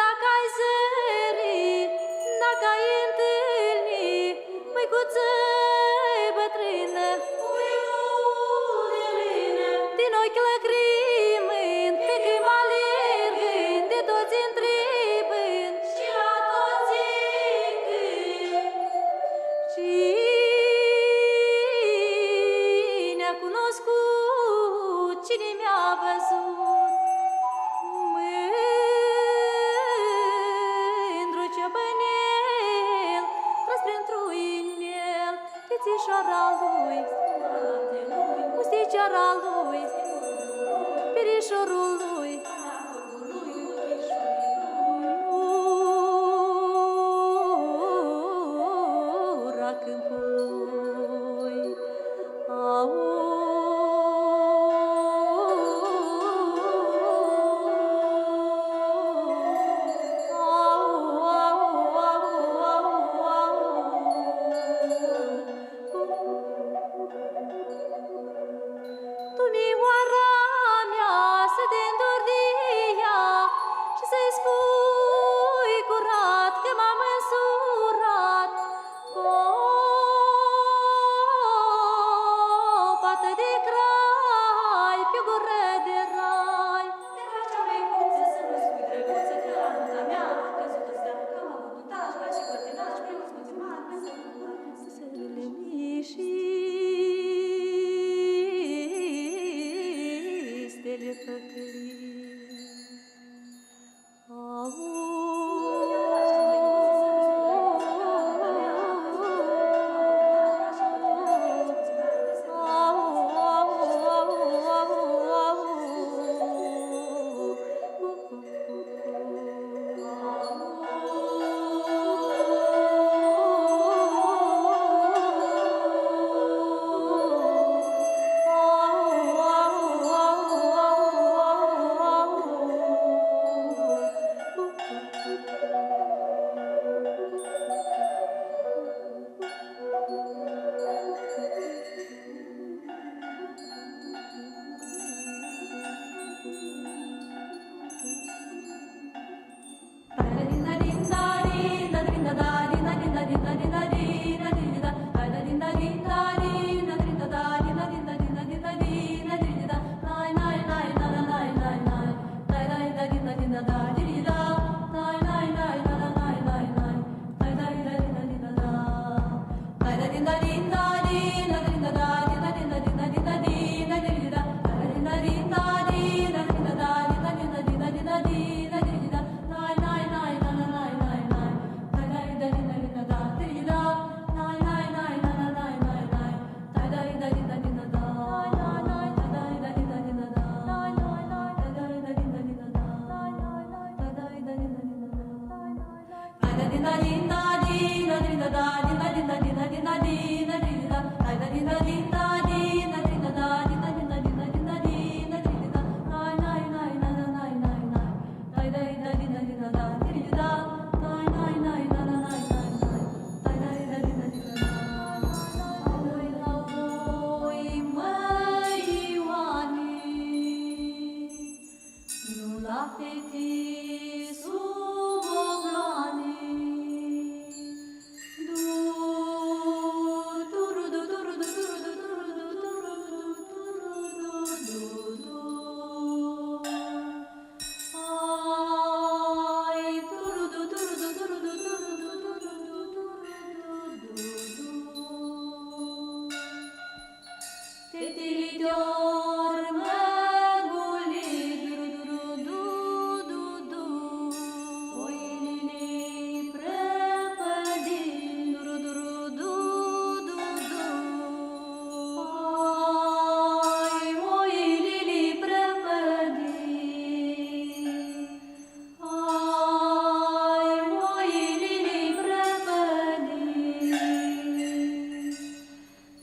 dacă ai zări, dacă ai întâlni măicuță bătrână, din ochi lăcrimând, pe câmp alergând, de toți întrebând și la toți zicând. Cine a cunoscut, cine mi-a văzut, mândru ciobănel, tras printr-o inel, fițișoara lui, musticiara lui, perișorul lui, ura câmpului. Au, Dumioara mea, să te îndori de ea și să-i spui curat că m-am însurat cu o pată de crai pe o gură de rai. Te faci cea măicuță să nu spui drăguță că la nunta mea căzută stea că am avut nuntaș, ca și pătinaș, preoți mulți mari, să Sările mii și stele păcălii. Au,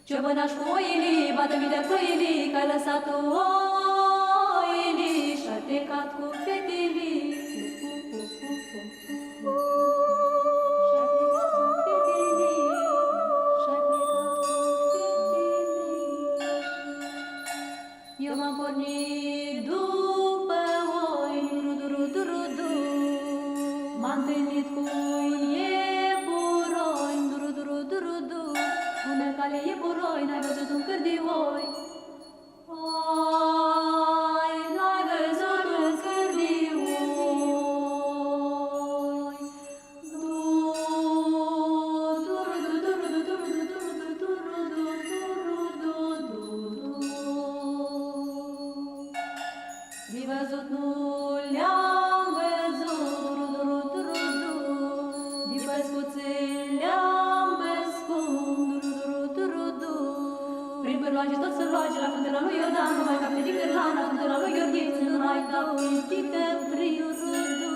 Ciobănaș cu oilii, bată-mi de pâilii, că ai lăsat oilii și-a plecat cu fetilii. Și-a plecat cu fetilii, și-a plecat cu fetilii. Eu m-am pornit după oi, rudu, rudu, rudu. m-a întâlnit cu un iepuroi, duru, duru, duru, duru. Bună cale iepuroi, n-ai văzut un cârdioi. Ai, n-ai văzut un cârdioi. Mi văzut, nu le-am văzut, duru, duru, duru. Din păscuțel le-am păscut, duru, duru, duru, duru. Prin pârloage tot să roage la fântâna lui Iordan, nu mai capte din cârlan, la fântâna lui Gheorghiț, nu mai capte din căpriu, rudu.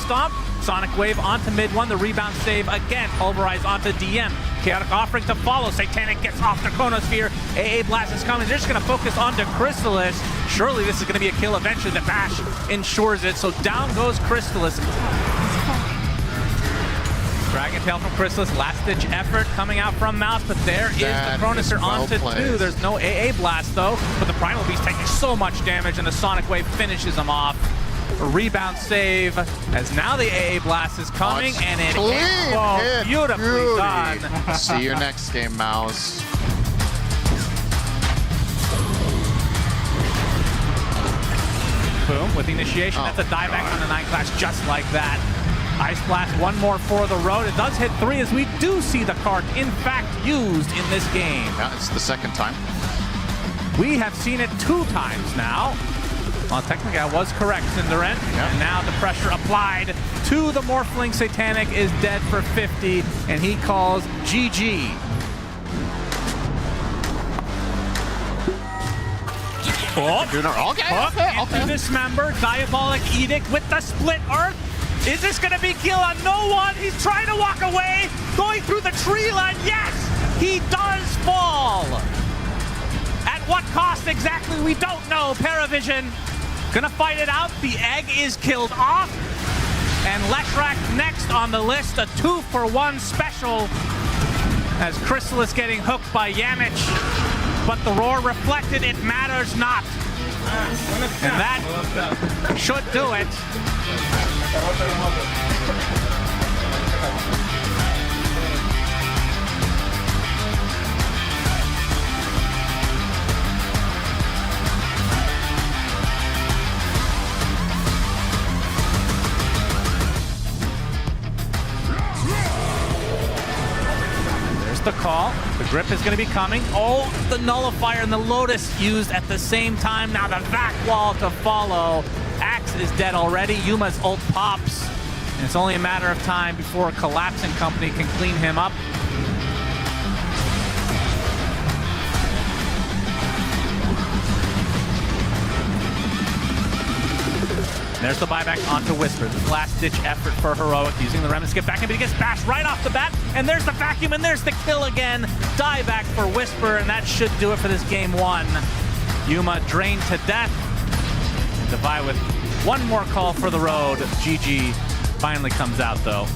Stomp. Sonic Wave onto mid one. The rebound save again. Pulverize onto DM. Chaotic Offering to follow. Satanic gets off the Chronosphere. AA Blast is coming. They're just going to focus onto Crystallis. Surely this is going to be a kill eventually. The Bash ensures it. So down goes Crystallis. Dragon Tail from Crystallis. Last-ditch effort coming out from MOUZ, but there is the Chronosphere onto two. There's no AA Blast, though, but the Primal Beast taking so much damage, and the Sonic Wave finishes him off. A rebound save, as now the AA Blast is coming, and it hits beautifully done. See you next game, MOUZ. with initiation. That's a dieback on the 9 class just like that. Ice Blast, one more for the road. It does hit 3 as we do see the card in fact used in this game. Yeah, it's the second time. We have seen it 2 times now. Well, technically I was correct, Cinderent. Yep. And now the pressure applied to the Morphling. Satanic is dead for 50, and he calls GG. Into Dismember, Diabolic Edict with the Split Earth. Is this going to be kill on no one? He's trying to walk away, going through the tree line. Yes, he does fall. At what cost exactly, we don't know. PARIVISION gonna fight it out. The egg is killed off. And Leshrac next on the list, a 2-for-1 special as Chrysalis getting hooked by Yamich. But the roar reflected, it matters not. And that should do it. The call. The grip is going to be coming. Oh, the nullifier and the Lotus used at the same time. Now the vac wall to follow. Axe is dead already. Yuma's ult pops. And it's only a matter of time before Collapsing Company can clean him up. There's the buyback onto Whisper. The last-ditch effort for Heroic, using the remnants to get back in, but he gets bashed right off the bat. And there's the vacuum, and there's the kill again. Dieback for Whisper, and that should do it for this game 1. Yuma drained to death. And Devi with one more call for the road. GG finally comes out, though.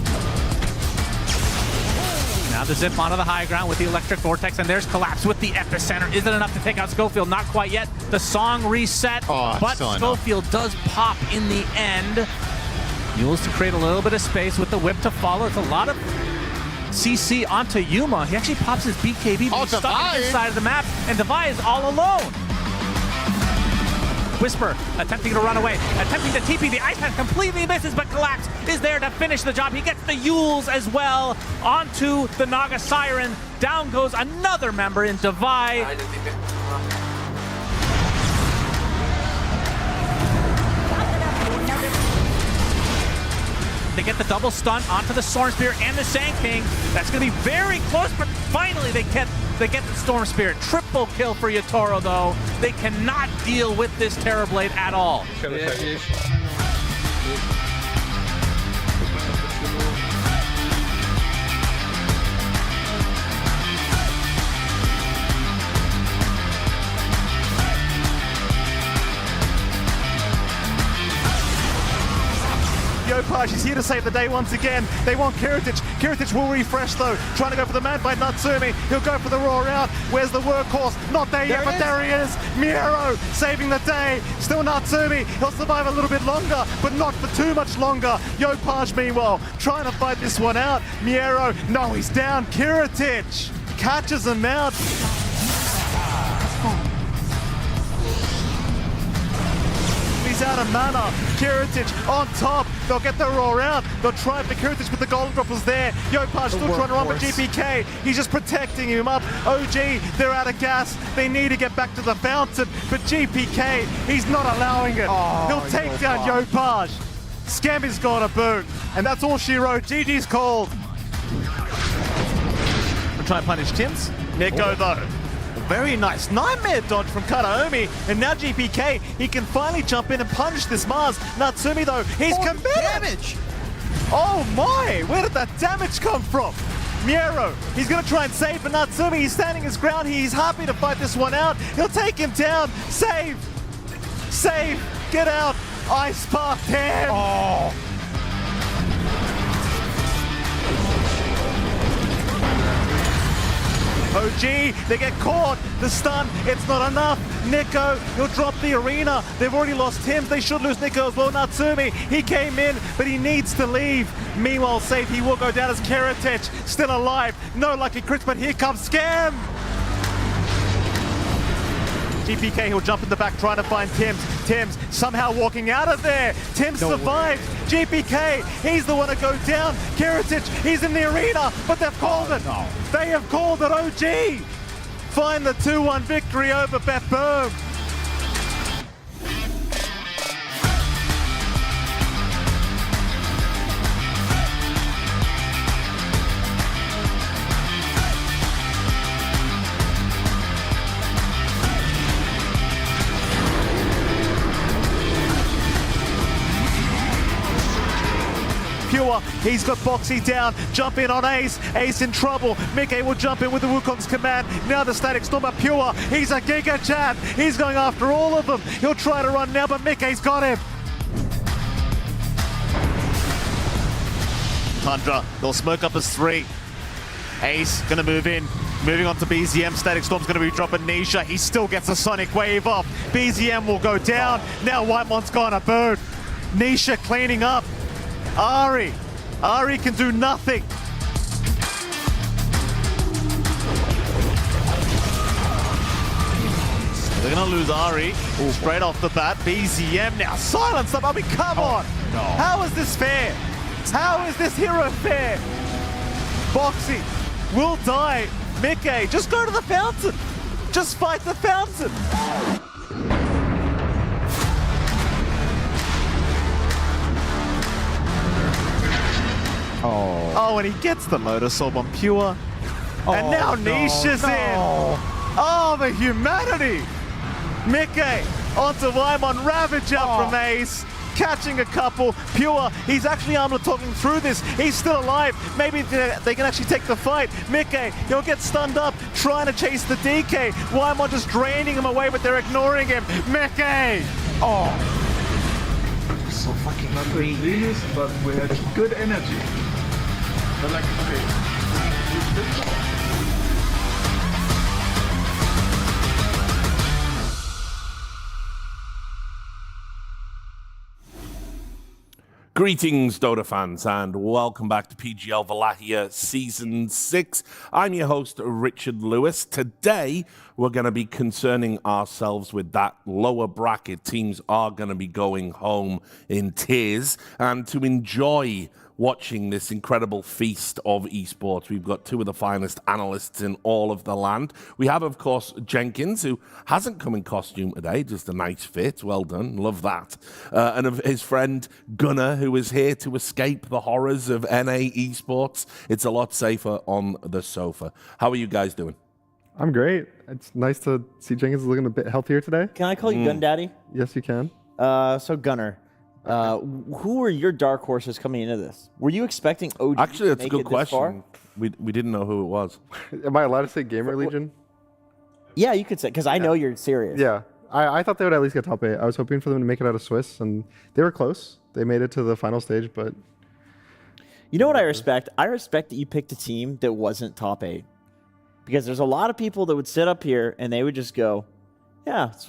Now the zip onto the high ground with the electric vortex, and there's Collapse with the epicenter. Is it enough to take out Schofield? Not quite yet. The song reset, but Schofield does pop in the end. Mules to create a little bit of space with the whip to follow. It's a lot of CC onto Yuma. He actually pops his BKB, but he's stuck on this side of the map, and Devi is all alone. Whisper attempting to run away, attempting to TP. The Ice Path completely misses, but Collapse is there to finish the job. He gets the Yules as well onto the Naga Siren. Down goes another member in Devi. They get the double stun onto the Storm Spirit and the Sand King. That's going to be very close, but finally they get the Storm Spirit. Triple kill for Yatoro, though. They cannot deal with this Terrorblade at all. Yopaj is here to save the day once again. They want Kiritich. Kiritich will refresh though. Trying to go for the man fight, Natsumi. He'll go for the roar out. Where's the workhorse? Not there yet, but there he is. Miero saving the day. Still Natsumi. He'll survive a little bit longer, but not for too much longer. Yopaj, meanwhile, trying to fight this one out. Miero, no, he's down. Kiritich catches him out. He's out of mana. Kiritich on top. They'll get the roar out. They'll try for Kiritich, but the golden drop was there. Yopaj still trying to run with GPK. He's just protecting him up. OG, they're out of gas. They need to get back to the fountain, but GPK, he's not allowing it. He'll take down Yopaj. Scammy's got a boot, and that's all she wrote. GG's called. We'll try and punish Tims. Nico though. Very nice nightmare dodge from Kataomi, and now GPK, he can finally jump in and punish this MOUZ. Natsumi though, he's committed! Damage! Oh my, where did that damage come from? Miero, he's gonna try and save for Natsumi. He's standing his ground. He's happy to fight this one out. He'll take him down. Save! Save! Get out! Ice Path him! Oh! OG, they get caught. The stun, it's not enough. Nico, he'll drop the arena. They've already lost him. They should lose Nico as well. Natsumi, he came in, but he needs to leave. Meanwhile, safe, he will go down as Kiritich, still alive. No lucky crits, but here comes Scam. GPK, he'll jump in the back trying to find Tims. Tims somehow walking out of there. Tims survived. GPK, he's the one to go down. Karatic, he's in the arena, but they've called it. No. They have called it. OG find the 2-1 victory over BetBoom. Pure, he's got Boxy down, jump in on Ace, Ace in trouble, Mickey will jump in with the Wukong's command, now the Static Storm, but Pure, he's a Giga Chad, he's going after all of them, he'll try to run now, but Mickey's got him. Tundra, they'll smoke up as 3. Ace gonna move in, moving on to BZM, Static Storm's gonna be dropping Nisha, he still gets a Sonic Wave off, BZM will go down, now Whitemon's gonna boot, Nisha cleaning up, Ari can do nothing. They're gonna lose Ari straight off the bat. BZM now silence them. I mean, come on. No. How is this fair? How is this hero fair? Boxy will die. Mickey, just go to the fountain. Just fight the fountain. Oh, and he gets the Lotus Orb on Pure. And now Nisha's in. Oh, the humanity. Mickey onto Wyman, Ravage out from Ace. Catching a couple. Pure, he's actually able to talking through this. He's still alive. Maybe they can actually take the fight. Mickey, he'll get stunned up, trying to chase the DK. Wyman just draining him away, but they're ignoring him. Mickey! Oh. So fucking not the cleanest, but we had good energy. But like, okay. Greetings, Dota fans, and welcome back to PGL Wallachia Season 6. I'm your host, Richard Lewis. Today, we're going to be concerning ourselves with that lower bracket. Teams are going to be going home in tears, and to enjoy watching this incredible feast of esports, we've got two of the finest analysts in all of the land. We have, of course, Jenkins, who hasn't come in costume today, just a nice fit, well done, love that. And of his friend Gunnar, who is here to escape the horrors of NA esports. It's a lot safer on the sofa. How are you guys doing? I'm great. It's nice to see Jenkins looking a bit healthier today. Can I call you Gun Daddy? Yes, you can. So Gunnar, who were your dark horses coming into this? Were you expecting OG? Actually, that's to a make good it this question. far? We didn't know who it was. Am I allowed to say GamerLegion? Yeah, you could say, because I know you're serious. Yeah. I thought they would at least get top 8. I was hoping for them to make it out of Swiss, and they were close. They made it to the final stage, but... You know what I respect? I respect that you picked a team that wasn't top 8. Because there's a lot of people that would sit up here and they would just go, yeah, it's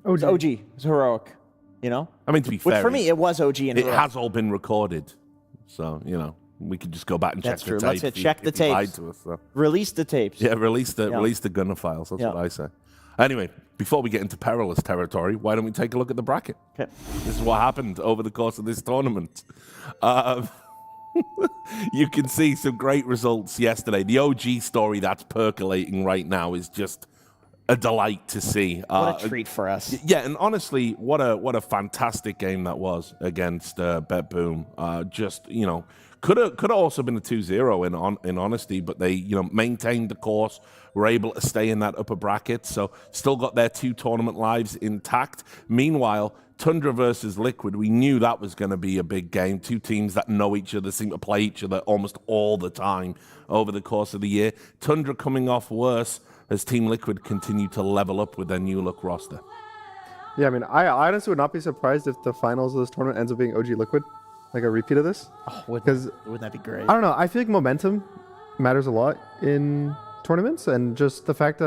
OG. It's heroic. You know? I mean, to be fair, for me, it was OG and it heroic. has all been recorded. So, you know, we could just go back and That's check true. the tapes. Let's check the tapes. Lied to us, so. Release the tapes. Yeah, release the Gunner files. That's what I say. Anyway, before we get into perilous territory, why don't we take a look at the bracket? Okay. This is what happened over the course of this tournament. You can see some great results yesterday. The OG story that's percolating right now is just a delight to see. What a treat for us. Yeah, and honestly, what a fantastic game that was against BetBoom. Just, you know, could have also been a 2-0 in honesty, but they, you know, maintained the course, were able to stay in that upper bracket, so still got their 2 tournament lives intact. Meanwhile, Tundra versus Liquid, we knew that was going to be a big game. 2 teams that know each other, seem to play each other almost all the time over the course of the year. Tundra coming off worse as Team Liquid continue to level up with their new look roster. Yeah, I mean, I honestly would not be surprised if the finals of this tournament ends up being OG Liquid, like a repeat of this. Oh, wouldn't that be great? I don't know. I feel like momentum matters a lot in tournaments, and just the fact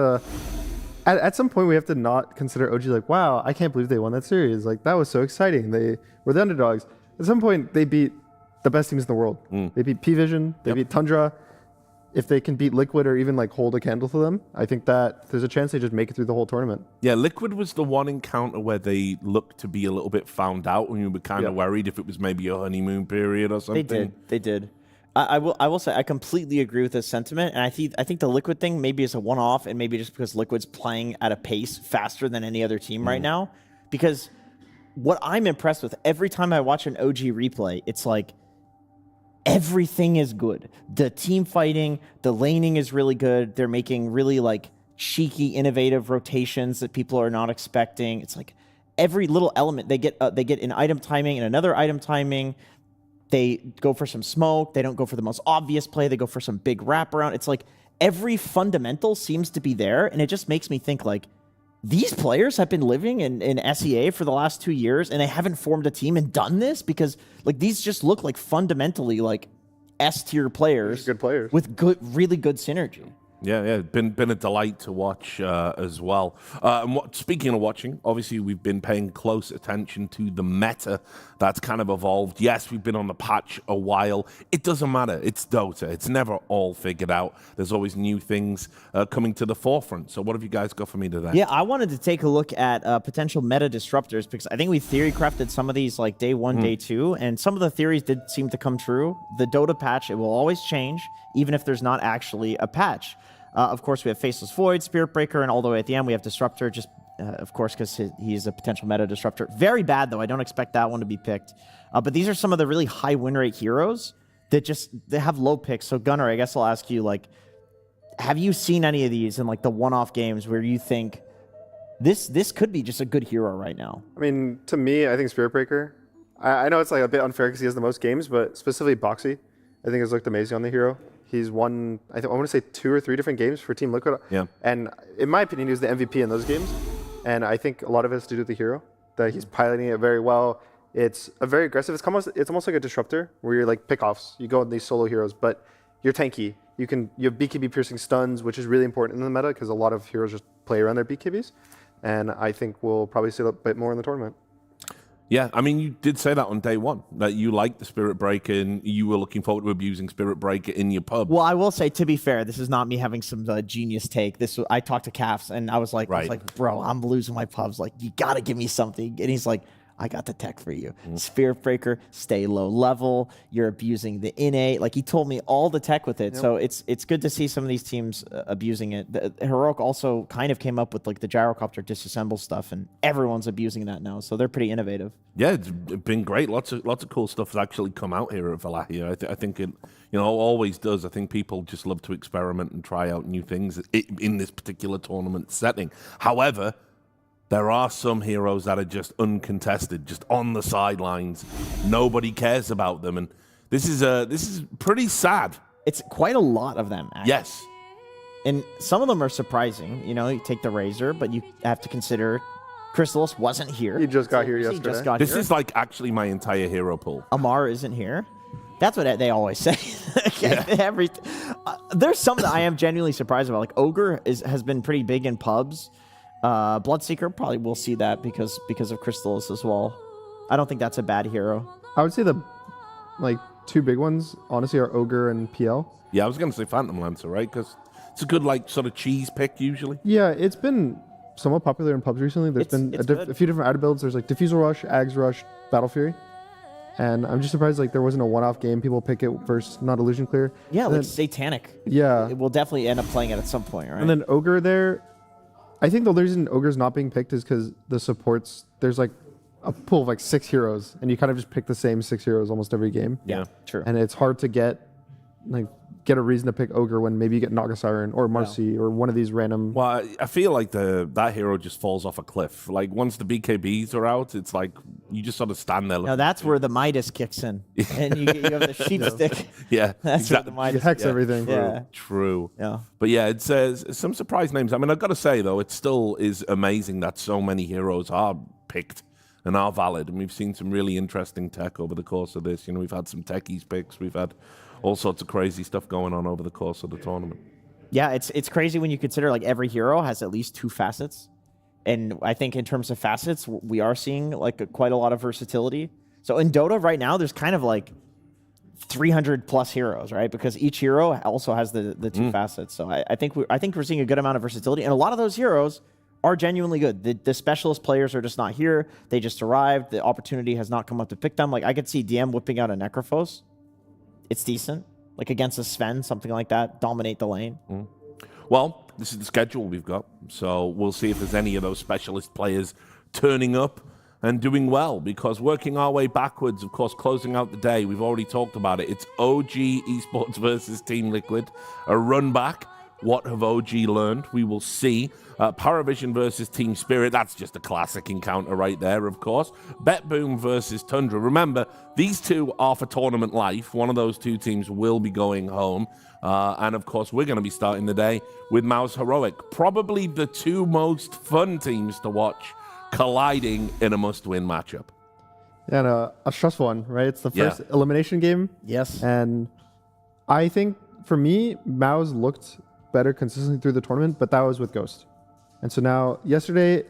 at some point we have to not consider OG like, wow, I can't believe they won that series. Like, that was so exciting. They were the underdogs. At some point, they beat the best teams in the world. They beat PVision. They beat Tundra. if they can beat Liquid or even like hold a candle to them, I think that there's a chance they just make it through the whole tournament. Yeah, Liquid was the one encounter where they looked to be a little bit found out, and we were kind of worried if it was maybe a honeymoon period or something. They did. I will say I completely agree with this sentiment, and I think the Liquid thing maybe is a one-off, and maybe just because Liquid's playing at a pace faster than any other team right now. Because what I'm impressed with every time I watch an OG replay, it's like everything is good. The team fighting, the laning is really good. They're making really like cheeky, innovative rotations that people are not expecting. It's like every little element they get an item timing and another item timing. They go for some smoke. They don't go for the most obvious play. They go for some big wraparound. It's like every fundamental seems to be there, and it just makes me think like these players have been living in SEA for the last 2 years, and they haven't formed a team and done this because like these just look like fundamentally like S-tier players, good players with really good synergy. Yeah, been a delight to watch as well. And speaking of watching, obviously we've been paying close attention to the meta that's kind of evolved. Yes, we've been on the patch a while. It doesn't matter. It's Dota. It's never all figured out. There's always new things coming to the forefront. So what have you guys got for me today? Yeah, I wanted to take a look at potential meta disruptors because I think we theory crafted some of these like day 1, day 2, and some of the theories did seem to come true. The Dota patch, it will always change, even if there's not actually a patch. Of course, we have Faceless Void, Spirit Breaker, and all the way at the end, we have Disruptor, just, of course, because he's a potential meta disruptor. Very bad, though. I don't expect that one to be picked. But these are some of the really high win rate heroes that they have low picks. So, Gunnar, I guess I'll ask you, like, have you seen any of these in, like, the one-off games where you think this could be just a good hero right now? I mean, to me, I think Spirit Breaker. I know it's like a bit unfair because he has the most games, but specifically Boxy, I think has looked amazing on the hero. He's won, I want to say 2 or 3 different games for Team Liquid. Yeah. And in my opinion, he was the MVP in those games. And I think a lot of it has to do with the hero, that he's piloting it very well. It's a very aggressive. It's almost like a disruptor where you're like pick-offs. You go on these solo heroes, but you're tanky. You have BKB piercing stuns, which is really important in the meta because a lot of heroes just play around their BKBs. And I think we'll probably see a bit more in the tournament. Yeah, I mean, you did say that on day 1, that you liked the Spirit Breaker and you were looking forward to abusing Spirit Breaker in your pub. Well, I will say, to be fair, this is not me having some genius take. I talked to Caps, and I was like, bro, I'm losing my pubs. Like, you got to give me something. And he's like, I got the tech for you. Spirit Breaker, stay low level. You're abusing the innate. Like, he told me all the tech with it. Yep. So it's good to see some of these teams abusing it. The Heroic also kind of came up with like the gyrocopter disassemble stuff, and everyone's abusing that now. So they're pretty innovative. Yeah, it's been great. Lots of cool stuff has actually come out here at Wallachia. I think it, always does. I think people just love to experiment and try out new things in this particular tournament setting. However, there are some heroes that are just uncontested, just on the sidelines. Nobody cares about them, and this is pretty sad. It's quite a lot of them, actually. Yes. And some of them are surprising. You take the Razor, but you have to consider Crystalis wasn't here. He just got here yesterday. This is like actually my entire hero pool. Amar isn't here. That's what they always say. There's some that I am genuinely surprised about. Like Ogre has been pretty big in pubs. Bloodseeker, probably will see that because of Crystalis as well. I don't think that's a bad hero. I would say the 2 big ones, honestly, are Ogre and PL. Yeah, I was going to say Phantom Lancer, right? Because it's a good sort of cheese pick usually. Yeah, it's been somewhat popular in pubs recently. There's been a few different added builds. There's like Diffusal Rush, Ags Rush, Battle Fury. And I'm just surprised there wasn't a one-off game. People pick it versus not Illusion Clear. Yeah, like Satanic. Yeah. We'll definitely end up playing it at some point, right? And then Ogre there, I think the reason Ogre's not being picked is because the supports, there's like a pool of 6 heroes, and you kind of just pick the same 6 heroes almost every game. Yeah, true. And it's hard to get a reason to pick Ogre when maybe you get Naga Siren or Marcy or one of these random... Well, I feel like that hero just falls off a cliff. Like, once the BKBs are out, it's like you just sort of stand there. Now, that's where the Midas kicks in. And you have the sheep stick. Yeah. That's exactly. where the Midas... Hex everything. True. Yeah. But yeah, it says some surprise names. I mean, I've got to say, though, it still is amazing that so many heroes are picked and are valid. And we've seen some really interesting tech over the course of this. We've had some techies picks. We've had all sorts of crazy stuff going on over the course of the tournament. Yeah, it's crazy when you consider every hero has at least 2 facets. And I think in terms of facets, we are seeing quite a lot of versatility. So in Dota right now, there's kind of 300 plus heroes, right? Because each hero also has the two facets. So I think we're seeing a good amount of versatility, and a lot of those heroes are genuinely good. The specialist players are just not here. They just arrived. The opportunity has not come up to pick them. Like I could see DM whipping out a Necrophos. It's decent. Like against a Sven, something like that. Dominate the lane. Well, this is the schedule we've got, so we'll see if there's any of those specialist players turning up and doing well, because working our way backwards, of course, closing out the day, we've already talked about it. It's OG Esports versus Team Liquid, a run back. What have OG learned? We will see. PARIVISION versus Team Spirit. That's just a classic encounter right there, of course. BetBoom versus Tundra. Remember, these two are for tournament life. One of those two teams will be going home. And, of course, we're going to be starting the day with MOUZ Heroic. Probably the two most fun teams to watch colliding in a must-win matchup. Yeah, and a stressful one, right? It's the first elimination game. Yes. And I think, for me, MOUZ looked better consistently through the tournament, but that was with Ghost. And so now, yesterday...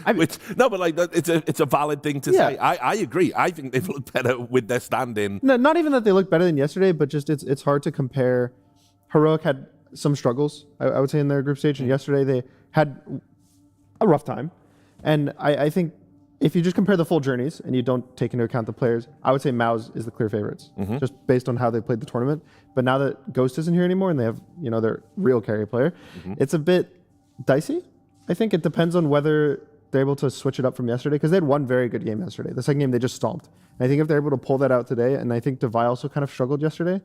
it's a valid thing to say. I agree. I think they've looked better with their stand-in. No, not even that they look better than yesterday, but just it's hard to compare. Heroic had some struggles, I would say, in their group stage, and yesterday they had a rough time. And I think if you just compare the full journeys and you don't take into account the players, I would say MOUZ is the clear favorites, just based on how they played the tournament. But now that Ghost isn't here anymore and they have, their real carry player, it's a bit dicey. I think it depends on whether they're able to switch it up from yesterday, because they had one very good game yesterday. The second game they just stomped. And I think if they're able to pull that out today, and I think Devi also kind of struggled yesterday,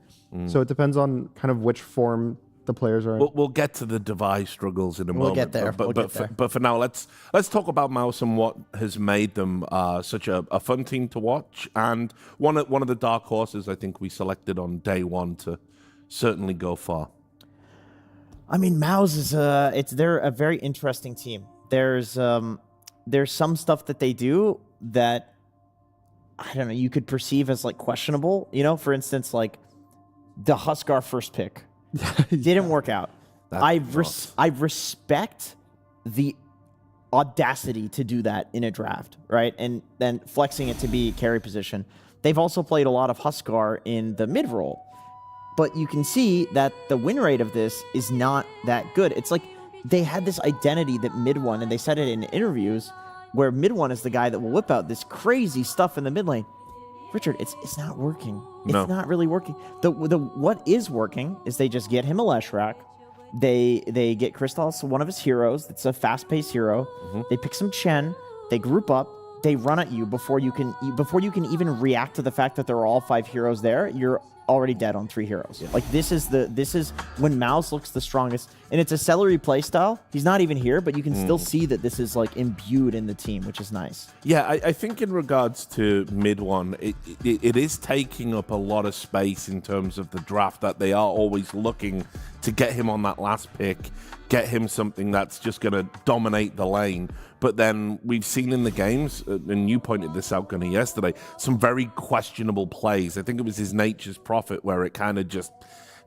so it depends on kind of which form the players are in. We'll get to the Devi struggles in a moment. We'll get there. But for now, let's talk about MOUZ and what has made them such a fun team to watch, and one of the dark horses I think we selected on day one to certainly go far. I mean, MOUZ is they're a very interesting team. There's some stuff that they do that, I don't know, you could perceive as like questionable. For instance, like the Huskar first pick didn't work out. I respect the audacity to do that in a draft, right? And then flexing it to be carry position. They've also played a lot of Huskar in the mid role, but you can see that the win rate of this is not that good. It's like they had this identity that mid one, and they said it in interviews, where mid one is the guy that will whip out this crazy stuff in the mid lane. Richard, it's not working. It's not really working. The what is working is they just get him a Leshrac. They get Krystal's one of his heroes. That's a fast-paced hero. They pick some Chen. They group up. They run at you before you can even react to the fact that there are all 5 heroes there. You're already dead on 3 heroes. Like this is when MOUZ looks the strongest, and it's a celery playstyle. He's not even here, but you can still see that this is like imbued in the team, which is nice. Yeah, I think in regards to mid one, it is taking up a lot of space in terms of the draft, that they are always looking to get him on that last pick, get him something that's just going to dominate the lane. But then we've seen in the games, and you pointed this out, Gunnar, yesterday, some very questionable plays. I think it was his Nature's Prophet where it kind of just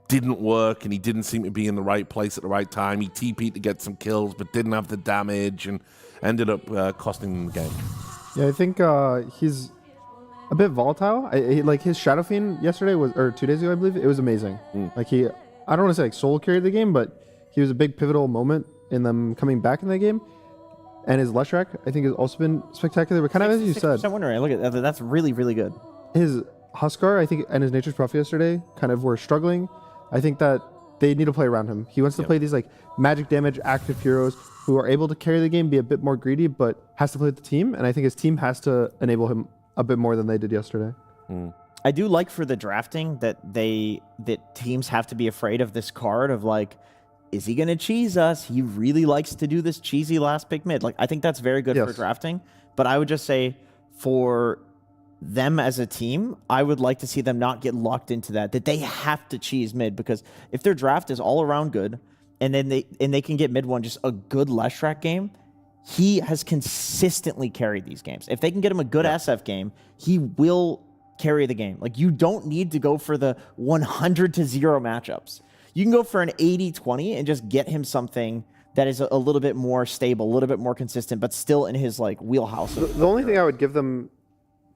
didn't work, and he didn't seem to be in the right place at the right time. He TP'd to get some kills, but didn't have the damage, and ended up costing them the game. Yeah, I think he's a bit volatile. Like his Shadow Fiend yesterday or 2 days ago, I believe, it was amazing. Like I don't want to say like solo carried the game, but he was a big pivotal moment in them coming back in that game. And his Leshrac, I think, has also been spectacular. But kind of as you said, win rate. Look at that. That's really, really good. His Huskar, I think, and his Nature's Prophet yesterday kind of were struggling. I think that they need to play around him. He wants to play these like magic damage active heroes who are able to carry the game, be a bit more greedy, but has to play with the team. And I think his team has to enable him a bit more than they did yesterday. I do like for the drafting that teams have to be afraid of this card of like, is he going to cheese us? He really likes to do this cheesy last pick mid. Like, I think that's very good for drafting. But I would just say for them as a team, I would like to see them not get locked into that they have to cheese mid, because if their draft is all around good and then they can get mid one just a good Leshrac game, he has consistently carried these games. If they can get him a good SF game, he will carry the game. Like, you don't need to go for the 100-0 matchups. You can go for an 80-20 and just get him something that is a little bit more stable, a little bit more consistent, but still in his like wheelhouse. The only thing I would give them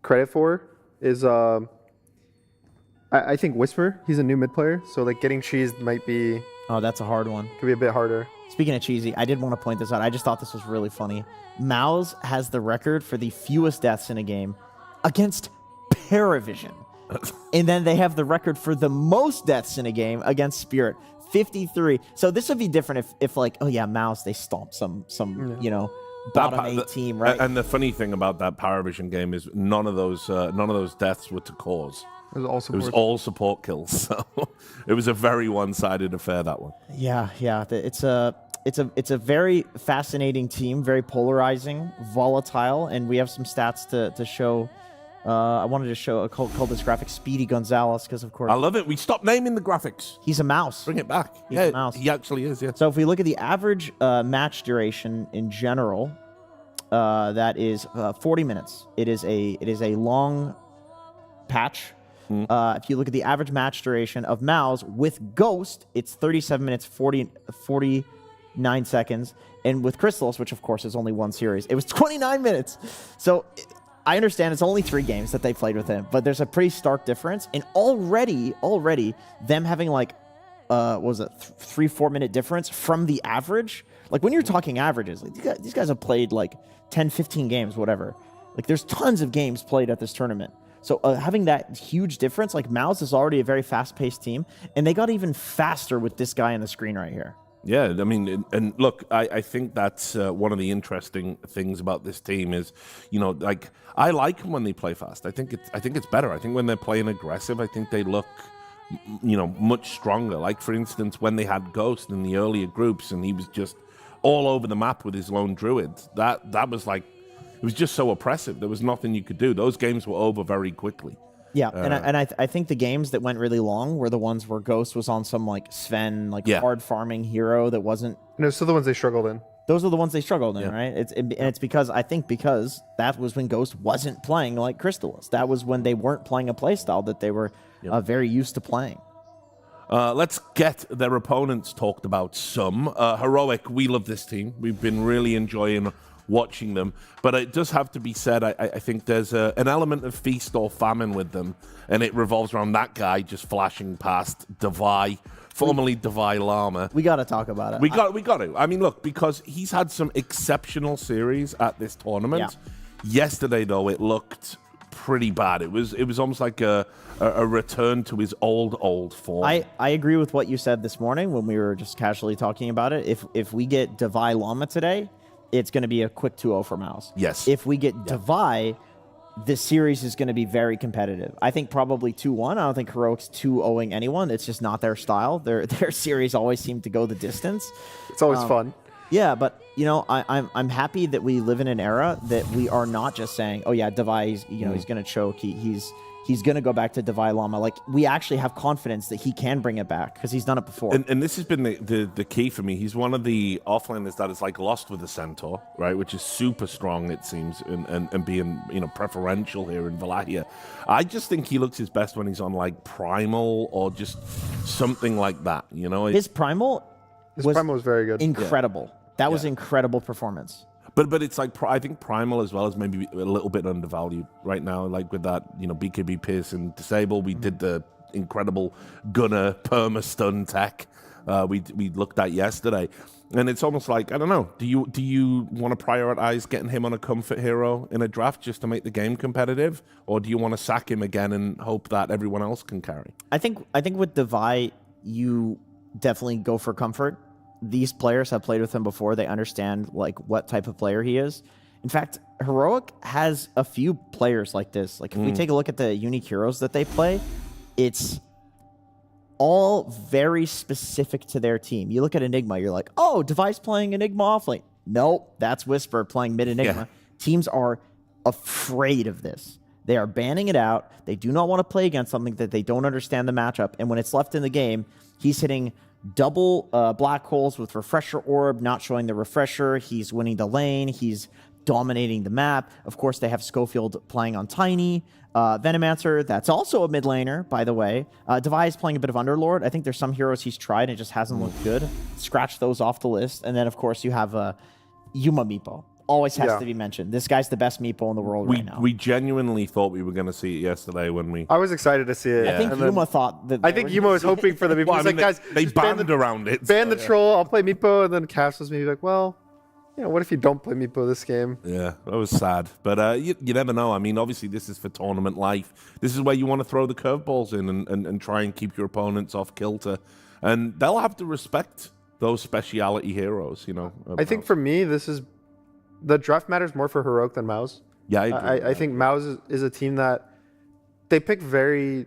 credit for is, I I think Whisper, he's a new mid player, so like getting cheesed might be Oh, that's a hard one. could be a bit harder. Speaking of cheesy, I did want to point this out. I just thought this was really funny. MOUZ has the record for the fewest deaths in a game against PARIVISION. And then they have the record for the most deaths in a game against Spirit, 53. So this would be different if like, oh yeah, MOUZ, they stomped some you know, bottom 8 team, right? And the funny thing about that PARIVISION game is none of those deaths were to cause. It was all support kills. So it was a very one-sided affair, that one. Yeah. It's a very fascinating team, very polarizing, volatile, and we have some stats to show. I wanted to show call this graphic Speedy Gonzalez because, of course, I love it. We stopped naming the graphics. he's a mouse. Bring it back. He's a mouse. He actually is, yeah. So if we look at the average match duration in general, that is 40 minutes. It is a long patch. If you look at the average match duration of MOUZ with Ghost, it's 37 minutes 49 seconds, and with Crystallis, which of course is only one series, it was 29 minutes. So I understand it's only 3 games that they played with him, but there's a pretty stark difference. And already them having like, what was it, 3-4 minute difference from the average. Like when you're talking averages, like these guys have played like 10, 15 games, whatever. Like there's tons of games played at this tournament. So having that huge difference, like MOUZ is already a very fast-paced team, and they got even faster with this guy on the screen right here. Yeah, I mean, and look, I think that's one of the interesting things about this team is, you know, like I like them when they play fast. I think it's better. I think when they're playing aggressive, I think they look, you know, much stronger. Like for instance, when they had Ghost in the earlier groups, and he was just all over the map with his lone druid. That was like, it was just so oppressive. There was nothing you could do. Those games were over very quickly. Yeah, and I think the games that went really long were the ones where Ghost was on some like Sven, like hard farming hero that wasn't. No, so the ones they struggled in. Those are the ones they struggled in, right? It's because that was when Ghost wasn't playing like Crystallis. That was when they weren't playing a playstyle that they were very used to playing. Let's get their opponents talked about some. Heroic, we love this team. We've been really enjoying watching them, but it does have to be said, I think there's an element of feast or famine with them, and it revolves around that guy just flashing past Devi, formerly Devi Llama. We got to talk about it. We got to. I mean, look, because he's had some exceptional series at this tournament. Yesterday, though, it looked pretty bad. It was almost like a return to his old form. I agree with what you said this morning when we were just casually talking about it. If we get Devi Llama today, it's going to be a quick 2-0 for MOUZ. Yes. If we get Devi, this series is going to be very competitive. I think probably 2-1. I don't think Heroic's 2-0ing anyone. It's just not their style. Their series always seem to go the distance. It's always fun. Yeah, but you know, I'm happy that we live in an era that we are not just saying, oh yeah, Devi, he's going to choke. He's going to go back to Devi Llama. Like, we actually have confidence that he can bring it back because he's done it before. And this has been the key for me. He's one of the offlaners that is like lost with the Centaur, right? Which is super strong, it seems, and being, you know, preferential here in Wallachia. I just think he looks his best when he's on like Primal or just something like that, you know? His Primal was very good. Incredible. That was incredible performance. But it's like, I think Primal as well is maybe a little bit undervalued right now. Like with that, you know, BKB Pierce and Disable, we did the incredible Gunner perma stun tech we looked at yesterday. And it's almost like, I don't know, do you want to prioritize getting him on a comfort hero in a draft just to make the game competitive? Or do you want to sack him again and hope that everyone else can carry? I think with Devi, you definitely go for comfort. These players have played with him before. They understand like what type of player he is. In fact, Heroic has a few players like this. Like if we take a look at the unique heroes that they play, it's all very specific to their team. You look at Enigma, you're like, oh, Devi's playing Enigma offlane. Nope, that's Whisper playing mid Enigma. Yeah. Teams are afraid of this. They are banning it out. They do not want to play against something that they don't understand the matchup. And when it's left in the game, he's hitting double black holes with Refresher Orb, not showing the Refresher. He's winning the lane. He's dominating the map. Of course, they have Schofield playing on Tiny. Venomancer, that's also a mid laner, by the way. Devi is playing a bit of Underlord. I think there's some heroes he's tried and it just hasn't looked good. Scratch those off the list. And then, of course, you have Yuma Meepo. always has to be mentioned. This guy's the best meeple in the world right now. We genuinely thought we were going to see it yesterday when we... I was excited to see it. I think Yuma thought that... I think Yuma was hoping for the meeple. Well, He's like, guys, they banned around it. Ban the troll, I'll play meepo, and then Cass was maybe like, well, what if you don't play meepo this game? Yeah, that was sad. But you never know. I mean, obviously, this is for tournament life. This is where you want to throw the curveballs in and try and keep your opponents off kilter. And they'll have to respect those speciality heroes, I think for me, this is... The draft matters more for Heroic than MOUZ. Yeah, I agree. I think MOUZ is a team that they pick very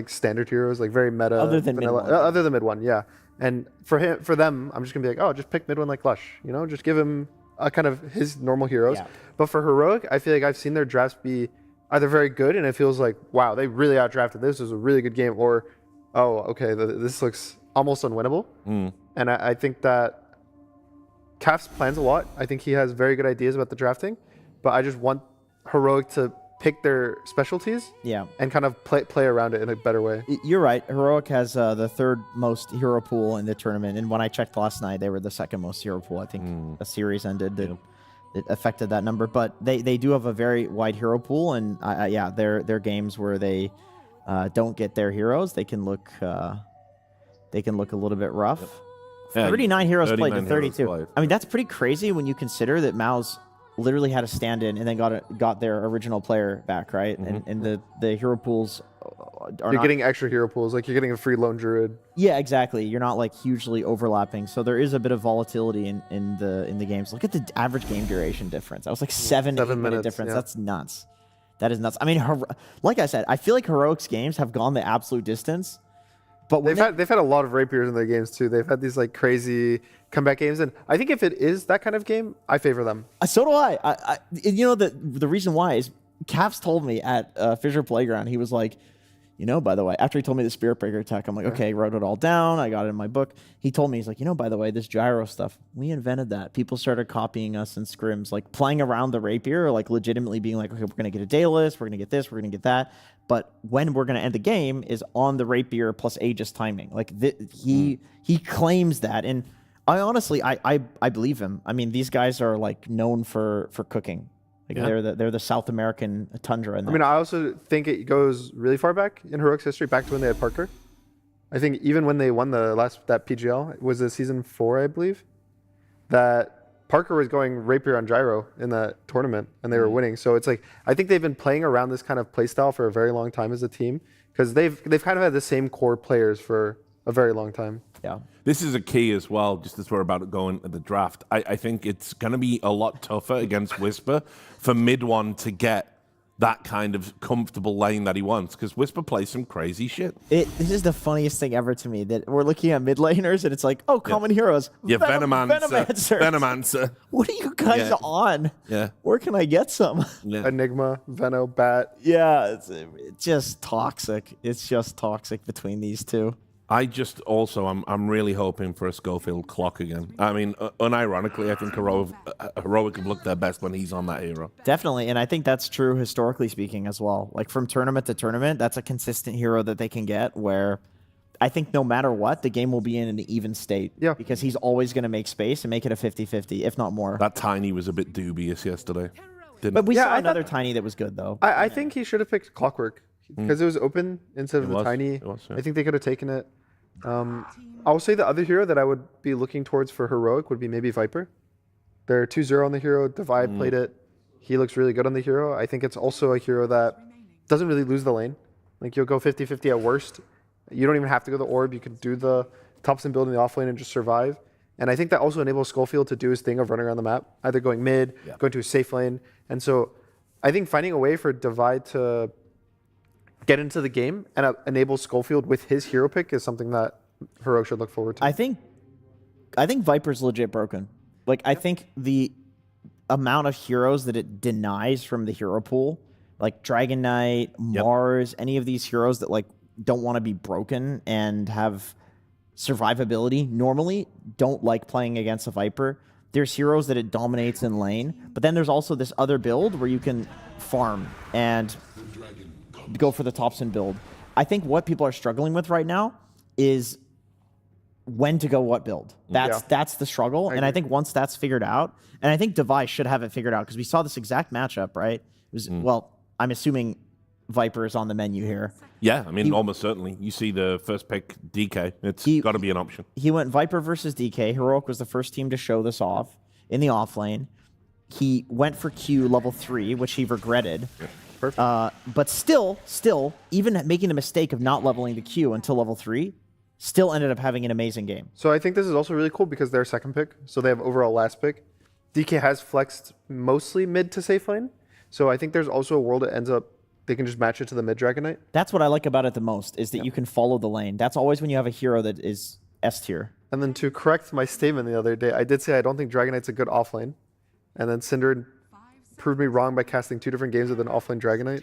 standard heroes, like very meta. Other than vanilla, mid one. Other than mid one, yeah. And for them, I'm just gonna be like, oh, just pick mid one like Lush. Just give him a kind of his normal heroes. Yeah. But for Heroic, I feel like I've seen their drafts be either very good, and it feels like, wow, they really outdrafted this. Was a really good game, or oh, okay, this looks almost unwinnable. And I think that Kaf's plans a lot. I think he has very good ideas about the drafting, but I just want Heroic to pick their specialties and kind of play around it in a better way. You're right. Heroic has the third most hero pool in the tournament, and when I checked last night, they were the second most hero pool. I think a series ended that affected that number, but they do have a very wide hero pool, and their games where they don't get their heroes, they can look a little bit rough. 39 heroes played to 32. I mean, that's pretty crazy when you consider that MOUZ literally had a stand-in and then got their original player back, right? And the hero pools are You're getting extra hero pools, like you're getting a free lone druid. Yeah, exactly. You're not like hugely overlapping, so there is a bit of volatility in the games. Look at the average game duration difference. That was like 7 minute difference. Yeah. That's nuts. That is nuts. I mean, like I said, I feel like Heroic's games have gone the absolute distance. But they've had a lot of rapiers in their games too. They've had these like crazy comeback games, and I think if it is that kind of game, I favor them. So do I. The reason why is Caps told me at Fisher Playground. He was like, by the way, after he told me the Spirit Breaker attack, I'm like, okay, wrote it all down. I got it in my book. He told me, he's like, by the way, this gyro stuff, we invented that. People started copying us in scrims, like playing around the rapier, like legitimately being like, okay, we're gonna get a Daedalus, we're gonna get this, we're gonna get that. But when we're going to end the game is on the rapier plus Aegis timing. Like he claims that, and I honestly I believe him. I mean, these guys are like known for cooking. Like they're the South American Tundra. I mean, I also think it goes really far back in Heroic's history, back to when they had Parker. I think even when they won that PGL, it was season 4, I believe, that Parker was going rapier on gyro in that tournament, and they were winning. So it's like, I think they've been playing around this kind of play style for a very long time as a team, because they've kind of had the same core players for a very long time. Yeah. This is a key as well, just as we're about to go into the draft. I think it's going to be a lot tougher against Whisper for mid one to get that kind of comfortable lane that he wants, because Whisper plays some crazy shit. This is the funniest thing ever to me, that we're looking at mid laners and it's like, oh, common heroes. Yeah, Venomancer. What are you guys on? Yeah. Where can I get some? Yeah. Enigma, Veno, Bat. Yeah, it's just toxic. It's just toxic between these two. I'm really hoping for a Schofield clock again. I mean, unironically, I think Heroic have looked their best when he's on that hero. Definitely, and I think that's true historically speaking as well. Like from tournament to tournament, that's a consistent hero that they can get, where I think no matter what, the game will be in an even state. Yeah. Because he's always going to make space and make it a 50-50, if not more. That Tiny was a bit dubious yesterday. But we saw another Tiny that was good, though. I think he should have picked Clockwork, because it was open instead of the Tiny. I think they could have taken it. I will say the other hero that I would be looking towards for Heroic would be maybe Viper. They're 2-0 on the hero. Divide played it. He looks really good on the hero. I think it's also a hero that doesn't really lose the lane. Like, you'll go 50-50 at worst. You don't even have to go the orb. You could do the Topson build in the offlane and just survive. And I think that also enables Schofield to do his thing of running around the map, either going mid, going to a safe lane. And so I think finding a way for Divide to get into the game and enable Schofield with his hero pick is something that Heroic should look forward to. I think Viper's legit broken. Like, I think the amount of heroes that it denies from the hero pool, like Dragon Knight, Mars, any of these heroes that like don't want to be broken and have survivability normally, don't like playing against a Viper. There's heroes that it dominates in lane, but then there's also this other build where you can farm and go for the Topson build. I think what people are struggling with right now is when to go what build. That's the struggle. And I think once that's figured out, and I think Device should have it figured out because we saw this exact matchup, right? It was well, I'm assuming Viper is on the menu here. Yeah, I mean, almost certainly. You see the first pick, DK. It's got to be an option. He went Viper versus DK. Heroic was the first team to show this off in the offlane. He went for Q level 3, which he regretted. Yeah. Perfect. But still, even making the mistake of not leveling the Q until level 3, still ended up having an amazing game. So I think this is also really cool because they're second pick, so they have overall last pick. DK has flexed mostly mid to safe lane, so I think there's also a world that ends up they can just match it to the mid Dragon Knight. That's what I like about it the most, is that you can follow the lane. That's always when you have a hero that is S tier. And then to correct my statement the other day, I did say I don't think Dragon Knight's a good offlane, and then Cinder proved me wrong by casting 2 different games with an offlane Dragon Knight.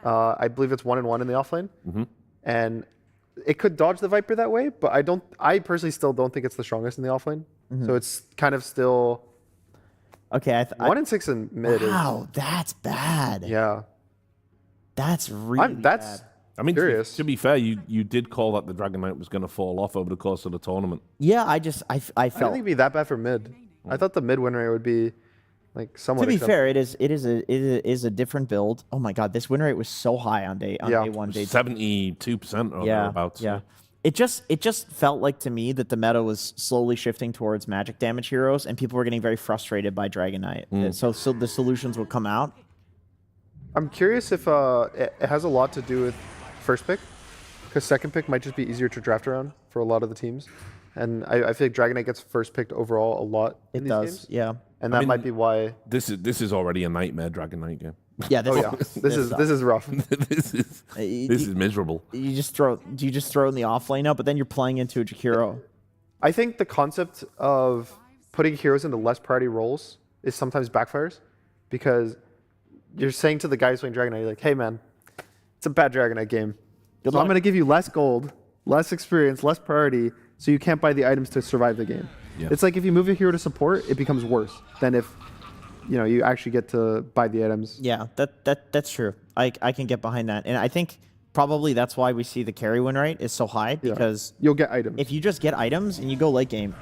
I believe it's 1-1 in the offlane, and it could dodge the Viper that way, but I personally still don't think it's the strongest in the offlane. So it's kind of still okay. 1-6 in mid. Wow, that's bad. Yeah, that's really bad. I mean, curious. To be fair, you did call that the Dragon Knight was going to fall off over the course of the tournament. Yeah, I felt. I don't think it'd be that bad for mid. I thought the mid win rate would be like somewhat. To be fair, it is a different build. Oh my god, this win rate was so high on day 1, day 2. 72% or thereabouts. Yeah. It just felt like to me that the meta was slowly shifting towards magic damage heroes, and people were getting very frustrated by Dragon Knight. So the solutions would come out. I'm curious if it has a lot to do with first pick, because second pick might just be easier to draft around for a lot of the teams. And I feel like Dragon Knight gets first picked overall a lot in these games. Yeah. And that might be why this is already a nightmare Dragon Knight game. Yeah, this is rough. this is miserable. Do you just throw it in the offlane now, but then you're playing into a Jakiro. I think the concept of putting heroes into less priority roles is sometimes backfires, because you're saying to the guys playing Dragon Knight, you're like, hey man, it's a bad Dragon Knight game. So I'm going to give you less gold, less experience, less priority, so you can't buy the items to survive the game. Yeah. It's like if you move a hero to support, it becomes worse than if you actually get to buy the items. Yeah, that's true. I can get behind that. And I think probably that's why we see the carry win rate is so high, because you'll get items. If you just get items and you go late game,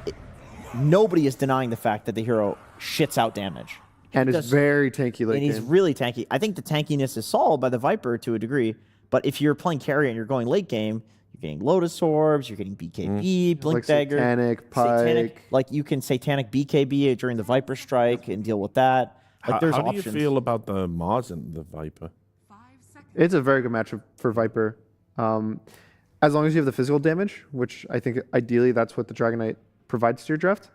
nobody is denying the fact that the hero shits out damage. And is very tanky late game. And he's really tanky. I think the tankiness is solved by the Viper to a degree, but if you're playing carry and you're going late game, you're getting Lotus Orbs, you're getting BKB, Blink like Dagger. Satanic, Pike. Like you can Satanic BKB during the Viper Strike and deal with that. Like there's how options. do you feel about the MOUZ and the Viper? It's a very good matchup for Viper. As long as you have the physical damage, which I think ideally that's what the Dragon Knight provides to your draft.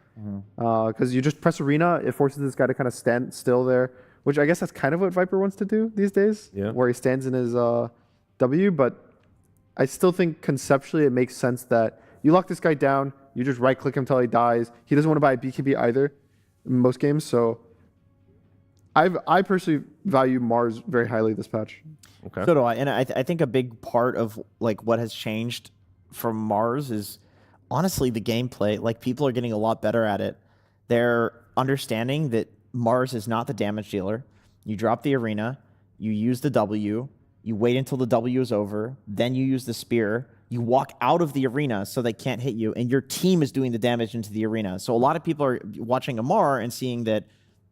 Because you just press Arena, it forces this guy to kind of stand still there, which I guess that's kind of what Viper wants to do these days, where he stands in his W, but I still think conceptually it makes sense that you lock this guy down, you just right-click him until he dies. He doesn't want to buy a BKB either in most games, so I personally value MOUZ very highly this patch. Okay. So do I, and I think a big part of like what has changed from MOUZ is honestly the gameplay. Like people are getting a lot better at it. They're understanding that MOUZ is not the damage dealer. You drop the arena, you use the W, you wait until the W is over, then you use the spear, you walk out of the arena so they can't hit you, and your team is doing the damage into the arena. So a lot of people are watching Amar and seeing that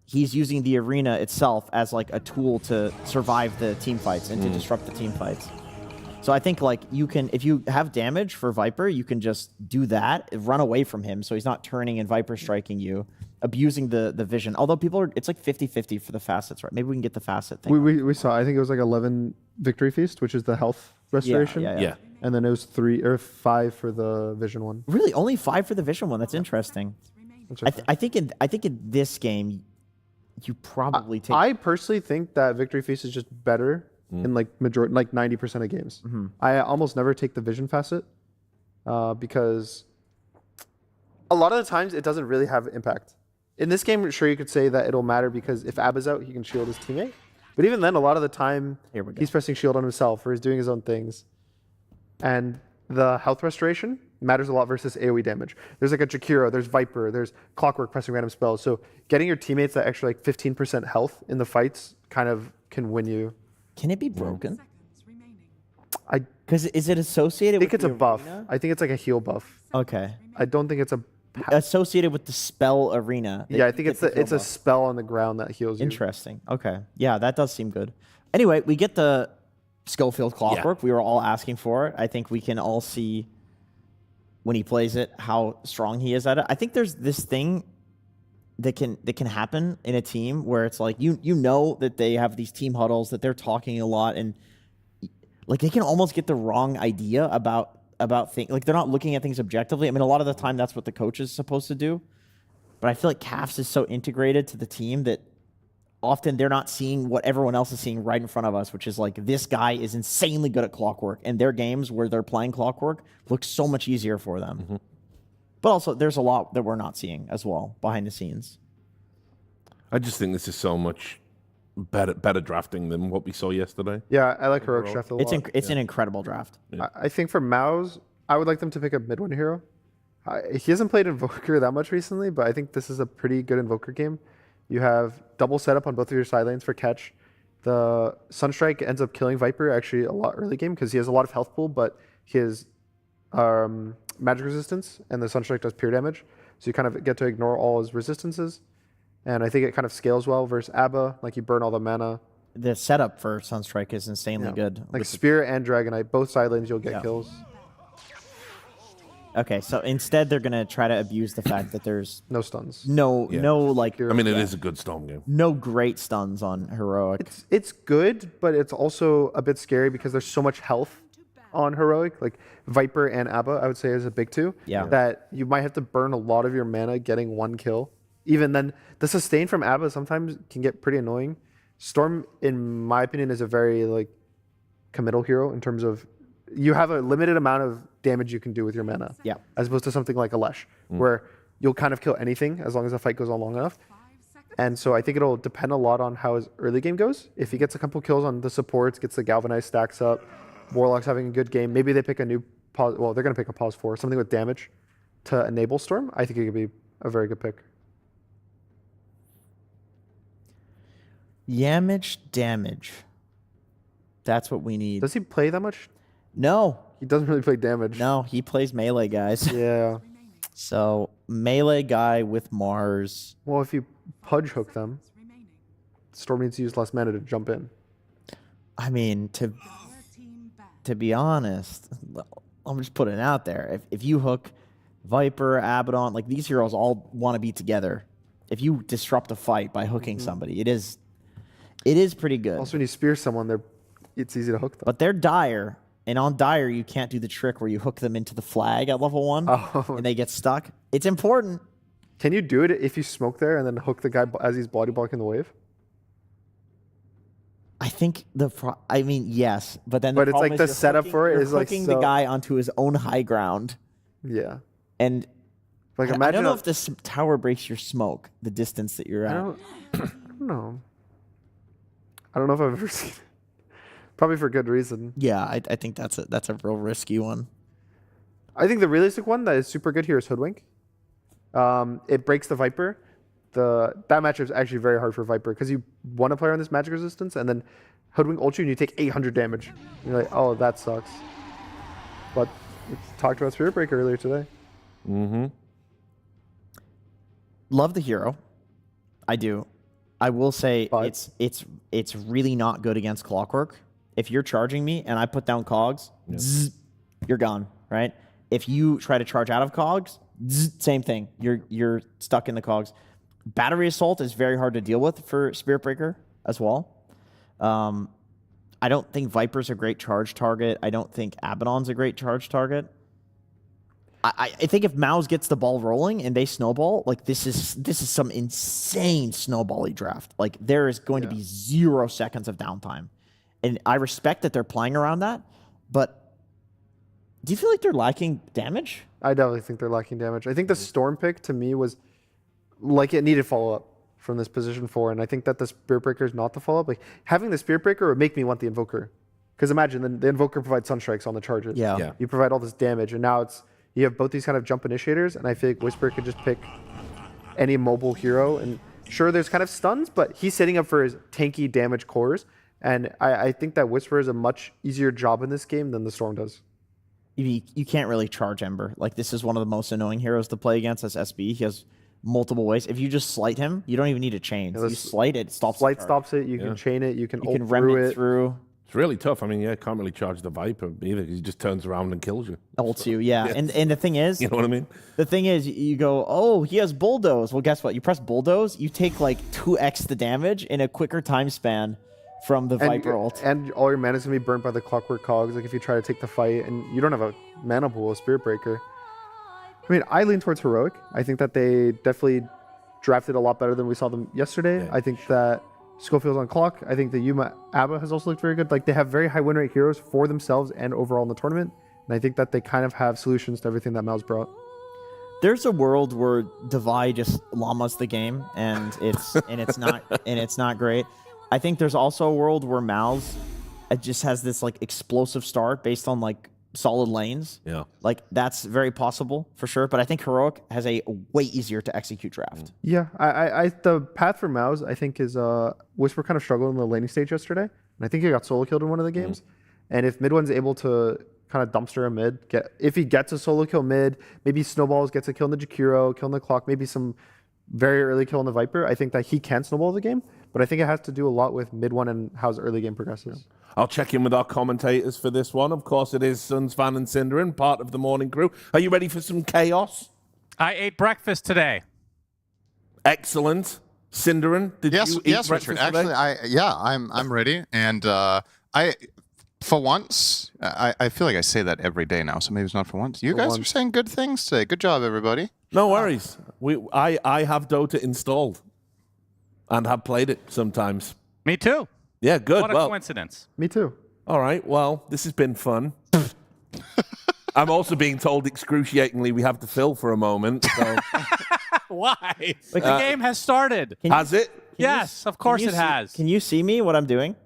he's using the arena itself as like a tool to survive the team fights and to disrupt the team fights. So I think like you can, if you have damage for Viper, you can just do that, run away from him so he's not turning and Viper striking you, abusing the vision. Although people are, it's like 50-50 for the facets, right? Maybe we can get the facet thing. We saw, I think it was like 11 Victory Feast, which is the health restoration. Yeah. And then it was 3 or 5 for the vision one. Really? Only 5 for the vision one? That's interesting. I think in this game, you probably take... I personally think that Victory Feast is just better in like majority, like 90% of games. I almost never take the vision facet because a lot of the times it doesn't really have impact. In this game, sure, you could say that it'll matter because if Ab is out, he can shield his teammate. But even then, a lot of the time, he's pressing shield on himself or he's doing his own things. And the health restoration matters a lot versus AoE damage. There's like a Jakiro, there's Viper, there's Clockwork pressing random spells. So getting your teammates that extra like 15% health in the fights kind of can win you. Can it be broken? Because is it associated I think with it's a the buff. arena? I think it's like a heal buff. Okay. I don't think it's a. Associated with the spell arena. Yeah, I think it's a spell on the ground that heals you. Interesting. Okay. Yeah, that does seem good. Anyway, we get the Schofield Clockwork. We were all asking for it. I think we can all see when he plays it how strong he is at it. I think there's this thing that can happen in a team where it's like you know that they have these team huddles, that they're talking a lot, and like they can almost get the wrong idea about things. Like they're not looking at things objectively. I mean, a lot of the time that's what the coach is supposed to do. But I feel like CAFs is so integrated to the team that often they're not seeing what everyone else is seeing right in front of us, which is like this guy is insanely good at Clockwork, and their games where they're playing Clockwork look so much easier for them. But also, there's a lot that we're not seeing as well behind the scenes. I just think this is so much better drafting than what we saw yesterday. Yeah, I like Heroic's draft a lot. It's an incredible draft. I think for MOUZ, I would like them to pick a mid-one hero. He hasn't played Invoker that much recently, but I think this is a pretty good Invoker game. You have double setup on both of your side lanes for catch. The Sunstrike ends up killing Viper actually a lot early game because he has a lot of health pool, but he has magic resistance, and the Sunstrike does pure damage. So you kind of get to ignore all his resistances. And I think it kind of scales well versus Abba. Like you burn all the mana. The setup for Sunstrike is insanely good. Like Spear and Dragonite, both side lanes you'll get kills. Okay, so instead they're gonna try to abuse the fact that there's no stuns. No like. I mean, it is a good Storm game. No great stuns on Heroic. It's good, but it's also a bit scary because there's so much health on Heroic. Like Viper and Abba, I would say is a big two. Yeah. That you might have to burn a lot of your mana getting one kill. Even then, the sustain from Abba sometimes can get pretty annoying. Storm, in my opinion, is a very like committal hero in terms of you have a limited amount of damage you can do with your mana. Yeah. As opposed to something like Alesh, where you'll kind of kill anything as long as the fight goes on long enough. And so I think it'll depend a lot on how his early game goes. If he gets a couple kills on the supports, gets the Galvanize stacks up, Warlock's having a good game, maybe they pick a new pause. Well, they're going to pick a pause 4, something with damage to enable Storm. I think it could be a very good pick. Damage. That's what we need. Does he play that much? No. He doesn't really play damage. No, he plays melee guys. Yeah. So, melee guy with Mars. Well, if you Pudge hook them, Storm needs to use less mana to jump in. I mean, to be honest, I'm just putting it out there. If you hook Viper, Abaddon, like these heroes all want to be together. If you disrupt a fight by hooking somebody, it is pretty good. Also, when you spear someone, it's easy to hook them. But they're dire, and on dire you can't do the trick where you hook them into the flag at level 1 and they get stuck. It's important. Can you do it if you smoke there and then hook the guy as he's body blocking the wave? I think yes, but then it's like the setup for it is like hooking the guy onto his own high ground. Yeah, and like I don't know if this tower breaks your smoke, the distance that you're at. I don't know. I don't know if I've ever seen it. Probably for good reason. Yeah, I think that's a real risky one. I think the realistic one that is super good here is Hoodwink. It breaks the Viper. That matchup is actually very hard for Viper because you want to play on this magic resistance and then Hoodwink ult you and you take 800 damage. And you're like, oh, that sucks. But we talked about Spirit Breaker earlier today. Love the hero. I do. I will say it's really not good against Clockwork. If you're charging me and I put down cogs, zzz, you're gone, right? If you try to charge out of cogs, zzz, same thing. You're stuck in the cogs. Battery Assault is very hard to deal with for Spirit Breaker as well. I don't think Viper's a great charge target. I don't think Abaddon's a great charge target. I think if MOUZ gets the ball rolling and they snowball, like this is some insane snowbally draft. Like there is going to be 0 seconds of downtime. And I respect that they're playing around that, but do you feel like they're lacking damage? I definitely think they're lacking damage. I think the Storm pick to me was like it needed follow-up from this position 4, and I think that the Spirit Breaker is not the follow-up. Like having the Spirit Breaker would make me want the Invoker. Because imagine the Invoker provides Sunstrikes on the charges. Yeah. You provide all this damage, and now you have both these kind of jump initiators, and I feel like Whisper could just pick any mobile hero. And sure, there's kind of stuns, but he's setting up for his tanky damage cores. And I think that Whisper is a much easier job in this game than the Storm does. You can't really charge Ember. Like, this is one of the most annoying heroes to play against as SB. He has multiple ways. If you just slight him, you don't even need a chain. You slight it, stops Slight stops it. You can chain it. You can ult remnant through. It's really tough. I mean, can't really charge the Viper either because he just turns around and kills you. Ults you, yeah. And the thing is... You know what I mean? The thing is, you go, oh, he has Bulldoze. Well, guess what? You press Bulldoze, you take like 2x the damage in a quicker time span from the Viper ult. And all your mana is going to be burnt by the Clockwork Cogs, like if you try to take the fight, and you don't have a mana pool, a Spirit Breaker. I mean, I lean towards Heroic. I think that they definitely drafted a lot better than we saw them yesterday. Yeah, I think that Schofield's on clock. I think the Yuma Abba has also looked very good. Like, they have very high win rate heroes for themselves and overall in the tournament. And I think that they kind of have solutions to everything that MOUZ brought. There's a world where Divide just llamas the game, and it's not great. I think there's also a world where MOUZ just has this like explosive start based on like solid lanes. Yeah. Like, that's very possible for sure. But I think Heroic has a way easier to execute draft. Yeah. I the path for MOUZ, I think, is Whisper kind of struggled in the laning stage yesterday. And I think he got solo killed in one of the games. And if mid one's able to kind of dumpster a mid, if he gets a solo kill mid, maybe Snowballs gets a kill in the Jakiro, kill in the Clock, maybe some very early kill in the Viper, I think that he can snowball the game. But I think it has to do a lot with mid one and how his early game progresses. I'll check in with our commentators for this one. Of course, it is Suns Fan and Cinderin, part of the morning crew. Are you ready for some chaos? I ate breakfast today. Excellent. Cinderin, did you eat breakfast Richard. today? Actually, I'm ready. And for once, I feel like I say that every day now, so maybe it's not for once. You guys are saying good things today. Good job, everybody. No worries. I have Dota installed and have played it sometimes. Me too. Yeah, good. What a coincidence. Me too. All right. Well, this has been fun. I'm also being told excruciatingly we have to fill for a moment. So. Why? Like, the game has started. Has it? Yes, of course it has. Can you see me, what I'm doing?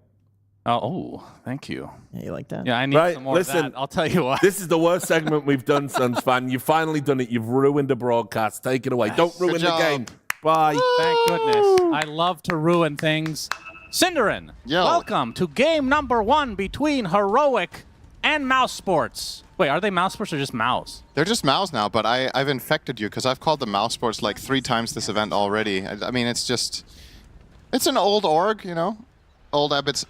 Oh, thank you. Yeah, you like that? Yeah, I need some more of that. I'll tell you what. This is the worst segment we've done, Suns Fan. You've finally done it. You've ruined the broadcast. Take it away. Yes. Don't ruin the game. Bye. Thank goodness. I love to ruin things. Cinderin, welcome to game number 1 between Heroic and MOUZ Sports. Wait, are they MOUZ Sports or just MOUZ? They're just MOUZ now, but I've infected you because I've called them MOUZ Sports like 3 times this event already. I mean, it's an old org, you know? Old habits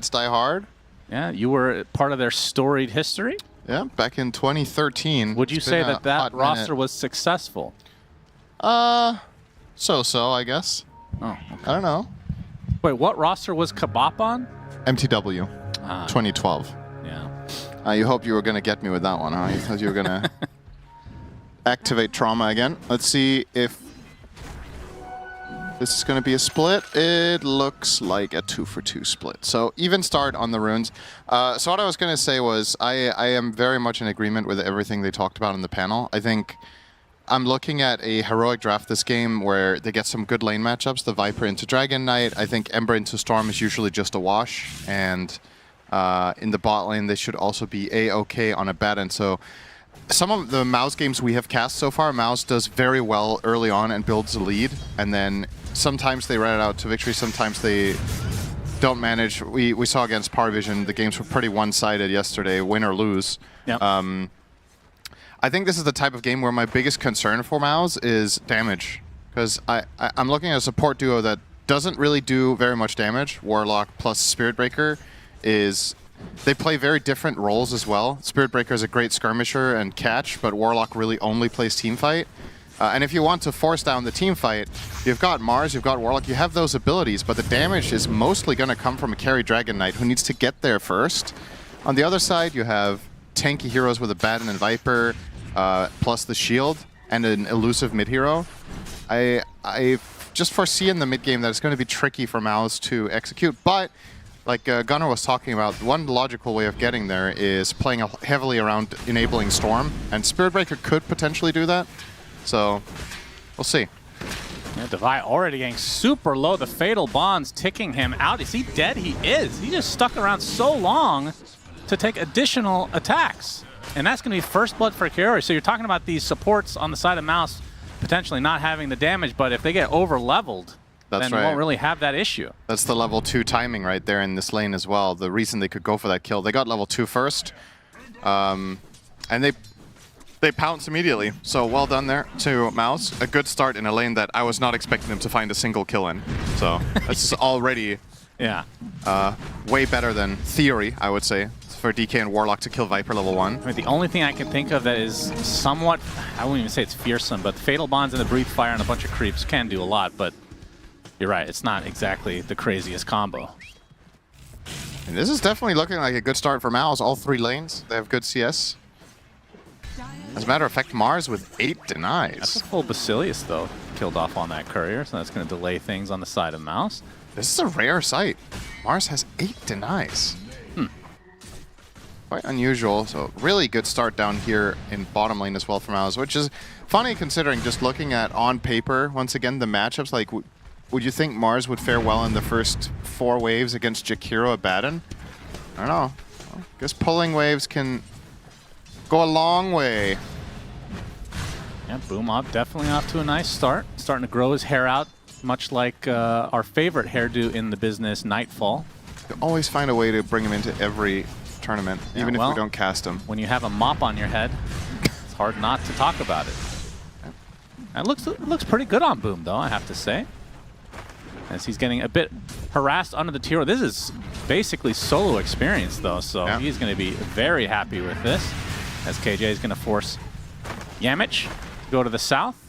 die hard. Yeah, you were part of their storied history? Yeah, back in 2013. Would you say that roster was successful? So, I guess. Oh, okay. I don't know. Wait, what roster was Kabop on? MTW, 2012. Yeah. You hope you were going to get me with that one, huh? You thought you were going to activate Trauma again. Let's see if this is going to be a split. It looks like a 2-for-2 split. So even start on the runes. So what I was going to say was I am very much in agreement with everything they talked about in the panel. I think I'm looking at a Heroic draft this game where they get some good lane matchups. The Viper into Dragon Knight. I think Ember into Storm is usually just a wash. And in the bot lane, they should also be A-okay on a bat. And so some of the MOUZ games we have cast so far, MOUZ does very well early on and builds a lead. And then sometimes they run it out to victory. Sometimes they don't manage. We saw against PARIVISION, the games were pretty one-sided yesterday, win or lose. Yep. I think this is the type of game where my biggest concern for MOUZ is damage. Because I'm looking at a support duo that doesn't really do very much damage. Warlock plus Spirit Breaker they play very different roles as well. Spirit Breaker is a great skirmisher and catch, but Warlock really only plays teamfight. And if you want to force down the team fight, you've got Mars, you've got Warlock, you have those abilities, but the damage is mostly going to come from a carry Dragon Knight who needs to get there first. On the other side, you have tanky heroes with a Baton and Viper, plus the shield, and an elusive mid-hero. I just foresee in the mid-game that it's going to be tricky for MOUZ to execute, but like Gunnar was talking about, one logical way of getting there is playing heavily around enabling Storm, and Spirit Breaker could potentially do that. So, we'll see. Yeah, Devi already getting super low. The Fatal Bond's ticking him out. Is he dead? He is. He just stuck around so long to take additional attacks. And that's going to be first blood for Kyori. So you're talking about these supports on the side of MOUZ potentially not having the damage, but if they get over-leveled, then you won't really have that issue. That's the level 2 timing right there in this lane as well. The reason they could go for that kill. They got level 2 first, and they pounced immediately. So well done there to MOUZ. A good start in a lane that I was not expecting them to find a single kill in. So this is already way better than theory, I would say, for DK and Warlock to kill Viper level 1. I mean, the only thing I can think of that is somewhat, I wouldn't even say it's fearsome, but Fatal Bonds and the Breathe Fire and a bunch of creeps can do a lot, but you're right, it's not exactly the craziest combo. And this is definitely looking like a good start for MOUZ. All 3 lanes, they have good CS. As a matter of fact, Mars with 8 denies. That's a full Basilius, though, killed off on that courier, so that's going to delay things on the side of MOUZ. This is a rare sight. Mars has 8 denies. Quite unusual, so really good start down here in bottom lane as well for MOUZ, which is funny considering just looking at on paper, once again, the matchups, like, would you think Mars would fare well in the first 4 waves against Jakiro at Baden? I don't know. Well, I guess pulling waves can go a long way. Yeah, Boom definitely off to a nice start. Starting to grow his hair out, much like our favorite hairdo in the business, Nightfall. You always find a way to bring him into every tournament, even if we don't cast him. When you have a mop on your head, it's hard not to talk about it. And it looks pretty good on Boom, though, I have to say. As he's getting a bit harassed under the tier. This is basically solo experience, though, so he's going to be very happy with this. As KJ is going to force Yamich to go to the south.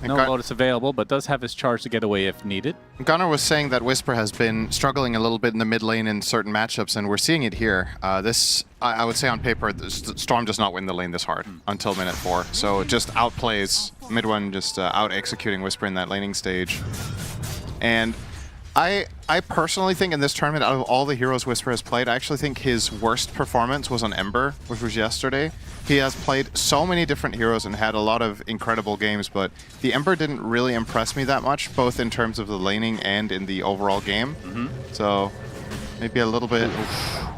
No Lotus available, but does have his charge to get away if needed. Gunnar was saying that Whisper has been struggling a little bit in the mid lane in certain matchups, and we're seeing it here. This, I would say on paper, Storm does not win the lane this hard until minute 4. So it just outplays mid one, just out-executing Whisper in that laning stage. And I personally think in this tournament, out of all the heroes Whisper has played, I actually think his worst performance was on Ember, which was yesterday. He has played so many different heroes and had a lot of incredible games, but the Ember didn't really impress me that much, both in terms of the laning and in the overall game. So maybe a little bit...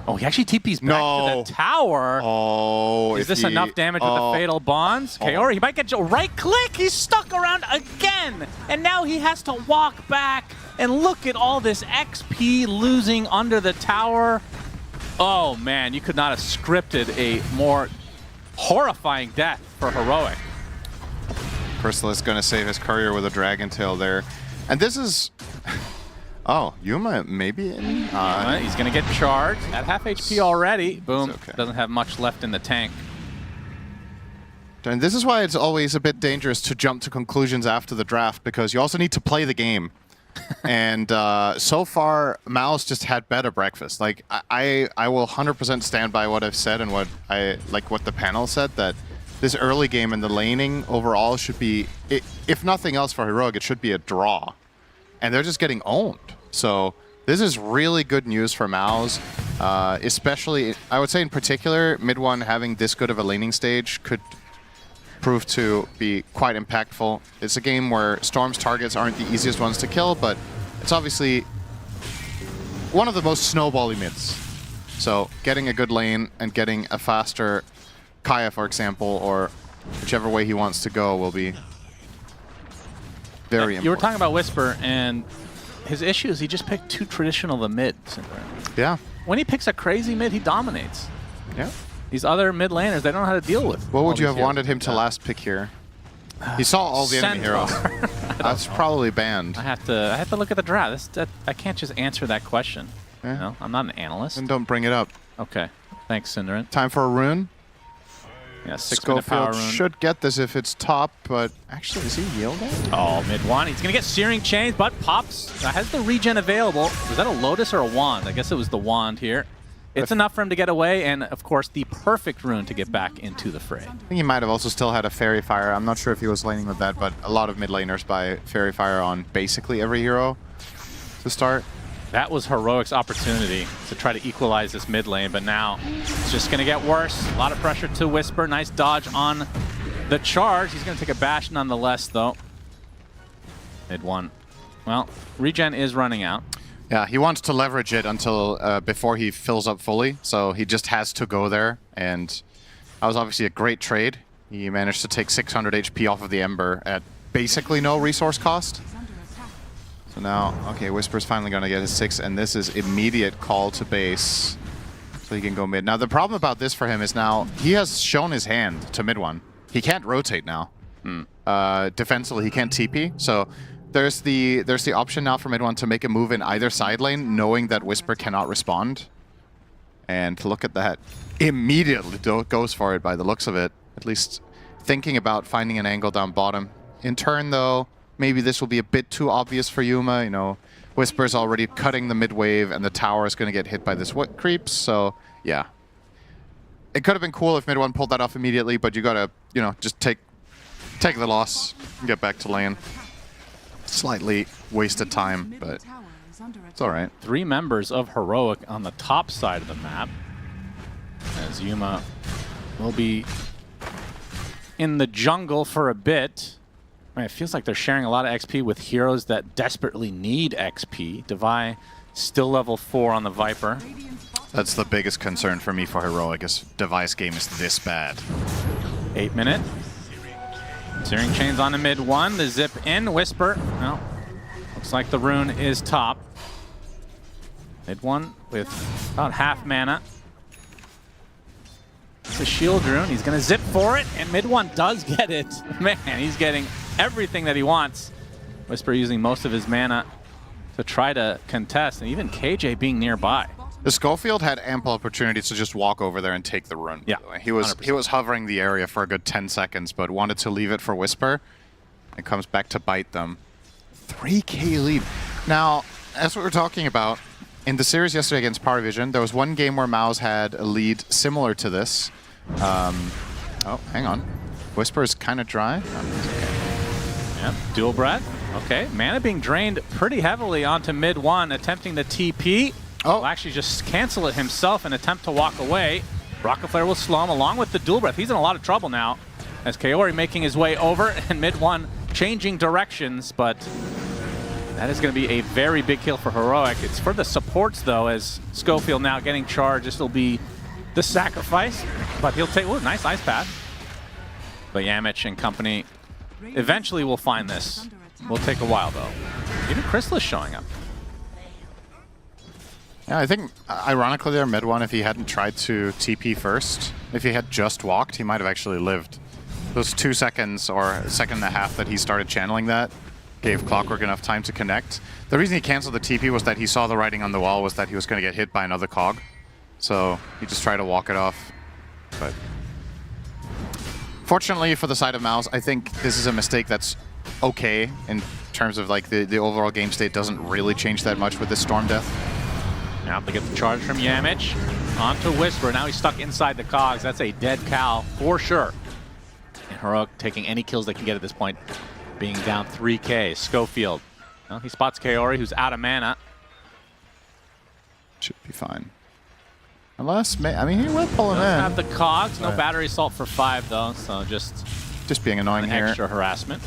Oh, he actually TP's back to the tower. Oh, is this enough damage with the Fatal Bonds? Kaori, he might get right click. He's stuck around again. And now he has to walk back. And look at all this XP losing under the tower. Oh, man, you could not have scripted a more horrifying death for Heroic. Chrysalis going to save his courier with a Dragon Tail there. And this is... Oh, Yuma maybe in? He's going to get charged at half HP already. Boom. Doesn't have much left in the tank. And this is why it's always a bit dangerous to jump to conclusions after the draft, because you also need to play the game. And so far, MOUZ just had better breakfast. Like, I will 100% stand by what I've said and what the panel said, that this early game and the laning overall should be, if nothing else for Heroic, it should be a draw. And they're just getting owned. So this is really good news for MOUZ. Especially, I would say in particular, mid one having this good of a laning stage could prove to be quite impactful. It's a game where Storm's targets aren't the easiest ones to kill, but it's obviously one of the most snowbally mids. So getting a good lane and getting a faster Kaya, for example, or whichever way he wants to go will be very important. You were talking about Whisper, and his issue is he just picked too traditional the mid. Yeah. When he picks a crazy mid, he dominates. Yeah. These other mid laners, they don't know how to deal with. What would you have wanted him to last pick here? He saw all the enemy heroes. That's probably banned. I have to look at the draft. I can't just answer that question. You know? I'm not an analyst. Then don't bring it up. Okay. Thanks, Cinderin. Time for a rune. Yeah, 6-minute power rune. Should get this if it's top, but actually, is he yielding? Oh, mid one. He's going to get Searing Chains, but pops. Has the regen available. Was that a Lotus or a Wand? I guess it was the Wand here. It's enough for him to get away, and of course, the perfect rune to get back into the fray. I think he might have also still had a Fairy Fire. I'm not sure if he was laning with that, but a lot of mid laners buy Fairy Fire on basically every hero to start. That was Heroic's opportunity to try to equalize this mid lane, but now it's just going to get worse. A lot of pressure to Whisper. Nice dodge on the charge. He's going to take a bash nonetheless, though. Mid one. Well, regen is running out. Yeah, he wants to leverage it until before he fills up fully, so he just has to go there, and that was obviously a great trade. He managed to take 600 HP off of the Ember at basically no resource cost. So now, okay, Whisper's finally going to get his 6, and this is immediate call to base. So he can go mid. Now, the problem about this for him is now he has shown his hand to mid 1. He can't rotate now. Defensively, he can't TP. So there's the option now for mid 1 to make a move in either side lane, knowing that Whisper cannot respond. And look at that. Immediately goes for it by the looks of it. At least thinking about finding an angle down bottom. In turn, though, maybe this will be a bit too obvious for Yuma. You know, Whisper's already cutting the mid wave, and the tower is going to get hit by this creeps. So, yeah. It could have been cool if mid 1 pulled that off immediately, but you got to, you know, just take the loss and get back to lane. Slightly wasted time, but it's all right. 3 members of Heroic on the top side of the map, as Yuma will be in the jungle for a bit. Man, it feels like they're sharing a lot of XP with heroes that desperately need XP. Devi still level 4 on the Viper. That's the biggest concern for me for Heroic, is Devi's game is this bad. 8 minute. Searing Chains on the mid 1. The zip in. Whisper. No. Looks like the rune is top. Mid 1 with about half mana. It's a shield rune. He's going to zip for it, and mid 1 does get it. Man, he's getting everything that he wants. Whisper using most of his mana to try to contest, and even KJ being nearby. The Schofield had ample opportunities to just walk over there and take the rune. Yeah, he was hovering the area for a good 10 seconds, but wanted to leave it for Whisper. It comes back to bite them. 3K lead. Now, as we were talking about, in the series yesterday against PARIVISION, there was one game where MOUZ had a lead similar to this. Oh, hang on. Whisper is kind of dry. Oh, yep, dual breath. Okay, mana being drained pretty heavily onto mid 1, attempting the TP. Oh, will actually just cancel it himself and attempt to walk away. Rocket Flare will slow him along with the dual breath. He's in a lot of trouble now, as Kaori making his way over, and mid 1 changing directions, but that is going to be a very big kill for Heroic. It's for the supports, though, as Schofield now getting charged. This will be the sacrifice, but he'll take... Ooh, nice ice path. But Yamich and company eventually will find this. Will take a while, though. Even Chrysalis showing up. Yeah, I think, ironically, there mid 1, if he hadn't tried to TP first, if he had just walked, he might have actually lived. Those 2 seconds or a second and a half that he started channeling that gave Clockwork enough time to connect. The reason he canceled the TP was that he saw the writing on the wall was that he was going to get hit by another cog. So he just tried to walk it off. But fortunately for the side of MOUZ, I think this is a mistake that's okay in terms of like the overall game state doesn't really change that much with this Storm Death. Now they get the charge from Yamich onto Whisper. Now he's stuck inside the cogs. That's a dead cow for sure. And Heroic taking any kills they can get at this point, being down 3K. Schofield. Well, he spots Kaori, who's out of mana. Should be fine. Unless, I mean, he will pull him in. Have the cogs. No battery assault for 5 though, so just being annoying here. Extra harassment.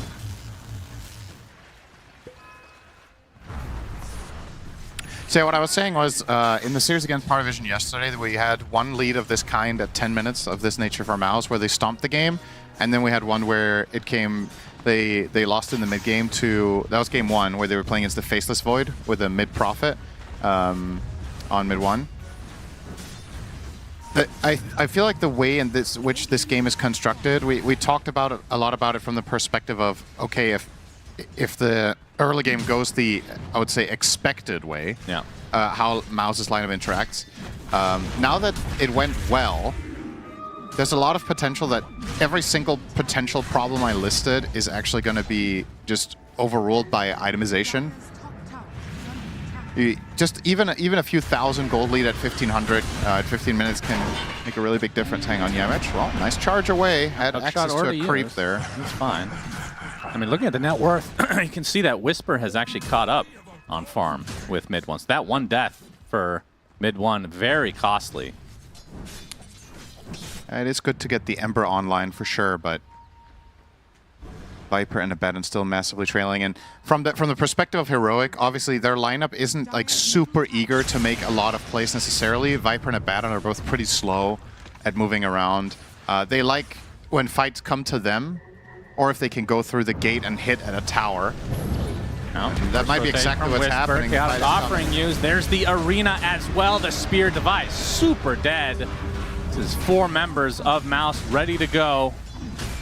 So what I was saying was, in the series against PARIVISION yesterday, we had one lead of this kind at 10 minutes of this nature for MOUZ, where they stomped the game, and then we had one where it came, they lost in the mid game to, that was game 1, where they were playing against the Faceless Void with a mid Prophet on mid 1. But I feel like the way in which this game is constructed, we talked about it, a lot about it from the perspective of, okay, if the early game goes the, I would say, expected way, yeah, how MOUZ's lineup interacts. Now that it went well, there's a lot of potential that every single potential problem I listed is actually going to be just overruled by itemization. Just even a few thousand gold lead at 1500 at 15 minutes can make a really big difference. Hang on, Yamich. Well, nice charge away. Had access to a creep there. He's fine. I mean, looking at the net worth, you can see that Whisper has actually caught up on farm with mid 1. So that one death for mid 1, very costly. It is good to get the Ember online for sure, but Viper and Abaddon still massively trailing. And from the perspective of Heroic, obviously their lineup isn't like super eager to make a lot of plays necessarily. Viper and Abaddon are both pretty slow at moving around. They like when fights come to them or if they can go through the gate and hit at a tower. No, that might be exactly what's happening. Chaotic Offering used. There's the arena as well. The spear device super dead. This is 4 members of MOUZ ready to go.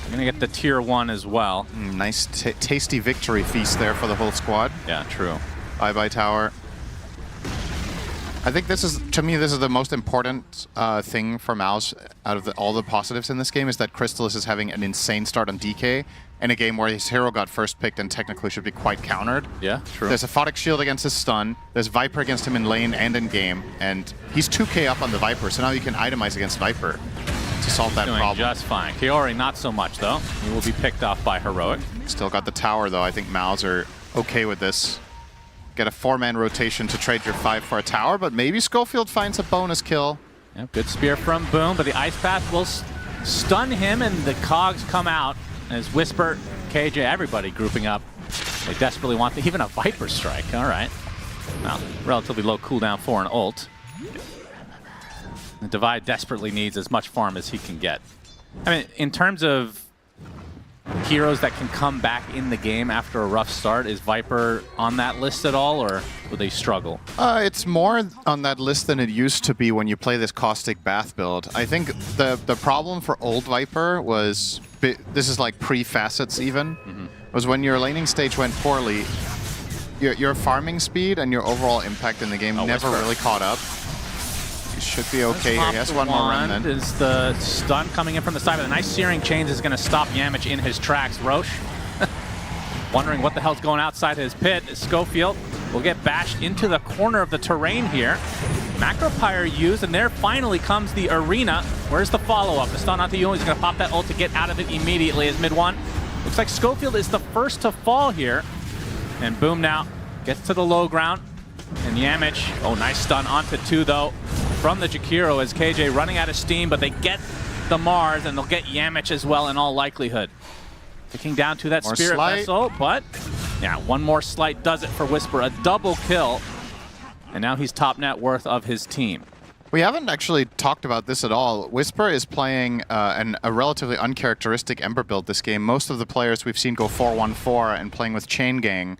We're gonna get the tier 1 as well. Nice tasty victory feast there for the whole squad. Yeah, true. Bye-bye tower. I think this is, to me, this is the most important thing for MOUZ out of all the positives in this game, is that Crystallis is having an insane start on DK in a game where his hero got first picked and technically should be quite countered. Yeah, true. There's a Photic Shield against his stun, there's Viper against him in lane and in game, and he's 2k up on the Viper, so now you can itemize against Viper to solve that problem. Just fine. Kiori not so much though. He will be picked off by Heroic. Still got the tower though. I think MOUZ are okay with this. Get a 4-man rotation to trade your 5 for a tower, but maybe Schofield finds a bonus kill. Yeah, good spear from Boom, but the Ice Path will stun him, and the cogs come out as Whisper, KJ, everybody grouping up. They desperately want even a Viper Strike. All right. Well, relatively low cooldown for an ult. The Divide desperately needs as much farm as he can get. I mean, in terms of heroes that can come back in the game after a rough start, is Viper on that list at all, or will they struggle? It's more on that list than it used to be when you play this Caustic Bath build. I think the problem for old Viper was, this is like pre-facets even, was when your laning stage went poorly, your farming speed and your overall impact in the game never really caught up. He should be okay here. He has one more remnant. Is the stun coming in from the side, but a nice Searing Chains is going to stop Yamich in his tracks. Roche wondering what the hell's going outside his pit. Schofield will get bashed into the corner of the terrain here. Macropyre used, and there finally comes the arena. Where's the follow-up? The stun onto Yumi. He's going to pop that ult to get out of it immediately as mid one. Looks like Schofield is the first to fall here. And Boom now gets to the low ground. And Yamich, oh, nice stun onto 2 though from the Jakiro as KJ running out of steam, but they get the Mars and they'll get Yamich as well in all likelihood. Ticking down to that more Spirit slight. Vessel, but yeah, one more slight does it for Whisper. A double kill, and now he's top net worth of his team. We haven't actually talked about this at all. Whisper is playing a relatively uncharacteristic Ember build this game. Most of the players we've seen go 4-1-4 and playing with Chain Gang.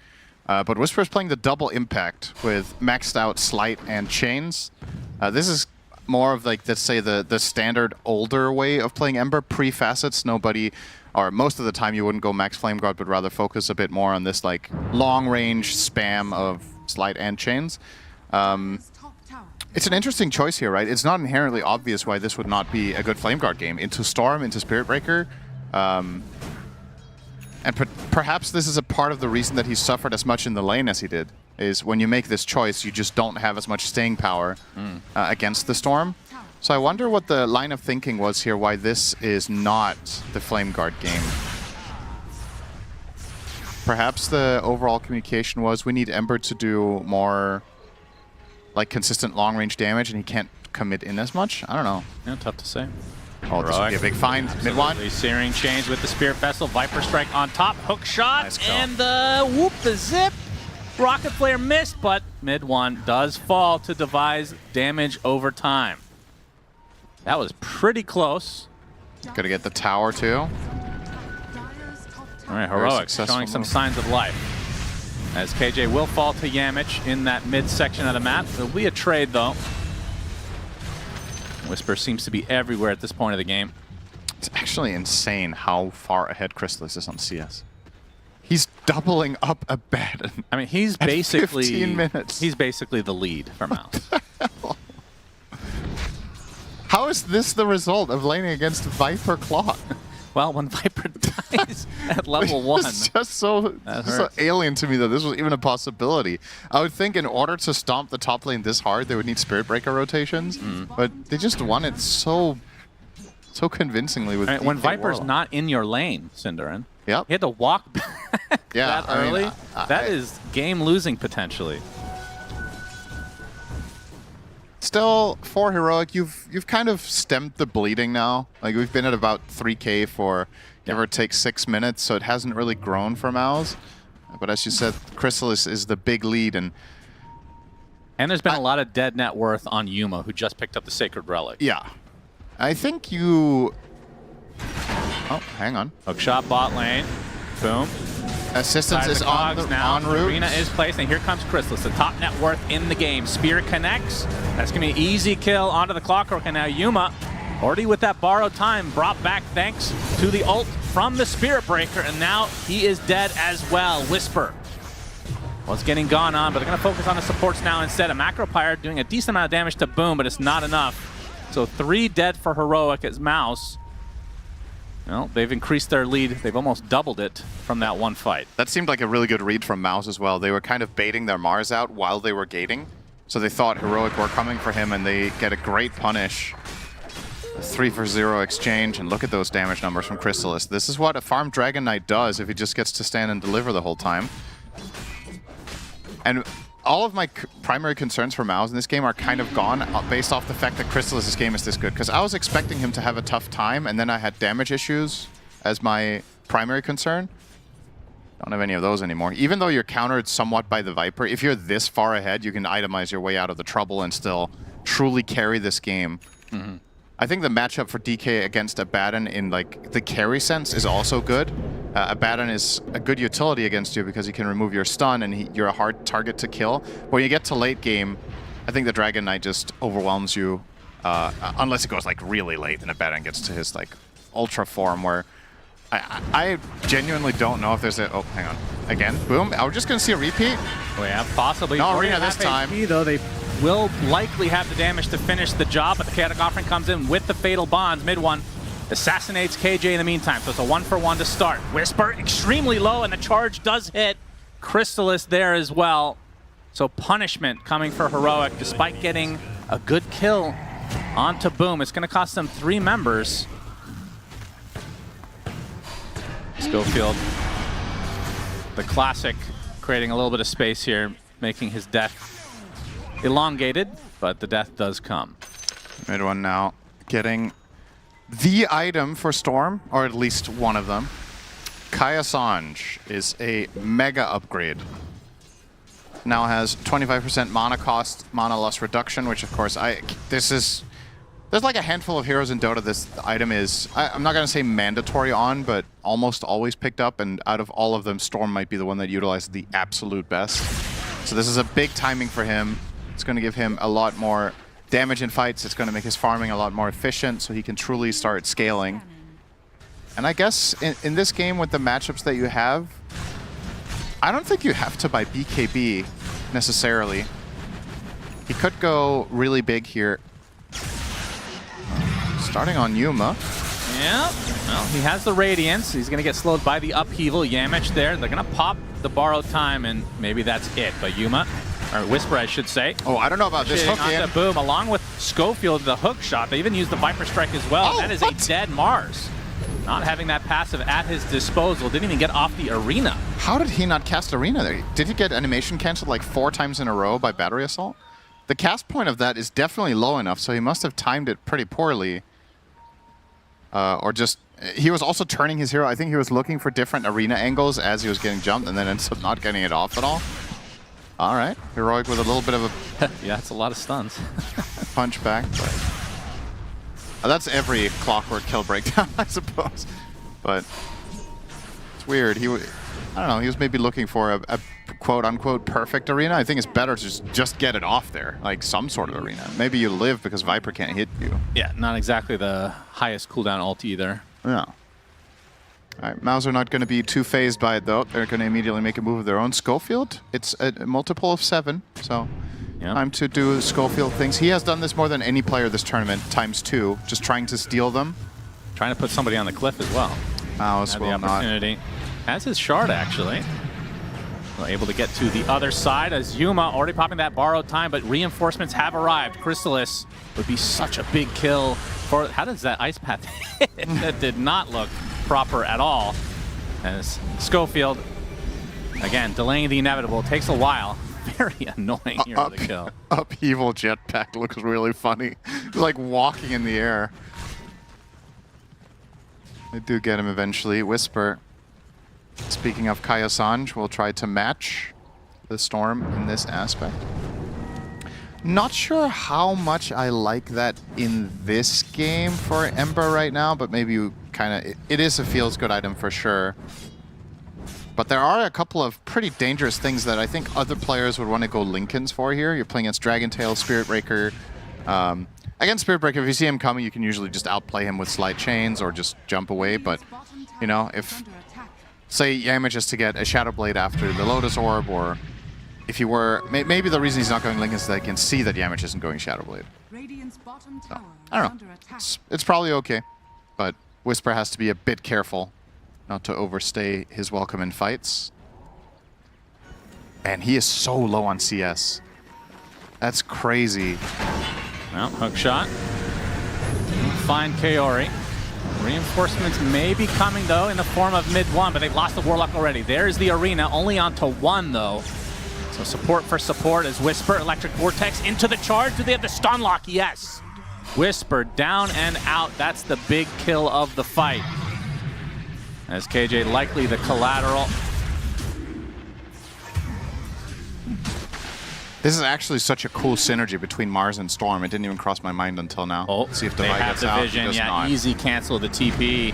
But Whisper is playing the double impact with maxed out Slight and Chains. This is more of like, let's say, the standard older way of playing Ember, pre-facets. Nobody, or most of the time you wouldn't go max Flame Guard, but rather focus a bit more on this like long-range spam of Slight and Chains. It's an interesting choice here, right? It's not inherently obvious why this would not be a good Flame Guard game. Into Storm, into Spirit Breaker. And perhaps this is a part of the reason that he suffered as much in the lane as he did, is when you make this choice, you just don't have as much staying power against the Storm. So I wonder what the line of thinking was here, why this is not the Flame Guard game. Perhaps the overall communication was, we need Ember to do more like consistent long-range damage, and he can't commit in as much? I don't know. Yeah, tough to say. Oh, this would be a big find. Mid one. Searing Chains with the Spirit Vessel. Viper Strike on top. Hook shot. Nice, and the whoop, the zip. Rocket Flare missed, but mid one does fall to devise damage over time. That was pretty close. Gonna get the tower too. All right, Heroic showing some signs of life. As KJ will fall to Yamich in that mid section of the map. There'll be a trade though. Whisper seems to be everywhere at this point of the game. It's actually insane how far ahead Crystallis is on CS. He's doubling up a bed. I mean, he's basically 15 minutes. He's basically the lead for MOUZ. How is this the result of laning against Viper Clock? Well, when Viper dies at level 1. It's just so alien to me that this was even a possibility. I would think in order to stomp the top lane this hard, they would need Spirit Breaker rotations, but they just won it so convincingly with when Viper's Warlock. Not in your lane, Cinderin. Yep. You had to walk back that early. That is game losing potentially. Still, for Heroic, you've kind of stemmed the bleeding now. Like, we've been at about 3K for give or take 6 minutes, so it hasn't really grown for MOUZ. But as you said, Crystallis is the big lead, and there's been a lot of dead net worth on Yuma, who just picked up the Sacred Relic. Yeah. I think you Oh, hang on. Hook shot bot lane. Boom. Assistance is on the now. en route. Arena is placed, and here comes Chrysalis, the top net worth in the game. Spear connects. That's going to be an easy kill onto the Clockwork, and now Yuma, already with that borrowed time, brought back thanks to the ult from the Spirit Breaker, and now he is dead as well. Whisper was getting gone on, but they're going to focus on the supports now instead. A Macro Pyre doing a decent amount of damage to Boom, but it's not enough. So 3 dead for Heroic as MOUZ. Well, they've increased their lead. They've almost doubled it from that one fight. That seemed like a really good read from MOUZ as well. They were kind of baiting their Mars out while they were gating. So they thought Heroic were coming for him, and they get a great punish. A 3-for-0 exchange, and look at those damage numbers from Chrysalis. This is what a farm Dragon Knight does if he just gets to stand and deliver the whole time. And all of my primary concerns for MOUZ in this game are kind of gone based off the fact that Chrysalis' game is this good. Because I was expecting him to have a tough time, and then I had damage issues as my primary concern. Don't have any of those anymore. Even though you're countered somewhat by the Viper, if you're this far ahead, you can itemize your way out of the trouble and still truly carry this game. Mm-hmm. I think the matchup for DK against Abaddon in like the carry sense is also good. Abaddon is a good utility against you because he can remove your stun and you're a hard target to kill. When you get to late game, I think the Dragon Knight just overwhelms you, unless it goes like really late and Abaddon gets to his like ultra form where I genuinely don't know if there's a... Oh, hang on. Again, boom. Are we just going to see a repeat? Oh yeah, possibly. No Arena this time. HP, though, they will likely have the damage to finish the job, but the Chaotic Offering comes in with the Fatal Bonds. Mid one assassinates KJ in the meantime, so it's a 1-for-1 to start. Whisper extremely low, and the charge does hit Chrysalis there as well. So punishment coming for Heroic, despite getting a good kill onto Boom. It's going to cost them 3 members. Schofield, the classic, creating a little bit of space here, making his death elongated, but the death does come. Mid one now, getting the item for Storm, or at least one of them. Kaya Sanj is a mega upgrade. Now has 25% mana cost, mana loss reduction, which of course there's like a handful of heroes in Dota this item is, I'm not going to say mandatory on, but almost always picked up, and out of all of them, Storm might be the one that utilizes the absolute best. So this is a big timing for him. It's going to give him a lot more damage in fights. It's going to make his farming a lot more efficient, so he can truly start scaling. And I guess in this game with the matchups that you have, I don't think you have to buy BKB necessarily. He could go really big here. Starting on Yuma. Yeah, well, he has the Radiance. He's going to get slowed by the Upheaval. Yamich there. They're going to pop the borrowed time, and maybe that's it. But Yuma, or Whisper, I should say. Oh, I don't know about this hook in. Boom, along with Schofield, the hook shot. They even used the Viper Strike as well. Oh, that is a dead Mars. Not having that passive at his disposal. Didn't even get off the Arena. How did he not cast Arena there? Did he get animation canceled like 4 times in a row by Battery Assault? The cast point of that is definitely low enough, so he must have timed it pretty poorly. Or just, he was also turning his hero. I think he was looking for different arena angles as he was getting jumped and then ends up not getting it off at all. All right, Heroic with a little bit of a... Yeah, it's a lot of stuns. punch back. But that's every Clockwork kill breakdown, I suppose. But it's weird. I don't know, he was maybe looking for a quote-unquote perfect arena. I think it's better to just get it off there, like some sort of arena. Maybe you live because Viper can't hit you. Yeah, not exactly the highest cooldown ult either. Yeah. All right, MOUZ are not going to be too phased by it, though. They're going to immediately make a move of their own. Schofield, it's a multiple of 7, so time to do Schofield things. He has done this more than any player this tournament, ×2, just trying to steal them. Trying to put somebody on the cliff as well. MOUZ will not. Has his shard, actually. Well, able to get to the other side as Yuma already popping that borrowed time, but reinforcements have arrived. Chrysalis would be such a big kill for... How does that ice path hit? That did not look proper at all. As Schofield, again, delaying the inevitable. It takes a while. Very annoying here for the kill. Upheaval jetpack looks really funny. Like walking in the air. They do get him eventually. Whisper. Speaking of Kaya Sanj, we'll try to match the Storm in this aspect. Not sure how much I like that in this game for Ember right now, but maybe you kind of... It is a feels-good item for sure. But there are a couple of pretty dangerous things that I think other players would want to go Lincolns for here. You're playing against Dragon Tail, Spirit Breaker. Against Spirit Breaker, if you see him coming, you can usually just outplay him with Slide Chains or just jump away. But, you know, if, say, Yamage is to get a Shadow Blade after the Lotus Orb, or if you were... Maybe the reason he's not going Lincolns is that they can see that Yamage isn't going Shadow Blade. So, I don't know. It's probably okay, but Whisper has to be a bit careful not to overstay his welcome in fights. And he is so low on CS. That's crazy. Well, hook shot. Find Kaori. Reinforcements may be coming, though, in the form of mid-1, but they've lost the Warlock already. There's the arena, only onto 1, though. So support for support as Whisper, Electric Vortex into the charge. Do they have the stun lock? Yes. Whisper down and out. That's the big kill of the fight. As KJ likely the collateral. This is actually such a cool synergy between Mars and Storm. It didn't even cross my mind until now. Oh, see if they Divide have gets the out. vision. Yeah, easy cancel the TP.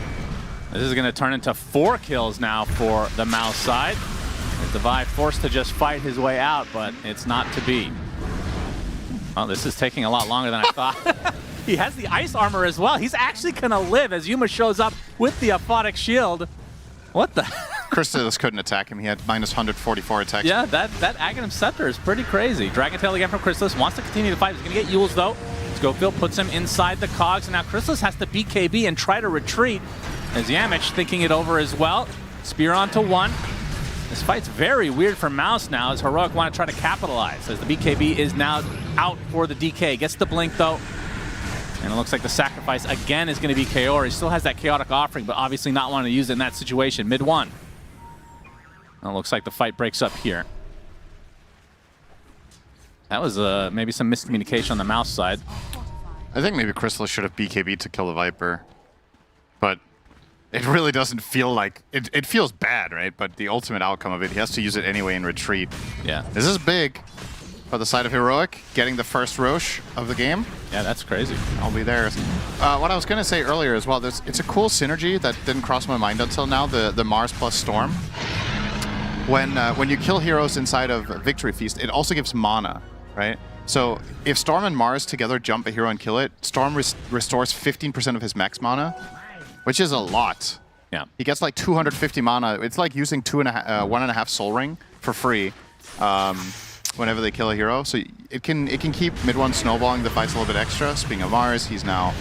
This is going to turn into 4 kills now for the MOUZ side. Divide forced to just fight his way out, but it's not to be. Oh, this is taking a lot longer than I thought. He has the ice armor as well. He's actually going to live as Yuma shows up with the aphotic shield. What the? Chrysalis couldn't attack him. He had minus 144 attacks. Yeah, that Aghanim Scepter is pretty crazy. Dragon Tail again from Chrysalis. Wants to continue the fight. He's going to get Yules, though. Schofield puts him inside the cogs, and now Chrysalis has to BKB and try to retreat as Yamich thinking it over as well. Spear onto 1. This fight's very weird for MOUZ now as Heroic want to try to capitalize as the BKB is now out for the DK. Gets the blink, though. And it looks like the sacrifice again is going to be Kaori. He still has that chaotic offering, but obviously not wanting to use it in that situation. Mid-1. It looks like the fight breaks up here. That was maybe some miscommunication on the MOUZ side. I think maybe Chrysalis should have BKB'd to kill the Viper. But it really doesn't feel like... It feels bad, right? But the ultimate outcome of it, he has to use it anyway in retreat. Yeah. This is big. For the side of Heroic, getting the first Roche of the game. Yeah, that's crazy. I'll be there. What I was going to say earlier as well, it's a cool synergy that didn't cross my mind until now, the Mars plus Storm. When you kill heroes inside of Victory Feast, it also gives mana, right? So if Storm and Mars together jump a hero and kill it, Storm restores 15% of his max mana, which is a lot. Yeah. He gets like 250 mana. It's like using 1.5 Soul Ring for free. Whenever they kill a hero, so it can keep mid-1 snowballing the fights a little bit extra. Speaking of Mars, he's now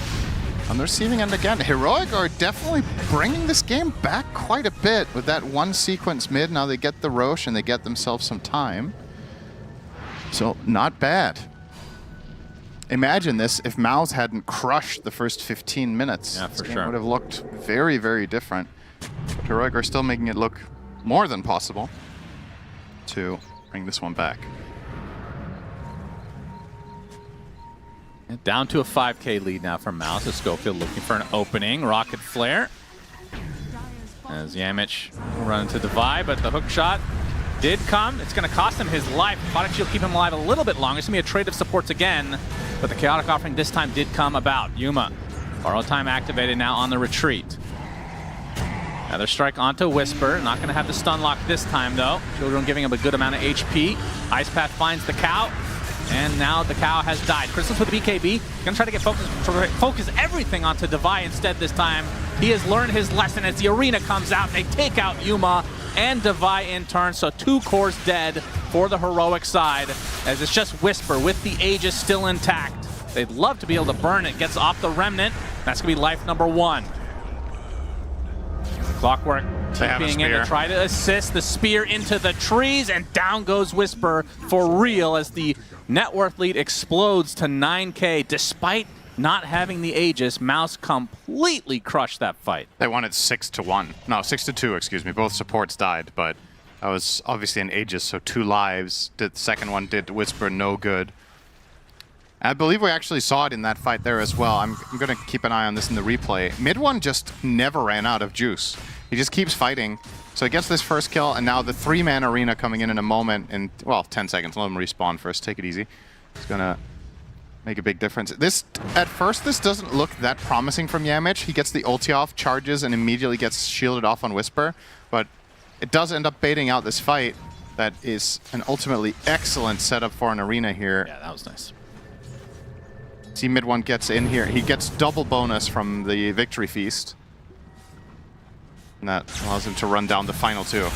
on the receiving end again. Heroic are definitely bringing this game back quite a bit with that one sequence mid. Now they get the Roche and they get themselves some time. So not bad. Imagine this if MOUZ hadn't crushed the first 15 minutes. Yeah, for this game sure. would have looked very, very different. But Heroic are still making it look more than possible to bring this one back. Down to a 5K lead now for MOUZ. So Schofield looking for an opening. Rocket Flare. As Yamich will run into Divide, but the hook shot did come. It's going to cost him his life. Product Shield keep him alive a little bit longer. It's going to be a trade of supports again, but the Chaotic Offering this time did come about. Yuma, borrow time activated now on the retreat. Another strike onto Whisper. Not going to have the stun lock this time, though. Children giving him a good amount of HP. Ice Path finds the cow, and now the cow has died. Chrysalis with the BKB. Going to try to get focus everything onto Divide instead this time. He has learned his lesson as the arena comes out. They take out Yuma and Divide in turn, so 2 cores dead for the Heroic side, as it's just Whisper with the Aegis still intact. They'd love to be able to burn it. Gets off the Remnant. That's going to be life number 1. Clockwork TPing in to try to assist the spear into the trees, and down goes Whisper for real as the net worth lead explodes to 9K. Despite not having the Aegis, MOUZ completely crushed that fight. They won it 6-1. No, 6-2, excuse me. Both supports died, but that was obviously an Aegis, so 2 lives. The second one did Whisper no good. I believe we actually saw it in that fight there as well. I'm going to keep an eye on this in the replay. Mid-1 just never ran out of juice. He just keeps fighting. So he gets this first kill, and now the 3-man arena coming in a moment, in, well, 10 seconds. Let him respawn first. Take it easy. It's gonna make a big difference. At first, this doesn't look that promising from Yamich. He gets the ulti off, charges, and immediately gets shielded off on Whisper. But it does end up baiting out this fight. That is an ultimately excellent setup for an arena here. Yeah, that was nice. See, mid one gets in here. He gets double bonus from the victory feast. And that allows him to run down the final two.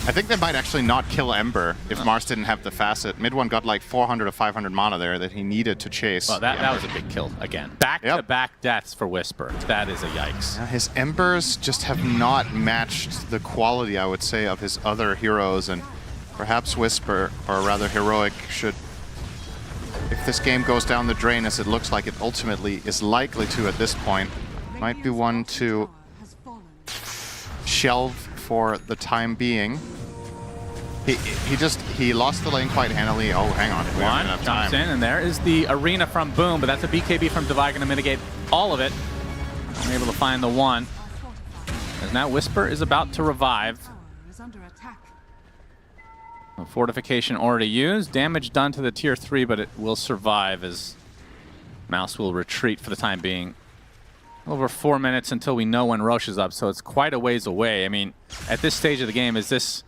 I think they might actually not kill Ember if Mars didn't have the facet. Mid one got like 400 or 500 mana there that he needed to chase. Well, that was a big kill again. Back-to-back deaths for Whisper. That is a yikes. Yeah, his Embers just have not matched the quality, I would say, of his other heroes, and perhaps Whisper, or rather Heroic, should, if this game goes down the drain as it looks like it ultimately is likely to at this point, might be one to shelve for the time being. He lost the lane quite handily. Oh, hang on. We One don't have jumps time. in, and there is the arena from Boom, but that's a BKB from Divide going to mitigate all of it. I'm able to find the one. As now Whisper is about to revive. A fortification already used. Damage done to the tier 3, but it will survive as MOUZ will retreat for the time being. Over 4 minutes until we know when Roche is up, so it's quite a ways away. I mean, at this stage of the game, is it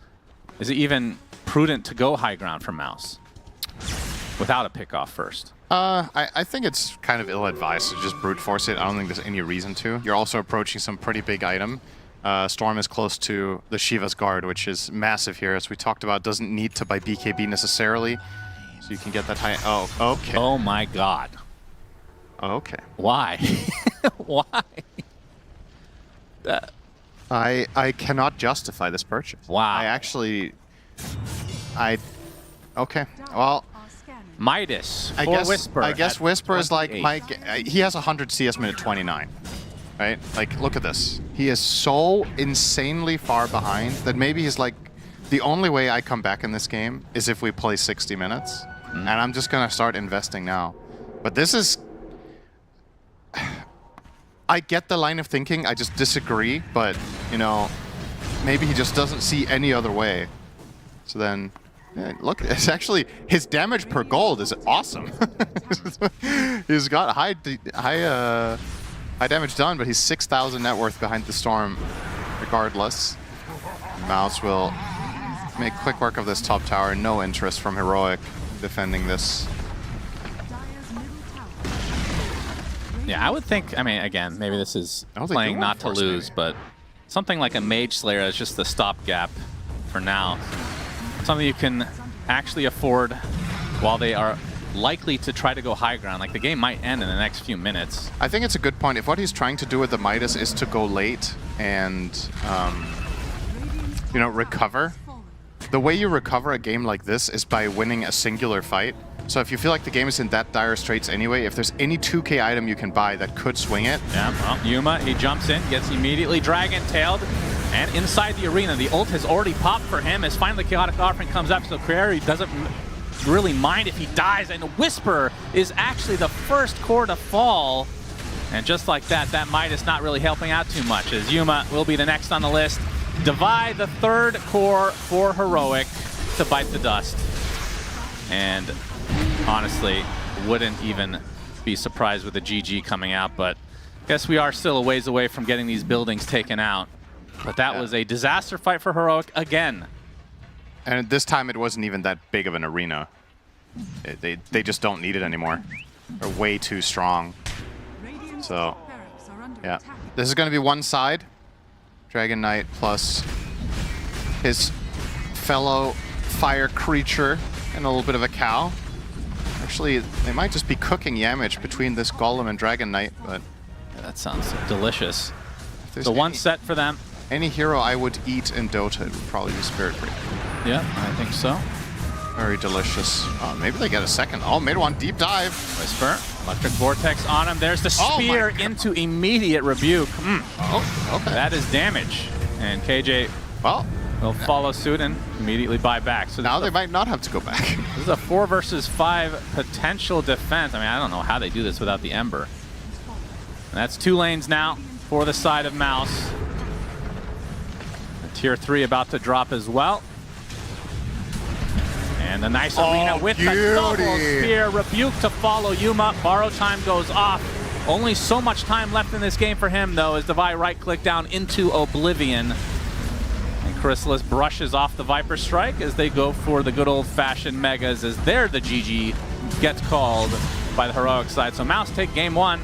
even prudent to go high ground for MOUZ without a pickoff first? I think it's kind of ill-advised to just brute force it. I don't think there's any reason to. You're also approaching some pretty big item. Storm is close to the Shiva's Guard, which is massive here, as we talked about. Doesn't need to buy BKB necessarily, so you can get that high. Oh, okay. Oh my god. Okay. Why? Why? I cannot justify this purchase. Wow. Okay. Well, Midas for Whisper. I guess Whisper is like 28. he has 100 CS minute 29, right? Like, look at this. He is so insanely far behind that maybe he's like, the only way I come back in this game is if we play 60 minutes, and I'm just gonna start investing now. But this is, I get the line of thinking, I just disagree, but, you know, maybe he just doesn't see any other way. So then, yeah, look, it's actually, his damage per gold is awesome. He's got high damage done, but he's 6,000 net worth behind the Storm regardless. MOUZ will make quick work of this top tower. No interest from Heroic defending this. Yeah, I would think, I mean, again, maybe this is playing not to lose, but something like a Mage Slayer is just the stopgap for now. Something you can actually afford while they are likely to try to go high ground. Like, the game might end in the next few minutes. I think it's a good point. If what he's trying to do with the Midas is to go late and, you know, recover, the way you recover a game like this is by winning a singular fight. So if you feel like the game is in that dire straits anyway, if there's any 2K item you can buy that could swing it. Yeah, well, Yuma, he jumps in, gets immediately dragon-tailed, and inside the arena, the ult has already popped for him as finally Chaotic Offering comes up, so Carreri doesn't really mind if he dies, and Whisper is actually the first core to fall. And just like that, that Midas not really helping out too much, as Yuma will be the next on the list. Divide the third core for Heroic to bite the dust. And honestly, wouldn't even be surprised with the GG coming out, but I guess we are still a ways away from getting these buildings taken out. But that was a disaster fight for Heroic again. And this time it wasn't even that big of an arena. They just don't need it anymore. They're way too strong. So, yeah. This is going to be one side. Dragon Knight plus his fellow fire creature and a little bit of a cow. Actually, they might just be cooking Yamich between this Golem and Dragon Knight, but... Yeah, that sounds delicious. The one set for them. Any hero I would eat in Dota would probably be Spirit Breaker. Yeah, I think so. Very delicious. Maybe they get a second. Oh, made one deep dive. Whisper, Electric Vortex on him. There's the spear into immediate rebuke. Oh, okay. That is damage. And KJ will follow suit and immediately buy back. So now they might not have to go back. This is a 4 versus 5 potential defense. I mean, I don't know how they do this without the Ember. And that's 2 lanes now for the side of MOUZ. Tier 3 about to drop as well. And a nice arena with the double spear. Rebuke to follow Yuma. Borrow time goes off. Only so much time left in this game for him, though, as Devi right-click down into Oblivion. And Chrysalis brushes off the Viper Strike as they go for the good old-fashioned Megas, as there the GG gets called by the Heroic side. So MOUZ take game 1.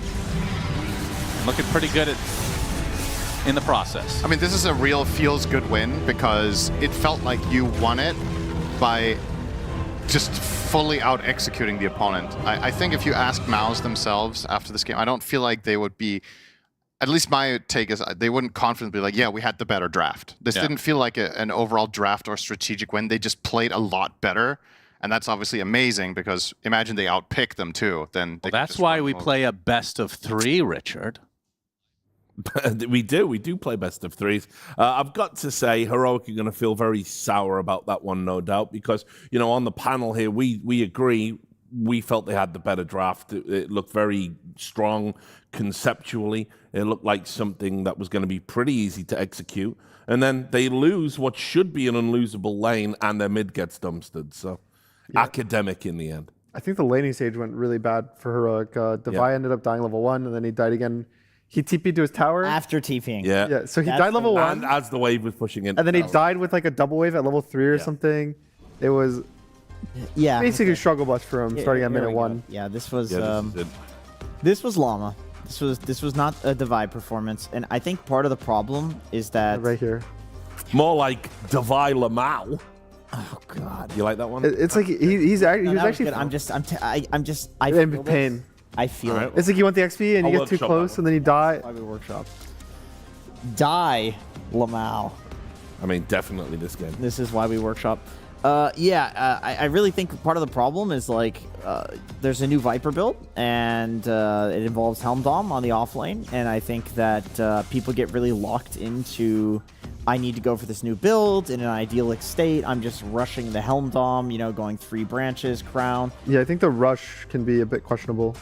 Looking pretty good in the process. I mean, this is a real feels-good win because it felt like you won it by just fully out-executing the opponent. I think if you ask MOUZ themselves after this game, I don't feel like they would be, at least my take is they wouldn't confidently be like, yeah, we had the better draft. This didn't feel like an overall draft or strategic win. They just played a lot better. And that's obviously amazing because imagine they outpick them too. Then well, that's why we play a best of 3, Richard. We do play best of 3s. I've got to say, Heroic are going to feel very sour about that one, no doubt, because, you know, on the panel here, we agree. We felt they had the better draft. It looked very strong conceptually. It looked like something that was going to be pretty easy to execute. And then they lose what should be an unlosable lane, and their mid gets dumpstered. So academic in the end. I think the laning stage went really bad for Heroic. Devi ended up dying level 1, and then he died again. He TP'd to his tower. After TPing. Yeah, so he died level 1. And as the wave was pushing in. And then he died with like a double wave at level 3 or something. It was basically struggle bus for him starting at minute 1. Yeah, this was this was llama. This was not a Devi performance. And I think part of the problem is that right here. More like Devi Lamau. Oh God. You like that one? It's like he was actually I feel in pain. I feel it. It's like you want the XP and you get too close and then you die. Why we workshop? Die, Lamau. I mean, definitely this game. This is why we workshop. I really think part of the problem is like there's a new Viper build and it involves Helm Dom on the off lane, and I think that people get really locked into I need to go for this new build in an idyllic state. I'm just rushing the Helm Dom, you know, going 3 branches, crown. Yeah, I think the rush can be a bit questionable.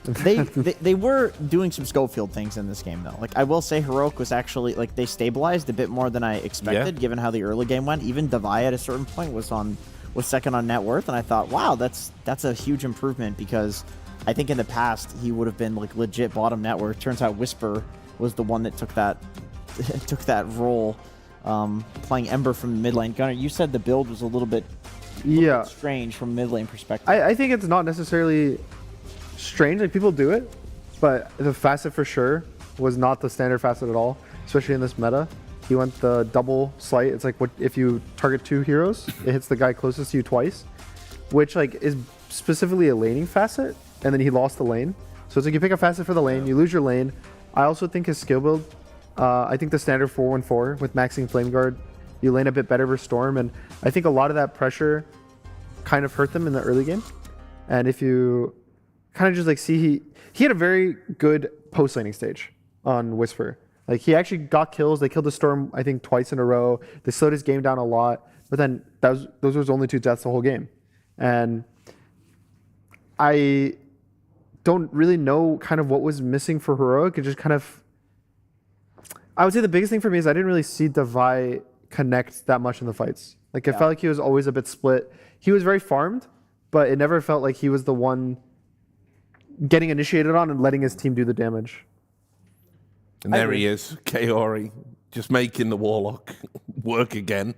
They were doing some Schofield things in this game, though. Like, I will say Heroic was actually, like, they stabilized a bit more than I expected, given how the early game went. Even Devi at a certain point was second on net worth, and I thought, wow, that's a huge improvement, because I think in the past he would have been, like, legit bottom net worth. Turns out Whisper was the one that took that role, playing Ember from the mid lane. Gunnar, you said the build was a little bit strange from a mid lane perspective. I think it's not necessarily strange, like people do it, but the facet for sure was not the standard facet at all, especially in this meta. He went the double slight. It's like, what if you target 2 heroes, it hits the guy closest to you twice, which like is specifically a laning facet, and then he lost the lane. So it's like you pick a facet for the lane, you lose your lane. I also think his skill build, I think the standard 4-1-4 with maxing Flame Guard, you lane a bit better versus Storm, and I think a lot of that pressure kind of hurt them in the early game. And if you kind of just like see, he had a very good post laning stage on Whisper. Like he actually got kills. They killed the Storm, I think, twice in a row. They slowed his game down a lot, but then those was only 2 deaths the whole game. And I don't really know kind of what was missing for Heroic. It just kind of, I would say the biggest thing for me is I didn't really see Devi connect that much in the fights. Like it felt like he was always a bit split. He was very farmed, but it never felt like he was the one getting initiated on and letting his team do the damage. And there he is, Kaori, just making the Warlock work again.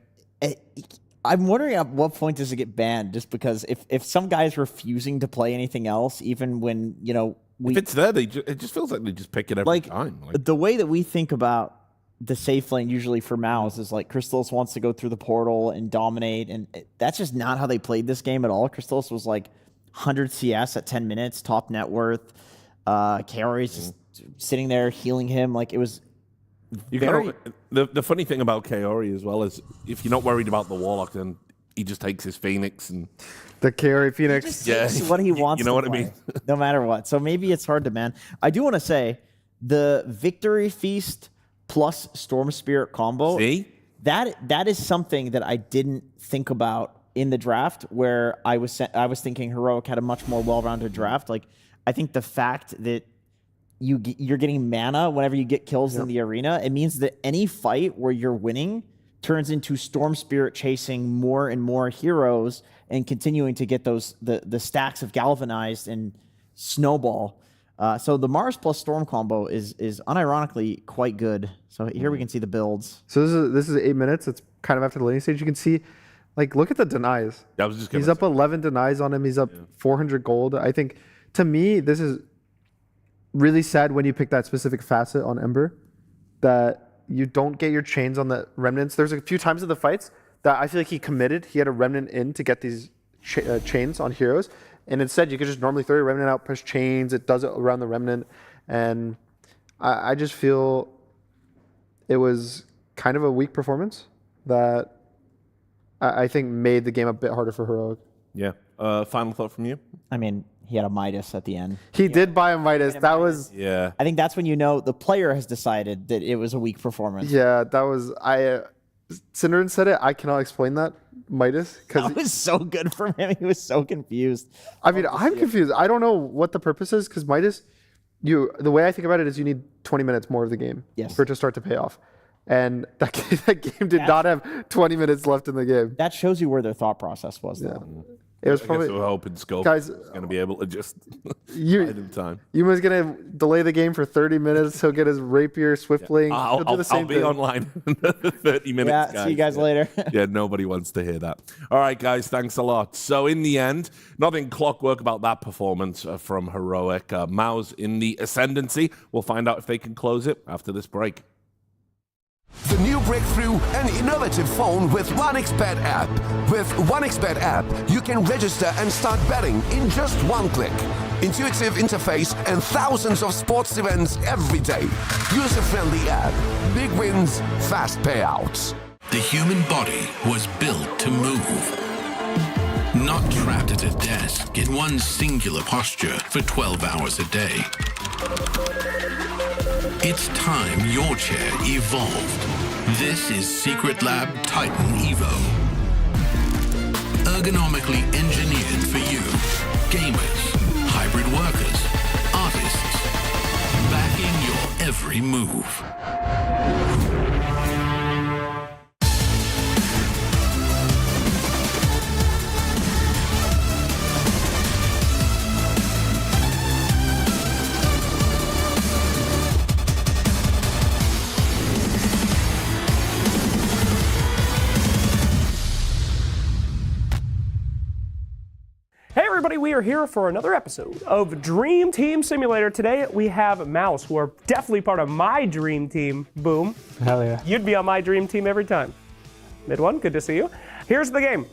I'm wondering at what point does it get banned, just because if some guy's refusing to play anything else, even when, you know, if it's there, it just feels like they just pick it every time. Like, the way that we think about the safe lane usually for MOUZ is like Crystallis wants to go through the portal and dominate, and that's just not how they played this game at all. Crystallis was like 100 CS at 10 minutes, top net worth. Kaori's just sitting there healing him. Like it was the funny thing about Kaori as well is if you're not worried about the Warlock, then he just takes his Phoenix and the Kaori Phoenix. What he wants. You know what play, I mean? No matter what. So maybe it's hard to ban. I do want to say the Victory Feast plus Storm Spirit combo. See? That is something that I didn't think about in the draft, where I was thinking Heroic had a much more well-rounded draft. Like I think the fact that you're getting mana whenever you get kills in the arena, it means that any fight where you're winning, turns into Storm Spirit chasing more and more heroes and continuing to get those the stacks of Galvanized and Snowball. So the Mars plus Storm combo is unironically quite good. So here we can see the builds. So this is 8 minutes. It's kind of after the laning stage. You can see, like, look at the denies. I was just He's up 11 denies on him. He's up 400 gold. I think, to me, this is really sad when you pick that specific facet on Ember, that you don't get your chains on the remnants. There's a few times in the fights that I feel like he committed. He had a remnant in to get these chains on heroes. And instead, you could just normally throw your remnant out, push chains. It does it around the remnant. And I just feel it was kind of a weak performance that I think made the game a bit harder for Heroic. Yeah. Final thought from you? I mean, he had a Midas at the end. He did buy a Midas. That was... Yeah. I think that's when you know the player has decided that it was a weak performance. Yeah, that was... Cinderin said it. I cannot explain that Midas. That was so good for him. He was so confused. I mean, I'm confused. I don't know what the purpose is, because Midas, the way I think about it is you need 20 minutes more of the game for it to start to pay off. And that game did not have 20 minutes left in the game. That shows you where their thought process was, though. It was I probably... guess we're hoping Scope guys, is going to be able to just time. Yuma's going to delay the game for 30 minutes. He'll get his rapier, Swiftling. He'll do the same thing. I'll be online in 30 minutes, Yeah, guys. see you guys later. Yeah, nobody wants to hear that. All right, guys, thanks a lot. So in the end, nothing clockwork about that performance from Heroic. MOUZ in the ascendancy. We'll find out if they can close it after this break. The new breakthrough and innovative phone with 1xBet app. With 1xBet app, you can register and start betting in just one click. Intuitive interface and thousands of sports events every day. User-friendly app. Big wins, fast payouts. The human body was built to move. Not trapped at a desk in one singular posture for 12 hours a day. It's time your chair evolved. This is Secret Lab Titan Evo. Ergonomically engineered for you, gamers, hybrid workers, artists, backing your every move. Hey everybody, we are here for another episode of Dream Team Simulator. Today we have MOUZ, who are definitely part of my dream team. Boom. Hell yeah. You'd be on my dream team every time. Mid1, good to see you. Here's the game.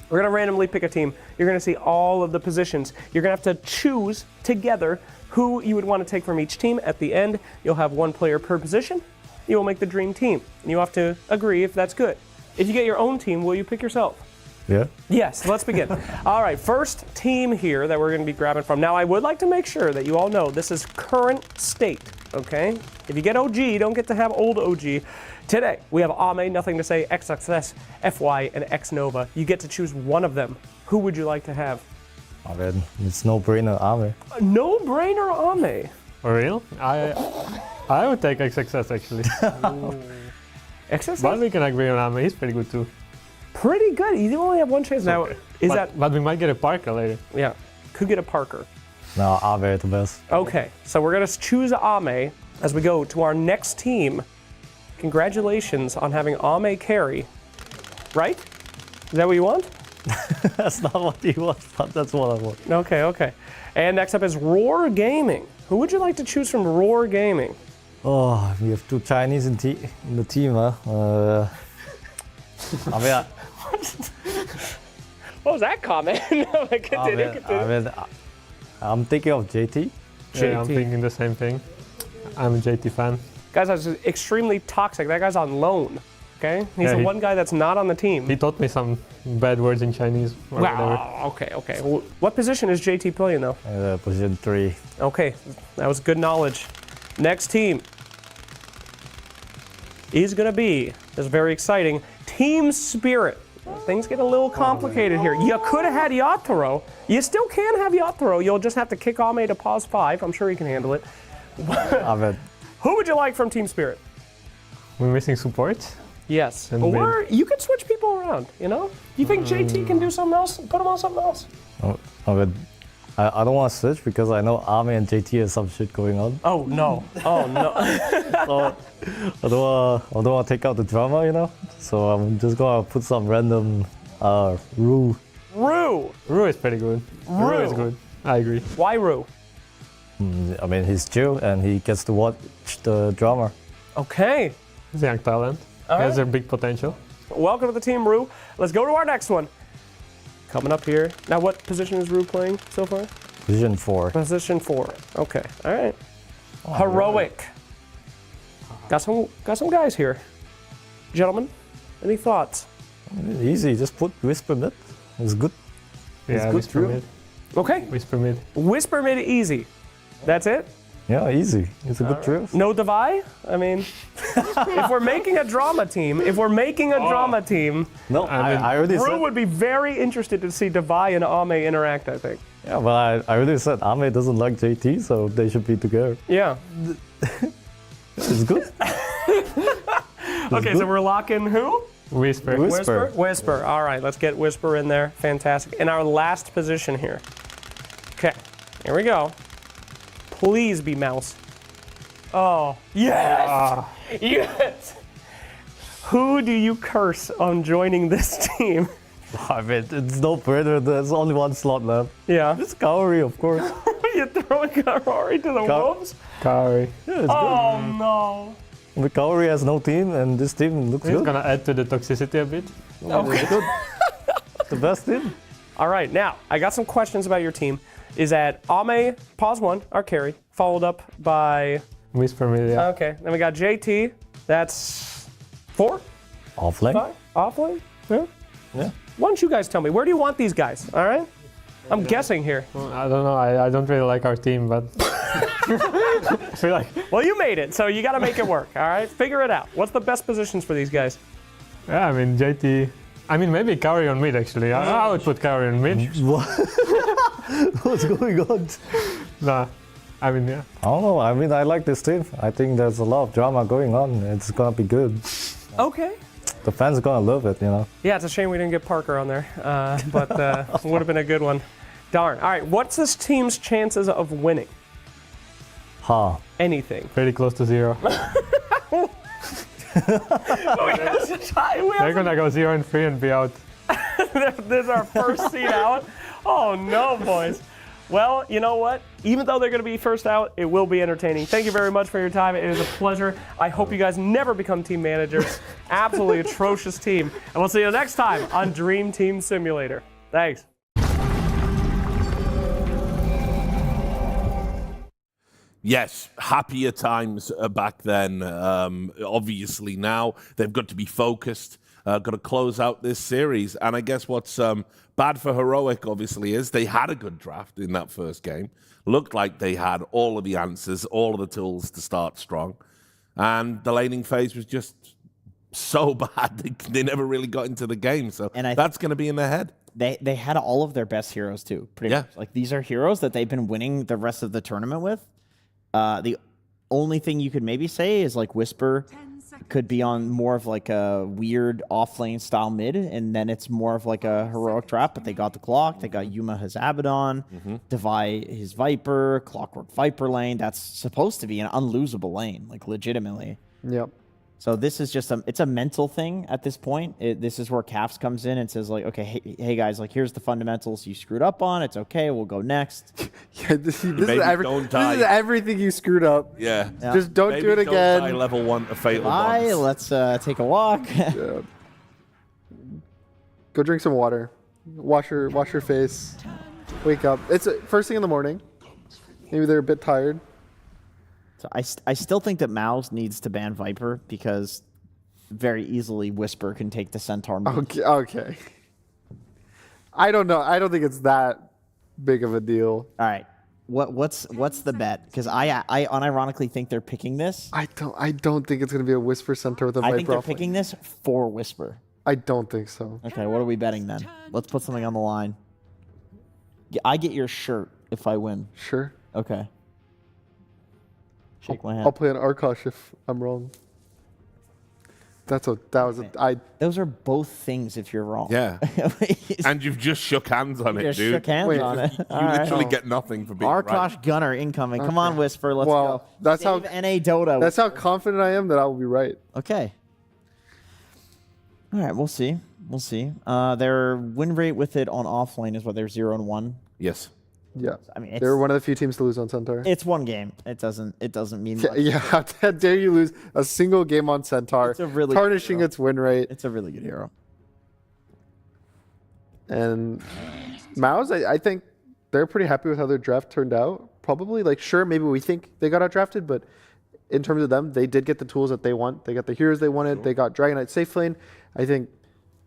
We're gonna randomly pick a team. You're gonna see all of the positions. You're gonna have to choose together who you would want to take from each team. At the end, you'll have one player per position. You will make the dream team. And you have to agree if that's good. If you get your own team, will you pick yourself? Yeah. Yes, let's begin. All right, first team here that we're going to be grabbing from. Now, I would like to make sure that you all know this is current state, okay? If you get OG, you don't get to have old OG. Today, we have Ame, Nothing to Say, XXS, FY, and XNova. You get to choose one of them. Who would you like to have? I mean, it's no-brainer, Ame. No-brainer Ame. For real? I would take XXS, actually. XXS? But we can agree on Ame, he's pretty good too. Pretty good. You only have one chance. Now, But we might get a Parker later. Yeah, could get a Parker. No, Ame is the best. Okay, so we're going to choose Ame as we go to our next team. Congratulations on having Ame carry. Right? Is that what you want? That's not what you want, but that's what I want. Okay. And next up is Roar Gaming. Who would you like to choose from Roar Gaming? Oh, we have two Chinese in the team, huh? What was that comment? Continue. I'm thinking of JT. Yeah, I'm thinking the same thing. I'm a JT fan. Guys, that's extremely toxic. That guy's on loan. Okay? He's the one guy that's not on the team. He taught me some bad words in Chinese. Or wow. Okay. Well, what position is JT playing though? Position 3. Okay, that was good knowledge. Next team is going to be, this is very exciting, Team Spirit. Things get a little complicated here. You could have had Yatoro. You still can have Yatoro. You'll just have to kick Ame to pause 5. I'm sure he can handle it. Who would you like from Team Spirit? We're missing support. Yes. And Or you could switch people around, you know? You think JT can do something else? Put him on something else. I don't want to switch because I know Army and JT has some shit going on. Oh, no. Oh, no. So I don't want to take out the drama, you know? So I'm just going to put some random Rue. Rue. Rue is pretty good. Rue is good. I agree. Why Rue? I mean, he's chill and he gets to watch the drama. Okay. He's a young talent. He has a big potential. Welcome to the team, Rue. Let's go to our next one. Coming up here. Now, what position is Rue playing so far? Position 4. Position 4. Okay. All right. Heroic. Got some guys here. Gentlemen, any thoughts? Easy, just put Whisper mid. It's good. Yeah, it's Whisper mid. Okay. Whisper mid. Whisper mid easy. That's it? Yeah, easy. It's a good trio. No Divide? I mean, if we're making a drama team, No, I already Rue said. would be very interested to see Divide and Ame interact, I think. Yeah, but I already said Ame doesn't like JT, so they should be together. Yeah. It's good. Okay, so we're locking who? Whisper. Whisper. All right, let's get Whisper in there. Fantastic. In our last position here. Okay, here we go. Please be MOUZ. Oh, yes! Yes! Who do you curse on joining this team? I mean, it's no brainer. There's only one slot left. Yeah. It's Kaori, of course. You're throwing Kaori to the wolves? Kaori. Yeah, it's Oh, no. good. But Kaori has no team, and this team looks He's good. gonna add to the toxicity a bit. Okay. Good. The best team. All right, now, I got some questions about your team. Is that Ame, pause 1, our carry, followed up by... Whisper mid, yeah. Okay, then we got JT. That's 4? Offlane. 5? Offlane? Yeah. Yeah. Why don't you guys tell me, where do you want these guys, all right? I'm guessing here. Well, I don't know. I don't really like our team, but I feel like... Well, you made it, so you got to make it work, all right? Figure it out. What's the best positions for these guys? Yeah, I mean, JT... I mean, maybe Kaori on mid, actually. I would put Kaori on mid. What? What's going on? Nah. I mean, yeah. I don't know. I mean, I like this team. I think there's a lot of drama going on. It's gonna be good. Okay. The fans are gonna love it, you know. Yeah, it's a shame we didn't get Parker on there, but would have been a good one. Darn. All right, what's this team's chances of winning? Anything. Pretty close to 0. They're gonna go 0-3 and be out. This is our first seed out. Oh no, boys. Well, you know what? Even though they're going to be first out, it will be entertaining. Thank you very much for your time. It is a pleasure. I hope you guys never become team managers. Absolutely atrocious team. And we'll see you next time on Dream Team Simulator. Thanks. Yes, happier times back then. Obviously now they've got to be focused, got to close out this series. And I guess what's bad for Heroic, obviously, is they had a good draft in that first game. Looked like they had all of the answers, all of the tools to start strong. And the laning phase was just so bad, they never really got into the game. So that's going to be in their head. They had all of their best heroes, too, pretty much. Like, these are heroes that they've been winning the rest of the tournament with. The only thing you could maybe say is like Whisper could be on more of like a weird off-lane style mid, and then it's more of like a heroic trap, but they got the clock, they got Yuma his Abaddon, Devi his Viper, Clockwork Viper lane. That's supposed to be an unlosable lane, like legitimately. Yep. So this is just it's a mental thing at this point. This is where CAFs comes in and says like, okay, hey guys, like here's the fundamentals you screwed up on. It's okay. We'll go next. Yeah, this is everything you screwed up. Yeah. Just don't do it again. Don't die level 1 to fatal Bye. bonds. Let's take a walk. Yeah. Go drink some water. Wash your face. Wake up. It's first thing in the morning. Maybe they're a bit tired. So I still think that MOUZ needs to ban Viper because very easily Whisper can take the Centaur mid. Okay. I don't know. I don't think it's that big of a deal. All right. What's the bet? Because I unironically think they're picking this. I don't think it's gonna be a Whisper Centaur with a Viper. I think they're picking this for Whisper. I don't think so. Okay, what are we betting then? Let's put something on the line. I get your shirt if I win. Sure. Okay. Shake my hand. I'll play an Arkosh if I'm wrong. Those are both things if you're wrong. Yeah. And you've just shook hands on it, Just dude. shook hands on it. You All right. literally get nothing for being Arkosh right. Gunner incoming. Come on, Whisper. Let's Well, go. that's Save NA Dota. That's how confident I am that I will be right. Okay. All right, we'll see. We'll see. Their win rate with it on offlane is what they're 0-1. Yes. Yeah. I mean, they're one of the few teams to lose on Centaur. It's one game. It doesn't mean much. Yeah, how dare you lose a single game on Centaur, It's a really tarnishing its win rate. It's a really good hero. And MOUZ, I think they're pretty happy with how their draft turned out. Probably, like, sure, maybe we think they got outdrafted, but in terms of them, they did get the tools that they want. They got the heroes they wanted. They got Dragon Knight safe lane. I think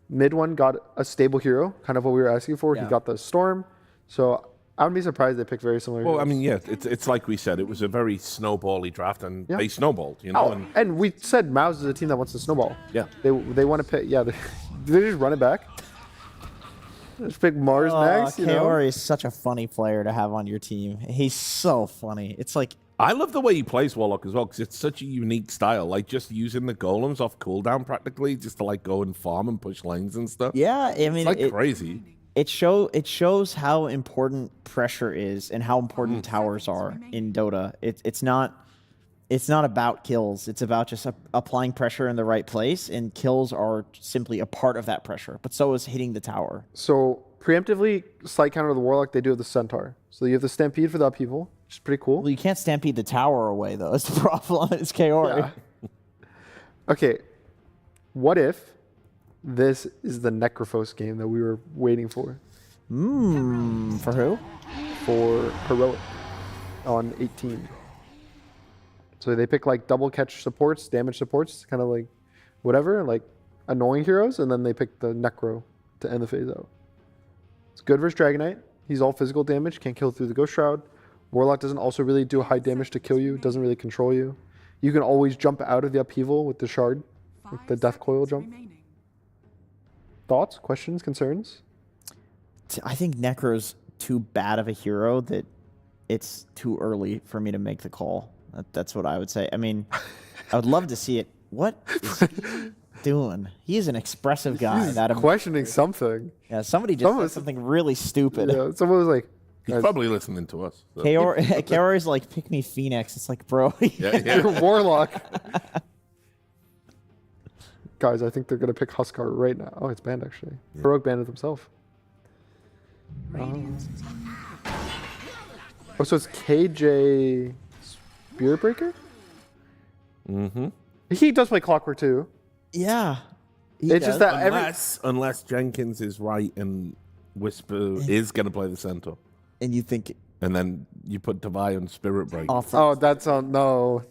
mid one got a stable hero, kind of what we were asking for. Yeah. He got the Storm. So I wouldn't be surprised they picked very similar Well, heroes. I mean, yeah, it's like we said, it was a very snowbally draft, and they snowballed, you know. Oh, And and we said MOUZ is a team that wants to snowball. Yeah. They want to pick, yeah, they just run it back. Just pick Mars next, you know? Kaori is such a funny player to have on your team. He's so funny. It's like, I love the way he plays Warlock as well, because it's such a unique style. Like, just using the golems off cooldown practically, just to, like, go and farm and push lanes and stuff. yeah, I mean, It's, like, crazy. It shows how important pressure is and how important towers are in Dota. It's not about kills. It's about just applying pressure in the right place, and kills are simply a part of that pressure. But so is hitting the tower. So preemptively, slight counter to the Warlock, they do have the Centaur. So you have the Stampede for the upheaval, which is pretty cool. Well, you can't stampede the tower away, though. That's the problem. It's Kaori. Yeah. Okay, what if this is the Necrophos game that we were waiting for? For who? For Heroic on 18. So they pick like double catch supports, damage supports, kind of like whatever, like annoying heroes, and then they pick the Necro to end the phase out. It's good versus Dragon Knight. He's all physical damage, can't kill through the Ghost Shroud. Warlock doesn't also really do high damage to kill you, doesn't really control you. You can always jump out of the upheaval with the Shard, like the Death Coil jump. Thoughts, questions, concerns? I think Necro's too bad of a hero that it's too early for me to make the call. That's what I would say. I mean, I would love to see it. What is he doing? He's an expressive guy. He's questioning something. Yeah, somebody just said something really stupid. Yeah, someone was like, he's probably listening to us. So. Kaori's like, pick me Phoenix. It's like, bro. You're Warlock. Guys, I think they're going to pick Huskar right now. Oh, it's banned, actually. Yeah. Heroic banned it himself. Oh, so it's KJ Spiritbreaker? Mm-hmm. He does play Clockwork, too. Yeah. It's just that unless Jenkins is right and Whisper is going to play the Centaur. And you think... And then you put Devi on Spirit Break. Oh, that's on... No.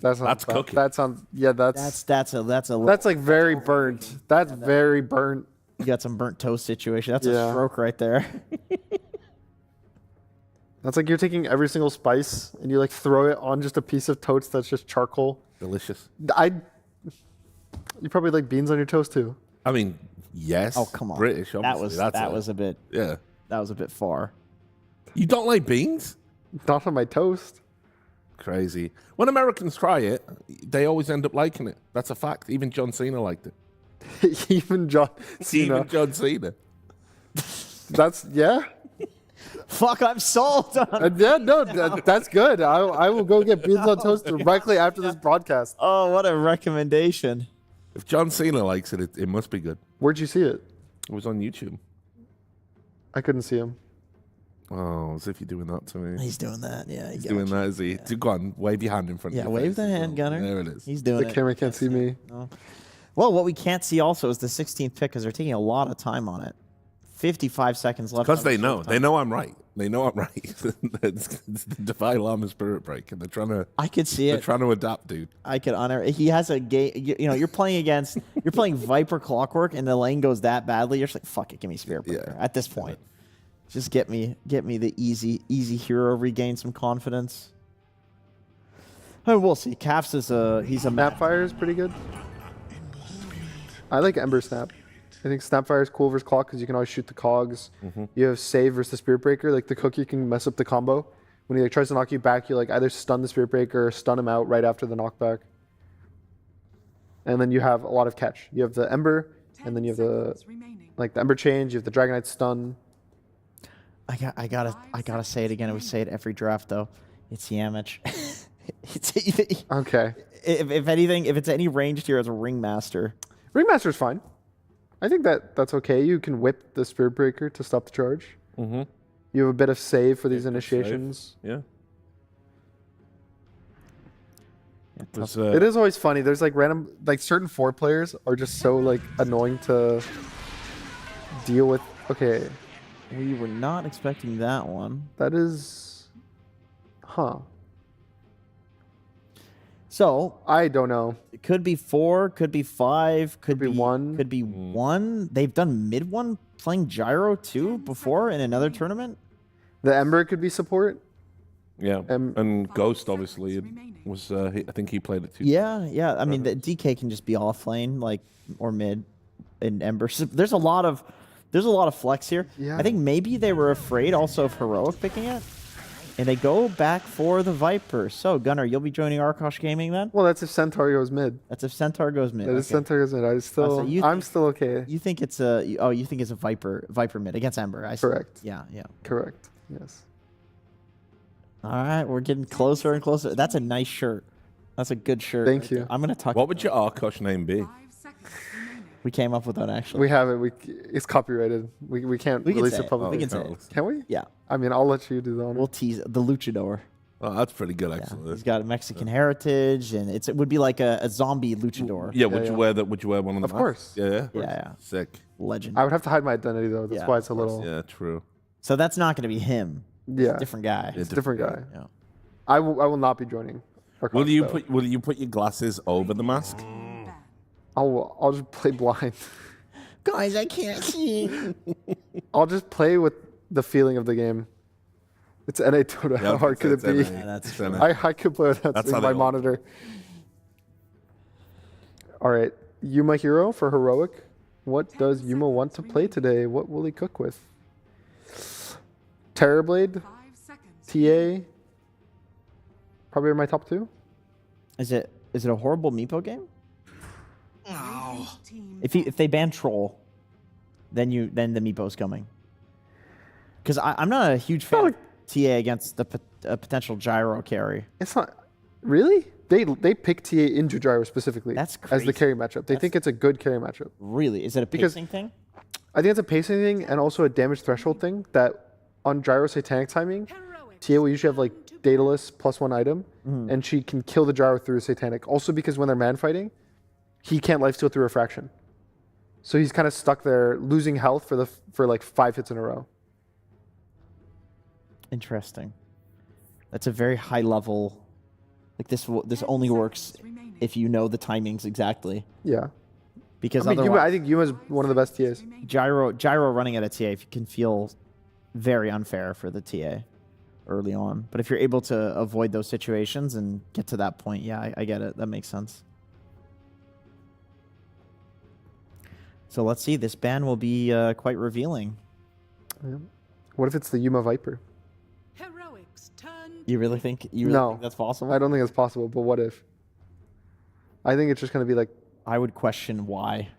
That's cooking. That's on... Yeah, that's like very burnt. That's very burnt. You got some burnt toast situation. That's a stroke right there. That's like you're taking every single spice and you like throw it on just a piece of toast that's just charcoal. Delicious. You probably like beans on your toast too. I mean, yes. Oh, come on. British, obviously. That was a bit... Yeah. That was a bit far. You don't like beans? Not on my toast. Crazy. When Americans try it, they always end up liking it. That's a fact. Even John Cena liked it. Even John Cena. Even John Cena. Yeah. Fuck, I'm sold on yeah, no, that's good. I will go get beans on toast directly after this broadcast. Oh, what a recommendation. If John Cena likes it, it must be good. Where'd you see it? It was on YouTube. I couldn't see him. Oh, as if you're doing that to me. He's doing that, yeah. He's doing that, is he? Yeah. Go on, wave your hand in front of you. Yeah, wave the hand, Gunner. There it is. He's doing it. The camera can't see me. No. Well, what we can't see also is the 16th pick because they're taking a lot of time on it. 55 seconds left. Because they know. They know I'm right. They know I'm right. it's the Defy Llama Spirit Break, and they're trying to... I could see it. They're trying to adapt, dude. I could honor... He has a game... You know, you're playing against... You're playing Viper Clockwork, and the lane goes that badly. You're just like, fuck it, give me Spirit Breaker. Yeah. At this point. Just get me the easy hero, regain some confidence. Oh, we'll see. Caps is he's a... Snapfire is pretty good. I like Ember Snap. I think Snapfire is cool versus Clock because you can always shoot the cogs. You have Save versus the Spirit Breaker. Like the cookie can mess up the combo. When he like tries to knock you back, you like either stun the Spirit Breaker or stun him out right after the knockback. and then you have a lot of catch. You have the Ember, and then you have the the Ember change. You have the Dragonite stun. I gotta say it again. I would say it every draft though. It's Yamich. Okay. If anything, if it's any ranged here as a Ringmaster. Ringmaster's fine. I think that's okay. You can whip the Spirit Breaker to stop the charge. Mm-hmm. You have a bit of save for these initiations. Yeah. It is always funny. There's like random, like certain 4 players are just so like annoying to deal with. Okay. We were not expecting that one. That is, huh. So I don't know. It could be 4, could be 5, could be 1. Could be 1. They've done mid 1 playing Gyro too before in another tournament. The Ember could be support. Yeah, and Ghost obviously was. I think he played it too. Yeah. I mean, the DK can just be off lane, like or mid, in Ember. So there's a lot of flex here. Yeah. I think maybe they were afraid also of Heroic picking it, and they go back for the Viper. So Gunnar, you'll be joining Arkosh Gaming then. Well, that's if Centaur goes mid. That's if Centaur goes mid. That is Centaur goes mid. I'm still okay. You think it's you think it's a Viper mid against Ember? Correct. Yeah. Correct. Yes. All right, we're getting closer and closer. That's a nice shirt. That's a good shirt. Thank you. I'm gonna talk. What would your Arkosh name be? We came up with that actually. We have it. It's copyrighted. We can't release it publicly. We can say it. Can we? Yeah. I mean, I'll let you do the honor. We'll tease the Luchador. Oh, that's pretty good actually. He's got a Mexican heritage, and it would be like a zombie Luchador. Yeah. Would you wear that? Would you wear one of them? Of course. Yeah. Sick. Legend. I would have to hide my identity though. That's why it's a little. Yeah. True. So that's not gonna be him. Yeah. It's a different guy. It's a different guy. Yeah. I will not be joining. Will you put your glasses over the mask? I'll just play blind. Guys, I can't see. I'll just play with the feeling of the game. It's NA Dota. How hard could it be? That's I could play with that in my monitor. All right, Yuma Hero for Heroic. What does Yuma want to play today? What will he cook with? Terrorblade, TA. Probably my top 2. Is it a horrible Meepo game? No. If they ban Troll, then the Meepo's coming. Because I'm not a huge fan of TA against the potential Gyro carry. It's not really. They pick TA into Gyro specifically. That's as the carry matchup. They think it's a good carry matchup. Really? Is it a pacing thing? I think it's a pacing thing and also a damage threshold thing. That on Gyro Satanic timing, TA will usually have like Daedalus +1 item, and she can kill the Gyro through Satanic. Also because when they're man fighting, he can't lifesteal through Refraction. So he's kind of stuck there, losing health for like 5 hits in a row. Interesting. That's a very high level. Like this only works if you know the timings exactly. Yeah. Because I mean, I think Yuma's one of the best TAs. Gyro running at a TA can feel very unfair for the TA early on. But if you're able to avoid those situations and get to that point, yeah, I get it. That makes sense. So let's see. This ban will be quite revealing. Yeah. What if it's the Yuma Viper? You really think? No, think that's possible? I don't think it's possible. But what if? I think it's just going to be like. I would question why.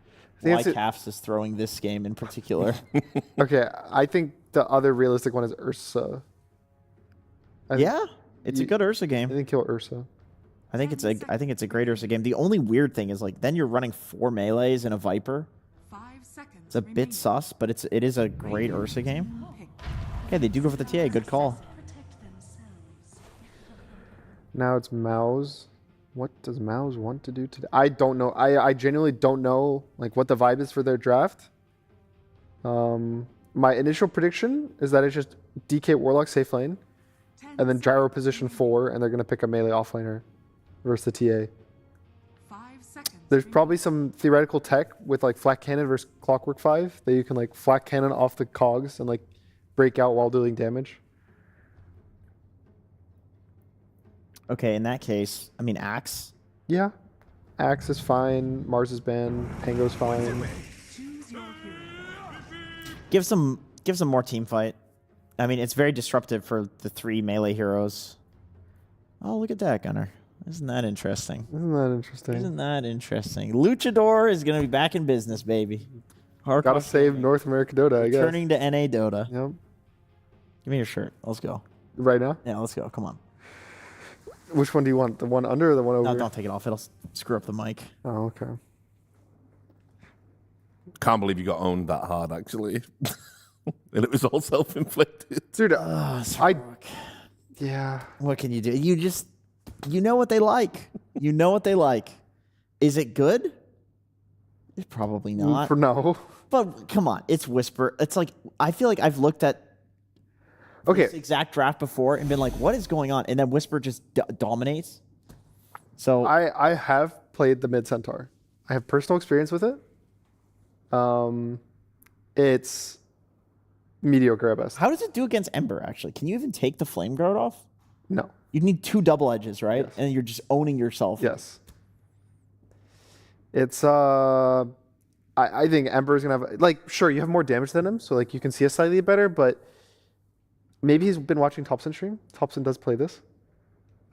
Why Cafs is throwing this game in particular. Okay, I think the other realistic one is Ursa. It's a good Ursa game. I think kill Ursa. I think it's a great Ursa game. The only weird thing is like then you're running 4 melees in a Viper. It's a bit sus, but it is a great Ursa game. Okay, they do go for the TA. Good call. Now it's MOUZ. What does MOUZ want to do today? I don't know. I genuinely don't know like what the vibe is for their draft. My initial prediction is that it's just DK Warlock safe lane, and then Gyro position 4, and they're gonna pick a melee offlaner versus the TA. There's probably some theoretical tech with like flat cannon versus Clockwork 5 that you can like flat cannon off the cogs and like break out while dealing damage. Okay, in that case, I mean Axe. Yeah, Axe is fine. Mars is banned. Pango's fine. Give some more team fight. I mean, it's very disruptive for the 3 melee heroes. Oh, look at that, Gunnar. Isn't that interesting? Isn't that interesting? Isn't that interesting? Luchador is going to be back in business, baby. Gotta save North America Dota, I guess. Turning to NA Dota. Yep. Give me your shirt. Let's go. Right now? Yeah, let's go. Come on. Which one do you want? The one under or the one over? No, don't take it off. It'll screw up the mic. Oh, okay. Can't believe you got owned that hard, actually. And it was all self-inflicted. Dude, yeah. What can you do? You know what they like. You know what they like. Is it good? It's probably not. No. But come on, it's Whisper. It's like, I feel like I've looked at this exact draft before and been like, what is going on? And then Whisper just dominates. So I have played the Mid Centaur. I have personal experience with it. It's mediocre at best. How does it do against Ember, actually? Can you even take the Flame Guard off? No. You need 2 double edges, right? Yes. And you're just owning yourself. Yes. It's I think Ember is gonna have, like, sure, you have more damage than him, so like you can see us slightly better, but maybe he's been watching Thompson stream. Thompson does play this.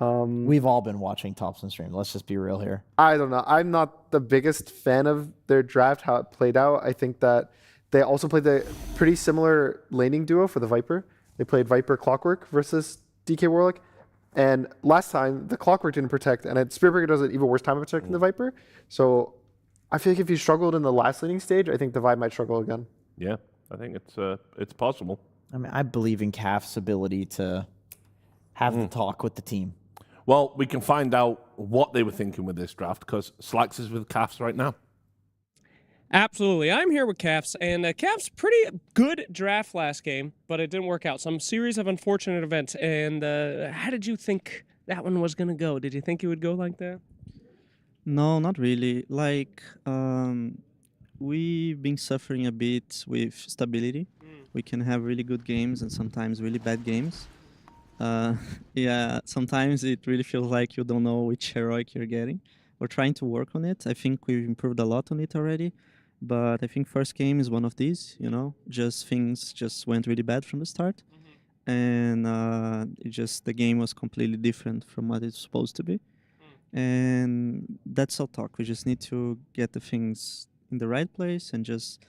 We've all been watching Thompson stream. Let's just be real here. I don't know. I'm not the biggest fan of their draft, how it played out. I think that they also played the pretty similar laning duo for the Viper. They played Viper Clockwork versus DK Warlock. And last time, the Clockwork didn't protect, and Spirit Breaker does an even worse time of protecting the Viper. So I feel like if you struggled in the last laning stage, I think the Vibe might struggle again. Yeah, I think it's possible. I mean, I believe in Calf's ability to have the talk with the team. Well, we can find out what they were thinking with this draft because Slacks is with Calfs right now. Absolutely. I'm here with Calfs, and Calfs pretty good draft last game, but it didn't work out. Some series of unfortunate events. And how did you think that one was going to go? Did you think it would go like that? No, not really. Like, we've been suffering a bit with stability. We can have really good games and sometimes really bad games. Yeah, sometimes it really feels like you don't know which heroic you're getting. We're trying to work on it. I think we've improved a lot on it already. But I think first game is one of these, you know, just things just went really bad from the start. And the game was completely different from what it's supposed to be. And that's our talk. We just need to get the things in the right place and just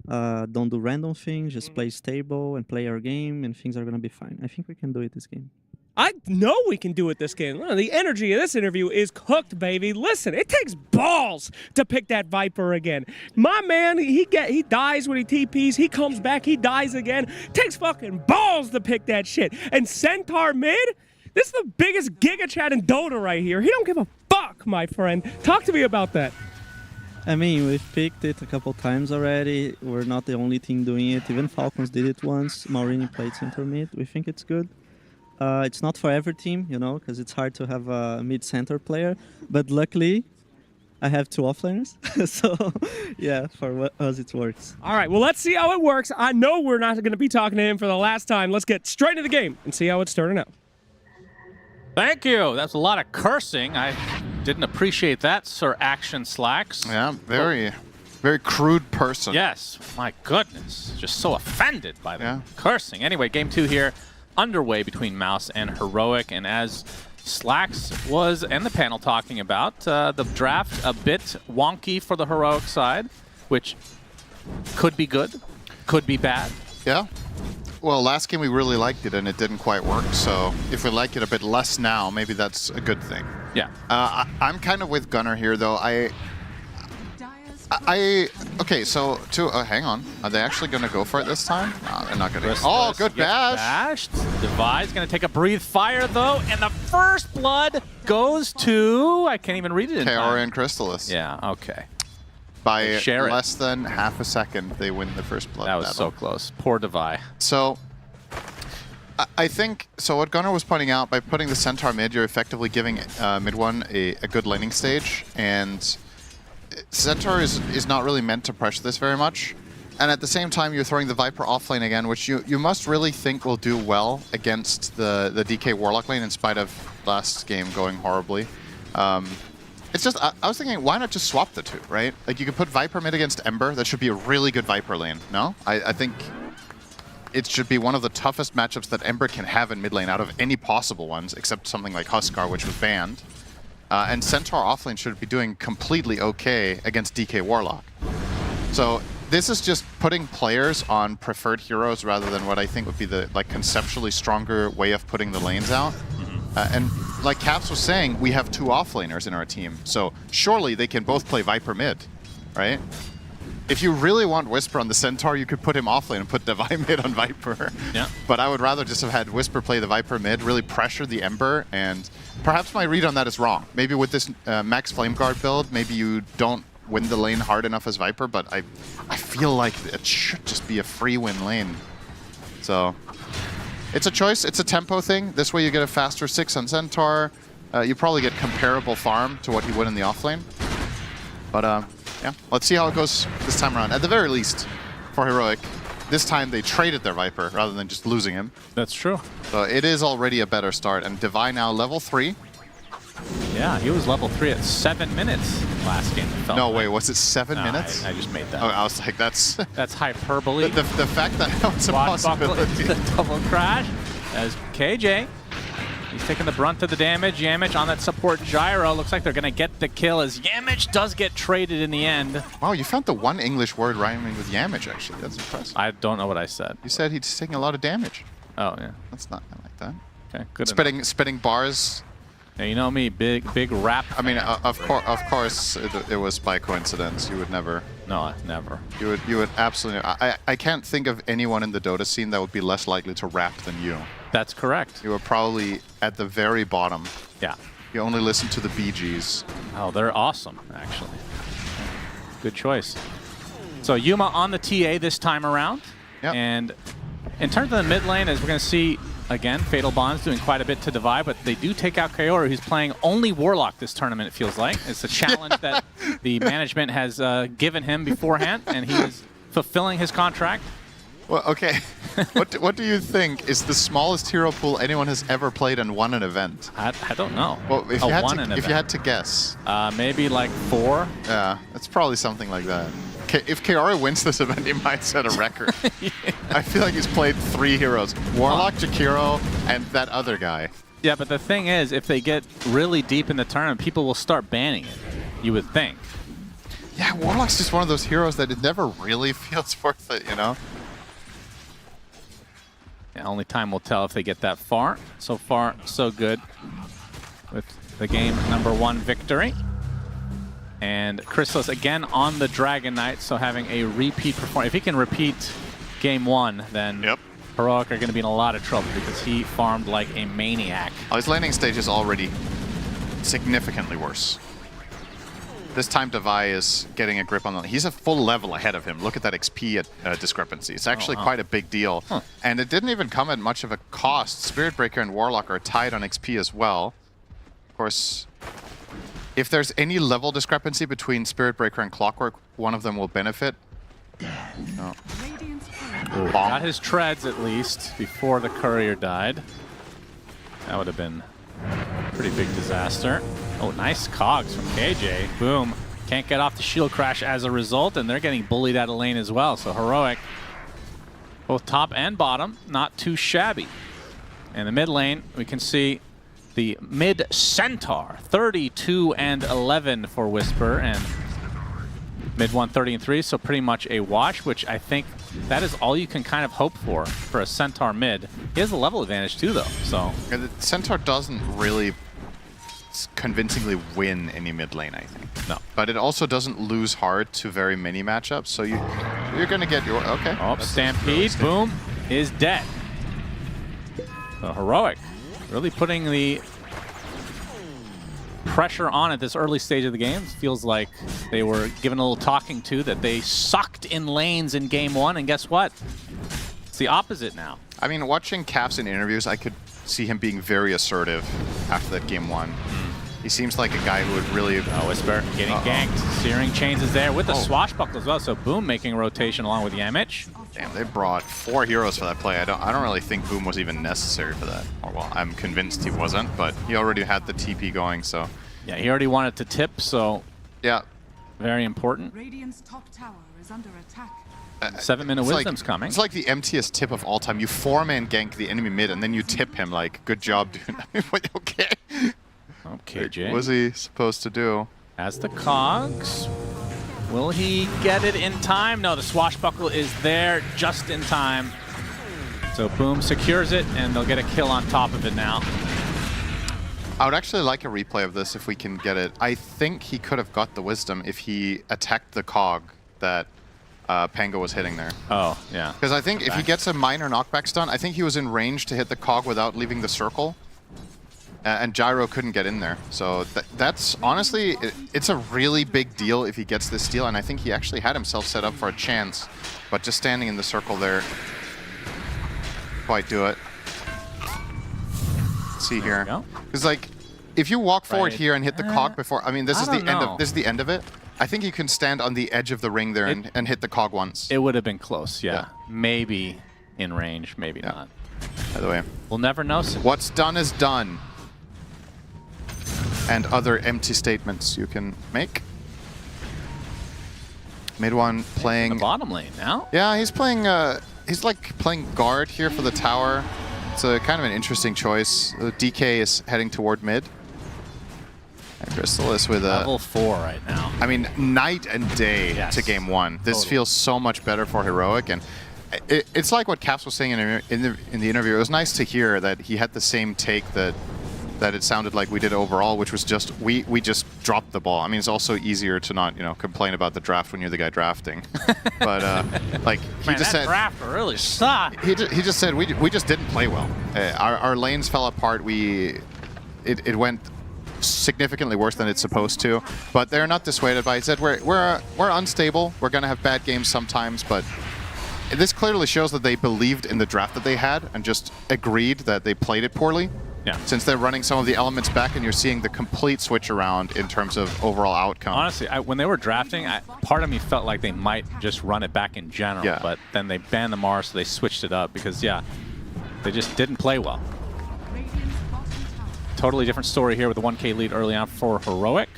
don't do random things, just play stable and play our game, and things are going to be fine. I think we can do it this game. I know we can do it this game. The energy of this interview is cooked, baby. Listen, it takes balls to pick that Viper again. My man, he dies when he TPs. He comes back, he dies again. Takes fucking balls to pick that shit. And Centaur mid? This is the biggest Giga Chat in Dota right here. He don't give a fuck, my friend. Talk to me about that. I mean, we've picked it a couple times already. We're not the only team doing it. Even Falcons did it once. Maurini played center mid. We think it's good. It's not for every team, you know, because it's hard to have a mid-center player. But luckily, I have 2 offlaners. So, yeah, for us, it works. All right, well, let's see how it works. I know we're not going to be talking to him for the last time. Let's get straight to the game and see how it's turning out. Thank you. That's a lot of cursing. I didn't appreciate that, Sir Action Slacks. Yeah, very crude person. Yes, my goodness. Just so offended by the cursing. Anyway, game 2 here. Underway between MOUZ and Heroic, and as Slacks was and the panel talking about, the draft a bit wonky for the Heroic side, which could be good, could be bad. Yeah. Well, last game we really liked it and it didn't quite work, so if we like it a bit less now, maybe that's a good thing. Yeah. I'm kind of with Gunnar here, though. Okay, so hang on. Are they actually going to go for it this time? No, they're not going to. Oh, good bash. Bashed. Devi's going to take a breathe fire, though, and the first blood goes to, I can't even read it in time. Kaori and Crystallis. Yeah, okay. By less than half a second, they win the first blood. That was so close. Poor Devi. So, I think, so what Gunnar was pointing out, by putting the Centaur mid, you're effectively giving mid one a good laning stage, and Centaur is not really meant to pressure this very much. And at the same time, you're throwing the Viper offlane again, which you must really think will do well against the DK Warlock lane in spite of last game going horribly. It's just, I was thinking, why not just swap the two, right? Like, you could put Viper mid against Ember. That should be a really good Viper lane, no? I think it should be one of the toughest matchups that Ember can have in mid lane out of any possible ones, except something like Huskar, which was banned. And Centaur offlane should be doing completely okay against DK Warlock. So this is just putting players on preferred heroes rather than what I think would be the conceptually stronger way of putting the lanes out. And like Caps was saying, we have 2 offlaners in our team. So surely they can both play Viper mid, right? If you really want Whisper on the Centaur, you could put him offlane and put Devi mid on Viper. Yeah. But I would rather just have had Whisper play the Viper mid, really pressure the Ember, and perhaps my read on that is wrong. Maybe with this Max Flameguard build, maybe you don't win the lane hard enough as Viper, but I feel like it should just be a free win lane. So it's a choice, it's a tempo thing. This way you get a faster 6 on Centaur. You probably get comparable farm to what you would in the offlane. But yeah, let's see how it goes this time around. At the very least, for Heroic, this time they traded their Viper rather than just losing him. That's true. So it is already a better start. And Devi now level 3. Yeah, he was level 3 at 7 minutes last game. No way, was it 7 minutes? I just made that. Oh, I was like, that's hyperbole. The fact that was a possibility. The double crash as KJ. He's taking the brunt of the damage. Yamich on that support gyro. Looks like they're going to get the kill as Yamich does get traded in the end. Wow, you found the one English word rhyming with Yamich, actually. That's impressive. I don't know what I said. You said he's taking a lot of damage. Oh, yeah. That's not like that. Okay, good Spitting bars. Yeah, you know me, big rap. I mean, of course, it was by coincidence. You would never. No, never. You would absolutely. I can't think of anyone in the Dota scene that would be less likely to rap than you. That's correct. You were probably at the very bottom. Yeah. You only listen to the Bee Gees. Oh, they're awesome, actually. Good choice. So Yuma on the TA this time around. Yep. And in terms of the mid lane, as we're going to see, again, Fatal Bond's doing quite a bit to Devi, but they do take out Kaoru, who's playing only Warlock this tournament, it feels like. It's a challenge that the management has given him beforehand, and he is fulfilling his contract. Well, okay. What do you think is the smallest hero pool anyone has ever played and won an event? I don't know. Well, if you had to guess. Maybe like 4? Yeah, it's probably something like that. If Kaoru wins this event, he might set a record. Yeah. I feel like he's played 3 heroes. Warlock, Jakiro, and that other guy. Yeah, but the thing is, if they get really deep in the tournament, people will start banning it, you would think. Yeah, Warlock's just one of those heroes that it never really feels worth it, you know? Yeah, only time will tell if they get that far. So far, so good with the game #1 victory. And Chrysalis again on the Dragon Knight, so having a repeat performance. If he can repeat game 1, then Heroic are going to be in a lot of trouble because he farmed like a maniac. Oh, his landing stage is already significantly worse. This time Devi is getting a grip on the... He's a full level ahead of him. Look at that XP discrepancy. It's actually quite a big deal. Huh. And it didn't even come at much of a cost. Spirit Breaker and Warlock are tied on XP as well. Of course, if there's any level discrepancy between Spirit Breaker and Clockwork, one of them will benefit. Oh. Got his treads at least before the courier died. That would have been a pretty big disaster. Oh, nice cogs from KJ. Boom. Can't get off the shield crash as a result, and they're getting bullied out of lane as well. So Heroic, both top and bottom, not too shabby. In the mid lane, we can see the mid Centaur, 32 and 11 for Whisper, and mid 1 30 and 3, so pretty much a wash, which I think that is all you can kind of hope for a Centaur mid. He has a level advantage too, though. So yeah, the Centaur doesn't really convincingly win any mid lane, I think. No. But it also doesn't lose hard to very many matchups, so you're going to get your... Okay. Oh, Stampede, boom, is dead. So Heroic really putting the pressure on at this early stage of the game. Feels like they were given a little talking to that they sucked in lanes in game 1, and guess what? It's the opposite now. I mean, watching Caps in interviews, I could see him being very assertive after that game 1. He seems like a guy who would really... Oh, Whisper getting ganked. Searing Chains is there with the swashbuckle as well, so Boom making a rotation along with Yamich. Damn, they brought 4 heroes for that play. I don't really think Boom was even necessary for that. Or, well, I'm convinced he wasn't, but he already had the TP going, so... Yeah, he already wanted to tip, so... Yeah. Very important. Radiant's top tower is under attack. 7-minute wisdom's coming. It's like the emptiest tip of all time. You 4-man gank the enemy mid, and then you tip him like, good job, dude. Okay. Oh, job, KJ. What was he supposed to do? As the cogs. Will he get it in time? No, the swashbuckle is there just in time. So Boom secures it, and they'll get a kill on top of it now. I would actually like a replay of this if we can get it. I think he could have got the wisdom if he attacked the cog that Pango was hitting there. Oh, yeah. Because I think if he gets a minor knockback stun, I think he was in range to hit the cog without leaving the circle. And Gyro couldn't get in there. So that's honestly, it's a really big deal if he gets this steal. And I think he actually had himself set up for a chance. But just standing in the circle there, quite do it. Let's see here. Because like, if you walk forward here and hit the cog before, I mean, this is the end of the end of it. I think you can stand on the edge of the ring there and hit the cog once. It would have been close, yeah. Maybe in range, maybe not. By the way, we'll never know. What's done is done. And other empty statements you can make. Mid one playing the bottom lane now. Yeah, he's playing. He's like playing guard here for the tower. It's a kind of an interesting choice. DK is heading toward mid. And Crystal is with a level 4 right now. I mean, night and day to game 1. This feels so much better for Heroic, and it's like what Caps was saying in the interview. It was nice to hear that he had the same take that it sounded like we did overall, which was just we just dropped the ball. I mean, it's also easier to not complain about the draft when you're the guy drafting. But like he just said, draft really sucked. He just said we just didn't play well. Our lanes fell apart. It went significantly worse than it's supposed to. But they're not dissuaded by it. He said we're unstable. We're gonna have bad games sometimes, but this clearly shows that they believed in the draft that they had and just agreed that they played it poorly. Yeah. Since they're running some of the elements back and you're seeing the complete switch around in terms of overall outcome. Honestly, when they were drafting, part of me felt like they might just run it back in general, but then they banned the Mars, so they switched it up because, they just didn't play well. Totally different story here with the 1K lead early on for Heroic.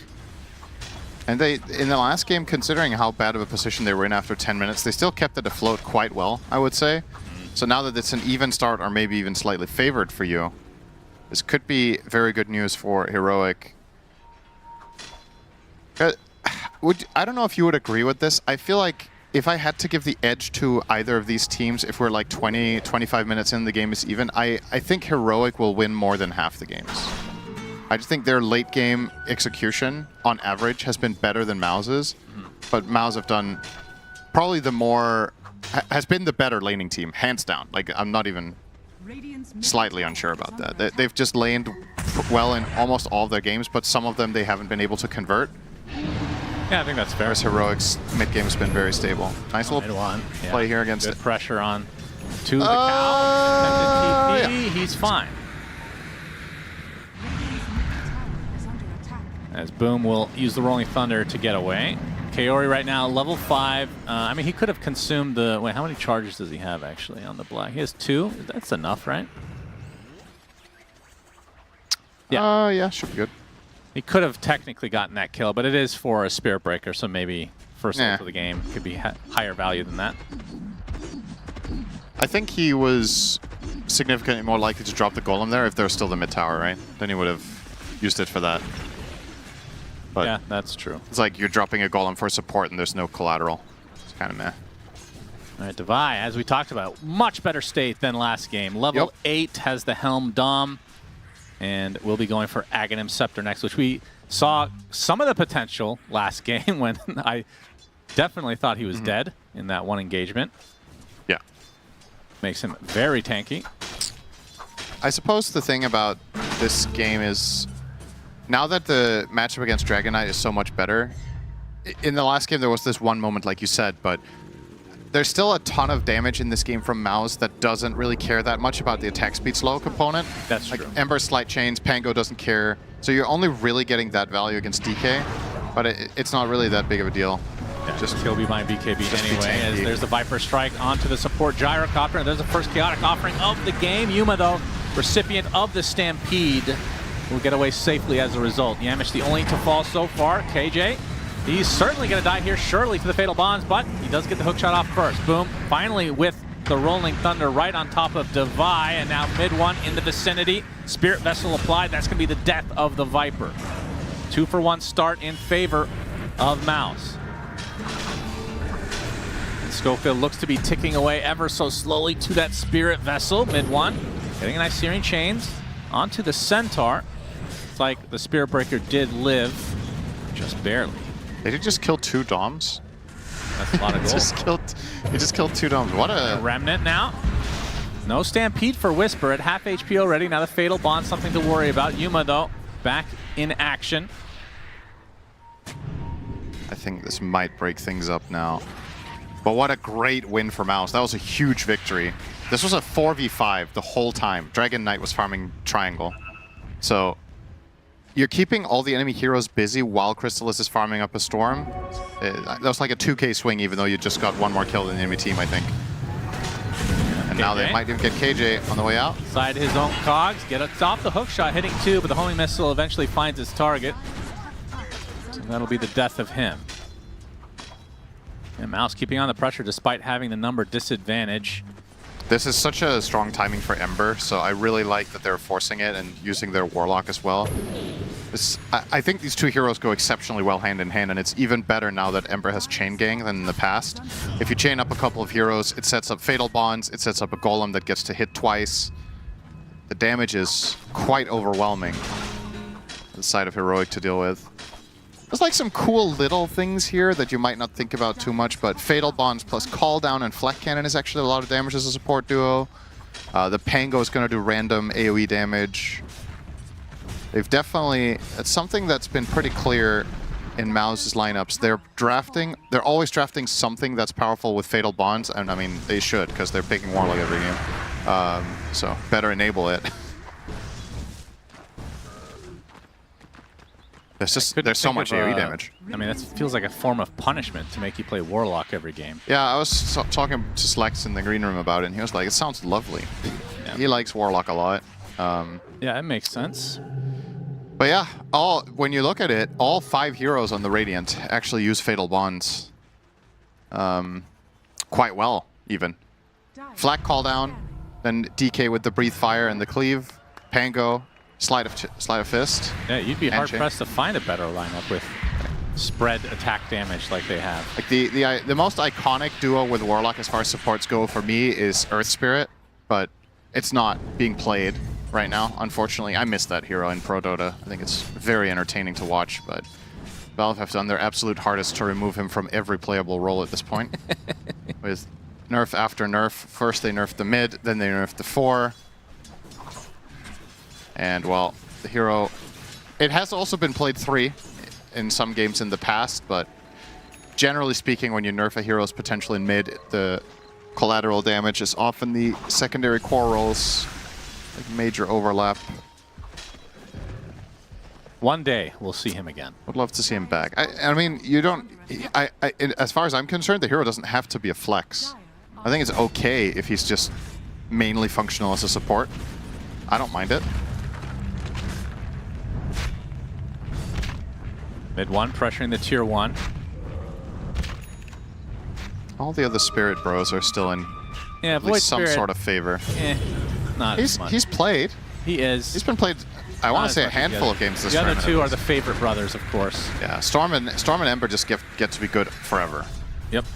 And they, in the last game, considering how bad of a position they were in after 10 minutes, they still kept it afloat quite well, I would say. So now that it's an even start or maybe even slightly favored for you, this could be very good news for Heroic. I don't know if you would agree with this. I feel like if I had to give the edge to either of these teams, if we're like 20, 25 minutes in, the game is even, I think Heroic will win more than half the games. I just think their late game execution, on average, has been better than MOUZ's. But MOUZ have done probably has been the better laning team, hands down. Like, I'm not even slightly unsure about that. They've just laned well in almost all of their games, but some of them they haven't been able to convert. Yeah, I think that's fair. Whereas Heroic's mid game has been very stable. Nice little play here against Good pressure on to the cow. TP, he's fine. As Boom will use the Rolling Thunder to get away. Kaori right now, level 5. I mean, he could have consumed the... Wait, how many charges does he have, actually, on the Black? He has 2. That's enough, right? Yeah. Yeah, should be good. He could have technically gotten that kill, but it is for a Spirit Breaker, so maybe first ult of the game could be higher value than that. I think he was significantly more likely to drop the Golem there if there was still the mid tower, right? Then he would have used it for that. But yeah, that's true. It's like you're dropping a Golem for support and there's no collateral. It's kind of meh. All right, Devi, as we talked about, much better state than last game. Level 8 has the Helm Dom, and we'll be going for Aghanim Scepter next, which we saw some of the potential last game when I definitely thought he was dead in that one engagement. Yeah. Makes him very tanky. I suppose the thing about this game is, now that the matchup against Dragon Knight is so much better, in the last game there was this one moment like you said, but there's still a ton of damage in this game from MOUZ that doesn't really care that much about the attack speed slow component. That's like true. Ember Slight Chains, Pango doesn't care. So you're only really getting that value against DK, but it's not really that big of a deal. Yeah, just kill be my BKB anyway, as there's the Viper Strike onto the support Gyrocopter, and there's the first chaotic offering of the game. Yuma, though, recipient of the Stampede, will get away safely as a result. Yamish the only to fall so far. KJ, he's certainly going to die here, surely, to the Fatal Bonds, but he does get the hook shot off first. Boom, finally with the Rolling Thunder right on top of Devi, and now mid one in the vicinity. Spirit Vessel applied. That's going to be the death of the Viper. 2-for-1 start in favor of MOUZ. And Schofield looks to be ticking away ever so slowly to that Spirit Vessel. Mid one, getting a nice searing chains onto the Centaur. It's like the Spirit Breaker did live, just barely. Did he just kill 2 Doms? That's a lot of gold. He just killed 2 Doms. What a Remnant now. No Stampede for Whisper at half HP already. Now the Fatal Bond, something to worry about. Yuma, though, back in action. I think this might break things up now. But what a great win for MOUZ. That was a huge victory. This was a 4v5 the whole time. Dragon Knight was farming Triangle. So you're keeping all the enemy heroes busy while Crystallis is farming up a Storm. That was like a 2k swing, even though you just got 1 more kill than the enemy team, I think. And now they might even get KJ on the way out. Side his own cogs, get it off the hook shot, hitting 2, but the homing missile eventually finds its target. So that'll be the death of him. And MOUZ keeping on the pressure despite having the number disadvantage. This is such a strong timing for Ember, so I really like that they're forcing it and using their Warlock as well. I think these 2 heroes go exceptionally well hand in hand, and it's even better now that Ember has Chain Gang than in the past. If you chain up a couple of heroes, it sets up Fatal Bonds, it sets up a Golem that gets to hit twice. The damage is quite overwhelming. The side of Heroic to deal with. There's like some cool little things here that you might not think about too much, but Fatal Bonds plus Call Down and Flak Cannon is actually a lot of damage as a support duo. The Pango is going to do random AoE damage. They've definitely, it's something that's been pretty clear in MOUZ's lineups. They're always drafting something that's powerful with Fatal Bonds, and I mean, they should, because they're picking Warlock every game. So better enable it. There's so much AoE damage. I mean, that feels like a form of punishment to make you play Warlock every game. Yeah, I was talking to Slex in the green room about it, and he was like, it sounds lovely. Yeah. He likes Warlock a lot. Yeah, it makes sense. But yeah, when you look at it, all 5 heroes on the Radiant actually use Fatal Bonds quite well, even. Flak Call Down, then DK with the Breathe Fire and the Cleave, Pango, Slide of Fist. Yeah, you'd be hard-pressed to find a better lineup with spread attack damage like they have. Like the most iconic duo with Warlock as far as supports go for me is Earth Spirit, but it's not being played right now, unfortunately. I miss that hero in Pro Dota. I think it's very entertaining to watch, but Valve have done their absolute hardest to remove him from every playable role at this point. With nerf after nerf. First they nerfed the mid, then they nerfed the 4. And, well, the hero... It has also been played 3 in some games in the past, but generally speaking, when you nerf a hero's potential in mid, the collateral damage is often the secondary core roles. Like major overlap. One day, we'll see him again. Would love to see him back. I mean, you don't... as far as I'm concerned, the hero doesn't have to be a flex. I think it's okay if he's just mainly functional as a support. I don't mind it. Mid one, pressuring the tier 1. All the other Spirit bros are still in at least some sort of favor. Not as much. He's played. He is. He's been played, I want to say, a handful of games this tournament. The other 2 are the favorite brothers, of course. Yeah, Storm and Ember just get to be good forever. Yep.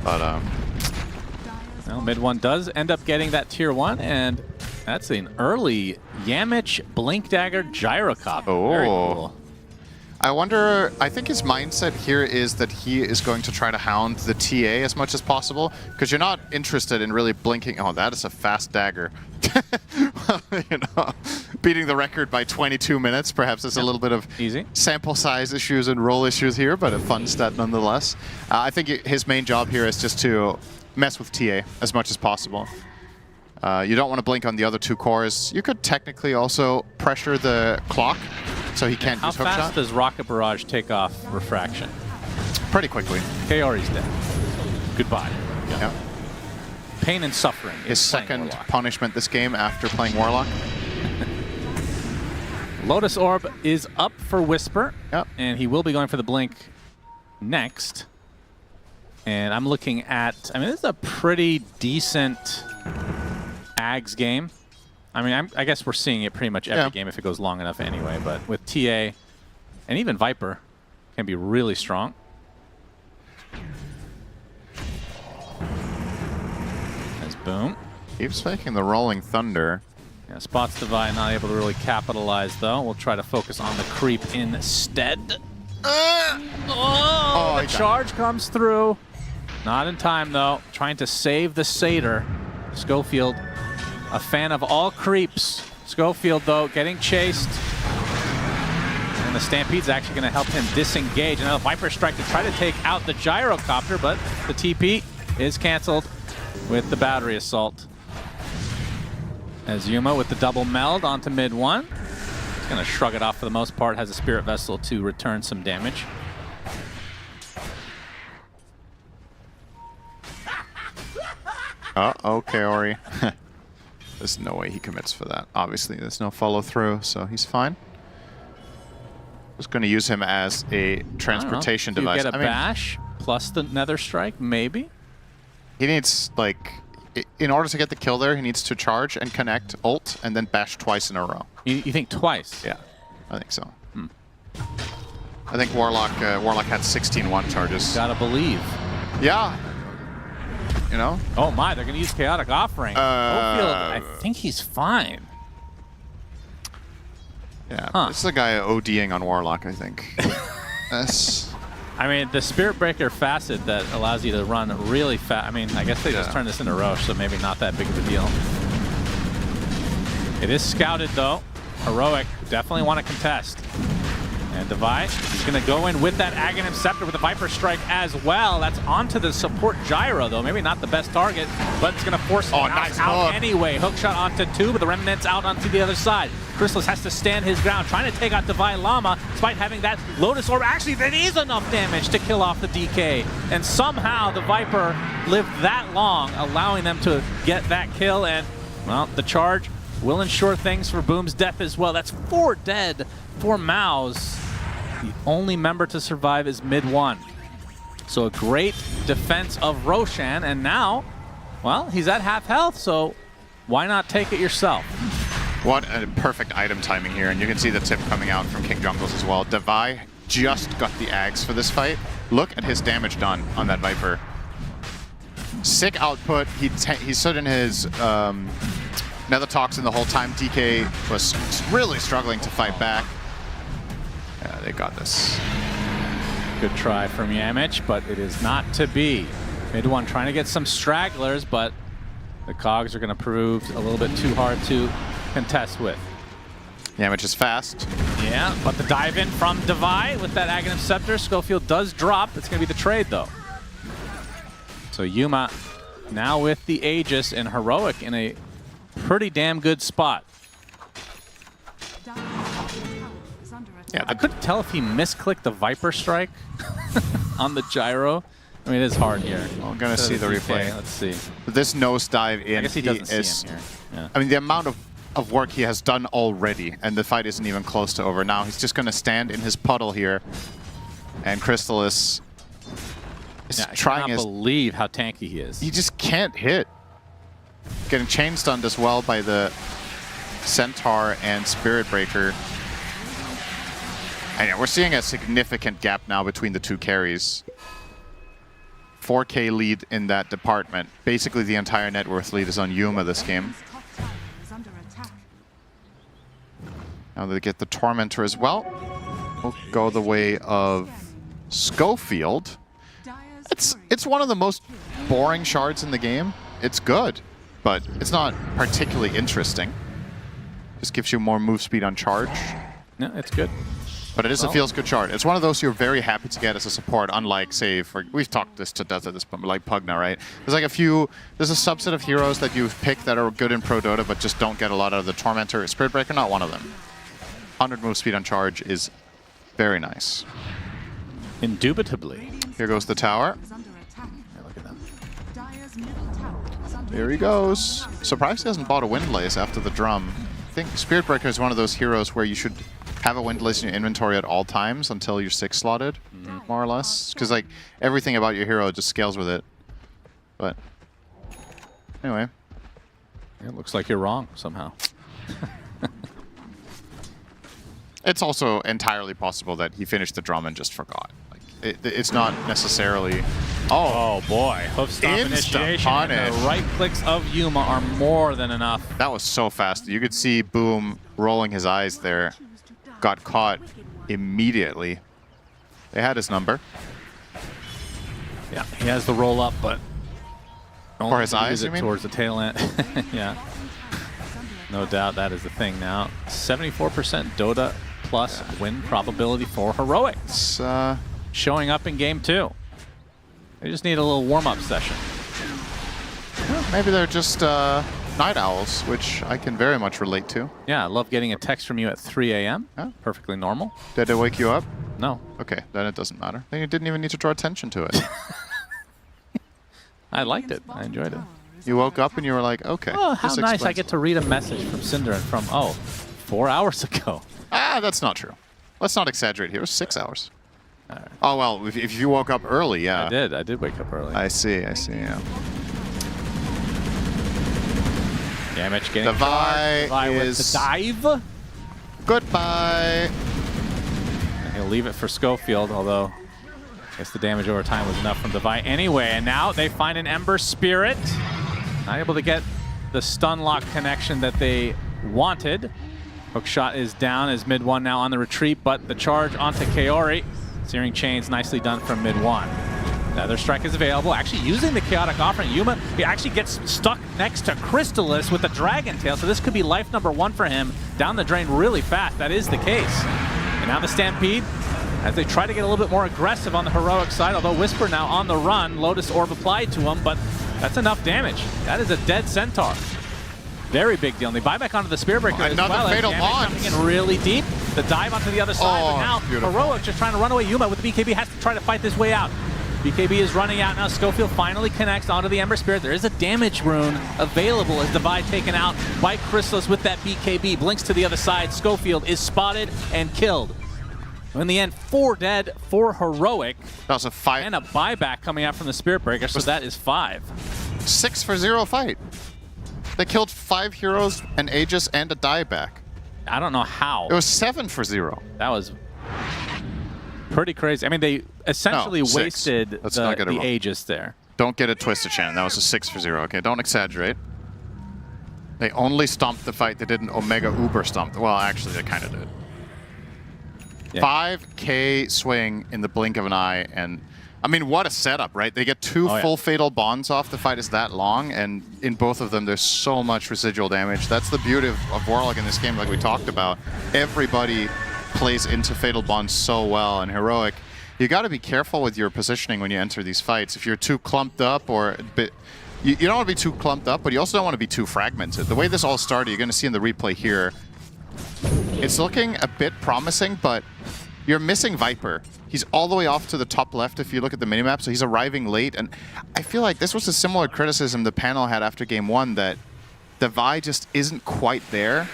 But well, mid one does end up getting that tier 1, and that's an early Yamich Blink Dagger Gyrocop. Oh. Very cool. I wonder, I think his mindset here is that he is going to try to hound the TA as much as possible, because you're not interested in really blinking. Oh, that is a fast dagger. You know, beating the record by 22 minutes. Perhaps there's a little bit of sample size issues and roll issues here, but a fun stat nonetheless. I think his main job here is just to mess with TA as much as possible. You don't want to blink on the other 2 cores. You could technically also pressure the clock, so he can't use hookshot. How fast does Rocket Barrage take off Refraction? Pretty quickly. Kaori's dead. Goodbye. Yeah. Pain and suffering. His second punishment this game after playing Warlock. Lotus Orb is up for Whisper. Yep. And he will be going for the blink next. And I'm looking at, I mean, this is a pretty decent Ags game. I mean, I guess we're seeing it pretty much every game if it goes long enough anyway, but with TA and even Viper can be really strong. There's Boom. Keeps faking the Rolling Thunder. Yeah, Spots Divide not able to really capitalize though. We'll try to focus on the creep instead. The charge comes through. Not in time though. Trying to save the Satyr. Schofield, a fan of all creeps. Schofield though, getting chased. And the Stampede's actually going to help him disengage. Another Viper Strike to try to take out the Gyrocopter, but the TP is canceled with the Battery Assault. As Yuma with the double meld onto mid one. He's going to shrug it off for the most part, has a Spirit Vessel to return some damage. Okay, Ori. There's no way he commits for that. Obviously, there's no follow through, so he's fine. Just going to use him as a transportation device. You get a bash plus the Nether Strike, maybe? He needs, like, in order to get the kill there, he needs to charge and connect, ult, and then bash twice in a row. You think twice? Yeah, I think so. I think Warlock had 16 one charges. Gotta believe. Yeah. You know? Oh my, they're gonna use Chaotic Offering. Schofield, I think he's fine. Yeah, this is a guy ODing on Warlock, I think. That's... I mean, the Spirit Breaker facet that allows you to run really fast. I mean, I guess they just turned this into Roche, so maybe not that big of a deal. It is scouted, though. Heroic definitely want to contest. And Divide, he's going to go in with that Aghanim Scepter with a Viper Strike as well. That's onto the support Gyro, though. Maybe not the best target, but it's going to force him out anyway. Hookshot onto 2, but the Remnant's out onto the other side. Chrysalis has to stand his ground, trying to take out Divine Llama, despite having that Lotus Orb. Actually, that is enough damage to kill off the DK. And somehow the Viper lived that long, allowing them to get that kill. And, well, the charge will ensure things for Boom's death as well. That's 4 dead for MOUZ. The only member to survive is mid one. So a great defense of Roshan, and now, well, he's at half health, so why not take it yourself? What a perfect item timing here, and you can see the tip coming out from King Jungles as well. Divai just got the Ags for this fight. Look at his damage done on that Viper. Sick output. He stood in his Nether Toxin the whole time. DK was really struggling to fight back. Yeah, they got this. Good try from Yamich, but it is not to be. Mid one trying to get some stragglers, but the cogs are going to prove a little bit too hard to contest with. Yamich is fast. Yeah, but the dive in from Divide with that Aghanim Scepter. Schofield does drop. It's going to be the trade, though. So Yuma now with the Aegis and Heroic in a pretty damn good spot. Yeah, I couldn't tell if he misclicked the Viper Strike on the Gyro. I mean, it is hard here. Well, I'm going to see the replay. Let's see. This nosedive in, I guess he doesn't see him here. Yeah. I mean, the amount of work he has done already, and the fight isn't even close to over. Now he's just going to stand in his puddle here, and Crystal is trying his... I cannot believe how tanky he is. He just can't hit. Getting chain stunned as well by the Centaur and Spirit Breaker. And yeah, we're seeing a significant gap now between the two carries. 4K lead in that department. Basically, the entire net worth lead is on Yuma this game. Now they get the Tormentor as well. We'll go the way of Schofield. It's one of the most boring shards in the game. It's good, but it's not particularly interesting. Just gives you more move speed on charge. No, it's good. But it is a feels good shard. It's one of those you're very happy to get as a support, unlike, say, we've talked this to death at this point, like Pugna, right? There's like there's a subset of heroes that you've picked that are good in Pro Dota, but just don't get a lot out of the Tormentor. Spirit Breaker, not one of them. 100 move speed on charge is very nice. Indubitably. Here goes the tower. Yeah, look at that. Here he goes. Surprised he hasn't bought a Windlace after the drum. I think Spirit Breaker is one of those heroes where you should have a windlass in your inventory at all times until you're 6 slotted, more or less. Because like everything about your hero just scales with it. But anyway. It looks like you're wrong somehow. It's also entirely possible that he finished the drum and just forgot. Like it's not necessarily... Oh boy, hoof stomp initiation and the right clicks of Yuma are more than enough. That was so fast. You could see Boom rolling his eyes there. Got caught immediately. They had his number. Yeah, he has the roll up, but for his eyes, you mean? Towards the tail end. Yeah. No doubt that is the thing now. 74% Dota plus win probability for Heroics. Showing up in game 2. They just need a little warm-up session. Well, maybe they're just night owls, which I can very much relate to. Yeah, I love getting a text from you at 3 a.m. Yeah. Perfectly normal. Did it wake you up? No. Okay, then it doesn't matter. Then you didn't even need to draw attention to it. I liked it. I enjoyed it. You woke up and you were like, okay. Oh, how nice I get to read a message from Cinder and from, 4 hours ago. Ah, that's not true. Let's not exaggerate here. It was 6 hours. Right. Oh, well, if you woke up early, yeah. I did wake up early. I see, yeah. Damage getting Devi is with the dive. Goodbye. And he'll leave it for Schofield, although I guess the damage over time was enough from Devi anyway. And now they find an Ember Spirit. Not able to get the stun lock connection that they wanted. Hook shot is down as mid 1 now on the retreat, but the charge onto Kaori. Searing Chains nicely done from mid 1. Another strike is available. Actually using the Chaotic Offering. Yuma, he actually gets stuck next to Crystallis with the Dragon Tail, so this could be life number 1 for him. Down the drain really fast. That is the case. And now the Stampede, as they try to get a little bit more aggressive on the Heroic side, although Whisper now on the run. Lotus Orb applied to him, but that's enough damage. That is a dead Centaur. Very big deal. And they buy back onto the Spear Breaker as well. Another Fatal Bond. Coming in really deep. The dive onto the other side, but now beautiful. Heroic just trying to run away. Yuma with the BKB has to try to fight this way out. BKB is running out now. Schofield finally connects onto the Ember Spirit. There is a damage rune available as Divide taken out by Crystallis with that BKB. Blinks to the other side. Schofield is spotted and killed. In the end, 4 dead for Heroic. That was a 5. And a buyback coming out from the Spirit Breaker, so that is 5. 6-for-0 fight. They killed 5 heroes, an Aegis, and a dieback. I don't know how. It was 7-for-0. That was pretty crazy. I mean, they essentially wasted the Aegis there. Don't get it twisted, Shannon. That was a 6-for-0. Okay, don't exaggerate. They only stomped the fight. They didn't Omega Uber stomp. Well, actually, they kind of did. Yeah. 5K swing in the blink of an eye, and I mean, what a setup, right? They get 2 full Fatal Bonds off. The fight is that long, and in both of them, there's so much residual damage. That's the beauty of Warlock in this game, like we talked about. Everybody plays into Fatal Bonds so well, and Heroic, you got to be careful with your positioning when you enter these fights. If you're too clumped up or a bit... You don't want to be too clumped up, but you also don't want to be too fragmented. The way this all started, you're going to see in the replay here, it's looking a bit promising, but you're missing Viper. He's all the way off to the top left if you look at the minimap, so he's arriving late. And I feel like this was a similar criticism the panel had after game 1, that Devi just isn't quite there.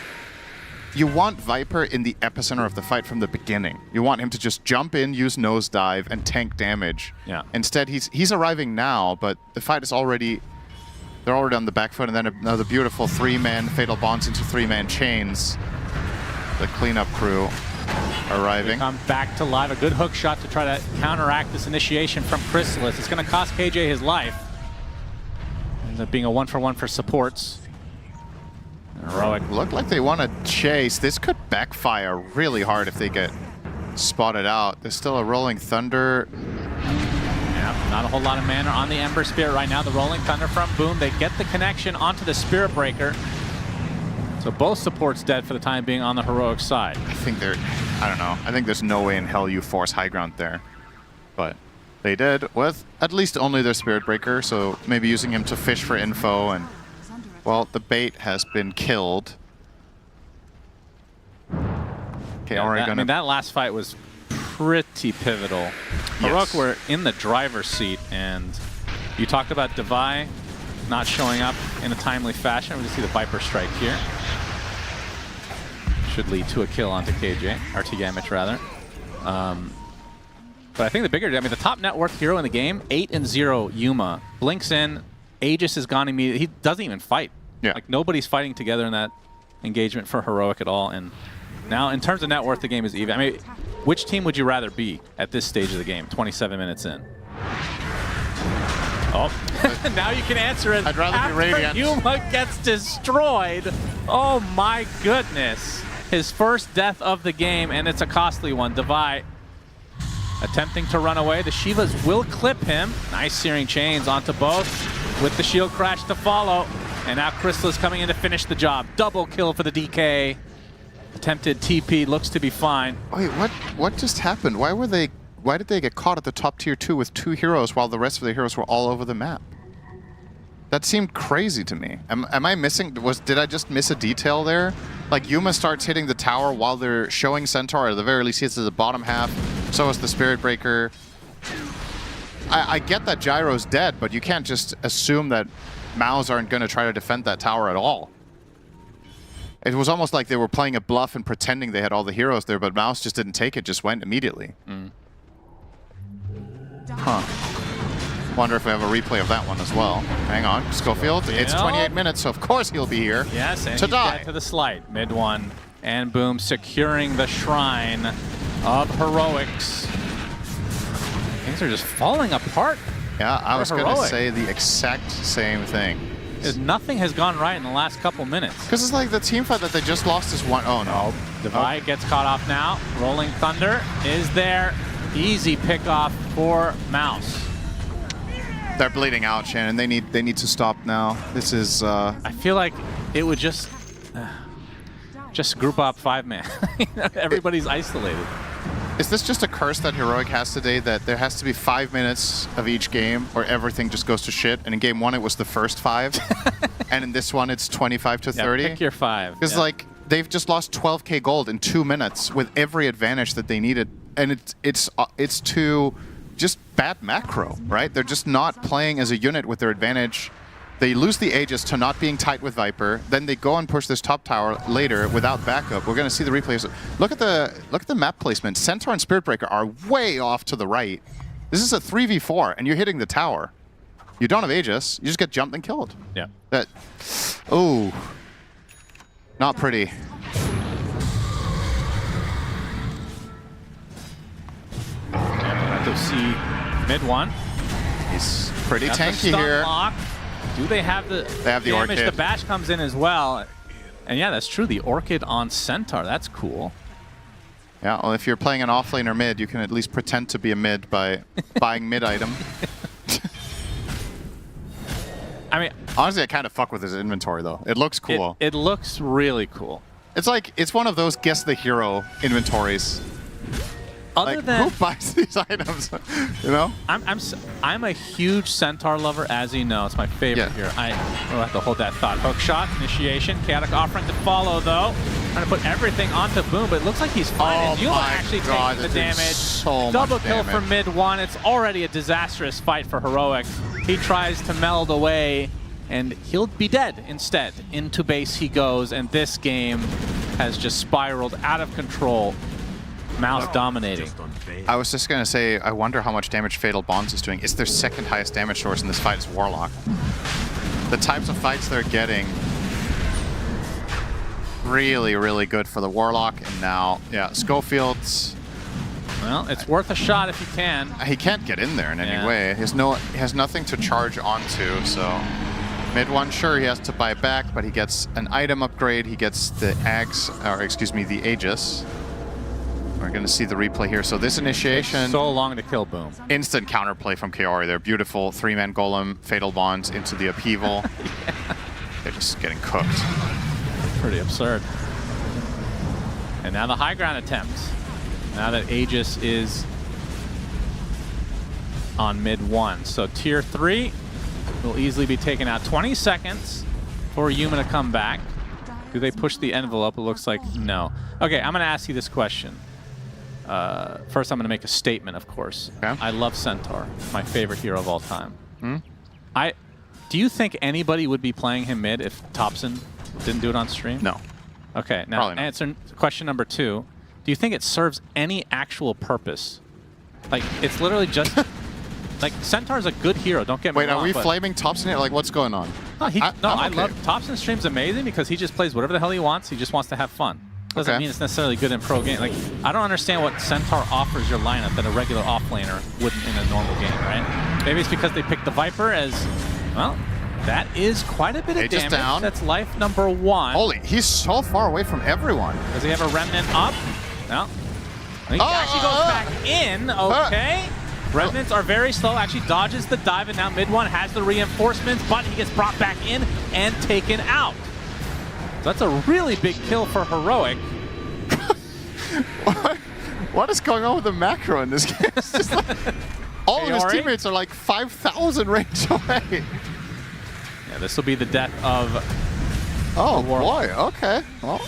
You want Viper in the epicenter of the fight from the beginning. You want him to just jump in, use nosedive, and tank damage. Yeah. Instead, he's arriving now, but the fight is already... They're already on the back foot, and then another beautiful 3-man Fatal Bonds into 3-man chains. The cleanup crew arriving. Come back to live. A good hook shot to try to counteract this initiation from Crystallis. It's going to cost KJ his life. Ends up being a 1-for-1 for supports. Heroic. Look like they want to chase. This could backfire really hard if they get spotted out. There's still a Rolling Thunder. Yeah, not a whole lot of mana on the Ember Spirit right now. The Rolling Thunder from Boom. They get the connection onto the Spirit Breaker. So both supports dead for the time being on the Heroic side. I think I don't know. I think there's no way in hell you force high ground there. But they did with at least only their Spirit Breaker, so maybe using him to fish for info, and well, the bait has been killed. Okay, yeah, I mean, that last fight was pretty pivotal. Yes. Heroic were in the driver's seat, and you talked about Devi not showing up in a timely fashion. We just see the Viper strike here. should lead to a kill onto KJ, or T-Gamage rather. But I think the bigger, I mean, the top net worth hero in the game, 8-0 Yuma. Blinks in, Aegis is gone immediately. He doesn't even fight. Yeah. Like, nobody's fighting together in that engagement for Heroic at all. And now, in terms of net worth, the game is even. I mean, which team would you rather be at this stage of the game, 27 minutes in? Oh, now you can answer it. I'd rather be Radiant. Yuma gets destroyed. Oh my goodness. His first death of the game, and it's a costly one. Devi attempting to run away. The Shivas will clip him. Nice Searing Chains onto both with the shield crash to follow. And now Crystal's coming in to finish the job. Double kill for the DK. Attempted TP, looks to be fine. Wait, what just happened? Why did they get caught at the top tier 2 with 2 heroes while the rest of the heroes were all over the map? That seemed crazy to me. Am I missing, did I just miss a detail there? Like Yuma starts hitting the tower while they're showing Centaur, or at the very least he hits the bottom half, so is the Spirit Breaker. I get that Gyro's dead, but you can't just assume that MOUZ aren't going to try to defend that tower at all. It was almost like they were playing a bluff and pretending they had all the heroes there, but MOUZ just didn't take it, just went immediately. Huh. Wonder if we have a replay of that one as well. Hang on, Schofield. It's 28 minutes, so of course he'll be here. Yes, and to he's die. dead to the slight. Mid one, and Boom securing the shrine of Heroics. Things are just falling apart. Yeah, I was going to say the exact same thing. Nothing has gone right in the last couple minutes. Because it's like the team fight that they just lost is one. Oh no. Devi gets caught off now. Rolling Thunder is there. Easy pick off for MOUZ. They're bleeding out, Shannon. They need to stop now. This is. I feel like it would just group up 5-man. Everybody's isolated. Is this just a curse that Heroic has today, that there has to be 5 minutes of each game or everything just goes to shit? And in game 1 it was the first 5, and in this one it's 25 to 30. Pick your 5. Because like they've just lost 12k gold in 2 minutes with every advantage that they needed, and it's to just bad macro, right? They're just not playing as a unit with their advantage. They lose the Aegis to not being tight with Viper. Then they go and push this top tower later without backup. We're going to see the replays. Look at the map placement. Centaur and Spirit Breaker are way off to the right. This is a 3v4, and you're hitting the tower. You don't have Aegis. You just get jumped and killed. Yeah. Oh, not pretty. To see mid one. He's pretty That's tanky here. Lock. Do they have the damage? Orchid. The bash comes in as well. And yeah, that's true. The Orchid on Centaur. That's cool. Yeah, well, if you're playing an offlaner mid, you can at least pretend to be a mid by buying mid item. I mean, honestly, I kind of fuck with his inventory though. It looks cool. It looks really cool. It's like it's one of those guess the hero inventories. Other than who buys these items, you know? I'm a huge Centaur lover, as you know. It's my favorite here. We'll have to hold that thought. Hook shot, initiation, chaotic offering to follow though. Trying to put everything onto Boom, but it looks like he's fine. And Yuma actually taking the damage. Double kill for mid one. It's already a disastrous fight for Heroic. He tries to meld away, and he'll be dead instead. Into base he goes, and this game has just spiraled out of control. MOUZ dominating. I was just going to say, I wonder how much damage Fatal Bonds is doing. It's their second highest damage source in this fight is Warlock. The types of fights they're getting, really, really good for the Warlock. And now, yeah, Schofield's... Well, it's worth a shot if you can. He can't get in there in any way. He has nothing to charge onto, so... Mid one, sure, he has to buy back, but he gets an item upgrade. He gets the the Aegis. We're going to see the replay here. So this initiation... So long to kill Boom. Instant counterplay from Kaori. They're beautiful 3-man golem, Fatal Bonds into the upheaval. They're just getting cooked. Pretty absurd. And now the high ground attempt. Now that Aegis is on mid one. So tier 3 will easily be taken out. 20 seconds for Yuma to come back. Do they push the envelope? It looks like no. Okay, I'm going to ask you this question. First, I'm going to make a statement, of course. Okay. I love Centaur, my favorite hero of all time. Do you think anybody would be playing him mid if Thompson didn't do it on stream? No. Okay, now answer question number 2. Do you think it serves any actual purpose? Like, it's literally just... like, Centaur's a good hero, don't get me wrong. Wait, are we flaming Topson here? Like, what's going on? No, I love... Topson stream's amazing because he just plays whatever the hell he wants. He just wants to have fun. Doesn't mean it's necessarily good in pro game. Like, I don't understand what Centaur offers your lineup that a regular offlaner wouldn't in a normal game, right? Maybe it's because they picked the Viper as... Well, that is quite a bit of damage. Down. That's life number 1. Holy, he's so far away from everyone. Does he have a remnant up? No. He actually goes back in. Okay. Remnants are very slow. Actually dodges the dive, and now mid one has the reinforcements, but he gets brought back in and taken out. So that's a really big kill for Heroic. What is going on with the macro in this game? It's just like, all of his teammates are like 5,000 range away. Yeah, this will be the death of... Oh boy, okay. Well,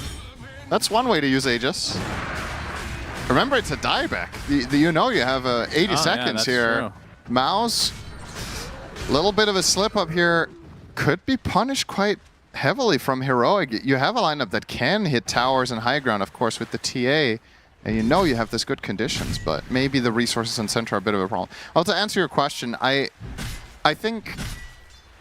that's one way to use Aegis. Remember, it's a dieback. You know you have 80 seconds here. True. MOUZ, a little bit of a slip up here, could be punished quite heavily from Heroic. You have a lineup that can hit towers and high ground, of course, with the TA, and you know you have this good conditions, but maybe the resources in Centaur are a bit of a problem. Well, to answer your question, I think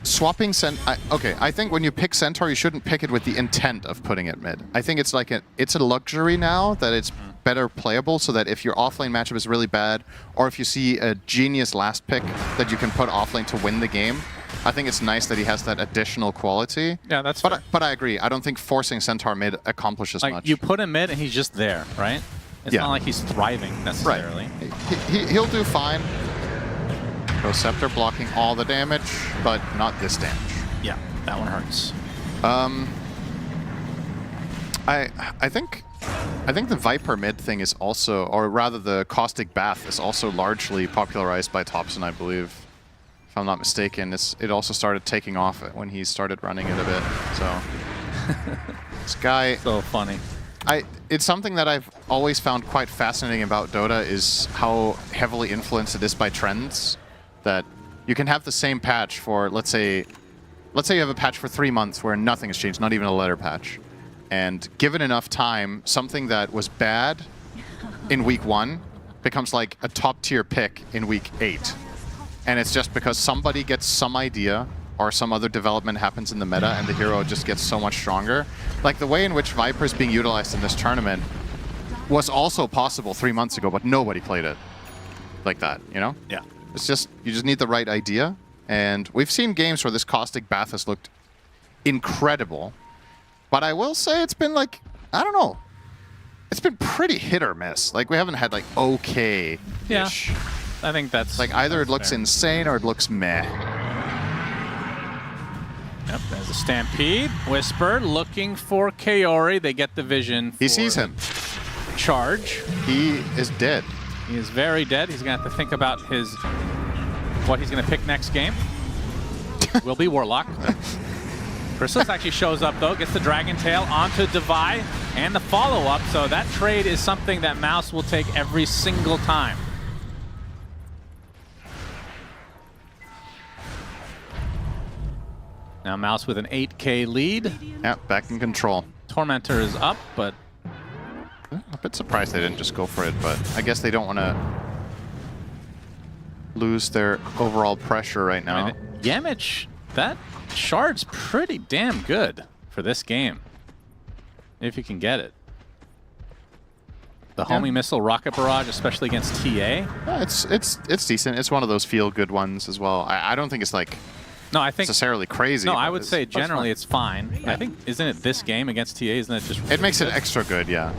swapping I think when you pick Centaur, you shouldn't pick it with the intent of putting it mid. I think it's like it's a luxury now that it's better playable, so that if your offlane matchup is really bad, or if you see a genius last pick that you can put offlane to win the game, I think it's nice that he has that additional quality. Yeah, that's fair. But I agree. I don't think forcing Centaur mid accomplishes much. You put him mid and he's just there, right? It's not like he's thriving necessarily. Right. He'll do fine. Scepter blocking all the damage, but not this damage. Yeah, that one hurts. I think the Viper mid thing is also, or rather the Caustic Bath is also largely popularized by Topson, I believe. If I'm not mistaken, it also started taking off when he started running it a bit. So this guy, so funny. It's something that I've always found quite fascinating about Dota is how heavily influenced it is by trends. That you can have the same patch for, let's say you have a patch for 3 months where nothing has changed, not even a letter patch. And given enough time, something that was bad in week 1 becomes like a top tier pick in week 8. And it's just because somebody gets some idea or some other development happens in the meta and the hero just gets so much stronger. Like the way in which Viper is being utilized in this tournament was also possible 3 months ago, but nobody played it like that, you know? Yeah. It's just, you just need the right idea. And we've seen games where this Caustic Bath has looked incredible. But I will say it's been like, I don't know. It's been pretty hit or miss. Like, we haven't had like okay-ish. Yeah, I think that's... Like, either it looks insane or it looks meh. Yep, there's a Stampede. Whisper looking for Kaori. They get the vision. He sees him. Charge. He is dead. He is very dead. He's going to have to think about what he's going to pick next game. Will be Warlock. Chrysalis actually shows up, though, gets the Dragon Tail onto Devi and the follow-up. So that trade is something that MOUZ will take every single time. Now MOUZ with an 8K lead. Yeah, back in control. Tormentor is up, but... A bit surprised they didn't just go for it, but I guess they don't want to lose their overall pressure right now. I mean, Yamich, that shard's pretty damn good for this game, if you can get it. The homing missile rocket barrage, especially against TA. Yeah, it's decent. It's one of those feel-good ones as well. I don't think it's like necessarily crazy. No, I would say generally it's fine. Yeah. I think, isn't it this game against TA? Isn't it just? It makes it extra good, yeah.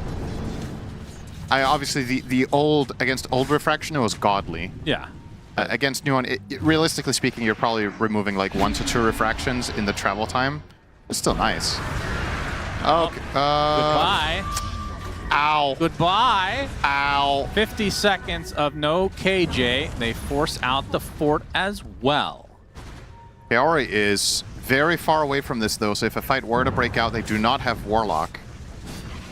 Obviously the against old refraction it was godly. Yeah. Against new one, realistically speaking, you're probably removing like 1 to 2 refractions in the travel time. It's still nice. Okay. Goodbye. Ow. Goodbye. Ow. 50 seconds of no KJ. They force out the fort as well. Kaori is very far away from this though, so if a fight were to break out, they do not have Warlock.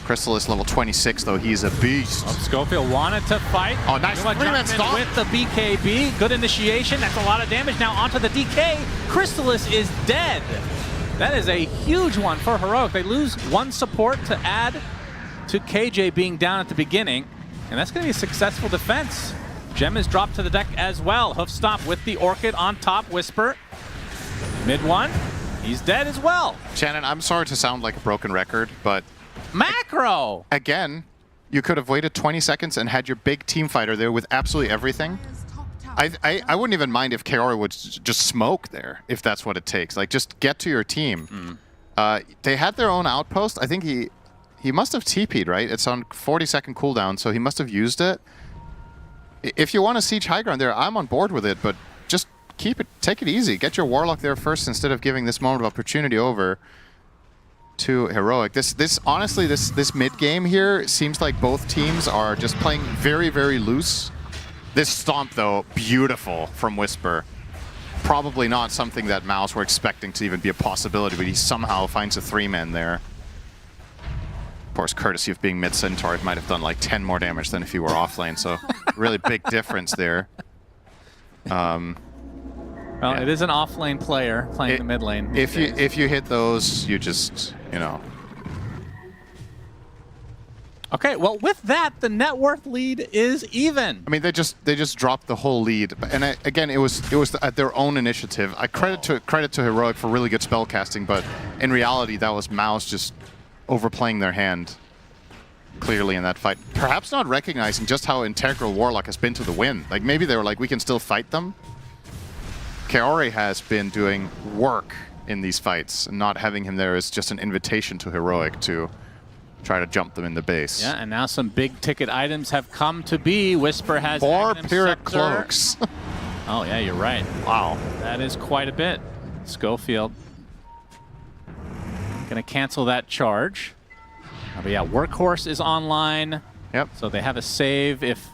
Crystal is level 26 though, he's a beast. Schofield wanted to fight. Oh, nice. Nigma stop with the BKB. Good initiation. That's a lot of damage. Now onto the DK. Chrysalis is dead. That is a huge one for Heroic. They lose one support to add to KJ being down at the beginning, and that's going to be a successful defense. Gem is dropped to the deck as well. Hoof Stomp with the Orchid on top. Whisper. Mid one. He's dead as well. Shannon, I'm sorry to sound like a broken record, but... Macro! Again, you could have waited 20 seconds and had your big team fighter there with absolutely everything. I wouldn't even mind if Kaori would just smoke there, if that's what it takes. Like, just get to your team. They had their own outpost. I think he must have TP'd, right? It's on 40-second cooldown, so he must have used it. If you want to siege high ground there, I'm on board with it, but just take it easy. Get your Warlock there first instead of giving this moment of opportunity over to Heroic. Honestly, this mid game here seems like both teams are just playing very, very loose. This stomp, though, beautiful from Whisper. Probably not something that MOUZ were expecting to even be a possibility, but he somehow finds a 3-man there. Of course, courtesy of being mid-Centaur, it might have done like 10 more damage than if he were offlane, so really big difference there. Well, yeah. It is an offlane player playing the mid lane. If you hit those, you just, you know. Okay, well, with that, the net worth lead is even. I mean, they just dropped the whole lead, and again, it was at their own initiative. I credit to Heroic for really good spell casting, but in reality, that was MOUZ just overplaying their hand clearly in that fight. Perhaps not recognizing just how integral Warlock has been to the win. Like, maybe they were like, we can still fight them. Kaori has been doing work in these fights, and not having him there is just an invitation to Heroic to try to jump them in the base. Yeah, and now some big ticket items have come to be. Whisper has 4 Pyrrhic Cloaks. Oh yeah, you're right. Wow. That is quite a bit. Schofield gonna cancel that charge. But yeah, Workhorse is online. Yep. So they have a save if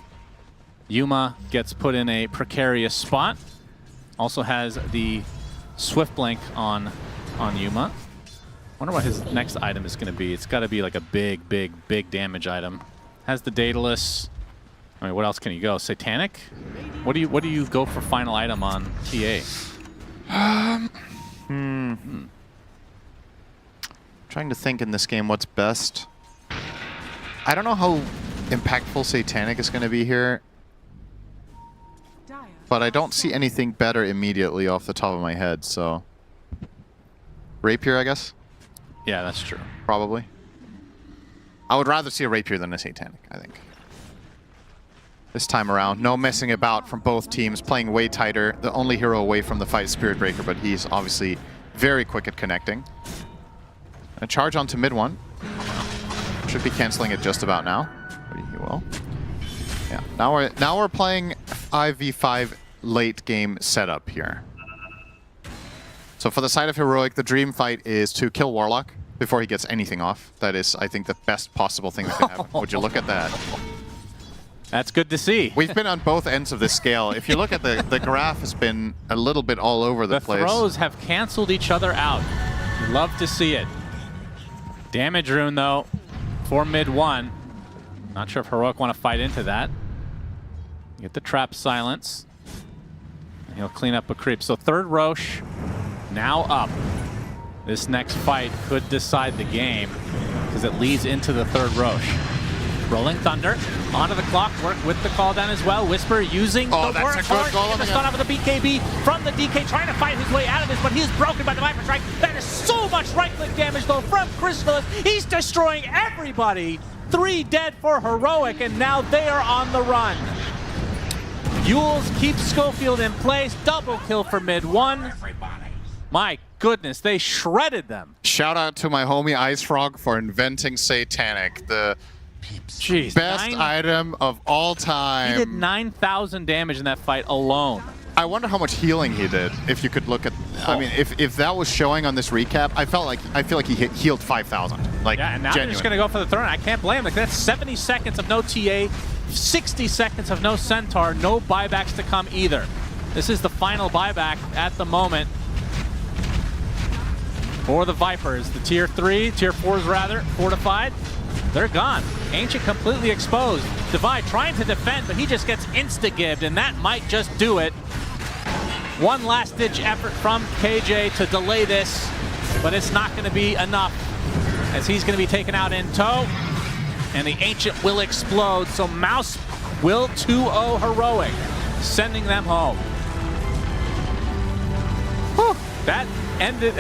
Yuma gets put in a precarious spot. Also has the Swift Blink on Yuma. Wonder what his next item is going to be. It's got to be like a big damage item. Has the Daedalus. I mean, what else can you go? Satanic? What do you go for final item on TA? Trying to think in this game what's best. I don't know how impactful Satanic is going to be here, but I don't see anything better immediately off the top of my head, so... Rapier, I guess? Yeah, that's true. Probably. I would rather see a Rapier than a Satanic, I think. This time around, no messing about from both teams, playing way tighter. The only hero away from the fight is Spirit Breaker, but he's obviously very quick at connecting. A charge onto mid one. Should be canceling it just about now. He will. Yeah. Now we're playing 5v5 late game setup here. So for the side of Heroic, the dream fight is to kill Warlock before he gets anything off. That is, I think, the best possible thing that can happen. Would you look at that? That's good to see. We've been on both ends of this scale. If you look at the graph has been a little bit all over the place. The throws have canceled each other out. Love to see it. Damage rune, though, for mid one. Not sure if Heroic want to fight into that. Get the trap silence. And he'll clean up a creep. So third Roche now up. This next fight could decide the game because it leads into the third Roche. Rolling Thunder onto the clock, work with the call down as well. Whisper using the Workhorse. The stun off of the BKB from the DK, trying to fight his way out of this, but he is broken by the Viper Strike. That is so much right-click damage, though, from Crystallis. He's destroying everybody. 3 dead for Heroic, and now they are on the run. Yules keeps Schofield in place. Double kill for mid one. My goodness, they shredded them. Shout out to my homie Ice Frog for inventing Satanic, the best item of all time. He did 9,000 damage in that fight alone. I wonder how much healing he did. If you could look at, I mean, if that was showing on this recap, I feel like he healed 5,000. Like, yeah, and now they're just gonna go for the throne. I can't blame him. Like, that's 70 seconds of no TA, 60 seconds of no Centaur, no buybacks to come either. This is the final buyback at the moment for the Vipers. The tier 4s rather, fortified. They're gone. Ancient completely exposed. Divide trying to defend, but he just gets insta-gibbed, and that might just do it. One last-ditch effort from KJ to delay this. but it's not going to be enough as he's going to be taken out in tow, and the Ancient will explode. So MOUZ will 2-0 Heroic, sending them home. Whew, that ended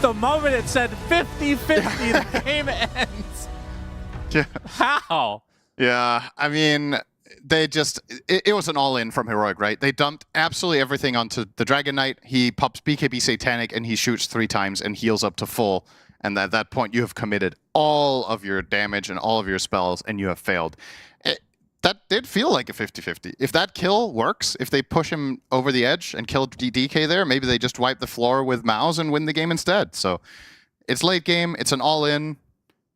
the moment it said 50-50, the game ends. Yeah. How? Yeah, I mean, they just, it was an all-in from Heroic, right? They dumped absolutely everything onto the Dragon Knight. He pops BKB Satanic and he shoots 3 times and heals up to full. And at that point, you have committed all of your damage and all of your spells and you have failed. That did feel like a 50-50. If that kill works, if they push him over the edge and kill DK there, maybe they just wipe the floor with MOUZ and win the game instead. So it's late game. It's an all-in.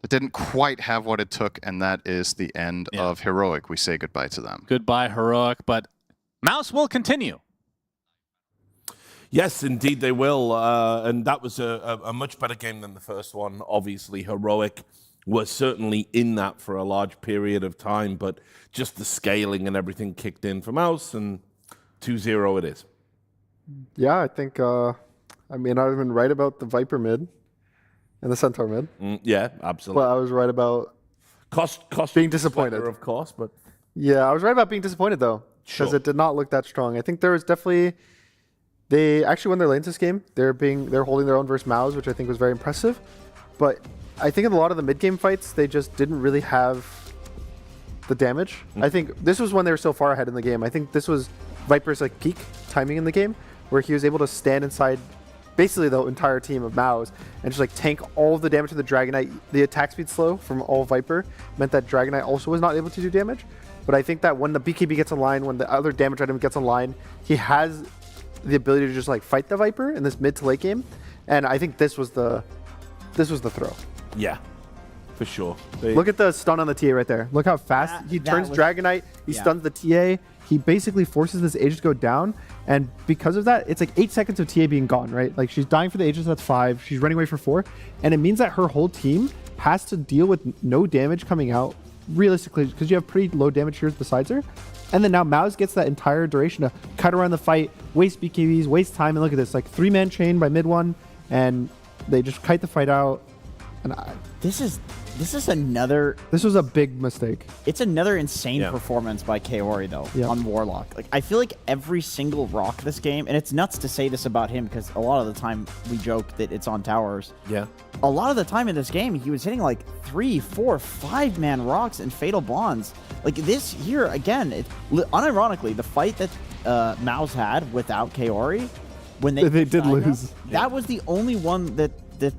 It didn't quite have what it took, and that is the end of Heroic. We say goodbye to them. Goodbye, Heroic, but MOUZ will continue. Yes, indeed they will. And that was a much better game than the first one. Obviously, Heroic was certainly in that for a large period of time, but just the scaling and everything kicked in for MOUZ, and 2-0 it is. Yeah, I think, I mean, I've been right about the Viper mid and the Centaur mid. Yeah, absolutely. But I was right about cost being disappointed. Of course, but yeah, I was right about being disappointed though, because it did not look that strong. I think there was definitely, they actually won their lanes this game. They're holding their own versus MOUZ, which I think was very impressive. But I think in a lot of the mid game fights, they just didn't really have the damage. I think this was when they were so far ahead in the game. I think this was Viper's like peak timing in the game, where he was able to stand inside basically the entire team of MOUZ and just like tank all of the damage to the Dragon Knight. The attack speed slow from all Viper meant that Dragon Knight also was not able to do damage. But I think that when the BKB gets online, when the other damage item gets online, he has the ability to just like fight the Viper in this mid to late game. And I think this was the throw. Yeah, for sure. Look at the stun on the TA right there. Look how fast he turns Dragon Knight. He stuns the TA. He basically forces this Aegis to go down. And because of that, it's like 8 seconds of TA being gone, right? Like she's dying for the Aegis, that's 5. She's running away for 4. And it means that her whole team has to deal with no damage coming out, realistically, because you have pretty low damage heroes besides her. And then now MOUZ gets that entire duration to cut around the fight, waste BKBs, waste time. And look at this, like 3-man chain by mid one. And they just kite the fight out. And this is another. This was a big mistake. It's another insane performance by Kaori though on Warlock. Like I feel like every single rock this game, and it's nuts to say this about him because a lot of the time we joke that it's on towers. Yeah. A lot of the time in this game, he was hitting like 3, 4, 5-man rocks and fatal bonds. Like this here again, unironically, the fight that MOUZ had without Kaori, when they did lose. That was the only one that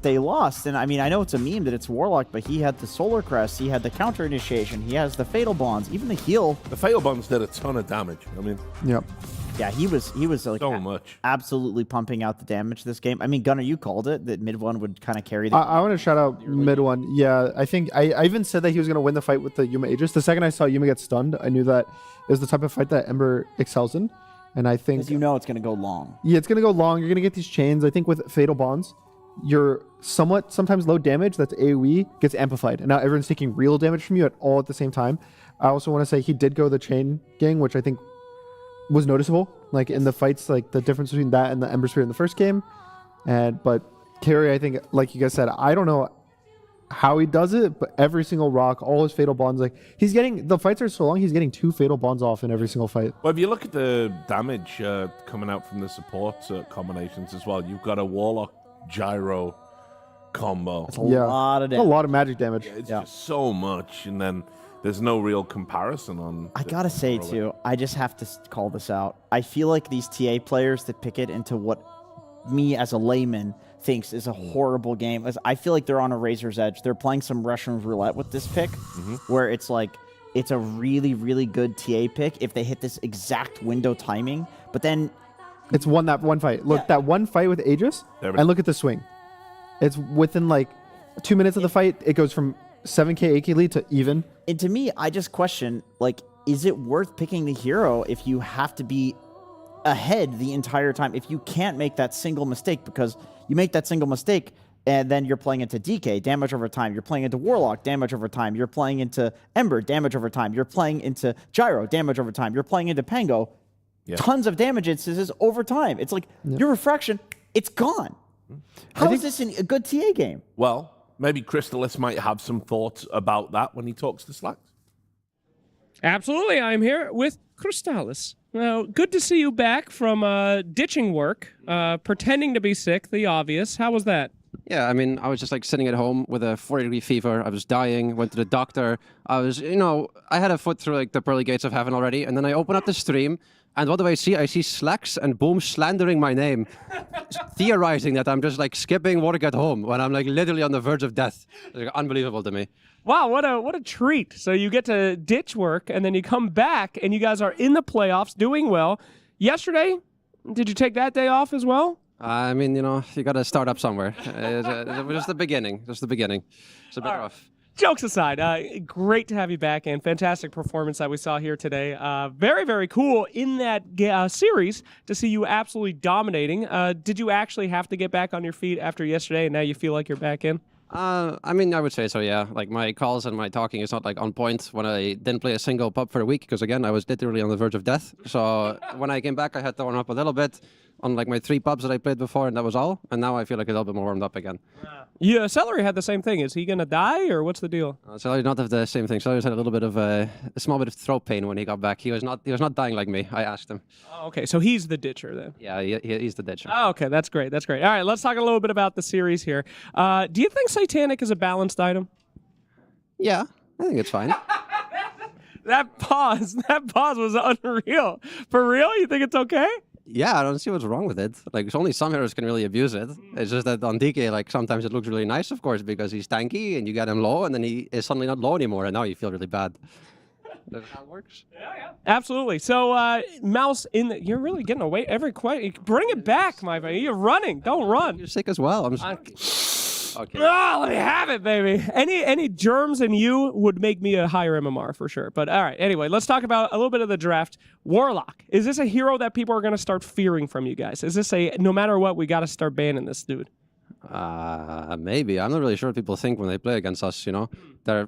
they lost. And I mean, I know it's a meme that it's Warlock, but he had the Solar Crest, he had the counter initiation, he has the Fatal Bonds, even the heal. The Fatal Bonds did a ton of damage. I mean, yeah, he was like so much, absolutely pumping out the damage this game. I mean, Gunnar, you called it that mid one would kind of carry the. I want to shout out mid one. Yeah, I think I even said that he was going to win the fight with the Yuma Aegis. The second I saw Yuma get stunned, I knew that it was the type of fight that Ember excels in. And I think you know it's going to go long. Yeah, it's going to go long. You're going to get these chains. I think with Fatal Bonds, you're sometimes low damage that's AoE gets amplified, and now everyone's taking real damage from you at the same time. I also want to say he did go the chain gang, which I think was noticeable, like in the fights, like the difference between that and the Ember Spirit in the first game. But Carry, I think, like you guys said, I don't know how he does it, but every single rock, all his Fatal Bonds, like he's getting, the fights are so long, he's getting 2 Fatal Bonds off in every single fight. Well, if you look at the damage coming out from the support combinations as well, you've got a Warlock Gyro combo. That's a lot of damage. A lot of magic damage. It's just so much, and then there's no real comparison on. I gotta say too, I just have to call this out. I feel like these TA players that pick it into what me as a layman thinks is a horrible game. I feel like they're on a razor's edge. They're playing some Russian roulette with this pick, where it's like it's a really, really good TA pick if they hit this exact window timing, but then it's that one fight. Look, that one fight with Aegis, and look at the swing. It's within like 2 minutes of the fight, it goes from 7k AK lead to even. And to me, I just question, like, is it worth picking the hero if you have to be ahead the entire time? If you can't make that single mistake, because you make that single mistake and then you're playing into DK, damage over time. You're playing into Warlock, damage over time. You're playing into Ember, damage over time. You're playing into Gyro, damage over time. You're playing into Pango, tons of damage instances over time. It's like your refraction, it's gone. How is this a good TA game? Well, maybe Crystalis might have some thoughts about that when he talks to Slacks. Absolutely, I'm here with Crystalis. Now, good to see you back from ditching work, pretending to be sick, the obvious. How was that? Yeah, I mean, I was just like sitting at home with a 40-degree fever. I was dying, went to the doctor. I was, I had a foot through like the pearly gates of heaven already. And then I open up the stream, and what do I see? I see Slacks and Boom slandering my name, theorizing that I'm just like skipping work at home when I'm like literally on the verge of death. Like, unbelievable to me. Wow, what a treat. So you get to ditch work, and then you come back, and you guys are in the playoffs, doing well. Yesterday, did you take that day off as well? I mean, you got to start up somewhere. Just the beginning. Just the beginning. It's a bit rough. Jokes aside, great to have you back, and fantastic performance that we saw here today. Very, very cool in that series to see you absolutely dominating. Did you actually have to get back on your feet after yesterday, and now you feel like you're back in? I mean, I would say so, yeah. Like, my calls and my talking is not, like, on point when I didn't play a single pub for a week, because, again, I was literally on the verge of death. So when I came back, I had to warm up a little bit on, like, my 3 pubs that I played before, and that was all. And now I feel like a little bit more warmed up again. Yeah, Celery had the same thing. Is he going to die, or what's the deal? Celery did not have the same thing. Celery had a little bit of a small bit of throat pain when he got back. He was not dying like me. I asked him. Oh, okay, so he's the ditcher then. Yeah, he's the ditcher. Oh, okay, that's great. That's great. All right, let's talk a little bit about the series here. Do you think Satanic is a balanced item? Yeah, I think it's fine. That pause was unreal. For real? You think it's okay? Yeah, I don't see what's wrong with it. Like, it's only some heroes can really abuse it. It's just that on DK, like, sometimes it looks really nice, of course, because he's tanky and you get him low, and then he is suddenly not low anymore, and now you feel really bad. That's how it works. Yeah. Absolutely. So, MOUZ, you're really getting away every question. Bring it back, my friend. You're running. Don't run. You're sick as well. Okay. Oh, let me have it, baby. Any germs in you would make me a higher MMR for sure. But all right, anyway, let's talk about a little bit of the draft. Warlock. Is this a hero that people are going to start fearing from you guys? Is this no matter what, we got to start banning this dude? Maybe. I'm not really sure what people think when they play against us, They're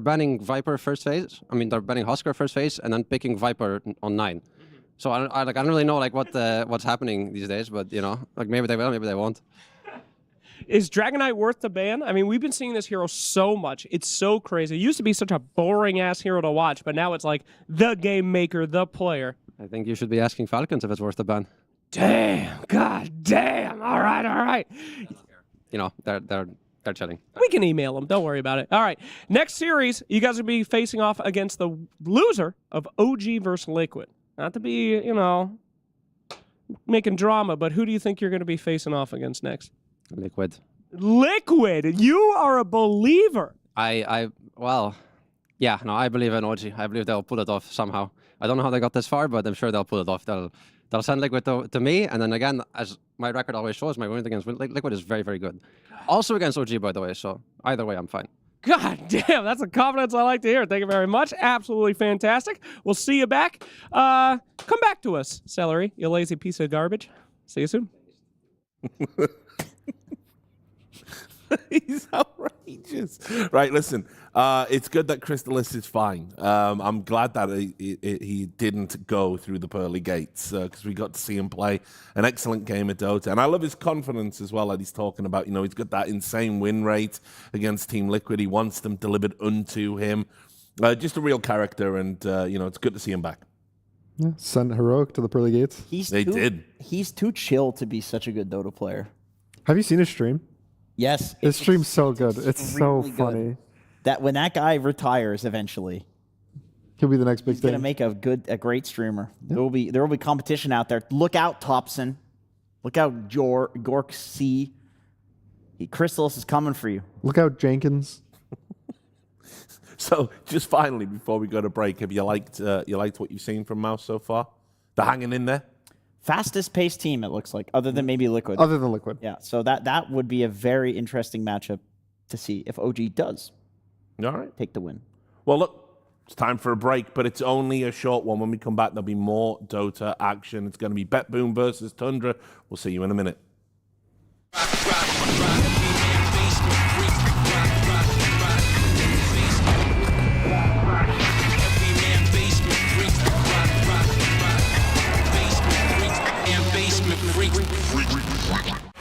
banning Viper first phase. I mean, they're banning Husker first phase and then picking Viper on 9. So I don't really know like what's happening these days, but like maybe they will, maybe they won't. Is Dragonite worth the ban? I mean, we've been seeing this hero so much. It's so crazy. It used to be such a boring-ass hero to watch, but now it's like the game maker, the player. I think you should be asking Falcons if it's worth the ban. Damn. God damn. All right. They're chilling. We can email them. Don't worry about it. All right. Next series, you guys will be facing off against the loser of OG versus Liquid. Not to be, making drama, but who do you think you're going to be facing off against next? Liquid. You are a believer. I believe in OG. I believe they'll pull it off somehow. I don't know how they got this far, but I'm sure they'll pull it off. They'll send Liquid to me, and then again, as my record always shows, my win against Liquid is very, very good. Also against OG, by the way, so either way, I'm fine. God damn, that's a confidence I like to hear. Thank you very much. Absolutely fantastic. We'll see you back. Come back to us, Celery, you lazy piece of garbage. See you soon. He's outrageous. Right, listen. It's good that Crystalis is fine. I'm glad that he didn't go through the pearly gates because we got to see him play an excellent game of Dota. And I love his confidence as well that he's talking about. He's got that insane win rate against Team Liquid. He wants them delivered unto him. Just a real character, and it's good to see him back. Yeah, sent Heroic to the pearly gates. They did. He's too chill to be such a good Dota player. Have you seen his stream? Yes. His stream's so good. It's so funny. That when that guy retires eventually, he'll be the next big he's thing. Gonna make a great streamer. Yep. There will be competition out there. Look out, Thompson. Look out, Gork C. Crystalis is coming for you. Look out, Jenkins. So, just finally, before we go to break, have you liked what you've seen from MOUZ so far? They're hanging in there. Fastest paced team, it looks like, other than maybe Liquid. Other than Liquid. Yeah, so that would be a very interesting matchup to see if OG does take the win. Well, look, it's time for a break, but it's only a short one. When we come back, there'll be more Dota action. It's going to be BetBoom versus Tundra. We'll see you in a minute.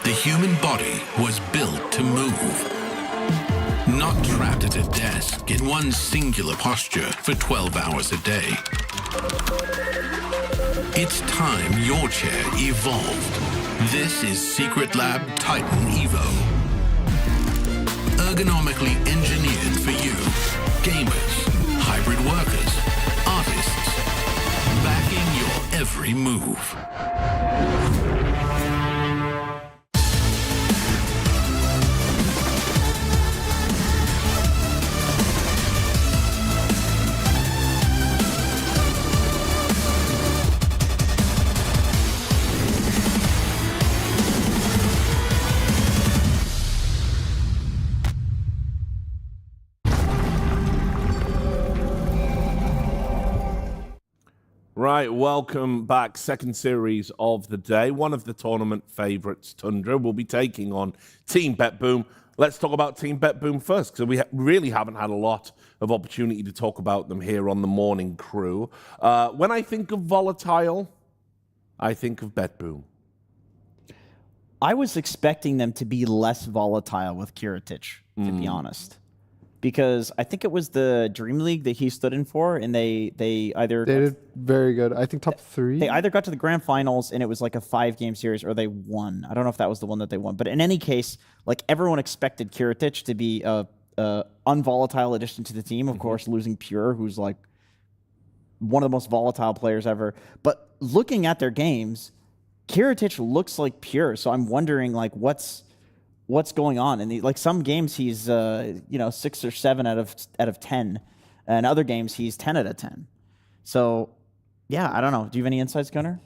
The human body was built to move. Not trapped at a desk in one singular posture for 12 hours a day. It's time your chair evolved. This is Secret Lab Titan Evo. Ergonomically engineered for you, gamers, hybrid workers, artists, backing your every move. Right, welcome back. Second series of the day. One of the tournament favorites, Tundra, will be taking on Team BetBoom. Let's talk about Team BetBoom first, because we really haven't had a lot of opportunity to talk about them here on the morning crew. When I think of volatile, I think of BetBoom. I was expecting them to be less volatile with Kiritich, to be honest. Because I think it was the Dream League that he stood in for, and they did very good. I think top 3. They either got to the grand finals, and it was like a 5-game series, or they won. I don't know if that was the one that they won. But in any case, like everyone expected Kiritich to be a unvolatile addition to the team. Of course, losing Pure, who's like one of the most volatile players ever. But looking at their games, Kiritich looks like Pure. So I'm wondering like what's going on. And like some games he's 6 or 7 out of 10, and other games he's 10 out of 10. So yeah, I don't know. Do you have any insights, Gunnar?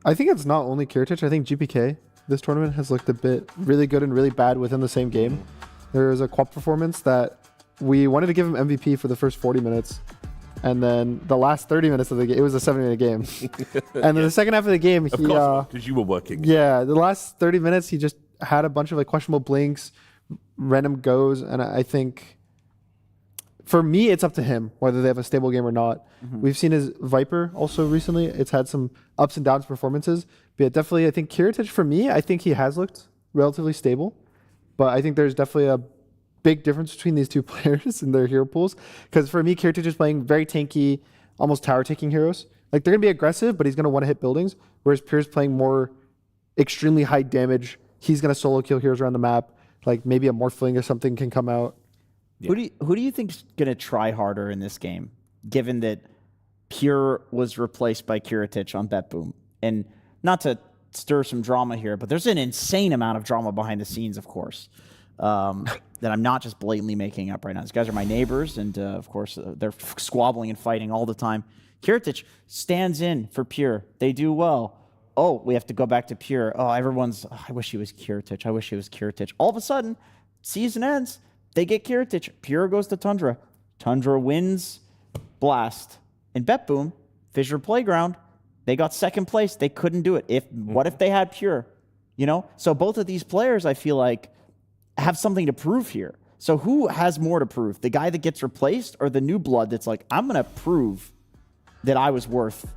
I think it's not only Kiritich. I think GPK this tournament has looked a bit really good and really bad within the same game. There was a quad performance that we wanted to give him MVP for the first 40 minutes. And then the last 30 minutes of the game, it was a 7-minute game. And then the second half of the game, Of course, because you were working. Yeah, the last 30 minutes, he just had a bunch of like questionable blinks, random goes, and I think for me, it's up to him whether they have a stable game or not. We've seen his Viper also recently. It's had some ups and downs performances, but definitely I think Kiritich, for me, I think he has looked relatively stable, but I think there's definitely a big difference between these two players and their hero pools. Because for me, Kiritich is playing very tanky, almost tower-taking heroes. Like they're going to be aggressive, but he's going to want to hit buildings, whereas Pure's playing more extremely high damage. He's going to solo kill heroes around the map. Like maybe a Morphling or something can come out. Yeah. Who do you think's going to try harder in this game, given that Pure was replaced by Kiritich on BetBoom? And not to stir some drama here, but there's an insane amount of drama behind the scenes, of course, that I'm not just blatantly making up right now. These guys are my neighbors, and of course, they're squabbling and fighting all the time. Kiritich stands in for Pure. They do well. Oh, we have to go back to Pure. Oh, everyone's, I wish he was Kiritich. I wish he was Kiritich. All of a sudden, season ends. They get Kiritich. Pure goes to Tundra. Tundra wins Blast. And BetBoom, Fissure Playground, they got second place. They couldn't do it. What if they had Pure? You know? So both of these players, I feel like, have something to prove here. So who has more to prove? The guy that gets replaced or the new blood that's like, I'm going to prove that I was worth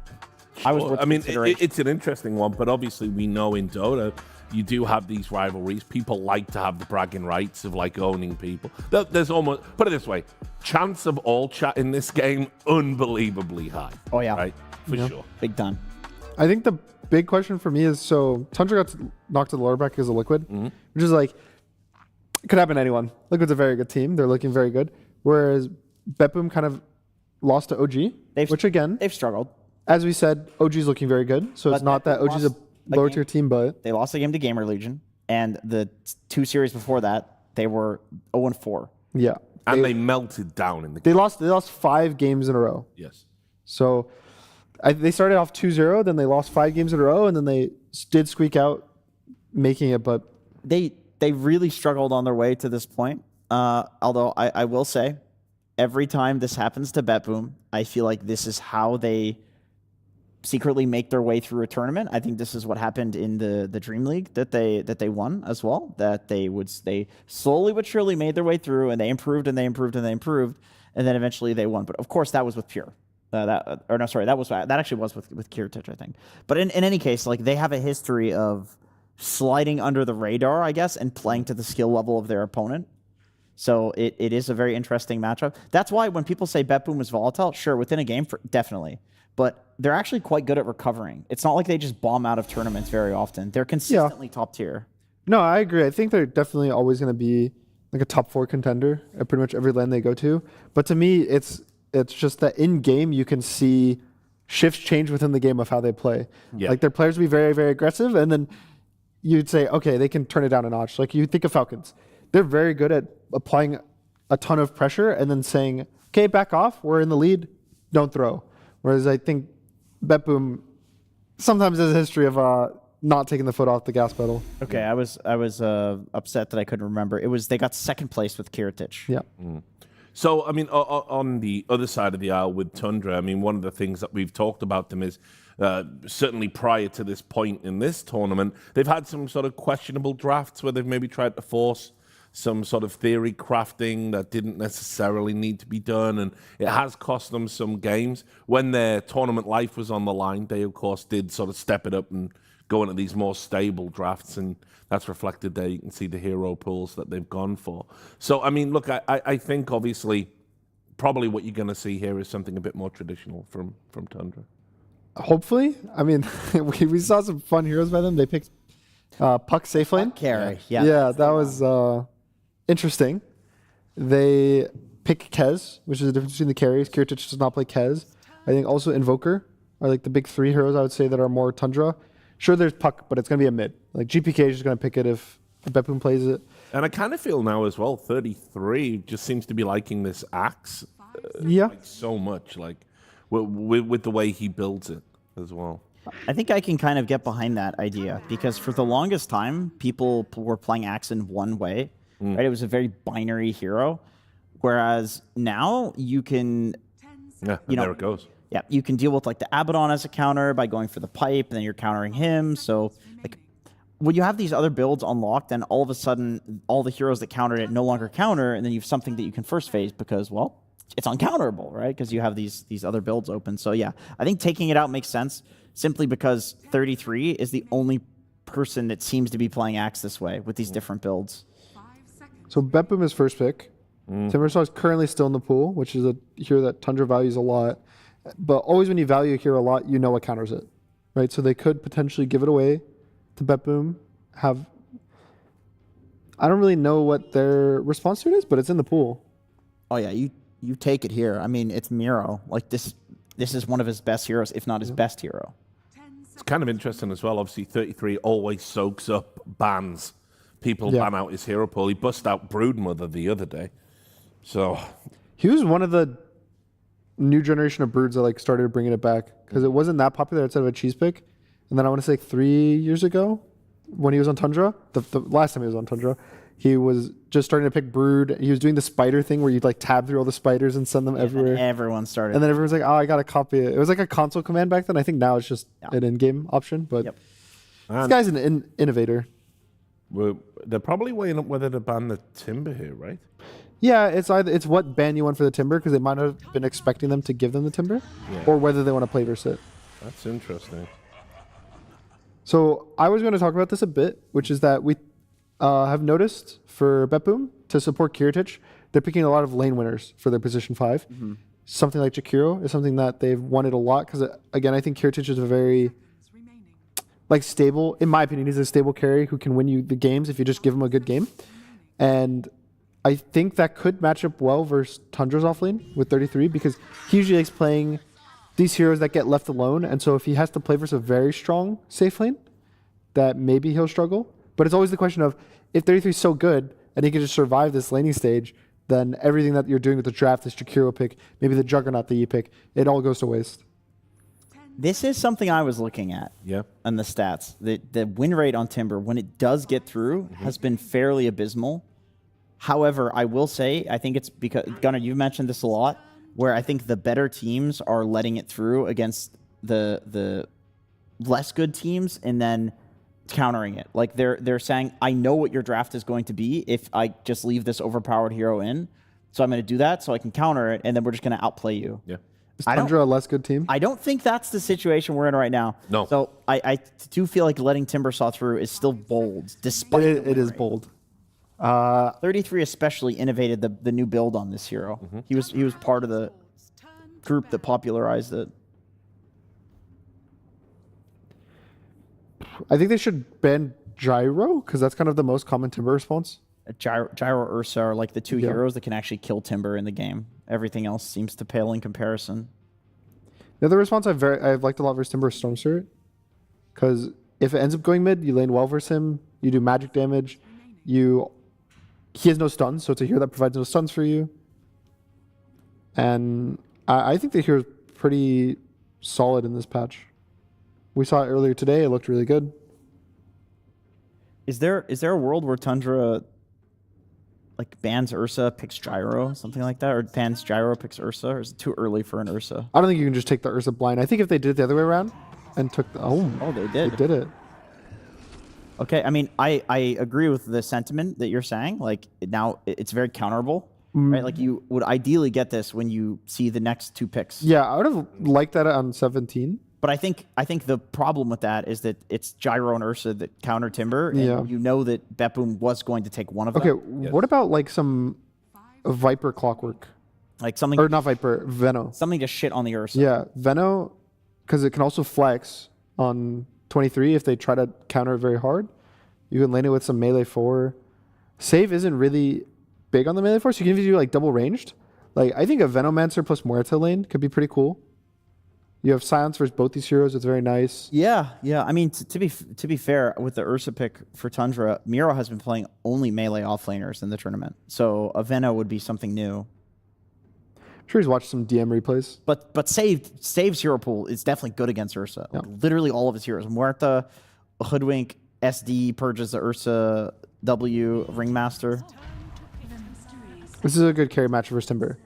I mean, it's an interesting one, but obviously we know in Dota, you do have these rivalries. People like to have the bragging rights of like owning people. There's almost, put it this way, chance of all chat in this game, unbelievably high. Oh yeah. Right? For sure. Big time. I think the big question for me is, so Tundra got knocked to the lower bracket as a Liquid, which is like, it could happen to anyone. Liquid's a very good team. They're looking very good. Whereas BetBoom kind of lost to OG, which again, they've struggled. As we said, OG's looking very good. So it's not that OG's a lower tier team, but they lost the game to GamerLegion, and the 2 series before that, they were 0-4. Yeah. And they melted down in the game. They lost 5 games in a row. Yes. So they started off 2-0, then they lost 5 games in a row, and then they did squeak out making it, but they really struggled on their way to this point. Although I will say, every time this happens to BetBoom, I feel like this is how they secretly make their way through a tournament. I think this is what happened in the Dream League that they won as well. That they slowly but surely made their way through, and they improved and they improved and they improved, and then eventually they won. But of course, that was with Pure. That actually was with Kiritich, I think. But in any case, like they have a history of sliding under the radar, I guess, and playing to the skill level of their opponent. So it is a very interesting matchup. That's why when people say BetBoom is volatile, sure, within a game, definitely. But they're actually quite good at recovering. It's not like they just bomb out of tournaments very often. They're consistently top tier. No, I agree. I think they're definitely always going to be like a top 4 contender at pretty much every lane they go to. But to me, it's just that in game you can see shifts change within the game of how they play. Yeah. Like their players will be very, very aggressive, and then you'd say, okay, they can turn it down a notch. Like you think of Falcons. They're very good at applying a ton of pressure and then saying, okay, back off, we're in the lead, don't throw. Whereas I think BetBoom sometimes has a history of not taking the foot off the gas pedal. Okay, I was upset that I couldn't remember. It was they got second place with Kiritich. Yeah. So, I mean, on the other side of the aisle with Tundra, I mean, one of the things that we've talked about them is certainly prior to this point in this tournament, they've had some sort of questionable drafts where they've maybe tried to force some sort of theory crafting that didn't necessarily need to be done, and it has cost them some games. When their tournament life was on the line, they, of course, did sort of step it up and go into these more stable drafts, and that's reflected there. You can see the hero pools that they've gone for. So, I mean, look, I think, obviously, probably what you're going to see here is something a bit more traditional from Tundra. Hopefully. I mean, we saw some fun heroes by them. They picked Puck safe lane. Carry, yeah. Yeah, that was interesting. They pick Kez, which is the difference between the carries. Kiritich does not play Kez. I think also Invoker are like the big 3 heroes I would say that are more Tundra. Sure, there's Puck, but it's going to be a mid. Like GPK is just going to pick it if BetBoom plays it. And I kind of feel now as well, 33 just seems to be liking this Axe like so much, like with the way he builds it as well. I think I can kind of get behind that idea because for the longest time, people were playing Axe in one way. Right? It was a very binary hero. Whereas now you can, there it goes. Yeah, you can deal with like the Abaddon as a counter by going for the pipe, and then you're countering him. So like when you have these other builds unlocked, then all of a sudden all the heroes that countered it no longer counter, and then you have something that you can first phase because, well, it's uncounterable, right? Because you have these other builds open. So yeah, I think taking it out makes sense simply because 33 is the only person that seems to be playing Axe this way with these different builds. So BetBoom is first pick. Timbersaw is currently still in the pool, which is a hero that Tundra values a lot. But always when you value a hero a lot, you know what counters it, right? So they could potentially give it away to BetBoom. I don't really know what their response to it is, but it's in the pool. Oh yeah, you take it here. I mean, it's Miro. Like this is one of his best heroes, if not his best hero. It's kind of interesting as well. Obviously, 33 always soaks up bans. People ban out his hero pool. He bust out Broodmother the other day. So he was one of the new generation of Broods that like started bringing it back because it wasn't that popular outside of a cheese pick. And then I want to say 3 years ago when he was on Tundra, the last time he was on Tundra, he was just starting to pick Brood. He was doing the spider thing where you'd like tab through all the spiders and send them everywhere. And everyone started. And then everyone's like, oh, I got to copy it. It was like a console command back then. I think now it's just an in-game option. But this guy's an innovator. Well, they're probably weighing up whether to ban the Timber here, right? Yeah, it's what ban you want for the Timber because they might have been expecting them to give them the Timber, or whether they want to play versus it. That's interesting. So I was going to talk about this a bit, which is that we have noticed for BetBoom to support Kiritich, they're picking a lot of lane winners for their position 5. Something like Jakiro is something that they've wanted a lot because, again, I think Kiritich is a very stable, in my opinion, he's a stable carry who can win you the games if you just give him a good game. And I think that could match up well versus Tundra's offlane with 33 because he usually likes playing these heroes that get left alone. And so if he has to play versus a very strong safe lane, that maybe he'll struggle. But it's always the question of if 33 is so good and he can just survive this laning stage, then everything that you're doing with the draft, this Jakiro pick, maybe the Juggernaut that you pick, it all goes to waste. This is something I was looking at on the stats. The win rate on Timber, when it does get through, has been fairly abysmal. However, I will say, I think it's because, Gunnar, you've mentioned this a lot, where I think the better teams are letting it through against the less good teams and then countering it. Like they're saying, I know what your draft is going to be if I just leave this overpowered hero in. So I'm going to do that so I can counter it, and then we're just going to outplay you. Yeah. Is Tundra a less good team? I don't think that's the situation we're in right now. No. So I do feel like letting Timbersaw through is still bold, despite it is bold. 33 especially innovated the new build on this hero. He was part of the group that popularized it. I think they should ban Gyro because that's kind of the most common Timber response. Gyro Ursa are like the two heroes that can actually kill Timber in the game. Everything else seems to pale in comparison. The other response I've liked a lot versus Timber is Storm Spirit. Because if it ends up going mid, you lane well versus him, you do magic damage, he has no stuns, so it's a hero that provides no stuns for you. And I think the hero is pretty solid in this patch. We saw it earlier today, it looked really good. Is there a world where Tundra like bans Ursa, picks Gyro, something like that, or bans Gyro, picks Ursa, or is it too early for an Ursa? I don't think you can just take the Ursa blind. I think if they did it the other way around and took the they did. They did it. Okay, I mean, I agree with the sentiment that you're saying. Like now, it's very counterable, right? Like you would ideally get this when you see the next two picks. Yeah, I would have liked that on 17. But I think the problem with that is that it's Gyro and Ursa that counter Timber, and you know that BetBoom was going to take one of them. Okay, what about like some Viper clockwork? Like something, or not Viper, Veno. Something to shit on the Ursa. Yeah, Veno, because it can also flex on 23 if they try to counter it very hard. You can lane it with some melee 4. Save isn't really big on the melee 4, so you can even do like double ranged. Like I think a Venomancer plus Muerta lane could be pretty cool. You have silence versus both these heroes. It's very nice. Yeah. I mean, to be fair, with the Ursa pick for Tundra, Miro has been playing only melee offlaners in the tournament, so a Veno would be something new. I'm sure he's watched some DM replays. But Save's hero pool is definitely good against Ursa. Yeah. Literally all of his heroes. Muerta, Hoodwink, SD purges the Ursa, W, Ringmaster. This is a good carry match versus Timber.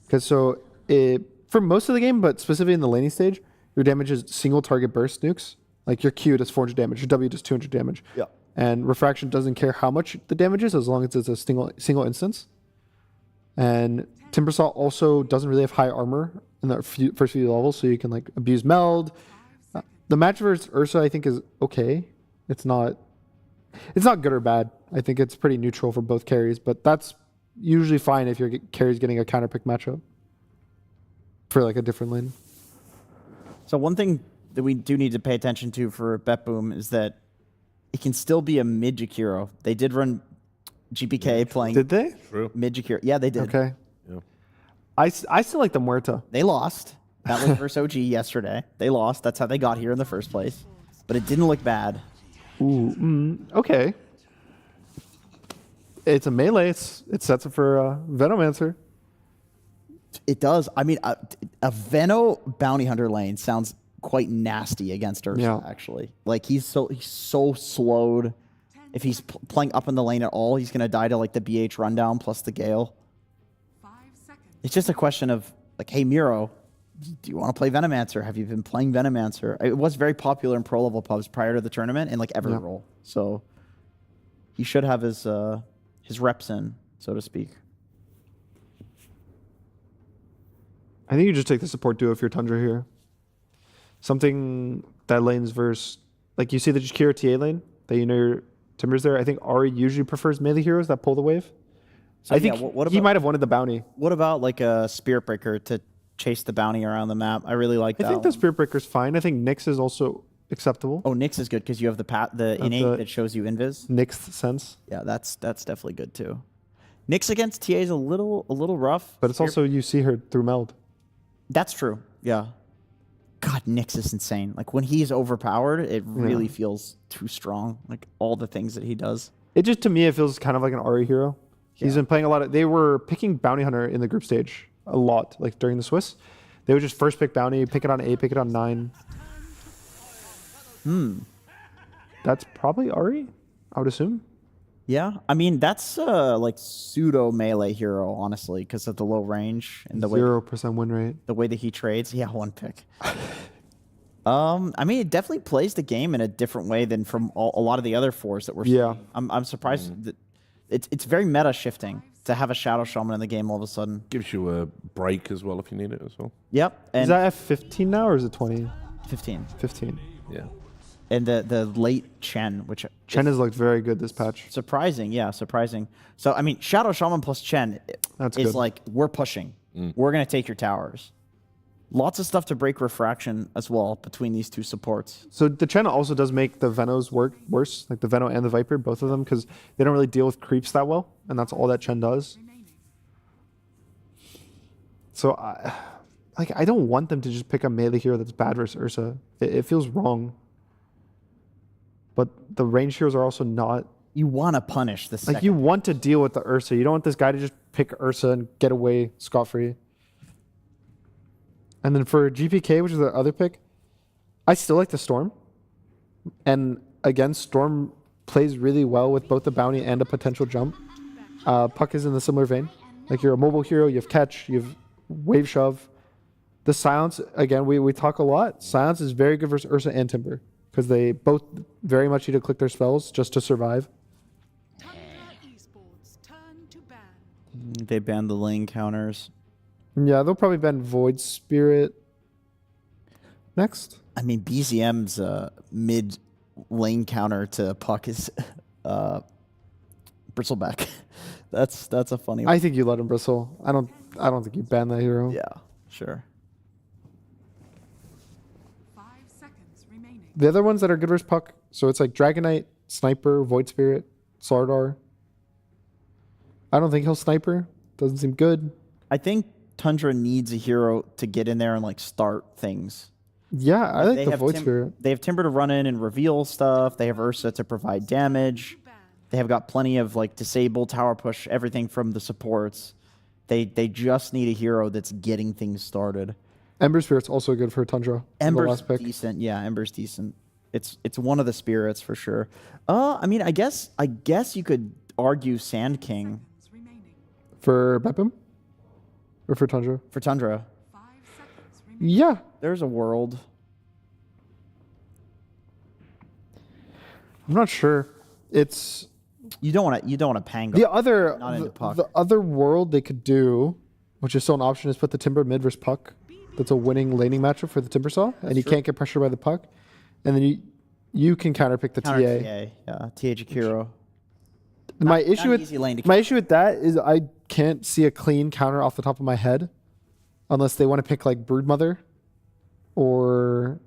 Because for most of the game, but specifically in the laning stage, your damage is single target burst nukes. Like your Q does 400 damage, your W does 200 damage. Yeah. And Refraction doesn't care how much the damage is as long as it's a single instance. And Timbersaw also doesn't really have high armor in the first few levels, so you can like abuse meld. The match versus Ursa I think is okay. It's not good or bad. I think it's pretty neutral for both carries, but that's usually fine if your carry's getting a counter pick matchup for like a different lane. So one thing that we do need to pay attention to for BetBoom is that it can still be a mid hero. They did run GPK playing. Did they? True. Mid hero. Yeah, they did. Okay. Yeah. I still like the Muerta. They lost. That was versus OG yesterday. They lost. That's how they got here in the first place. But it didn't look bad. Ooh, okay. It's a melee. It sets it for Venomancer. It does. I mean, a Veno bounty hunter lane sounds quite nasty against Ursa, actually. Like, he's so slowed. If he's playing up in the lane at all, he's going to die to, like, the BH rundown plus the Gale. It's just a question of, like, hey, Miro, do you want to play Venomancer? Have you been playing Venomancer? It was very popular in pro-level pubs prior to the tournament in, like, every role. So he should have his reps in, so to speak. I think you just take the support duo if you're Tundra here. Something that lanes versus, like you see the Jakiro TA lane, that you know your Timber's there. I think Ari usually prefers melee heroes that pull the wave. So I think he might have wanted the bounty. What about like a Spirit Breaker to chase the bounty around the map? I really like that. I think the Spirit Breaker's fine. I think Nyx is also acceptable. Oh, Nyx is good because you have the innate that shows you invis. Nyx sense. Yeah, that's definitely good too. Nyx against TA is a little rough. But it's also you see her through meld. That's true. Yeah. God, Nyx is insane. Like when he's overpowered, it really feels too strong. Like all the things that he does. It just, to me, it feels kind of like an Ari hero. He's been playing a lot of, they were picking Bounty Hunter in the group stage a lot, like during the Swiss. They would just first pick Bounty, pick it on 8, pick it on 9. That's probably Ari, I would assume. Yeah, I mean that's like pseudo melee hero, honestly, because of the low range and the 0% win rate. The way that he trades, one pick. I mean, it definitely plays the game in a different way than from a lot of the other fours that we're seeing. I'm surprised that it's very meta shifting. to have a Shadow Shaman in the game all of a sudden. Gives you a break as well if you need it as well. Yep. And is that F15 now or is it 20? 15. 15. Yeah. And the late Chen, which Chen has looked very good this patch. Surprising, yeah, surprising. So I mean, Shadow Shaman plus Chen That's is good. like we're pushing. We're gonna take your towers. Lots of stuff to break refraction as well between these two supports. So the Chen also does make the Venos work worse, like the Veno and the Viper, both of them, because they don't really deal with creeps that well, and that's all that Chen does. So I don't want them to just pick a melee hero that's bad versus Ursa. It feels wrong. But the range heroes are also not. You want to punish the second. Like you want to deal with the Ursa. You don't want this guy to just pick Ursa and get away scot-free. And then for GPK, which is the other pick, I still like the Storm. And again, Storm plays really well with both the bounty and a potential jump. Puck is in the similar vein. Like you're a mobile hero, you have catch, you have wave shove. The silence, again, we talk a lot. Silence is very good versus Ursa and Timber because they both very much need to click their spells just to survive. Tundra Esports turn to ban. They banned the lane counters. Yeah, they'll probably ban Void Spirit next. I mean, BZM's mid lane counter to Puck is Bristleback. That's a funny one. I think you let him bristle. I don't think you ban that hero. Yeah, sure. 5 seconds remaining. The other ones that are good versus Puck, so it's like Dragon Knight, Sniper, Void Spirit, Slardar. I don't think he'll Sniper. Doesn't seem good. I think Tundra needs a hero to get in there and like start things. Yeah, I like the Void Spirit. Spirit. They have Timber to run in and reveal stuff. They have Ursa to provide damage. They have got plenty of like disable, tower push, everything from the supports. They just need a hero that's getting things started. Ember Spirit's also good for Tundra. Ember's decent. Yeah, Ember's decent. It's one of the spirits for sure. I mean, I guess you could argue Sand King For BetBoom? Or for Tundra? for Tundra. Yeah. There's a world. I'm not sure. It's You don't want to pango. the other Not into Puck. the other world they could do, which is still an option, is put the Timber mid versus Puck. That's a winning laning matchup for the Timber Saw, and you can't get pressured by the Puck. And then you can counterpick the Counter TA. TA. Yeah, TA Jakiro. My Not issue an easy lane to with that is I can't see a clean counter off the top of my head, unless they want to pick like Broodmother, or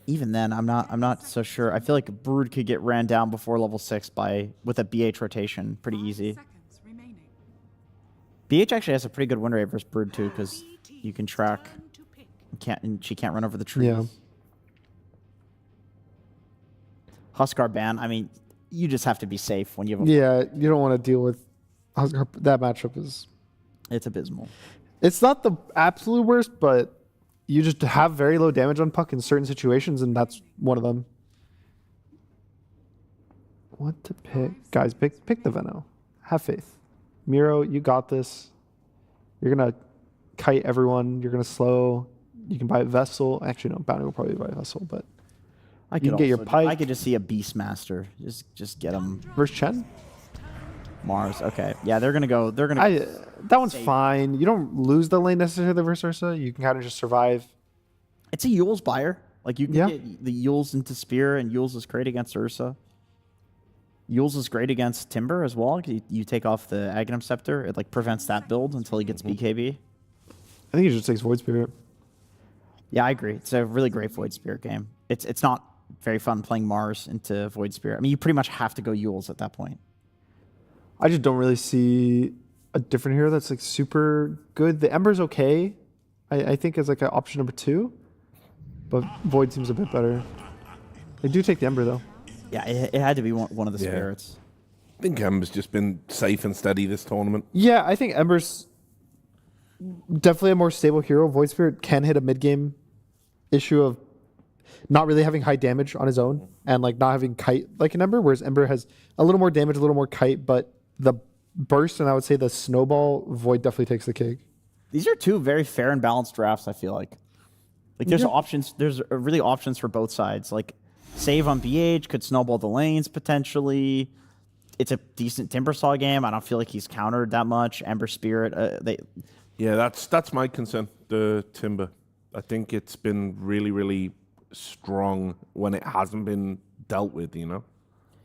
Even then, I'm not so sure. I feel like Brood could get ran down before level 6 with a BH rotation pretty easy. BH actually has a pretty good win rate versus Brood too, because you can track. She can't run over the trees. Yeah. Huskar ban. I mean, you just have to be safe when you have. yeah, you don't want to deal with that matchup. It's abysmal. It's not the absolute worst, but you just have very low damage on Puck in certain situations, and that's one of them. What to pick? Guys, pick the Veno. Have faith. Miro, you got this. You're going to kite everyone. You're going to slow. You can buy a Vessel. Actually, no, Bounty will probably buy a Vessel, but you can get your Pike. I could just see a Beastmaster. Just get them. Versus Chen? Mars. Okay. Yeah, they're going to go. That one's fine. You don't lose the lane necessarily versus Ursa. You can kind of just survive. It's a Yule's buyer. Like you can get the Yules into Spear, and Yules is great against Ursa. Yules is great against Timber as well. You take off the Aghanim Scepter. It like prevents that build until he gets BKB. I think he just takes Void Spirit. Yeah, I agree. It's a really great Void Spirit game. It's not very fun playing Mars into Void Spirit. I mean, you pretty much have to go Yules at that point. I just don't really see a different hero that's like super good. The Ember's okay, I think, as like an option number 2, but Void seems a bit better. They do take the Ember though. Yeah, it had to be one of the spirits. I think Ember's just been safe and steady this tournament. Yeah, I think Ember's definitely a more stable hero. Void Spirit can hit a mid-game issue of not really having high damage on his own and like not having kite like an Ember, whereas Ember has a little more damage, a little more kite, but the burst and I would say the snowball, Void definitely takes the cake. These are two very fair and balanced drafts, I feel like. Like there's options, there's really options for both sides. Like save on BH could snowball the lanes potentially. it's a decent Timbersaw game. I don't feel like he's countered that much. Ember Spirit, Yeah, that's my concern. The Timber, I think it's been really, really strong when it hasn't been dealt with. You know,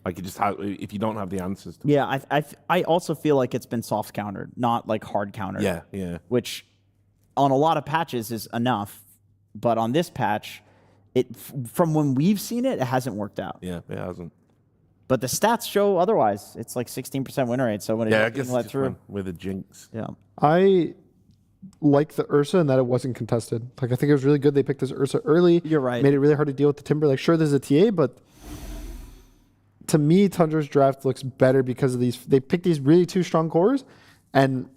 like you just have if you don't have the answers. Yeah, I also feel like it's been soft countered, not like hard countered. Yeah. Which, on a lot of patches, is enough, but on this patch, from when we've seen it, it hasn't worked out. Yeah, it hasn't. But the stats show otherwise. It's like 16% win rate. So when I it guess let just through went with a jinx. Yeah. I like the Ursa in that it wasn't contested. Like, I think it was really good they picked this Ursa early. You're right. Made it really hard to deal with the Timber. Like, sure, there's a TA, but to me, Tundra's draft looks better because of these. They picked these really two strong cores, and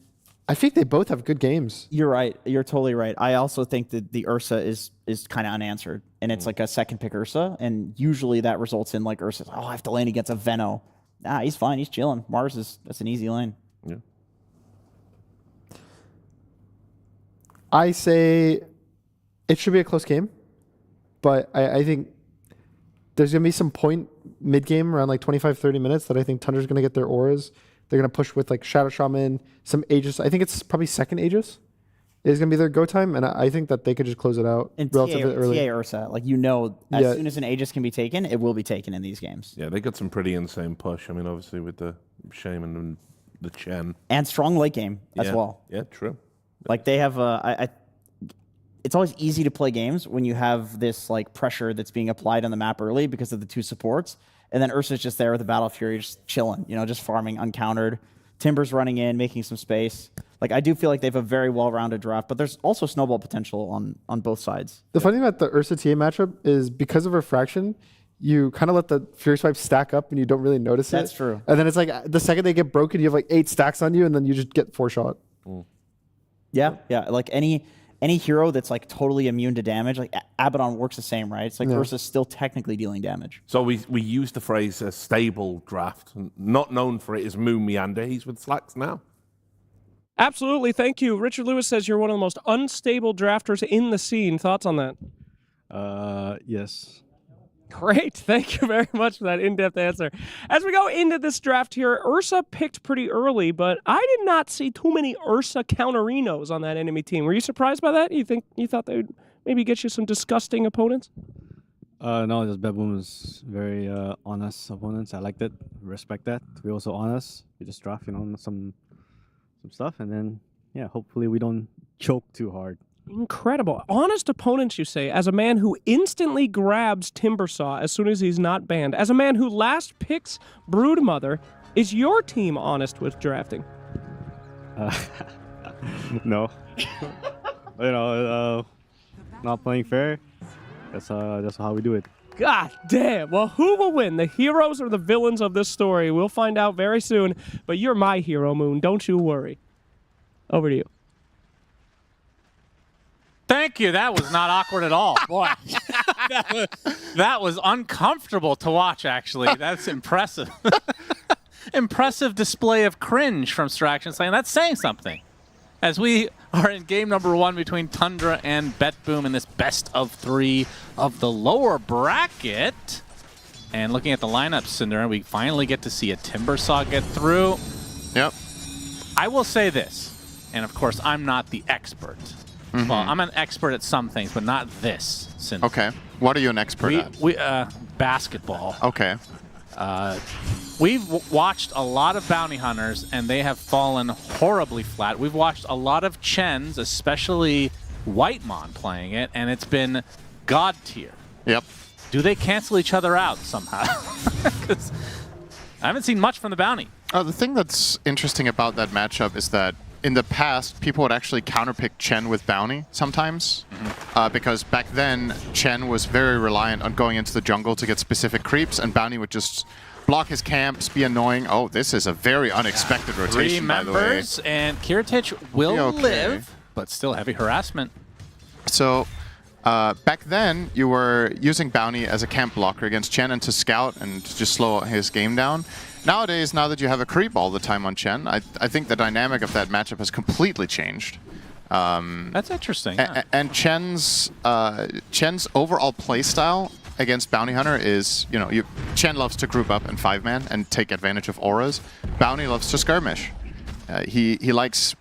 I think they both have good games. You're right. You're totally right. I also think that the Ursa is kind of unanswered, and it's like a second pick Ursa, and usually that results in like Ursa's, I have to lane against a Veno. Nah, he's fine. He's chilling. That's an easy lane. Yeah. I say it should be a close game, but I think there's going to be some point mid-game around like 25, 30 minutes that I think Tundra's going to get their auras. They're going to push with like Shadow Shaman, some Aegis. I think it's probably second Aegis is going to be their go time, and I think that they could just close it out And relatively early. TA Ursa, like as soon as an Aegis can be taken, it will be taken in these games. Yeah, they got some pretty insane push. I mean, obviously with the Shaman and the Chen. And strong late game as well. Yeah, true. Like they have it's always easy to play games when you have this like pressure that's being applied on the map early because of the two supports. And then Ursa's just there with the Battle Fury, just chilling, just farming uncountered. Timber's running in, making some space. Like, I do feel like they have a very well-rounded draft, but there's also snowball potential on both sides. The funny thing about the Ursa TA matchup is because of refraction, you kind of let the Fury Swipe stack up and you don't really notice it. That's true. And then it's like the second they get broken, you have like 8 stacks on you, and then you just get 4-shot. Yeah. Like any hero that's like totally immune to damage, like Abaddon works the same, right? It's like Ursa's still technically dealing damage. So we use the phrase a stable draft. Not known for it is Moon Meander. He's with Slacks now. Absolutely. Thank you. Richard Lewis says you're one of the most unstable drafters in the scene. Thoughts on that? Yes. Great. Thank you very much for that in-depth answer. As we go into this draft here, Ursa picked pretty early, but I did not see too many Ursa counterinos on that enemy team. Were you surprised by that? You thought they would maybe get you some disgusting opponents? No, just BetBoom is very honest opponents. I liked it. Respect that. We're also honest. We just draft, some stuff, and then hopefully we don't choke too hard. Incredible. Honest opponents, you say, as a man who instantly grabs Timbersaw as soon as he's not banned, as a man who last picks Broodmother, is your team honest with drafting? No. Not playing fair. That's how we do it. God damn. Well, who will win, the heroes or the villains of this story? We'll find out very soon, but you're my hero, Moon. Don't you worry. Over to you. Thank you. That was not awkward at all. Boy, that was uncomfortable to watch, actually. That's impressive. Impressive display of cringe from Straction saying that's saying something. As we are in game number 1 between Tundra and BetBoom in this best of 3 of the lower bracket. And looking at the lineup, Cinder, we finally get to see a Timbersaw get through. Yep. I will say this, and of course, I'm not the expert. Well, I'm an expert at some things, but not this. Cinder. Okay. What are you an expert at? Basketball. Okay. We've watched a lot of bounty hunters, and they have fallen horribly flat. We've watched a lot of Chens, especially Whitemon playing it, and it's been god tier. Yep. Do they cancel each other out somehow? Because I haven't seen much from the bounty. The thing that's interesting about that matchup is that in the past, people would actually counterpick Chen with bounty sometimes, because back then, Chen was very reliant on going into the jungle to get specific creeps, and bounty would just block his camps, be annoying. Oh, this is a very unexpected rotation, by the way. 3 members, and Kiritich will live, but still heavy harassment. So, back then, you were using bounty as a camp blocker against Chen and to scout and to just slow his game down. Nowadays, now that you have a creep all the time on Chen, I think the dynamic of that matchup has completely changed. That's interesting. And Chen's overall playstyle against Bounty Hunter is, you know, Chen loves to group up in 5-man and take advantage of auras. Bounty loves to skirmish. He likes...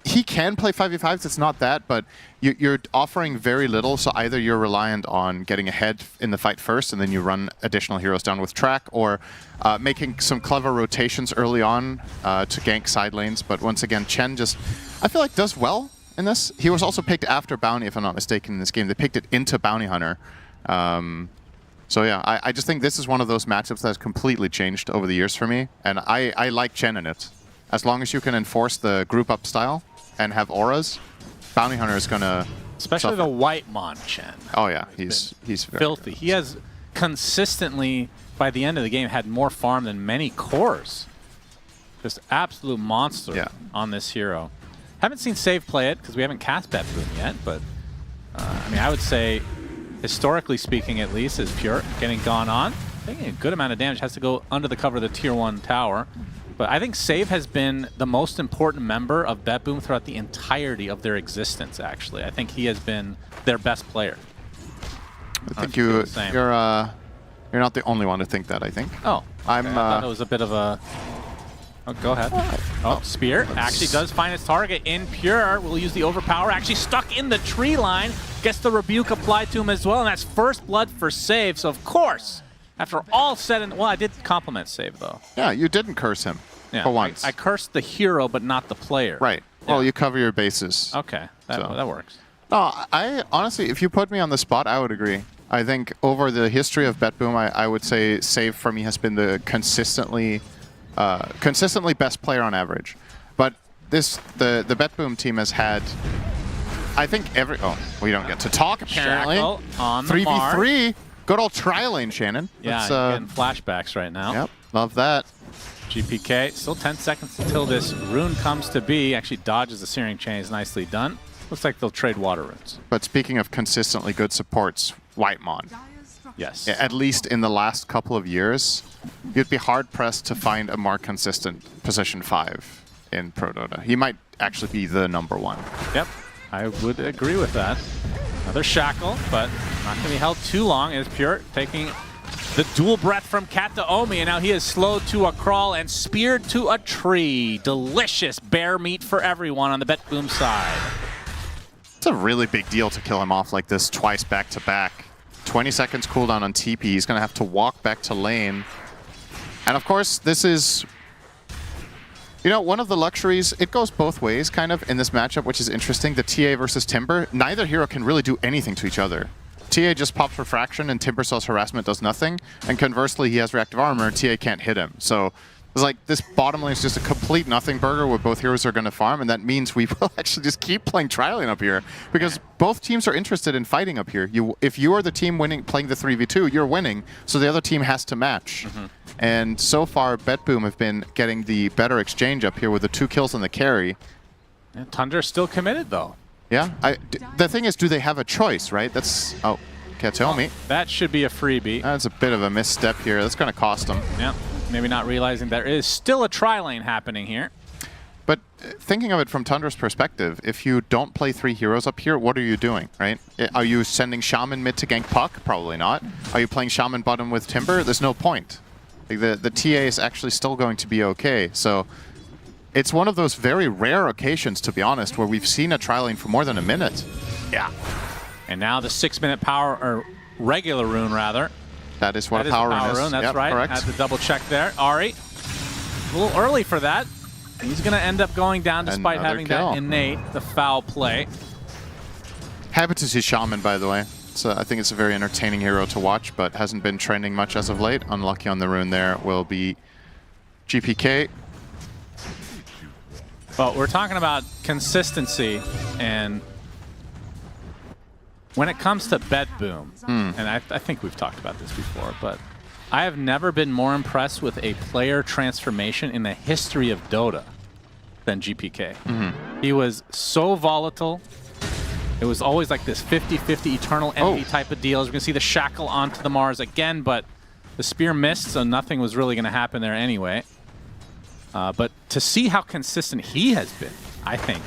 He can play 5v5s, it's not that, but you're offering very little, so either you're reliant on getting ahead in the fight first and then you run additional heroes down with track, or making some clever rotations early on to gank side lanes. But once again, Chen just, I feel like, does well in this. He was also picked after Bounty, if I'm not mistaken, in this game. They picked it into Bounty Hunter. So yeah, I just think this is one of those matchups that has completely changed over the years for me, and I like Chen in it. As long as you can enforce the group up style and have auras, Bounty Hunter is gonna especially suffer. the White Mon Chen. Oh yeah, he's very filthy. He has consistently, by the end of the game, had more farm than many cores. Just absolute monster on this hero. Haven't seen Save play it because we haven't cast BetBoom yet, but I mean, I would say, historically speaking at least, is Pure getting gone on. I think a good amount of damage has to go under the cover of the tier 1 tower. But I think Save has been the most important member of BetBoom throughout the entirety of their existence, actually. I think he has been their best player. I think you're not the only one to think that, I think. Oh, okay. I thought it was a bit of a... Oh, go ahead. Oh, Spear actually does find its target in Pure. We'll use the Overpower. Actually stuck in the tree line. Gets the Rebuke applied to him as well, and that's first blood for Save. So, of course, after all said and... Well, I did compliment Save, though. Yeah, you didn't curse him for once. I cursed the hero, but not the player. Right. Well, you cover your bases. Okay, that works. No, I honestly, if you put me on the spot, I would agree. I think over the history of BetBoom, I would say Save for me has been the consistently best player on average. But the BetBoom team has had, I think we don't get to talk apparently. Shackle on the 3v3. Good old tri-lane, Shannon. Yeah, getting flashbacks right now. Yep, love that. GPK, still 10 seconds until this rune comes to be. Actually dodges the Searing Chains, nicely done. Looks like they'll trade water runes. But speaking of consistently good supports, Whitemon. Yes. At least in the last couple of years, you'd be hard-pressed to find a more consistent position 5 in Pro Dota. He might actually be the #1. Yep, I would agree with that. Another Shackle, but not going to be held too long. Is Pure taking the dual breath from Cat to Omi, and now he is slowed to a crawl and speared to a tree. Delicious bear meat for everyone on the BetBoom side. It's a really big deal to kill him off like this twice back-to-back. 20 seconds cooldown on TP. He's going to have to walk back to lane. And of course, this is, you know, one of the luxuries. It goes both ways, kind of, in this matchup, which is interesting. The TA versus Timber. Neither hero can really do anything to each other. TA just pops Refraction, and Timber Cell's Harassment does nothing. And conversely, he has Reactive Armor, TA can't hit him. So it's like this bottom lane is just a complete nothing burger where both heroes are going to farm, and that means we will actually just keep playing tri-lane up here because both teams are interested in fighting up here. If you are the team playing the 3v2, you're winning, so the other team has to match. And so far, BetBoom have been getting the better exchange up here with the 2 kills on the carry. And Tundra's still committed, though. Yeah, the thing is, do they have a choice, right? That's... Oh, Katomi. That should be a freebie. That's a bit of a misstep here. That's going to cost them. Yeah, maybe not realizing there is still a tri-lane happening here. But thinking of it from Tundra's perspective, if you don't play 3 heroes up here, what are you doing, right? Are you sending Shaman mid to gank Puck? Probably not. Are you playing Shaman bottom with Timber? There's no point. Like the TA is actually still going to be okay. So it's one of those very rare occasions, to be honest, where we've seen a tri-lane for more than a minute. Yeah. And now the 6-minute power, or regular rune, rather. That is what a power rune is. That's yep, right. Correct. Had the double check there. Ari, a little early for that. He's going to end up going down despite having that innate, the foul play. Happy to see Shaman, by the way. So I think it's a very entertaining hero to watch, but hasn't been trending much as of late. Unlucky on the rune there will be GPK. Well, we're talking about consistency, and when it comes to BetBoom, and I think we've talked about this before, but I have never been more impressed with a player transformation in the history of Dota than GPK. He was so volatile. It was always like this 50-50 eternal envy type of deal. As we're going to see the Shackle onto the Mars again, but the Spear missed, so nothing was really going to happen there anyway. But to see how consistent he has been, I think,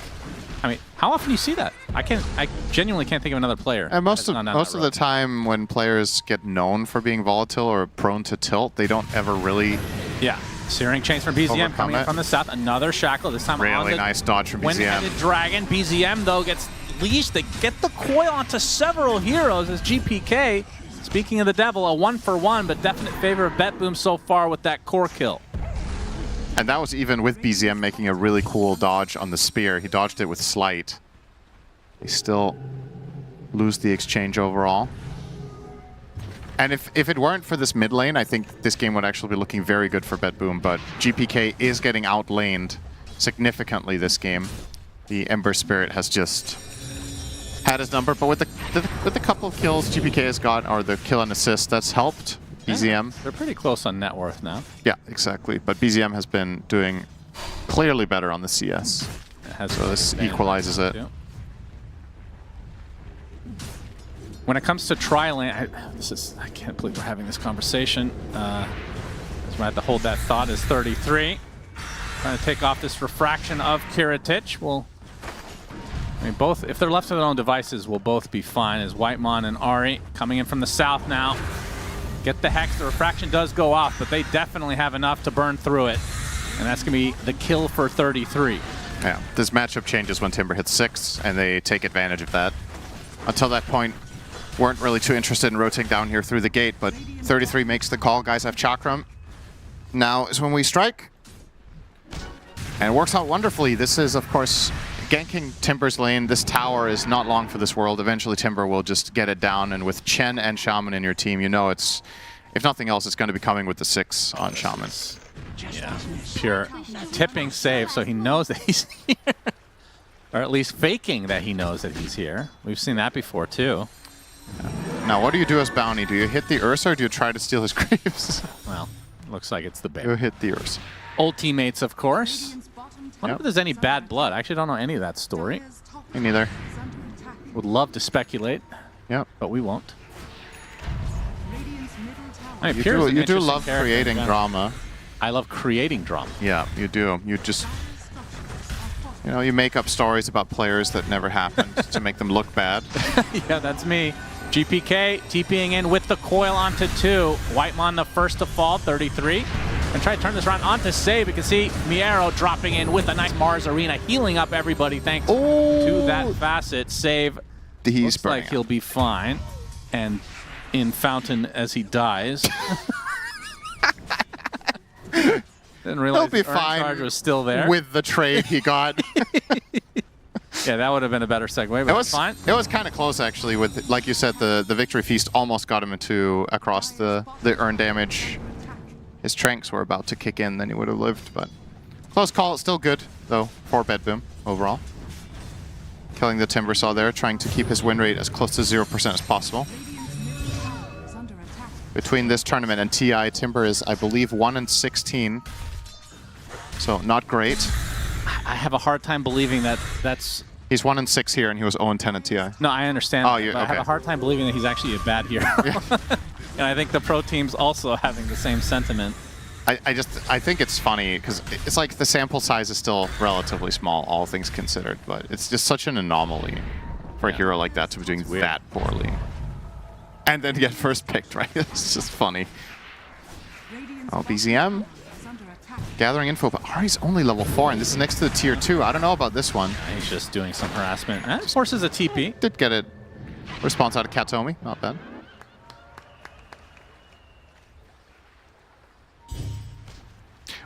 I mean, how often do you see that? I genuinely can't think of another player. And most of the time when players get known for being volatile or prone to tilt, they don't ever really... Yeah. Searing Chains from BZM coming in from the south. Another Shackle, this time really nice dodge from BZM. Wind-Headed Dragon. BZM, though, gets leashed. They get the coil onto several heroes as GPK. Speaking of the devil, a 1-for-1, but definite favor of BetBoom so far with that core kill. And that was even with BZM making a really cool dodge on the spear. He dodged it with Slight. They still lose the exchange overall. And if it weren't for this mid lane, I think this game would actually be looking very good for BetBoom, but GPK is getting outlaned significantly this game. The Ember Spirit has just had his number, but with the couple of kills GPK has got, or the kill and assist, that's helped BZM. They're pretty close on net worth now. Yeah, exactly. But BZM has been doing clearly better on the CS. So this equalizes it. Too. When it comes to tri-lane, I can't believe we're having this conversation. I have to hold that thought as 33. Trying to take off this refraction of Kiritich. I mean, both, if they're left to their own devices, will both be fine. As Whitemon and Ari coming in from the south now. Get the Hex. The refraction does go off, but they definitely have enough to burn through it. And that's going to be the kill for 33. Yeah, this matchup changes when Timber hits 6, and they take advantage of that. Until that point, weren't really too interested in rotating down here through the gate, but 33 makes the call. Guys have Chakram. Now is when we strike. And it works out wonderfully. This is, of course, ganking Timber's lane. This tower is not long for this world. Eventually Timber will just get it down, and with Chen and Shaman in your team, you know it's, if nothing else, it's going to be coming with the 6 on Shaman. Yeah, pure tipping save, so he knows that he's here. Or at least faking that he knows that he's here. We've seen that before, too. Now, what do you do as Bounty? Do you hit the Ursa or do you try to steal his creeps? Well, looks like it's the bear. You hit the Ursa. Old teammates, of course. I wonder if there's any bad blood. I actually don't know any of that story. Me neither. Would love to speculate. Yep. But we won't. I mean, you do love creating drama. I love creating drama. Yeah, you do. You just... You know, you make up stories about players that never happened to make them look bad. Yeah, that's me. GPK TPing in with the coil onto 2. Whitemon the first to fall, 33. And try to turn this around onto save. You can see Miero dropping in with a nice Mars Arena, healing up everybody thanks to that facet. Save. Looks like he'll be fine. And in Fountain as he dies. Didn't realize he'll be fine charge was still there. With the trade he got. Yeah, that would have been a better segue, but it was fine. It was kind of close, actually. With, like you said, the Victory Feast almost got him into across the earn damage. His Tranks were about to kick in, then he would have lived, but close call. It's still good, though, for BetBoom overall. Killing the Timbersaw there, trying to keep his win rate as close to 0% as possible. Between this tournament and TI, Timber is, I believe, 1-16. So not great. I have a hard time believing that that's... He's 1-6 here, and he was 0-10 at TI. No, I understand. Oh, but I have a hard time believing that he's actually a bad hero. And I think the pro team's also having the same sentiment. I think it's funny because it's like the sample size is still relatively small, all things considered, but it's just such an anomaly for a hero like that to be doing that poorly. And then get first picked, right? It's just funny. Oh, BZM. Gathering info, but Ari's only level 4, and this is next to the tier 2. I don't know about this one. He's just doing some harassment. That forces a TP. Did get a response out of Katomi. Not bad.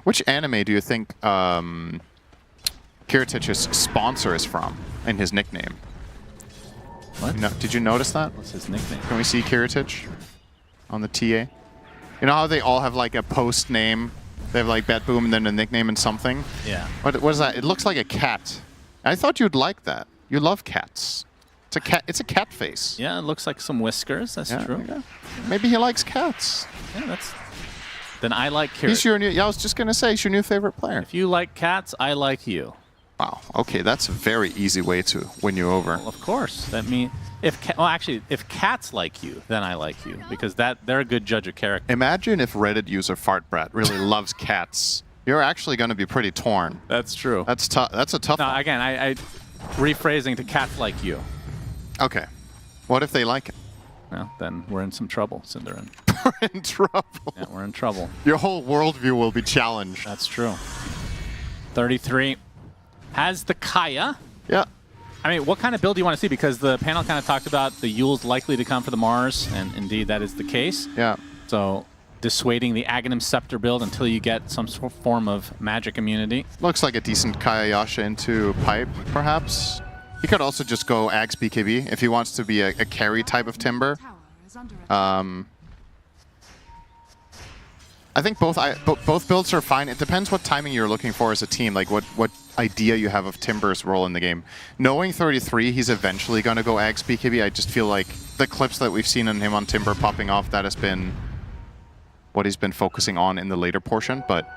Which anime do you think Kiritich's sponsor is from in his nickname? What? Did you notice that? What's his nickname? Can we see Kiritich on the TA? You know how they all have like a post name? They have like BetBoom and then a nickname and something? Yeah. What is that? It looks like a cat. I thought you'd like that. You love cats. It's a cat. It's a cat face. Yeah, it looks like some whiskers. That's true. Yeah. Maybe he likes cats. Yeah, that's... Then I like Kiritich. He's your new... Yeah, I was just going to say, he's your new favorite player. If you like cats, I like you. Wow. Okay, that's a very easy way to win you over. Well, of course. That means... if cats like you, then I like you. Because they're a good judge of character. Imagine if Reddit user Fartbrat really loves cats. You're actually going to be pretty torn. That's true. That's tough. That's a tough No, one. again, rephrasing to cats like you. Okay. What if they like it? Well, then we're in some trouble, Cinderin. We're in trouble. Yeah, we're in trouble. Your whole worldview will be challenged. That's true. 33 has the Kaya. Yeah. I mean, what kind of build do you want to see? Because the panel kind of talked about the Yule's likely to come for the Mars, and indeed that is the case. Yeah. So dissuading the Aghanim Scepter build until you get some form of magic immunity. Looks like a decent Kayayasha into pipe, perhaps. He could also just go Ags BKB if he wants to be a carry type of Timber. I think both builds are fine. It depends what timing you're looking for as a team, like what idea you have of Timber's role in the game. Knowing 33, he's eventually going to go Ags BKB. I just feel like the clips that we've seen on him on Timber popping off, that has been what he's been focusing on in the later portion. But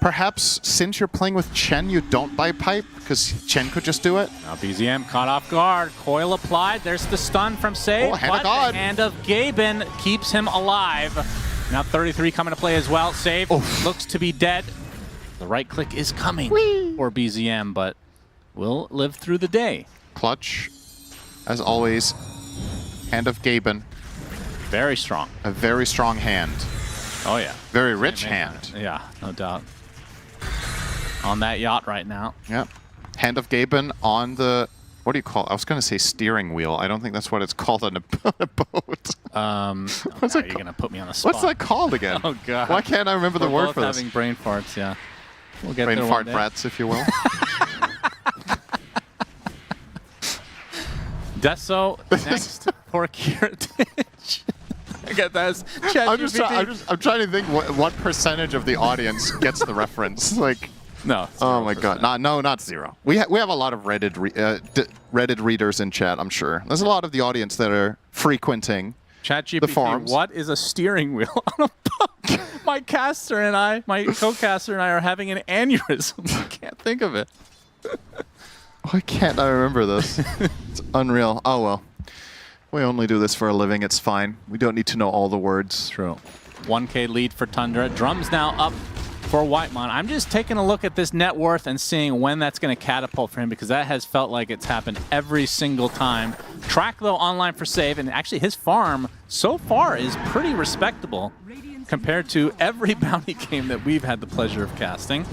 perhaps since you're playing with Chen, you don't buy pipe, because Chen could just do it. Now BZM caught off guard. Coil applied. There's the stun from Save. Oh, hand of God. The hand of Gaben keeps him alive. Now 33 coming to play as well. Save looks to be dead. The right click is coming for BZM, but will live through the day. Clutch, as always. Hand of Gaben. Very strong. A very strong hand. Oh, yeah. Very rich hand. Yeah, no doubt. On that yacht right now. Yep. Hand of Gaben on the, what do you call it? I was going to say steering wheel. I don't think that's what it's called on a boat. What's that? You're going to put me on the spot. What's that called again? Oh, God. Why can't I remember the word for this? Having brain farts, yeah. We'll get brain there fart one day. brats, if you will. Deso next for Kiritich. I get that. I'm trying to think what percentage of the audience gets the reference. Like, no. Oh my God. No, not zero. We have a lot of Reddit readers in chat, I'm sure. There's a lot of the audience that are frequenting ChatGPT, the forums. what is a steering wheel on a boat? My co-caster and I are having an aneurysm. I can't think of it. Why can't I remember this? It's unreal. Oh well. We only do this for a living. It's fine. We don't need to know all the words. True. 1K lead for Tundra. Drums now up for Whitemon. I'm just taking a look at this net worth and seeing when that's going to catapult for him, because that has felt like it's happened every single time. Track, though, online for Save, and actually his farm so far is pretty respectable compared to every bounty game that we've had the pleasure of casting.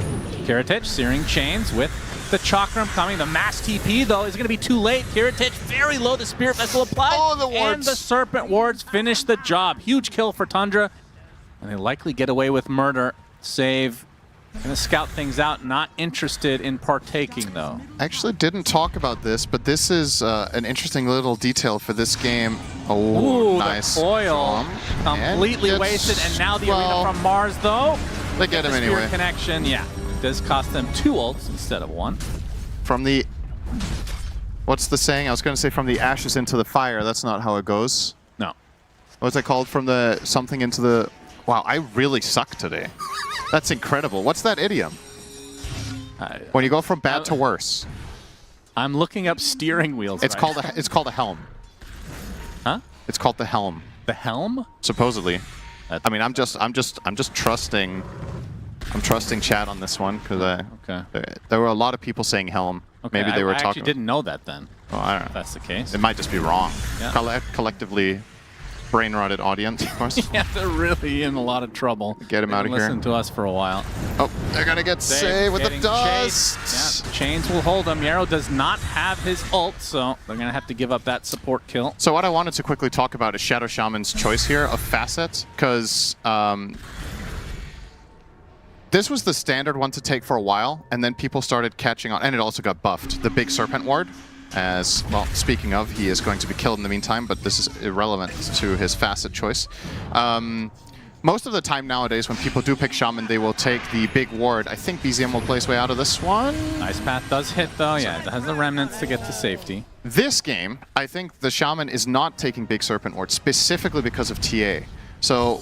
Kiritich, Searing Chains with the Chakram coming. The mass TP, though, is going to be too late. Kiritich very low. The Spirit Vessel applied. Oh, the wards. And the Serpent Wards finish the job. Huge kill for Tundra. And they likely get away with murder. Save. Gonna scout things out. Not interested in partaking, though. I actually didn't talk about this, but this is an interesting little detail for this game. Oh, ooh, nice. The foil completely wasted. And now the arena from Mars, though. They get him the anyway. Spirit connection, yeah. It does cost them 2 ults instead of 1. From the... What's the saying? I was going to say from the ashes into the fire. That's not how it goes. No. What's it called? From the something into the... Wow, I really suck today. That's incredible. What's that idiom? When you go from bad to worse. I'm looking up steering wheels. It's called a helm. Huh? It's called the helm. The helm? Supposedly. I mean, I'm just trusting. I'm trusting chat on this one because there were a lot of people saying helm. Okay, Maybe they were talking. I actually didn't know that then. Oh, I don't know. If that's the case. It might just be wrong. Yeah. Collectively brain-rotted audience, of course. Yeah, they're really in a lot of trouble. Get him out of here. Listen to us for a while. Oh, they're gonna get saved with the dust. Yeah, Chains will hold him. Yarrow does not have his ult, so they're gonna have to give up that support kill. So what I wanted to quickly talk about is Shadow Shaman's choice here of facet, because this was the standard one to take for a while, and then people started catching on, and it also got buffed. The big Serpent Ward. As, well, speaking of, he is going to be killed in the meantime, but this is irrelevant to his facet choice. Most of the time nowadays, when people do pick Shaman, they will take the big ward. I think BZM will play his way out of this one. Nice path does hit, though. Yeah, it has the remnants to get to safety. This game, I think the Shaman is not taking big Serpent Ward, specifically because of TA. So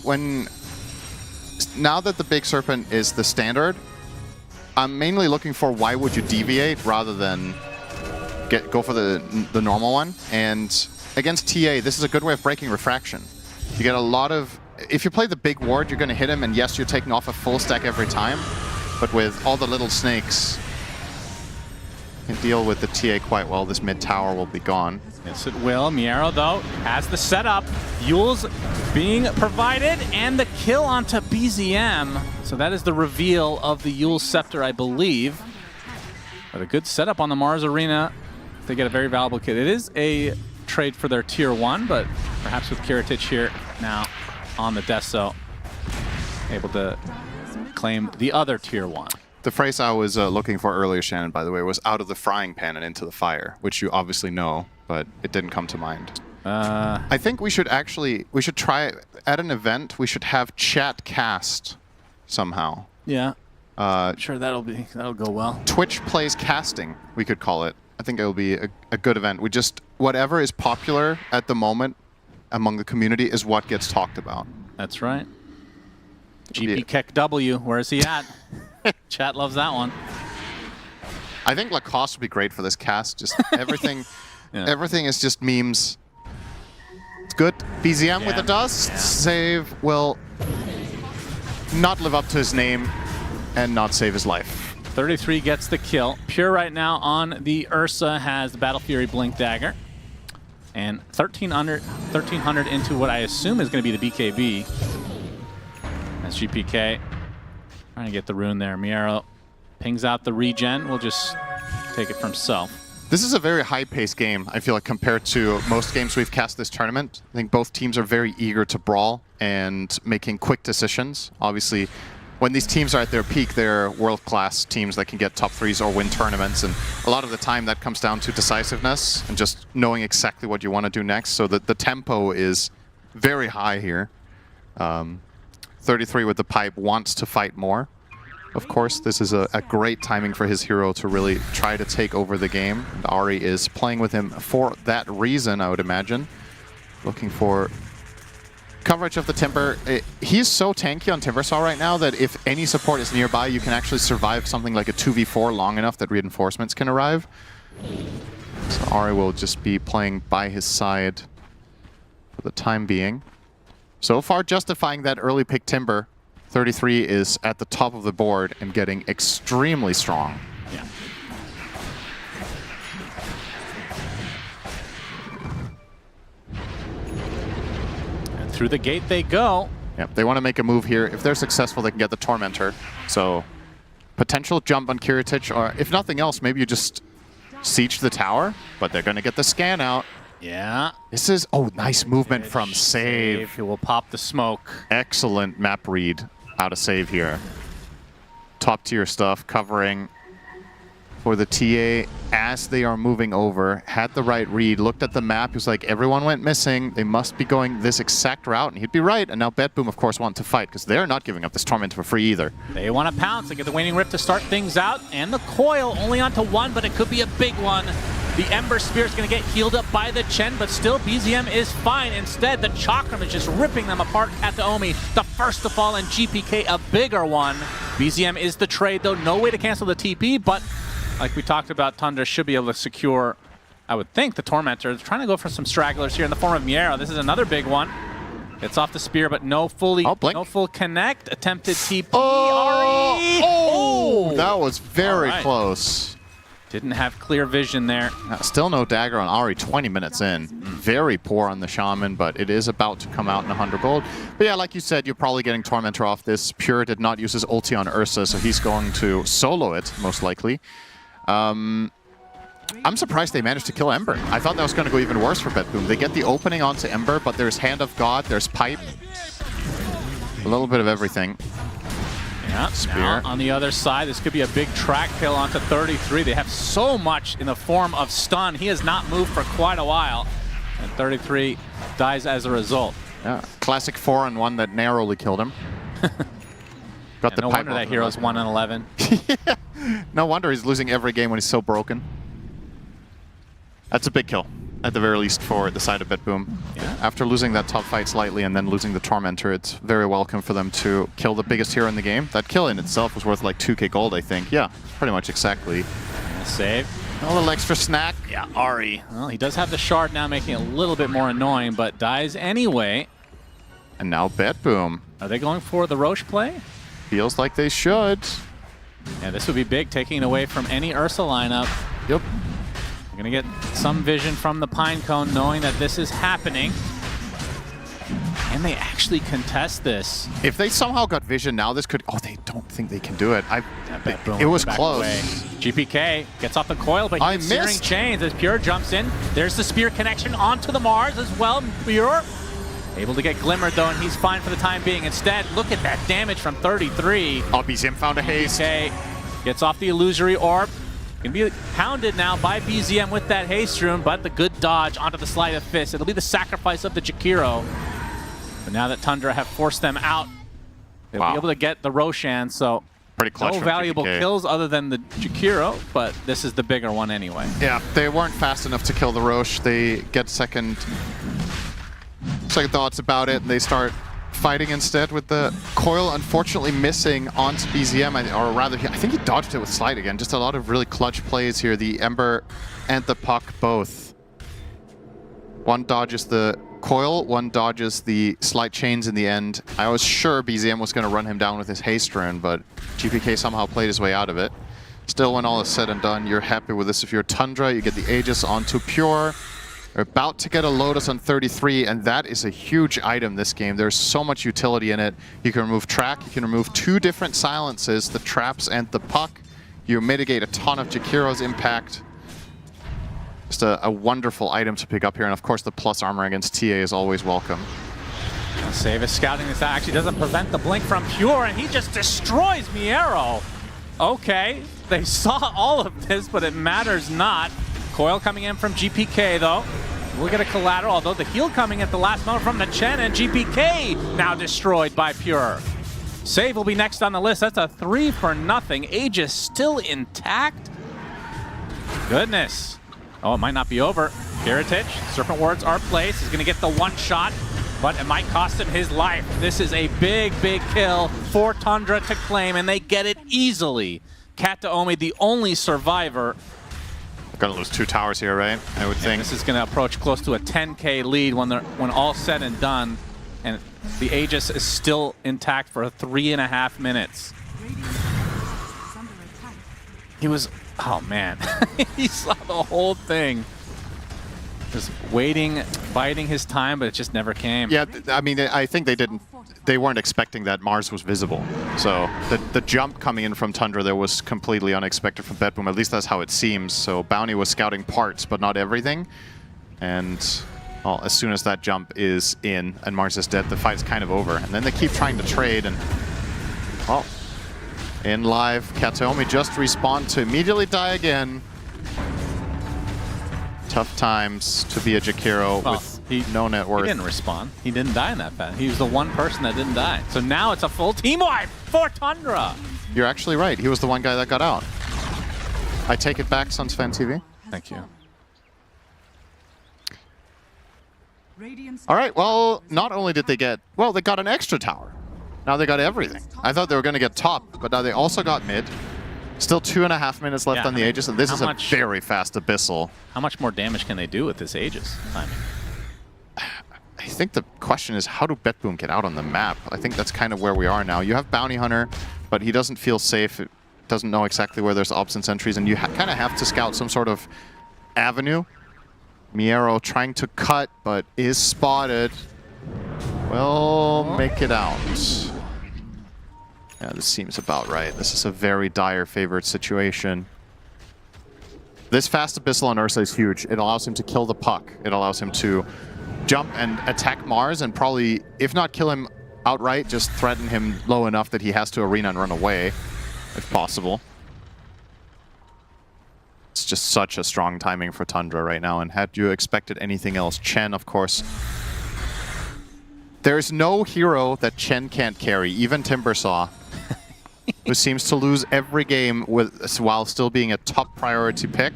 now that the big Serpent is the standard, I'm mainly looking for why would you deviate rather than go for the normal one. And against TA, this is a good way of breaking refraction. You get a lot of... If you play the big ward, you're going to hit him, and yes, you're taking off a full stack every time. But with all the little snakes, can deal with the TA quite well. This mid tower will be gone. Yes, it will. Miero, though, has the setup. Yule's being provided, and the kill onto BZM. So that is the reveal of the Yule Scepter, I believe. But a good setup on the Mars Arena. They get a very valuable kit. It is a trade for their tier 1, but perhaps with Kiritich here now on the Deso, able to claim the other tier 1. The phrase I was looking for earlier, Shannon, by the way, was out of the frying pan and into the fire, which you obviously know, but it didn't come to mind. I think we should try, at an event, we should have chat cast somehow. Yeah. Sure, that'll go well. Twitch plays casting, we could call it. I think it will be a good event. We just, whatever is popular at the moment among the community is what gets talked about. That's right. GP Keck W, where is he at? Chat loves that one. I think Lacoste would be great for this cast. Just everything, everything is just memes. It's good. BZM with the dust. Save will not live up to his name and not save his life. 33 gets the kill. Pure right now on the Ursa has the Battle Fury Blink Dagger. And 1300 into what I assume is going to be the BKB. That's GPK. Trying to get the rune there. Miero pings out the regen. We'll just take it for himself. This is a very high-paced game, I feel like, compared to most games we've cast this tournament. I think both teams are very eager to brawl and making quick decisions. Obviously, when these teams are at their peak, they're world-class teams that can get top 3s or win tournaments. And a lot of the time, that comes down to decisiveness and just knowing exactly what you want to do next. So the tempo is very high here. 33 with the pipe wants to fight more. Of course, this is a great timing for his hero to really try to take over the game. And Ari is playing with him for that reason, I would imagine. Looking for coverage of the Timber. He's so tanky on Timbersaw right now that if any support is nearby, you can actually survive something like a 2v4 long enough that reinforcements can arrive. So Ari will just be playing by his side for the time being. So far, justifying that early pick Timber. 33 is at the top of the board and getting extremely strong. Yeah. And through the gate they go. Yep, they want to make a move here. If they're successful, they can get the Tormentor. So potential jump on Kiritich, or if nothing else, maybe you just siege the tower, but they're going to get the scan out. Yeah. This is, oh, nice movement from Save. He will pop the smoke. Excellent map read out of Save here. Top tier stuff covering for the TA as they are moving over. Had the right read, looked at the map, he was like, everyone went missing. They must be going this exact route, and he'd be right. And now BetBoom, of course, want to fight because they're not giving up this Torment for free either. They want to pounce and get the Waning Rip to start things out. And the coil only onto one, but it could be a big one. The Ember Spear is going to get healed up by the Chen, but still BZM is fine. Instead, the Chakram is just ripping them apart at the Omi. The first to fall, and GPK a bigger one. BZM is the trade, though. No way to cancel the TP, but like we talked about, Tundra should be able to secure, I would think, the Tormentor. They're trying to go for some stragglers here in the form of Miero. This is another big one. Gets off the spear, but no full connect. Attempted TP. Ari! Oh! That was very close. Didn't have clear vision there. Still no dagger on Ari 20 minutes in. Very poor on the Shaman, but it is about to come out in 100 gold. But yeah, like you said, you're probably getting Tormentor off this. Pure did not use his ulti on Ursa, so he's going to solo it, most likely. I'm surprised they managed to kill Ember. I thought that was going to go even worse for BetBoom. They get the opening onto Ember, but there's Hand of God, there's Pipe. A little bit of everything. Yeah, now on the other side, this could be a big track kill onto 33. They have so much in the form of stun. He has not moved for quite a while, and 33 dies as a result. Yeah, classic 4-on-1 that narrowly killed him. Got the no pipe wonder that hero's 1-11. Yeah. No wonder he's losing every game when he's so broken. That's a big kill, at the very least, for the side of BetBoom. Yeah. After losing that top fight slightly and then losing the Tormentor, it's very welcome for them to kill the biggest hero in the game. That kill in itself was worth like 2k gold, I think. Yeah, pretty much exactly. Save. A little extra snack. Yeah, Ari. Well, he does have the shard now, making it a little bit more annoying, but dies anyway. And now BetBoom. Are they going for the Roche play? Feels like they should. Yeah, this would be big, taking it away from any Ursa lineup. Yep. We're going to get some vision from the Pinecone knowing that this is happening. And they actually contest this. If they somehow got vision now, this could... Oh, they don't think they can do it. It was close. Away. GPK gets off the coil, but he's searing chains as Pure jumps in. There's the spear connection onto the Mars as well. Pure able to get glimmered though, and he's fine for the time being. Instead, look at that damage from 33. Oh, BZM found a haste. GPK gets off the illusory orb. Can be pounded now by BZM with that haste rune, but the good dodge onto the sleight of fist. It'll be the sacrifice of the Jakiro. But now that Tundra have forced them out, they'll be able to get the Roshan, so pretty clutch. No valuable kills other than the Jakiro, but this is the bigger one anyway. Yeah, they weren't fast enough to kill the Roche. They get second thoughts about it, and they start fighting instead with the coil unfortunately missing onto BZM, or rather, I think he dodged it with slide again. Just a lot of really clutch plays here. The Ember and the Puck both. One dodges the coil, one dodges the slight chains in the end. I was sure BZM was going to run him down with his haste rune, but GPK somehow played his way out of it. Still, when all is said and done, you're happy with this. If you're Tundra, you get the Aegis onto Pure. You're about to get a Lotus on 33, and that is a huge item this game. There's so much utility in it. You can remove track, you can remove 2 different silences, the traps and the Puck. You mitigate a ton of Jakiro's impact. Just a wonderful item to pick up here, and of course the plus armor against TA is always welcome. Save is scouting this out. Actually doesn't prevent the blink from Pure, and he just destroys Miero. Okay, they saw all of this, but it matters not. Coil coming in from GPK though. We'll get a collateral, although the heal coming at the last moment from the Chen, and GPK now destroyed by Pure. Save will be next on the list. That's a 3-for-0. Aegis still intact. Goodness. Oh, it might not be over. Heritage, Serpent Wards are placed. He's gonna get the one shot, but it might cost him his life. This is a big, big kill for Tundra to claim, and they get it easily. Kataomi, the only survivor. Gonna lose 2 towers here, right? I would think. This is gonna approach close to a 10K lead when all said and done, and the Aegis is still intact for 3.5 minutes. He was, oh man, he saw the whole thing. Just waiting, biding his time, but it just never came. Yeah, I mean, I think they weren't expecting that Mars was visible. So the jump coming in from Tundra there was completely unexpected from BetBoom. At least that's how it seems. So Bounty was scouting parts, but not everything. And well, as soon as that jump is in and Mars is dead, the fight's kind of over. And then they keep trying to trade, and well, in live, Kataomi just respawned to immediately die again. Tough times to be a Jakiro with no net worth. He didn't respond. He didn't die in that fast. He was the one person that didn't die. So now it's a full team wipe for Tundra. You're actually right. He was the one guy that got out. I take it back, Suns Fan TV. Thank you. All right, well, not only did they get... Well, they got an extra tower. Now they got everything. I thought they were going to get top, but now they also got mid. Still 2.5 minutes left on the Aegis, and this is a very fast Abyssal. How much more damage can they do with this Aegis timing? I think the question is, how do BetBoom get out on the map? I think that's kind of where we are now. You have Bounty Hunter, but he doesn't feel safe. Doesn't know exactly where there's ops and sentries, and you kind of have to scout some sort of avenue. Miero trying to cut, but is spotted. Will make it out. Yeah, this seems about right. This is a very dire favored situation. This fast Abyssal on Ursa is huge. It allows him to kill the Puck. It allows him to jump and attack Mars and probably, if not kill him outright, just threaten him low enough that he has to arena and run away, if possible. It's just such a strong timing for Tundra right now, and had you expected anything else, Chen, of course. There's no hero that Chen can't carry, even Timbersaw, who seems to lose every game while still being a top priority pick.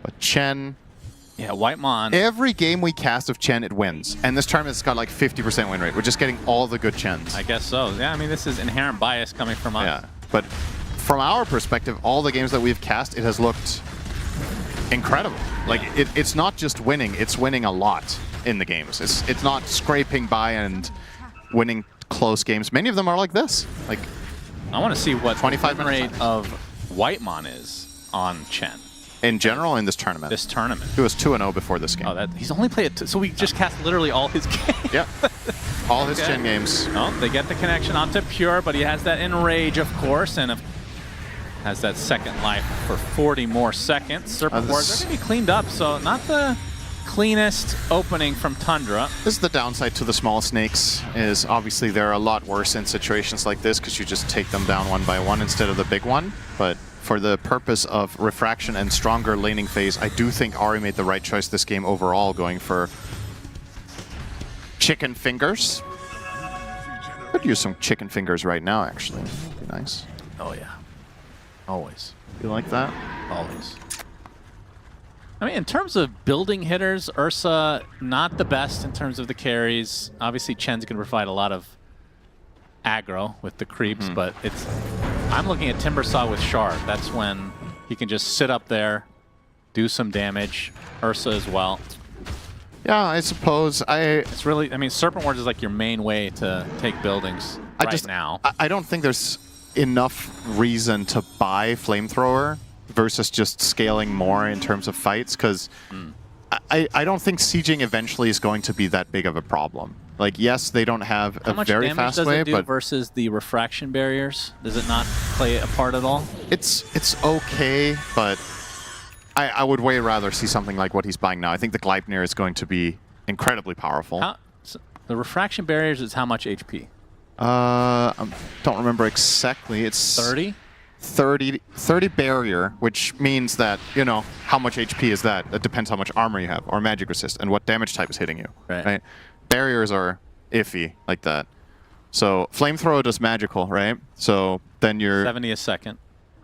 But Chen... Yeah, Whitemon. Every game we cast of Chen, it wins. And this tournament's got like 50% win rate. We're just getting all the good Chens. I guess so. Yeah, I mean, this is inherent bias coming from us. Yeah, but from our perspective, all the games that we've cast, it has looked incredible. Like, it's not just winning, it's winning a lot in the games. It's not scraping by and winning close games. Many of them are like this. Like, I want to see what 25 the rate of Whitemon is on Chen. In general, in this tournament. This tournament. He was 2-0 before this game. Oh, he's only played it. So we just cast literally all his games. Yeah. All his Gen games. Oh, they get the connection onto Pure, but he has that Enrage, of course, and has that second life for 40 more seconds. Serpent Wards are going to be cleaned up, so not the cleanest opening from Tundra. This is the downside to the small snakes, is obviously they're a lot worse in situations like this because you just take them down one by one instead of the big one. But for the purpose of refraction and stronger laning phase, I do think Ari made the right choice this game overall, going for chicken fingers. Could use some chicken fingers right now, actually. Be nice. Oh, yeah. Always. You like that? Always. I mean, in terms of building hitters, Ursa, not the best in terms of the carries. Obviously, Chen's going to provide a lot of aggro with the creeps, but I'm looking at Timbersaw with Shard. That's when he can just sit up there, do some damage. Ursa as well. Yeah, I suppose. It's really, I mean, Serpent Wards is like your main way to take buildings now. I don't think there's enough reason to buy Flamethrower versus just scaling more in terms of fights, because I don't think sieging eventually is going to be that big of a problem. Like, yes, they don't have a very fast way, How much damage does it do but versus the refraction barriers? Does it not play a part at all? It's okay, but I would way rather see something like what he's buying now. I think the Gleipnir is going to be incredibly powerful. So the refraction barriers is how much HP? I don't remember exactly. It's 30? 30 barrier, which means that, you know, how much HP is that? That depends how much armor you have, or magic resist, and what damage type is hitting you. Right? Barriers are iffy like that. So Flamethrower does magical, right? So then you're 70 a second.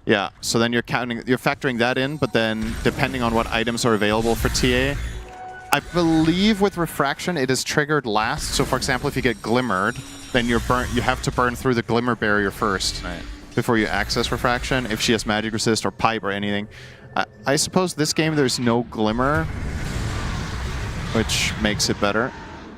Yeah, so then you're factoring that in, but then depending on what items are available for TA, I believe with refraction it is triggered last. So for example, if you get glimmered, then you have to burn through the glimmer barrier first before you access refraction. If she has magic resist or pipe or anything, I suppose this game there's no glimmer, which makes it better.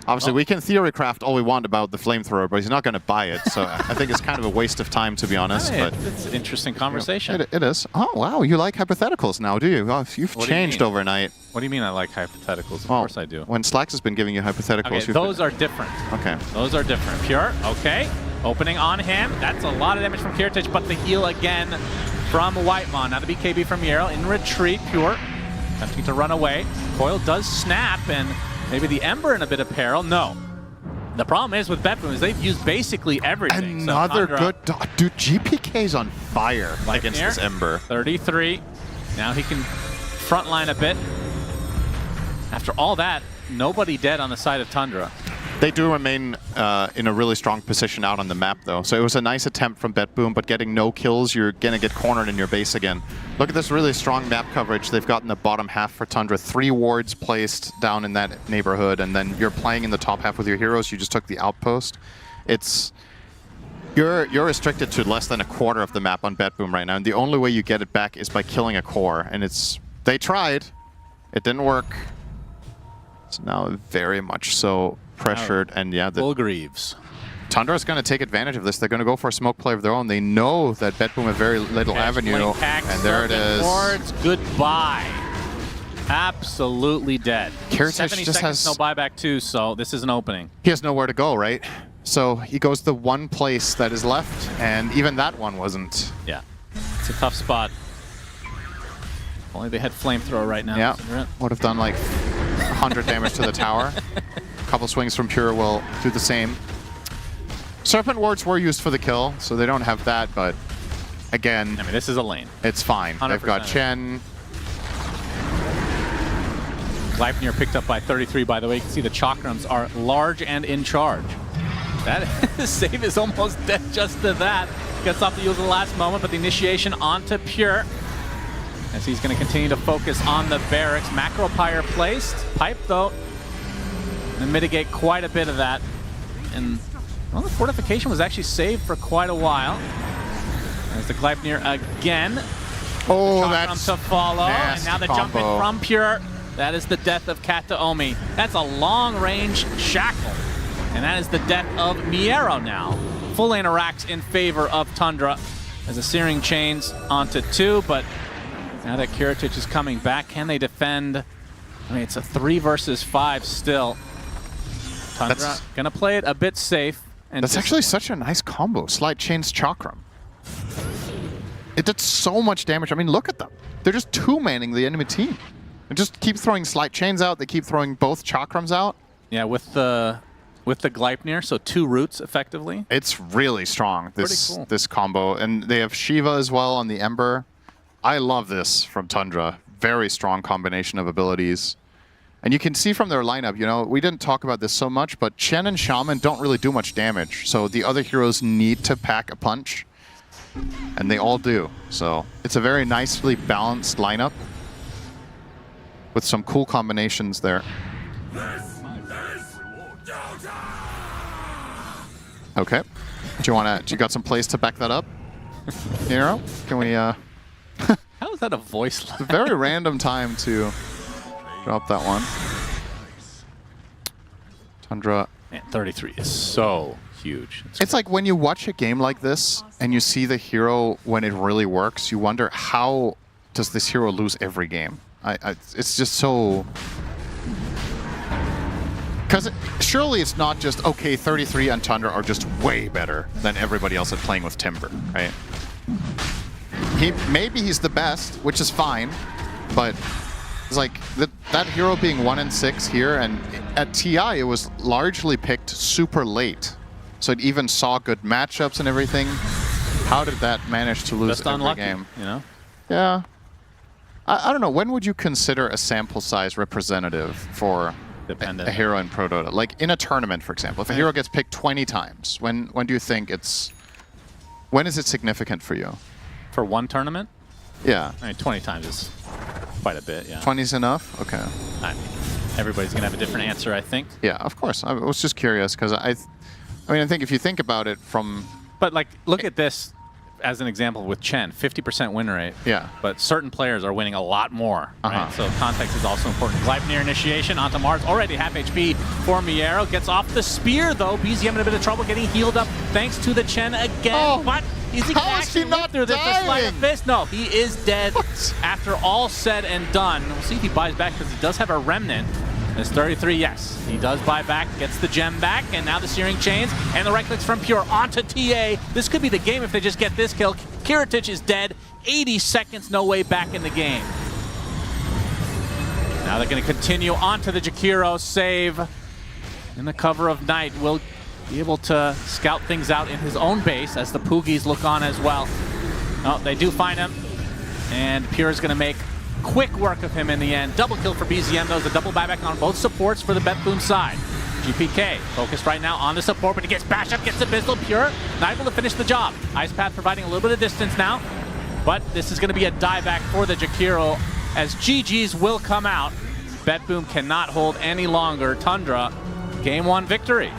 Obviously, we can theory craft all we want about the Flamethrower, but he's not going to buy it, so I think it's kind of a waste of time, to be honest. Hey, but it's an interesting conversation. It is. Oh, wow, you like hypotheticals now, do you? Oh, you've changed overnight. What do you mean I like hypotheticals? Of course I do. When Slacks has been giving you hypotheticals... Okay, those are different. Okay. Those are different. Pure, okay. Opening on him. That's a lot of damage from Kiritich, but the heal again from Whitemon. Now the BKB from Yarrow in retreat. Pure attempting to run away. Coil does snap, and maybe the Ember in a bit of peril. No. The problem is with BetBoom is they've used basically everything. Another good dot. Dude, GPK's on fire against this Ember. 33. Now he can frontline a bit. After all that, nobody dead on the side of Tundra. They do remain in a really strong position out on the map, though. So it was a nice attempt from BetBoom, but getting no kills, you're going to get cornered in your base again. Look at this really strong map coverage they've got in the bottom half for Tundra. 3 wards placed down in that neighborhood, and then you're playing in the top half with your heroes. You just took the outpost. You're restricted to less than a quarter of the map on BetBoom right now, and the only way you get it back is by killing a core. And they tried. It didn't work. It's now very much so pressured, and yeah, Full Greaves. Tundra is going to take advantage of this. They're going to go for a smoke play of their own. They know that BetBoom have very little avenue, and there it is. Wards, goodbye. Absolutely dead. Kiritich 70 just seconds, has no buyback too, so this is an opening. He has nowhere to go, right? So he goes the one place that is left, and even that one wasn't. Yeah, it's a tough spot. If only they had Flamethrower right now. Yeah, would have done like 100 damage to the tower. A couple swings from Pure will do the same. Serpent Wards were used for the kill, so they don't have that, but again... I mean, this is a lane. It's fine. They've got Chen. Gleipnir picked up by 33, by the way. You can see the Chakrams are large and in charge. That save is almost dead just to that. Gets off the use at the last moment, but the initiation onto Pure. As he's going to continue to focus on the barracks. Macro Pyre placed. Pipe, though, to mitigate quite a bit of that. And well, the fortification was actually saved for quite a while. There's the Gleipnir again. Oh, that's to follow. And now the jump in from Pure. That is the death of Kataomi. That's a long-range shackle. And that is the death of Miero now. Full interacts in favor of Tundra as the Searing Chains onto 2, but Now that Kiritich is coming back, can they defend? I mean, it's a 3 versus 5 still. Tundra gonna play it a bit safe. And that's actually such a nice combo. Slide chains Chakram. It did so much damage. I mean, look at them. They're just two-manning the enemy team. They just keep throwing slide chains out. They keep throwing both Chakrams out. Yeah, with the Gleipnir, so 2 roots effectively. It's really strong, this cool. this combo. And they have Shiva as well on the Ember. I love this from Tundra. Very strong combination of abilities. And you can see from their lineup, you know, we didn't talk about this so much, but Chen and Shaman don't really do much damage. So the other heroes need to pack a punch. And they all do. So it's a very nicely balanced lineup with some cool combinations there. Okay. Do you got some plays to back that up? Nero? Can we How is that a voice line? Very random time to drop that one. Tundra. Man, 33 is so huge. It's like when you watch a game like this and you see the hero when it really works, you wonder how does this hero lose every game? It's just so... Because surely it's not just, okay, 33 and Tundra are just way better than everybody else at playing with Timber, right? Maybe he's the best, which is fine, but it's like that hero being 1 and 6 here, and at TI it was largely picked super late. So it even saw good matchups and everything. How did that manage to lose every unlucky, game? You know? Yeah. I don't know, when would you consider a sample size representative for a hero in Pro Dota? Like in a tournament, for example, if a hero gets picked 20 times, when do you think when is it significant for you? For one tournament? Yeah. I mean, 20 times is quite a bit, yeah. 20 is enough? Okay. Everybody's going to have a different answer, I think. Yeah, of course. I was just curious because I mean, I think if you think about it from... But like, look at this as an example with Chen, 50% win rate. Yeah. But certain players are winning a lot more, right? So context is also important. Gleipnir initiation onto Mars, already half HP for Miero. Gets off the spear, though. BZM in a bit of trouble getting healed up thanks to the Chen again. But is he actually not through this Sleight of Fist? No, he is dead after all said and done. We'll see if he buys back because he does have a remnant. It's 33, yes. He does buy back, gets the gem back, and now the Searing Chains, and the right clicks from Pure onto TA. This could be the game if they just get this kill. Kiritich is dead. 80 seconds, no way back in the game. Now they're going to continue onto the Jakiro save. In the cover of night, will be able to scout things out in his own base as the Poogies look on as well. Oh, they do find him, and Pure is going to make quick work of him in the end. Double kill for BZM, though. The double buyback on both supports for the BetBoom side. GPK focused right now on the support, but he gets bashed up, gets the Bizzle. Pure not able to finish the job. Ice Path providing a little bit of distance now, but this is going to be a dieback for the Jakiro as GG's will come out. BetBoom cannot hold any longer. Tundra, game 1 victory.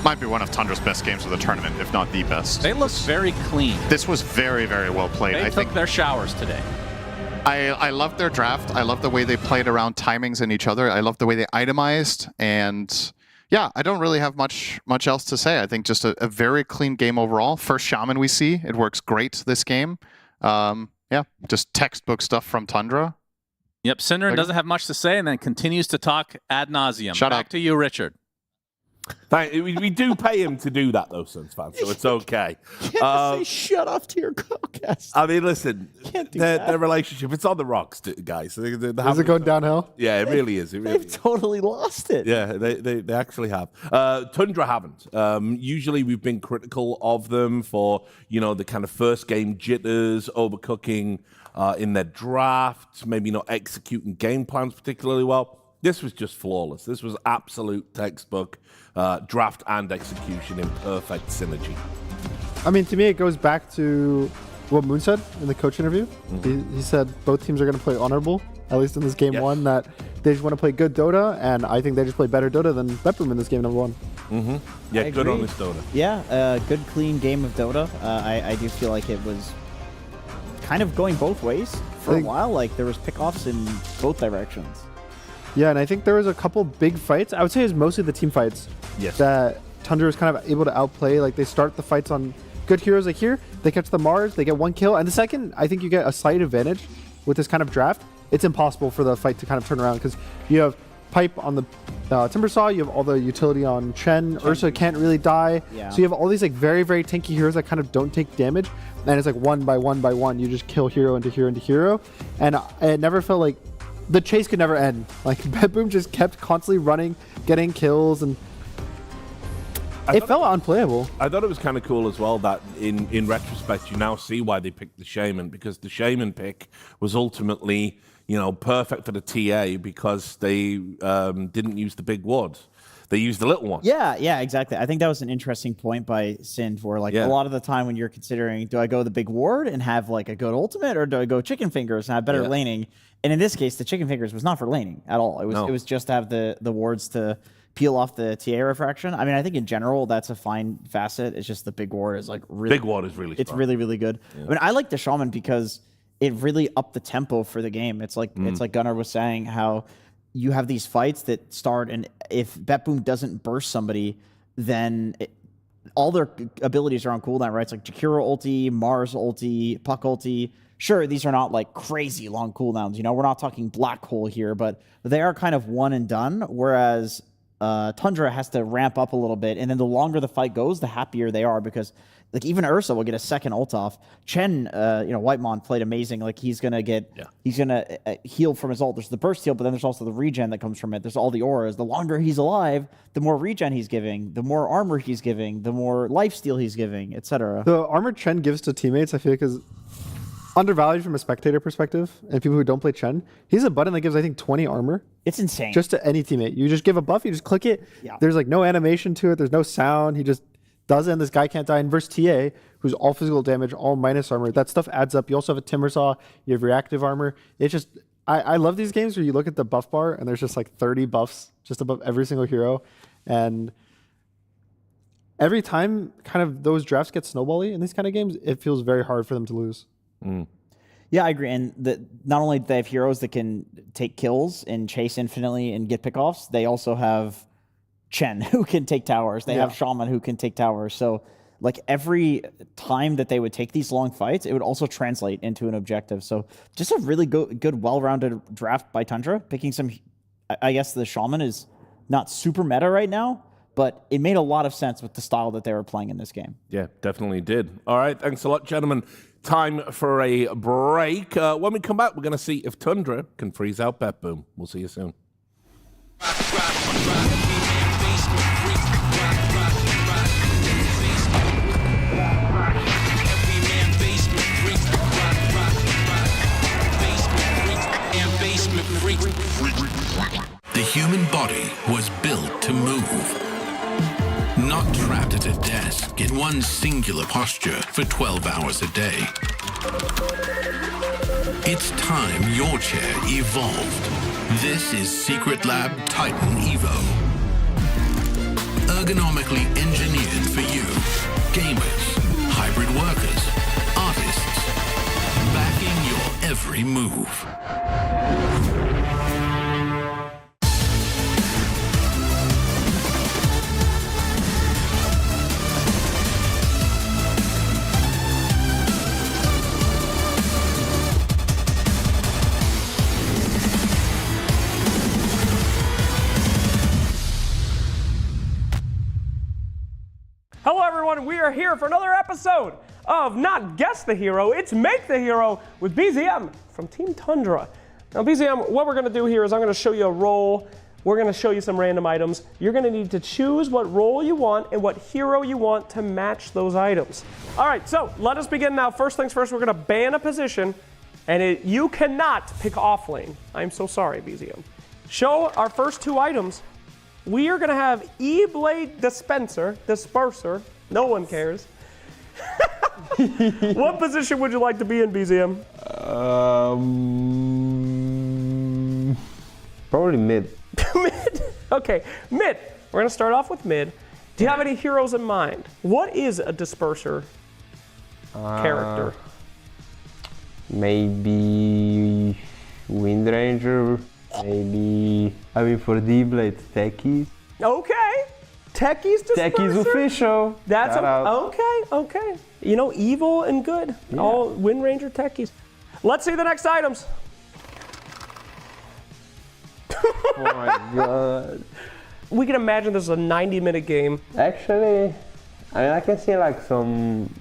Might be one of Tundra's best games of the tournament, if not the best. They look very clean. This was very, very well played. They took their showers today. I love their draft. I love the way they played around timings and each other. I love the way they itemized. And yeah, I don't really have much else to say. I think just a very clean game overall. First Shaman we see. It works great this game. Yeah, just textbook stuff from Tundra. Yep, Synderen doesn't have much to say and then continues to talk ad nauseum. Back to you, Richard. We do pay him to do that, though, Suns fans, so it's okay. You can't just say shut off to your podcast. I mean, listen, their relationship, it's on the rocks, guys. Is it going downhill? Yeah, it really is. They've totally lost it. Yeah, they actually have. Tundra haven't. Usually we've been critical of them for, the kind of first game jitters, overcooking in their draft, maybe not executing game plans particularly well. This was just flawless. This was absolute textbook draft and execution in perfect synergy. I mean, to me, it goes back to what Moon said in the coach interview. He said both teams are going to play honorable, at least in this game 1, that they just want to play good Dota, and I think they just play better Dota than BetBoom in this game number 1. Yeah, good on this Dota. Yeah, good, clean game of Dota. I do feel like it was kind of going both ways for a while. Like, there was pickoffs in both directions. Yeah, and I think there was a couple big fights. I would say it was mostly the team fights that Tundra was kind of able to outplay. Like, they start the fights on good heroes. Like here, they catch the Mars, they get 1 kill, and the second I think you get a slight advantage with this kind of draft, it's impossible for the fight to kind of turn around because you have Pipe on the Timbersaw, you have all the utility on Chen. Ursa can't really die. Yeah. So you have all these like very, very tanky heroes that kind of don't take damage. And it's like 1 by 1 by 1, you just kill hero into hero into hero. And it never felt like the chase could never end. Like BetBoom just kept constantly running, getting kills, and it felt unplayable. I thought it was kind of cool as well that in retrospect, you now see why they picked the Shaman, because the Shaman pick was ultimately, you know, perfect for the TA because they didn't use the big wards. They used the little one. Yeah, exactly. I think that was an interesting point by Sind, where like a lot of the time when you're considering, do I go the big ward and have like a good ultimate, or do I go chicken fingers and have better laning? And in this case, the chicken fingers was not for laning at all. It was just to have the wards to peel off the TA refraction. I mean, I think in general that's a fine facet. It's just the big ward is like really big ward is really. It's strong. really, really good. I mean, I like the Shaman because it really upped the tempo for the game. It's like Gunnar was saying, how you have these fights that start, and if BetBoom doesn't burst somebody, then all their abilities are on cooldown, right? It's like Jakiro ulti, Mars ulti, Puck ulti. Sure, these are not like crazy long cooldowns. You know, we're not talking black hole here, but they are kind of one and done. Whereas Tundra has to ramp up a little bit, and then the longer the fight goes, the happier they are, because like even Ursa will get a second ult off. Chen, Whitemon played amazing. Like he's gonna heal from his ult. There's the burst heal, but then there's also the regen that comes from it. There's all the auras. The longer he's alive, the more regen he's giving, the more armor he's giving, the more lifesteal he's giving, etc. The armor Chen gives to teammates, I feel like, is undervalued from a spectator perspective, and people who don't play Chen. He's a button that gives, I think, 20 armor. It's insane. Just to any teammate. You just give a buff, you just click it. Yeah. There's like no animation to it. There's no sound. He just does it, and this guy can't die. And versus TA, who's all physical damage, all minus armor, that stuff adds up. You also have a Timbersaw. You have reactive armor. It's just, I love these games where you look at the buff bar, and there's just like 30 buffs just above every single hero. And every time kind of those drafts get snowbally in these kind of games, it feels very hard for them to lose. Yeah, I agree. And not only do they have heroes that can take kills and chase infinitely and get pickoffs, they also have Chen who can take towers. They have Shaman who can take towers. So like every time that they would take these long fights, it would also translate into an objective. So just a really good well-rounded draft by Tundra. Picking some, I guess the Shaman is not super meta right now, but it made a lot of sense with the style that they were playing in this game. Yeah, definitely did. All right, thanks a lot, gentlemen. Time for a break. When we come back, we're going to see if Tundra can freeze out BetBoom. We'll see you soon. The human body was built to move. Not trapped at a desk in one singular posture for 12 hours a day. It's time your chair evolved. This is Secret Lab Titan Evo. Ergonomically engineered for you. Gamers, hybrid workers, artists. Backing your every move. Hello everyone, we are here for another episode of not Guess the Hero, it's Make the Hero with BZM from Team Tundra. Now BZM, what we're going to do here is I'm going to show you a role, we're going to show you some random items. You're going to need to choose what role you want and what hero you want to match those items. Alright, so let us begin now. First things first, we're going to ban a position, and you cannot pick off lane. I'm so sorry, BZM. Show our first two items. We are going to have E-Blade Disperser. No one cares. What position would you like to be in, BZM? Probably mid. Mid? Okay, mid. We're going to start off with mid. Do you have any heroes in mind? What is a Disperser character? Maybe Wind Ranger. Maybe, for D-Blade, Techies. Okay. Techies disperser? Techies official. That's Shout out. okay. You know, evil and good. Yeah. All Wind Ranger techies. Let's see the next items. Oh my god. We can imagine this is a 90-minute game. Actually, I mean, I can see like some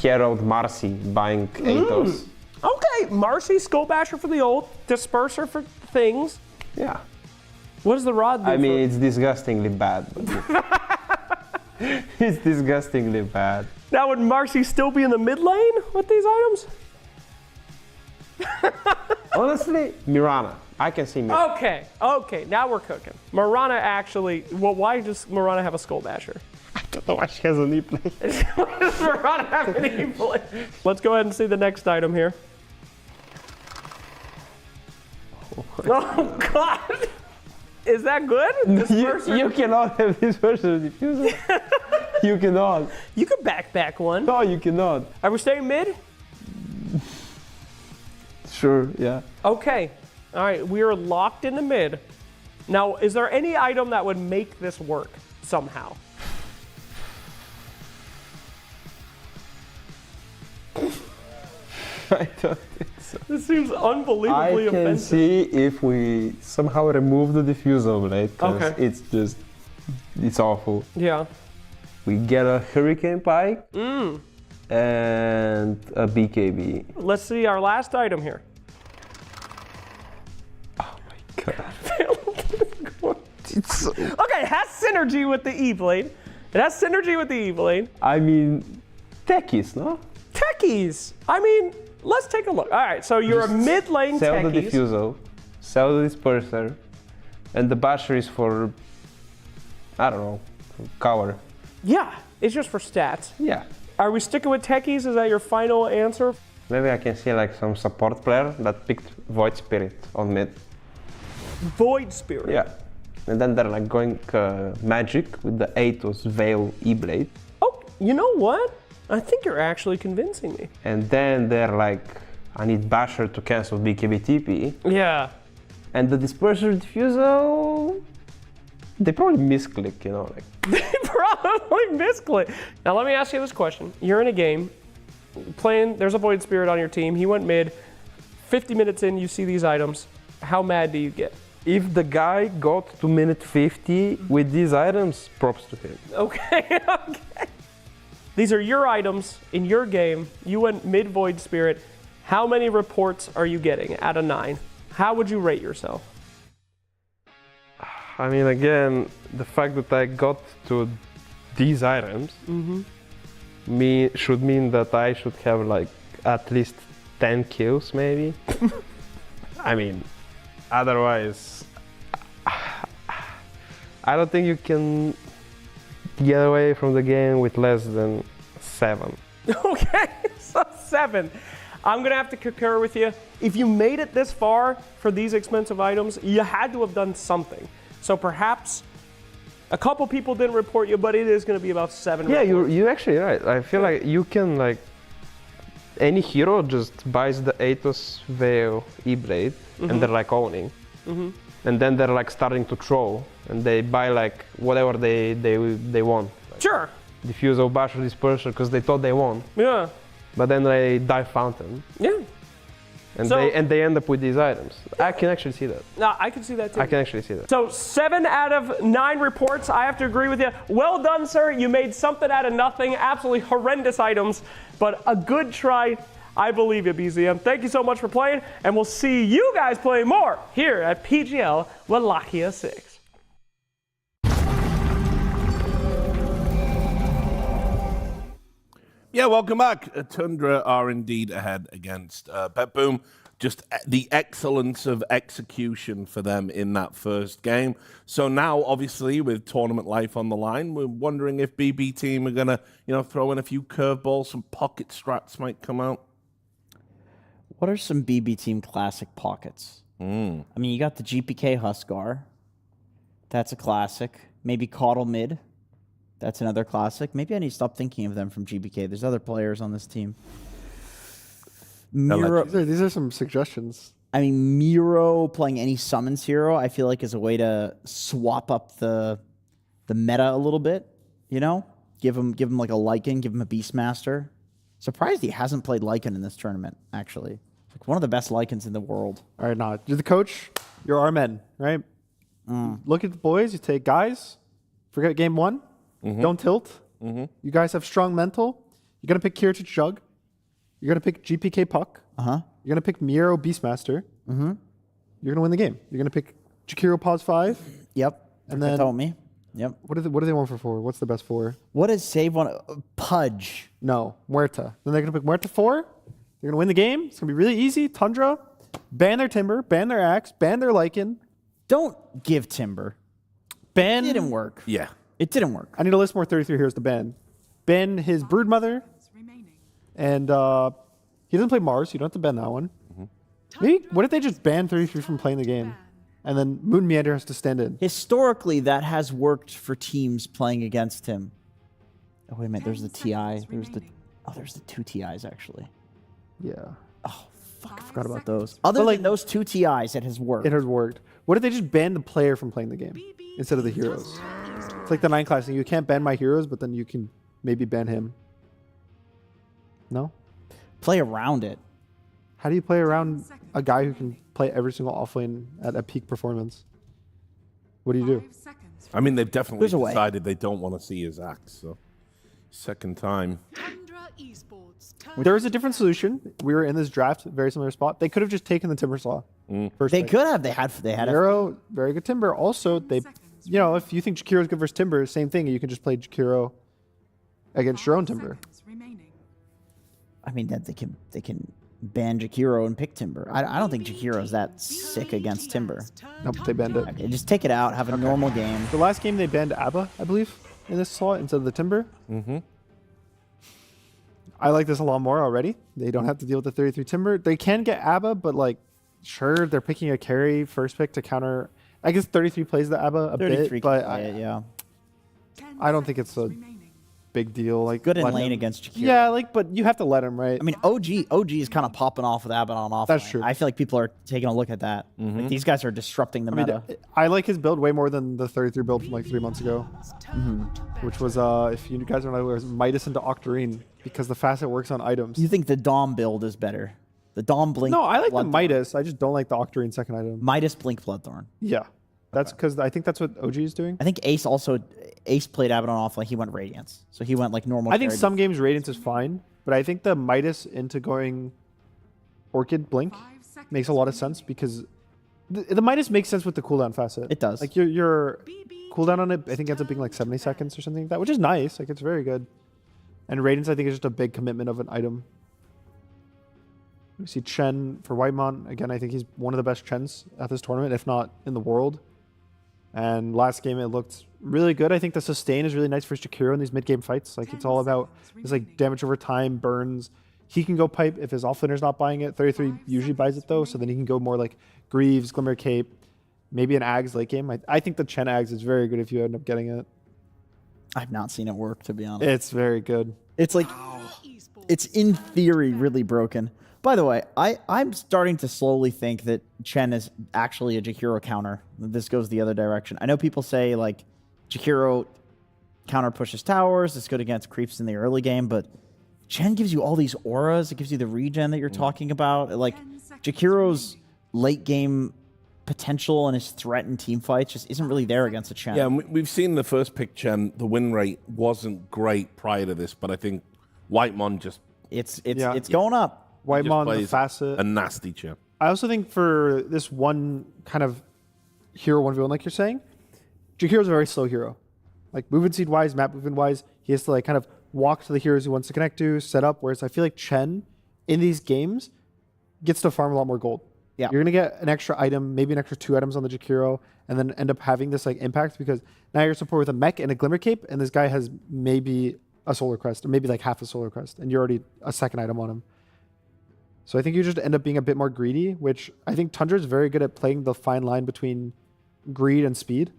Herald Marcy buying Atos. Okay, Marcy, Skull Basher for the old, Disperser for things. Yeah. What does the rod do? I mean, it's disgustingly bad. It's disgustingly bad. Now, would Marcy still be in the mid lane with these items? Honestly, Mirana. I can see Mirana. Okay, now we're cooking. Mirana actually, well, why does Mirana have a Skull Basher? I don't know why she has an E-play. Why does Mirana have an E-play? Let's go ahead and see the next item here. Oh God! Is that good? You cannot have this version diffuser. You cannot. You can back one. No, you cannot. Are we staying mid? Sure, yeah. Okay. All right, we are locked in the mid. Now, is there any item that would make this work somehow? I don't think so. This seems unbelievably I can offensive. see if we somehow remove the diffuser blade, because Okay. it's awful. Yeah. We get a Hurricane Pike and a BKB. Let's see our last item here. Okay, it has synergy with the E-Blade. It has synergy with the E-Blade. I mean, techies, no? Techies. I mean, let's take a look. All right, so you're a mid lane Sell techies. the diffuser, sell the disperser, and the basher is for, I don't know, cover. Yeah, it's just for stats. Yeah. Are we sticking with techies? Is that your final answer? Maybe I can see like some support player that picked Void Spirit on mid. Void Spirit? Yeah. And then they're like going magic with the Atos Veil E-Blade. Oh, you know what? I think you're actually convincing me. And then they're like, I need Basher to cancel BKB TP. Yeah. And the Disperser Diffuser, they probably misclick, you know, like. They probably misclick. Now let me ask you this question. You're in a game, playing, there's a Void Spirit on your team, he went mid, 50 minutes in, you see these items. How mad do you get? If the guy got to minute 50 with these items, props to him. Okay. These are your items in your game. You went mid Void Spirit. How many reports are you getting out of 9? How would you rate yourself? I mean, again, the fact that I got to these items should mean that I should have like at least 10 kills, maybe. I mean, otherwise, I don't think you can get away from the game with less than 7. Okay, so 7. I'm gonna have to concur with you. If you made it this far for these expensive items, you had to have done something. So perhaps a couple people didn't report you, but it is gonna be about 7 Yeah, reports. you're actually right. I feel like you can like, any hero just buys the Atos Veil E-Blade and they're like owning. And then they're like starting to troll and they buy like whatever they want. Like sure. Diffuser, Basher, Disperser, because they thought they won. Yeah. But then they dive Fountain. Yeah. And So- they end up with these items. I can actually see that. No, I can see that too. I can actually see that. So 7 out of 9 reports, I have to agree with you. Well done, sir. You made something out of nothing. Absolutely horrendous items, but a good try. I believe you, BZM. Thank you so much for playing, and we'll see you guys play more here at PGL Wallachia 6. Yeah, welcome back. Tundra are indeed ahead against BetBoom. Just the excellence of execution for them in that first game. So now, obviously, with tournament life on the line, we're wondering if BB team are going to, throw in a few curveballs, some pocket strats might come out. What are some BB team classic pockets? I mean, you got the GPK Huskar. That's a classic. Maybe Coddle mid. That's another classic. Maybe I need to stop thinking of them from GPK. There's other players on this team. Miro, These are some suggestions. I mean, Miro playing any summons hero, I feel like is a way to swap up the the meta a little bit, you know? Give him like a Lycan, give him a Beastmaster. Surprised he hasn't played Lycan in this tournament, actually. Like one of the best Lycans in the world. All right, nah. You're the coach. You're our men, right? Look at the boys. You take guys. Forget game one. Don't tilt. You guys have strong mental. You're going to pick Kira to Jug. You're going to pick GPK Puck. You're going to pick Miro Beastmaster. You're going to win the game. You're going to pick Jakiro Pause 5. Yep. And then told me. Yep. What do they want for 4? What's the best 4? What does Save want? Pudge. No, Muerta. Then they're going to pick Muerta 4. They're going to win the game. It's going to be really easy. Tundra. Ban their Timber. Ban their Axe. Ban their Lycan. Don't give Timber. Ban. It didn't work. Yeah. It didn't work. I need to list more 33 heroes to ban. Ban his Broodmother. And he doesn't play Mars. You don't have to ban that one. Maybe, what if they just ban 33 from playing the game? And then Moon Meander has to stand in. Historically, that has worked for teams playing against him. Oh, wait a minute. There's the TI. There's the 2 TIs, actually. Yeah. Oh, fuck. I forgot about those. Other than those 2 TIs, it has worked. It has worked. What if they just ban the player from playing the game instead of the heroes? It's like the 9 class thing. You can't ban my heroes, but then you can maybe ban him. No? Play around it. How do you play around a guy who can play every single offlane at a peak performance? What do you do? I mean, they've definitely There's a way. decided they don't want to see his axe. So, second time. Tundra Esports. There is a different solution. We were in this draft, very similar spot. They could have just taken the Timber Saw. First They pick. could have. They had Jakiro, very good Timber. Also, they, you know, if you think Jakiro's good versus Timber, same thing. You can just play Jakiro against your own Timber. I mean, that they can ban Jakiro and pick Timber. I don't think Jakiro's that sick against Timber. Nope, they banned it. Okay, just take it out, have a normal game. The last game they banned Abba, I believe, in this slot instead of the Timber. I like this a lot more already. They don't have to deal with the 33 Timber. They can get Abba, but like, sure, they're picking a carry first pick to counter. I guess 33 plays the Abba a 33 bit, but can play it, yeah. I don't think it's a big deal. Like Good in let lane him- against Jakiro. Yeah, like, but you have to let him, right? I mean, OG is kind of popping off with Abaddon off. That's true. I feel like people are taking a look at that. Like, these guys are disrupting the I mean, meta. I like his build way more than the 33 build from like 3 months ago, which was, if you guys don't know, it was Midas into Octarine because the fast it works on items. You think the Dom build is better? The Dom Blink. No, I like the Bloodthorn. Midas. I just don't like the Octarine second item. Midas Blink Bloodthorn. Yeah, that's because I think that's what OG is doing. I think Ace played Abaddon off like he went Radiance, so he went like normal. I think carry. some games Radiance is fine, but I think the Midas into going Orchid Blink makes a lot of sense because the Midas makes sense with the cooldown facet. It does. Like your cooldown on it, I think ends up being like 70 seconds or something like that, which is nice. Like it's very good. And Radiance, I think, is just a big commitment of an item. We see Chen for Whitemon. Again, I think he's one of the best Chens at this tournament, if not in the world. And last game, it looked really good. I think the sustain is really nice for Jakiro in these mid-game fights. Like, it's all about this, like, damage over time, burns. He can go pipe if his offlaner's not buying it. 33 usually buys it, though, so then he can go more like Greaves, Glimmer Cape, maybe an Ags late game. I think the Chen Ags is very good if you end up getting it. I've not seen it work, to be honest. It's very good. It's like, it's in theory really broken. By the way, I'm starting to slowly think that Chen is actually a Jakiro counter. This goes the other direction. I know people say, like, Jakiro counter pushes towers. It's good against creeps in the early game, but Chen gives you all these auras. It gives you the regen that you're talking about. Like, Jakiro's late game potential and his threat in team fights just isn't really there against a Chen. Yeah, and we've seen the first pick Chen. The win rate wasn't great prior to this, but I think Whitemon just... It's going up. Whitemon, the facet. A nasty Chen. I also think for this one kind of hero 1v1, like you're saying, Jakiro's a very slow hero. Like, movement speed wise, map movement wise, he has to like kind of walk to the heroes he wants to connect to, set up, whereas I feel like Chen in these games gets to farm a lot more gold. Yeah. You're going to get an extra item, maybe an extra 2 items on the Jakiro, and then end up having this like impact because now you're support with a mech and a Glimmer Cape, and this guy has maybe a Solar Crest, or maybe like half a Solar Crest, and you're already a second item on him. So I think you just end up being a bit more greedy, which I think Tundra is very good at playing the fine line between greed and speed,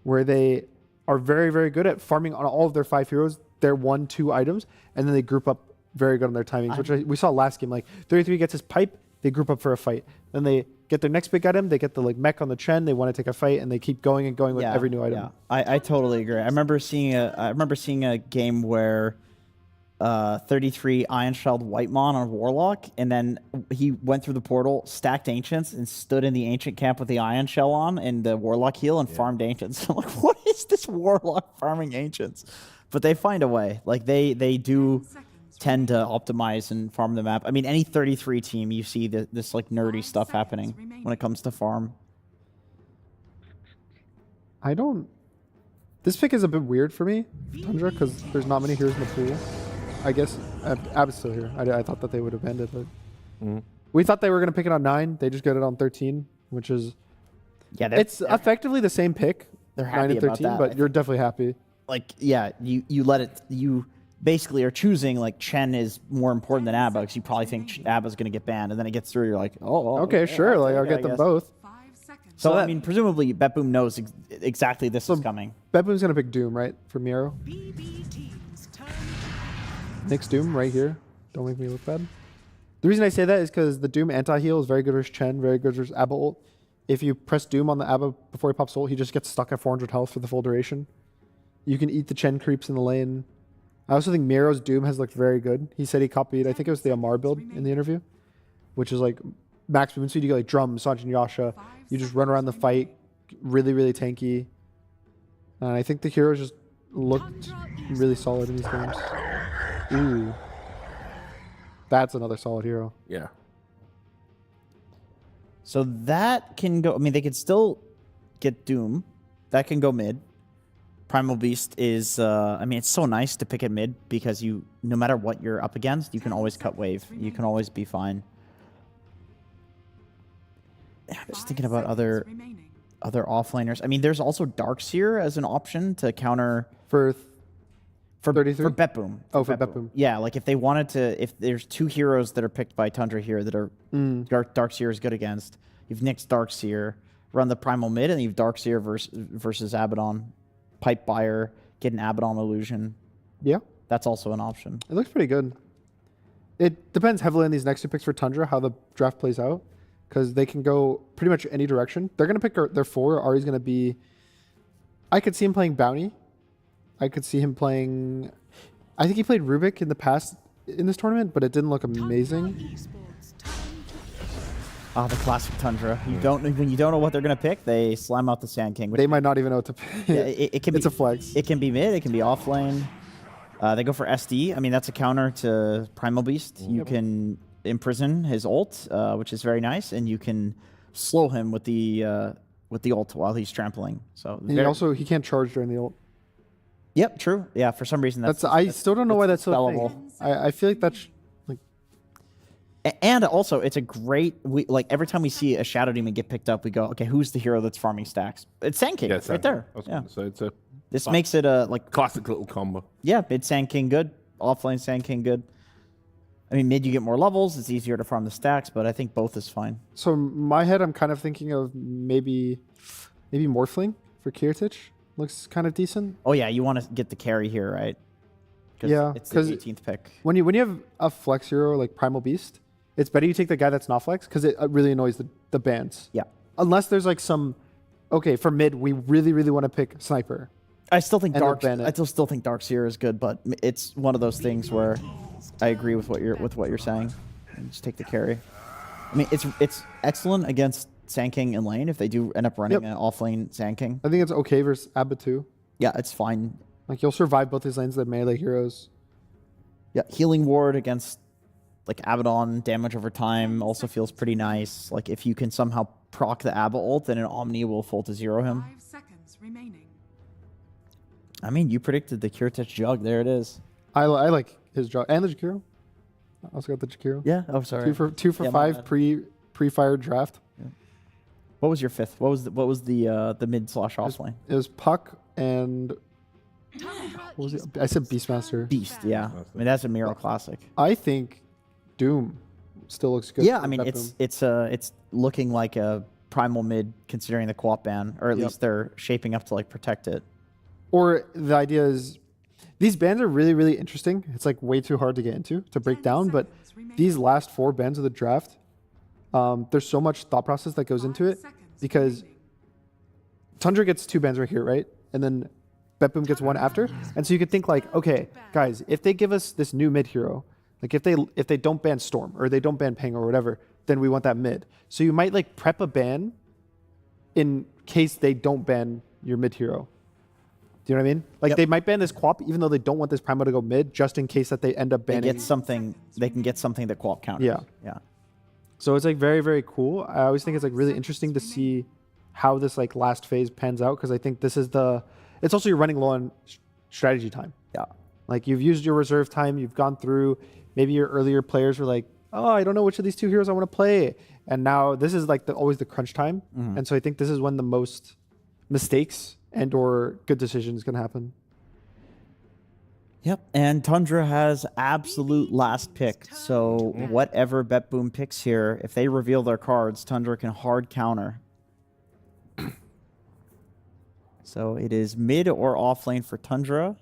where they are very, very good at farming on all of their 5 heroes, their 1-2 items, and then they group up very good on their timings, which we saw last game. Like 33 gets his pipe, they group up for a fight. Then they get their next big item, they get the like mech on the Chen, they want to take a fight, and they keep going and going with every new item. Yeah, I totally agree. I remember seeing a game where 33 Iron Shelled Whitemon on Warlock, and then he went through the portal, stacked Ancients, and stood in the Ancient camp with the Iron Shell on and the Warlock heal and farmed Ancients. I'm like, what is this Warlock farming Ancients? But they find a way. Like, they do tend to optimize and farm the map. I mean, any 33 team, you see this like nerdy stuff happening when it comes to farm. This pick is a bit weird for me, Tundra, because there's not many heroes in the pool. I guess Ab's still here. I thought that they would have ended, but we thought they were going to pick it on 9. They just got it on 13, which is it's effectively the same pick. They're happy 9 and 13, about that. but you're definitely happy. Like, yeah, you let it. You basically are choosing like Chen is more important than Abba because you probably think Abba's going to get banned, and then it gets through. You're like, okay, sure. Like I'll get them both. So I mean, presumably BetBoom knows exactly this is coming. BetBoom's going to pick Doom, right, for Miro. Nick's Doom right here. Don't make me look bad. The reason I say that is because the Doom anti-heal is very good versus Chen, very good versus Abba ult. If you press Doom on the Abba before he pops ult, he just gets stuck at 400 health for the full duration. You can eat the Chen creeps in the lane. I also think Miro's Doom has looked very good. He said he copied, I think it was the Amar build in the interview, which is like max movement speed. You get like Drum, Sanjin, Yasha. You just run around the fight, really, really tanky. And I think the heroes just looked really solid in these games. Ooh. That's another solid hero. Yeah. So that can go. I mean, they could still get Doom. That can go mid. Primal Beast is. I mean, it's so nice to pick it mid because you, no matter what you're up against, you can always cut wave. You can always be fine. I'm just thinking about other offlaners. I mean, there's also Darkseer as an option to counter for 33? For BetBoom. Oh, for BetBoom. Yeah, like if they wanted to, if there's 2 heroes that are picked by Tundra here that are Darkseer is good against, you've nixed Darkseer, run the Primal mid, and you've Darkseer versus Abaddon. Pipe Buyer, get an Abaddon illusion. Yeah. That's also an option. It looks pretty good. It depends heavily on these next 2 picks for Tundra, how the draft plays out, because they can go pretty much any direction. They're going to pick their 4. Ari's going to be... I could see him playing Bounty. I could see him playing... I think he played Rubik in the past in this tournament, but it didn't look amazing. Ah, the classic Tundra. You don't when you don't know what they're going to pick, they slam out the Sand King. They might not even know what to pick. Yeah, it can it's be, a flex. It can be mid. It can be off lane. They go for SD. I mean, that's a counter to Primal Beast. You can imprison his ult, which is very nice, and you can slow him with the ult while he's trampling. So and he can't charge during the ult. Yep, true. Yeah, for some reason that's I still don't know why that's so spellable. I feel like that's like. And also, it's a great like every time we see a Shadow Demon get picked up, we go, okay, who's the hero that's farming stacks? It's Sand King right there. So this makes it a like classic little combo. Yeah, mid Sand King good, offlane Sand King good. I mean, mid you get more levels, it's easier to farm the stacks, but I think both is fine. So in my head, I'm kind of thinking of maybe Morphling for Kiritich. Looks kind of decent. Oh yeah, you want to get the carry here, right? Yeah, it's the 18th pick. When you have a flex hero like Primal Beast, it's better you take the guy that's not flex because it really annoys the bans. Yeah. Unless there's like some, okay, for mid we really want to pick Sniper. I still think I still think Darkseer is good, but it's one of those things where I agree with what you're saying. And just take the carry. I mean, it's excellent against Sand King in lane if they do end up running an off-lane Sand King. I think it's okay versus Abba too. Yeah, it's fine. Like you'll survive both his lanes, the melee heroes. Yeah, Healing Ward against like Abaddon, damage over time also feels pretty nice. Like if you can somehow proc the Abba ult, then an Omni will full to zero him. 5 seconds remaining. I mean, you predicted the Kiritich Jug. There it is. I like his Jug and the Jakiro. I also got the Jakiro. Yeah. Oh, sorry. 2 for 5 pre-fired draft. Yeah. What was your 5th? What was the mid / off lane? It was Puck and what was it? I said Beastmaster. Beast. Yeah. I mean, that's a Miro classic. I think Doom still looks good. Yeah. I mean, it's looking like a primal mid considering the co-op ban, or at least they're shaping up to like protect it. Or the idea is these bans are really interesting. It's like way too hard to get into to break down, but these last 4 bans of the draft There's so much thought process that goes into it because Tundra gets 2 bans right here, right? And then BetBoom gets 1 after. And so you could think like, okay, guys, if they give us this new mid hero, like if they don't ban Storm or they don't ban Ping or whatever, then we want that mid. So you might like prep a ban in case they don't ban your mid hero. Do you know what I mean? Like they might ban this Quap even though they don't want this Primo to go mid, just in case that they end up banning. They can get something that Quap counters. Yeah. So it's like very, very cool. I always think it's like really interesting to see how this like last phase pans out, because I think this is it's also you're running low on strategy time. Yeah. Like you've used your reserve time, you've gone through, maybe your earlier players were like, oh, I don't know which of these 2 heroes I want to play. And now this is like always the crunch time. And so I think this is when the most mistakes and or good decisions can happen. Yep, and Tundra has absolute last pick. So whatever BetBoom picks here, if they reveal their cards, Tundra can hard counter. So it is mid or off lane for Tundra,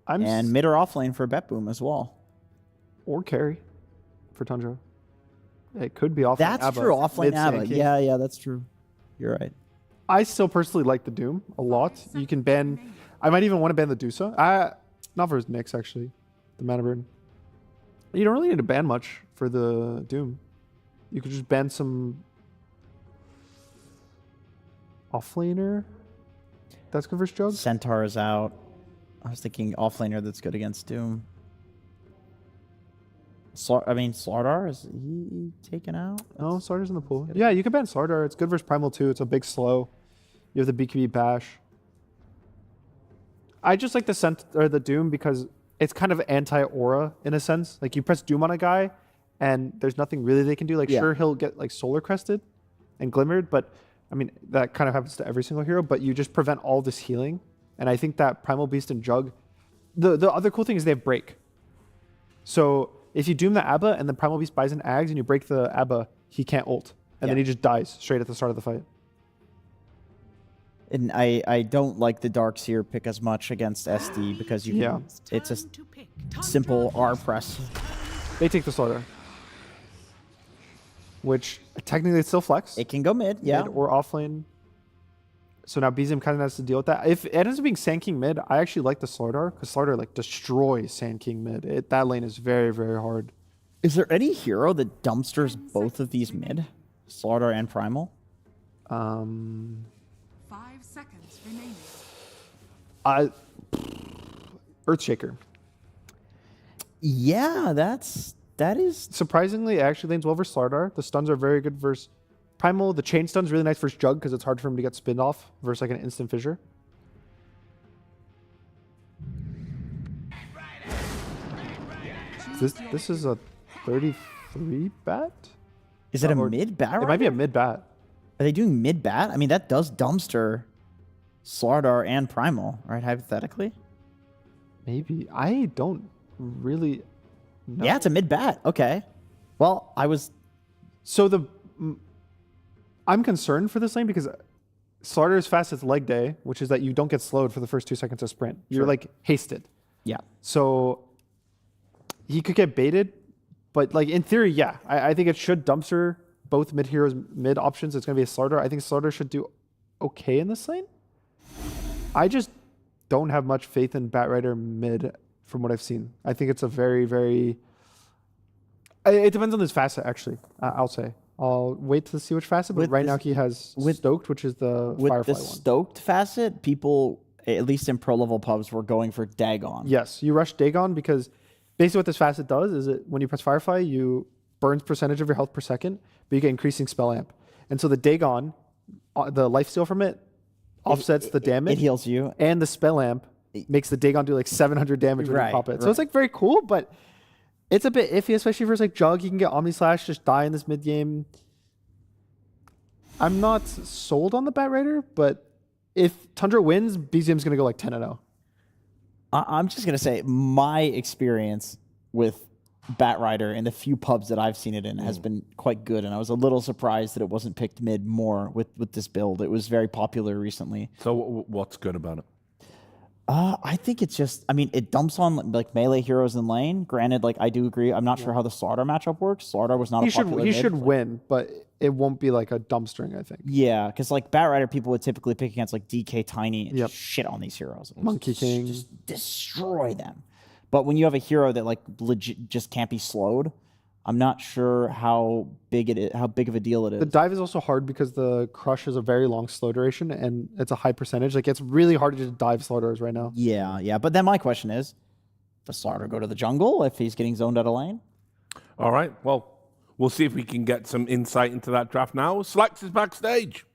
and mid or off lane for BetBoom as well. Or carry for Tundra. It could be off lane. That's true, off lane ABBA. Yeah, that's true. You're right. I still personally like the Doom a lot. You can ban... I might even want to ban the Dusa. Not for his mix, actually. The Mana Burn. You don't really need to ban much for the Doom. You could just ban some... offlaner. That's good versus Jug. Centaur is out. I was thinking offlaner that's good against Doom. Slardar, is he taken out? No, Sardar's in the pool. Yeah, you can ban Slardar. It's good versus Primal too. It's a big slow. You have the BKB bash. I just like the Doom because it's kind of anti-aura in a sense. Like you press Doom on a guy and there's nothing really they can do. Like sure, he'll get like Solar Crested and Glimmered, but I mean, that kind of happens to every single hero, but you just prevent all this healing. And I think that Primal Beast and Jug, the other cool thing is they have break. So if you Doom the Abba and then Primal Beast buys an Ags and you break the Abba, he can't ult. And then he just dies straight at the start of the fight. And I don't like the Darkseer pick as much against SD because it's a simple R press. They take the Slaughter. Which technically it's still flex. It can go mid, Mid or off lane. So now BZM kind of has to deal with that. If it ends up being Sand King mid, I actually like the Slardar because Slardar like destroys Sand King mid. That lane is very, very hard. Is there any hero that dumpsters both of these mid? Slardar and Primal? 5 seconds remaining. Earthshaker. Yeah, that is surprisingly it actually lanes well versus Slardar. The stuns are very good versus Primal. The chain stun's really nice versus Jug because it's hard for him to get spinned off versus like an instant fissure. This is a 33 bat? Is it a mid bat? It might be a mid bat. Are they doing mid bat? I mean, that does dumpster Slardar and Primal, right? Hypothetically. Maybe. I don't really know. Yeah, it's a mid bat. Okay. Well, So I'm concerned for this lane because Slardar is fast as leg day, which is that you don't get slowed for the first 2 seconds of sprint. You're like hasted. Yeah. So he could get baited, but like in theory, yeah, I think it should dumpster both mid heroes, mid options. It's going to be a Slardar. I think Slardar should do okay in this lane. I just don't have much faith in Batrider mid from what I've seen. I think it's a very, very... It depends on his facet, actually, I'll say. I'll wait to see which facet, but right now he has Stoked, which is the Firefly one. With the Stoked facet, people, at least in pro-level pubs, were going for Dagon. Yes, you rush Dagon because basically what this facet does is when you press Firefly, you burns percentage of your health per second, but you get increasing spell amp. And so the Dagon, the lifesteal from it, offsets the damage. It heals you. And the spell amp makes the Dagon do like 700 damage when you pop it. So it's like very cool, but it's a bit iffy, especially for like Jug. You can get Omni Slash, just die in this mid game. I'm not sold on the Batrider, but if Tundra wins, BZM's going to go like 10-0. I'm just going to say my experience with Batrider in the few pubs that I've seen it in has been quite good, and I was a little surprised that it wasn't picked mid more with this build. It was very popular recently. So what's good about it? I think it's just, I mean, it dumps on like melee heroes in lane. Granted, like I do agree. I'm not sure how the Slardar matchup works. Slardar was not a popular He mid. should win, but it won't be like a dumpstering, I think. Yeah, because like Batrider people would typically pick against like DK Tiny and just shit on these heroes. Monkey King. Just destroy them. But when you have a hero that like legit just can't be slowed, I'm not sure how big it is, how big of a deal it is. The dive is also hard because the crush is a very long slow duration and it's a high percentage. Like it's really hard to dive Slardars right now. Yeah. But then my question is, does Slardar go to the jungle if he's getting zoned out of lane? All right. Well, we'll see if we can get some insight into that draft now. Slacks is backstage.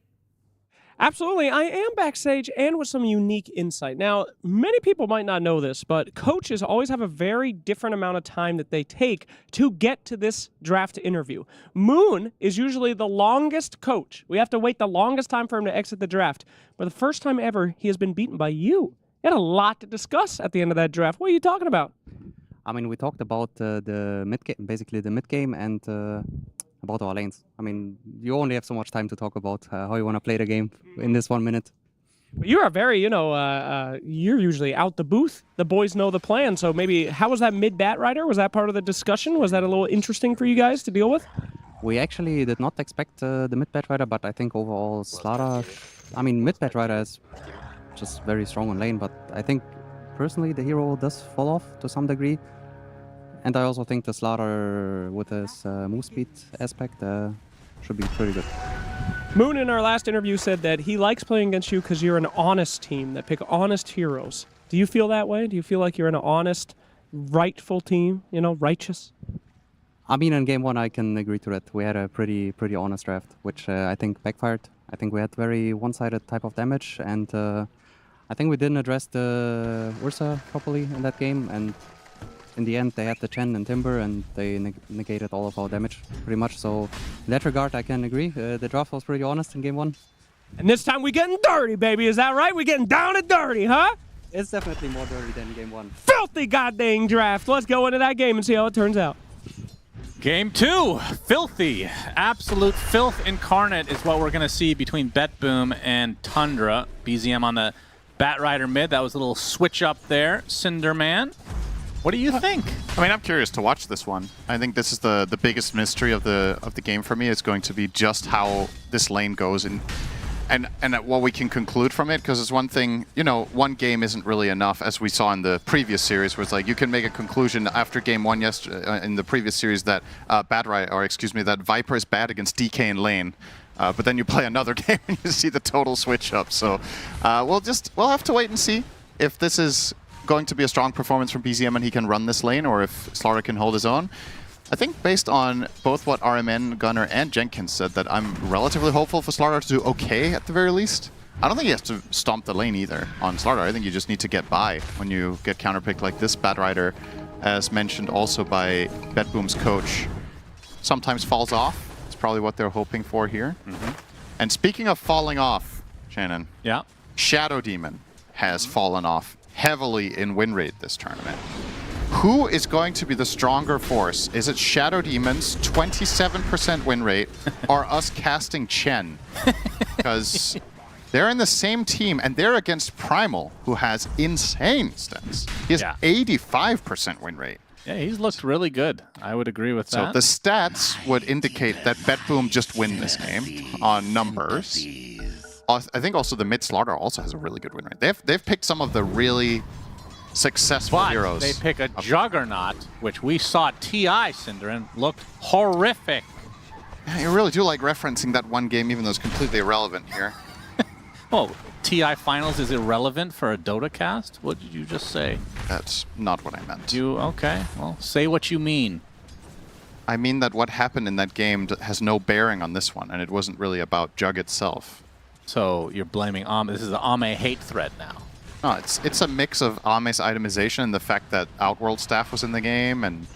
Absolutely. I am backstage and with some unique insight. Now, many people might not know this, but coaches always have a very different amount of time that they take to get to this draft interview. Moon is usually the longest coach. We have to wait the longest time for him to exit the draft. For the first time ever, he has been beaten by you. He had a lot to discuss at the end of that draft. What are you talking about? I mean, we talked about the mid game, basically the mid game, and about our lanes. I mean, you only have so much time to talk about how you want to play the game in this 1 minute. You are very, you're usually out the booth. The boys know the plan. So maybe, how was that mid Batrider? Was that part of the discussion? Was that a little interesting for you guys to deal with? We actually did not expect the mid Batrider, but I think overall Slardar, I mean, mid Batrider is just very strong on lane, but I think personally the hero does fall off to some degree. And I also think the Slardar with his move speed aspect should be pretty good. Moon in our last interview said that he likes playing against you because you're an honest team that pick honest heroes. Do you feel that way? Do you feel like you're an honest, rightful team, righteous? I mean, in game one, I can agree to that. We had a pretty honest draft, which I think backfired. I think we had very one-sided type of damage, and I think we didn't address the Ursa properly in that game, and in the end, they had the Chen and Timber, and they negated all of our damage, pretty much. So, in that regard, I can agree. The draft was pretty honest in game one. And this time, we're getting dirty, baby. Is that right? We're getting down and dirty, huh? It's definitely more dirty than game one. Filthy goddamn draft. Let's go into that game and see how it turns out. Game 2, filthy, absolute filth incarnate is what we're going to see between BetBoom and Tundra. BZM on the Batrider mid. That was a little switch up there. Cinderman. What do you think? I mean, I'm curious to watch this one. I think this is the biggest mystery of the game for me. It's going to be just how this lane goes and what we can conclude from it. Because it's one thing, one game isn't really enough, as we saw in the previous series, where it's like you can make a conclusion after game one in the previous series that that Viper is bad against DK in lane. But then you play another game and you see the total switch up. So we'll have to wait and see if this is going to be a strong performance from BZM and he can run this lane, or if Slardar can hold his own. I think based on both what RMN, Gunnar, and Jenkins said, that I'm relatively hopeful for Slardar to do okay at the very least. I don't think he has to stomp the lane either on Slardar. I think you just need to get by when you get counterpicked like this. Batrider, as mentioned also by BetBoom's coach, sometimes falls off. It's probably what they're hoping for here. And speaking of falling off, Shannon, Shadow Demon has fallen off heavily in win rate this tournament. Who is going to be the stronger force? Is it Shadow Demon's 27% win rate or us casting Chen? Because they're in the same team and they're against Primal, who has insane stats. He has 85% win rate. Yeah, he's looked really good. I would agree with that. So the stats would indicate that BetBoom just win this game on numbers. I think also the mid Slardar also has a really good win rate. They've picked some of the really successful heroes. They pick a Juggernaut, which we saw TI Cinderin looked horrific. Yeah, you really do like referencing that one game, even though it's completely irrelevant here. Oh, TI Finals is irrelevant for a Dota cast? What did you just say? That's not what I meant. Okay, well, say what you mean. I mean that what happened in that game has no bearing on this one, and it wasn't really about Jug itself. So you're blaming Ame. This is the Ame hate thread now. No, it's a mix of Ame's itemization and the fact that Outworld staff was in the game, and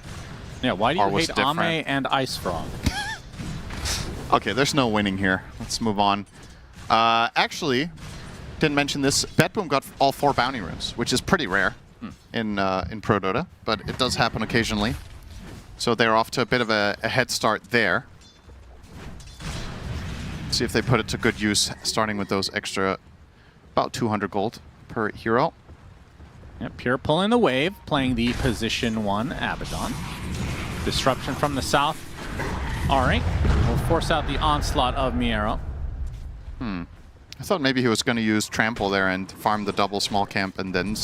why do you hate Ame and Ice Frog? Okay, there's no winning here. Let's move on. Actually, didn't mention this. BetBoom got all 4 bounty runes, which is pretty rare in Pro Dota, but it does happen occasionally. So they're off to a bit of a head start there. See if they put it to good use, starting with those extra about 200 gold per hero. Yeah, Pure pulling the wave, playing the position 1 Abaddon. Disruption from the south. Ari will force out the onslaught of Miero. I thought maybe he was going to use Trample there and farm the double small camp and then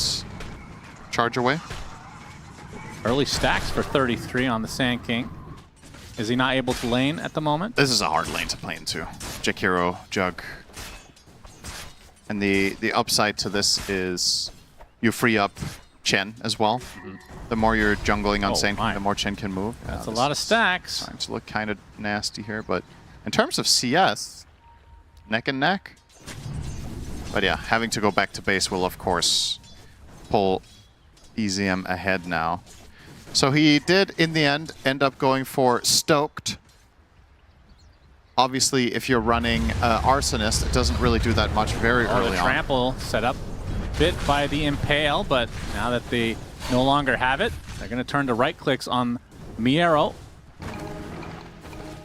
charge away. Early stacks for 33 on the Sand King. Is he not able to lane at the moment? This is a hard lane to play into. Jakiro, Jug. And the upside to this is you free up Chen as well. The more you're jungling on Sand King, the more Chen can move. That's a lot of stacks. Starting to look kind of nasty here, but in terms of CS, neck and neck. But yeah, having to go back to base will of course pull BZM ahead now. So he did, in the end up going for Stoked. Obviously, if you're running Arsonist, it doesn't really do that much very early The on. trample set up a bit by the Impale, but now that they no longer have it, they're going to turn to right clicks on Miero.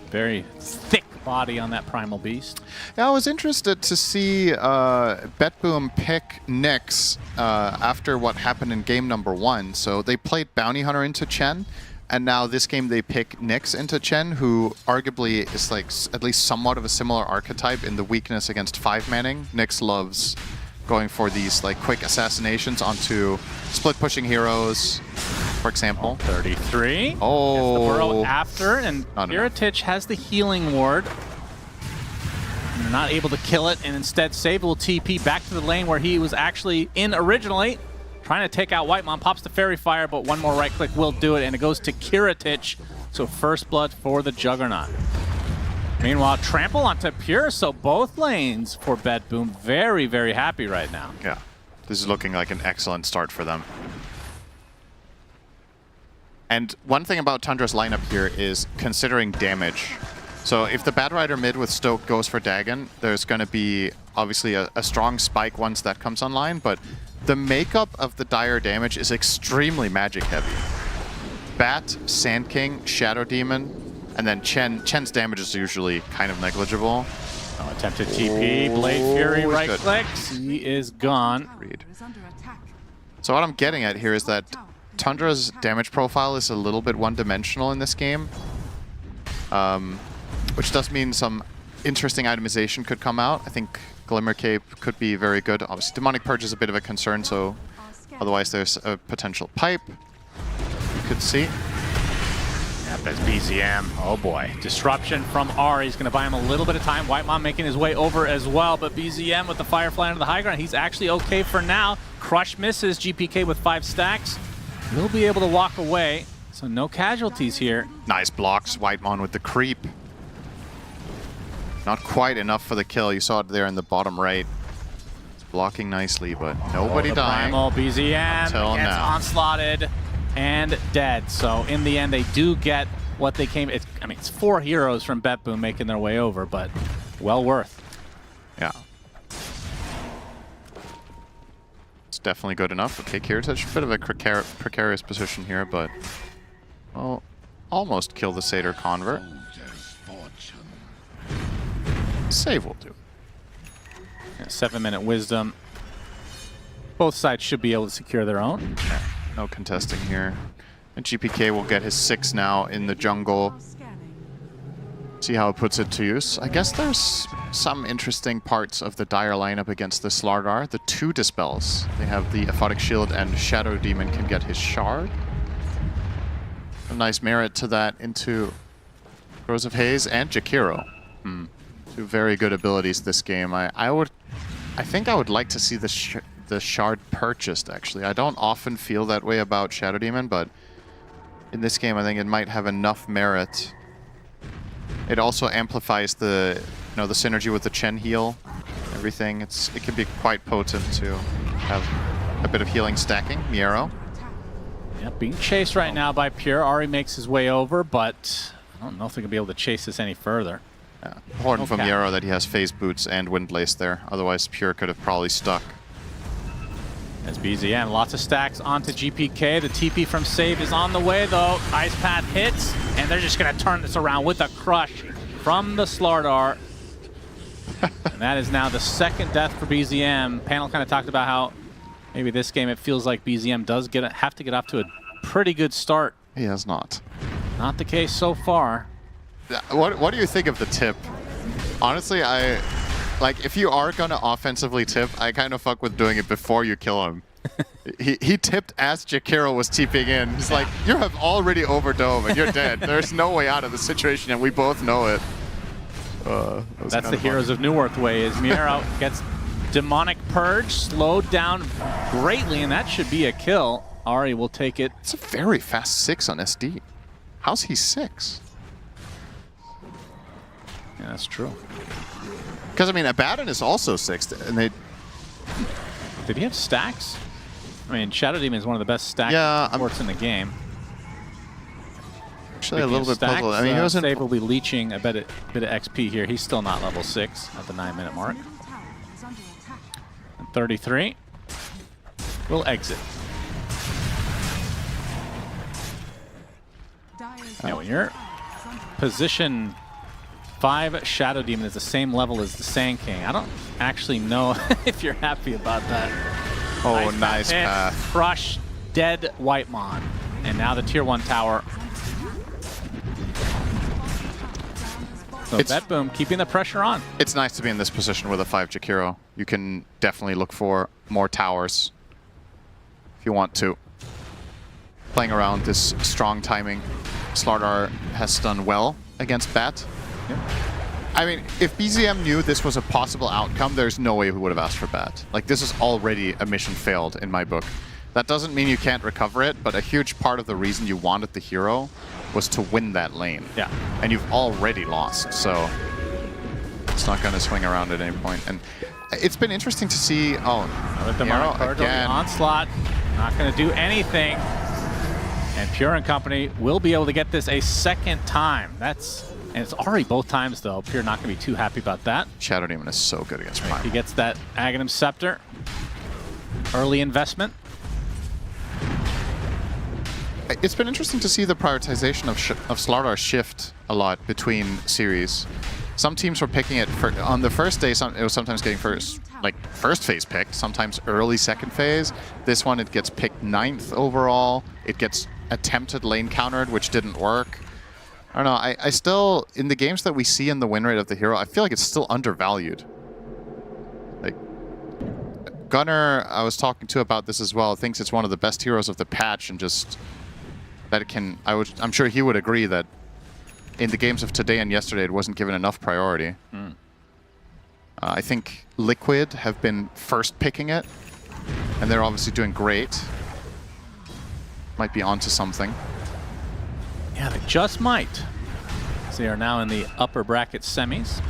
Very thick body on that Primal Beast. Yeah, I was interested to see BetBoom pick Nyx after what happened in game number 1. So they played Bounty Hunter into Chen, and now this game they pick Nyx into Chen, who arguably is like at least somewhat of a similar archetype in the weakness against 5-manning. Nyx loves going for these like quick assassinations onto split-pushing heroes, for example. 33. Oh. Gets the burrow after, and Kiritich has the healing ward. And they're not able to kill it, and instead Save will TP back to the lane where he was actually in originally. Trying to take out Whitemon, pops the Fairy Fire, but one more right click will do it, and it goes to Kiritich. So first blood for the Juggernaut. Meanwhile, Trample onto Pure, so both lanes for BetBoom. Very, very happy right now. Yeah, this is looking like an excellent start for them. And one thing about Tundra's lineup here is considering damage. So if the Bad Rider mid with Stoke goes for Dagon, there's going to be obviously a strong spike once that comes online, but the makeup of the dire damage is extremely magic heavy. Bat, Sand King, Shadow Demon, and then Chen's damage is usually kind of negligible. Attempted TP, Blade Fury, right clicks, he is gone. So what I'm getting at here is that Tundra's damage profile is a little bit one-dimensional in this game, which does mean some interesting itemization could come out. I think Glimmer Cape could be very good. Obviously, Demonic Purge is a bit of a concern, so otherwise there's a potential pipe you could see. Yeah, that's BZM. Oh boy. Disruption from Ari. He's going to buy him a little bit of time. Whitemon making his way over as well, but BZM with the Firefly into the high ground. He's actually okay for now. Crush misses. GPK with 5 stacks. He'll be able to walk away, so no casualties here. Nice blocks. Whitemon with the creep. Not quite enough for the kill. You saw it there in the bottom right. It's blocking nicely, but nobody dying. Primal BZM until gets now. onslaughted and dead. So in the end, they do get what they came. I mean, it's 4 heroes from BetBoom making their way over, but well worth. Yeah. It's definitely good enough. Okay, Kiritich, a bit of a precarious position here, but well, almost kill the Satyr Convert. Save will do. Yeah, 7-minute wisdom. Both sides should be able to secure their own. Yeah, no contesting here. And GPK will get his 6 now in the jungle. See how it puts it to use. I guess there's some interesting parts of the Dire lineup against the Slardar. The 2 dispels. They have the Aphotic Shield, and Shadow Demon can get his Shard. A nice merit to that into Rose of Haze and Jakiro. 2 very good abilities this game. I think I would like to see the Shard purchased, actually. I don't often feel that way about Shadow Demon, but in this game I think it might have enough merit. It also amplifies the the synergy with the Chen heal, everything. It can be quite potent to have a bit of healing stacking. Miero. Yep, being chased right now by Pure. Ari makes his way over, but I don't know if they're going to be able to chase this any further. Yeah. Important for Miero that he has Phase Boots and Windlace there. Otherwise, Pure could have probably stuck. As BZM, lots of stacks onto GPK. The TP from Save is on the way, though. Ice Path hits, and they're just going to turn this around with a crush from the Slardar. And that is now the 2nd death for BZM. Panel kind of talked about how Maybe this game it feels like BZM does have to get off to a pretty good start. He has not. Not the case so far. What do you think of the tip? Honestly, like if you are gonna offensively tip, I kind of fuck with doing it before you kill him. he tipped as Jakiro was TPing in. He's like, you have already overdove and you're dead. There's no way out of the situation, and we both know it. That's the Heroes of Newark way. Is Miero gets Demonic Purge slowed down greatly, and that should be a kill. Ari will take it. It's a very fast 6 on SD. How's he 6? Yeah, that's true. Because I mean, Abaddon is also 6, and they. Did he have stacks? I mean, Shadow Demon is one of the best stack supports in the game. Actually, a little bit stacks, puzzled. I mean, he wasn't. Save will be leeching a bit of XP here. He's still not level 6 at the 9-minute mark. And 33 will exit. Now, when you're position 5 Shadow Demon is the same level as the Sand King, I don't actually know if you're happy about that. Oh, nice path. Crush, dead Whitemon. And now the tier 1 tower. So BetBoom keeping the pressure on. It's nice to be in this position with a 5 Jakiro. You can definitely look for more towers if you want to. Playing around this strong timing, Slardar has done well against Bat. Yep. I mean, if BZM knew this was a possible outcome, there's no way we would have asked for Bat. Like, this is already a mission failed in my book. That doesn't mean you can't recover it, but a huge part of the reason you wanted the hero was to win that lane. Yeah. And you've already lost, so it's not going to swing around at any point. And it's been interesting to see, with the onslaught, not going to do anything. And Pure and company will be able to get this a second time. And it's already both times, though. Pure not going to be too happy about that. Shadow Demon is so good against Prime. He gets that Aghanim Scepter. Early investment. It's been interesting to see the prioritization of Slardar shift a lot between series. Some teams were picking it on the first day. It was sometimes getting first phase picked, sometimes early second phase. This one, it gets picked 9th overall. It gets attempted lane countered, which didn't work. I don't know. I still, in the games that we see in the win rate of the hero, I feel like it's still undervalued. Like, Gunnar, I was talking to about this as well, thinks it's one of the best heroes of the patch, and just that it can. I'm sure he would agree that in the games of today and yesterday, it wasn't given enough priority. I think Liquid have been first picking it, and they're obviously doing great. Might be onto something. Yeah, they just might. So they are now in the upper bracket semis.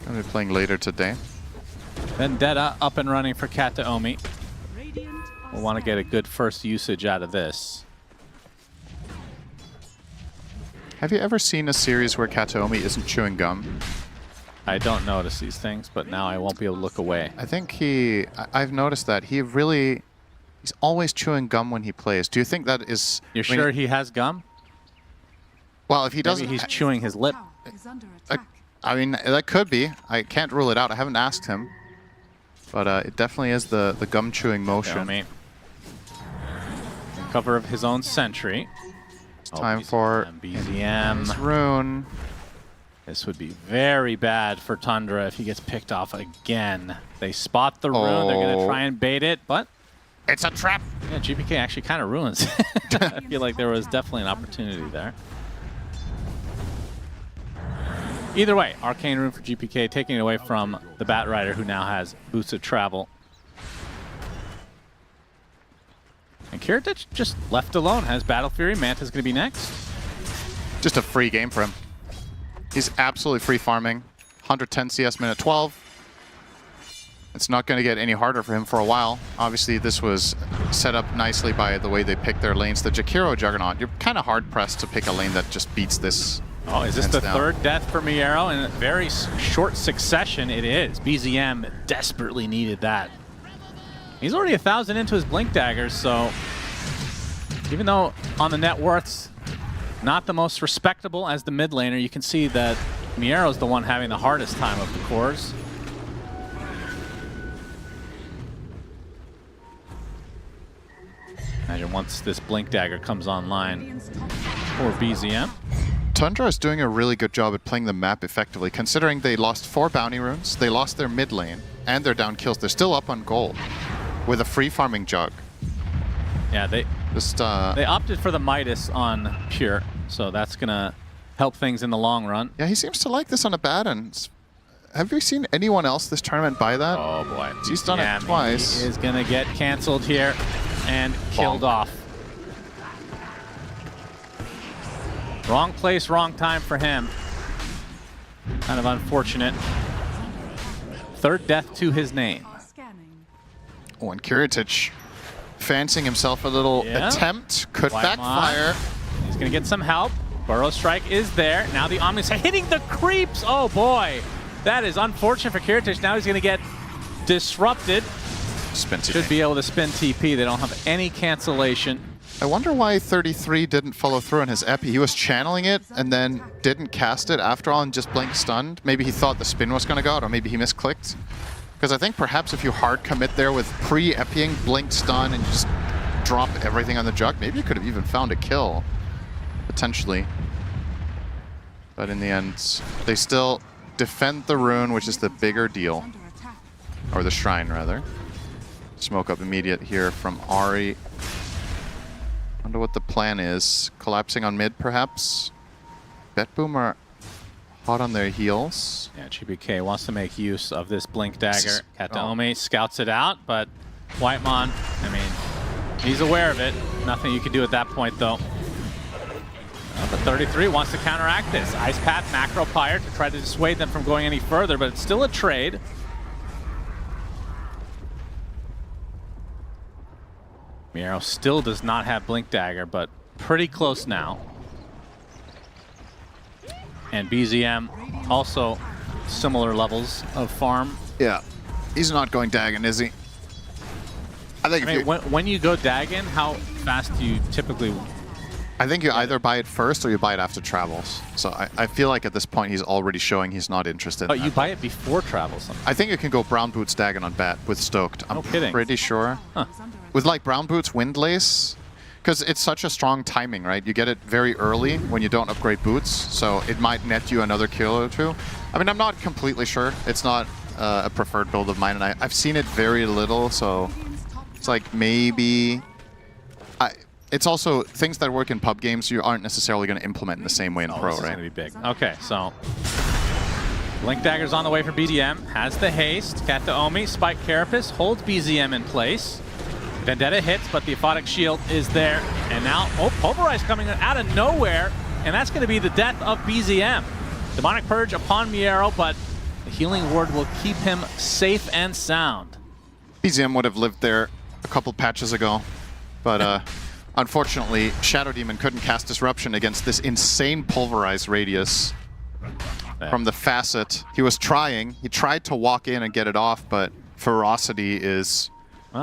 Going to be playing later today. Vendetta up and running for Kataomi. We'll want to get a good first usage out of this. Have you ever seen a series where Kataomi isn't chewing gum? I don't notice these things, but now I won't be able to look away. I think I've noticed that he's always chewing gum when he plays. Do you think that is... You're sure he has gum? Well, if he doesn't... Maybe he's chewing his lip. I mean, that could be. I can't rule it out. I haven't asked him. But it definitely is the gum chewing motion. Cover of his own sentry. It's time for BZM. Rune. This would be very bad for Tundra if he gets picked off again. They spot the rune. They're going to try and bait it, but... It's a trap! Yeah, GPK actually kind of ruins it. I feel like there was definitely an opportunity there. Either way, Arcane Rune for GPK, taking it away from the Bat Rider, who now has Boots of Travel. And Kiritich just left alone, has Battle Fury. Manta's going to be next. Just a free game for him. He's absolutely free farming. 110 CS minute 12. It's not going to get any harder for him for a while. Obviously, this was set up nicely by the way they picked their lanes. The Jakiro Juggernaut, you're kind of hard-pressed to pick a lane that just beats this. Oh, is this the third death for Miero in a very short succession? It is. BZM desperately needed that. He's already 1,000 into his Blink Daggers, so even though on the net worths not the most respectable as the mid laner, you can see that Miero's the one having the hardest time of the cores. Imagine once this Blink Dagger comes online for BZM. Tundra is doing a really good job at playing the map effectively, considering they lost 4 bounty runes, they lost their mid lane, and their down kills. They're still up on gold with a free farming Jug. Yeah, they opted for the Midas on Pure, so that's gonna help things in the long run. Yeah, he seems to like this on a Batten. Have you seen anyone else this tournament buy that? Oh boy. He's done it twice. He is gonna get canceled here and killed off. Wrong place, wrong time for him. Kind of unfortunate. 3rd death to his name. Oh, and Kiritich fancying himself a little attempt. Could backfire. He's gonna get some help. Burrow Strike is there. Now the Omnis hitting the creeps. Oh boy. That is unfortunate for Kiritich. Now he's gonna get disrupted. Spin TP. Should be able to spin TP. They don't have any cancellation. I wonder why 33 didn't follow through on his epi. He was channeling it and then didn't cast it after all and just blink stunned. Maybe he thought the spin was going to go out, or maybe he misclicked. Because I think perhaps if you hard commit there with pre-epiing, blink stun, and just drop everything on the Jug, maybe you could have even found a kill, potentially. But in the end, they still defend the rune, which is the bigger deal. Or the shrine, rather. Smoke up immediate here from Ahri. Wonder what the plan is. Collapsing on mid, perhaps? BetBoom are hot on their heels. Yeah, GBK wants to make use of this Blink Dagger. Kataomi scouts it out, but Whitemon, I mean, he's aware of it. Nothing you can do at that point, though. But 33 wants to counteract this. Ice Path, Macro Pyre to try to dissuade them from going any further, but it's still a trade. Miero still does not have Blink Dagger, but pretty close now. And BZM also similar levels of farm. Yeah, he's not going Dagon, is he? I think when you go Dagon, how fast do you typically? I think you either buy it first or you buy it after travels. So I feel like at this point he's already showing he's not interested. Oh, you buy it before travels? I think you can go Brown Boots Dagon on bat with Stoked. I'm pretty sure. Huh. With like Brown Boots Windlace, because it's such a strong timing, right? You get it very early when you don't upgrade boots, so it might net you another kill or two. I mean, I'm not completely sure. It's not a preferred build of mine, and I've seen it very little, so it's like maybe... It's also things that work in pub games you aren't necessarily going to implement in the same way in pro, this is right? Going to be big. Okay, so Blink Dagger's on the way for BDM. Has the haste. Kataomi, Spike Carapace holds BZM in place. Vendetta hits, but the Aphotic Shield is there. And now, Pulverize coming out of nowhere, and that's going to be the death of BZM. Demonic Purge upon Miero, but the Healing Ward will keep him safe and sound. BZM would have lived there a couple patches ago, but unfortunately, Shadow Demon couldn't cast Disruption against this insane pulverized radius from the Facet. He was trying. He tried to walk in and get it off, but Ferocity is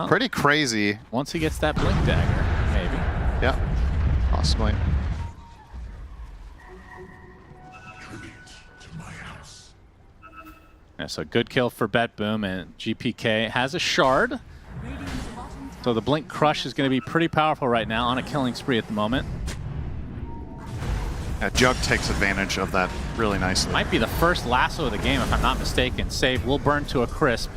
pretty crazy. Once he gets that Blink Dagger, maybe. Yeah, possibly. Yeah, so good kill for BetBoom, and GPK has a shard. So the Blink Crush is going to be pretty powerful right now on a killing spree at the moment. Jug takes advantage of that really nicely. Might be the first lasso of the game, if I'm not mistaken. Save will burn to a crisp.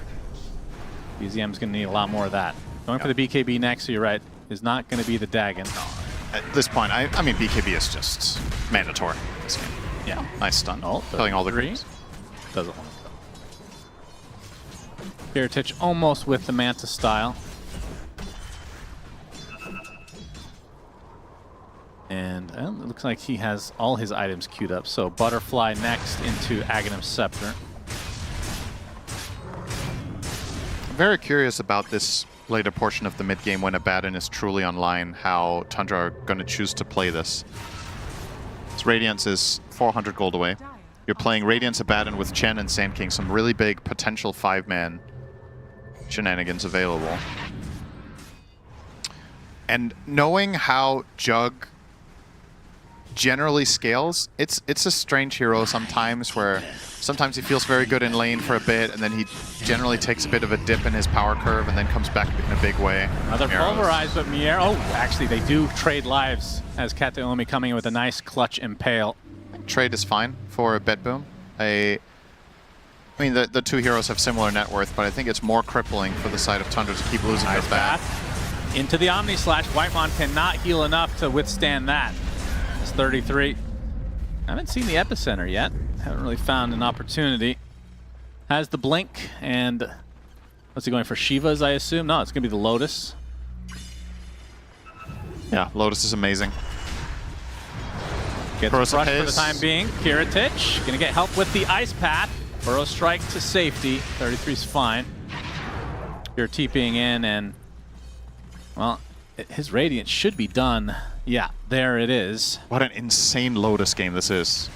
BZM's going to need a lot more of that. Going for the BKB next, so you're right, is not going to be the Dagon. At this point, I mean, BKB is just mandatory. Yeah. Nice stun. Killing all the creeps. Doesn't want to go. Kiritich almost with the Manta style. And it looks like he has all his items queued up. So Butterfly next into Aghanim's Scepter. I'm very curious about this later portion of the mid-game when Abaddon is truly online, how Tundra are going to choose to play this. This Radiance is 400 gold away. You're playing Radiance Abaddon with Chen and Sand King, some really big potential 5-man shenanigans available. And knowing how Jug generally scales. It's a strange hero sometimes where sometimes he feels very good in lane for a bit and then he generally takes a bit of a dip in his power curve and then comes back in a big way. Another pulverized, but Mier. Oh, actually they do trade lives as Kataomi coming in with a nice clutch impale. Trade is fine for BetBoom. I mean, the two heroes have similar net worth, but I think it's more crippling for the side of Tundra to keep losing their back. Into the Omni Slash. Whitemon cannot heal enough to withstand that. It's 33. I haven't seen the epicenter yet. Haven't really found an opportunity. Has the blink, and what's he going for? Shivas, I assume? No, it's going to be the Lotus. Yeah, Lotus is amazing. Gets the brush for the time being. Kiritich going to get help with the Ice Path. Burrow Strike to safety. 33's fine. You're TPing in, and, well, his Radiant should be done. Yeah, there it is. What an insane Lotus game this is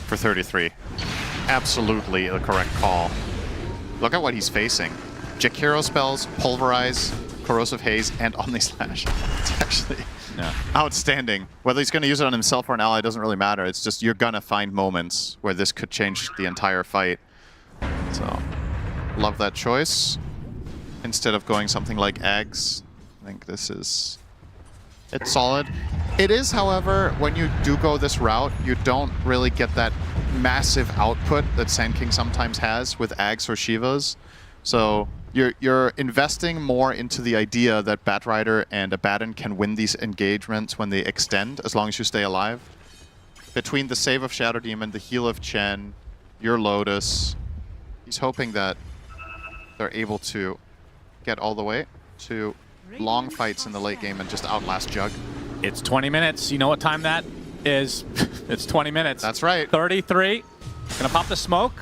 for 33. Absolutely the correct call. Look at what he's facing. Jakiro spells, Pulverize, Corrosive Haze, and Omni Slash. It's actually outstanding. Whether he's going to use it on himself or an ally doesn't really matter. It's just you're going to find moments where this could change the entire fight. So, love that choice. Instead of going something like Eggs, I think this is... it's solid. It is, however, when you do go this route, you don't really get that massive output that Sand King sometimes has with Ags or Shivas. So you're investing more into the idea that Batrider and Abaddon can win these engagements when they extend, as long as you stay alive. Between the save of Shadow Demon, the heal of Chen, your Lotus, he's hoping that they're able to get all the way to long fights in the late game and just outlast Jug. It's 20 minutes. You know what time that is? It's 20 minutes. That's right. 33. Gonna pop the smoke.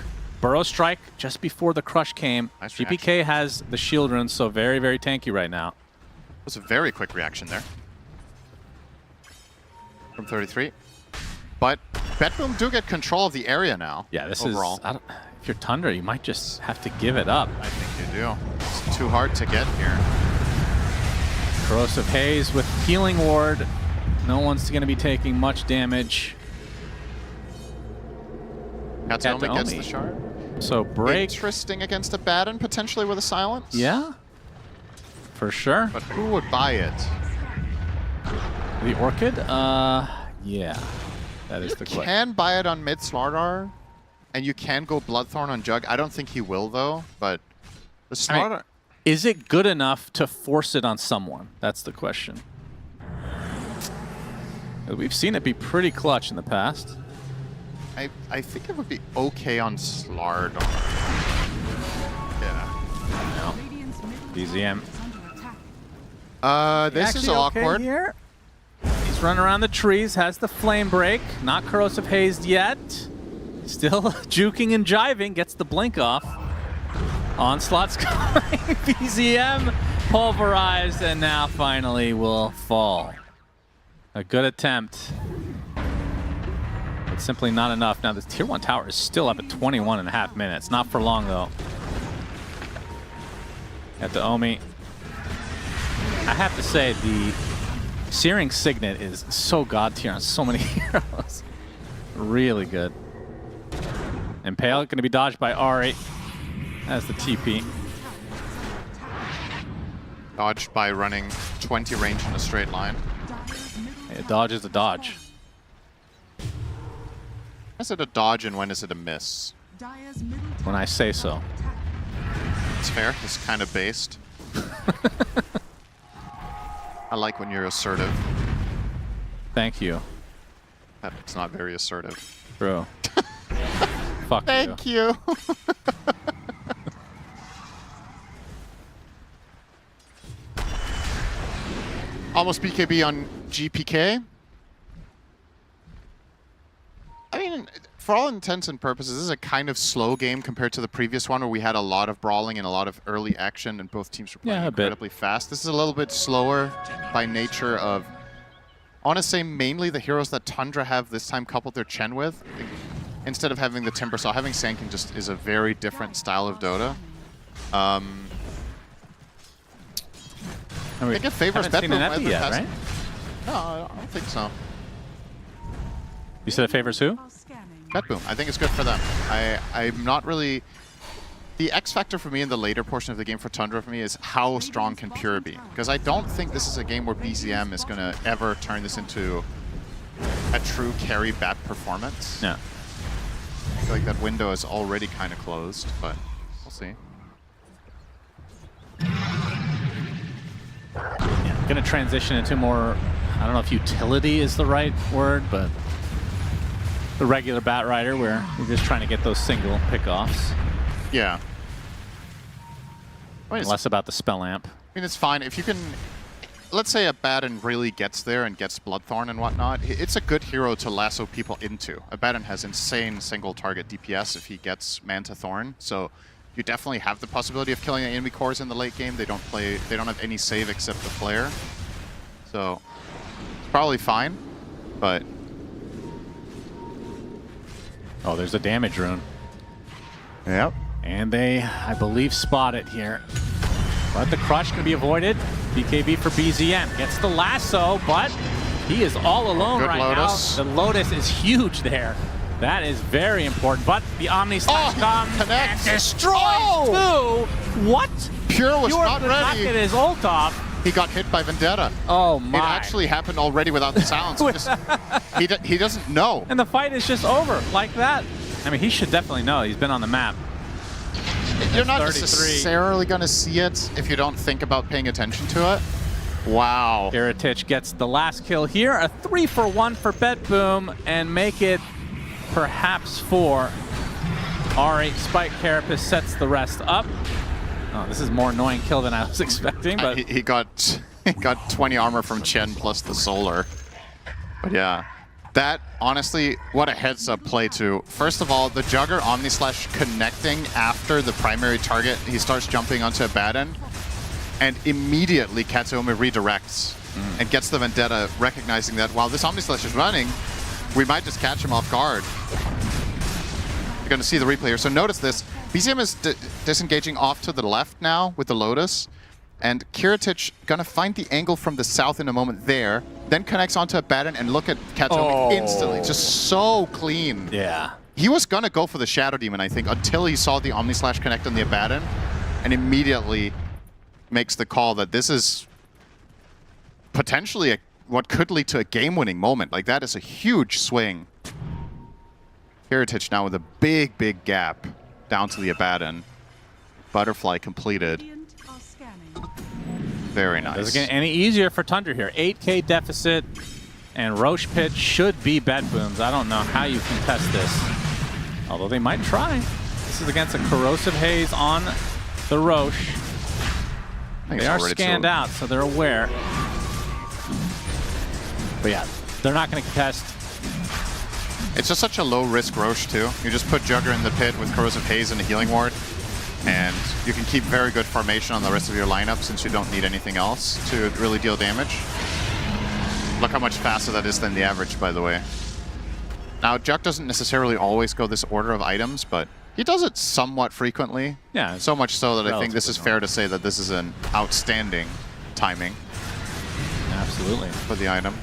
Burrow Strike just before the crush came. Nice GPK reaction. has the shield rune, so very, very tanky right now. It was a very quick reaction there from 33. But BetBoom do get control of the area now. Yeah, this overall. is... if you're Tundra, you might just have to give it up. I think you do. It's too hard to get here. Corrosive Haze with Healing Ward. No one's going to be taking much damage. Kataomi gets the shard. So break. Interesting against Abaddon, potentially with a silence. Yeah, for sure. But who would buy it? The Orchid? Yeah. That is the question. You can buy it on mid Slardar, and you can go Bloodthorn on Jug. I don't think he will, though, but the Slardar... Is it good enough to force it on someone? That's the question. We've seen it be pretty clutch in the past. I think it would be okay on Slardar. Yeah. No. BZM. This is awkward. Okay here. He's running around the trees, has the flame break. Not corrosive hazed yet. Still juking and jiving, gets the blink off. Onslaught's coming. BZM pulverized, and now finally will fall. A good attempt. It's simply not enough. Now, this Tier 1 tower is still up at 21.5 minutes. Not for long, though. At the Omi. I have to say, the Searing Signet is so god tier on so many heroes. Really good. Impale going to be dodged by Ari as the TP. Dodged by running 20 range in a straight line. A dodge is a dodge. Is it a dodge and when is it a miss? When I say so. It's fair. It's kind of based. I like when you're assertive. Thank you. That's not very assertive. Bro. Fuck you. Thank you. Almost BKB on GPK. I mean, for all intents and purposes, this is a kind of slow game compared to the previous one where we had a lot of brawling and a lot of early action and both teams were playing incredibly fast. This is a little bit slower by nature of, I want to say mainly the heroes that Tundra have this time coupled their Chen with. Instead of having the Timbersaw, having Sand King just is a very different style of Dota. I think it favors BetBoom. Yet, right? No, I don't think so. You said it favors who? BetBoom. I think it's good for them. I'm not really... The X factor for me in the later portion of the game for Tundra for me is how strong can Pure be? Because I don't think this is a game where BZM is going to ever turn this into a true carry bat performance. Yeah. I feel like that window is already kind of closed, but we'll see. Yeah, going to transition into more, I don't know if utility is the right word, but the regular Bat Rider where you're just trying to get those single pickoffs. Yeah. I mean, less about the spell amp. I mean, it's fine. If you can, let's say a Batten really gets there and gets Bloodthorn and whatnot, it's a good hero to lasso people into. A Batten has insane single target DPS if he gets Manta Thorn, so you definitely have the possibility of killing the enemy cores in the late game. They don't have any save except the flare. So it's probably fine, but... Oh, there's a damage rune. Yep. And they, I believe, spot it here. But the crush can be avoided. BKB for BZM. Gets the lasso, but he is all alone Good right Lotus. now. The Lotus is huge there. That is very important. But the Omni Slash comes and destroys too. What? Pure was not did not ready. get his ult off. He got hit by Vendetta. Oh my. It actually happened already without the sounds. He doesn't know. And the fight is just over like that. I mean, he should definitely know. He's been on the map. You're not 33. necessarily going to see it if you don't think about paying attention to it. Wow. Kiritich gets the last kill here. A 3-for-1 for BetBoom and make it perhaps 4. R8 Spike Carapace sets the rest up. Oh, this is more annoying kill than I was expecting, but he got 20 armor from Chen plus the solar. But yeah. That, honestly, what a heads-up play, too. First of all, the Jugger Omni-Slash connecting after the primary target. He starts jumping onto a Batten, and immediately Katsuomi redirects and gets the Vendetta, recognizing that while this Omni-Slash is running, we might just catch him off guard. You're going to see the replay here. So notice this. BZM is disengaging off to the left now with the Lotus, and Kiritich going to find the angle from the south in a moment there, then connects onto a Batten, and look at Katsuomi instantly. Just so clean. Yeah. He was going to go for the Shadow Demon, I think, until he saw the Omni-Slash connect on the Abaddon, and immediately makes the call that this is potentially what could lead to a game-winning moment. Like, that is a huge swing. Kiritich now with a big, big gap down to the Abaddon. Butterfly completed. Very nice. Doesn't get any easier for Tundra here. 8K deficit, and Roche Pit should be BetBoom's. I don't know how you contest this, although they might try. This is against a Corrosive Haze on the Roche. They are scanned out, so they're aware. But yeah, they're not going to contest. It's just such a low-risk Roche, too. You just put Jugger in the pit with Corrosive Haze and a healing ward, and you can keep very good formation on the rest of your lineup since you don't need anything else to really deal damage. Look how much faster that is than the average, by the way. Now, Jug doesn't necessarily always go this order of items, but he does it somewhat frequently. Yeah. So much so that I think this is fair to say that this is an outstanding timing. Absolutely. For the item.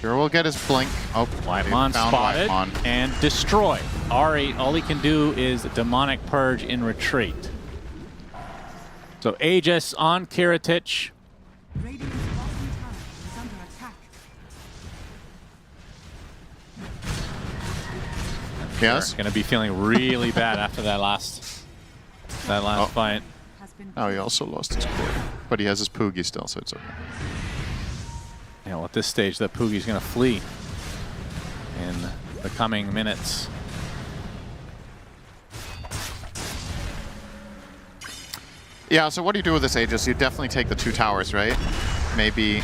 Sure will get his blink. Oh, Whitemon spotted and destroyed. R8, all he can do is Demonic Purge in retreat. So Aegis on Kiritich. Yes. Going to be feeling really bad after that last fight. Oh, he also lost his core, but he has his Poogie still, so it's okay. Yeah, well, at this stage, that Poogie's going to flee in the coming minutes. Yeah, so what do you do with this Aegis? You definitely take the 2 towers, right? Maybe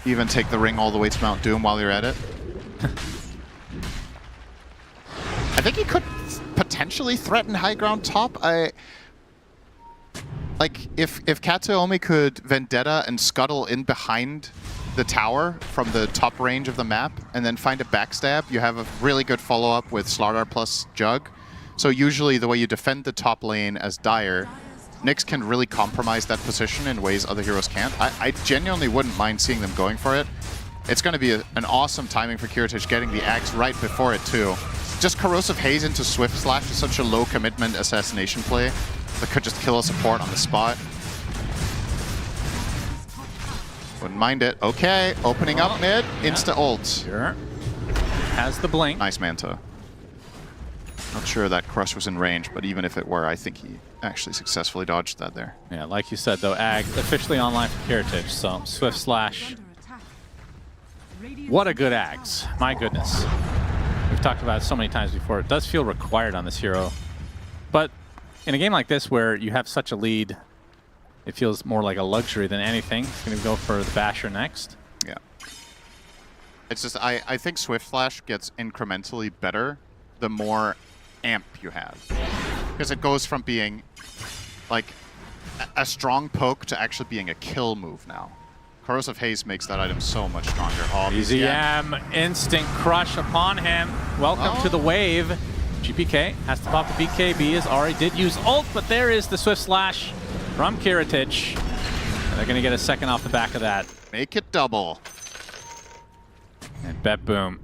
even take the ring all the way to Mount Doom while you're at it. I think he could potentially threaten high ground top. Like, if Katsuomi could Vendetta and scuttle in behind the tower from the top range of the map and then find a backstab, you have a really good follow-up with Slardar plus Jug. So usually the way you defend the top lane as Dire Nyx can really compromise that position in ways other heroes can't. I genuinely wouldn't mind seeing them going for it. It's going to be an awesome timing for Kiritich getting the axe right before it too. Just Corrosive Haze into Swift Slash is such a low commitment assassination play that could just kill a support on the spot. Wouldn't mind it. Okay, opening up mid, insta ult. Sure. Has the blink. Nice Manta. Not sure that Crush was in range, but even if it were, I think he actually successfully dodged that there. Yeah, like you said though, Ag officially online for Kiritich, so Swift Slash. What a good Ags. My goodness. We've talked about it so many times before. It does feel required on this hero. But in a game like this where you have such a lead, it feels more like a luxury than anything. Going to go for the Basher next. Yeah. It's just, I think Swift Flash gets incrementally better the more amp you have. Because it goes from being like a strong poke to actually being a kill move now. Corrosive Haze makes that item so much stronger. Oh, BZM, instant crush upon him. Welcome to the wave. GPK has to pop the BKB as Ari did use ult, but there is the Swift Slash from Kiritich. And they're going to get a second off the back of that. Make it double. And BetBoom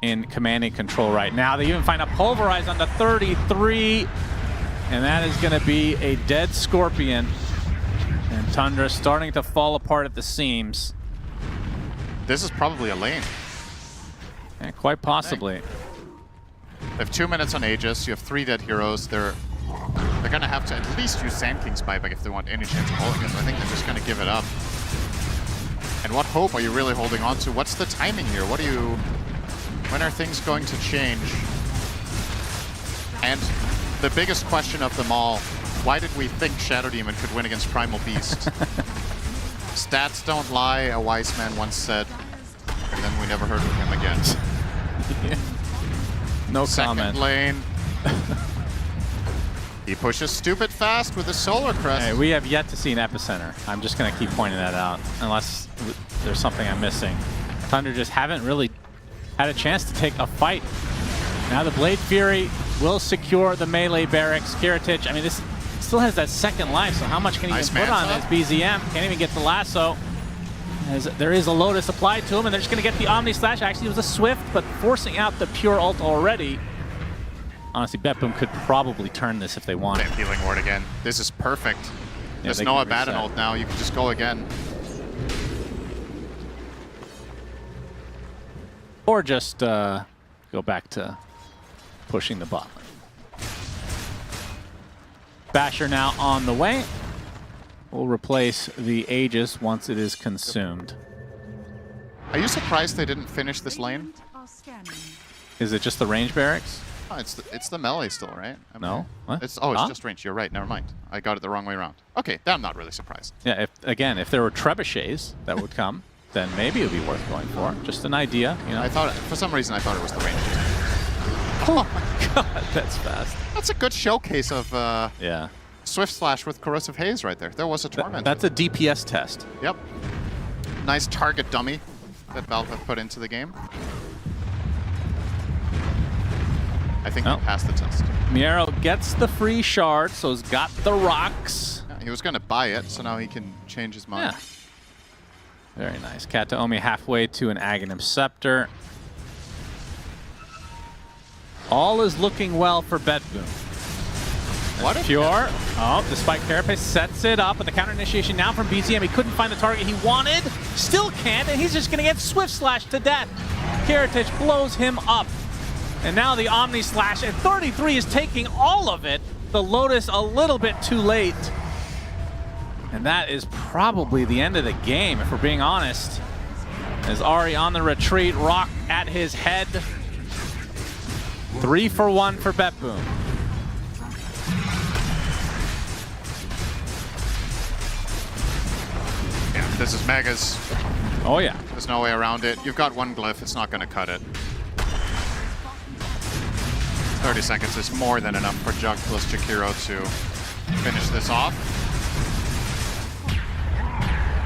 in commanding control right now. They even find a Pulverize on the 33. And that is going to be a dead Scorpion. And Tundra starting to fall apart at the seams. This is probably a lane. Yeah, quite possibly. They have 2 minutes on Aegis. You have 3 dead heroes. They're going to have to at least use Sand King's buyback if they want any chance of holding it. So I think they're just going to give it up. And what hope are you really holding on to? What's the timing here? When are things going to change? And the biggest question of them all, why did we think Shadow Demon could win against Primal Beast? Stats don't lie, a wise man once said, and then we never heard of him again. No Second comment. Lane. He pushes stupid fast with a Solar Crest. Hey, we have yet to see an Epicenter. I'm just going to keep pointing that out, unless there's something I'm missing. Thunder just haven't really had a chance to take a fight. Now the Blade Fury will secure the melee barracks. Kiritich, I mean, this still has that second life, so how much can he even put on this? BZM can't even get the lasso. As there is a Lotus applied to him, and they're just going to get the Omni Slash. Actually, it was a Swift, but forcing out the pure ult already. Honestly, BetBoom could probably turn this if they want. Healing Ward again. This is perfect. Yeah, There's no Abaddon ult now. You can just go again. Or just go back to pushing the bot lane. Basher now on the way. We'll replace the Aegis once it is consumed. Are you surprised they didn't finish this lane? Is it just the range barracks? Oh, it's the melee still, right? No. What? It's just range. You're right. Never mind. I got it the wrong way around. Okay, I'm not really surprised. Yeah. If there were trebuchets that would come, then maybe it would be worth going for. Just an idea, you know. I thought, for some reason, I thought it was the range. Oh my god, that's fast. That's a good showcase of yeah. Swift Slash with Corrosive Haze right there. There was a Torment. That's a DPS test. Yep. Nice target dummy that Valve have put into the game. I think he passed the test. Miero gets the free shard, so he's got the rocks. Yeah, he was going to buy it, so now he can change his mind. Yeah. Very nice. Kataomi halfway to an Aghanim Scepter. All is looking well for BetBoom. What a Pure. Oh, the Spike Carapace sets it up, and the counter initiation now from BZM. He couldn't find the target he wanted. Still can't, and he's just going to get Swift Slash to death. Kiritich blows him up. And now the Omni Slash, and 33 is taking all of it. The Lotus a little bit too late. And that is probably the end of the game, if we're being honest. As Ari on the retreat, Rock at his head. 3 for 1 for BetBoom. Yeah, this is Megas. Oh yeah. There's no way around it. You've got one glyph, it's not going to cut it. 30 seconds is more than enough for Jug plus Jakiro to finish this off.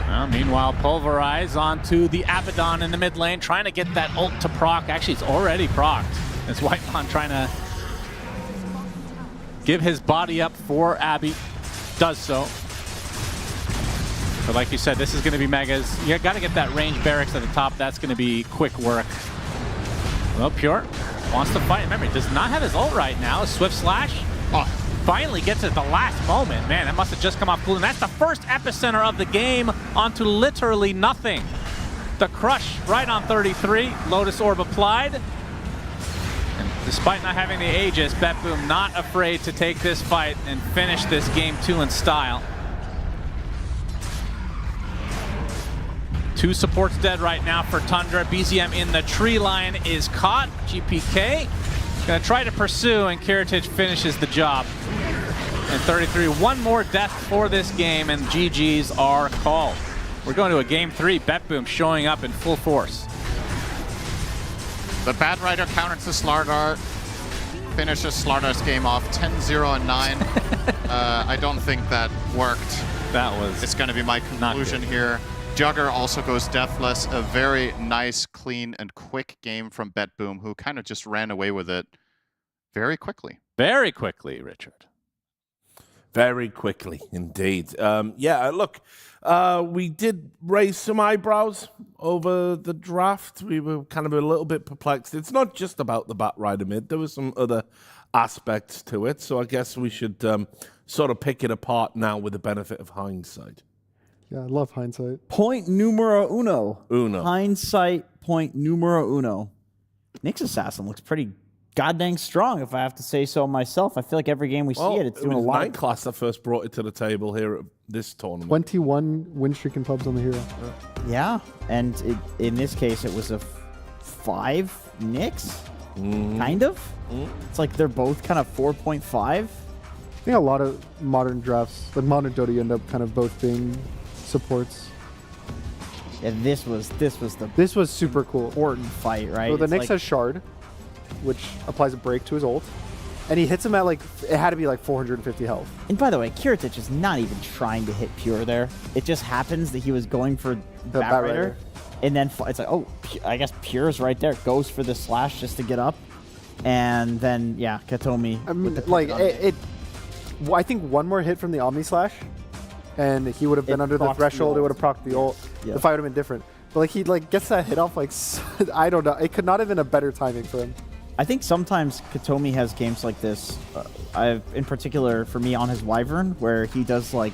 Well, meanwhile, Pulverize onto the Abaddon in the mid lane, trying to get that ult to proc. Actually, it's already procced. It's Whitemon trying to give his body up for Abby. does so. But like you said, this is going to be Megas. You got to get that range barracks at the top. That's going to be quick work. Well, Pure wants to fight. Remember, he does not have his ult right now. Swift Slash finally gets it at the last moment. Man, that must have just come off cool. And that's the first epicenter of the game onto literally nothing. The crush right on 33. Lotus Orb applied. And despite not having the Aegis, BetBoom not afraid to take this fight and finish this game 2 in style. 2 supports dead right now for Tundra. BZM in the tree line is caught. GPK gonna try to pursue, and Kiritich finishes the job. And 33, one more death for this game, and GGs are called. We're going to a game 3. BetBoom showing up in full force. The Bad Rider counters the Slardar, finishes Slardar's game off 10-0 and 9. I don't think that worked. That was. It's going to be my conclusion here. Jugger also goes deathless. A very nice, clean, and quick game from BetBoom, who kind of just ran away with it very quickly. Very quickly, Richard. Very quickly, indeed. Yeah, look, we did raise some eyebrows over the draft. We were kind of a little bit perplexed. It's not just about the Bat Rider mid. There were some other aspects to it. So I guess we should sort of pick it apart now with the benefit of hindsight. Yeah, I love hindsight. Point numero uno. Uno. Hindsight point numero uno. Nyx Assassin looks pretty goddamn strong, if I have to say so myself. I feel like every game we see it's doing a lot. Night Class that first brought it to the table here at this tournament. 21 win streak in pubs on the hero. Yeah, and in this case, it was a 5 Nyx, kind of. It's like they're both kind of 4.5. I think a lot of modern drafts, like modern Dota, you end up kind of both being supports. Yeah, this was super cool. Important fight, right? So the It's Nyx like, has Shard, which applies a break to his ult, and he hits him at like, it had to be like 450 health. And by the way, Kiritich is not even trying to hit Pure there. It just happens that he was going for The Bat Bat Rider, Rider. and then it's like, oh, I guess Pure's right there. Goes for the slash just to get up, and then yeah, Katomi. I mean, like I think one more hit from the Omni Slash, and he would have been under the threshold. It would have procced the ult. Yeah. The fight would have been different. But like he like gets that hit off like I don't know. It could not have been a better timing for him. I think sometimes Katomi has games like this. In particular for me on his Wyvern, where he does like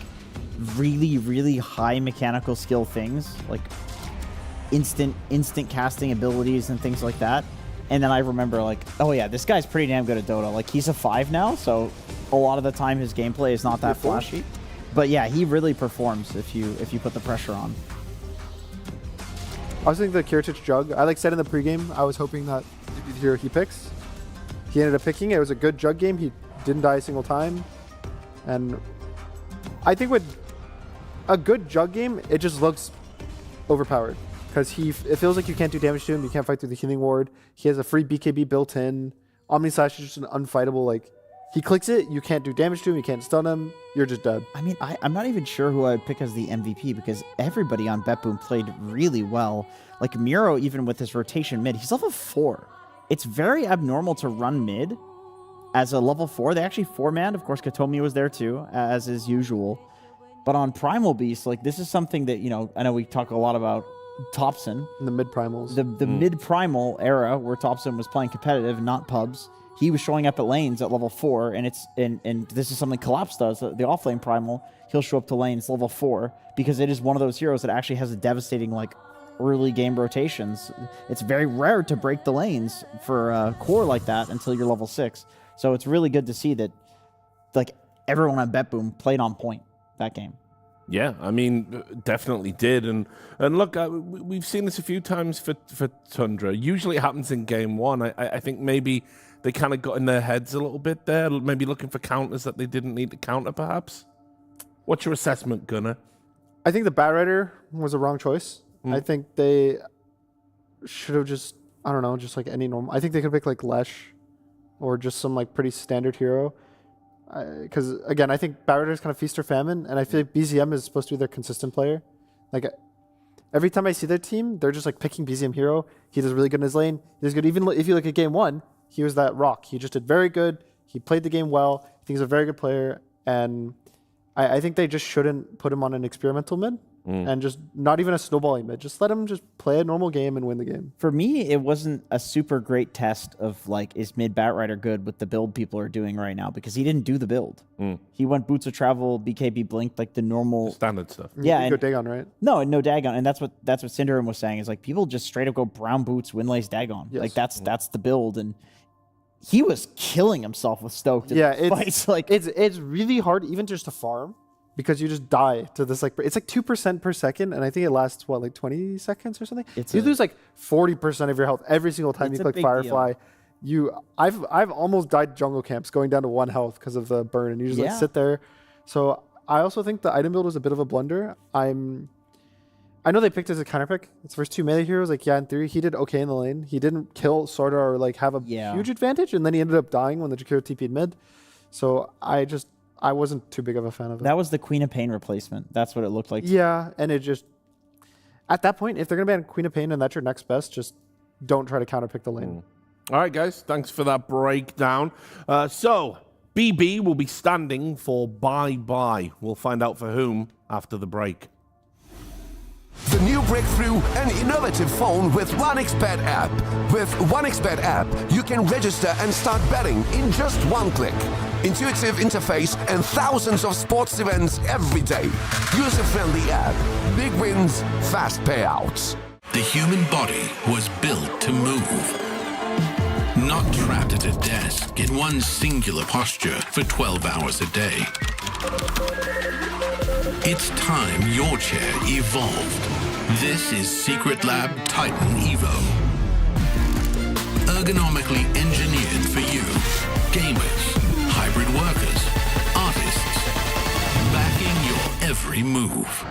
really high mechanical skill things, like instant casting abilities and things like that. And then I remember like, oh yeah, this guy's pretty damn good at Dota. Like he's a 5 now, so a lot of the time his gameplay is not that flashy. But yeah, he really performs if you put the pressure on. I was thinking the Kiritich Jug. I like said in the pregame, I was hoping that it'd be the hero he picks. He ended up picking it. It was a good Jug game. He didn't die a single time. And I think with a good Jug game, it just looks overpowered. Because it feels like you can't do damage to him. You can't fight through the healing ward. He has a free BKB built in. Omni Slash is just an unfightable, like, he clicks it, you can't do damage to him, you can't stun him, you're just dead. I mean, I'm not even sure who I would pick as the MVP because everybody on BetBoom played really well. Like Miro, even with his rotation mid, he's level 4. It's very abnormal to run mid as a level 4. They actually 4-manned. Of course, Katomi was there too, as is usual. But on Primal Beast, like this is something that, you know, I know we talk a lot about Thompson. In the mid-primals. The mid-primal era where Thompson was playing competitive, not pubs. He was showing up at lanes at level 4, and this is something Collapse does. The offlane primal, he'll show up to lanes level 4 because it is one of those heroes that actually has a devastating like early game rotations. It's very rare to break the lanes for a core like that until you're level 6. So it's really good to see that like everyone on BetBoom played on point that game. Yeah, I mean, definitely did. And look, we've seen this a few times for Tundra. Usually it happens in game 1. I think maybe they kind of got in their heads a little bit there, maybe looking for counters that they didn't need to counter, perhaps. What's your assessment, Gunnar? I think the Bat Rider was a wrong choice. I think they should have just, I don't know, just like any normal. I think they could pick like Lesh or just some like pretty standard hero. Because again, I think Bat Rider is kind of feast or famine, and I feel like BZM is supposed to be their consistent player. Like every time I see their team, they're just like picking BZM hero. He does really good in his lane. He does good. Even if you look at game 1, he was that rock. He just did very good. He played the game well. I think he's a very good player, and I think they just shouldn't put him on an experimental mid and just not even a snowballing mid. Just let him just play a normal game and win the game. For me, it wasn't a super great test of like, is mid Batrider good with the build people are doing right now? Because he didn't do the build. He went Boots of Travel, BKB Blink, like the normal standard stuff. Yeah, You go Dagon, right? no Dagon, and that's what Cinderum was saying. Is like people just straight up go brown boots, Windlace, Dagon. Yes. Like that's the build, and he was killing himself with Stoked. Yeah, it's like it's really hard even just to farm because you just die to this like it's like 2% per second, and I think it lasts what like 20 seconds or something. You lose like 40% of your health every single time you click Firefly. I've almost died jungle camps going down to 1 health because of the burn, and you just like sit there. So I also think the item build was a bit of a blunder. I know they picked it as a counter pick. It's first 2 melee heroes. Like, yeah, in theory, he did okay in the lane. He didn't kill Sorda or like have a huge advantage, and then he ended up dying when the Jakiro TP'd mid. So I wasn't too big of a fan of it. that was the Queen of Pain replacement. That's what it looked like. Yeah, and it just at that point, if they're gonna ban Queen of Pain and that's your next best, just don't try to counter pick the lane. All right, guys, thanks for that breakdown. So BB will be standing for bye-bye. We'll find out for whom after the break. The new breakthrough, an innovative phone with 1xBet app. With 1xBet app, you can register and start betting in just 1 click. Intuitive interface and thousands of sports events every day. User-friendly app. Big wins, fast payouts. The human body was built to move. Not trapped at a desk in one singular posture for 12 hours a day. It's time your chair evolved. This is Secret Lab Titan Evo. Ergonomically engineered for you. Gamers, hybrid workers, artists. Backing your every move.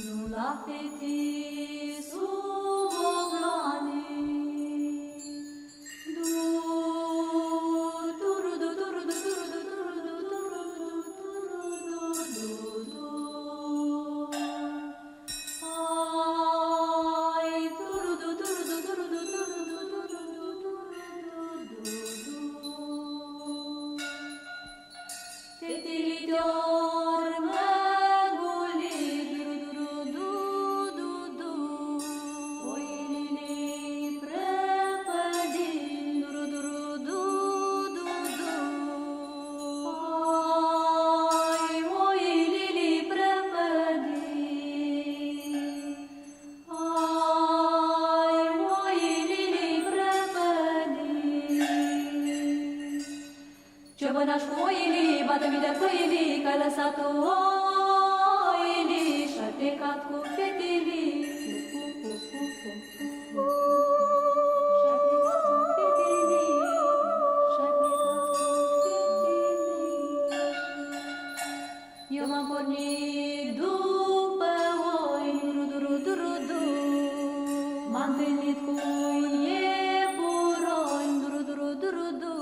Nu la feti sub obloane, bănaș cu oilii, bată-mi de pâinii, că ai lăsat tu oilii și-ai plecat cu fetilii. Și-ai plecat cu fetilii, și-ai plecat cu fetilii. Eu m-am pornit după oi, du-du-du-du-du-du. M-am întâlnit cu iepuroi, du-du-du-du-du-du.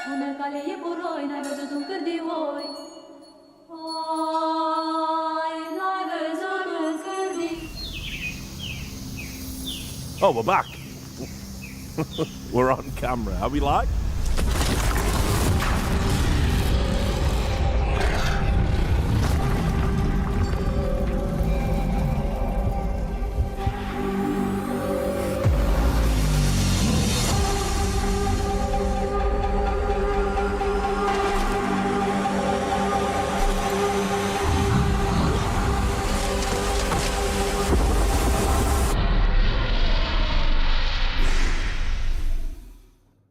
Pune cale iepuroi, n-ai văzut un cârdioi. Oi, n-ai văzut un cârdi. Oh, we're back. We're on camera. Are we live?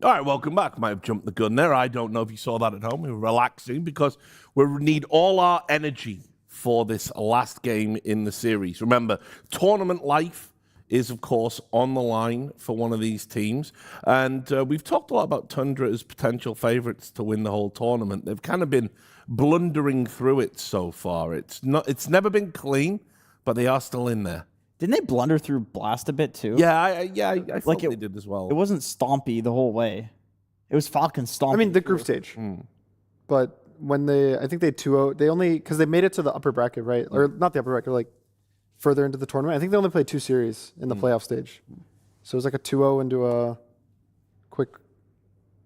All right, welcome back. Might have jumped the gun there. I don't know if you saw that at home. We were relaxing because we need all our energy for this last game in the series. Remember, tournament life is, of course, on the line for one of these teams. And we've talked a lot about Tundra as potential favorites to win the whole tournament. They've kind of been blundering through it so far. It's never been clean, but they are still in there. Didn't they blunder through Blast a bit too? Yeah, I thought they did as well. It wasn't stompy the whole way. It was Falcon stompy. I mean, the group stage. But when I think they 2-0, they only, because they made it to the upper bracket, right? Or not the upper bracket, like further into the tournament. I think they only played 2 series in the playoff stage. So it was like a 2-0 into a quick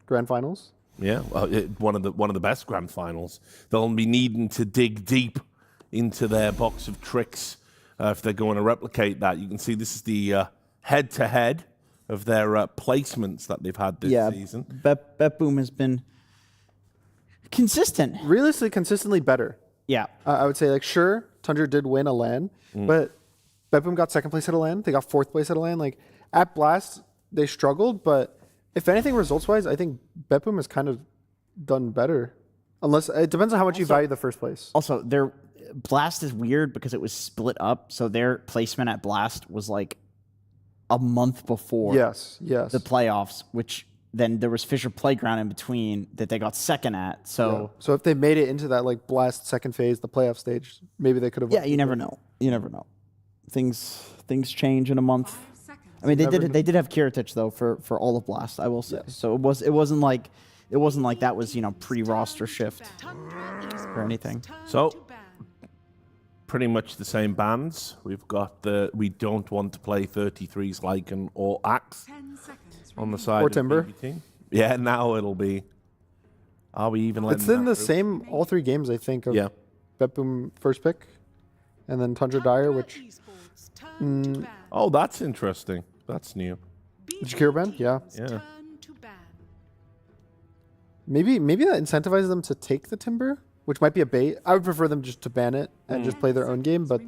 grand finals. Yeah, well, one of the best grand finals. They'll be needing to dig deep into their box of tricks if they're going to replicate that. You can see this is the head-to-head of their placements that they've had this season. BetBoom has been consistent. Realistically, consistently better. Yeah. I would say, like, sure, Tundra did win a LAN, but BetBoom got second place at a LAN. They got fourth place at a LAN. Like, at Blast, they struggled, but if anything, results-wise, I think BetBoom has kind of done better. Unless, it depends on how much you value the first place. Also, their Blast is weird because it was split up, so their placement at Blast was like a month before the playoffs, which then there was Fisher Playground in between that they got second at. So so if they made it into that like Blast second phase, the playoff stage, maybe they could have. Yeah, you never know. You never know. Things change in a month. I mean, they did have Kiritich though for all of Blast, I will say. Yeah. So it wasn't like that was pre-roster shift or anything. So pretty much the same bands. We've got the we don't want to play 33s Lycan or Axe on the side or of Timber. BB team. Yeah, now it'll be. Are we even? It's in the same all 3 games, I think. Of BetBoom first pick, and then Tundra Dire, which. Oh, that's interesting. That's new. Jakiro ban? Yeah. Maybe that incentivizes them to take the Timber, which might be a bait. I would prefer them just to ban it and just play their own game, but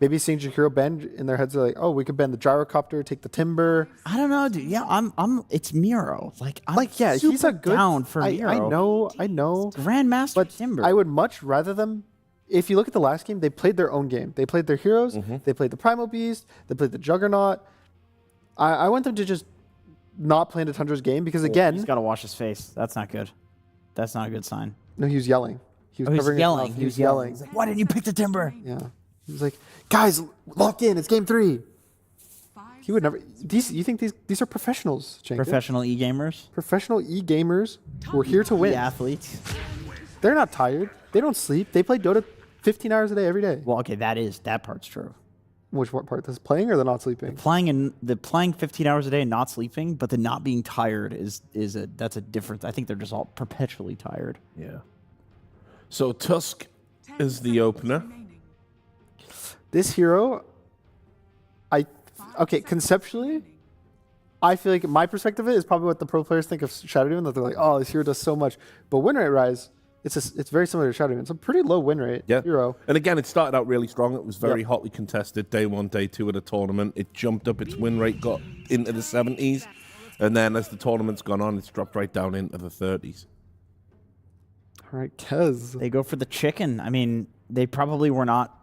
maybe seeing Jakiro ban in their heads, they're like, oh, we could ban the Gyrocopter, take the Timber. I don't know, dude. Yeah, it's Miro. He's a good down for Miro. I know. Grandmaster but Timber. I would much rather them. If you look at the last game, they played their own game. They played their heroes. They played the Primal Beast. They played the Juggernaut. I want them to just not play into Tundra's game because, again... He's got to wash his face. That's not good. That's not a good sign. No, he was yelling. He was covering yelling. his mouth. He was yelling. He's like, why didn't you pick the Timber? Yeah. He was like, guys, lock in. It's game 3. He would never... You think these are professionals, Jenkins? Professional e-gamers? Professional e-gamers who are here to win. Athletes. They're not tired. They don't sleep. They play Dota 15 hours a day every day. Well, okay, that part's true. Which part? This playing or the not sleeping? The playing 15 hours a day and not sleeping, but the not being tired that's a difference. I think they're just all perpetually tired. Yeah. So Tusk is the opener. This hero, conceptually, I feel like my perspective of it is probably what the pro players think of Shadow Demon, that they're like, oh, this hero does so much. But win rate rise, it's very similar to Shadow Demon. It's a pretty low win rate hero. And again, it started out really strong. It was very hotly contested day 1, day 2 of the tournament. It jumped up. Its win rate got into the 70s. And then as the tournament's gone on, it's dropped right down into the 30s. All right, Kez. They go for the chicken. I mean, they probably were not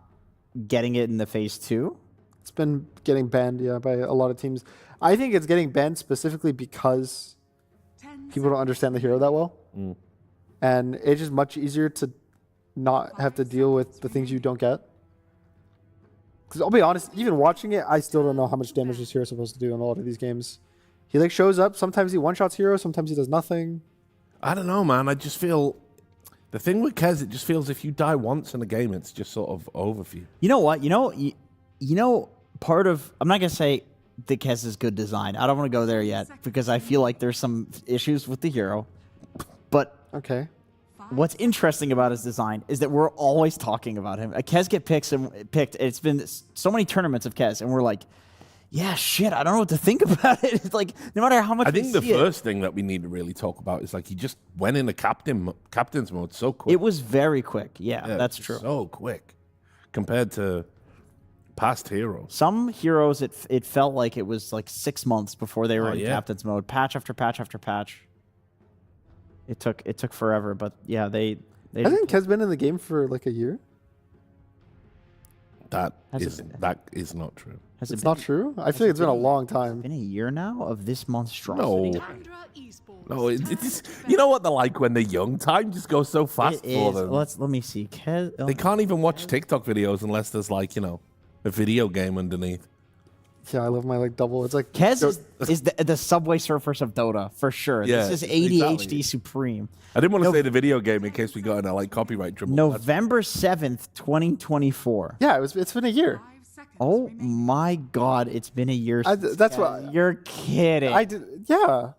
getting it in the phase 2. It's been getting banned, yeah, by a lot of teams. I think it's getting banned specifically because people don't understand the hero that well. And it's just much easier to not have to deal with the things you don't get. Because I'll be honest, even watching it, I still don't know how much damage this hero is supposed to do in a lot of these games. He like shows up, sometimes he one-shots hero, sometimes he does nothing. I don't know, man. I just feel... The thing with Kez, it just feels if you die once in a game, it's just sort of over for you. You know what? You know, part of... I'm not going to say that Kez is good design. I don't want to go there yet because I feel like there's some issues with the hero. But... Okay. What's interesting about his design is that we're always talking about him. Kez get picked. It's been so many tournaments of Kez, and we're like, yeah, shit, I don't know what to think about it. It's like, no matter how much I think the first thing that we need to really talk about is like he just went into captain's mode so quick. It was very quick. Yeah, that's true. So quick compared to past heroes. Some heroes, it felt like it was like 6 months before they were in captain's mode. Patch after patch after patch. It took forever, but yeah, they I think Kez been in the game for like a year. That is not true. It's not true? I feel like it's been a long time. Been a year now of this monstrosity. No, it's you know what they're like when they're young. Time just goes so fast for them. Let me see. They can't even watch TikTok videos unless there's like, a video game underneath. Yeah, I love my like double. It's like Kez is the Subway Surfers of Dota for sure. Yeah, this is ADHD exactly. Supreme. I didn't want to say the video game in case we got in a like copyright trouble. November 7th, 2024. Yeah, it's been a year. Oh my God, it's been a year. That's what you're kidding. Yeah.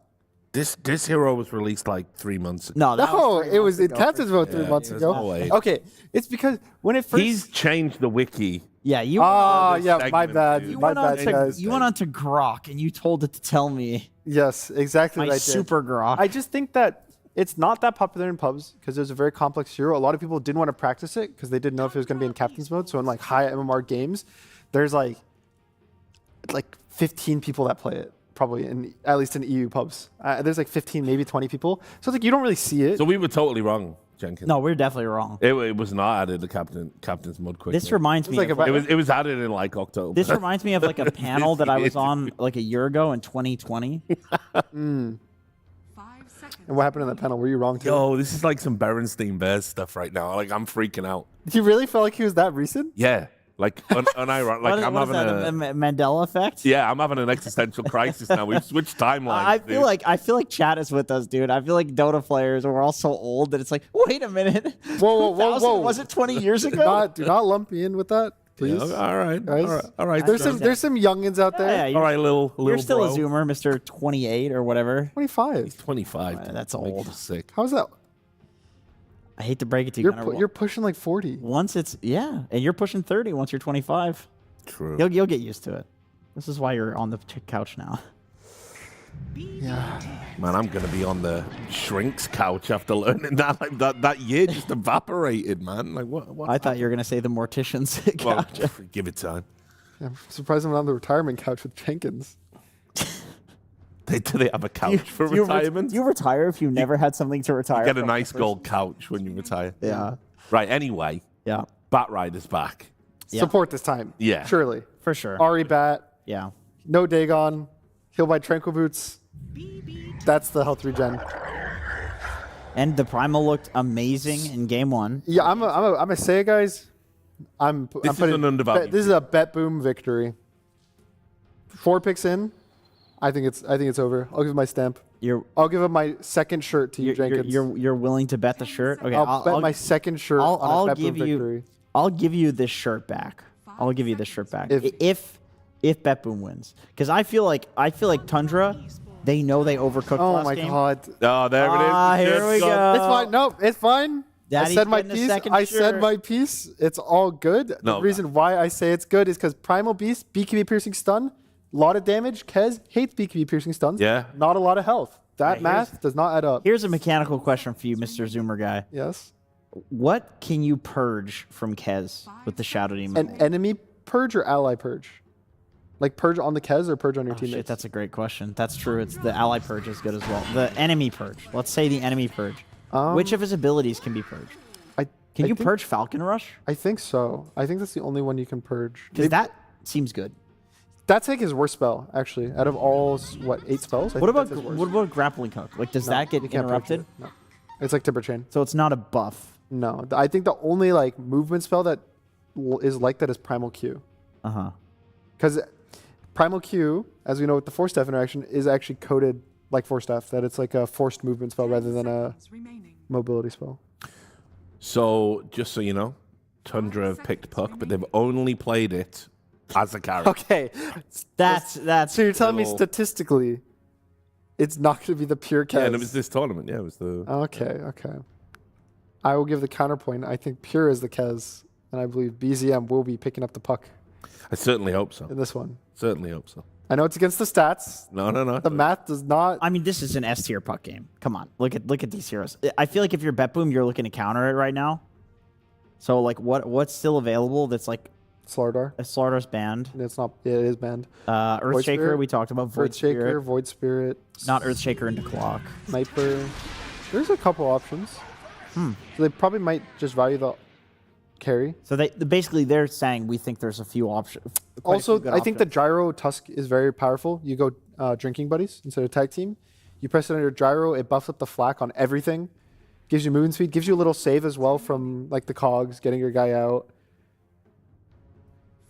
This hero was released like 3 months ago. No, it was in Captain's Mode 3 months ago. No way. Okay, it's because when it first he's changed the wiki. Yeah, you. yeah, my bad. You My went on bad, to guys. you went on to Grok and you told it to tell me. Yes, exactly. My what I did. super Grok. I just think that it's not that popular in pubs because there's a very complex hero. A lot of people didn't want to practice it because they didn't know if it was going to be in Captain's Mode. So in like high MMR games, there's like 15 people that play it. Probably at least in EU pubs. There's like 15, maybe 20 people. So it's like you don't really see it. So we were totally wrong, Jenkins. No, we're definitely wrong. It was not added to Captain's Mode quickly. This reminds me. It was added in like October. This reminds me of like a panel that I was on like a year ago in 2020. And what happened in that panel? Were you wrong too? Yo, this is like some Berenstein Bears stuff right now. Like I'm freaking out. You really felt like he was that recent? Yeah. Like, unironic. Like I'm having a Mandela effect. Yeah, I'm having an existential crisis now. We've switched timelines. I feel like chat is with us, dude. I feel like Dota players are all so old that it's like, wait a minute. Whoa. Was it 20 years ago? Do not lump me in with that, please. Yeah, all right, guys. all right. There's some youngins out there. Yeah, all right, little you're still bro. a Zoomer, Mr. 28 or whatever. 25. He's 25. That's old. Sick. How's that? I hate to break it to you. You're pushing like 40. Once it's and you're pushing 30 once you're 25. True. You'll get used to it. This is why you're on the couch now. Yeah. Man, I'm gonna be on the shrinks couch after learning that. Like that year just evaporated, man. Like what? I thought you were gonna say the mortician's couch. Well, give it time. Yeah, I'm surprised I'm on the retirement couch with Jenkins. Do they have a couch for retirement? You retire if you never had something to retire. You get a nice gold couch when you retire. Yeah. Right. Anyway. Yeah. Bat Rider's back. Yeah. Support this time. Yeah. Surely. For sure. Ari Bat. Yeah. No Dagon. Heal by Tranquil Boots. That's the health regen. And the Primal looked amazing in game 1. Yeah, I'm gonna say it, guys. This is an undervalued. This is a BetBoom victory. 4 picks in. I think it's over. I'll give my stamp. I'll give him my second shirt to you, Jenkins. You're willing to bet the shirt? Okay, I'll bet my second shirt on a BetBoom victory. I'll give you this shirt back. I'll give you this shirt back if BetBoom wins, because I feel like Tundra, they know they overcooked. Oh last my game. god! Oh, there it is. Here we go. It's fine. No, it's fine. Daddy's I said my getting a piece. second I said shirt. my piece. It's all good. No, the reason why I say it's good is because Primal Beast, BKB piercing stun, a lot of damage. Kez hates BKB piercing stuns. Yeah. Not a lot of health. That math does not add up. Here's a mechanical question for you, Mr. Zoomer guy. Yes. What can you purge from Kez with the Shadow Demon? An enemy purge or ally purge? Like purge on the Kez or purge on your teammates? Shit, that's a great question. That's true. It's the ally purge is good as well. The enemy purge. Let's say the enemy purge. Which of his abilities can be purged? Can you purge Falcon Rush? I think so. I think that's the only one you can purge. Because that seems good. That's like his worst spell, actually. Out of all, what, 8 spells? What about Grappling Hook? Like, does that get interrupted? No. It's like Timber Chain. So it's not a buff? No. I think the only like movement spell that is like that is Primal Q. Uh-huh. Because Primal Q, as we know with the Force Staff interaction, is actually coded like Force Staff, that it's like a forced movement spell rather than a mobility spell. So, just so you know, Tundra have picked Puck, but they've only played it as a character. Okay. That's so you're telling me statistically it's not going to be the pure Kez? Yeah, and it was this tournament. Yeah, it was the... Okay. I will give the counterpoint. I think pure is the Kez, and I believe BZM will be picking up the Puck. I certainly hope so. In this one. Certainly hope so. I know it's against the stats. No. The math does not... I mean, this is an S-tier Puck game. Come on. Look at these heroes. I feel like if you're BetBoom, you're looking to counter it right now. So, like, what's still available that's like... Slardar. Slardar's banned. It's not... Yeah, it is banned. Earthshaker, we talked about. Earthshaker, Void Spirit. Not Earthshaker into Clock. Sniper. There's a couple options. So they probably might just value the carry. So basically they're saying we think there's a few options. Also, I think the Gyro Tusk is very powerful. You go Drinking Buddies instead of Tag Team. You press it on your Gyro, it buffs up the flak on everything. Gives you movement speed, gives you a little save as well from like the cogs, getting your guy out.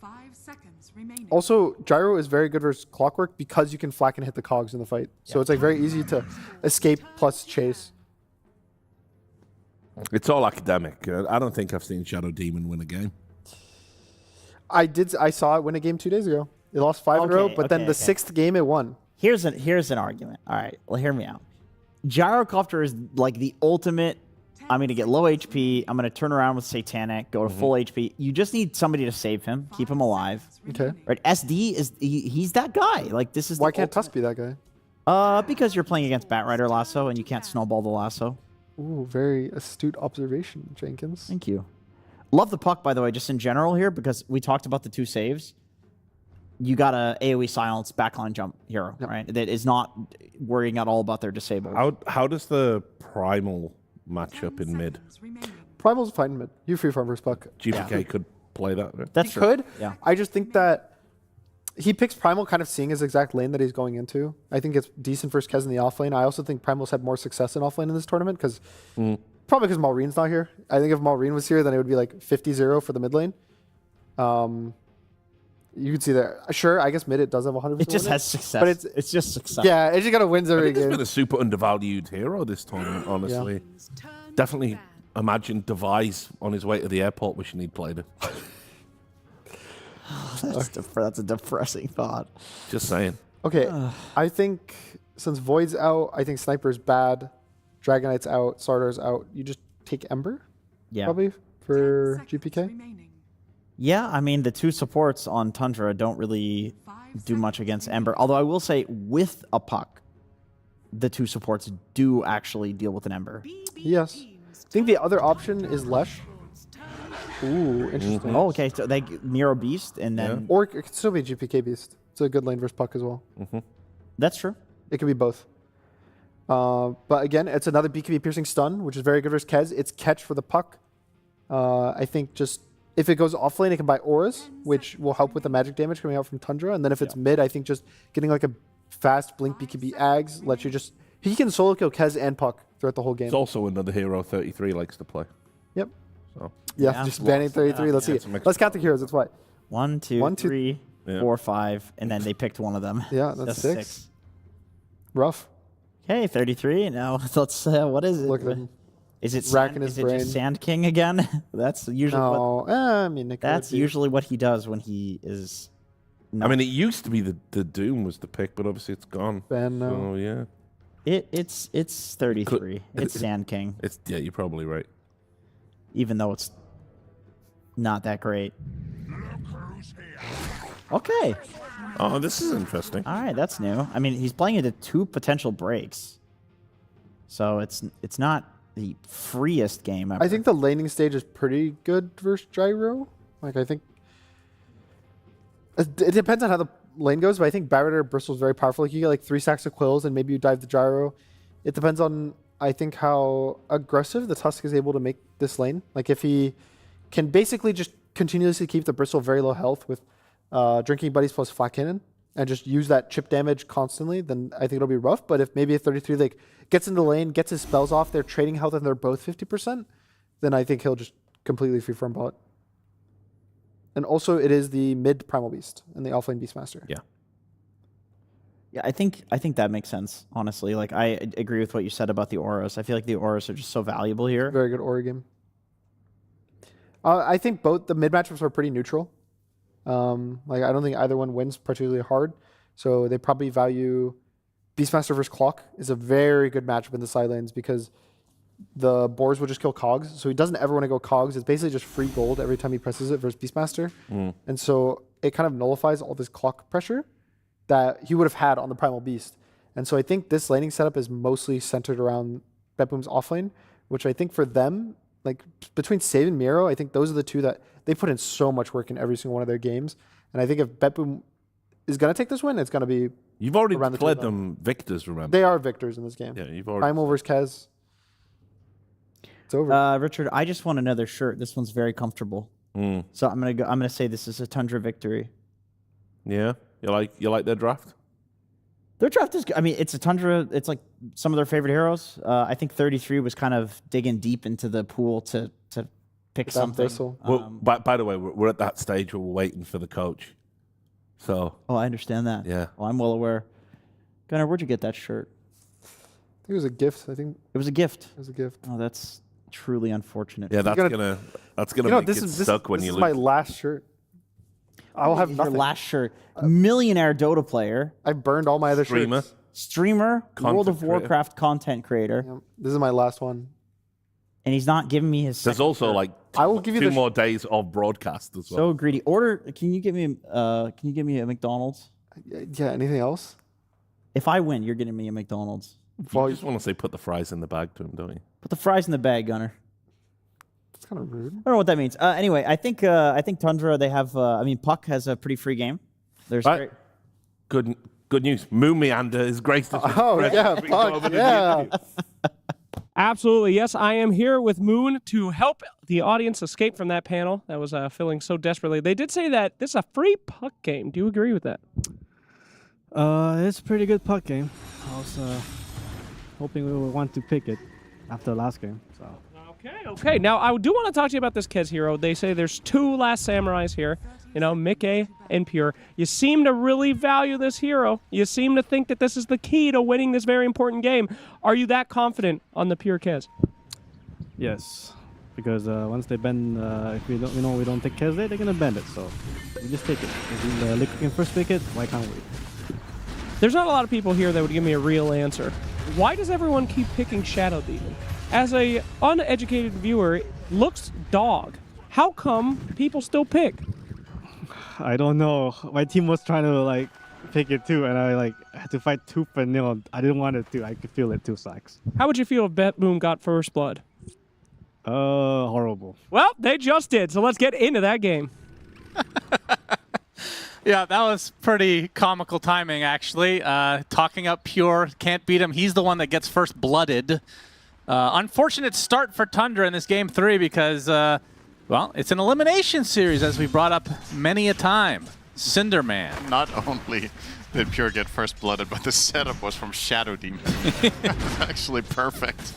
5 seconds remaining. Also, Gyro is very good versus Clockwork because you can flak and hit the cogs in the fight. So it's like very easy to escape plus chase. It's all academic. I don't think I've seen Shadow Demon win a game. I saw it win a game 2 days ago. It lost 5 in a row, but then the 6th game it won. Here's an argument. All right, well, hear me out. Gyrocopter is like the ultimate. I'm going to get low HP. I'm going to turn around with Satanic, go to full HP. You just need somebody to save him, keep him alive. Okay. Right? SD is he's that guy. Like this is. Why can't Tusk be that guy? Because you're playing against Batrider Lasso and you can't snowball the lasso. Ooh, very astute observation, Jenkins. Thank you. Love the Puck, by the way, just in general here, because we talked about the 2 saves. You got a AoE silence backline jump hero, right? That is not worrying at all about their disabled. How does the Primal match up in mid? Primal's fine in mid. You free farm versus Puck. GPK could play that, right? That's he could. Yeah. I just think that he picks Primal kind of seeing his exact lane that he's going into. I think it's decent versus Kez in the offlane. I also think Primal's had more success in offlane in this tournament because probably because Malreen's not here. I think if Malreen was here, then it would be like 50-0 for the mid lane. You can see there. Sure, I guess mid it does have 100%. It just has success. But it's just success. Yeah, it just got to wins every game. He's been a super undervalued hero this tournament, honestly. Yeah. Definitely imagine Device on his way to the airport wishing he'd played it. That's a depressing thought. Just saying. Okay, I think since Void's out, I think Sniper's bad, Dragonite's out, Sardar's out. You just take Ember? Yeah. Probably for GPK? Yeah, I mean, the 2 supports on Tundra don't really do much against Ember. Although I will say, with a Puck, the 2 supports do actually deal with an Ember. Yes. I think the other option is Lesh. Ooh, interesting. Oh, okay. So they Miro Beast and then... Yeah. Or it could still be GPK Beast. It's a good lane versus Puck as well. That's true. It could be both. But again, it's another BKB Piercing Stun, which is very good versus Kez. It's catch for the Puck. I think just... If it goes offlane, it can buy auras, which will help with the magic damage coming out from Tundra. And then if it's mid, I think just getting like a fast blink BKB Ags lets you just... He can solo kill Kez and Puck throughout the whole game. It's also another hero 33 likes to play. Yep. So. Yeah, just banning 33. Let's see. Let's count the heroes. That's why. 1, 2, 3, 4, 5, and then they picked one of them. Yeah, that's 6. Rough. Okay, 33. Now let's. What is it? Look at him. Is it racking his brain? Just Sand King again? That's usually. No, I mean that's usually what he does when he is. I mean, it used to be the Doom was the pick, but obviously it's gone. Ben, no. Oh yeah. It's 33. It's Sand King. Yeah, you're probably right. Even though it's not that great. Okay. Oh, this is interesting. All right, that's new. I mean, he's playing into 2 potential breaks, so it's not the freest game ever. I think the laning stage is pretty good versus Gyro. Like, I think it depends on how the lane goes, but I think Barrier Bristol is very powerful. Like, you get like 3 stacks of quills and maybe you dive the Gyro. It depends on I think how aggressive the Tusk is able to make this lane. Like if he can basically just continuously keep the Bristle very low health with Drinking Buddies plus Flat Cannon and just use that chip damage constantly, then I think it'll be rough. But if maybe a 33 like gets into the lane, gets his spells off, they're trading health and they're both 50%, then I think he'll just completely freeform bot. And also it is the mid Primal Beast and the offlane Beastmaster. Yeah. Yeah, I think that makes sense, honestly. Like, I agree with what you said about the auras. I feel like the auras are just so valuable here. Very good aura game. I think both the mid matchups are pretty neutral. Like, I don't think either one wins particularly hard. So they probably value Beastmaster versus Clock is a very good matchup in the side lanes because the boars will just kill Cogs. So he doesn't ever want to go Cogs. It's basically just free gold every time he presses it versus Beastmaster. And so it kind of nullifies all this Clock pressure that he would have had on the Primal Beast. And so I think this laning setup is mostly centered around BetBoom's offlane, which I think for them, like between Save and Miro, I think those are the two that they put in so much work in every single one of their games. And I think if BetBoom is going to take this win, it's going to be You've already declared them victors, remember? They are victors in this game. Yeah, you've already... Primal versus Kez. It's over. Richard, I just want another shirt. This one's very comfortable. So I'm gonna say this is a Tundra victory. Yeah, you like their draft? Their draft is good. I mean, it's a Tundra. It's like some of their favorite heroes. I think 33 was kind of digging deep into the pool to pick something. Well, by the way, we're at that stage where we're waiting for the coach. So. Oh, I understand that. Yeah. Well, I'm well aware. Gunnar, where'd you get that shirt? I think it was a gift. I think it was a gift. It was a gift. Oh, that's truly unfortunate. Yeah, that's gonna make it suck when you lose. This is my last shirt. I will have your nothing. last shirt. Millionaire Dota player. I burned all my other shirts. Streamer. World of Warcraft content creator. Yep. This is my last one. And he's not giving me his. There's also like I will give you two more days of broadcast as well. So greedy. Order. Can you give me a McDonald's? Yeah. Anything else? If I win, you're getting me a McDonald's. You just want to say put the fries in the bag to him, don't you? Put the fries in the bag, Gunner. That's kind of rude. I don't know what that means. Anyway, I think Tundra. They have. I mean, Puck has a pretty free game. There's right. Good news. Moon Meander is graced us. Oh yeah, Puck. Yeah. Absolutely. Yes, I am here with Moon to help the audience escape from that panel that was filling so desperately. They did say that this is a free Puck game. Do you agree with that? It's a pretty good Puck game. I was hoping we would want to pick it after the last game. So. Okay. Now, I do want to talk to you about this Kez hero. They say there's two Last Samurais here, Mickey and Pure. You seem to really value this hero. You seem to think that this is the key to winning this very important game. Are you that confident on the Pure Kez? Yes, because once they bend, if we don't take Kez there, they're going to bend it. So we just take it. If the Liquid can first pick it, why can't we? There's not a lot of people here that would give me a real answer. Why does everyone keep picking Shadow Demon? As a uneducated viewer, it looks dog. How come people still pick? I don't know. My team was trying to pick it too, and I had to fight tooth and nail. I didn't want it to. I could feel it too, Slacks. How would you feel if BetBoom got first blood? Horrible. Well, they just did, so let's get into that game. Yeah, that was pretty comical timing, actually. Talking up Pure, can't beat him. He's the one that gets first blooded. Unfortunate start for Tundra in this game 3 because, well, it's an elimination series, as we brought up many a time. Cinderman. Not only did Pure get first blooded, but the setup was from Shadow Demon. Actually perfect.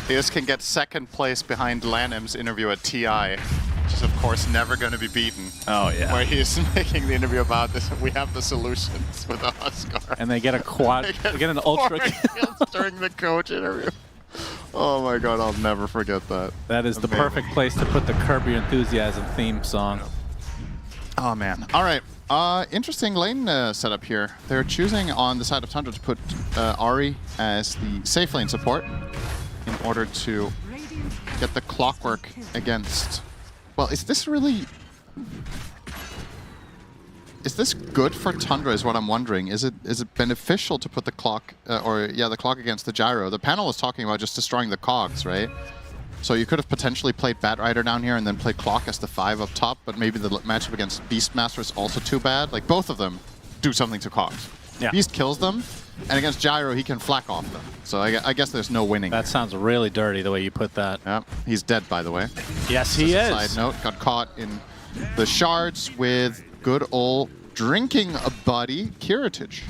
This can get second place behind Lanham's interview at TI, which is of course never going to be beaten. Oh yeah. Where he's making the interview about this. We have the solutions with a Huskar. And they get a quad. they get an ultra kills during the coach interview. Oh my god, I'll never forget that. That is the perfect place to put the Curb Your Enthusiasm theme song. Oh man. All right. Interesting lane setup here. They're choosing on the side of Tundra to put Ari as the safe lane support in order to get the clockwork against... Well, is this really... Is this good for Tundra is what I'm wondering. Is it beneficial to put the clock, the clock against the gyro? The panel was talking about just destroying the cogs, right? So you could have potentially played Batrider down here and then played Clock as the 5 up top, but maybe the matchup against Beastmaster is also too bad. Like, both of them do something to cogs. Yeah. Beast kills them, And against Gyro, he can flak off them. So I guess there's no winning. That sounds really dirty the way you put that. Yeah, he's dead, by the way. Yes, he is. Side note, got caught in the shards with good old drinking a buddy, Kiritich.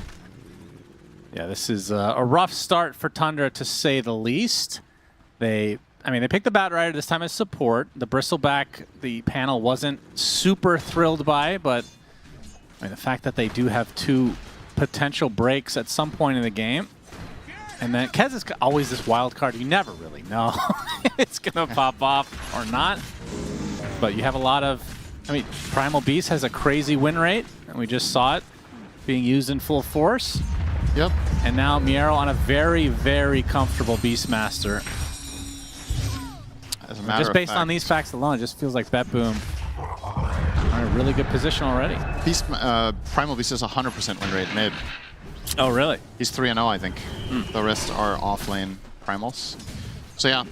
Yeah, this is a rough start for Tundra, to say the least. They picked the Batrider this time as support. The Bristleback, the panel wasn't super thrilled by, but the fact that they do have 2 potential breaks at some point in the game. And then Kez is always this wild card. You never really know if it's going to pop off or not. But you have a lot of... Primal Beast has a crazy win rate, and we just saw it being used in full force. Yep. And now Miero on a very, very comfortable Beastmaster. As a matter just of based fact, on these facts alone, it just feels like BetBoom are in a really good position already. Primal Beast has 100% win rate mid. Oh, really? He's 3-0, I think. The rest are off-lane Primals. So yeah,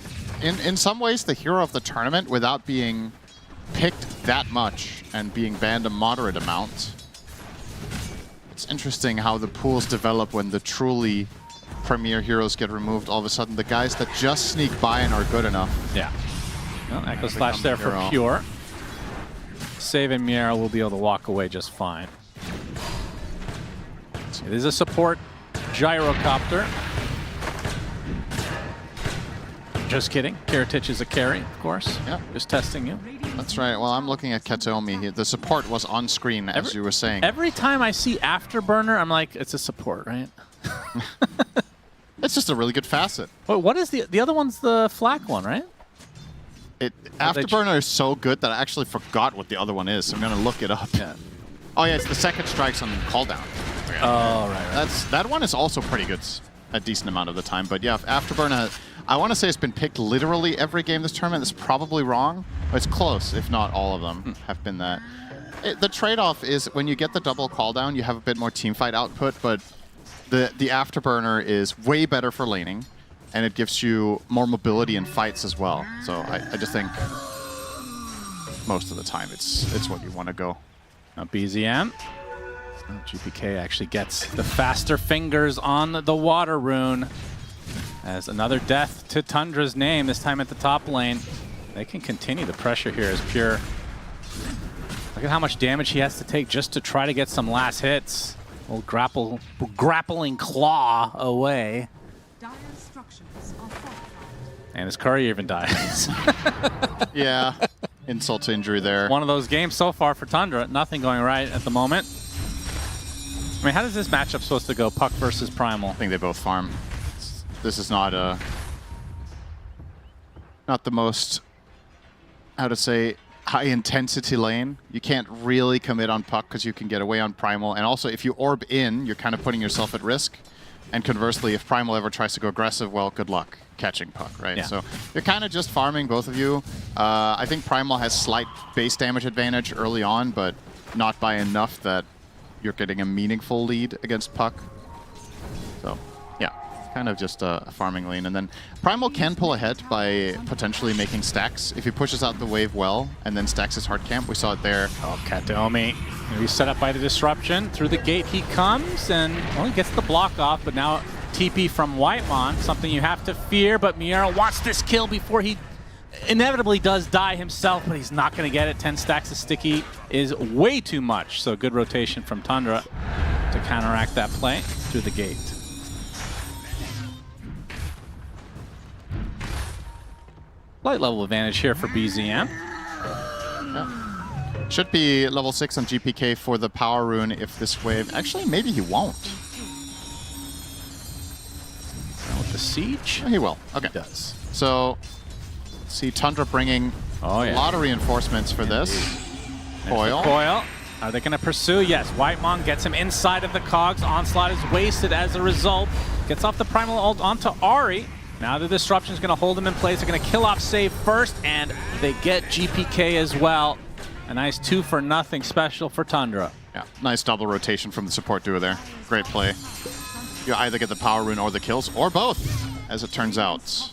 in some ways, the hero of the tournament, without being picked that much and being banned a moderate amount. It's interesting how the pools develop when the truly premier heroes get removed. All of a sudden, the guys that just sneak by and are good enough. Yeah. Well, Echo Slash there for Pure. Save and Miero will be able to walk away just fine. It is a support gyrocopter. Just kidding. Kiritich is a carry, of course. Yeah. Just testing you. That's right. Well, I'm looking at Katomi. The support was on screen, as you were saying. Every time I see Afterburner, I'm like, it's a support, right? It's just a really good facet. Wait, what is the other one's the flak one, right? Afterburner is so good that I actually forgot what the other one is. So I'm going to look it up. Yeah. Oh, yeah, it's the second strikes on cooldown. Oh, right. That one is also pretty good a decent amount of the time. But yeah, Afterburner, I want to say it's been picked literally every game this tournament. It's probably wrong, but it's close, if not all of them have been that. The trade-off is when you get the double cooldown, you have a bit more teamfight output, but the Afterburner is way better for laning, and it gives you more mobility in fights as well. So I just think most of the time it's what you want to go. Now BZM. GPK actually gets the faster fingers on the water rune. As another death to Tundra's name, this time at the top lane. They can continue the pressure here as Pure. Look at how much damage he has to take just to try to get some last hits. Old grappling claw away. And his courier even dies. Yeah, insult to injury there. One of those games so far for Tundra. Nothing going right at the moment. I mean, how is this matchup supposed to go? Puck versus Primal. I think they both farm. This is not the most, how to say, high intensity lane. You can't really commit on Puck because you can get away on Primal. And also, if you orb in, you're kind of putting yourself at risk. And conversely, if Primal ever tries to go aggressive, well, good luck catching Puck, right? Yeah. So you're kind of just farming, both of you. I think Primal has slight base damage advantage early on, but not by enough that you're getting a meaningful lead against Puck. So, yeah, kind of just a farming lane. And then Primal can pull ahead by potentially making stacks. If he pushes out the wave well and then stacks his hard camp, we saw it there. Oh, Katomi. He's set up by the disruption. Through the gate he comes and, well, he gets the block off, but now TP from Whitemon, something you have to fear, but Miero wants this kill before he inevitably does die himself, but he's not going to get it. 10 stacks of sticky is way too much. So good rotation from Tundra to counteract that play through the gate. Light level advantage here for BZM. Yeah. Should be level 6 on GPK for the power rune if this wave... Actually, maybe he won't. With the siege? He will. Okay. He does. So, see Tundra bringing a lot of reinforcements for this. Coil. Coil. Are they going to pursue? Yes. Whitemon gets him inside of the cogs. Onslaught is wasted as a result. Gets off the Primal ult onto Ahri. Now the disruption is going to hold him in place. They're going to kill off Save first, and they get GPK as well. A nice 2-for-0 special for Tundra. Yeah, nice double rotation from the support duo there. Great play. You either get the power rune or the kills, or both, as it turns out.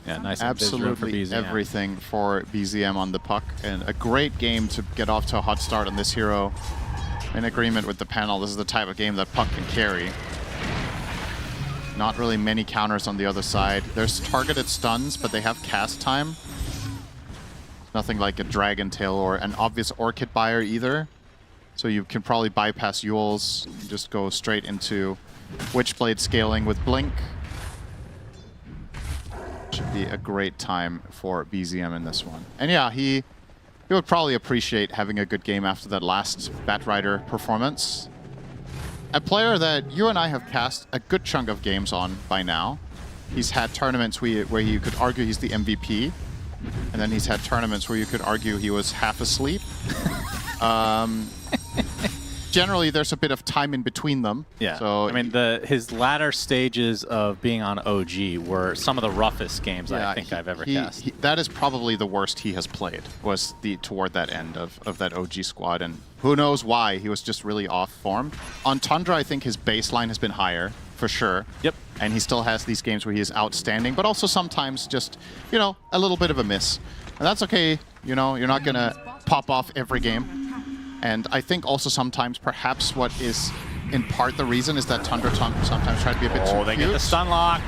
Yeah, nice. Absolutely for everything for BZM on the Puck, and a great game to get off to a hot start on this hero. In agreement with the panel, this is the type of game that Puck can carry. Not really many counters on the other side. There's targeted stuns, but they have cast time. Nothing like a Dragon Tail or an obvious Orchid Buyer either. So you can probably bypass Yules and just go straight into Witchblade scaling with Blink. Should be a great time for BZM in this one. And yeah, he would probably appreciate having a good game after that last Batrider performance. A player that you and I have cast a good chunk of games on by now. He's had tournaments where you could argue he's the MVP, and then he's had tournaments where you could argue he was half asleep. Generally, there's a bit of time in between them. Yeah. So I mean, his latter stages of being on OG were some of the roughest games I think I've ever cast. That is probably the worst he has played, was toward that end of that OG squad. And who knows why, he was just really off form. On Tundra, I think his baseline has been higher, for sure. Yep. And he still has these games where he is outstanding, but also sometimes just, you know, a little bit of a miss. And that's okay. You know, you're not going to pop off every game. And I think also sometimes perhaps what is in part the reason is that Tundra sometimes try to be a bit too Oh, they cute. get the stun lock.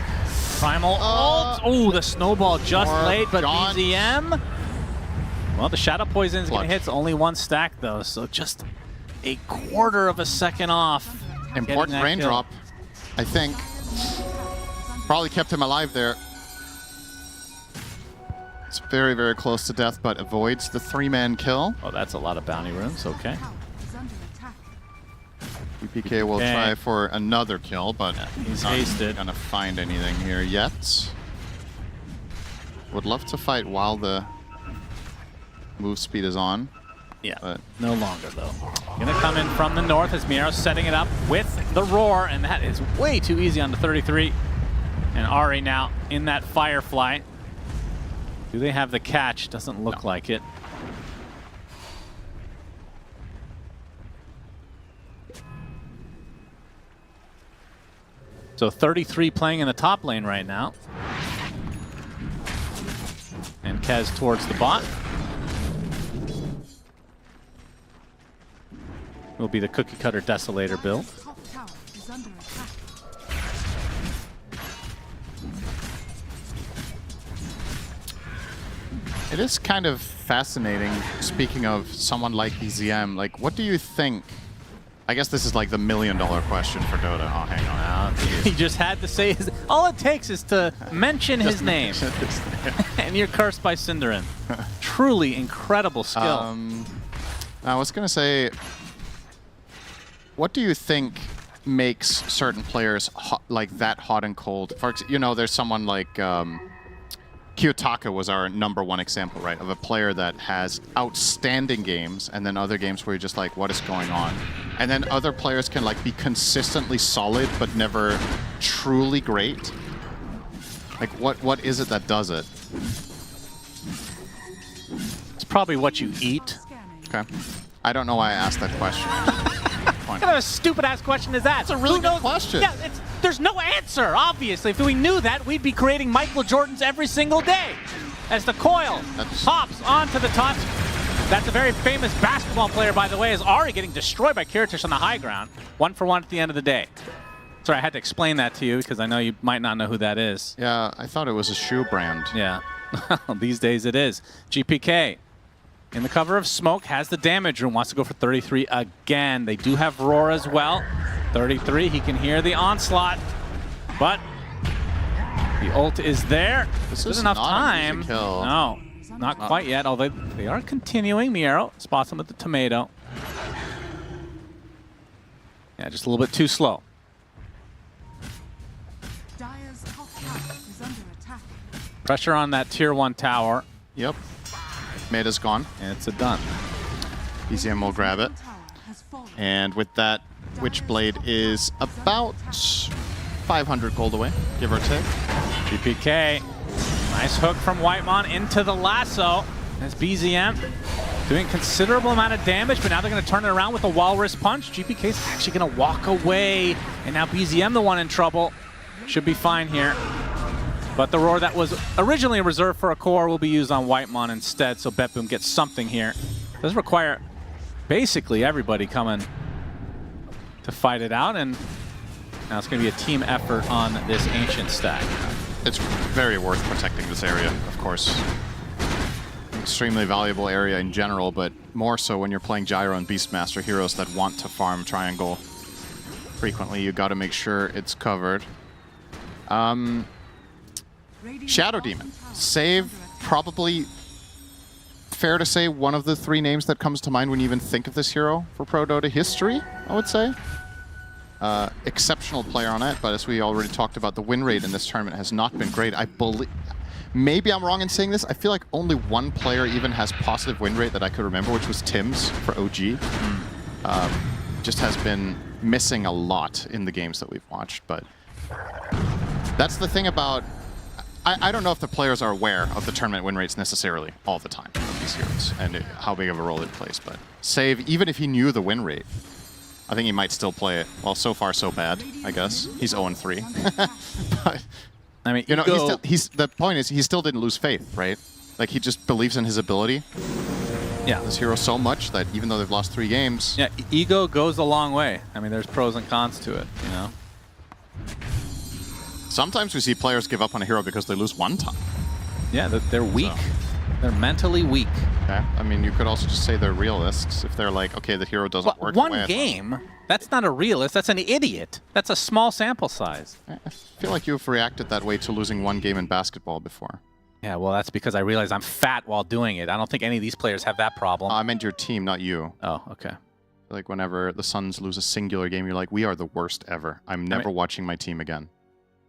Primal ult. Oh, the snowball just late, but BZM. Well, the Shadow Poison's going to hit. Only one stack, though, so just a quarter of a second off. Important raindrop, I think. Probably kept him alive there. It's very, very close to death, but avoids the 3-man kill. Oh, that's a lot of bounty runes. Okay. BPK will try for another kill, but he's not hasted. Gonna find anything here yet. Would love to fight while the move speed is on. Yeah, but no longer though. Gonna come in from the north as Miero setting it up with the roar, and that is way too easy on the 33. And Ari now in that Firefly. Do they have the catch? Doesn't look like it. So 33 playing in the top lane right now. And Kez towards the bot. Will be the cookie cutter Desolator build. it is kind of fascinating, speaking of someone like BZM, like what do you think? I guess this is like the $1 million question for Dota. Oh, hang on. He just had to say his... All it takes is to mention his name. And you're cursed by Cinderin. Truly incredible skill. I was going to say, what do you think makes certain players like that hot and cold? For you know, there's someone like Kiyotaka was our #1 example, right, of a player that has outstanding games, and then other games where you're just like, what is going on? And then other players can like be consistently solid, but never truly great. Like, what is it that does it? It's probably what you eat. Okay. I don't know why I asked that question. What kind of a stupid-ass question is that? It's a really good question. Yeah, there's no answer, obviously. If we knew that, we'd be creating Michael Jordans every single day. As the coil hops onto the touch. That's a very famous basketball player, by the way, is already getting destroyed by Kiritish on the high ground. 1 for 1 at the end of the day. Sorry, I had to explain that to you because I know you might not know who that is. Yeah, I thought it was a shoe brand. Yeah. These days it is. GPK. In the cover of smoke, has the damage room, wants to go for 33 again. They do have Roar as well. 33, he can hear the onslaught, but the ult is there. This is enough not time. an easy kill. No, not quite yet, although they are continuing. Miero spots him with the tomato. Yeah, just a little bit too slow. Pressure on that tier 1 tower. Yep. Meta's gone. And it's a done. BZM will grab it. And with that, Witchblade is about 500 gold away, give or take. GPK. Nice hook from Whitemon into the lasso. As BZM doing considerable amount of damage, but now they're going to turn it around with a Walrus Punch. GPK is actually going to walk away. And now BZM the one in trouble. Should be fine here. But the Roar that was originally reserved for a core will be used on Whitemon instead, so BetBoom gets something here. Does require basically everybody coming to fight it out, and Now it's going to be a team effort on this Ancient stack. It's very worth protecting this area, of course. Extremely valuable area in general, but more so when you're playing Gyro and Beastmaster heroes that want to farm Triangle frequently. You got to make sure it's covered. Shadow Demon. Save, probably fair to say one of the 3 names that comes to mind when you even think of this hero for Pro Dota history, I would say. Exceptional player on it, but as we already talked about, the win rate in this tournament has not been great. I believe, maybe I'm wrong in saying this, I feel like only one player even has positive win rate that I could remember, which was Tim's for OG. Just has been missing a lot in the games that we've watched, but that's the thing about, I don't know if the players are aware of the tournament win rates necessarily all the time of these heroes and how big of a role it plays, but Save, even if he knew the win rate, I think he might still play it. Well, so far so bad, I guess. He's 0-3. But I mean, you know, the point is he still didn't lose faith, right? Like, he just believes in his ability. Yeah. This hero so much that even though they've lost 3 games... Yeah, ego goes a long way. I mean, there's pros and cons to it, you know? Sometimes we see players give up on a hero because they lose one time. Yeah, they're weak. So. They're mentally weak. Okay. I mean, you could also just say they're realists if they're like, okay, the hero doesn't work. One game? That's not a realist. That's an idiot. That's a small sample size. I feel like you've reacted that way to losing 1 game in basketball before. Yeah, well, that's because I realized I'm fat while doing it. I don't think any of these players have that problem. I meant your team, not you. Oh, okay. Like, whenever the Suns lose a singular game, you're like, we are the worst ever. I'm never watching my team again.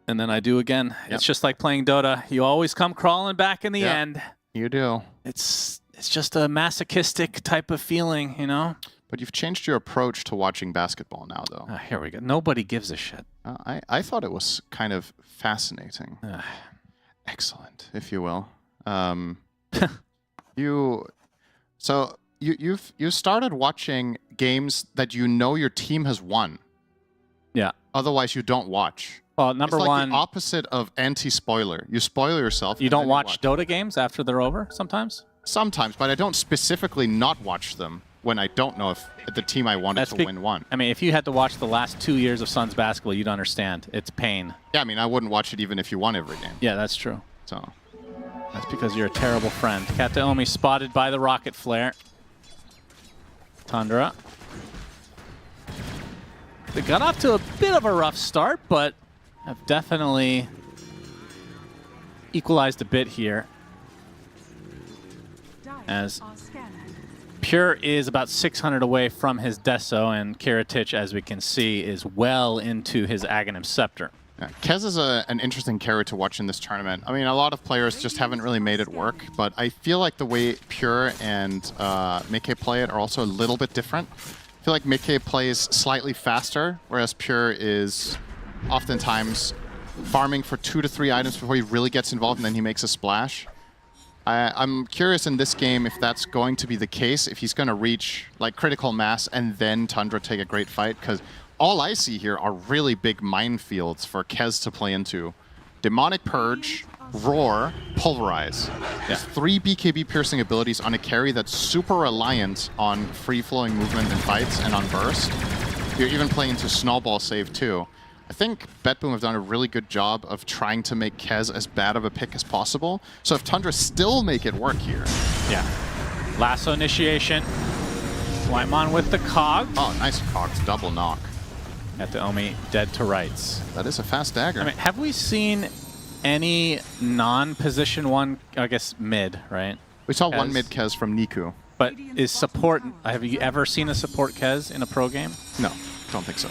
And then I do again. Yep. It's just like playing Dota. You always come crawling back in the end. You do. It's just a masochistic type of feeling, you know? But you've changed your approach to watching basketball now, though. Here we go. Nobody gives a shit. I thought it was kind of fascinating. Excellent, if you will. You started watching games that you know your team has won. Yeah. Otherwise, you don't watch. Well, number it's like one, the opposite of anti-spoiler. You spoil yourself. You don't watch Dota games after they're over sometimes? Sometimes, but I don't specifically not watch them when I don't know if the team I wanted to win won. I mean, if you had to watch the last 2 years of Suns basketball, you'd understand. It's pain. Yeah, I mean, I wouldn't watch it even if you won every game. Yeah, that's true. So that's because you're a terrible friend. Kataomi spotted by the rocket flare. Tundra. They got off to a bit of a rough start, but have definitely equalized a bit here. As Pure is about 600 away from his Deso, and Kiritich, as we can see, is well into his Aghanim Scepter. Yeah, Kez is an interesting character to watch in this tournament. I mean, a lot of players just haven't really made it work, but I feel like the way Pure and Mickey play it are also a little bit different. I feel like Mickey plays slightly faster, whereas Pure is oftentimes farming for 2 to 3 items before he really gets involved, and then he makes a splash. I'm curious in this game if that's going to be the case, if he's going to reach like critical mass and then Tundra take a great fight, because all I see here are really big minefields for Kez to play into. Demonic Purge, Roar, Pulverize. Yeah. 3 BKB piercing abilities on a carry that's super reliant on free-flowing movement in fights and on burst. You're even playing into Snowball Save too. I think BetBoom have done a really good job of trying to make Kez as bad of a pick as possible. So if Tundra still make it work here. Yeah. Lasso initiation. Whitemon with the Cog. Oh, nice Cogs. Double knock. Kataomi dead to rights. That is a fast dagger. I mean, have we seen any non-position 1, I guess mid, right? We saw one mid Kez from Niku. But is support, have you ever seen a support Kez in a pro game? No, don't think so.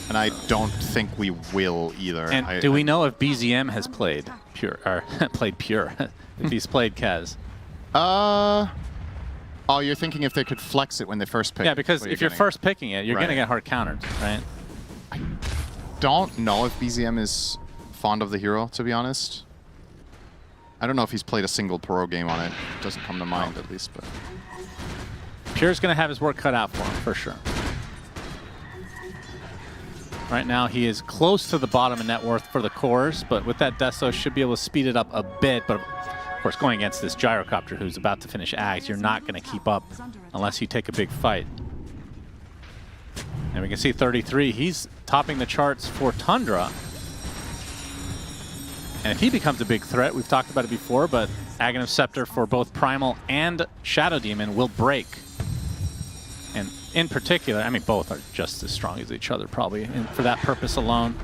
And I don't think we will either. And do we know if BZM has played Pure, or played Pure, if he's played Kez? Oh, you're thinking if they could flex it when they first pick it. Yeah, because if you're first picking it, you're going to get hard countered, right? I don't know if BZM is fond of the hero, to be honest. I don't know if he's played a single pro game on it. Doesn't come to mind, at least. But Pure's going to have his work cut out for him, for sure. Right now, he is close to the bottom in net worth for the cores, but with that Deso, should be able to speed it up a bit. But of course, going against this Gyrocopter who's about to finish Ags, you're not going to keep up unless you take a big fight. And we can see 33. He's topping the charts for Tundra. And if he becomes a big threat, we've talked about it before, but Aghanim Scepter for both Primal and Shadow Demon will break. And in particular, I mean, both are just as strong as each other, probably, and for that purpose alone.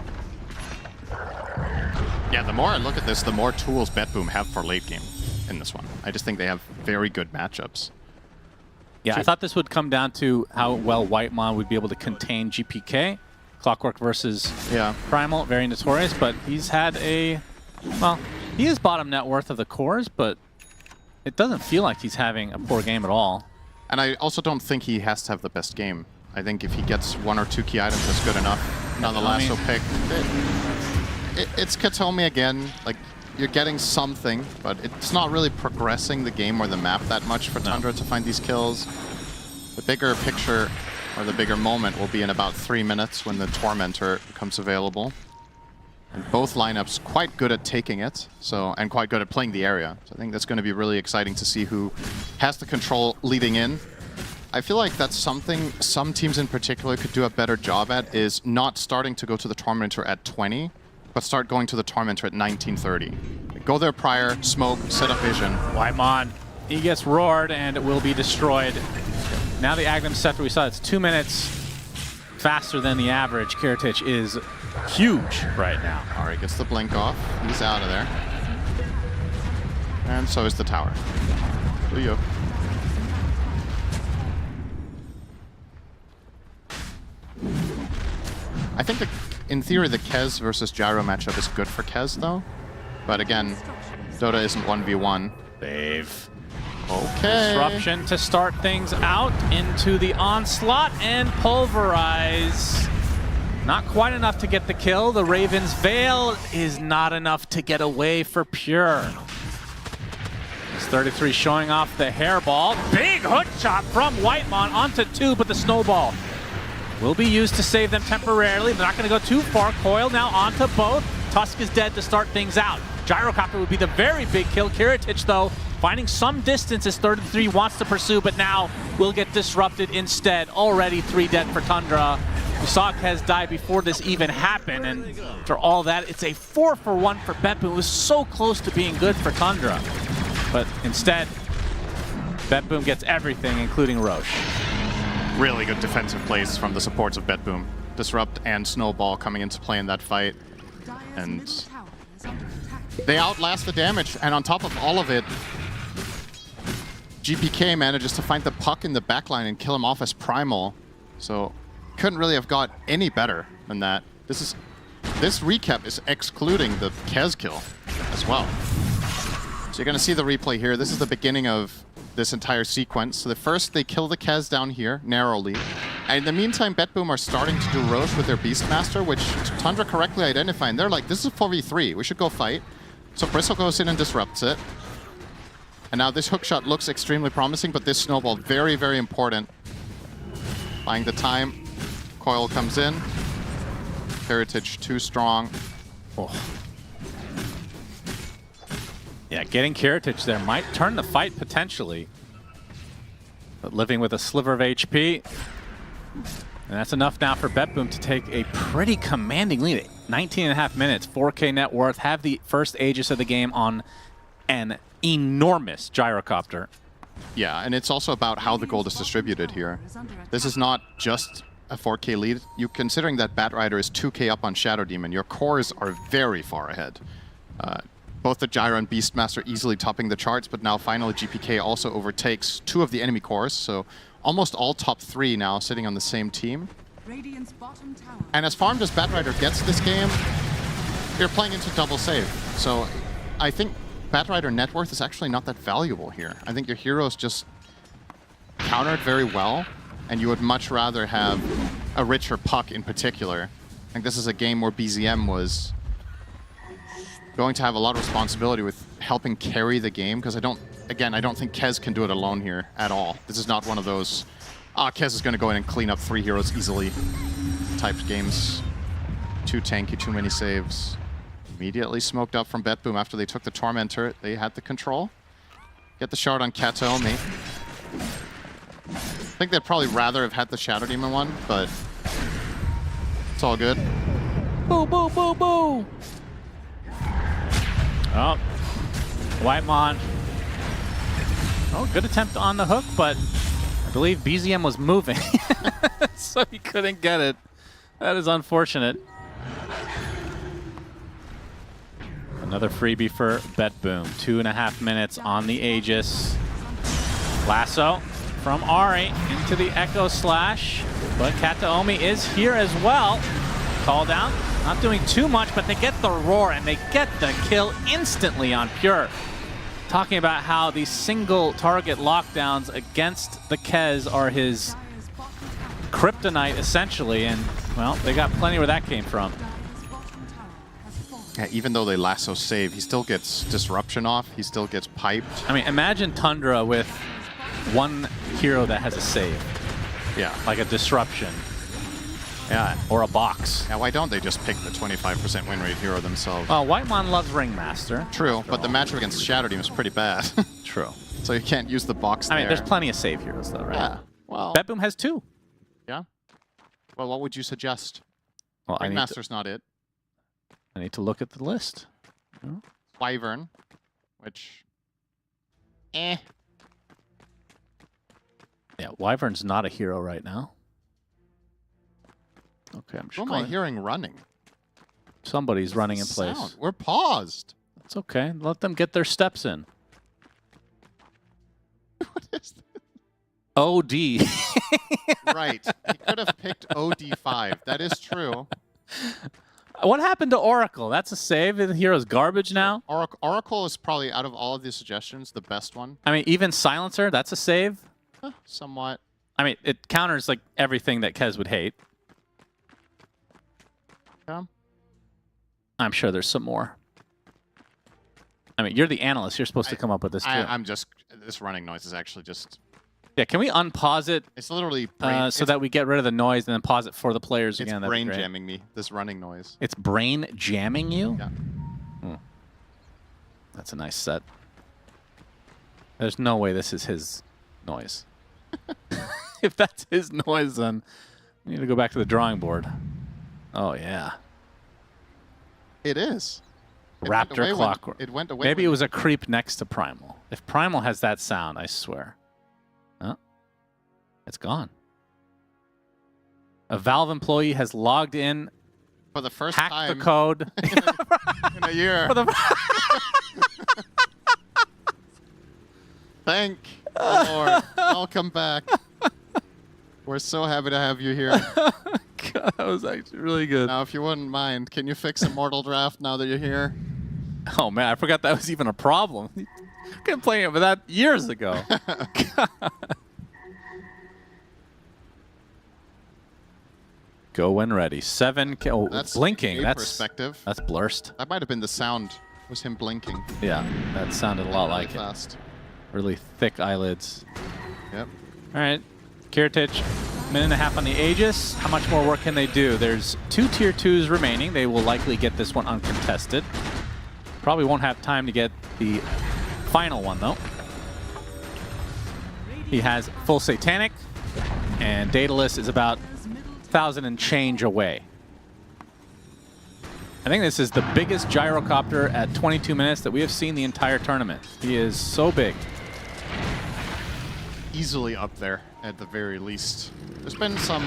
Yeah, the more I look at this, the more tools BetBoom have for late game in this one. I just think they have very good matchups. Yeah, I thought this would come down to how well Whitemon would be able to contain GPK. Clockwork versus Primal, very notorious, but he's had a... Well, he is bottom net worth of the cores, but it doesn't feel like he's having a poor game at all. And I also don't think he has to have the best game. I think if he gets 1 or 2 key items, that's good enough. Now the lasso pick. It's Katomi again. Like, you're getting something, but it's not really progressing the game or the map that much for Tundra to find these kills. The bigger picture, or the bigger moment, will be in about 3 minutes when the Tormentor becomes available. And both lineups quite good at taking it, and quite good at playing the area. So I think that's going to be really exciting to see who has the control leading in. I feel like that's something some teams in particular could do a better job at, is not starting to go to the Tormentor at 20, but start going to the Tormentor at 19:30. Go there prior, smoke, set up vision. Whitemon, he gets roared and it will be destroyed. Now the Aghanim Scepter, we saw it's 2 minutes faster than the average. Kiritich is huge right now. Ari gets the blink off. He's out of there. And so is the tower. Leo. I think, in theory, the Kez versus Gyro matchup is good for Kez, though. But again, Dota isn't 1v1. Save. Okay. Disruption to start things out into the onslaught and pulverize. Not quite enough to get the kill. The Raven's Veil is not enough to get away for Pure. It's 33 showing off the hairball. Big hook shot from Whitemon onto 2, but the snowball will be used to save them temporarily. They're not going to go too far. Coil now onto both. Tusk is dead to start things out. Gyrocopter would be the very big kill. Kiritich, though, finding some distance as 33 wants to pursue, but now will get disrupted instead. Already 3 dead for Tundra. We saw Kez die before this even happened, and after all that, it's a 4-for-1 for BetBoom. It was so close to being good for Tundra. But instead, BetBoom gets everything, including Roche. Really good defensive plays from the supports of BetBoom. Disrupt and Snowball coming into play in that fight. And they outlast the damage, and on top of all of it, GPK manages to find the puck in the backline and kill him off as Primal. So couldn't really have got any better than that. This recap is excluding the Kez kill as well. So you're going to see the replay here. This is the beginning of this entire sequence. So first they kill the Kez down here, narrowly. And in the meantime, BetBoom are starting to do Roche with their Beastmaster, which Tundra correctly identified. And they're like, this is 4v3, we should go fight. So Bristle goes in and disrupts it. And now this hookshot looks extremely promising, but this snowball, very, very important. Buying the time. Coil comes in. Heritage too strong. Oh. Yeah, getting Kiritich there might turn the fight potentially. But living with a sliver of HP. And that's enough now for BetBoom to take a pretty commanding lead. 19.5 minutes, 4K net worth, have the first Aegis of the game on an enormous gyrocopter. Yeah, and it's also about how the gold is distributed here. This is not just a 4K lead. You considering that Batrider is 2K up on Shadow Demon, your cores are very far ahead. Both the Gyro and Beastmaster easily topping the charts, but now finally GPK also overtakes 2 of the enemy cores, so almost all top 3 now sitting on the same team. And as farmed as Batrider gets this game, you're playing into double save. So I think Batrider net worth is actually not that valuable here. I think your heroes just countered very well, and you would much rather have a richer puck in particular. I think this is a game where BZM was going to have a lot of responsibility with helping carry the game, because I don't think Kez can do it alone here at all. This is not one of those, Kez is going to go in and clean up 3 heroes easily type games. Too tanky, too many saves. Immediately smoked up from BetBoom after they took the Tormentor. They had the control. Get the shard on Kataomi. I think they'd probably rather have had the Shadow Demon one, but It's all good. Boo, boo, boo, boo. Oh, Whitemon. Oh, good attempt on the hook, but I believe BZM was moving, so he couldn't get it. That is unfortunate. Another freebie for BetBoom. 2.5 minutes on the Aegis. Lasso from Ari into the Echo Slash, but Kataomi is here as well. Call down, not doing too much, but they get the roar and they get the kill instantly on Pure. Talking about how these single target lockdowns against the Kez are his kryptonite essentially, and well, they got plenty where that came from. Yeah, even though they lasso save, he still gets disruption off, he still gets piped. I mean, imagine Tundra with one hero that has a save. Yeah. Like a disruption. Yeah, or a box. Yeah, why don't they just pick the 25% win rate hero themselves? Well, Whitemon loves Ringmaster. True, but the matchup against Shadow Team is pretty bad. True. So you can't use the box I mean, there. there's plenty of save heroes though, right? Yeah, well... BetBoom has 2. Yeah? Well, what would you suggest? Well, Ringmaster's not it. I need to look at the list. Wyvern, which... Yeah, Wyvern's not a hero right now. Okay, I'm just Who am I hearing running? Somebody's running in place. Sound? We're paused. It's okay. Let them get their steps in. What is this? OD. Right. He could have picked OD5. That is true. What happened to Oracle? That's a save. The hero's garbage now. Oracle is probably, out of all of these suggestions, the best one. I mean, even Silencer, that's a save. Somewhat. I mean, it counters like everything that Kez would hate. Yeah. I'm sure there's some more. I mean, you're the analyst. You're supposed to come up with this too. I'm just... This running noise is actually just... Yeah, can we unpause it? It's literally... so that we get rid of the noise and then pause it for the players again. It's brain jamming me, this running noise. It's brain jamming you? Yeah. That's a nice set. There's no way this is his noise. If that's his noise, then we need to go back to the drawing board. Oh, yeah. It is. Raptor clock. It went away. Maybe it was a creep next to Primal. If Primal has that sound, I swear. Oh, it's gone. A Valve employee has logged in. For the first hacked time. the code. in a year. Thank the Lord. Welcome back. We're so happy to have you here. God, that was actually really good. Now, if you wouldn't mind, can you fix Immortal Draft now that you're here? Oh, man, I forgot that was even a problem. Couldn't play it with that years ago. Go when ready. 7K. Oh, that's blinking. That's perspective. That's blurst. That might have been the sound. Was him blinking? Yeah, that sounded a lot like fast. Really thick eyelids. Yep. All right, Kiritich, minute and a half on the Aegis. How much more work can they do? There's 2 tier 2s remaining. They will likely get this one uncontested. Probably won't have time to get the final one, though. He has full Satanic, and Daedalus is about 1,000 and change away. I think this is the biggest gyrocopter at 22 minutes that we have seen the entire tournament. He is so big. Easily up there, at the very least. There's been some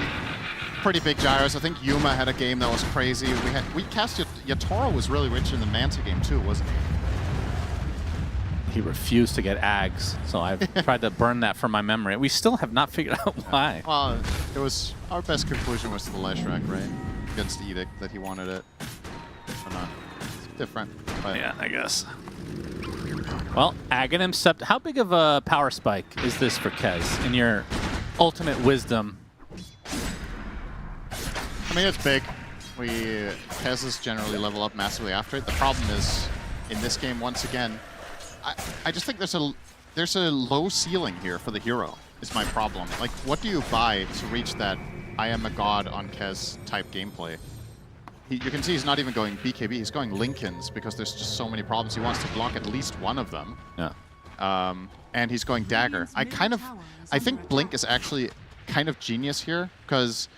pretty big gyros. I think Yuma had a game that was crazy. We cast Yatoro was really rich in the Manta game too, wasn't he? He refused to get Ags, so I've tried to burn that from my memory. We still have not figured out why. Well, it was our best conclusion was the Leshrac, right? Against Edict, that he wanted it. Or not. It's different. But yeah, I guess. Well, Aghanim Sept. How big of a power spike is this for Kez, in your ultimate wisdom? I mean, it's big. Kez's generally level up massively after it. The problem is, in this game, once again, I just think there's a low ceiling here for the hero, is my problem. Like, what do you buy to reach that I am a god on Kez type gameplay? You can see he's not even going BKB, he's going Lincolns because there's just so many problems. He wants to block at least one of them. Yeah. And he's going Dagger. I think Blink is actually kind of genius here, because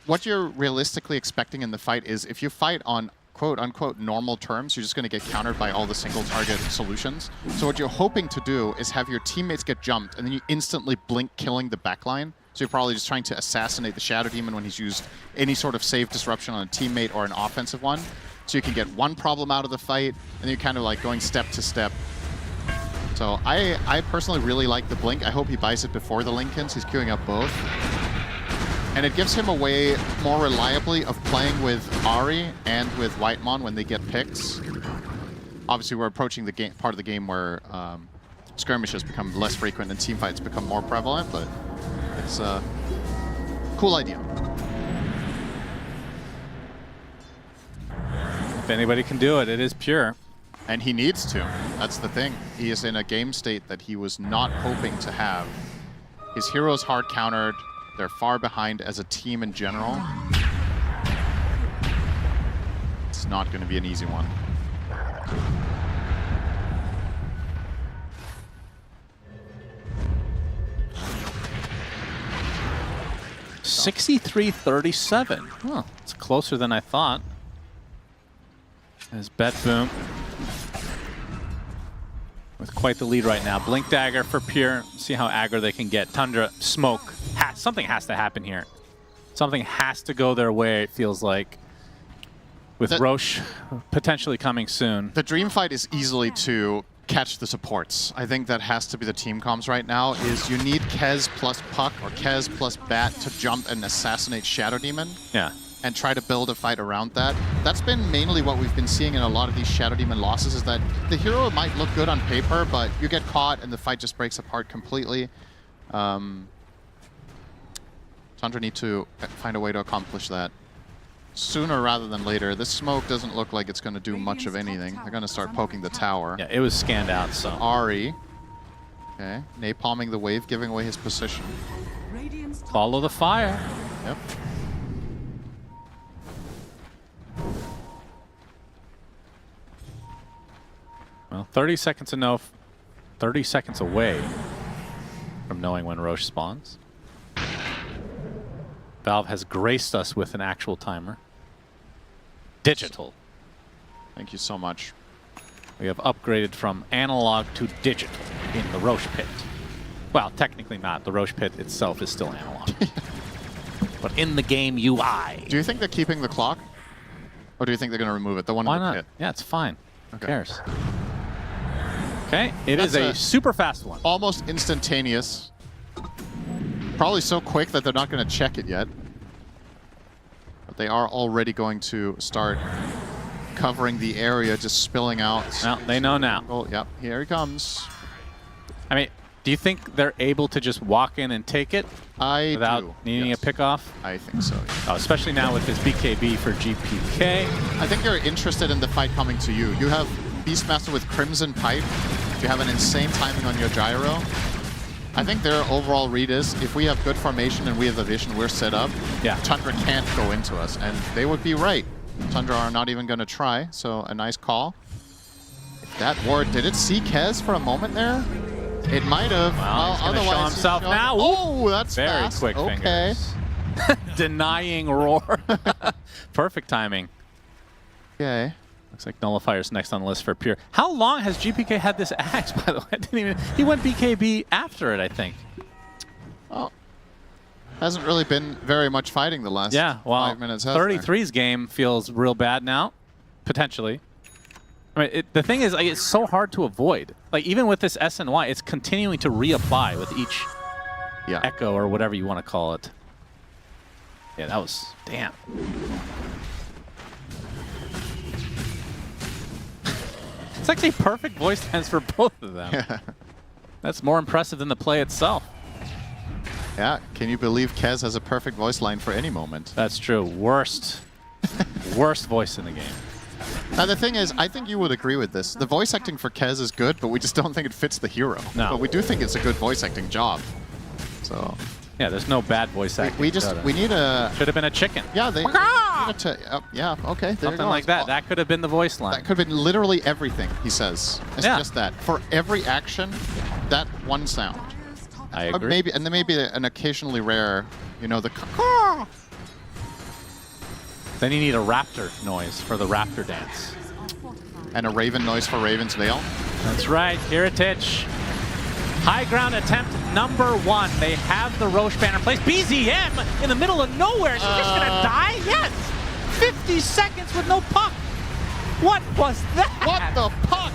what you're realistically expecting in the fight is if you fight on quote-unquote normal terms, you're just going to get countered by all the single-target solutions. So what you're hoping to do is have your teammates get jumped, and then you instantly blink, killing the backline. So you're probably just trying to assassinate the Shadow Demon when he's used any sort of save disruption on a teammate or an offensive one. So you can get one problem out of the fight, and you're kind of like going step to step. So I personally really like the blink. I hope he buys it before the Lincolns. He's queuing up both. And it gives him a way more reliably of playing with Ahri and with Whitemon when they get picks. Obviously, we're approaching the game, part of the game where skirmishes become less frequent and teamfights become more prevalent, but it's a cool idea. If anybody can do it, it is Pure. And he needs to. That's the thing. He is in a game state that he was not hoping to have. His hero's hard countered. They're far behind as a team in general. It's not going to be an easy one. $63-37. Huh, it's closer than I thought. As BetBoom with quite the lead right now. Blink Dagger for Pure. See how aggro they can get. Tundra, smoke. Something has to happen here. Something has to go their way, it feels like. With Roche potentially coming soon. The dream fight is easily to catch the supports. I think that has to be the team comms right now, is you need Kez plus Puck or Kez plus Bat to jump and assassinate Shadow Demon. Yeah. And try to build a fight around that. That's been mainly what we've been seeing in a lot of these Shadow Demon losses, is that the hero might look good on paper, but you get caught and the fight just breaks apart completely. Tundra need to find a way to accomplish that sooner rather than later. This smoke doesn't look like it's going to do much of anything. They're going to start poking the tower. Yeah, it was scanned out, so. Ahri. Okay, napalming the wave, giving away his position. Follow the fire. Yep. Well, 30 seconds enough. 30 seconds away from knowing when Roche spawns. Valve has graced us with an actual timer. Digital. Thank you so much. We have upgraded from analog to digital in the Roche pit. Well, technically not. The Roche pit itself is still analog. But in the game UI. Do you think they're keeping the clock? Or do you think they're going to remove it? The one Why in the not? pit? Yeah, it's fine. Okay. Who cares? Okay, it is a super fast one. Almost instantaneous. Probably so quick that they're not going to check it yet. But they are already going to start covering the area, just spilling out. Well, they know now. Oh, yep, here he comes. I mean, do you think they're able to just walk in and take it without needing a pickoff? I think so. Yeah. Oh, especially now with this BKB for GPK. I think you're interested in the fight coming to you. You have Beastmaster with Crimson Pipe. You have an insane timing on your gyro. I think their overall read is, if we have good formation and we have the vision, we're set up, Tundra can't go into us. And they would be right. Tundra are not even going to try, so a nice call. If that ward, did it see Kez for a moment there? It might have. Well, he's going to show himself now. Oh, that's very fast. quick Okay. fingers. Denying roar. Perfect timing. Okay. Looks like Nullifier's next on the list for Pure. How long has GPK had this axe, by the way? I didn't even. He went BKB after it, I think. Well, hasn't really been very much fighting the last 5 minutes. 33's game feels real bad now, potentially. I mean, the thing is, like, it's so hard to avoid. Like, even with this SNY, it's continuing to reapply with each echo or whatever you want to call it. Yeah, that was... Damn. It's actually perfect voice lines for both of them. Yeah. That's more impressive than the play itself. Yeah, can you believe Kez has a perfect voice line for any moment? That's true. Worst voice in the game. Now the thing is, I think you would agree with this. The voice acting for Kez is good, but we just don't think it fits the hero. No. But we do think it's a good voice acting job. So yeah, there's no bad voice acting. We need a... Should have been a chicken. Yeah, they... yeah, okay. Something like that. That could have been the voice line. That could have been literally everything, he says. It's just that. For every action, that one sound. I agree. Maybe, and then maybe an occasionally rare, you know, the caw. Then you need a raptor noise for the raptor dance. And a raven noise for Raven's Veil. That's right, Kiritich. High ground attempt number 1. They have the Roche banner placed. BZM in the middle of nowhere. Is she just gonna die? Yes! 50 seconds with no puck. What was that? What the puck?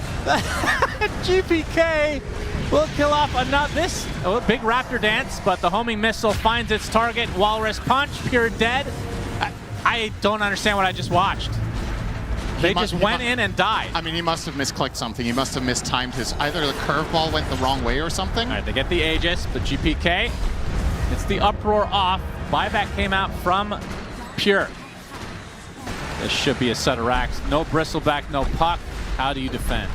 GPK will kill off another. This big raptor dance, but the homing missile finds its target. Walrus punch, pure dead. I don't understand what I just watched. They just went in and died. I mean, he must have misclicked something. He must have mistimed his... Either the curveball went the wrong way or something. All right, they get the Aegis, but GPK, it's the uproar off. Buyback came out from Pure. This should be a set of racks. No bristleback, no puck. How do you defend?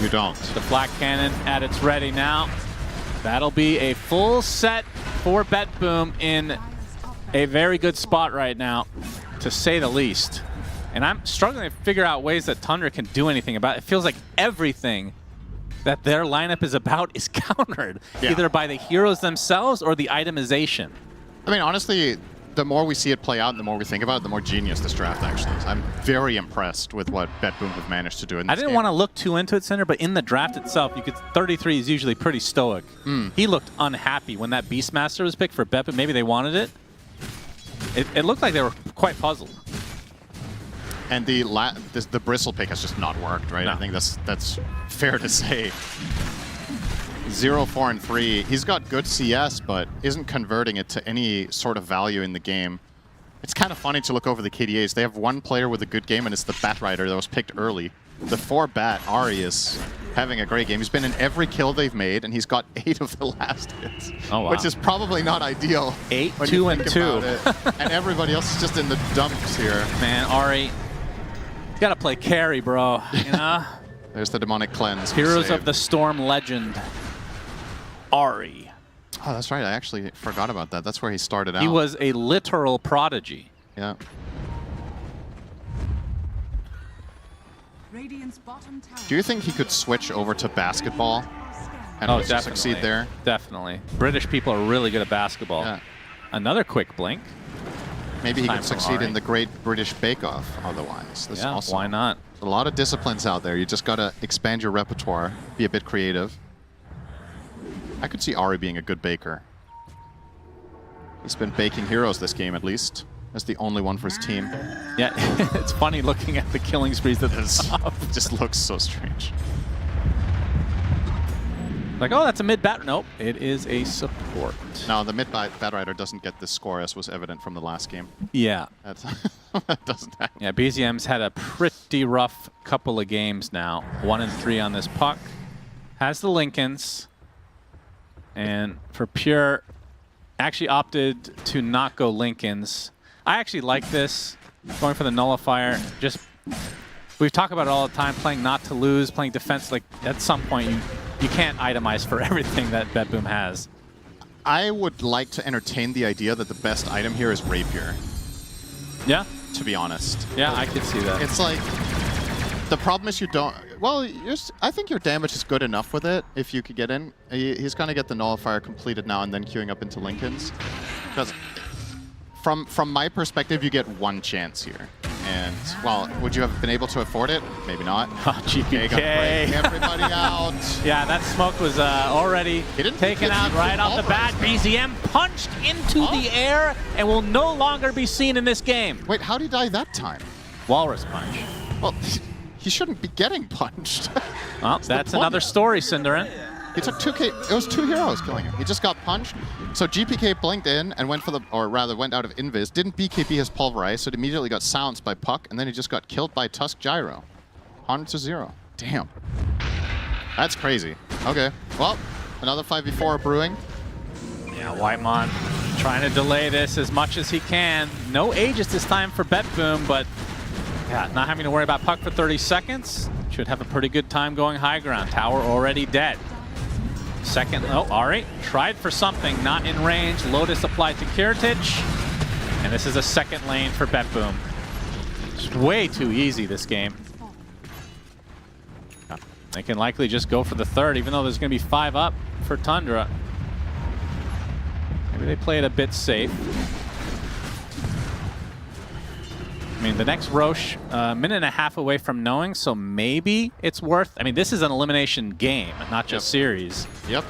You don't. The flak cannon at its ready now. That'll be a full set for BetBoom in a very good spot right now, to say the least. And I'm struggling to figure out ways that Tundra can do anything about it. It feels like everything that their lineup is about is countered, either by the heroes themselves or the itemization. I mean, honestly, the more we see it play out and the more we think about it, the more genius this draft actually is. I'm very impressed with what BetBoom have managed to do in this I didn't want to look too into it, Cinder, but in the draft itself, you could 33 is usually pretty stoic. He looked unhappy when that Beastmaster was picked for BetBoom. Maybe they wanted it. It looked like they were quite puzzled. And the bristle pick has just not worked, right? No. I think that's fair to say. 0, 4, and 3. He's got good CS, but isn't converting it to any sort of value in the game. It's kind of funny to look over the KDAs. They have one player with a good game, and it's the Bat Rider that was picked early. The 4-Bat, Ari, is having a great game. He's been in every kill they've made, and he's got 8 of the last hits. Oh, wow. Which is probably not ideal. 8, when 2, you and think 2. about it. And everybody else is just in the dumps here. Man, Ari, you gotta play carry, bro. You know? There's the Demonic Cleanse. Heroes of the Storm legend, Ari. Oh, that's right. I actually forgot about that. That's where he started out. He was a literal prodigy. Yeah. Do you think he could switch over to basketball and also succeed there? Definitely. British people are really good at basketball. Yeah. Another quick blink. Maybe he Time could for succeed Ari. in the Great British Bake Off otherwise. This Yeah, also, why not? a lot of disciplines out there. You just got to expand your repertoire, be a bit creative. I could see Ari being a good baker. He's been baking heroes this game, at least. As the only one for his team. Yeah, it's funny looking at the killing sprees that it just looks so strange. Like, oh, that's a mid-bat. Nope, it is a support. No, the mid-Bat Rider doesn't get this score, as was evident from the last game. Yeah. That's that doesn't happen. Yeah, BZM's had a pretty rough couple of games now. 1 and 3 on this puck. Has the Lincolns. And for Pure, actually opted to not go Lincolns. I actually like this, going for the nullifier. Just, we've talked about it all the time, playing not to lose, playing defense. Like, at some point, you can't itemize for everything that BetBoom has. I would like to entertain the idea that the best item here is Rapier. Yeah? To be honest. Yeah, I could see that. It's like, the problem is you don't... Well, I think your damage is good enough with it, if you could get in. He's going to get the nullifier completed now and then queuing up into Lincolns. Because from my perspective, you get one chance here. And, well, would you have been able to afford it? Maybe not. Oh, GPK. Got to break everybody out. Yeah, that smoke was already taken out right off the bat. BZM punched into the air and will no longer be seen in this game. Wait, how did he die that time? Walrus punch. Well, he shouldn't be getting punched. Well, that's another story, Cinderin. He took 2K. It was 2 heroes killing him. He just got punched. So GPK blinked in and went for the, or rather went out of invis. Didn't BKB his pulverize, so it immediately got silenced by Puck, and then he just got killed by Tusk Gyro. 100-0. Damn. That's crazy. Okay. Well, another 5v4 brewing. Yeah, Whitemon trying to delay this as much as he can. No Aegis this time for BetBoom, but yeah, not having to worry about Puck for 30 seconds. Should have a pretty good time going high ground. Tower already dead. Second, oh, Ari tried for something, not in range. Lotus applied to Kiritich. And this is a second lane for BetBoom. It's way too easy, this game. They can likely just go for the third, even though there's going to be 5 up for Tundra. Maybe they play it a bit safe. I mean, the next Roche, a minute and a half away from knowing, so maybe it's worth... I mean, this is an elimination game, not just series. Yep.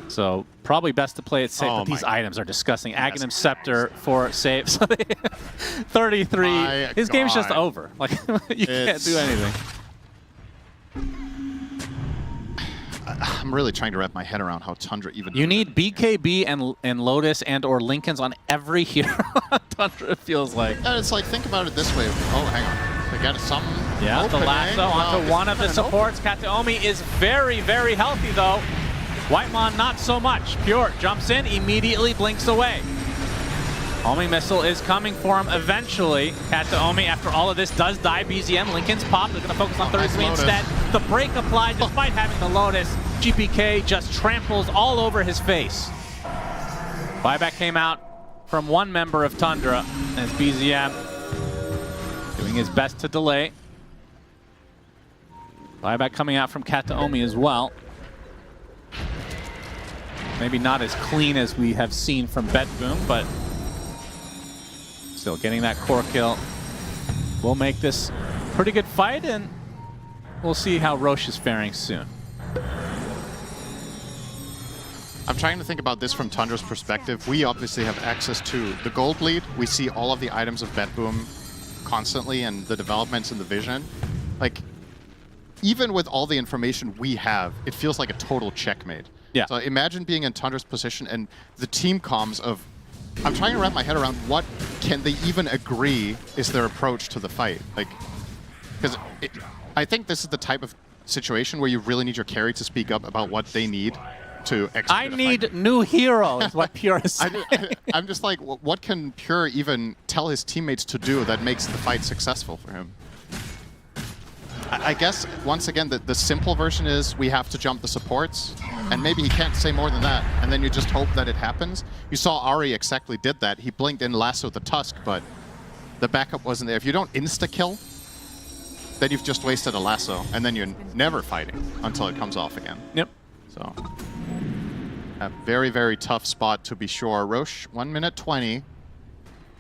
So probably best to play it safe, but these items are disgusting. Aghanim Scepter for save. So 33. His game's just over. Like, you can't do anything. I'm really trying to wrap my head around how Tundra even... You need BKB and Lotus and or Lincolns on every hero on Tundra, it feels like. And it's like, think about it this way. Oh, hang on. They got some Yeah, the opening. lasso onto one of the supports. Kataomi is very, very healthy, though. Whitemon, not so much. Pure jumps in, immediately blinks away. Homing missile is coming for him eventually. Kataomi, after all of this, does die. BZM, Lincoln's pop. They're going to focus on 33 instead. The break applied despite having the Lotus. GPK just tramples all over his face. Buyback came out from one member of Tundra as BZM doing his best to delay. Buyback coming out from Kataomi as well. Maybe not as clean as we have seen from BetBoom, but still getting that core kill will make this a pretty good fight, and we'll see how Roche is faring soon. I'm trying to think about this from Tundra's perspective. We obviously have access to the gold lead. We see all of the items of BetBoom constantly and the developments in the vision. Like, even with all the information we have, it feels like a total checkmate. Yeah. So imagine being in Tundra's position and the team comms of... I'm trying to wrap my head around what can they even agree is their approach to the fight. Like, because I think this is the type of situation where you really need your carry to speak up about what they need to execute I need new heroes, is what Pure is saying. I'm just like, what can Pure even tell his teammates to do that makes the fight successful for him? I guess, once again, the simple version is we have to jump the supports, and maybe he can't say more than that, and then you just hope that it happens. You saw Ari exactly did that. He blinked in lasso the Tusk, but the backup wasn't there. If you don't insta-kill, then you've just wasted a lasso, and then you're never fighting until it comes off again. Yep. So, a very, very tough spot to be sure. Roche, 1 minute 20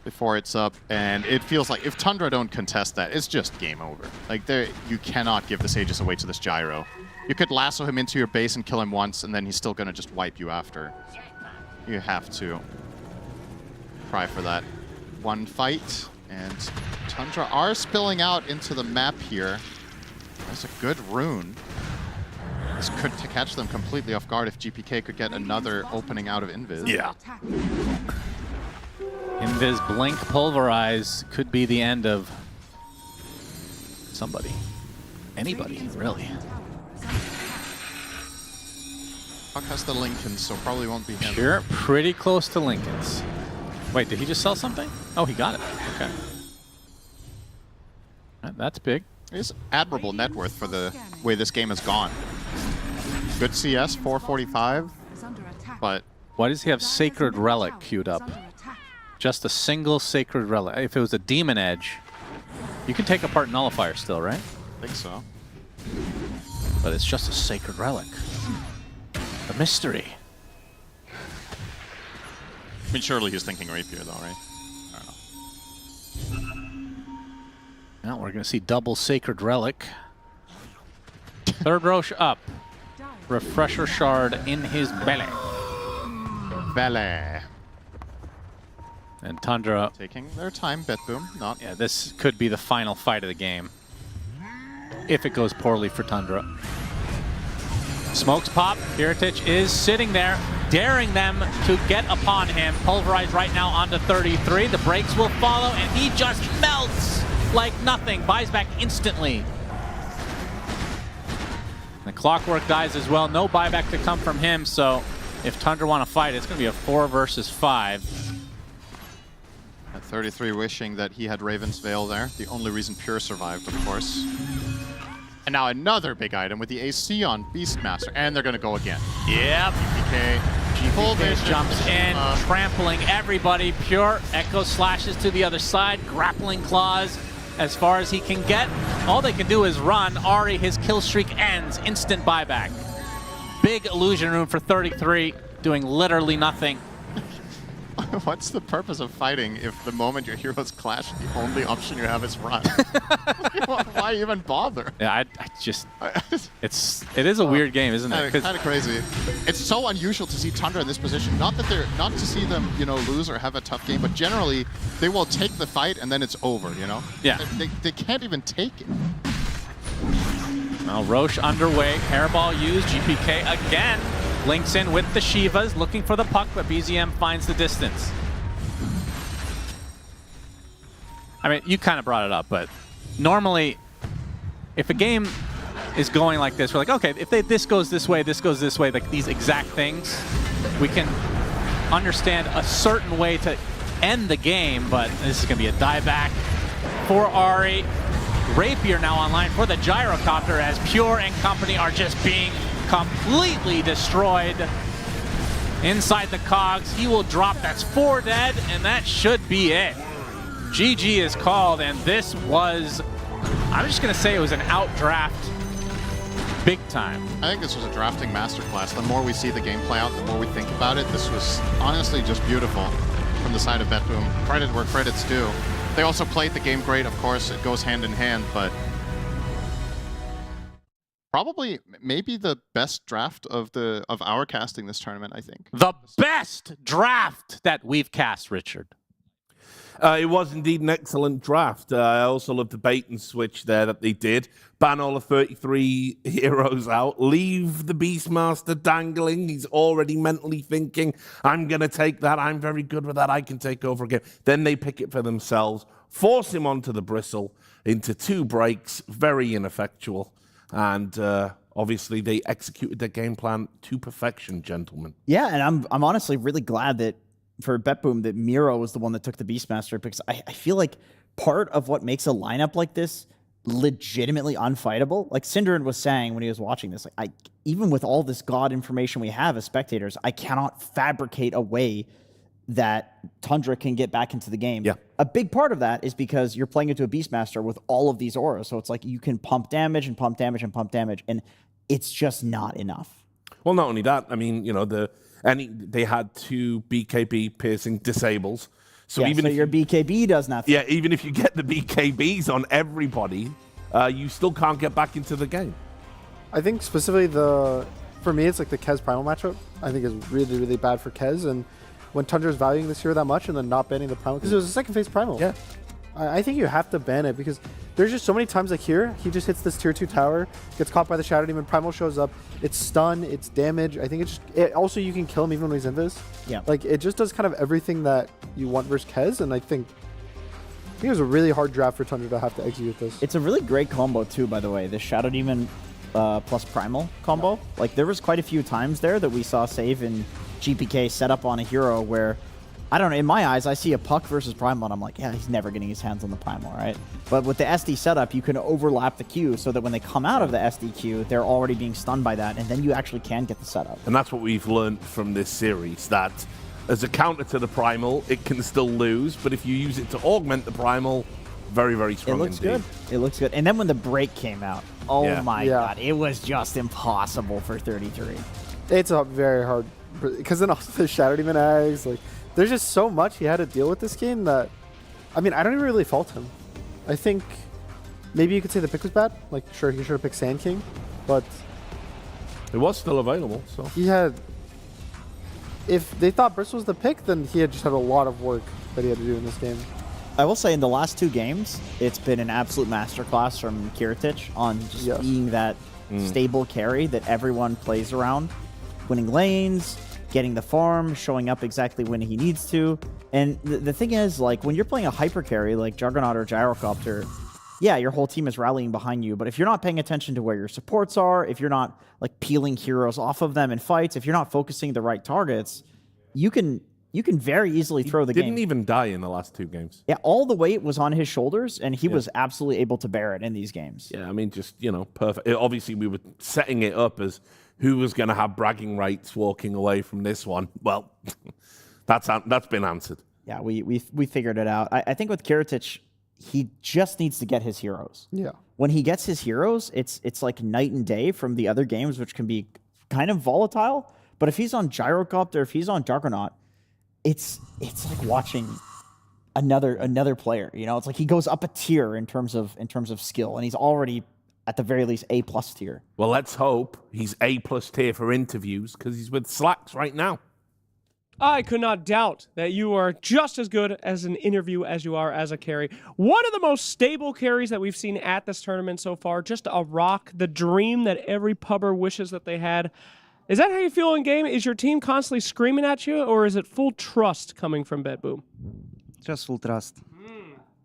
before it's up, and it feels like if Tundra don't contest that, it's just game over. Like, you cannot give this Aegis away to this Gyro. You could lasso him into your base and kill him once, and then he's still gonna just wipe you after. You have to try for that one fight, and Tundra are spilling out into the map here. There's a good rune. This could catch them completely off guard if GPK could get another opening out of Invis. Yeah. Invis blink pulverize could be the end of somebody. Anybody, really. Puck has the Lincoln, so probably won't be him. Sure, pretty close to Lincoln's. Wait, did he just sell something? Oh, he got it. Okay. That's big. It's admirable net worth for the way this game has gone. Good CS, 445, but... Why does he have Sacred Relic queued up? Just a single Sacred Relic. If it was a Demon Edge, you can take apart Nullifier still, right? I think so. But it's just a Sacred Relic. A mystery. I mean, surely he's thinking Rapier, though, right? I don't know. Now we're going to see double Sacred Relic. Third Roche up. Refresher Shard in his belly. Belly. And Tundra taking their time, BetBoom, not. Yeah, this could be the final fight of the game. If it goes poorly for Tundra. Smokes pop. Kiritich is sitting there, daring them to get upon him. Pulverized right now onto 33. The brakes will follow, and he just melts like nothing. Buys back instantly. The Clockwork dies as well. No buyback to come from him, so if Tundra want to fight, it's going to be a 4 versus 5. At 33 wishing that he had Raven's Veil there. The only reason Pure survived, of course. And now another big item with the AC on Beastmaster. And they're going to go again. Yep. GPK jumps in, trampling everybody. Pure Echo slashes to the other side. Grappling claws as far as he can get. All they can do is run. Ari, his kill streak ends. Instant buyback. Big illusion room for 33, doing literally nothing. What's the purpose of fighting if the moment your heroes clash, the only option you have is run? Why even bother? Yeah, I just it is a weird game, isn't it? Kind of crazy. It's so unusual to see Tundra in this position. Not to see them, lose or have a tough game, but generally they will take the fight and then it's over. Yeah. They can't even take it. Well, Roche underway. Hairball used. GPK again links in with the Shivas, looking for the puck, but BZM finds the distance. I mean, you kind of brought it up, but normally, if a game is going like this, we're like, okay, if this goes this way, like these exact things, we can understand a certain way to end the game, but this is going to be a dieback for Ari. Rapier now online for the gyrocopter as Pure and company are just being completely destroyed inside the cogs. He will drop. That's 4 dead, and that should be it. GG is called, and this was, I'm just going to say it was an outdraft big time. I think this was a drafting masterclass. The more we see the game play out, the more we think about it. This was honestly just beautiful from the side of BetBoom. Credit where credit's due. They also played the game great, of course. It goes hand in hand, but probably maybe the best draft of our casting this tournament, I think. The best draft that we've cast, Richard. It was indeed an excellent draft. I also love the bait and switch there that they did. Ban all the 33 heroes out. Leave the Beastmaster dangling. He's already mentally thinking, I'm going to take that. I'm very good with that. I can take over again. Then they pick it for themselves. Force him onto the bristle into 2 breaks. Very ineffectual. And obviously they executed their game plan to perfection, gentlemen. Yeah, and I'm honestly really glad that for BetBoom that Miro was the one that took the Beastmaster, because I feel like part of what makes a lineup like this legitimately unfightable, like Synderen was saying when he was watching this, like even with all this God information we have as spectators, I cannot fabricate a way that Tundra can get back into the game. Yeah. A big part of that is because you're playing into a Beastmaster with all of these auras, so it's like you can pump damage and pump damage and pump damage, and it's just not enough. Well, not only that, I mean, they had 2 BKB piercing disables. So Yeah, even so if your BKB does nothing. Yeah, even if you get the BKBs on everybody, you still can't get back into the game. I think specifically for me, it's like the Kez Primal matchup. I think is really, really bad for Kez. And when Tundra's valuing this hero that much and then not banning the Primal, because it was a second phase Primal. Yeah. I think you have to ban it because there's just so many times like here, he just hits this tier 2 tower, gets caught by the Shadow Demon, Primal shows up, it's stun, it's damage. I think also you can kill him even when he's invis. Yeah. Like it just does kind of everything that you want versus Kez, and I think it was a really hard draft for Tundra to have to execute this. It's a really great combo too, by the way, the Shadow Demon plus Primal combo. Like there was quite a few times there that we saw Save and GPK set up on a hero where, I don't know, in my eyes, I see a Puck versus Primal, and I'm like, yeah, he's never getting his hands on the Primal, right? But with the SD setup, you can overlap the queue so that when they come out of the SD queue, they're already being stunned by that, and then you actually can get the setup. And that's what we've learned from this series, that as a counter to the Primal, it can still lose, but if you use it to augment the Primal, very, very strong indeed. good. It looks good. And then when the break came out, oh Yeah. my god, it was just impossible for 33. It's a very hard, because then also the Shadow Demon eggs, like, there's just so much he had to deal with this game that, I mean, I don't even really fault him. I think maybe you could say the pick was bad. Like, sure, he should have picked Sand King, but it was still available, so. He had, if they thought Bristol was the pick, then he had just had a lot of work that he had to do in this game. I will say in the last 2 games, it's been an absolute masterclass from Kiritich on just being that stable carry that everyone plays around, winning lanes, getting the farm, showing up exactly when he needs to. And the thing is, like, when you're playing a hyper carry like Juggernaut or Gyrocopter, yeah, your whole team is rallying behind you, but if you're not paying attention to where your supports are, if you're not like peeling heroes off of them in fights, if you're not focusing the right targets, you can very easily throw the game. Didn't even die in the last 2 games. Yeah, all the weight was on his shoulders, and he was absolutely able to bear it in these games. Yeah, I mean, just, perfect. Obviously, we were setting it up as who was going to have bragging rights walking away from this one. Well, that's been answered. Yeah, we figured it out. I think with Kiritich, he just needs to get his heroes. Yeah. When he gets his heroes, it's like night and day from the other games, which can be kind of volatile. But if he's on Gyrocopter, if he's on Juggernaut, it's like watching another player. You know, it's like he goes up a tier in terms of skill, and he's already at the very least A+ tier. Well, let's hope he's A+ tier for interviews because he's with Slacks right now. I could not doubt that you are just as good as an interview as you are as a carry. One of the most stable carries that we've seen at this tournament so far, just a rock, the dream that every pubber wishes that they had. Is that how you feel in game? Is your team constantly screaming at you, or is it full trust coming from BetBoom? Just full trust.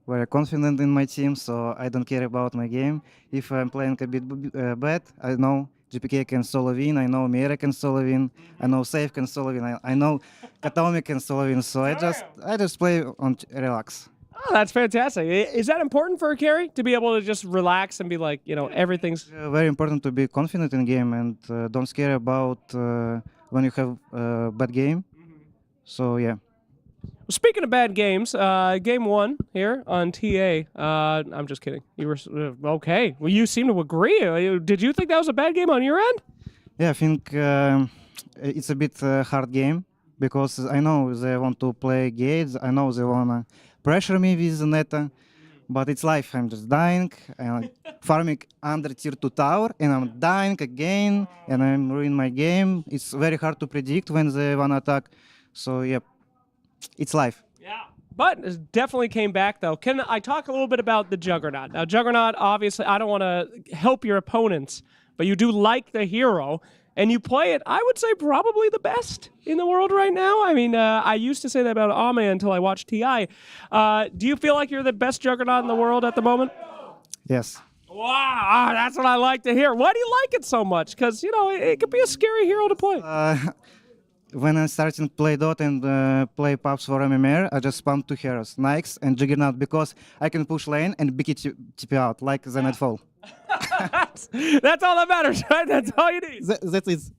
Very confident in my team, so I don't care about my game. If I'm playing a bit bad, I know GPK can solo win, I know Miera can solo win, I know Safe can solo win, I know Kataomi can solo win, so I just play on relax. Oh, that's fantastic. Is that important for a carry, to be able to just relax and be like, you know, everything's... Very important to be confident in game and don't scare about when you have a bad game. So, yeah. Speaking of bad games, game 1 here on TA. I'm just kidding. You were okay. Well, you seem to agree. Did you think that was a bad game on your end? Yeah, I think it's a bit hard game because I know they want to play gates. I know they wanna pressure me with the neta, but it's life. I'm just dying and farming under tier 2 tower, and I'm dying again, and I'm ruining my game. It's very hard to predict when they wanna attack. So yeah. It's life. Yeah. But it definitely came back, though. Can I talk a little bit about the Juggernaut? Now, Juggernaut, obviously, I don't want to help your opponents, but you do like the hero, and you play it, I would say, probably the best in the world right now. I mean, I used to say that about Ame until I watched TI. Do you feel like you're the best Juggernaut in the world at the moment? Yes. Wow, that's what I like to hear. Why do you like it so much? Because, you know, it could be a scary hero to play. When I started to play Dota and play pubs for MMR, I just spam 2 heroes, Nyx and Juggernaut, because I can push lane and BK TP out, like the Nightfall. That's all that matters, right? That's all you need. That is.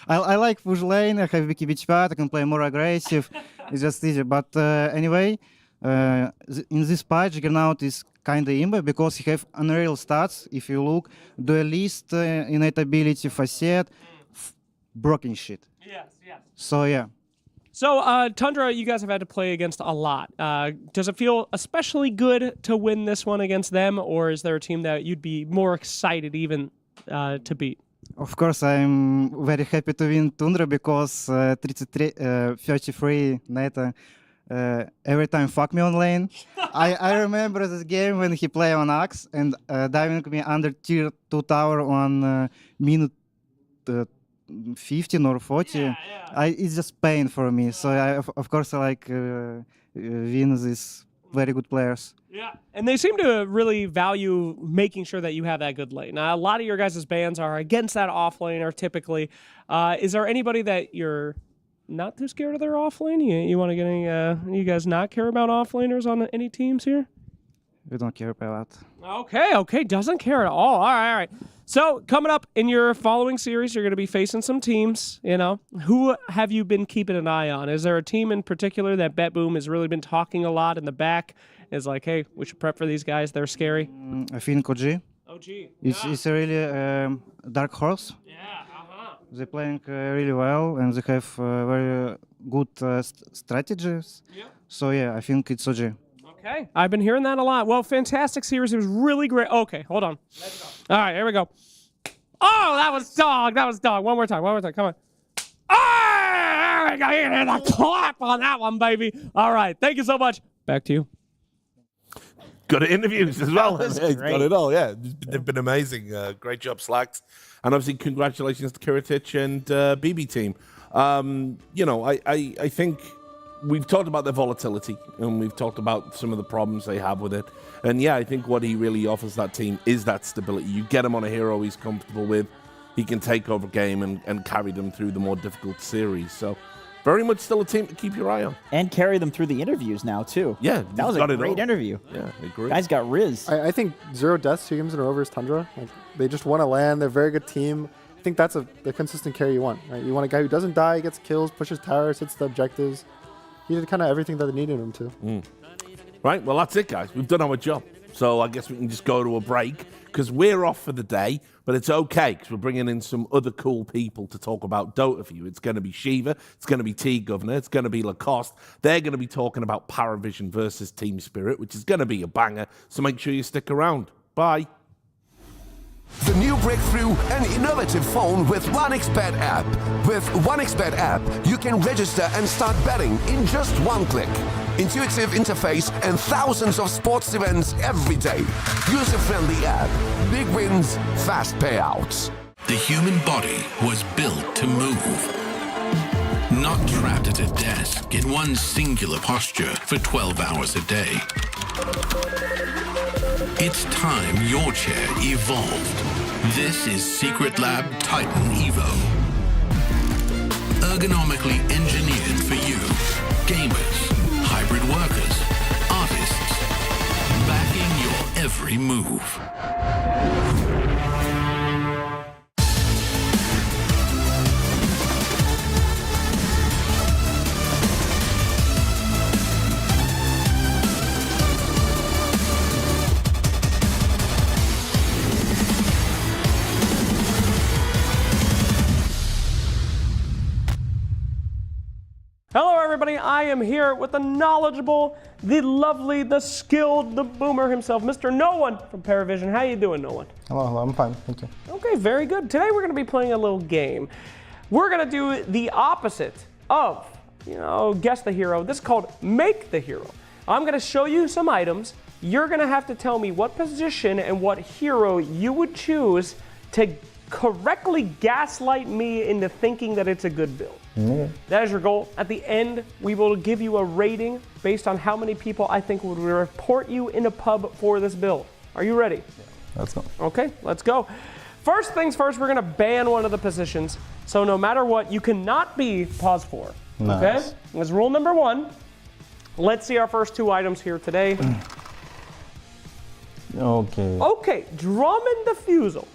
I like push lane, I have BK TP out, I can play more aggressive, it's just easier. But anyway, in this patch, Juggernaut is kinda imba because he have unreal stats. If you look, Duelist, innate ability, Facet, broken shit. Yes, yes. So, yeah. So, Tundra, you guys have had to play against a lot. Does it feel especially good to win this one against them, or is there a team that you'd be more excited even to beat? Of course, I'm very happy to win Tundra because 33 Neta every time fuck me on lane. I remember this game when he played on Axe and diving me under tier 2 tower on minute 15 or 40. It's just pain for me. So of course I like win these very good players. Yeah, and they seem to really value making sure that you have that good lane. Now, a lot of your guys' bans are against that off laner typically. Is there anybody that you're not too scared of their off lane? You want to get any? You guys not care about off laners on any teams here? We don't care about that. Okay, doesn't care at all. All right. So, coming up in your following series, you're going to be facing some teams, you know. Who have you been keeping an eye on? Is there a team in particular that BetBoom has really been talking a lot in the back? Is like, hey, we should prep for these guys, they're scary? I think OG. OG. It's a really dark horse. Yeah, They're playing really well, and they have very good strategies. Yeah. So, yeah, I think it's OG. Okay, I've been hearing that a lot. Well, fantastic series. It was really great. Okay, hold on. Let's go. All right, here we go. Oh, that was dog. One more time. Come on. Oh, there we go. You're gonna hear the clap on that one, baby. All right, thank you so much. Back to you. Good at interviews as well. That was He's great. got it all, yeah. They've been amazing. Great job, Slacks. And obviously, congratulations to Kiritich and BB team. You know, I think we've talked about their volatility and we've talked about some of the problems they have with it. And yeah, I think what he really offers that team is that stability. You get him on a hero he's comfortable with, he can take over game and carry them through the more difficult series. So very much still a team to keep your eye on. And carry them through the interviews now, too. Yeah. That was a great interview. Yeah, I agree. Guys got Riz. I think 0 deaths 2 games in a row versus Tundra. Like, they just won a LAN. They're a very good team. I think that's the consistent carry you want, right? You want a guy who doesn't die, gets kills, pushes towers, hits the objectives. He did kind of everything that they needed him to. Right, well, that's it, guys. We've done our job. So I guess we can just go to a break because we're off for the day, but it's okay because we're bringing in some other cool people to talk about Dota for you. It's going to be Shiva, it's going to be T-Governor, it's going to be Lacoste. They're going to be talking about PARIVISION versus Team Spirit, which is going to be a banger. So make sure you stick around. Bye. The new breakthrough and innovative phone with 1xBet app. With 1xBet app, you can register and start betting in just one click. Intuitive interface and thousands of sports events every day. User-friendly app. Big wins, fast payouts. The human body was built to move. Not trapped at a desk in one singular posture for 12 hours a day. It's time your chair evolved. This is Secret Lab Titan Evo. Ergonomically engineered for you, gamers, hybrid workers, artists, backing your every move. Hello everybody, I am here with the knowledgeable, the lovely, the skilled, the boomer himself, Mr. No One from PARIVISION. How you doing, No One? Hello, I'm fine, thank you. Okay, very good. Today we're going to be playing a little game. We're going to do the opposite of, guess the hero. This is called Make the Hero. I'm going to show you some items. You're going to have to tell me what position and what hero you would choose to correctly gaslight me into thinking that it's a good build. Okay. That is your goal. At the end, we will give you a rating based on how many people I think would report you in a pub for this build. Are you ready? Yeah. Let's go. Okay, let's go. First things first, we're going to ban one of the positions. So no matter what, you cannot be pause 4. Nice. Okay? That's rule number 1. Let's see our first 2 items here today. Okay. Okay, Drummond Defusal.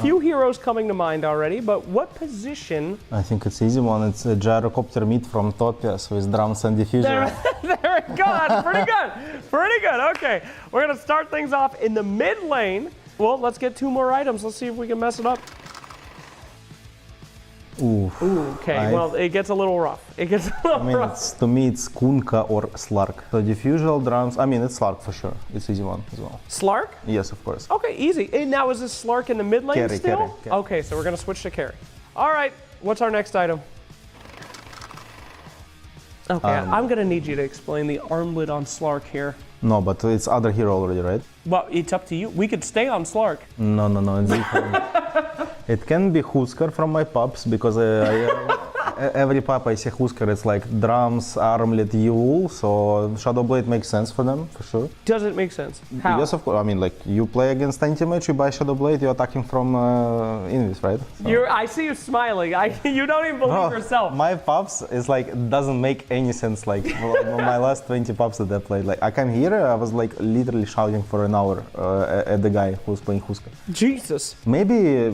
Few heroes coming to mind already, but what position? I think it's easy one. It's a gyrocopter mid from Topias with drums and diffuser. There we go. That's pretty good. Pretty good. Okay, we're gonna start things off in the mid lane. Well, let's get 2 more items. Let's see if we can mess it up. Ooh. Okay, well, it gets a little rough. It gets a little rough. To me, it's Kunka or Slark. So diffusal drums, it's Slark for sure. It's easy one as well. Slark? Yes, of course. Okay, easy. And now is this Slark in the mid lane still? Carry. Okay, so we're gonna switch to carry. All right, what's our next item? Okay, I'm gonna need you to explain the armlet on Slark here. No, but it's other hero already, right? Well, it's up to you. We could stay on Slark. No, it's different. It can be Husker from my pubs because every pub I see Husker, it's like drums, armlet, Yule, so Shadowblade makes sense for them, for sure. Does it make sense? How? Yes, of course. You play against anti-match, you buy Shadowblade, you're attacking from Invis, right? So. I see you smiling. You don't even believe yourself. My pubs is doesn't make any sense. My last 20 pubs that I played, I came here, I was literally shouting for an hour at the guy who's playing Husker. Jesus. Maybe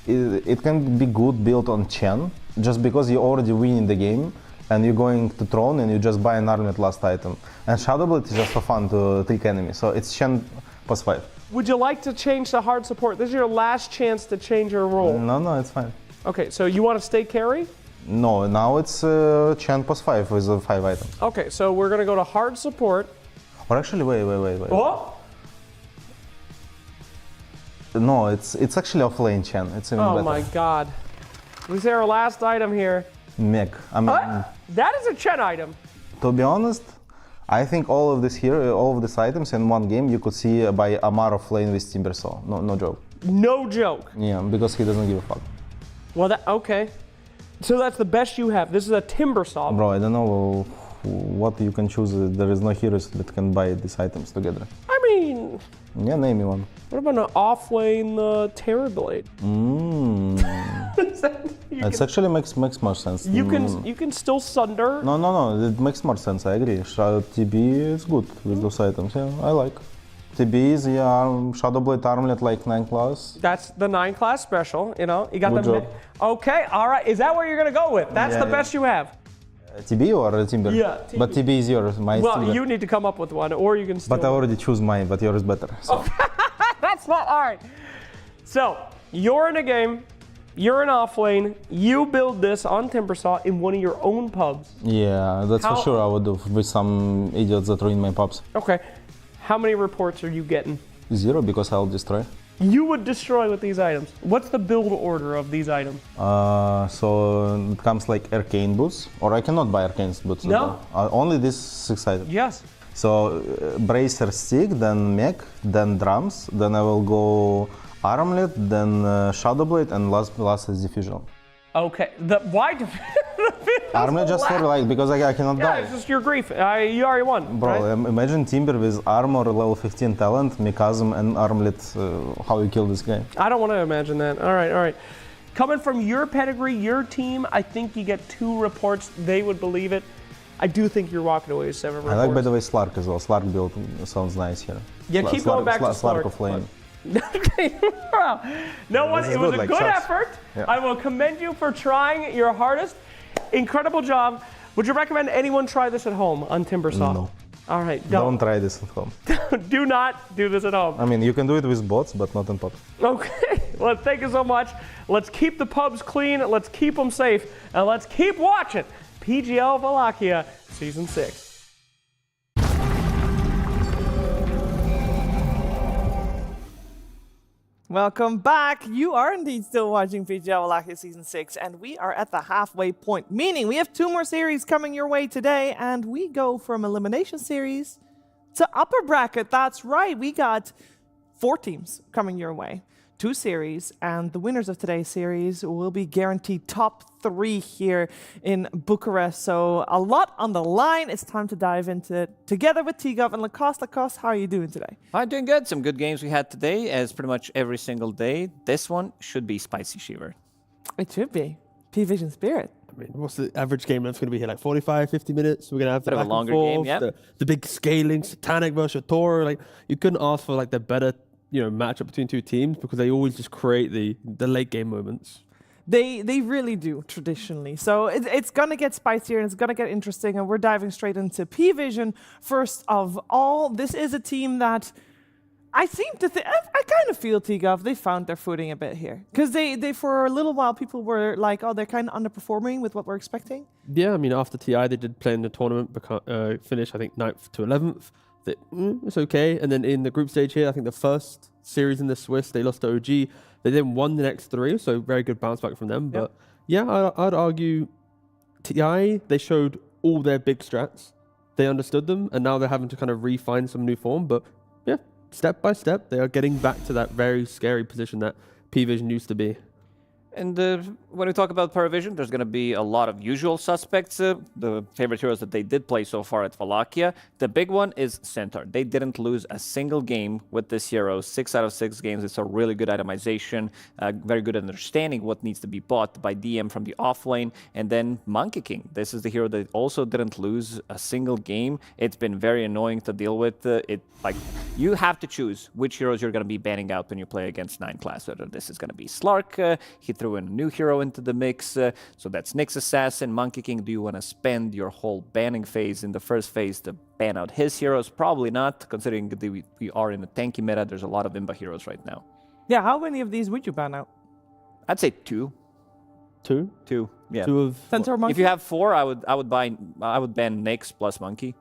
it can be good built on Chen, just because you already win in the game and you're going to Throne and you just buy an armlet last item. And Shadowblade is just for fun to trick enemy, so it's Chen plus 5. Would you like to change to hard support? This is your last chance to change your role. No, it's fine. Okay, so you want to stay carry? No, now it's Chen plus 5 with 5 items. Okay, so we're gonna go to hard support. Or actually, wait. Oh? No, it's actually off lane Chen. It's even better. Oh my god. This is our last item here. Mech. That is a Chen item. To be honest, I think all of these items in one game you could see by Amar off lane with Timbersaw. No joke. No joke. Yeah, because he doesn't give a fuck. Well, okay. So that's the best you have. This is a Timbersaw. Bro, I don't know what you can choose. There is no heroes that can buy these items together. Yeah, name me one. What about an off-lane Terrorblade? It actually makes more sense. You can still Sunder. No, it makes more sense, I agree. TB is good with those items, yeah, I like. TB is Shadowblade Armlet 9 class. That's the 9 class special, you got Good the... job. Okay, all right, is that what you're gonna go with? That's the best you have? TB or Timber? Yeah, TB. But TB is yours. Mine is Well, Timber. you need to come up with one, or you can steal But I already choose mine, but yours is better. So. That's not all right. So, you're in a game, you're in off lane, you build this on Timbersaw in one of your own pubs. Yeah, that's for sure I would do with some idiots that ruin my pubs. Okay. How many reports are you getting? 0 because I'll destroy. You would destroy with these items. What's the build order of these items? So it comes like arcane boots, or I cannot buy arcane boots. No. Only these 6 items. Yes. So bracer stick, then mech, then drums, then I will go armlet, then shadow blade, and last is diffusion. Okay. Why diffusion? Armlet just for like because I cannot die. Yeah, it's just your grief. You already won. Bro, right? Imagine Timber with armor, level 15 talent, Mikasm, and armlet. How you kill this guy? I don't want to imagine that. All right, all right. Coming from your pedigree, your team, I think you get 2 reports. They would believe it. I do think you're walking away with 7 reports. I like, by the way, Slark as well. Slark build sounds nice here. Yeah, keep going back to Slark. Of Flame. No one, it was a good effort. Yeah. I will commend you for trying your hardest. Incredible job. Would you recommend anyone try this at home on Timbersaw? No. All right, Don't try this at home. Do not do this at home. I mean, you can do it with bots, but not in pubs. Okay, well, thank you so much. Let's keep the pubs clean, let's keep them safe, and let's keep watching PGL Wallachia Season 6. Welcome back. You are indeed still watching PGL Wallachia Season 6, and we are at the halfway point, meaning we have 2 more series coming your way today, and we go from Elimination Series to Upper Bracket. That's right, we got 4 teams coming your way. 2 series, and the winners of today's series will be guaranteed top 3 here in Bucharest. So a lot on the line. It's time to dive into it together with T-Gov and Lacoste. Lacoste, how are you doing today? I'm doing good. Some good games we had today, as pretty much every single day. This one should be Spicy Shiver. It should be. P-Vision Spirit. I mean, what's the average game length going to be here? Like 45, 50 minutes? We're going to have Bit of a back and longer forth, game, yeah. the big scaling, Satanic versus Tor. Like, you couldn't ask for like the better matchup between 2 teams because they always just create the late game moments. They really do traditionally. So it's gonna get spicier and it's gonna get interesting. And we're diving straight into P-Vision. First of all, this is a team that I seem to think I kind of feel T-Gov. They found their footing a bit here because they for a little while people were like, oh, they're kind of underperforming with what we're expecting. Yeah, I mean after TI they did play in the tournament, finish I think 9th to 11th. It's okay. And then in the group stage here, I think the first series in the Swiss, they lost to OG. They then won the next 3, so very good bounce back from them. Yep. But yeah, I'd argue TI, they showed all their big strats. They understood them, and now they're having to kind of refine some new form. But yeah, step by step, they are getting back to that very scary position that P-Vision used to be. And when we talk about PARIVISION, there's going to be a lot of usual suspects, the favorite heroes that they did play so far at Wallachia. The big one is Centaur. They didn't lose a single game with this hero. 6 out of 6 games. It's a really good itemization, very good understanding what needs to be bought by DM from the offlane. And then Monkey King. This is the hero that also didn't lose a single game. It's been very annoying to deal with. You have to choose which heroes you're going to be banning out when you play against 9 class. Whether this is going to be Slark, he threw in a new hero into the mix, so that's Nyx Assassin, Monkey King. Do you want to spend your whole banning phase in the first phase to ban out his heroes? Probably not, considering we are in a tanky meta. There's a lot of Imba heroes right now. Yeah, how many of these would you ban out? I'd say 2. 2? 2, yeah. 2 of Centaur, Monkey? If you have 4, I would ban Nyx plus Monkey.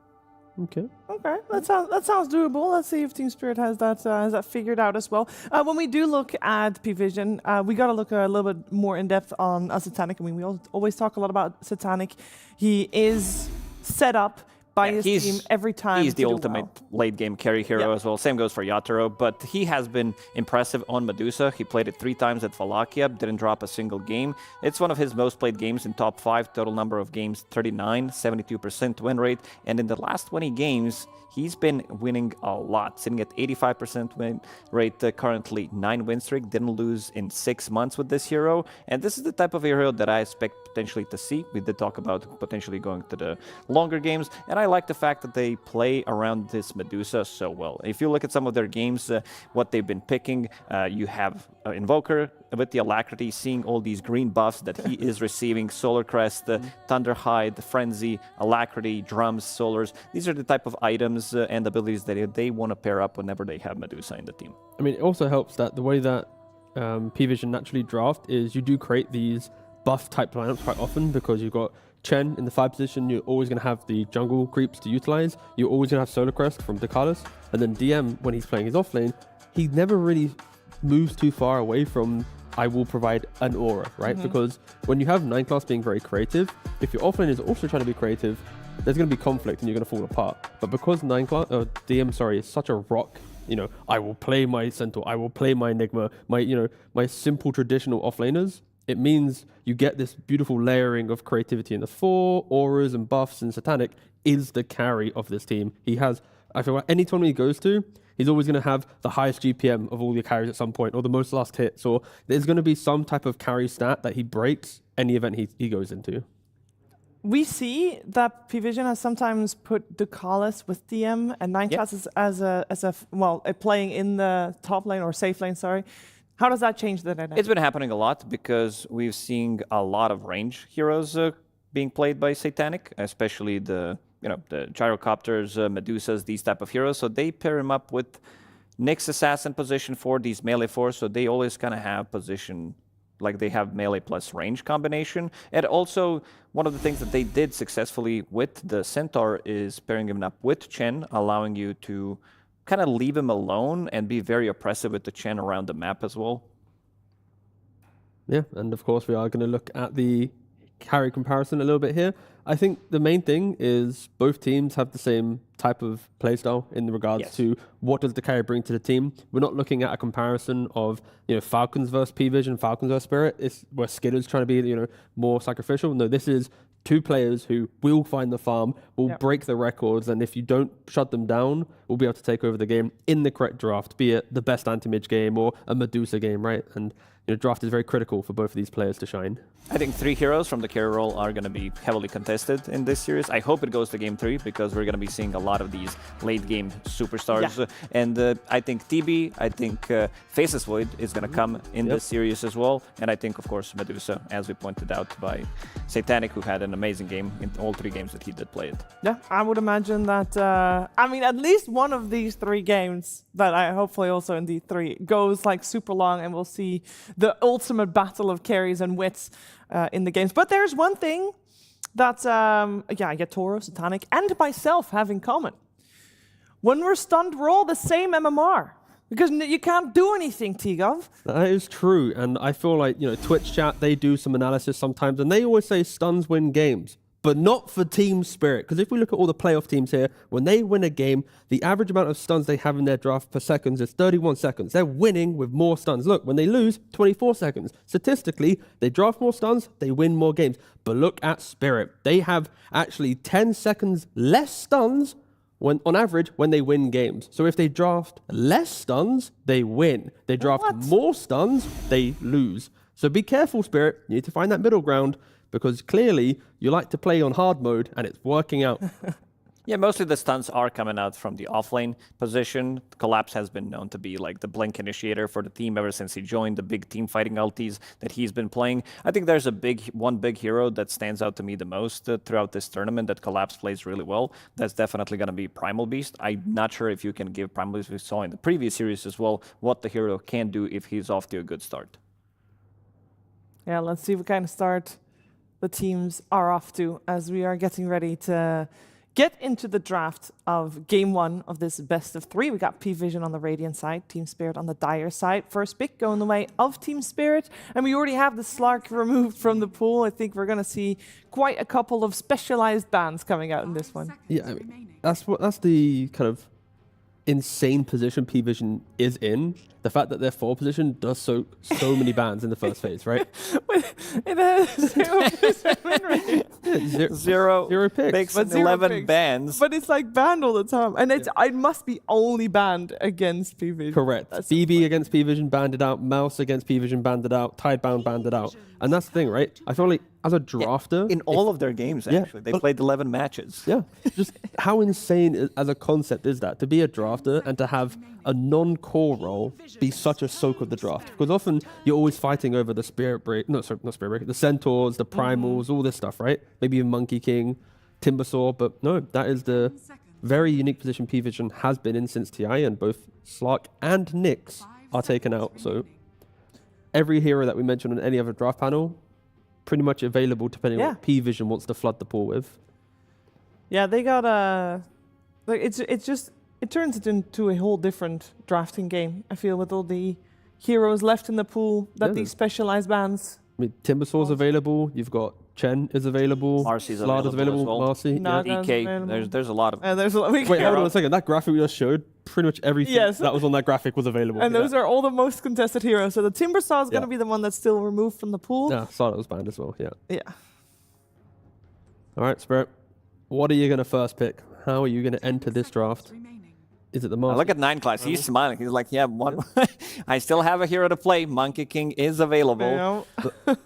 Okay. Okay, that sounds doable. Let's see if Team Spirit has that figured out as well. When we do look at P-Vision, we got to look a little bit more in depth on Satanic. I mean, we always talk a lot about Satanic. He is set up by his team every time. He's the ultimate late game carry hero as well. Same goes for Yatoro, but he has been impressive on Medusa. He played it 3 times at Wallachia, didn't drop a single game. It's one of his most played games in top 5, total number of games 39, 72% win rate, and in the last 20 games, he's been winning a lot, sitting at 85% win rate currently, 9 win streak, didn't lose in 6 months with this hero, and this is the type of hero that I expect potentially to see. We did talk about potentially going to the longer games, and I like the fact that they play around this Medusa so well. If you look at some of their games, what they've been picking, you have Invoker with the Alacrity, seeing all these green buffs that he is receiving, Solar Crest, Thunderhide, Frenzy, Alacrity, Drums, Solars. These are the type of items and abilities that they want to pair up whenever they have Medusa in the team. I mean, it also helps that the way that PVision naturally draft is you do create these buff type lineups quite often because you've got Chen in the 5 position, you're always going to have the jungle creeps to utilize, you're always going to have Solar Crest from Decalis, and then DM, when he's playing his offlane, he never really moves too far away from I will provide an aura, right? Because when you have 9 class being very creative, if your offlane is also trying to be creative, there's going to be conflict and you're going to fall apart. But because 9 class, DM, sorry, is such a rock, you know, I will play my Centaur, I will play my Nigma, my simple traditional offlaners, it means you get this beautiful layering of creativity in the 4, auras and buffs, and Satanic is the carry of this team. He has, I feel like any tournament he goes to, he's always going to have the highest GPM of all the carries at some point, or the most last hits, or there's going to be some type of carry stat that he breaks any event he goes into. We see that PVision has sometimes put Decalis with DM and 9 classes playing in the top lane or safe lane, sorry. How does that change the dynamic? It's been happening a lot because we've seen a lot of range heroes being played by Satanic, especially the gyrocopters, Medusas, these type of heroes. So they pair him up with Nyx Assassin position for these melee 4, so they always kind of have position, like they have melee plus range combination. And also, one of the things that they did successfully with the Centaur is pairing him up with Chen, allowing you to kind of leave him alone and be very oppressive with the Chen around the map as well. Yeah, and of course we are going to look at the carry comparison a little bit here. I think the main thing is both teams have the same type of playstyle in regards to what does the carry bring to the team. We're not looking at a comparison of Falcons versus PVision, Falcons versus Spirit. It's where Skitter's trying to be more sacrificial. No, this is 2 players who will find the farm, will break the records, and if you don't shut them down, will be able to take over the game in the correct draft, be it the best anti-mage game or a Medusa game, right? And draft is very critical for both of these players to shine. I think 3 heroes from the carry role are going to be heavily contested in this series. I hope it goes to game 3 because we're going to be seeing a lot of these late game superstars. Yeah. And I think TB, I think Faceless Void is going to come in this series as well. And I think, of course, Medusa, as we pointed out by Satanic, who had an amazing game in all 3 games that he did play it. Yeah, I would imagine that, at least one of these 3 games that I hopefully also in the 3 goes like super long and we'll see the ultimate battle of carries and wits in the games. But there's one thing that I get Toro, Satanic, and myself have in common. When we're stunned, we're all the same MMR. Because you can't do anything, T-Gov. That is true, and I feel like, Twitch chat, they do some analysis sometimes, and they always say stuns win games. But not for Team Spirit, because if we look at all the playoff teams here, when they win a game, the average amount of stuns they have in their draft per seconds is 31 seconds. They're winning with more stuns. Look, when they lose, 24 seconds. Statistically, they draft more stuns, they win more games. But look at Spirit. They have actually 10 seconds less stuns on average when they win games. So if they draft less stuns, they win. They draft more stuns, they lose. So be careful, Spirit. You need to find that middle ground, because clearly you like to play on hard mode and it's working out. Yeah, mostly the stuns are coming out from the offlane position. Collapse has been known to be like the blink initiator for the team ever since he joined the big team fighting ultis that he's been playing. I think there's one big hero that stands out to me the most throughout this tournament that Collapse plays really well. That's definitely going to be Primal Beast. I'm not sure if you can give Primal Beast, we saw in the previous series as well, what the hero can do if he's off to a good start. Yeah, let's see what kind of start the teams are off to as we are getting ready to get into the draft of game 1 of this best of 3. We got PVision on the Radiant side, Team Spirit on the Dire side. First pick going the way of Team Spirit, and we already have the Slark removed from the pool. I think we're going to see quite a couple of specialized bans coming out in this one. Yeah, that's the kind of insane position PVision is in. the fact that their 4 position does so many bans in the first phase, right? It has 0% win rate. Yeah, Zero picks. picks But and zero 11 picks. bans. But it's like banned all the time. And it must be only banned against PV. Correct. BB against PVision banned it out. MOUZ against PVision banned it out. Tidebound banned it out. And that's the thing, right? I feel like as a drafter... In all of their games, actually. They played 11 matches. Yeah. Just how insane as a concept is that? To be a drafter and to have a non-core role be such a soak of the draft. Because often you're always fighting over the Spirit Break... No, sorry, not Spirit Break. The Centaurs, the Primals, all this stuff, right? Maybe even Monkey King, Timbersaw. But no, that is the very unique position PVision has been in since TI, and both Slark and Nyx are taken out. So every hero that we mentioned on any other draft panel, pretty much available depending on what PVision wants to flood the pool with. Yeah, they got like it turns it into a whole different drafting game. I feel with all the heroes left in the pool that these specialized bans. I mean, Timbersaw's available. You've got Chen is available. Marcy's Slada's available. as well. Marcy. Naga's available. There's a lot of. There's a lot. Wait, hold on a second. That graphic we just showed, pretty much everything that was on that graphic was available. And those are all the most contested heroes. So the Timbersaw is going to be the one that's still removed from the pool. Yeah, Slada was banned as well. Yeah. Yeah. All right, Spirit. What are you going to first pick? How are you going to enter this draft? Is it the Master? Look at 9 class. He's smiling. He's like, yeah, one. I still have a hero to play. Monkey King is available.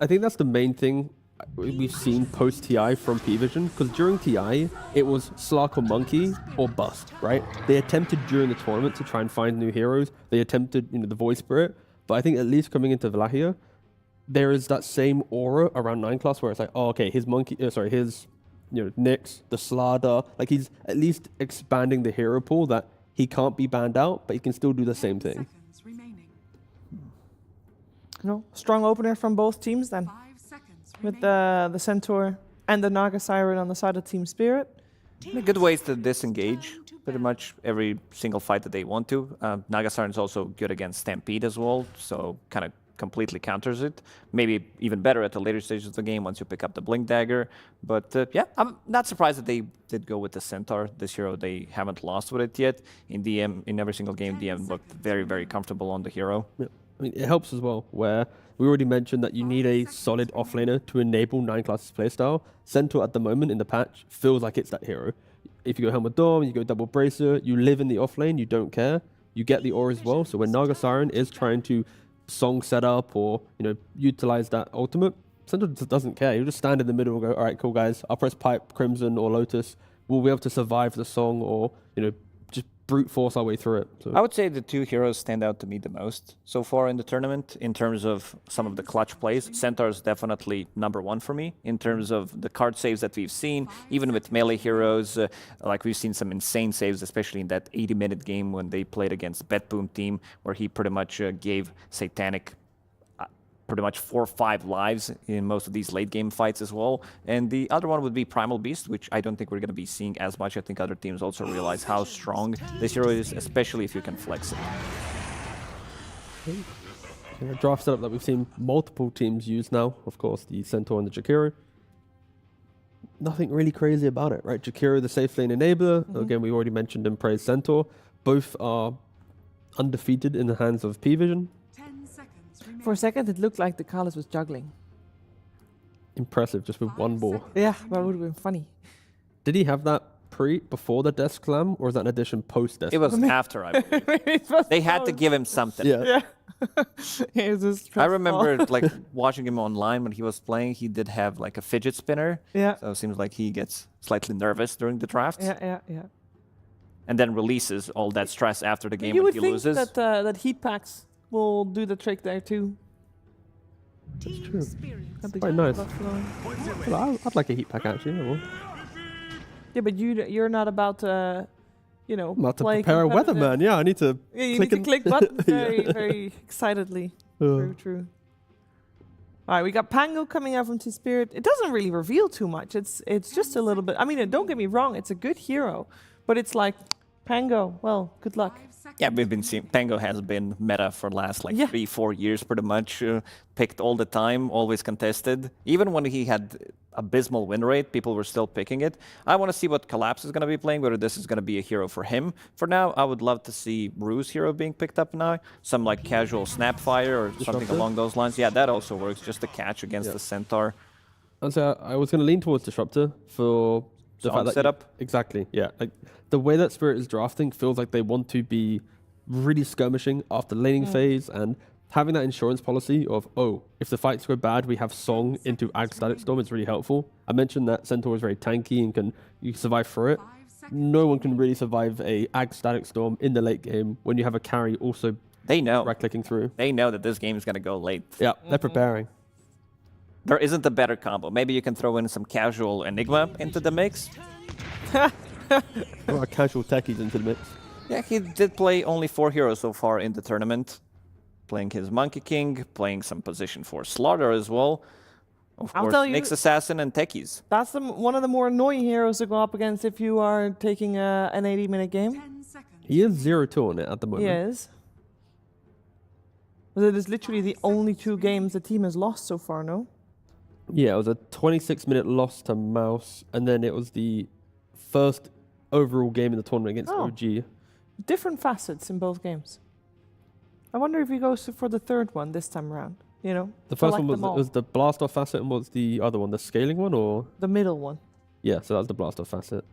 I think that's the main thing we've seen post TI from PVision, because during TI it was Slark or Monkey or bust, right? They attempted during the tournament to try and find new heroes. They attempted, the Void Spirit, but I think at least coming into Wallachia, there is that same aura around 9 class where it's like, oh, okay, his Monkey, his Nyx, the Slada, like he's at least expanding the hero pool that he can't be banned out, but he can still do the same thing. Strong opener from both teams then. With the Centaur and the Naga Siren on the side of Team Spirit. Good ways to disengage pretty much every single fight that they want to. Naga Siren is also good against Stampede as well, so kind of completely counters it. Maybe even better at the later stages of the game once you pick up the Blink Dagger. But yeah, I'm not surprised that they did go with the Centaur. This hero, they haven't lost with it yet. In DM, in every single game, DM looked very, very comfortable on the hero. Yeah. I mean, it helps as well, where we already mentioned that you need a solid offlaner to enable 9 classes playstyle. Centaur at the moment in the patch feels like it's that hero. If you go Helm of Dawn, you go Double Bracer, you live in the offlane, you don't care. You get the aura as well. So when Naga Siren is trying to song setup or utilize that ultimate, Centaur just doesn't care. He'll just stand in the middle and go, all right, cool guys, I'll press Pipe, Crimson or Lotus. We'll be able to survive the song or just brute force our way through it. So. I would say the 2 heroes stand out to me the most so far in the tournament in terms of some of the clutch plays. Centaur is definitely #1 for me in terms of the card saves that we've seen, even with melee heroes. Like we've seen some insane saves, especially in that 80-minute game when they played against BetBoom Team, where he pretty much gave Satanic pretty much 4 or 5 lives in most of these late game fights as well. And the other one would be Primal Beast, which I don't think we're going to be seeing as much. I think other teams also realize how strong this hero is, especially if you can flex it. A draft setup that we've seen multiple teams use now, of course, the Centaur and the Jakiro. Nothing really crazy about it, right? Jakiro, the safe lane enabler. Again, we already mentioned and praised Centaur. Both are undefeated in the hands of PVision. For a second, it looked like the Carlos was juggling. Impressive, just with 1 ball. Yeah, that would have been funny. Did he have that before the desk slam, or is that an addition post desk? It was after, I believe. They had to give him something. Yeah. I remember like watching him online when he was playing. He did have like a fidget spinner. Yeah. So it seems like he gets slightly nervous during the drafts. Yeah. And then releases all that stress after the game You when would he think loses. that heat packs will do the trick there too. That's true. Quite nice. Well, I'd like a heat pack actually. Yeah, but you're not about to, I'm about to play prepare a competitive. weatherman. Yeah, I need to. Yeah, you need to click buttons very, very excitedly. True. All right, we got Pango coming out from T-Spirit. It doesn't really reveal too much. It's just a little bit. I mean, don't get me wrong. It's a good hero, but it's like Pango. Well, good luck. Yeah, we've been seeing Pango has been meta for the last like 3-4 years pretty much. Picked all the time, always contested. Even when he had abysmal win rate, people were still picking it. I want to see what Collapse is going to be playing, whether this is going to be a hero for him. For now, I would love to see Rue's hero being picked up now. Some like casual Snapfire or something along those lines. Yeah, that also works, just to catch against the Centaur. And so I was going to lean towards Disruptor for the fact that setup. Exactly, yeah. Like the way that Spirit is drafting feels like they want to be really skirmishing after laning phase and having that insurance policy of, oh, if the fights go bad, we have Song into Ag Static Storm is really helpful. I mentioned that Centaur is very tanky and you can survive through it. No one can really survive a Ag Static Storm in the late game when you have a carry also right-clicking through. They know that this game is going to go late. Yeah, they're preparing. There isn't a better combo. Maybe you can throw in some casual Enigma into the mix. Or casual techies into the mix. Yeah, he did play only 4 heroes so far in the tournament. Playing his Monkey King, playing some position for Slaughter as well. Of course, Nyx Assassin and techies. That's one of the more annoying heroes to go up against if you are taking an 80-minute game. He is 0-2 on it at the moment. He is. But it is literally the only 2 games the team has lost so far, no? Yeah, it was a 26-minute loss to MOUZ, and then it was the first overall game in the tournament against OG. Different facets in both games. I wonder if he goes for the third one this time around. You know, the first one was the blast off facet, and what's the other one? The scaling one, or the middle one? Yeah, so that was the blast off facet.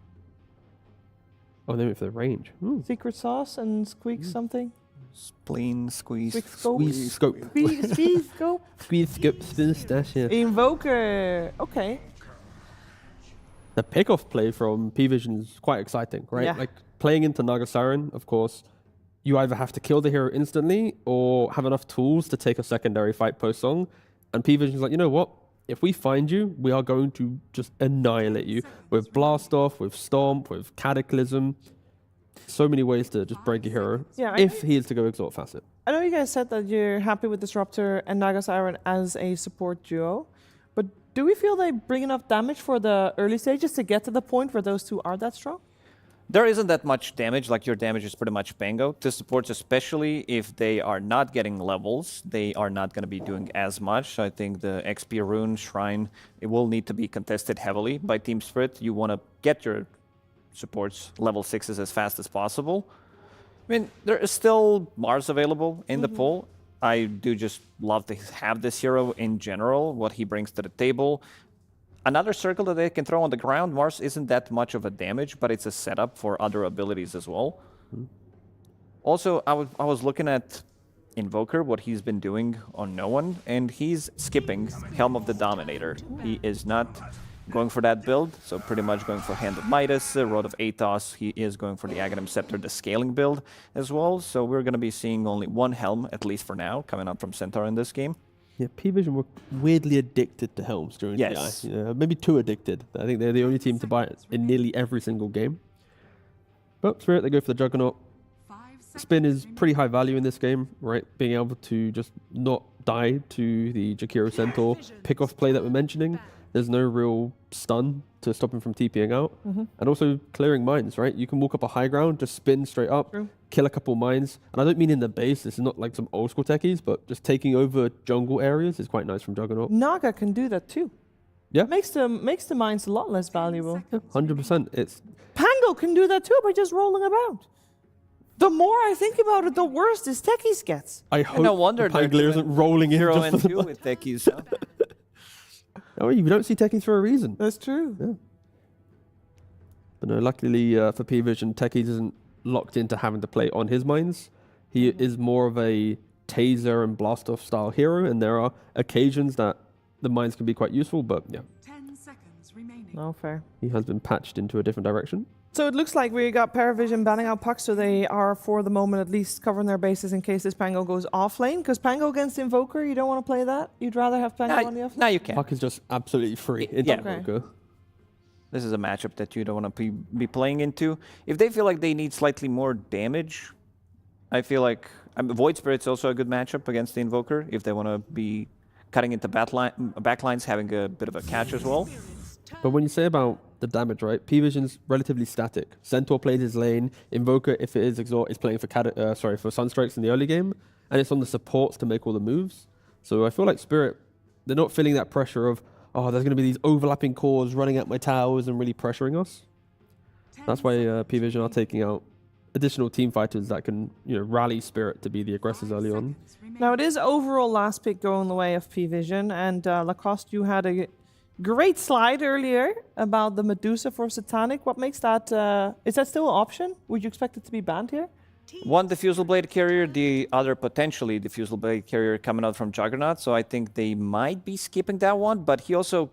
Oh, they went for the range. Secret sauce and squeak something. Spleen, squeeze, squeeze scope. Squeeze scope. Squeeze scope, spin stash. Yeah. Invoker. Okay. The pickoff play from PVision is quite exciting, right? Yeah. Like playing into Naga Siren, of course, you either have to kill the hero instantly or have enough tools to take a secondary fight post-song. And PVision's like, you know what? If we find you, we are going to just annihilate you with Blast Off, with Stomp, with Cataclysm. So many ways to just break a hero if he is to go Exalt Facet. I know you guys said that you're happy with Disruptor and Naga Siren as a support duo, but do we feel they bring enough damage for the early stages to get to the point where those two are that strong? There isn't that much damage, like your damage is pretty much Pango. To supports, especially if they are not getting levels, they are not going to be doing as much. So I think the XP Rune Shrine, it will need to be contested heavily by Team Spirit. You want to get your supports level 6s as fast as possible. I mean, there is still Mars available in the pool. I do just love to have this hero in general, what he brings to the table. Another circle that they can throw on the ground, Mars isn't that much of a damage, but it's a setup for other abilities as well. Also, I was looking at Invoker, what he's been doing on No One, and he's skipping Helm of the Dominator. He is not going for that build, so pretty much going for Hand of Midas, Rod of Athos. He is going for the Aghanim Scepter, the scaling build as well. So we're going to be seeing only one Helm, at least for now, coming up from Centaur in this game. Yeah, PVision were weirdly addicted to Helms during Yes. TI. Maybe too addicted. I think they're the only team to buy it in nearly every single game. But Spirit, they go for the Juggernaut. Spin is pretty high value in this game, right? Being able to just not die to the Jakiro Centaur pick-off play that we're mentioning. There's no real stun to stop him from TPing out. And also clearing mines, right? You can walk up a high ground, just spin straight up, kill a couple mines. And I don't mean in the base, this is not like some old school techies, but just taking over jungle areas is quite nice from Juggernaut. Naga can do that too. Yeah. Makes the mines a lot less valuable. 100%. It's Pango can do that too by just rolling about. The more I think about it, the worse this techies gets. I hope no wonder Pangolier isn't rolling in Hero just and for 2 the with techies. No, you don't see techies for a reason. That's true. Yeah. But no, luckily for PVision, techies isn't locked into having to play on his mines. He is more of a taser and blast off style hero, and there are occasions that the mines can be quite useful, but yeah. 10 seconds remaining. No, fair. He has been patched into a different direction. So it looks like we got PARIVISION banning out Puck, so they are, for the moment at least, covering their bases in case this Pango goes off lane. Because Pango against Invoker, you don't want to play that? You'd rather have Pango on the off lane? No, you can. Puck is just absolutely free into Invoker. This is a matchup that you don't want to be playing into. If they feel like they need slightly more damage, I feel like Void Spirit's also a good matchup against the Invoker if they want to be cutting into backlines, having a bit of a catch as well. But when you say about the damage, right? PVision's relatively static. Centaur plays his lane. Invoker, if it is Exhort, is playing for for Sunstrikes in the early game, and it's on the supports to make all the moves. So I feel like Spirit, they're not feeling that pressure of, oh, there's going to be these overlapping cores running at my towers and really pressuring us. That's why PVision are taking out additional team fighters that can, rally Spirit to be the aggressors early on. Now, it is overall last pick going the way of PVision, and Lacoste, you had a great slide earlier about the Medusa for Satanic. What makes that, is that still an option? Would you expect it to be banned here? One Diffusal Blade carrier, the other potentially Diffusal Blade carrier coming out from Juggernaut, so I think they might be skipping that one, but he also,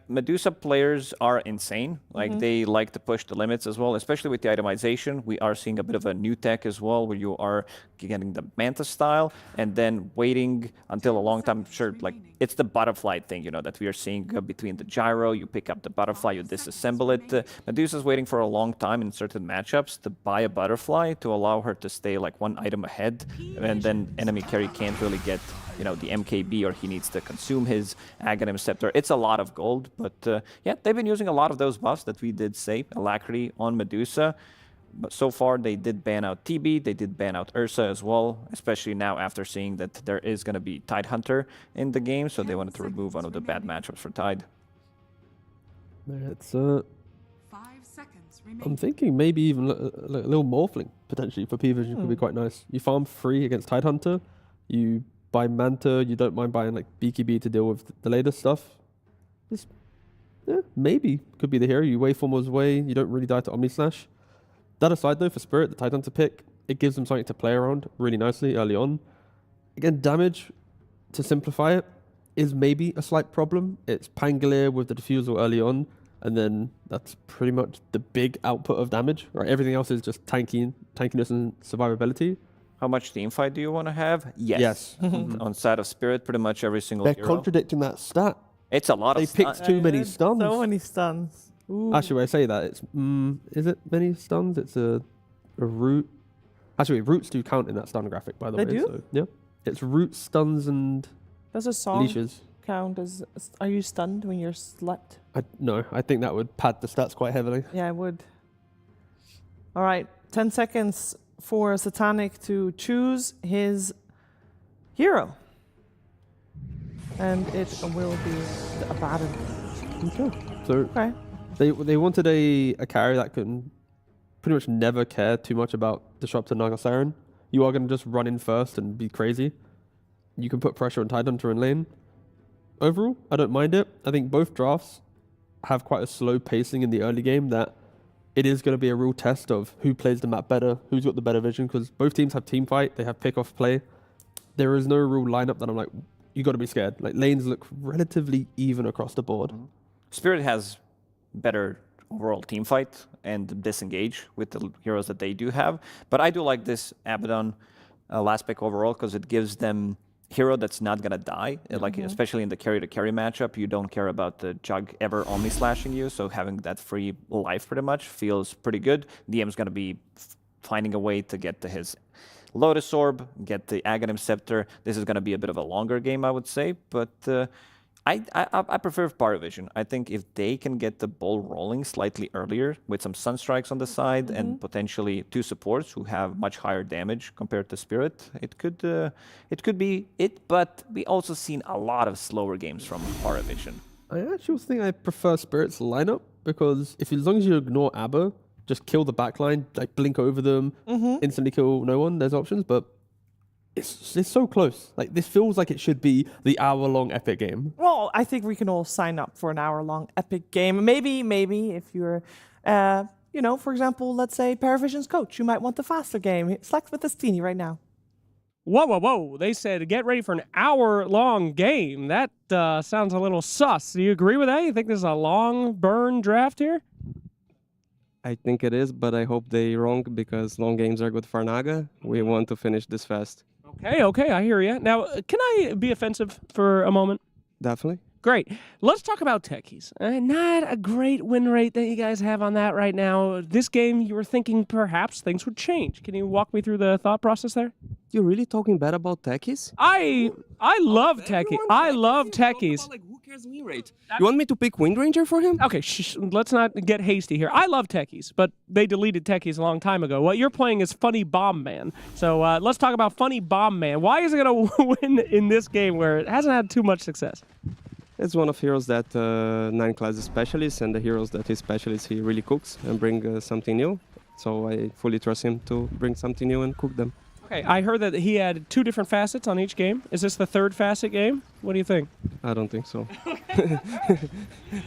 Medusa players are insane. They like to push the limits as well, especially with the itemization. We are seeing a bit of a new tech as well, where you are getting the Manta style and then waiting until a long time. Sure, it's the butterfly thing, that we are seeing between the gyro. You pick up the butterfly, you disassemble it. Medusa's waiting for a long time in certain matchups to buy a butterfly to allow her to stay one item ahead, and then enemy carry can't really get the MKB, or he needs to consume his Aghanim Scepter. It's a lot of gold, but yeah, they've been using a lot of those buffs that we did say, Alacrity on Medusa. But so far, they did ban out TB, they did ban out Ursa as well, especially now after seeing that there is going to be Tidehunter in the game, so they wanted to remove one of the bad matchups for Tide. It's, I'm thinking maybe even a little Morphling, potentially, for PVision could be quite nice. You farm free against Tidehunter, you buy Manta, you don't mind buying BKB to deal with the later stuff. This, maybe could be the hero. You waveform his way, you don't really die to Omnislash. That aside though, for Spirit, the Tidehunter pick, it gives them something to play around really nicely early on. Again, damage, to simplify it, is maybe a slight problem. It's Pangolier with the Diffusal early on, and then that's pretty much the big output of damage. Right? Everything else is just tankiness and survivability. How much teamfight do you want to have? Yes. On side of Spirit, pretty much every single They're hero. contradicting that stat. It's a lot of They picked too many stuns. So many stuns. Ooh. Actually, when I say that, it's is it many stuns? It's a root. Actually, roots do count in that stun graphic, by the way. They do? So, yeah, it's roots, stuns, and Does a song leashes. count as... Are you stunned when you're slept? No, I think that would pad the stats quite heavily. Yeah, I would. All right, 10 seconds for Satanic to choose his hero. And it will be a Abaddon. Okay. So they wanted a carry that can pretty much never care too much about Disruptor Nagasaren. You are going to just run in first and be crazy. You can put pressure on Tidehunter in lane. Overall, I don't mind it. I think both drafts have quite a slow pacing in the early game that it is going to be a real test of who plays the map better, who's got the better vision, because both teams have team fight, they have pick-off play. There is no real lineup that I'm like, you got to be scared. Lanes look relatively even across the board. Spirit has better overall team fight and disengage with the heroes that they do have. But I do like this Abaddon last pick overall because it gives them hero that's not going to die. Especially in the carry-to-carry matchup, you don't care about the Jug ever only slashing you, so having that free life pretty much feels pretty good. DM's going to be finding a way to get to his Lotus Orb, get the Aghanim Scepter. This is going to be a bit of a longer game, I would say, but I prefer PARIVISION. I think if they can get the ball rolling slightly earlier with some Sunstrikes on the side and potentially two supports who have much higher damage compared to Spirit, it could be it. But we also seen a lot of slower games from PARIVISION. I actually think I prefer Spirit's lineup because as long as you ignore Abba, just kill the backline, blink over them, instantly kill no one, there's options, but it's so close. This feels like it should be the hour-long epic game. Well, I think we can all sign up for an hour-long epic game. Maybe if you're, for example, let's say PARIVISION's coach, you might want the faster game. Select with Destiny right now. Whoa. They said get ready for an hour-long game. That sounds a little sus. Do you agree with that? You think this is a long burn draft here? I think it is, but I hope they're wrong because long games are good for Naga. We want to finish this fast. Okay, I hear you. Now, can I be offensive for a moment? Definitely. Great. Let's talk about techies. Not a great win rate that you guys have on that right now. This game, you were thinking perhaps things would change. Can you walk me through the thought process there? You're really talking bad about techies? I love techies. I love techies. his win rate. You want me to pick Wind Ranger for him? Okay, let's not get hasty here. I love techies, but they deleted techies a long time ago. What you're playing is Funny Bomb Man. So let's talk about Funny Bomb Man. Why is it going to win in this game where it hasn't had too much success? It's one of heroes that 9 class is specialist, and the heroes that he's specialist, he really cooks and bring something new. So I fully trust him to bring something new and cook them. Okay, I heard that he had 2 different facets on each game. Is this the 3rd facet game? What do you think? I don't think so. I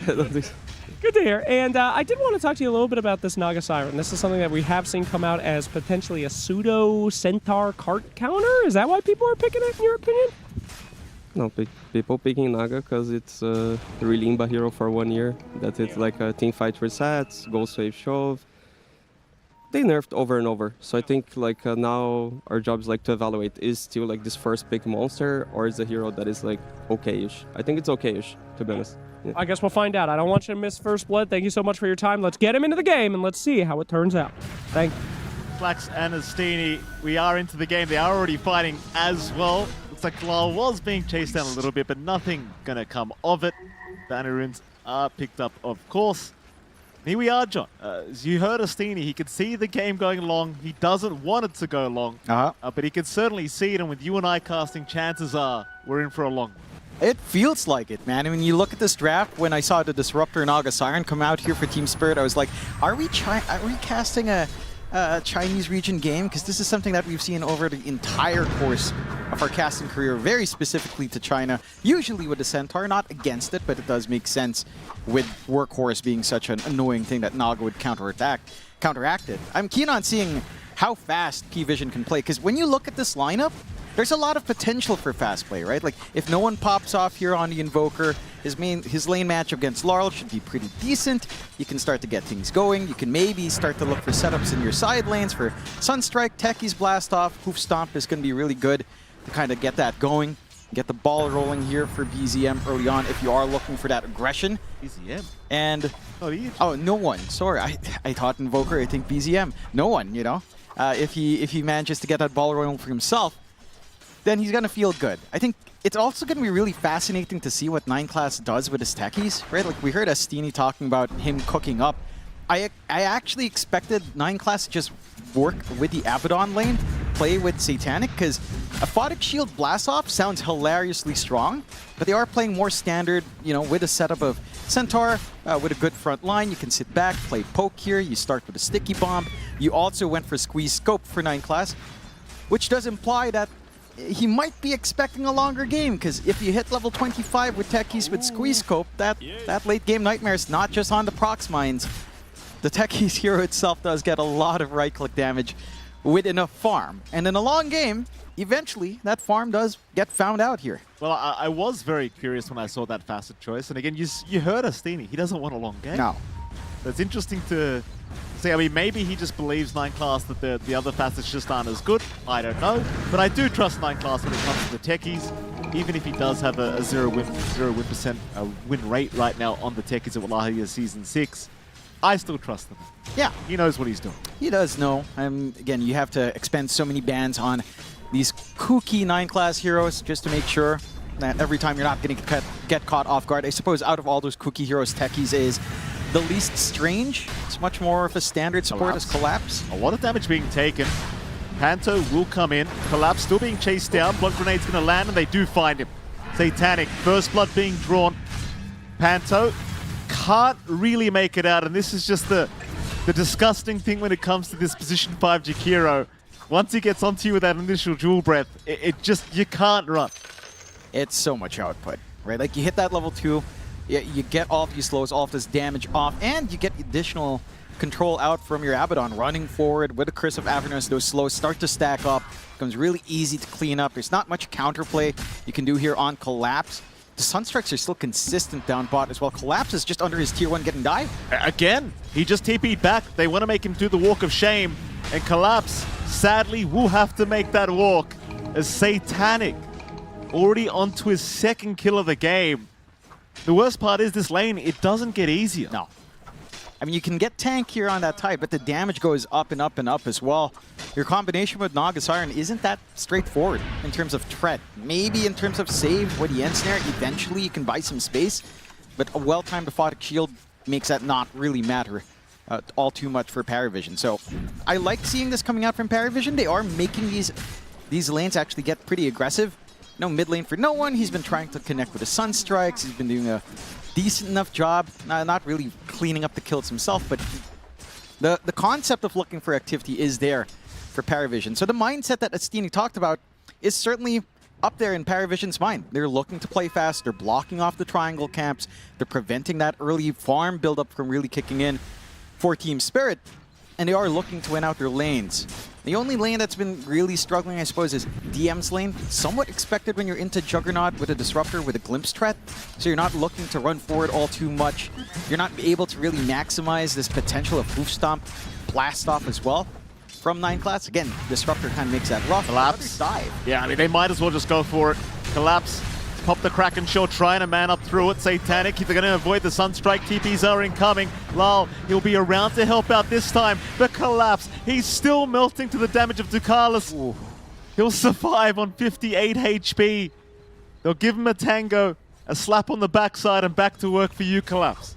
don't think so. Good to hear. And I did want to talk to you a little bit about this Naga Siren. This is something that we have seen come out as potentially a pseudo Centaur cart counter. Is that why people are picking it, in your opinion? No, people picking Naga because it's a really imba hero for 1 year. That it's like a team fight resets, Ghost Wave Shove. They nerfed over and over. So I think like now our job is like to evaluate, is still like this first big monster or is a hero that is like okay-ish? I think it's okay-ish, to be honest. Yeah. I guess we'll find out. I don't want you to miss First Blood. Thank you so much for your time. Let's get him into the game and let's see how it turns out. Thank you. Flax and Astini, we are into the game. They are already fighting as well. Looks like Kalal was being chased down a little bit, but nothing gonna come of it. Banner runes are picked up, of course. Here we are, John. As you heard Astini, he could see the game going long. He doesn't want it to go long, but he can certainly see it, and with you and I casting, chances are we're in for a long one. It feels like it, man. I mean, you look at this draft, when I saw the Disruptor Naga Siren come out here for Team Spirit, I was like, are we casting a Chinese region game? Because this is something that we've seen over the entire course of our casting career, very specifically to China, usually with the Centaur, not against it, but it does make sense with Workhorse being such an annoying thing that Naga would counteract it. I'm keen on seeing how fast P-Vision can play, because when you look at this lineup, there's a lot of potential for fast play, right? Like, if no one pops off here on the Invoker, his lane matchup against Laurel should be pretty decent. You can start to get things going. You can maybe start to look for setups in your side lanes for Sunstrike, Techie's Blast Off. Hoof Stomp is going to be really good to kind of get that going. Get the ball rolling here for BZM early on if you are looking for that aggression. BZM? And, oh, no one. Sorry, I thought Invoker, I think BZM. No one, you know? If he manages to get that ball rolling for himself, then he's going to feel good. I think it's also going to be really fascinating to see what 9 class does with his techies, right? Like, we heard Astini talking about him cooking up. I actually expected 9 class to just work with the Abaddon lane, play with Satanic, because Aphotic Shield Blast Off sounds hilariously strong, but they are playing more standard, you know, with a setup of Centaur, with a good front line. You can sit back, play poke here, you start with a Sticky Bomb. You also went for Squeeze Scope for 9 class, which does imply that he might be expecting a longer game, because if you hit level 25 with techies with Squeeze Scope, that late game nightmare is not just on the procs mines. The techies hero itself does get a lot of right-click damage with enough farm. And in a long game, eventually that farm does get found out here. Well, I was very curious when I saw that facet choice. And again, you heard Astini. He doesn't want a long game. No. So it's interesting to see. I mean, maybe he just believes 9 class that the other facets just aren't as good. I don't know. But I do trust 9 class when it comes to the techies. Even if he does have a 0% win rate right now on the techies at Wallachia Season 6, I still trust him. Yeah. He knows what he's doing. He does know. Again, you have to expend so many bans on these kooky 9 class heroes just to make sure that every time you're not going to get caught off guard. I suppose out of all those kooky heroes, techies is the least strange. It's much more of a standard support as Collapse. A lot of damage being taken. Panto will come in. Collapse still being chased down. Blood Grenade's going to land, and they do find him. Satanic, first blood being drawn. Panto can't really make it out, and this is just the disgusting thing when it comes to this position 5 Jakiro. Once he gets onto you with that initial Jewel Breath, it just, you can't run. It's so much output, right? Like, you hit that level 2, you get all of these slows, all of this damage off, and you get additional control out from your Abaddon. Running forward with the Curse of Avernus, those slows start to stack up. Becomes really easy to clean up. There's not much counterplay you can do here on Collapse. The Sunstrikes are still consistent down bot as well. Collapse is just under his tier 1 getting dive. Again, he just TP'd back. They want to make him do the walk of shame. And Collapse, sadly, will have to make that walk as Satanic already onto his 2nd kill of the game. The worst part is this lane, it doesn't get easier. No. I mean, you can get tank here on that Tide, but the damage goes up and up and up as well. Your combination with Naga Siren isn't that straightforward in terms of threat. Maybe in terms of save, where the end snare, eventually you can buy some space, but a well-timed aphotic shield makes that not really matter all too much for PARIVISION. So I like seeing this coming out from PARIVISION. They are making these lanes actually get pretty aggressive. No mid lane for no one. He's been trying to connect with the Sunstrikes. He's been doing a decent enough job, not really cleaning up the kills himself, but the concept of looking for activity is there for PARIVISION. So the mindset that Astini talked about is certainly up there in PARIVISION's mind. They're looking to play fast, they're blocking off the triangle camps, they're preventing that early farm buildup from really kicking in for Team Spirit, and they are looking to win out their lanes. The only lane that's been really struggling, I suppose, is DM's lane. Somewhat expected when you're into Juggernaut with a Disruptor with a Glimpse threat, so you're not looking to run forward all too much. You're not able to really maximize this potential of Hoof Stomp, Blast Off as well from 9 class. Again, Disruptor kind of makes that rough. Collapse. Dive. Yeah, I mean, they might as well just go for it. Collapse. Pop the Kraken Shell, trying to man up through it. Satanic, they're going to avoid the Sunstrike. TPs are incoming. Lal, he'll be around to help out this time. But Collapse, he's still melting to the damage of Ducalis. He'll survive on 58 HP. They'll give him a tango, a slap on the backside, and back to work for you, Collapse.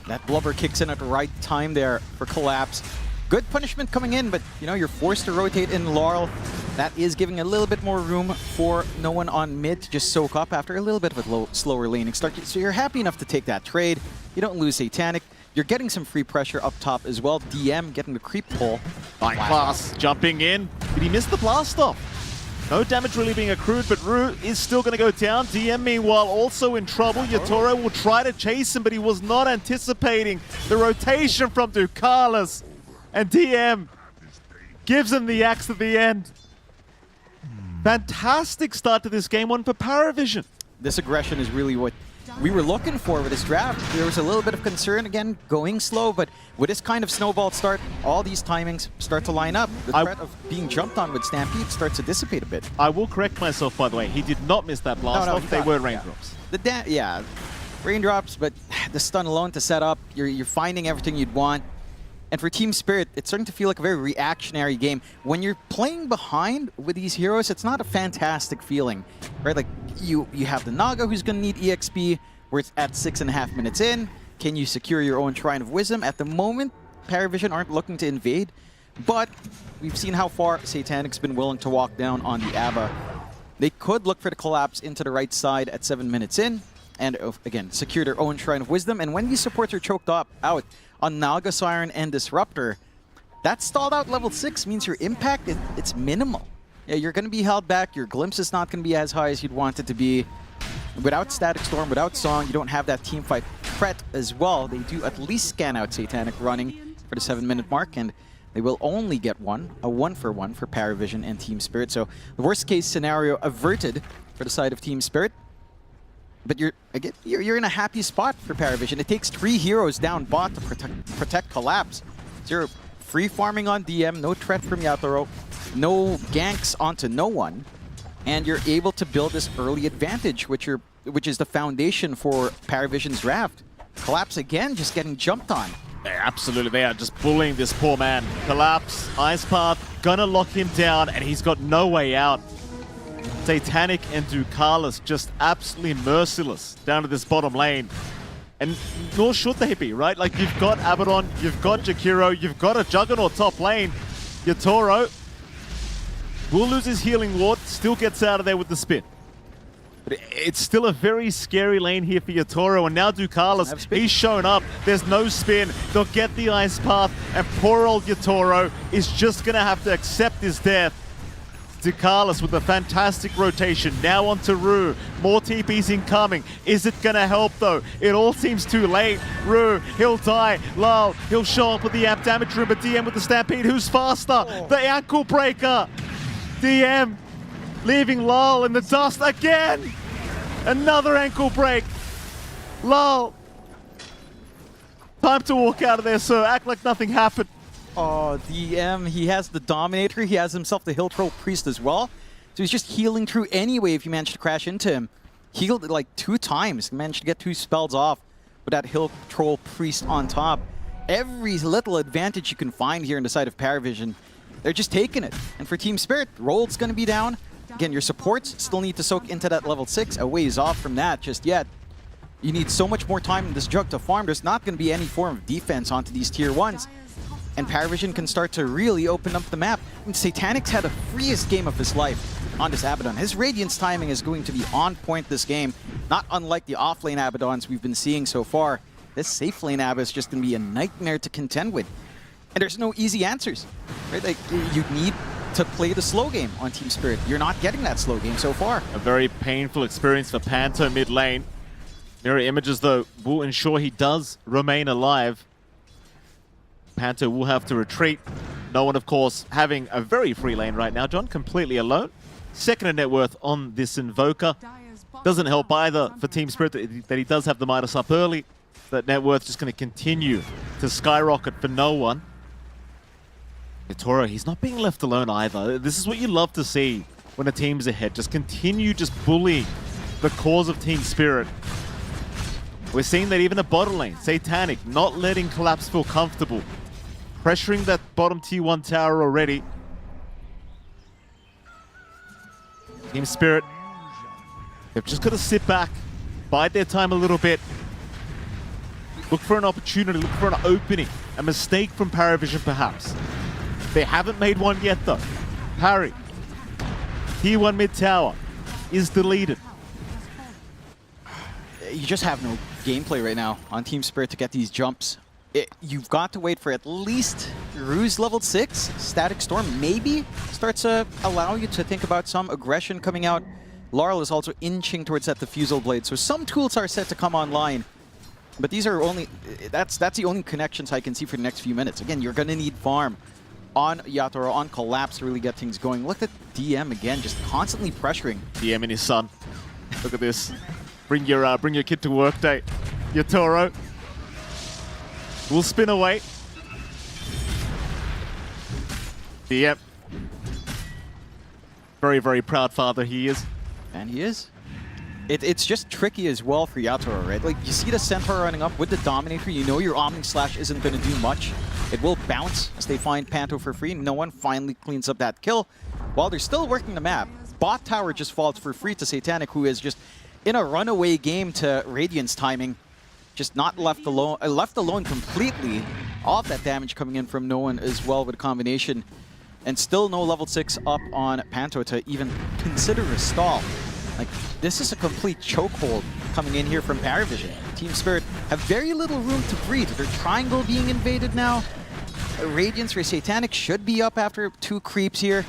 That blubber kicks in at the right time there for Collapse. Good punishment coming in, but you know, you're forced to rotate in Laurel. That is giving a little bit more room for no one on mid to just soak up after a little bit of a slower laning start. So you're happy enough to take that trade. You don't lose Satanic. You're getting some free pressure up top as well. DM getting the creep pull. Fine class jumping in. Did he miss the blast off? No damage really being accrued, but Rue is still going to go down. DM, meanwhile, also in trouble. Yatoro will try to chase him, but he was not anticipating the rotation from Ducalis. And DM gives him the axe at the end. Fantastic start to this game one for PARIVISION. This aggression is really what we were looking for with this draft. There was a little bit of concern, again, going slow, but with this kind of snowball start, all these timings start to line up. The threat of being jumped on with Stampede starts to dissipate a bit. I will correct myself, by the way. He did not miss that blast off. They were raindrops. Yeah, raindrops, but the stun alone to set up, you're finding everything you'd want. And for Team Spirit, it's starting to feel like a very reactionary game. When you're playing behind with these heroes, it's not a fantastic feeling, right? Like, you have the Naga who's going to need EXP, where it's at 6.5 minutes in. Can you secure your own Shrine of Wisdom? At the moment, PARIVISION aren't looking to invade, but we've seen how far Satanic's been willing to walk down on the ABBA. They could look for the collapse into the right side at 7 minutes in, and again, secure their own Shrine of Wisdom. And when these supports are choked out on Naga Siren and Disruptor, that stalled out level 6 means your impact, it's minimal. Yeah, you're going to be held back, your glimpse is not going to be as high as you'd want it to be. Without Static Storm, without Song, you don't have that teamfight threat as well. They do at least scan out Satanic running for the 7-minute mark, and they will only get a 1-for-1 for PARIVISION and Team Spirit. So the worst case scenario averted for the side of Team Spirit. But you're in a happy spot for PARIVISION. It takes 3 heroes down bot to protect Collapse. So you're free farming on DM, no threat from Yatoro, no ganks onto no one, and you're able to build this early advantage, which is the foundation for PARIVISION's draft. Collapse again, just getting jumped on. Yeah, absolutely, they are just bullying this poor man. Collapse, Ice Path, gonna lock him down, and he's got no way out. Satanic and Ducalis just absolutely merciless down to this bottom lane. And nor should they be, right? Like, you've got Abaddon, you've got Jakiro, you've got a Juggernaut top lane. Yatoro will lose his healing ward, still gets out of there with the spin. But it's still a very scary lane here for Yatoro, and now Ducalis, he's shown up. There's no spin. They'll get the Ice Path, and poor old Yatoro is just going to have to accept his death. Ducalis with a fantastic rotation. Now on to Rue. More TPs incoming. Is it going to help though? It all seems too late. Rue, he'll die. Lal, he'll show up with the amp damage room, but DM with the Stampede. Who's faster? The ankle breaker. DM leaving Lal in the dust again. Another ankle break. Lal. Time to walk out of there, sir. Act like nothing happened. Oh, DM, he has the Dominator, he has himself the Hill Troll Priest as well. So he's just healing through anyway if you manage to crash into him. Healed like 2 times, managed to get 2 spells off with that Hill Troll Priest on top. every little advantage you can find here in the side of PARIVISION, they're just taking it. And for Team Spirit, Rold's going to be down. Again, your supports still need to soak into that level 6. A ways off from that just yet. You need so much more time in this jug to farm. There's not going to be any form of defense onto these tier 1s. And PARIVISION can start to really open up the map. And Satanic's had the freest game of his life on this Abaddon. His Radiance timing is going to be on point this game, not unlike the off-lane Abaddons we've been seeing so far. This safe lane Ab is just going to be a nightmare to contend with. And there's no easy answers, right? Like, you need to play the slow game on Team Spirit. You're not getting that slow game so far. A very painful experience for Panto mid lane. Mirror images, though, will ensure he does remain alive. Panto will have to retreat. No one, of course, having a very free lane right now. John completely alone. Second in net worth on this Invoker. Doesn't help either for Team Spirit that he does have the Midas up early. That net worth just going to continue to skyrocket for no one. Toro, he's not being left alone either. This is what you love to see when a team's ahead. Just continue just bullying the cause of Team Spirit. We're seeing that even the bottom lane, Satanic, not letting Collapse feel comfortable. Pressuring that bottom T1 tower already. Team Spirit, they've just got to sit back, bide their time a little bit. Look for an opportunity, look for an opening. A mistake from PARIVISION perhaps. They haven't made one yet though. Parry, T1 mid tower is deleted. You just have no gameplay right now on Team Spirit to get these jumps. You've got to wait for at least Ruse level 6. Static Storm maybe starts to allow you to think about some aggression coming out. Laurel is also inching towards that Diffusal Blade, so some tools are set to come online. But these are only, that's the only connections I can see for the next few minutes. Again, you're going to need farm on Yatoro, on Collapse to really get things going. Look at DM again, just constantly pressuring. DM and his son. Look at this. Bring your kid to work day. Yatoro will spin away. DM. Very, very proud father he is. And he is. It's just tricky as well for Yatoro, right? Like, you see the Centaur running up with the Dominator, you know your Omni Slash isn't going to do much. It will bounce as they find Panto for free. No one finally cleans up that kill. While they're still working the map, bot tower just falls for free to Satanic, who is just in a runaway game to Radiance timing. Just not left alone completely. All of that damage coming in from no one as well with a combination. And still no level 6 up on Panto to even consider a stall. Like, this is a complete chokehold coming in here from PARIVISION. Team Spirit have very little room to breathe. Their triangle being invaded now. Radiance for Satanic should be up after 2 creeps here.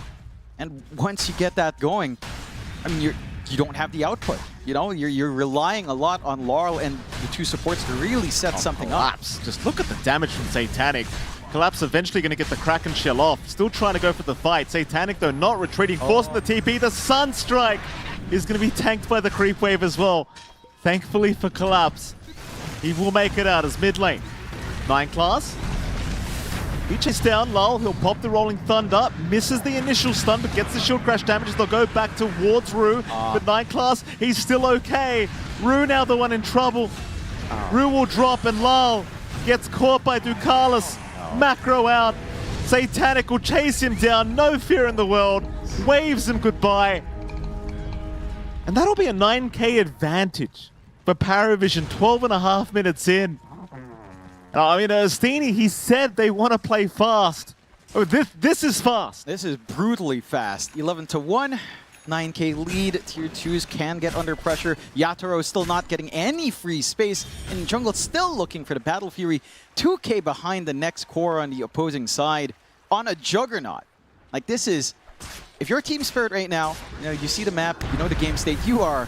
And once you get that going, I mean, you don't have the output. You know, you're relying a lot on Laurel and the 2 supports to really set something Collapse. up. Just look at the damage from Satanic. Collapse eventually going to get the Kraken shell off. Still trying to go for the fight. Satanic, though, not retreating, forcing the TP. The Sunstrike is going to be tanked by the creep wave as well. Thankfully for Collapse, he will make it out as mid lane. 9 class. He chases down Lull, he'll pop the Rolling Thunder, misses the initial stun, but gets the shield crash damages. They'll go back towards Rue, but 9 class, he's still okay. Rue now the one in trouble. Rue will drop and Lull gets caught by Ducalis. Macro out. Satanic will chase him down, no fear in the world. Waves him goodbye. And that'll be a 9k advantage for PARIVISION 12.5 minutes in. I mean, Steny, he said they want to play fast. Oh, this is fast. This is brutally fast. 11-1, 9k lead. Tier 2s can get under pressure. Yatoro is still not getting any free space. And Jungle still looking for the Battle Fury. 2k behind the next core on the opposing side on a Juggernaut. Like, this is... If you're Team Spirit right now, you know, you see the map, you know the game state, you're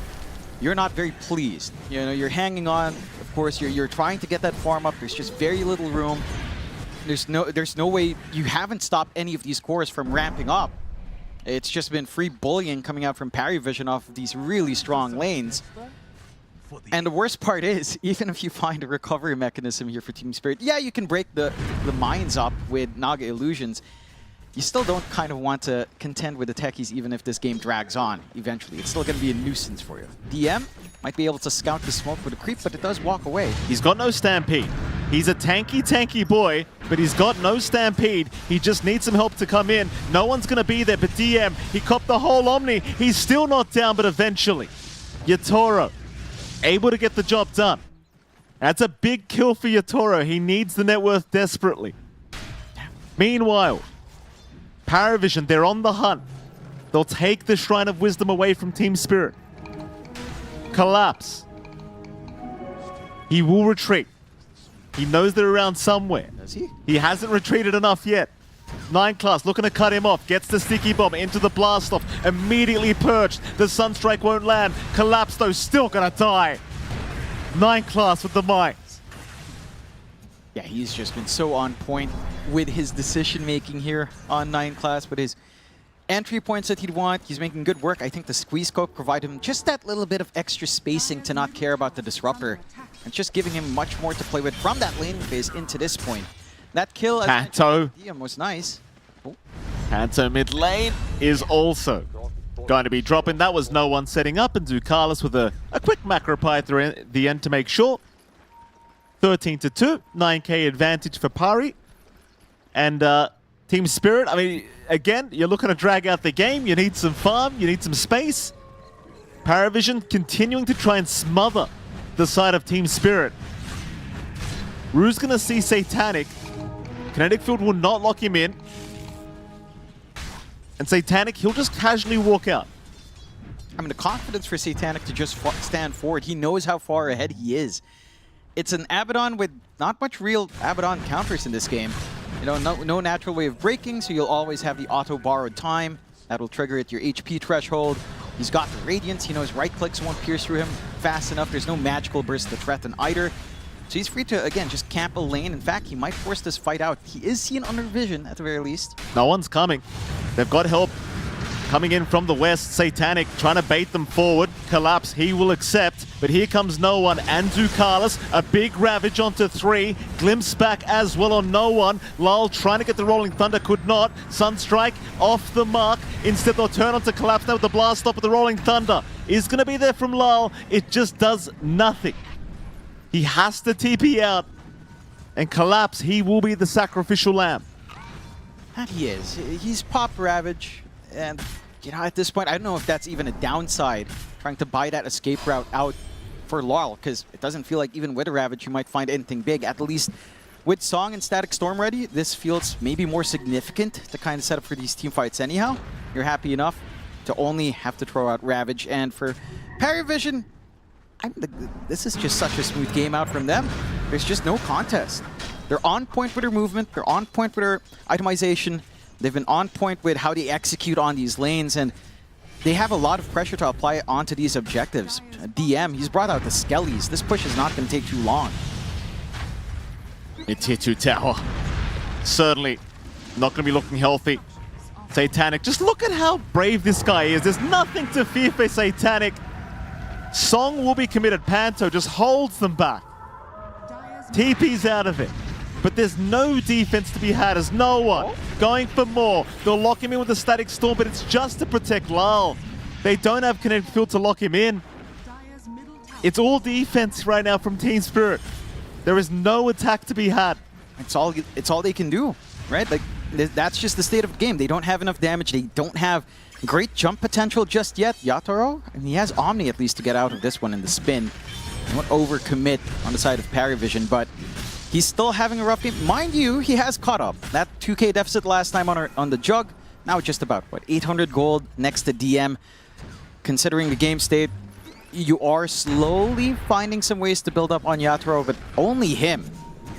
not very pleased. You know, you're hanging on. Of course, you're trying to get that farm up. There's just very little room. There's no way. You haven't stopped any of these cores from ramping up. It's just been free bullying coming out from PARIVISION off of these really strong lanes. And the worst part is, even if you find a recovery mechanism here for Team Spirit, yeah, you can break the mines up with Naga Illusions. you still don't kind of want to contend with the techies even if this game drags on eventually. It's still going to be a nuisance for you. DM might be able to scout the smoke with a creep, but it does walk away. He's got no Stampede. He's a tanky boy, but he's got no Stampede. He just needs some help to come in. No one's going to be there, but DM, he copped the whole Omni. He's still not down, but eventually, Yatoro able to get the job done. That's a big kill for Yatoro. He needs the net worth desperately. Meanwhile, PARIVISION, they're on the hunt. They'll take the Shrine of Wisdom away from Team Spirit. Collapse. He will retreat. He knows they're around somewhere. Does he? He hasn't retreated enough yet. 9 class looking to cut him off. Gets the sticky bomb into the blast off. Immediately perched. The Sunstrike won't land. Collapse though, still gonna die. 9 class with the mines. Yeah, he's just been so on point with his decision making here on 9 class, with his entry points that he'd want. He's making good work. I think the squeeze scope provide him just that little bit of extra spacing to not care about the disruptor. It's just giving him much more to play with from that laning phase into this point. That kill Panto was nice. Oh. Panto mid lane is also going to be dropping. That was no one setting up, and Ducalis with a quick macro pyre through the end to make sure. 13-2, 9k advantage for Pari. And Team Spirit, I mean, again, you're looking to drag out the game. You need some farm, you need some space. PARIVISION continuing to try and smother the side of Team Spirit. Rue's going to see Satanic. Kinetic Field will not lock him in. And Satanic, he'll just casually walk out. I mean, the confidence for Satanic to just stand forward. He knows how far ahead he is. It's an Abaddon with not much real Abaddon counters in this game. You know, no natural way of breaking, so you'll always have the auto-borrowed time. That'll trigger at your HP threshold. He's got the Radiance. He knows right-clicks won't pierce through him fast enough. There's no magical burst to threaten either. So he's free to, again, just camp a lane. In fact, he might force this fight out. He is seen under vision, at the very least. No one's coming. They've got help coming in from the west. Satanic trying to bait them forward. Collapse, he will accept. But here comes no one. And Ducalis, a big Ravage onto 3. Glimpse back as well on no one. Lal trying to get the Rolling Thunder, could not. Sunstrike off the mark. Instead they'll turn onto Collapse now with the blast off with the Rolling Thunder. Is going to be there from Lal. It just does nothing. He has to TP out. And Collapse, he will be the sacrificial lamb. And he is. He's popped Ravage. And, you know, at this point, I don't know if that's even a downside, trying to buy that escape route out for Laurel, because it doesn't feel like even with a Ravage you might find anything big. At least with Song and Static Storm ready, this feels maybe more significant to kind of set up for these team fights anyhow. You're happy enough to only have to throw out Ravage. And for PARIVISION, this is just such a smooth game out from them. There's just no contest. They're on point with their movement. They're on point with their itemization. They've been on point with how they execute on these lanes, and they have a lot of pressure to apply onto these objectives. DM, he's brought out the Skellies. This push is not going to take too long. It's Tier 2 tower. Certainly not going to be looking healthy. Satanic, just look at how brave this guy is. There's nothing to fear for Satanic. Song will be committed. Panto just holds them back. TP's out of it. But there's no defense to be had as no one going for more. They'll lock him in with the Static Storm, but it's just to protect Lal. They don't have Kinetic Field to lock him in. It's all defense right now from Team Spirit. There is no attack to be had. It's all they can do, right? Like, that's just the state of the game. They don't have enough damage. They don't have great jump potential just yet. Yatoro, and he has Omni at least to get out of this one in the spin. They won't overcommit on the side of PARIVISION, but he's still having a rough game. Mind you, he has caught up. That 2k deficit last time on the jug, now just about, what, 800 gold next to DM. Considering the game state, you are slowly finding some ways to build up on Yatoro, but only him.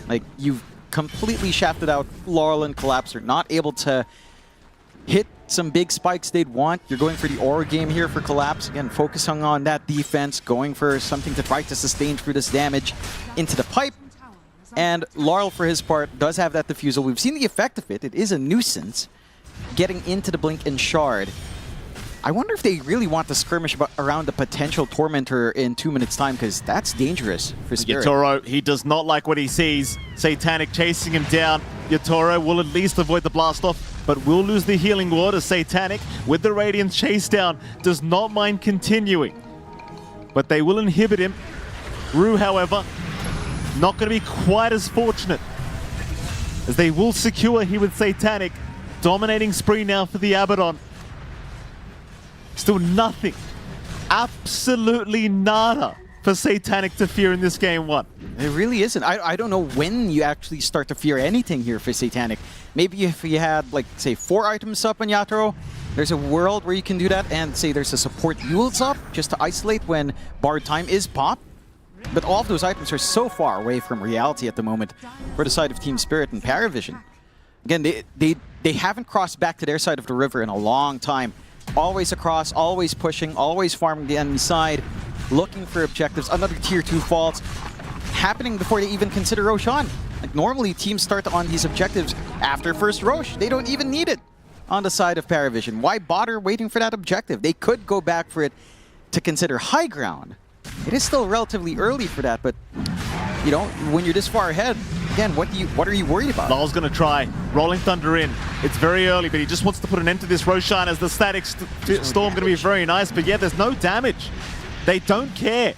Like, you've completely shafted out Laurel and Collapse. They're not able to hit some big spikes they'd want. You're going for the aura game here for Collapse. Again, focusing on that defense, going for something to try to sustain through this damage into the pipe. And Laurel, for his part, does have that defusal. We've seen the effect of it. It is a nuisance getting into the Blink and Shard. I wonder if they really want to skirmish around the potential Tormentor in 2 minutes' time, because that's dangerous for Spirit. Yatoro, he does not like what he sees. Satanic chasing him down. Yatoro will at least avoid the blast off. but will lose the healing ward as Satanic, with the Radiance chase down, does not mind continuing. But they will inhibit him. Rue, however, not going to be quite as fortunate, as they will secure here with Satanic. Dominating spree now for the Abaddon. Still nothing. Absolutely nada for Satanic to fear in this game one. It really isn't. I don't know when you actually start to fear anything here for Satanic. Maybe if you had, like, say, 4 items up on Yatoro, there's a world where you can do that, and say there's a support Yules up just to isolate when Bard Time is pop. But all of those items are so far away from reality at the moment for the side of Team Spirit and PARIVISION. Again, they haven't crossed back to their side of the river in a long time. Always across, always pushing, always farming the enemy side, looking for objectives. Another tier 2 fault happening before they even consider Roshan. Like, normally teams start on these objectives after first Rosh. They don't even need it on the side of PARIVISION. Why bother waiting for that objective? They could go back for it to consider high ground. It is still relatively early for that, but you know, when you're this far ahead, again, what are you worried about? Lol's going to try. Rolling Thunder in. It's very early, but he just wants to put an end to this Roshan as the static storm going to be very nice. But yeah, there's no damage. They don't care.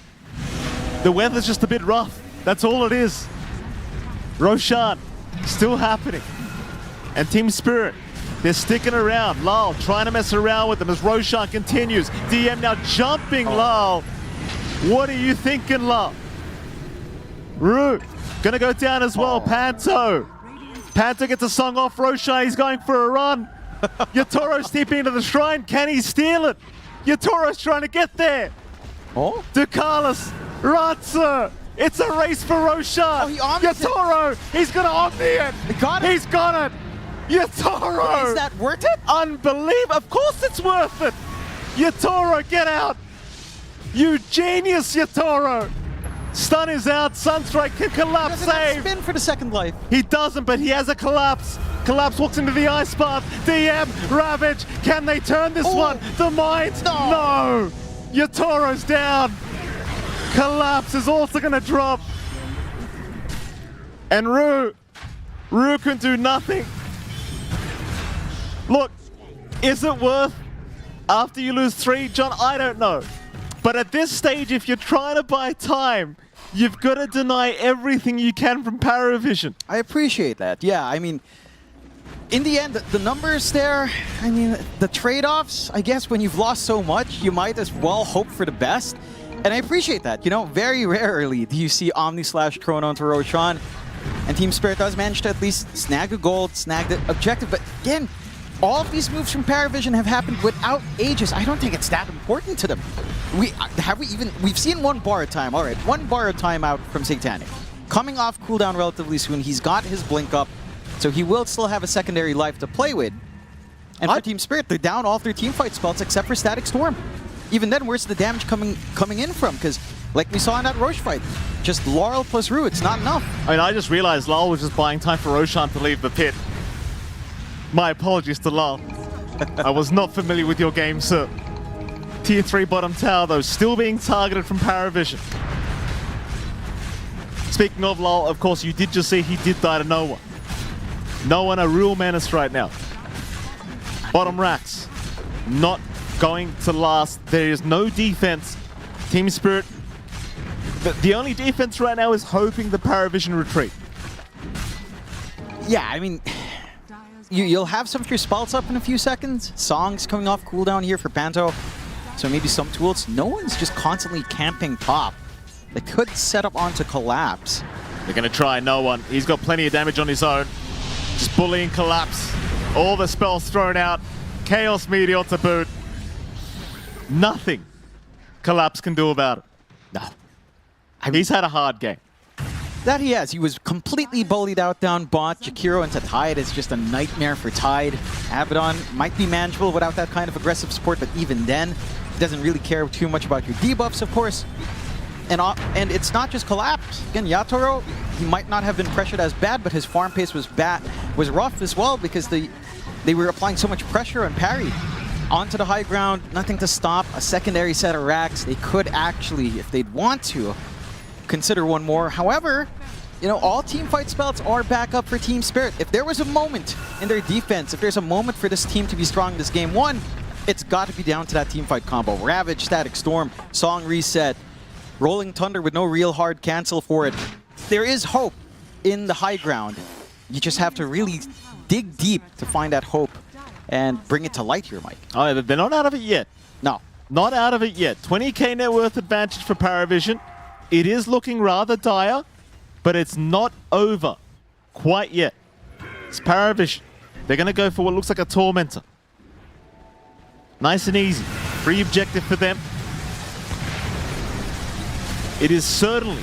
The weather's just a bit rough. That's all it is. Roshan, still happening. And Team Spirit, they're sticking around. Lol trying to mess around with them as Roshan continues. DM now jumping Lol. What are you thinking, Lol? Rue, gonna go down as well. Panto. Panto gets a song off Roshan. He's going for a run. Yatoro stepping into the shrine. Can he steal it? Yatoro's trying to get there. Oh? Ducalis, Ratzer. It's a race for Roshan. Oh, Yatoro, he's gonna omni it. He got it. He's got it. Yatoro. Is that worth it? Unbelievable. Of course it's worth it. Yatoro, get out. You genius, Yatoro. Stun is out. Sunstrike can collapse. Save. Spin for the second life. He doesn't, but he has a collapse. Collapse walks into the ice path. DM, Ravage. Can they turn this one? The Mind. No. Yatoro's down. Collapse is also going to drop. And Rue can do nothing. Look, is it worth after you lose 3? John, I don't know. But at this stage, if you're trying to buy time, you've got to deny everything you can from PARIVISION. I appreciate that. Yeah, I mean, in the end, the numbers there, I mean, the trade-offs, I guess when you've lost so much, you might as well hope for the best. And I appreciate that. You know, very rarely do you see Omni/Chrono into Roshan. And Team Spirit does manage to at least snag a gold, snag the objective. But again, all of these moves from PARIVISION have happened without Aegis. I don't think it's that important to them. We've seen 1 bar time. All right, 1 bar time out from Satanic. Coming off cooldown relatively soon. He's got his blink up, so he will still have a secondary life to play with. And for Team Spirit, they're down all 3 teamfight spells except for Static Storm. Even then, where's the damage coming in from? Because like we saw in that Roche fight, just Laurel plus Rue, it's not enough. I mean, I just realized Lal was just buying time for Roshan to leave the pit. My apologies to Lal. I was not familiar with your game, sir. Tier 3 bottom tower, though, still being targeted from PARIVISION. Speaking of Lal, of course, you did just see he did die to no one. No one a real menace right now. Bottom racks, not going to last. There is no defense. Team Spirit, the only defense right now is hoping the PARIVISION retreat. Yeah, I mean, you'll have some of your spells up in a few seconds. Songs coming off cooldown here for Panto. So maybe some tools. No one's just constantly camping top. They could set up onto Collapse. They're going to try no one. He's got plenty of damage on his own. Just bullying Collapse. All the spells thrown out. Chaos Meteor to boot. Nothing Collapse can do about it. No. He's had a hard game. That he has. He was completely bullied out down bot. Jakiro into Tide is just a nightmare for Tide. Abaddon might be manageable without that kind of aggressive support, but even then, he doesn't really care too much about your debuffs, of course. And it's not just Collapse. Again, Yatoro, he might not have been pressured as bad, but his farm pace was rough as well because they were applying so much pressure on parry. Onto the high ground, nothing to stop, a secondary set of racks. They could actually, if they'd want to, consider one more. However, you know, all team fight spells are back up for Team Spirit. If there was a moment in their defense, if there's a moment for this team to be strong in this game one, it's got to be down to that team fight combo. Ravage, Static Storm, Song Reset, Rolling Thunder with no real hard cancel for it. There is hope in the high ground. You just have to really dig deep to find that hope and bring it to light here, Mike. Oh, yeah, they're not out of it yet. No. Not out of it yet. 20k net worth advantage for PARIVISION. It is looking rather dire, but it's not over quite yet. It's PARIVISION. They're going to go for what looks like a Tormentor. Nice and easy. Free objective for them. It is certainly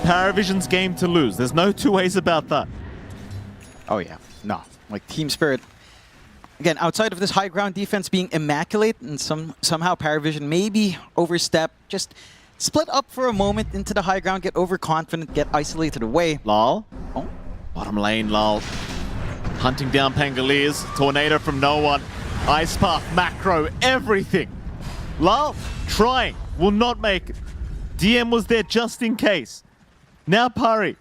PARIVISION's game to lose. There's no two ways about that. Oh yeah, no. Like Team Spirit, again, outside of this high ground defense being immaculate and somehow PARIVISION maybe overstep, just split up for a moment into the high ground, get overconfident, get isolated away. Lal. Oh. Bottom lane, Lal. Hunting down Pangoliers. Tornado from no one. Ice Path, macro, everything. Lal trying, will not make it. DM was there just in case. Now Pari,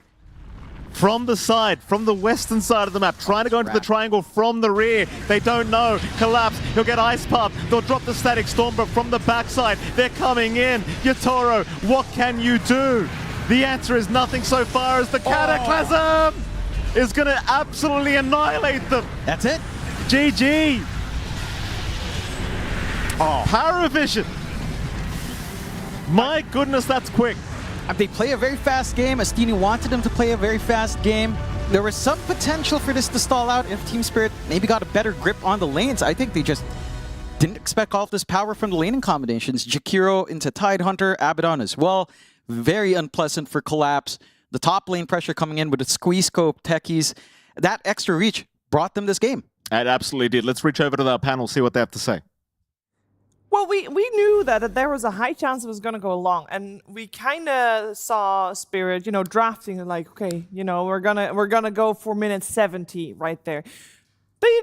from the side, from the western side of the map, trying to go into the triangle from the rear. They don't know. Collapse. He'll get Ice Path. They'll drop the Static Storm, but from the backside, they're coming in. Yatoro, what can you do? The answer is nothing so far as the Cataclysm is going to absolutely annihilate them. That's it. GG. Oh, PARIVISION. My goodness, that's quick. They play a very fast game. Astini wanted them to play a very fast game. There was some potential for this to stall out if Team Spirit maybe got a better grip on the lanes. I think they just didn't expect all of this power from the laning combinations. Jakiro into Tidehunter, Abaddon as well. Very unpleasant for Collapse. The top lane pressure coming in with the squeeze scope, techies. That extra reach brought them this game. It absolutely did. Let's reach over to that panel, see what they have to say. Well, we knew that there was a high chance it was going to go along, and we kind of saw Spirit, drafting like, okay, we're gonna go for minute 70 right there.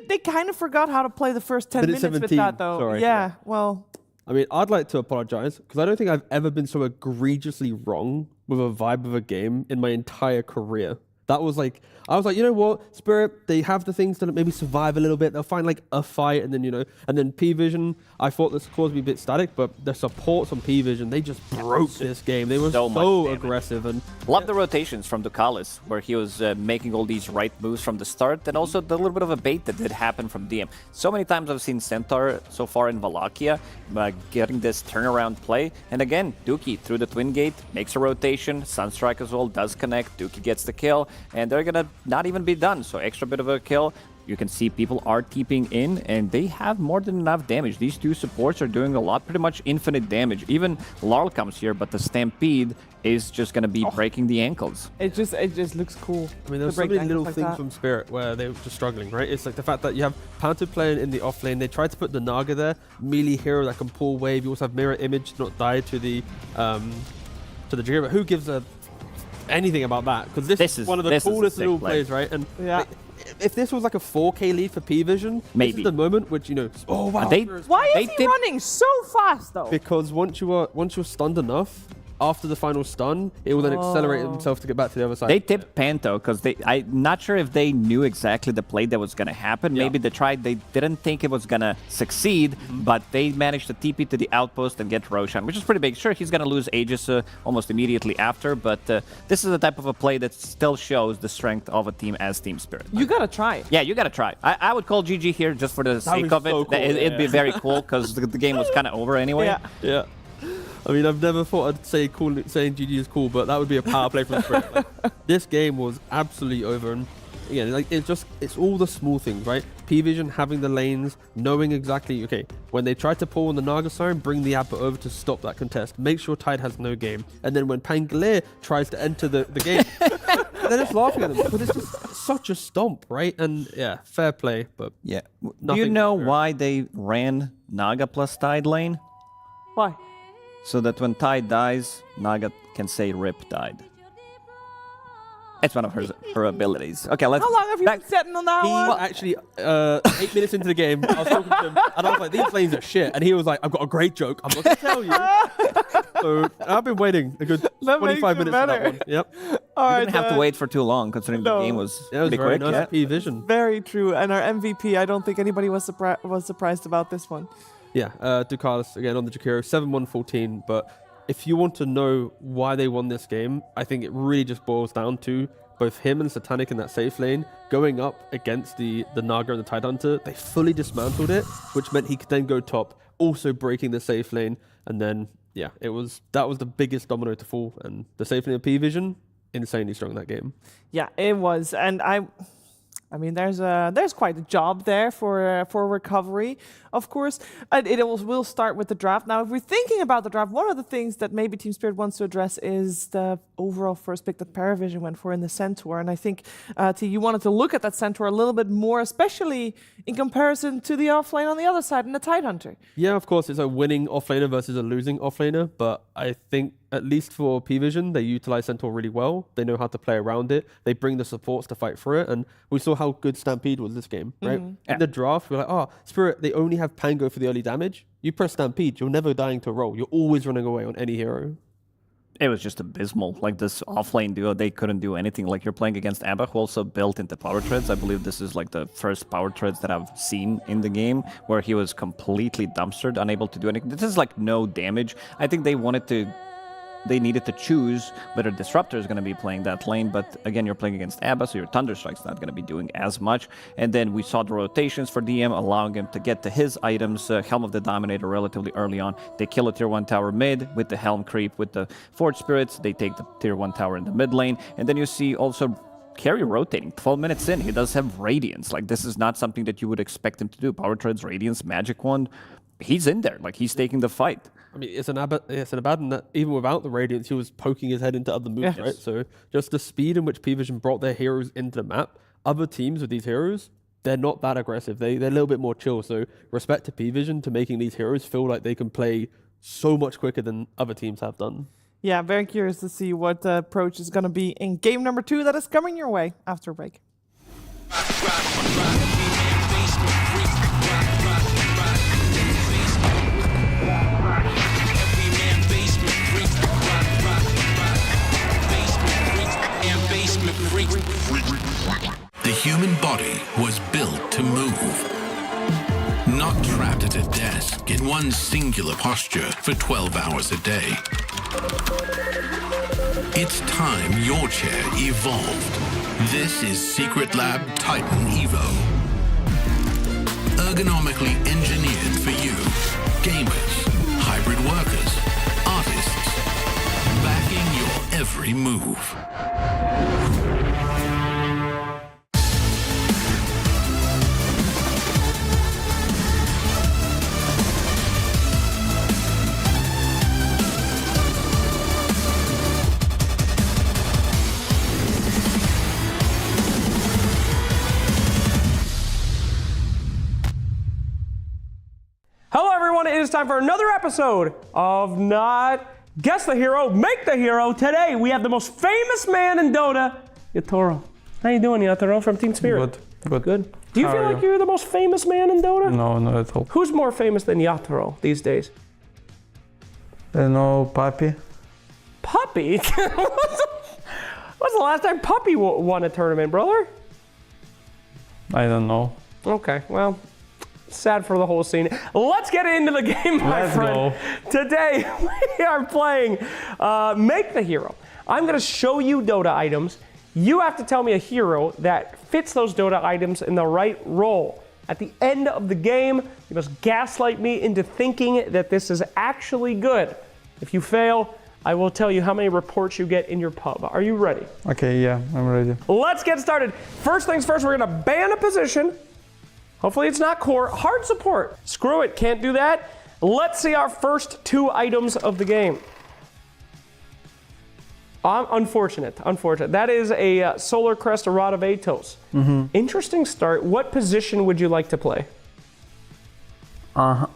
They kind of forgot how to play the first 10 minutes 17, with that, though. sorry. Yeah, well. I mean, I'd like to apologize because I don't think I've ever been so egregiously wrong with a vibe of a game in my entire career. That was like, I was like, you know what, Spirit, they have the things to maybe survive a little bit. They'll find like a fight, and then, and then P-Vision, I thought this caused me a bit static, but the supports on P-Vision, they just broke this game. They were so aggressive. And love the rotations from Ducalis, where he was making all these right moves from the start, and also the little bit of a bait that did happen from DM. So many times I've seen Centaur so far in Wallachia getting this turnaround play, and again, Dookie through the Twin Gate makes a rotation, Sunstrike as well does connect, Dookie gets the kill, and they're gonna not even be done, so extra bit of a kill. You can see people are TPing in, and they have more than enough damage. These two supports are doing a lot, pretty much infinite damage. Even Larl comes here, but the Stampede is just going to be breaking the ankles. It just looks cool. I mean, there's so many little things from Spirit where they were just struggling, right? It's like the fact that you have Panther playing in the off lane. They tried to put the Naga there, melee hero that can pull wave. You also have Mirror Image not die to the Jira. Who gives a anything about that? Because this is one of the coolest little plays, right? And yeah. If this was like a 4K lead for P-Vision, this is the moment which, oh wow. Why is he running so fast though? Because once you're stunned enough, after the final stun, it will then accelerate himself to get back to the other side. They tipped Panto because I'm not sure if they knew exactly the play that was going to happen. Maybe they didn't think it was going to succeed, but they managed to TP to the outpost and get Roshan, which is pretty big. Sure, he's going to lose Aegis almost immediately after, but this is the type of a play that still shows the strength of a team as Team Spirit. You got to try. Yeah, you got to try. I would call GG here just for the sake of it. So cool. It'd be very cool because the game was kind of over anyway. Yeah. I mean, I've never thought I'd say saying GG is cool, but that would be a power play from Spirit. Like, this game was absolutely over, and again, like it's all the small things, right? P-Vision having the lanes, knowing exactly, okay, when they try to pull on the Naga Siren, bring the Appa over to stop that contest. Make sure Tide has no game, and then when Pangolier tries to enter the game, they're just laughing at them because it's just such a stomp, right? And yeah, fair play, but yeah. Do you know why they ran Naga plus Tide lane? Why? So that when Tide dies, Naga can say RIP Tide. It's one of her abilities. Okay, let's. How long have you been sitting on that one? Well, actually, 8 minutes into the game, I was talking to him, and I was like, "These lanes are shit," and he was like, "I've got a great joke. I'm not gonna tell you." So I've been waiting a good 25 minutes for that one. Yep. All right, didn't have to wait for too long, considering the game was it was pretty very quick. nice. PARIVISION. Very true. And our MVP, I don't think anybody was surprised about this one. Yeah, Ducalis again on the Jakiro, 7-1-14. But if you want to know why they won this game, I think it really just boils down to both him and Satanic in that safe lane going up against the Naga and the Tidehunter. They fully dismantled it, which meant he could then go top, also breaking the safe lane. And then, yeah, that was the biggest domino to fall. And the safe lane of PARIVISION, insanely strong in that game. Yeah, it was. And I mean, there's quite a job there for recovery, of course. And we'll start with the draft. Now, if we're thinking about the draft, one of the things that maybe Team Spirit wants to address is the overall first pick that PARIVISION went for in the Centaur. And I think, T, you wanted to look at that Centaur a little bit more, especially in comparison to the offlane on the other side and the Tidehunter. Yeah, of course, it's a winning offlaner versus a losing offlaner, but I think at least for PARIVISION, they utilize Centaur really well. They know how to play around it. They bring the supports to fight for it, and we saw how good Stampede was this game, right? In the draft, we're like, oh, Spirit, they only have Pango for the early damage. You press Stampede, you're never dying to roll. You're always running away on any hero. It was just abysmal. Like this offlane duo, they couldn't do anything. Like you're playing against Abba, who also built into power treads. I believe this is like the first power treads that I've seen in the game where he was completely dumpstered, unable to do anything. This is like no damage. I think they needed to choose whether Disruptor is going to be playing that lane, but again, you're playing against Abba, so your Thunderstrike's not going to be doing as much. And then we saw the rotations for DM, allowing him to get to his items, Helm of the Dominator relatively early on. They kill a tier 1 tower mid with the Helm creep with the Forge Spirits. They take the tier 1 tower in the mid lane, and then you see also Carry rotating. 12 minutes in, he does have Radiance. Like, this is not something that you would expect him to do. Power Treads, Radiance, Magic Wand. He's in there. Like, he's taking the fight. I mean, it's an Abaddon that even without the Radiance, he was poking his head into other moves, right? So just the speed in which PARIVISION brought their heroes into the map. Other teams with these heroes, they're not that aggressive. They're a little bit more chill. So respect to PARIVISION to making these heroes feel like they can play so much quicker than other teams have done. Yeah, very curious to see what the approach is going to be in game number 2 that is coming your way after a break. The human body was built to move. Not trapped at a desk in one singular posture for 12 hours a day. It's time your chair evolved. This is Secret Lab Titan Evo. Ergonomically engineered for you, gamers, hybrid workers, artists, backing your every move. Hello everyone, it is time for another episode of Not Guess the Hero, Make the Hero. Today we have the most famous man in Dota, Yatoro. How you doing, Yatoro, from Team Spirit? Good. Do you feel like you're the most famous man in Dota? No, not at all. Who's more famous than Yatoro these days? No, Puppy. Puppy? When's the last time Puppy won a tournament, brother? I don't know. Okay, well, sad for the whole scene. Let's get into the game, my friend. Today, we are playing Make the Hero. I'm going to show you Dota items. You have to tell me a hero that fits those Dota items in the right role. At the end of the game, you must gaslight me into thinking that this is actually good. If you fail, I will tell you how many reports you get in your pub. Are you ready? Okay, yeah, I'm ready. Let's get started. First things first, we're going to ban a position. Hopefully it's not core. Hard support. Screw it, can't do that. Let's see our first 2 items of the game. Unfortunate. That is a Solar Crest Rod of Atos. Interesting start. What position would you like to play? I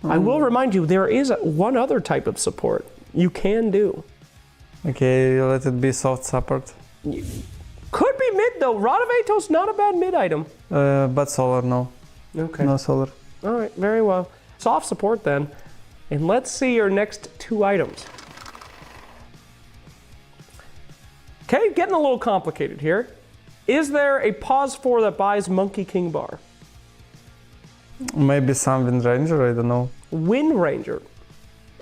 will remind you, there is one other type of support you can do. Okay, let it be soft support. Could be mid though. Rod of Atos, not a bad mid item. But solar, no. Okay. No solar. All right, very well. Soft support then. And let's see your next 2 items. Okay, getting a little complicated here. Is there a pause 4 that buys Monkey King bar? Maybe some Wind Ranger, I don't know. Wind Ranger.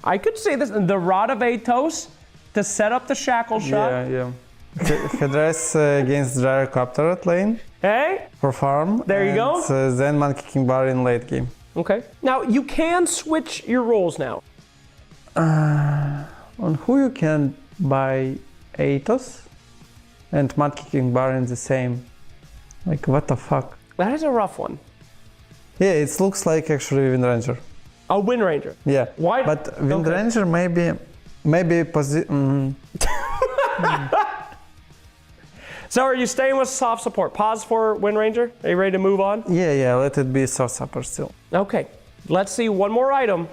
I could say this, the Rod of Atos to set up the shackle shot. Yeah. He dress against Gyrocopter at lane. Hey? For farm. There you go. Then Monkey King bar in late game. Okay. Now, you can switch your roles now. On who you can buy Atos and Monkey King bar in the same. Like, what the fuck? That is a rough one. Yeah, it looks like actually Wind Ranger. A Wind Ranger? Yeah. Why? But Wind Ranger maybe So are you staying with soft support? Pause for Wind Ranger? Are you ready to move on? Yeah, let it be soft support still. Okay, let's see one more item.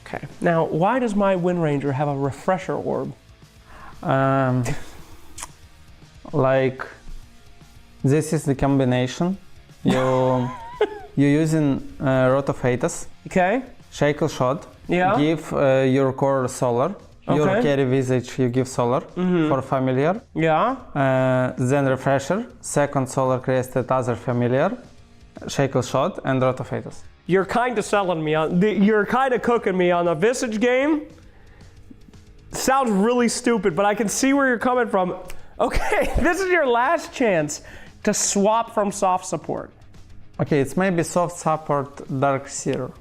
Okay, now why does my Wind Ranger have a refresher orb? Like, this is the combination. You're using Rod of Atos. Okay. Shackle shot. Yeah. Give your core solar. Your Okay. carry visage, you give solar for familiar. Yeah. Then refresher. Second solar crested other familiar. Shackle shot and Rod of Atos. You're kind of selling me on, you're kind of cooking me on the Visage game. Sounds really stupid, but I can see where you're coming from. Okay, this is your last chance to swap from soft support. Okay, it's maybe soft support Darkseer.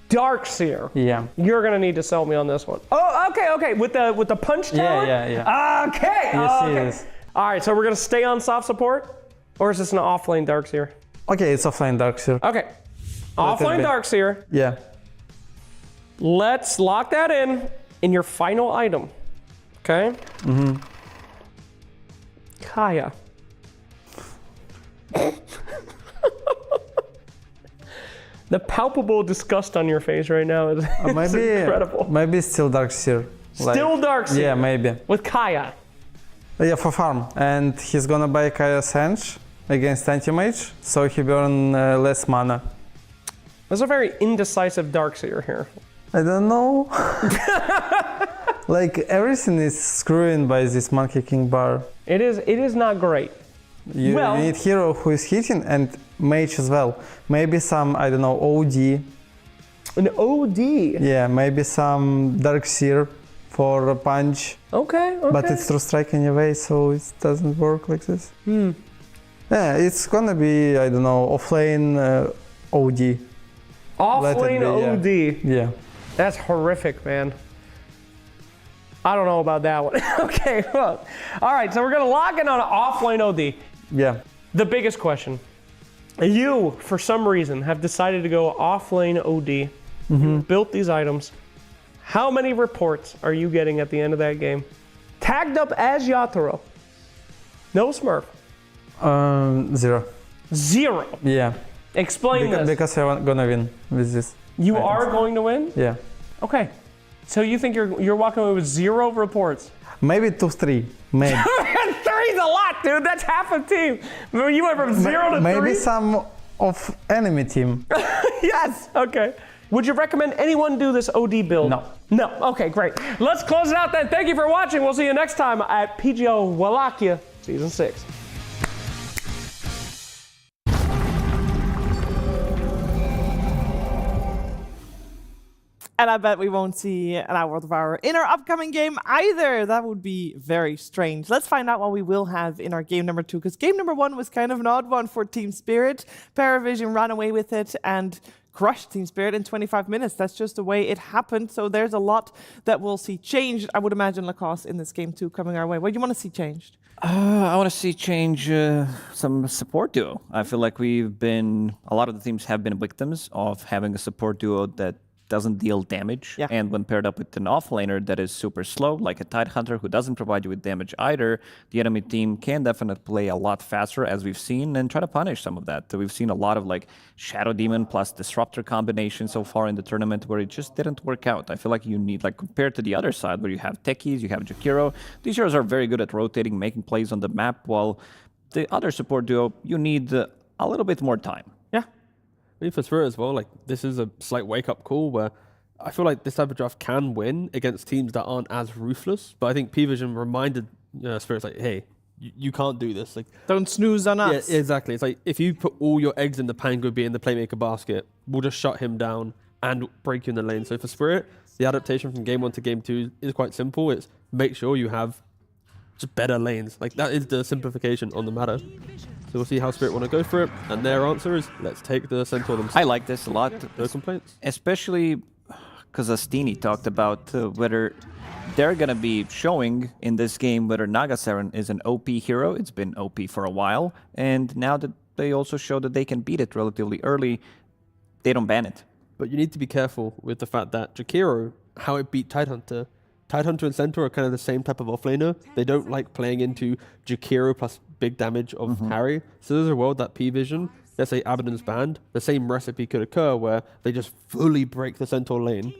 Darkseer. Yeah. You're gonna need to sell me on this one. Oh, okay. With the punch talent? Yeah. Okay. You see okay. this. All right, so we're gonna stay on soft support, or is this an offlane Darkseer? Okay, it's offlane Darkseer. Okay. Offlane Darkseer. Yeah. Let's lock that in your final item. Okay? Mm-hmm. Kaya. The palpable disgust on your face right now is incredible. Maybe still Darkseer. Still Darkseer? Yeah, maybe. With Kaya? Yeah, for farm. And he's gonna buy Kaya Sanch against Anti-Mage, so he burn less mana. There's a very indecisive Darkseer here. I don't know. Like, everything is screwing by this Monkey King bar. It is not great. You need hero who is hitting and mage as well. Maybe some, I don't know, OD. An OD? Yeah, maybe some Darkseer for a punch. Okay. But it's through strike anyway, so it doesn't work like this. Yeah, it's gonna be, I don't know, offlane OD. Offlane OD? Yeah. That's horrific, man. I don't know about that one. Okay, well, all right, so we're gonna lock in on an offlane OD. Yeah. The biggest question. You, for some reason, have decided to go offlane OD. You built these items. How many reports are you getting at the end of that game? Tagged up as Yatoro. No Smurf. 0. 0? Yeah. Explain this. Because I'm gonna win with this. You are going to win? Yeah. Okay. So you think you're walking away with 0 reports? Maybe 2-3. Maybe. 3's a lot, dude. That's half a team. You went from 0 to 3? Maybe some of enemy team. Yes. Okay. Would you recommend anyone do this OD build? No. No. Okay, great. Let's close it out then. Thank you for watching. We'll see you next time at PGL Wallachia Season 6. And I bet we won't see an Outworld Devourer in our upcoming game either. That would be very strange. Let's find out what we will have in our game number 2, because game number 1 was kind of an odd one for Team Spirit. PARIVISION ran away with it and crushed Team Spirit in 25 minutes. That's just the way it happened. So there's a lot that we'll see changed. I would imagine Lacoste in this game too coming our way. What do you want to see changed? I want to see change some support duo. I feel like a lot of the teams have been victims of having a support duo that doesn't deal damage. Yeah. And when paired up with an offlaner that is super slow, like a Tidehunter who doesn't provide you with damage either, the enemy team can definitely play a lot faster, as we've seen, and try to punish some of that. We've seen a lot of like Shadow Demon plus Disruptor combination so far in the tournament where it just didn't work out. I feel like you need, like compared to the other side where you have Techies, you have Jakiro, these heroes are very good at rotating, making plays on the map, while the other support duo, you need a little bit more time. Yeah. I mean, for Spirit as well, like this is a slight wake-up call where I feel like this type of draft can win against teams that aren't as ruthless, but I think PVision reminded Spirit's like, hey, you can't do this. Like, don't snooze on us. Yeah, exactly. It's like if you put all your eggs in the Pango B in the Playmaker basket, we'll just shut him down and break you in the lane. So for Spirit, the adaptation from game 1 to game 2 is quite simple. It's make sure you have just better lanes. Like that is the simplification on the matter. So we'll see how Spirit want to go for it. And their answer is, let's take the Centaur themselves. I like this a lot. No complaints. Especially because Astini talked about whether they're going to be showing in this game whether Nagasaren is an OP hero. It's been OP for a while. And now that they also show that they can beat it relatively early, they don't ban it. But you need to be careful with the fact that Jakiro, how it beat Tidehunter. Tidehunter and Centaur are kind of the same type of offlaner. They don't like playing into Jakiro plus big damage of carry. So there's a world that PVision, let's say Abaddon's banned, the same recipe could occur where they just fully break the Centaur lane.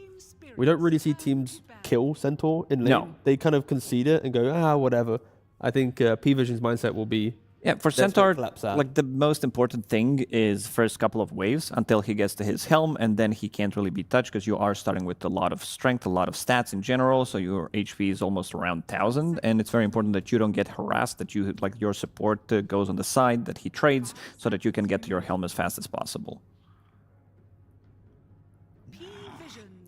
We don't really see teams kill Centaur in lane. No. They kind of concede it and go, whatever. I think PVision's mindset will be, yeah, for Centaur, like the most important thing is first couple of waves until he gets to his helm, and then he can't really be touched because you are starting with a lot of strength, a lot of stats in general, so your HP is almost around 1,000, and it's very important that you don't get harassed, that you like your support goes on the side, that he trades, so that you can get to your helm as fast as possible.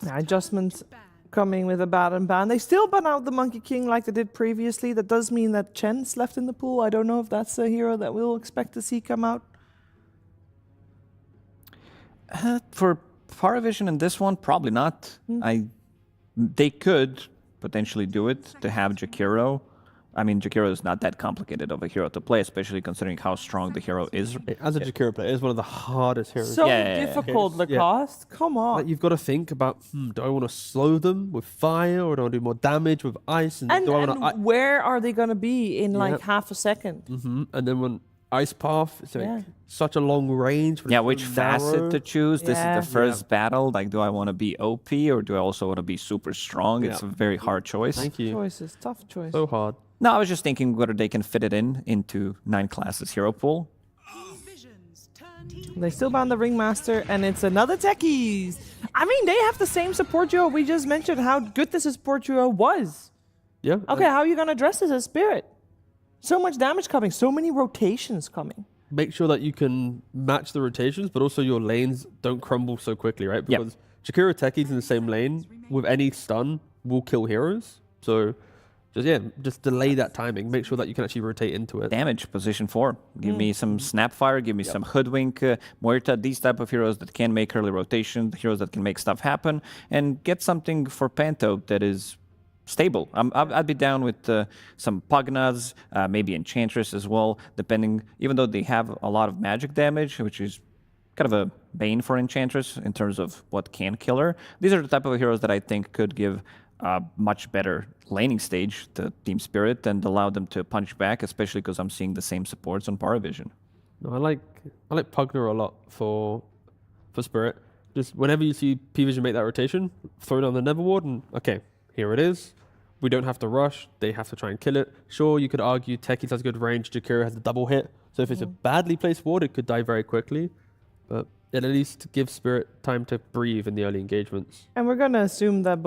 Adjustments coming with a ban. They still ban out the Monkey King like they did previously. That does mean that Chen's left in the pool. I don't know if that's a hero that we'll expect to see come out. For PARIVISION in this one, probably not. They could potentially do it to have Jakiro. I mean, Jakiro is not that complicated of a hero to play, especially considering how strong the hero is. As a Jakiro player, it's one of the hardest heroes. So difficult, Lacoste. Come on. Like, you've got to think about, do I want to slow them with fire, or do I want to do more damage with ice? And where are they going to be in like half a second? And then when Ice Path, it's like such a long range. Yeah, which facet to choose? This is the first battle. Like, do I want to be OP or do I also want to be super strong? It's a very hard choice. Thank you. Choices, tough choice. So hard. No, I was just thinking whether they can fit it into 9 classes hero pool. They still ban the Ringmaster, and it's another Techies. I mean, they have the same support duo. We just mentioned how good this support duo was. Yeah. Okay, how are you going to address this as Spirit? So much damage coming, so many rotations coming. Make sure that you can match the rotations, but also your lanes don't crumble so quickly, right? Because Jakiro Techies in the same lane with any stun will kill heroes. So just delay that timing. Make sure that you can actually rotate into it. Damage, position 4. Give me some Snapfire, give me some Hoodwink, Muerta, these type of heroes that can make early rotation, heroes that can make stuff happen, and get something for Panto that is stable. I'd be down with some Pugnas, maybe Enchantress as well, depending, even though they have a lot of magic damage, which is kind of a bane for Enchantress in terms of what can kill her. These are the type of heroes that I think could give a much better laning stage to Team Spirit and allow them to punch back, especially because I'm seeing the same supports on PARIVISION. No, I like Pugna a lot for Spirit. Just whenever you see PVision make that rotation, throw it on the Neverward and okay, here it is. We don't have to rush. They have to try and kill it. Sure, you could argue Techies has good range. Jakiro has a double hit. So if it's a badly placed ward, it could die very quickly. But it at least gives Spirit time to breathe in the early engagements. And we're going to assume that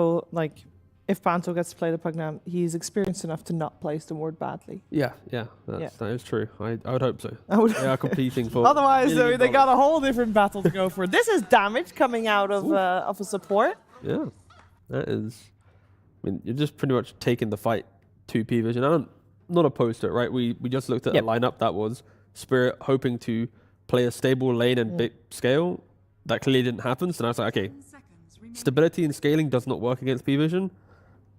if Panto gets to play the Pugnam, he's experienced enough to not place the ward badly. Yeah, that is true. I would hope so. They are competing for. Otherwise, they got a whole different battle to go for. This is damage coming out of a support. Yeah, that is. I mean, you're just pretty much taking the fight to PVision. I'm not opposed to it, right? We just looked at a lineup that was Spirit hoping to play a stable lane and big scale. That clearly didn't happen. So now it's like, okay, stability and scaling does not work against PVision.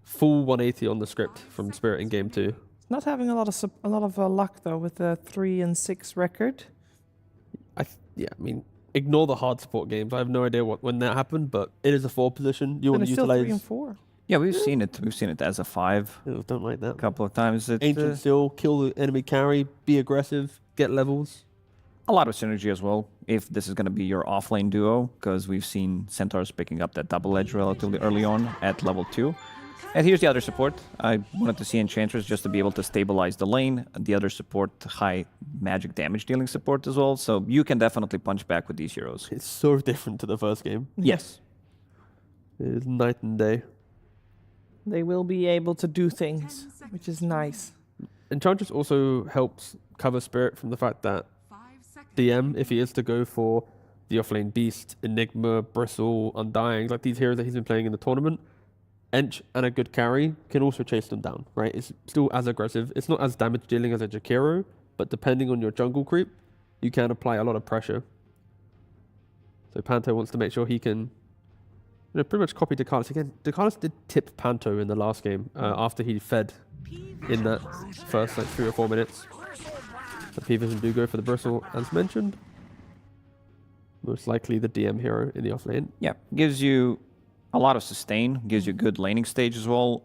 Full 180 on the script from Spirit in game 2. Not having a lot of luck though with the 3-6 record. I mean, ignore the hard support games. I have no idea when that happened, but it is a 4 position. You want to it's still 3 utilize. and 4. Yeah, we've seen it. We've seen it as a 5. Don't like that. A couple of times. Ancient Seal, kill the enemy carry, be aggressive, get levels. A lot of synergy as well, if this is going to be your offlane duo, because we've seen Centaurs picking up that double edge relatively early on at level 2. And here's the other support. I wanted to see Enchantress just to be able to stabilize the lane. The other support, high magic damage dealing support as well, so you can definitely punch back with these heroes. It's so different to the first game. Yes. It is night and day. They will be able to do things, which is nice. Enchantress also helps cover Spirit from the fact that DM, if he is to go for the offlane Beast, Enigma, Bristle, Undying, like these heroes that he's been playing in the tournament, Ench and a good carry can also chase them down, right? It's still as aggressive. It's not as damage dealing as a Jakiro, but depending on your jungle creep, you can apply a lot of pressure. So Panto wants to make sure he can pretty much copy Decalis. Again, Decalis did tip Panto in the last game after he fed in that first 3 or 4 minutes. The PVision do go for the Bristle, as mentioned. Most likely the DM hero in the offlane. Yeah, gives you a lot of sustain, gives you good laning stage as well,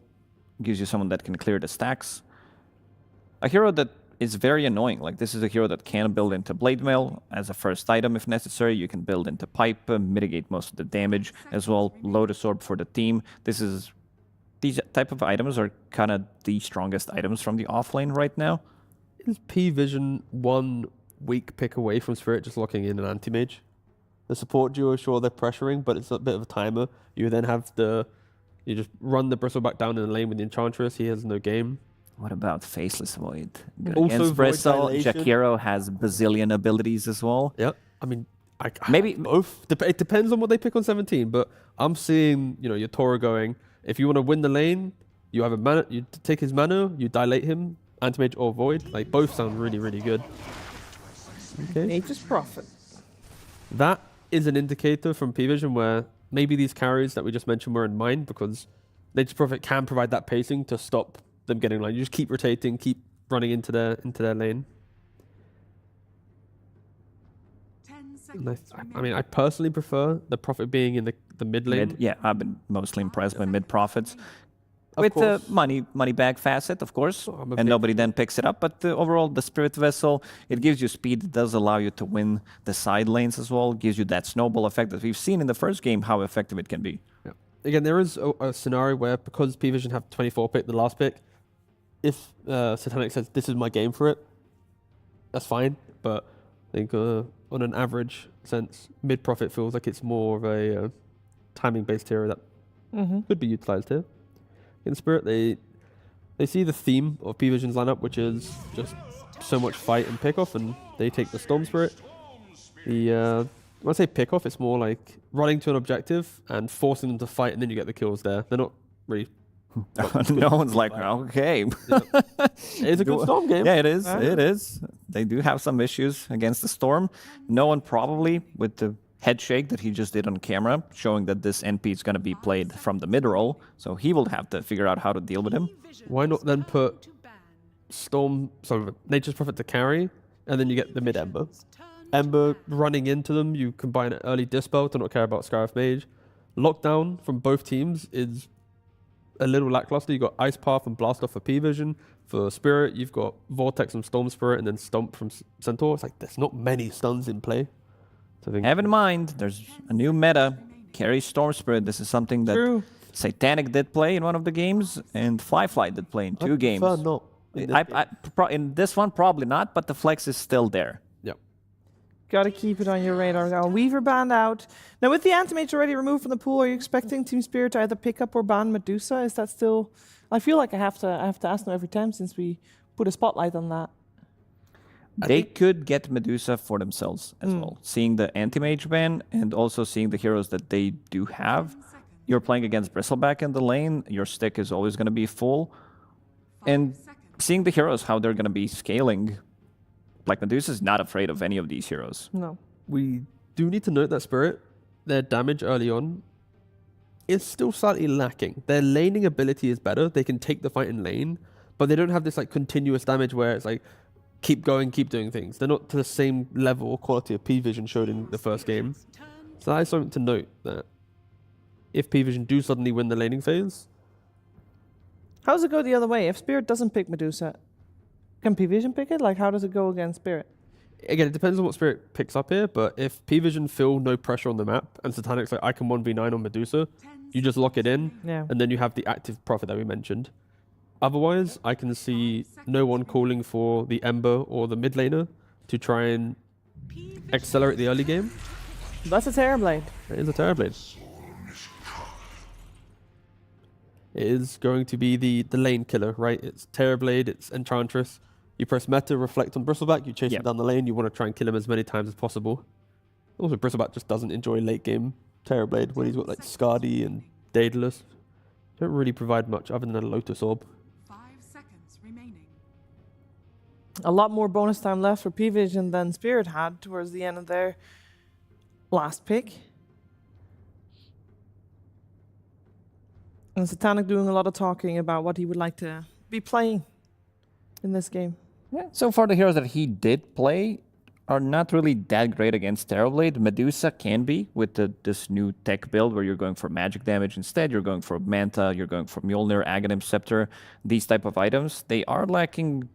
gives you someone that can clear the stacks. A hero that is very annoying. Like, this is a hero that can build into Blade Mail as a first item if necessary. You can build into Pipe, mitigate most of the damage as well. Lotus Orb for the team. These type of items are kind of the strongest items from the offlane right now. Is PVision 1 weak pick away from Spirit just locking in an anti-mage? The support duo, sure, they're pressuring, but it's a bit of a timer. You then have you just run the Bristle back down in the lane with the Enchantress. He has no game. What about Faceless Void? Good Also against Bristle. Void Dilation. Jakiro has bazillion abilities as well. Yep. I mean, maybe both. It depends on what they pick on 17, but I'm seeing, your Toro going, if you want to win the lane, you have a mana, you take his mana, you dilate him, Anti-Mage or Void. Like, both sound really, really good. Okay. Nature's Prophet. That is an indicator from PVision where maybe these carries that we just mentioned were in mind, because Nature's Prophet can provide that pacing to stop them getting line. You just keep rotating, keep running into their lane. I mean, I personally prefer the Prophet being in the mid lane. Yeah, I've been mostly impressed by mid Prophets. With the money bag facet, of course, and nobody then picks it up. But overall, the Spirit Vessel, it gives you speed. It does allow you to win the side lanes as well. It gives you that snowball effect that we've seen in the first game, how effective it can be. Yeah. Again, there is a scenario where, because PVision have 24 pick, the last pick, if Satanic says, this is my game for it, that's fine. But I think on an average sense, mid-Prophet feels like it's more of a timing-based hero that could be utilized here. In Spirit, they see the theme of PVision's lineup, which is just so much fight and pick-off, and they take the Storm Spirit. When I say pick-off, it's more like running to an objective and forcing them to fight, and then you get the kills there. They're not really... No one's like, okay. It's a good Storm game. Yeah, it is. It is. They do have some issues against the Storm. No one probably, with the head shake that he just did on camera, showing that this NP is going to be played from the mid roll, so he will have to figure out how to deal with him. Why not then put Nature's Prophet to carry, and then you get the mid Ember. Ember running into them, you combine an early Dispel to not care about Scarif Mage. Lockdown from both teams is a little lackluster. You've got Ice Path and Blast Off for P-Vision. For Spirit, you've got Vortex from Storm Spirit, and then Stomp from Centaur. It's like, there's not many stuns in play. Have in mind, there's a new meta, carry Storm Spirit. This is something that Satanic did play in one of the games, and Fly did play in 2 games. Not in this one, probably not, but the flex is still there. Yep. Got to keep it on your radar now. Weaver banned out. Now, with the Anti-Mage already removed from the pool, are you expecting Team Spirit to either pick up or ban Medusa? Is that still... I feel like I have to ask them every time since we put a spotlight on that. They could get Medusa for themselves as well. Seeing the anti-mage ban and also seeing the heroes that they do have. You're playing against Bristleback in the lane. Your stick is always going to be full. And seeing the heroes, how they're going to be scaling. Like, Medusa is not afraid of any of these heroes. No. We do need to note that Spirit, their damage early on is still slightly lacking. Their laning ability is better. They can take the fight in lane, but they don't have this like continuous damage where it's like keep going, keep doing things. They're not to the same level or quality of PVision showed in the first game. So that is something to note, that if PVision do suddenly win the laning phase... How does it go the other way? If Spirit doesn't pick Medusa, can PVision pick it? Like, how does it go against Spirit? Again, it depends on what Spirit picks up here, but if PVision feel no pressure on the map, and Satanic's like, I can 1v9 on Medusa, you just lock it in, and then you have the active Prophet that we mentioned. Otherwise, I can see no one calling for the Ember or the mid laner to try and accelerate the early game. That's a Terrorblade. It is a Terrorblade. It is going to be the lane killer, right? It's Terrorblade, it's Enchantress. You press meta, reflect on Bristleback, you chase him down the lane, you want to try and kill him as many times as possible. Also, Bristleback just doesn't enjoy late game Terrorblade when he's got like Skadi and Daedalus. Don't really provide much other than a Lotus Orb. 5 seconds remaining. A lot more bonus time left for PVision than Spirit had towards the end of their last pick. And Satanic doing a lot of talking about what he would like to be playing in this game. Yeah, so far the heroes that he did play are not really that great against Terrorblade. Medusa can be with this new tech build where you're going for magic damage instead. You're going for Manta, you're going for Mjolnir, Aghanim Scepter, these type of items. They are lacking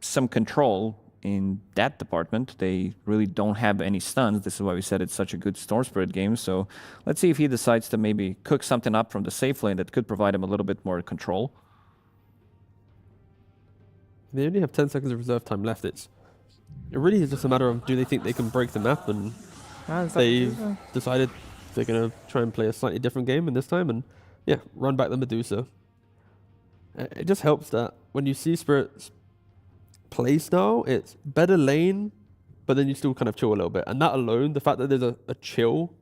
some control in that department. They really don't have any stuns. This is why we said it's such a good Storm Spirit game. So let's see if he decides to maybe cook something up from the safe lane that could provide him a little bit more control. They only have 10 seconds of reserve time left. It really is just a matter of, do they think they can break the map? And they've decided they're going to try and play a slightly different game in this time and, yeah, run back the Medusa. It just helps that when you see Spirit's play style, it's better lane, but then you still kind of chill a little bit. And that alone, the fact that there's a chill,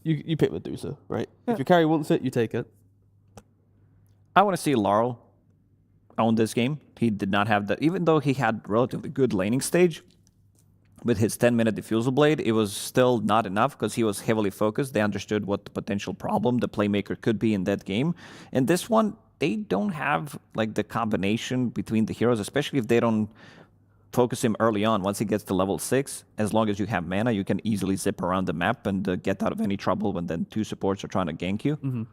you pick Medusa, right? Yeah. If your carry wants it, you take it. I want to see Laurel own this game. He did not have the, even though he had relatively good laning stage with his 10-minute Diffusal Blade, it was still not enough because he was heavily focused. They understood what the potential problem the playmaker could be in that game. And this one, they don't have like the combination between the heroes, especially if they don't focus him early on. Once he gets to level 6, as long as you have mana, you can easily zip around the map and get out of any trouble when then 2 supports are trying to gank you. Mm-hmm.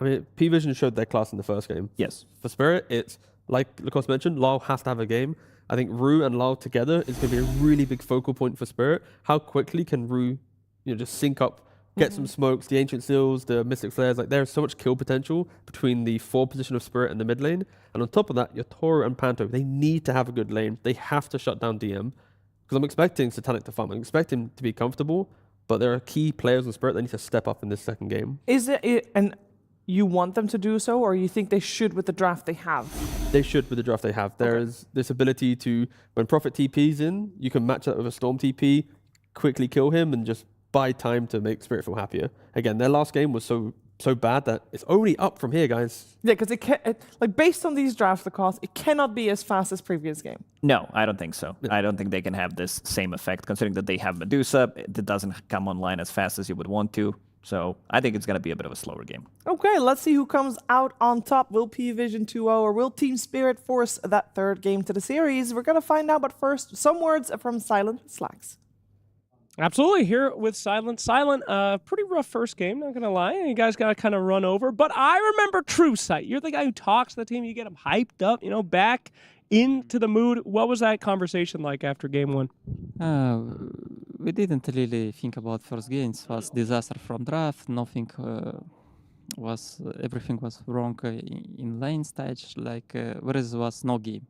I mean, PVision showed their class in the first game. Yes. For Spirit, it's like Lucas mentioned, Lyle has to have a game. I think Rue and Lyle together is going to be a really big focal point for Spirit. How quickly can Rue, just sync up, get some smokes, the Ancient Seals, the Mystic Flares? Like, there's so much kill potential between the 4 position of Spirit and the mid lane. And on top of that, your Toro and Panto, they need to have a good lane. They have to shut down DM. Because I'm expecting Satanic to farm. I'm expecting to be comfortable, but there are key players in Spirit that need to step up in this second game. Is it and you want them to do so, or you think they should with the draft they have? They should with the draft they have. There is this ability to, when Prophet TP's in, you can match that with a Storm TP, quickly kill him, and just buy time to make Spirit feel happier. Again, their last game was so bad that it's only up from here, guys. Yeah, because like based on these drafts, the cost, it cannot be as fast as previous game. No, I don't think so. I don't think they can have this same effect, considering that they have Medusa. It doesn't come online as fast as you would want to. So I think it's going to be a bit of a slower game. Okay, let's see who comes out on top. Will PVision 2-0 or will Team Spirit force that third game to the series? We're going to find out, but first, some words from Silent Slacks. Absolutely, here with Silent. Silent, pretty rough first game, not going to lie. You guys got to kind of run over. But I remember True Sight. You're the guy who talks to the team. You get them hyped up, back into the mood. What was that conversation like after game 1? We didn't really think about first game. It was disaster from draft. Nothing everything was wrong in lane stage. Whereas was no game,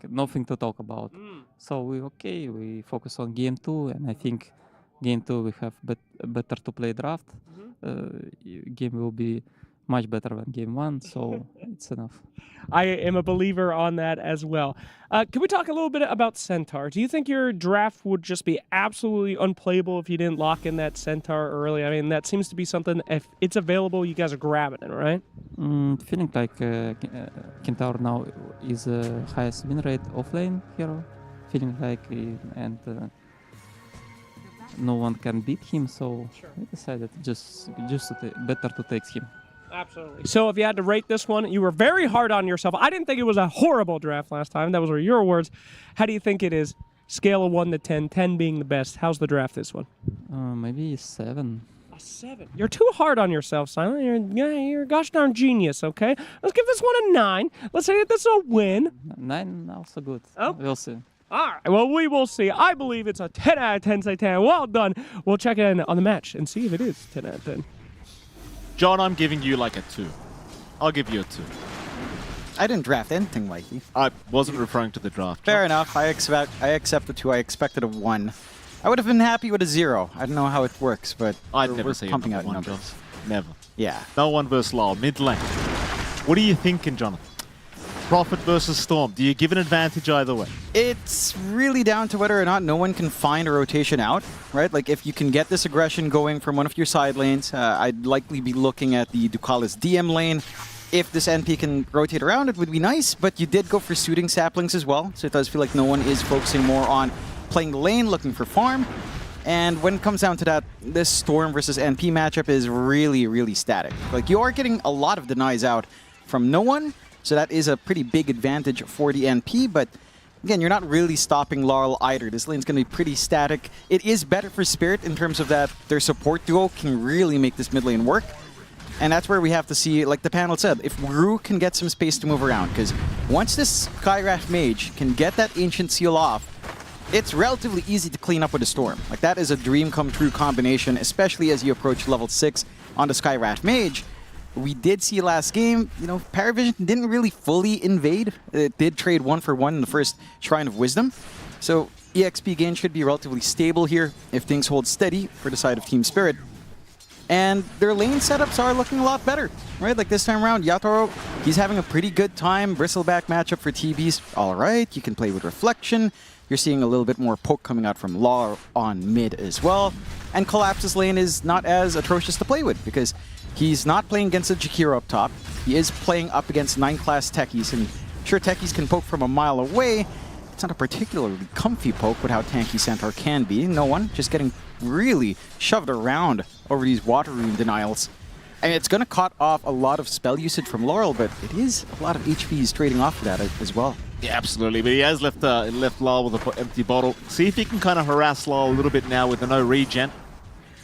nothing to talk about. So we focus on game 2, and I think game 2 we have better to play draft. Game will be much better than game 1, so it's enough. I am a believer on that as well. Can we talk a little bit about Centaur? Do you think your draft would just be absolutely unplayable if you didn't lock in that Centaur early? I mean, that seems to be something, if it's available, you guys are grabbing it, right? Feeling like Centaur now is the highest win rate offlane hero. Feeling like, no one can beat him, so we decided just better to take him. Absolutely. So if you had to rate this one, you were very hard on yourself. I didn't think it was a horrible draft last time. That was your words. How do you think it is? Scale of 1 to 10, 10 being the best. How's the draft this one? Maybe 7. A 7. You're too hard on yourself, Silent. You're a gosh darn genius, okay? Let's give this one a 9. Let's say that this is a win. 9 also good. Oh. We'll see. All right, well, we will see. I believe it's a 10 out of 10, say 10. Well done. We'll check in on the match and see if it is 10 out of 10. John, I'm giving you like a 2. I'll give you a 2. I didn't draft anything, Mikey. I wasn't referring to the draft. Fair enough. I accept the 2. I expected a 1. I would have been happy with a 0. I don't know how it works, but I'd never we're say pumping out one, numbers. John. Never. Yeah. No one versus Lyle. Mid lane. What are you thinking, Jonathan? Prophet versus Storm. Do you give an advantage either way? It's really down to whether or not no one can find a rotation out, right? Like, if you can get this aggression going from one of your side lanes, I'd likely be looking at the Ducalis DM lane. If this NP can rotate around, it would be nice, but you did go for suiting saplings as well, so it does feel like no one is focusing more on playing the lane, looking for farm. And when it comes down to that, this Storm versus NP matchup is really, really static. Like, you are getting a lot of denies out from no one, so that is a pretty big advantage for the NP, but again, you're not really stopping Laurel either. This lane's going to be pretty static. It is better for Spirit in terms of that their support duo can really make this mid lane work. And that's where we have to see, like the panel said, if Rue can get some space to move around, because once this Skywrath Mage can get that Ancient Seal off, it's relatively easy to clean up with a Storm. Like, that is a dream come true combination, especially as you approach level 6 on the Skywrath Mage. We did see last game, you know, PARIVISION didn't really fully invade. It did trade 1-for-1 in the first Shrine of Wisdom. So EXP gain should be relatively stable here if things hold steady for the side of Team Spirit. And their lane setups are looking a lot better, right? Like this time around, Yatoro, he's having a pretty good time. Bristleback matchup for TBs, all right. You can play with Reflection. You're seeing a little bit more poke coming out from Law on mid as well. And Collapse's lane is not as atrocious to play with because he's not playing against a Jakiro up top. He is playing up against 9-class techies, and sure, techies can poke from a mile away. It's not a particularly comfy poke with how tanky Centaur can be. No one, just getting really shoved around over these water rune denials. And it's going to cut off a lot of spell usage from Laurel, but it is a lot of HPs trading off for that as well. Yeah, absolutely. But he has left Lyle with an empty bottle. See if he can kind of harass Lyle a little bit now with the no regen.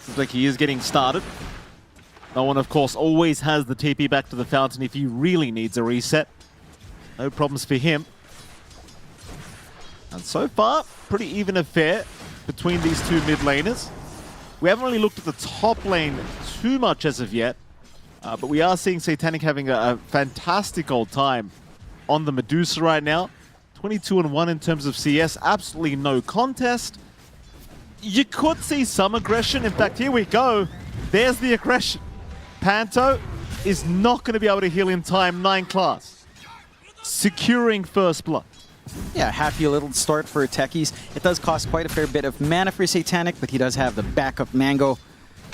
Seems like he is getting started. No one, of course, always has the TP back to the fountain if he really needs a reset. No problems for him. And so far, pretty even affair between these two mid laners. We haven't really looked at the top lane too much as of yet, but we are seeing Satanic having a fantastic old time on the Medusa right now. 22-1 in terms of CS, absolutely no contest. You could see some aggression. In fact, here we go. There's the aggression. Panto is not going to be able to heal in time, 9-class. Securing first blood. Yeah, happy little start for techies. It does cost quite a fair bit of mana for Satanic, but he does have the backup Mango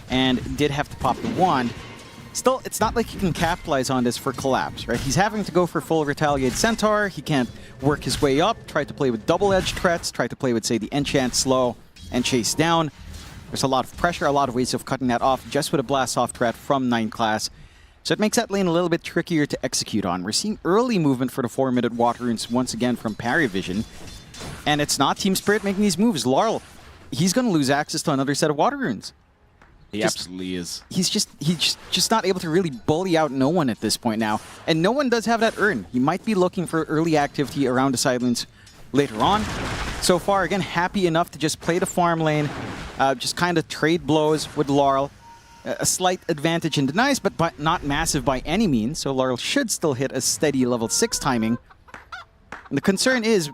and did have to pop the wand. Still, it's not like he can capitalize on this for Collapse, right? He's having to go for full Retaliate Centaur. He can't work his way up, try to play with double-edged threats, try to play with, say, the Enchant Slow and chase down. There's a lot of pressure, a lot of ways of cutting that off just with a Blast-Off threat from 9-class. So it makes that lane a little bit trickier to execute on. We're seeing early movement for the 4-minute Water Runes once again from PARIVISION. And it's not Team Spirit making these moves. Laurel, he's going to lose access to another set of Water Runes. He absolutely is. He's just not able to really bully out no one at this point now. And no one does have that urn. He might be looking for early activity around the side lanes later on. So far, again, happy enough to just play the farm lane, just kind of trade blows with Laurel. A slight advantage in denies, but not massive by any means, so Laurel should still hit a steady level 6 timing. And the concern is,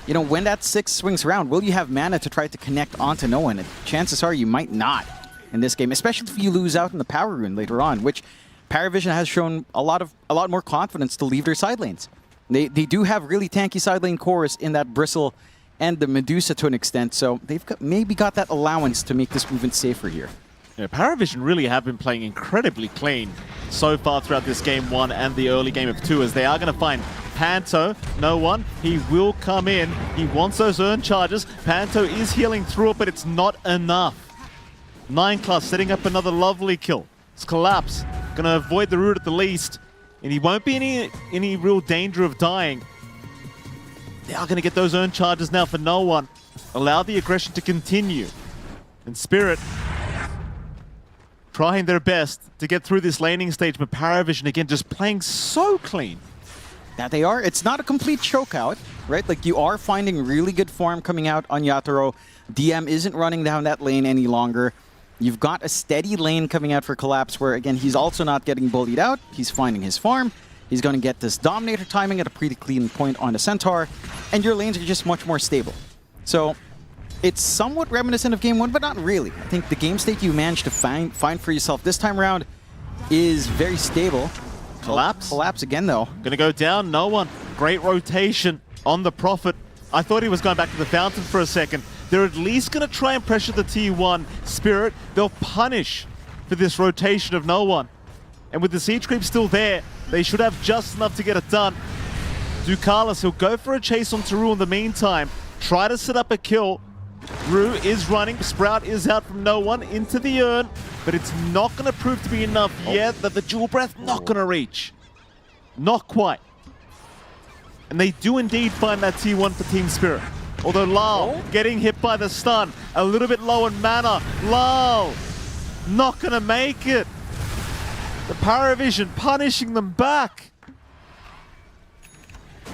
you know, when that 6 swings around, will you have mana to try to connect onto no one? And chances are you might not in this game, especially if you lose out in the power rune later on, which PARIVISION has shown a lot more confidence to leave their side lanes. They do have really tanky side lane cores in that Bristle and the Medusa to an extent, so they've maybe got that allowance to make this movement safer here. Yeah, PARIVISION really have been playing incredibly clean so far throughout this game 1 and the early game of 2, as they are going to find Panto. No one. He will come in. He wants those earn charges. Panto is healing through it, but it's not enough. 9-class setting up another lovely kill. It's Collapse Going to avoid the root at the least. And he won't be any real danger of dying. They are going to get those earned charges now for no one. Allow the aggression to continue. And Spirit trying their best to get through this laning stage, but PARIVISION again just playing so clean. That they are. It's not a complete chokeout, right? Like, you are finding really good form coming out on Yatoro. DM isn't running down that lane any longer. You've got a steady lane coming out for Collapse where, again, he's also not getting bullied out. He's finding his farm. He's going to get this Dominator timing at a pretty clean point on the Centaur. And your lanes are just much more stable. So it's somewhat reminiscent of Game 1, but not really. I think the game state you managed to find for yourself this time around is very stable. Collapse? Collapse again, though. Gonna go down, no one. Great rotation on the Prophet. I thought he was going back to the Fountain for a second. They're at least gonna try and pressure the T1 Spirit. They'll punish for this rotation of no one. And with the siege creep still there, they should have just enough to get it done. Ducalis, he'll go for a chase on Taru in the meantime. Try to set up a kill. Rue is running, Sprout is out from no one into the urn, but it's not going to prove to be enough yet. That the Dual Breath not going to reach. Not quite. And they do indeed find that T1 for Team Spirit. Although Lal getting hit by the stun, a little bit low in mana. Lal not going to make it. The PARIVISION punishing them back.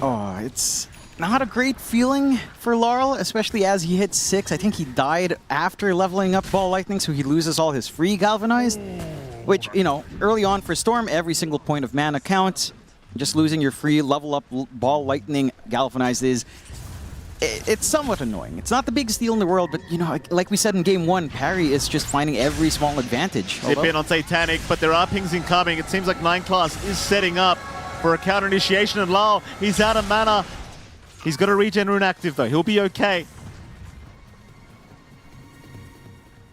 Oh, it's not a great feeling for Laurel, especially as he hits 6. I think he died after leveling up Ball Lightning, so he loses all his free Galvanized, which, you know, early on for Storm, every single point of mana counts. Just losing your free level up Ball Lightning Galvanized it's somewhat annoying. It's not the biggest deal in the world, but, you know, like we said in Game 1, Parry is just finding every small advantage. Zip in on Satanic, but there are pings incoming. It seems like 9 Class is setting up for a counter initiation, and Lal, he's out of mana. He's got a regen rune active though, he'll be okay.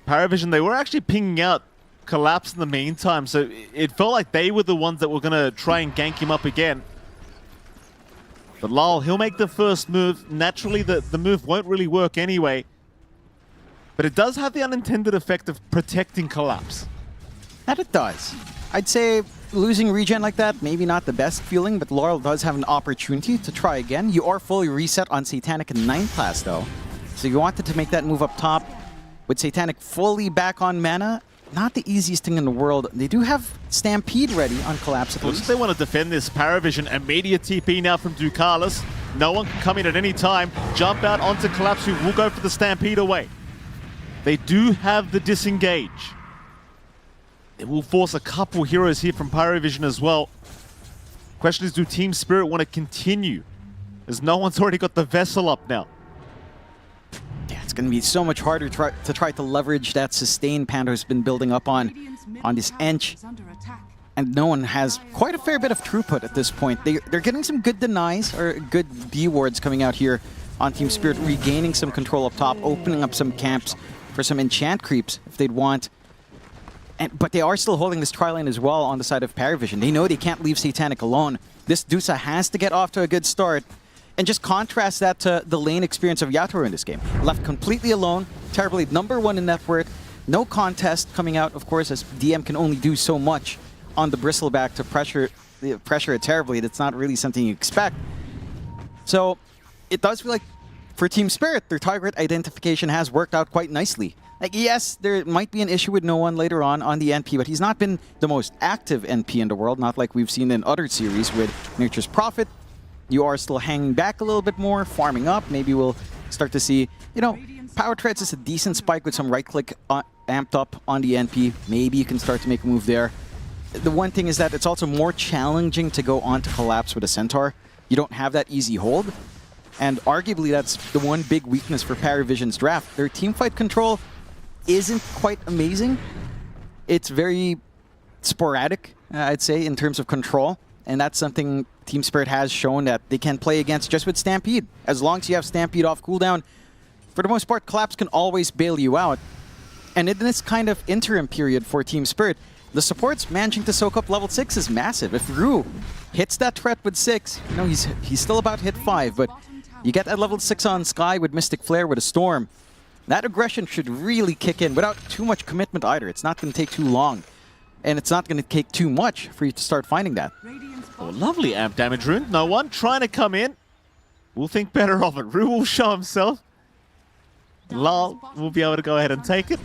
PARIVISION, they were actually pinging out Collapse in the meantime, so it felt like they were the ones that were going to try and gank him up again. But Lal, he'll make the first move. Naturally, the move won't really work anyway. But it does have the unintended effect of protecting Collapse. That it does. I'd say losing regen like that, maybe not the best feeling, but Laurel does have an opportunity to try again. You are fully reset on Satanic in 9th class, though. So you wanted to make that move up top. With Satanic fully back on mana, not the easiest thing in the world. They do have Stampede ready on Collapse at least. They want to defend this PARIVISION. Immediate TP now from Ducalis. No one can come in at any time. Jump out onto Collapse, who will go for the Stampede away. They do have the disengage. It will force a couple heroes here from PARIVISION as well. Question is, do Team Spirit want to continue? As no one's already got the vessel up now. Yeah, it's going to be so much harder to try to leverage that sustain Pando's been building up on this Ench. And no one has quite a fair bit of throughput at this point. They're getting some good denies, or good D-wards coming out here on Team Spirit, regaining some control up top, opening up some camps for some enchant creeps if they'd want. But they are still holding this tri-lane as well on the side of PARIVISION. They know they can't leave Satanic alone. This Dusa has to get off to a good start. And just contrast that to the lane experience of Yatoro in this game. Left completely alone, terribly #1 in net worth. No contest coming out, of course, as DM can only do so much on the Bristleback to pressure it terribly. That's not really something you expect. So it does feel like for Team Spirit, their target identification has worked out quite nicely. Like, yes, there might be an issue with no one later on the NP, but he's not been the most active NP in the world, not like we've seen in other series with Nature's Prophet. You are still hanging back a little bit more, farming up. Maybe we'll start to see, you know, Power Treads is a decent spike with some right-click amped up on the NP. Maybe you can start to make a move there. The one thing is that it's also more challenging to go on to Collapse with a Centaur. You don't have that easy hold. And arguably, that's the one big weakness for PARIVISION's draft. Their teamfight control isn't quite amazing. It's very sporadic, I'd say, in terms of control. And that's something Team Spirit has shown that they can play against just with Stampede. As long as you have Stampede off cooldown, for the most part, Collapse can always bail you out. And in this kind of interim period for Team Spirit, the supports managing to soak up level 6 is massive. If Rue hits that threat with 6, you know, he's still about hit 5, but you get that level 6 on Sky with Mystic Flare with a Storm. That aggression should really kick in without too much commitment either. It's not going to take too long. And it's not going to take too much for you to start finding that. Oh, lovely amp damage rune. No one trying to come in. We'll think better of it. Rue will show himself. Lal will be able to go ahead and take it.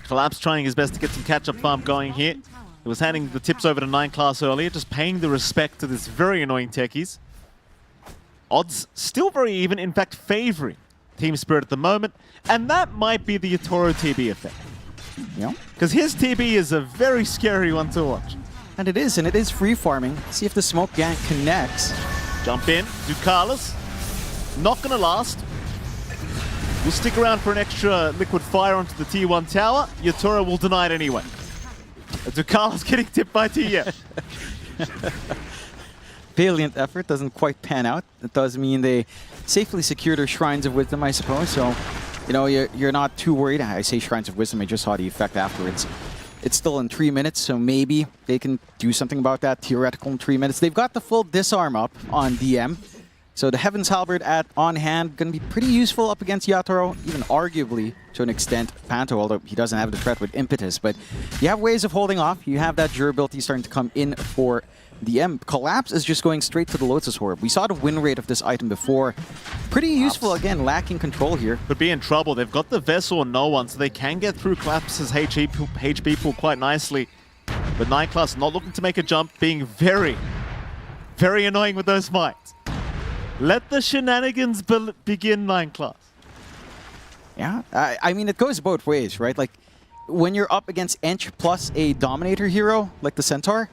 Collapse trying his best to get some catch-up farm going here. He was handing the tips over to 9 class earlier, just paying the respect to this very annoying techies. Odds still very even, in fact favoring Team Spirit at the moment. And that might be the Yatoro TB effect. Yeah. Because his TB is a very scary one to watch. And it is free farming. See if the smoke gank connects. Jump in, Ducalis. Not gonna last. We'll stick around for an extra liquid fire onto the T1 tower. Yatoro will deny it anyway. Ducalis getting tipped by TM. Valiant effort doesn't quite pan out. It does mean they safely secured their Shrines of Wisdom, I suppose. So, you know, you're not too worried. I say Shrines of Wisdom, I just saw the effect afterwards. It's still in 3 minutes, so maybe they can do something about that. Theoretical in 3 minutes. They've got the full disarm up on DM. So the Heaven's Halberd on hand, going to be pretty useful up against Yatoro, even arguably to an extent Panto, although he doesn't have the threat with Impetus. But you have ways of holding off. You have that durability starting to come in for DM. Collapse is just going straight to the Lotus Orb. We saw the win rate of this item before. Pretty useful, again, lacking control here. Could be in trouble. They've got the Vessel and no one, so they can get through Collapse's HP pool quite nicely. But 9 class not looking to make a jump, being very, very annoying with those mines. Let the shenanigans begin, 9 class. Yeah, I mean, it goes both ways, right? Like, when you're up against Ench plus a Dominator hero, like the Centaur,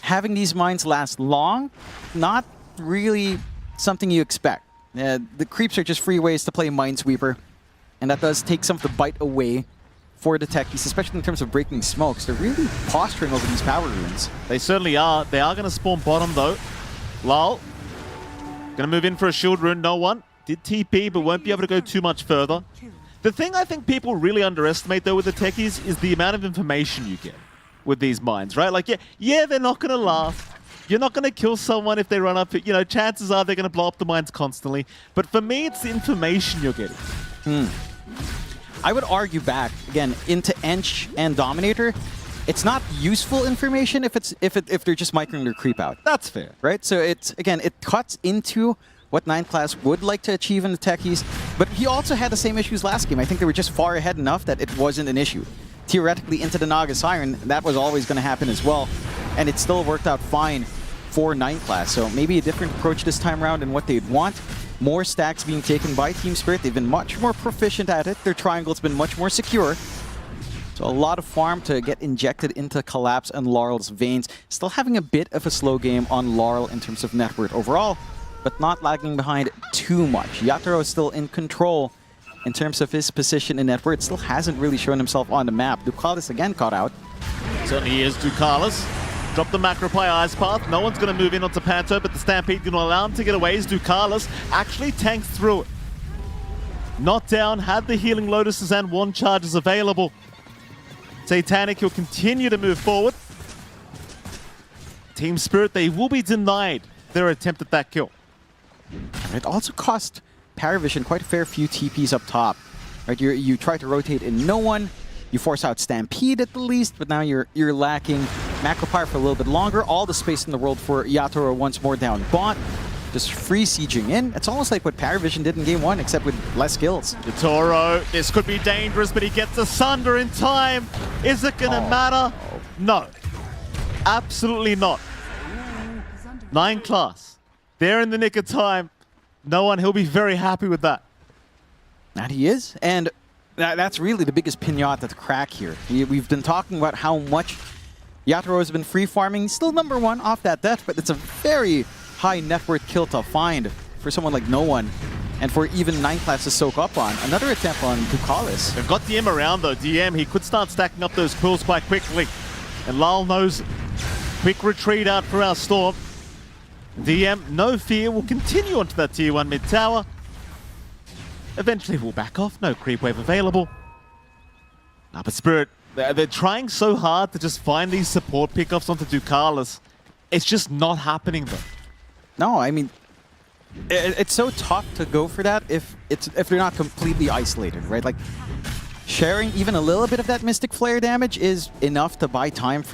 having these mines last long, not really something you expect. The creeps are just free ways to play Minesweeper, and that does take some of the bite away for the techies, especially in terms of breaking smokes. They're really posturing over these power runes. They certainly are. They are going to spawn bottom, though. Lal, going to move in for a shield rune. No one. Did TP, but won't be able to go too much further. The thing I think people really underestimate, though, with the techies is the amount of information you get with these mines, right? Like, yeah, they're not going to last. You're not going to kill someone if they run up. You know, chances are they're going to blow up the mines constantly. But for me, it's the information you're getting. I would argue back, again, into Ench and Dominator. It's not useful information if they're just microing their creep out. That's fair. Right? So it's, again, it cuts into what 9 class would like to achieve in the techies. But he also had the same issues last game. I think they were just far ahead enough that it wasn't an issue. Theoretically, into the Naga Siren, that was always going to happen as well. And it still worked out fine for 9 class. So maybe a different approach this time around than what they'd want. More stacks being taken by Team Spirit. They've been much more proficient at it. Their triangle's been much more secure. So a lot of farm to get injected into Collapse and Laurel's veins. Still having a bit of a slow game on Laurel in terms of net worth overall, but not lagging behind too much. Yatoro is still in control in terms of his position in net worth. Still hasn't really shown himself on the map. Ducalis again caught out. Certainly is Ducalis. Drop the Macropie Ice Path. No one's going to move in onto Panto, but the Stampede going to allow him to get away as Ducalis actually tanks through it. Not down, had the Healing Lotuses and Wand Charges available. Satanic, he'll continue to move forward. Team Spirit, they will be denied their attempt at that kill. It also cost PARIVISION quite a fair few TPs up top. Right, you try to rotate in no one, you force out Stampede at the least, but now you're lacking Macropire for a little bit longer. All the space in the world for Yatoro once more down bot. Just free sieging in. It's almost like what PARIVISION did in game 1, except with less kills. Yatoro, this could be dangerous, but he gets asunder in time. Is it going to matter? No. Absolutely not. 9 class. They're in the nick of time. No one, he'll be very happy with that. That he is, and that's really the biggest pinata to crack here. We've been talking about how much Yatoro has been free farming. He's still number 1 off that death, but it's a very high net worth kill to find for someone like no one, and for even 9 class to soak up on. Another attempt on Ducalis. They've got DM around though. DM, he could start stacking up those quills quite quickly. And Lal knows quick retreat out for our Storm. DM, no fear, will continue onto that tier 1 mid tower. Eventually we'll back off, no creep wave available. But Spirit, they're trying so hard to just find these support pickups onto Ducalis. It's just not happening though. No, I mean, it's so tough to go for that if they're not completely isolated, right? Like, sharing even a little bit of that Mystic Flare damage is enough to buy time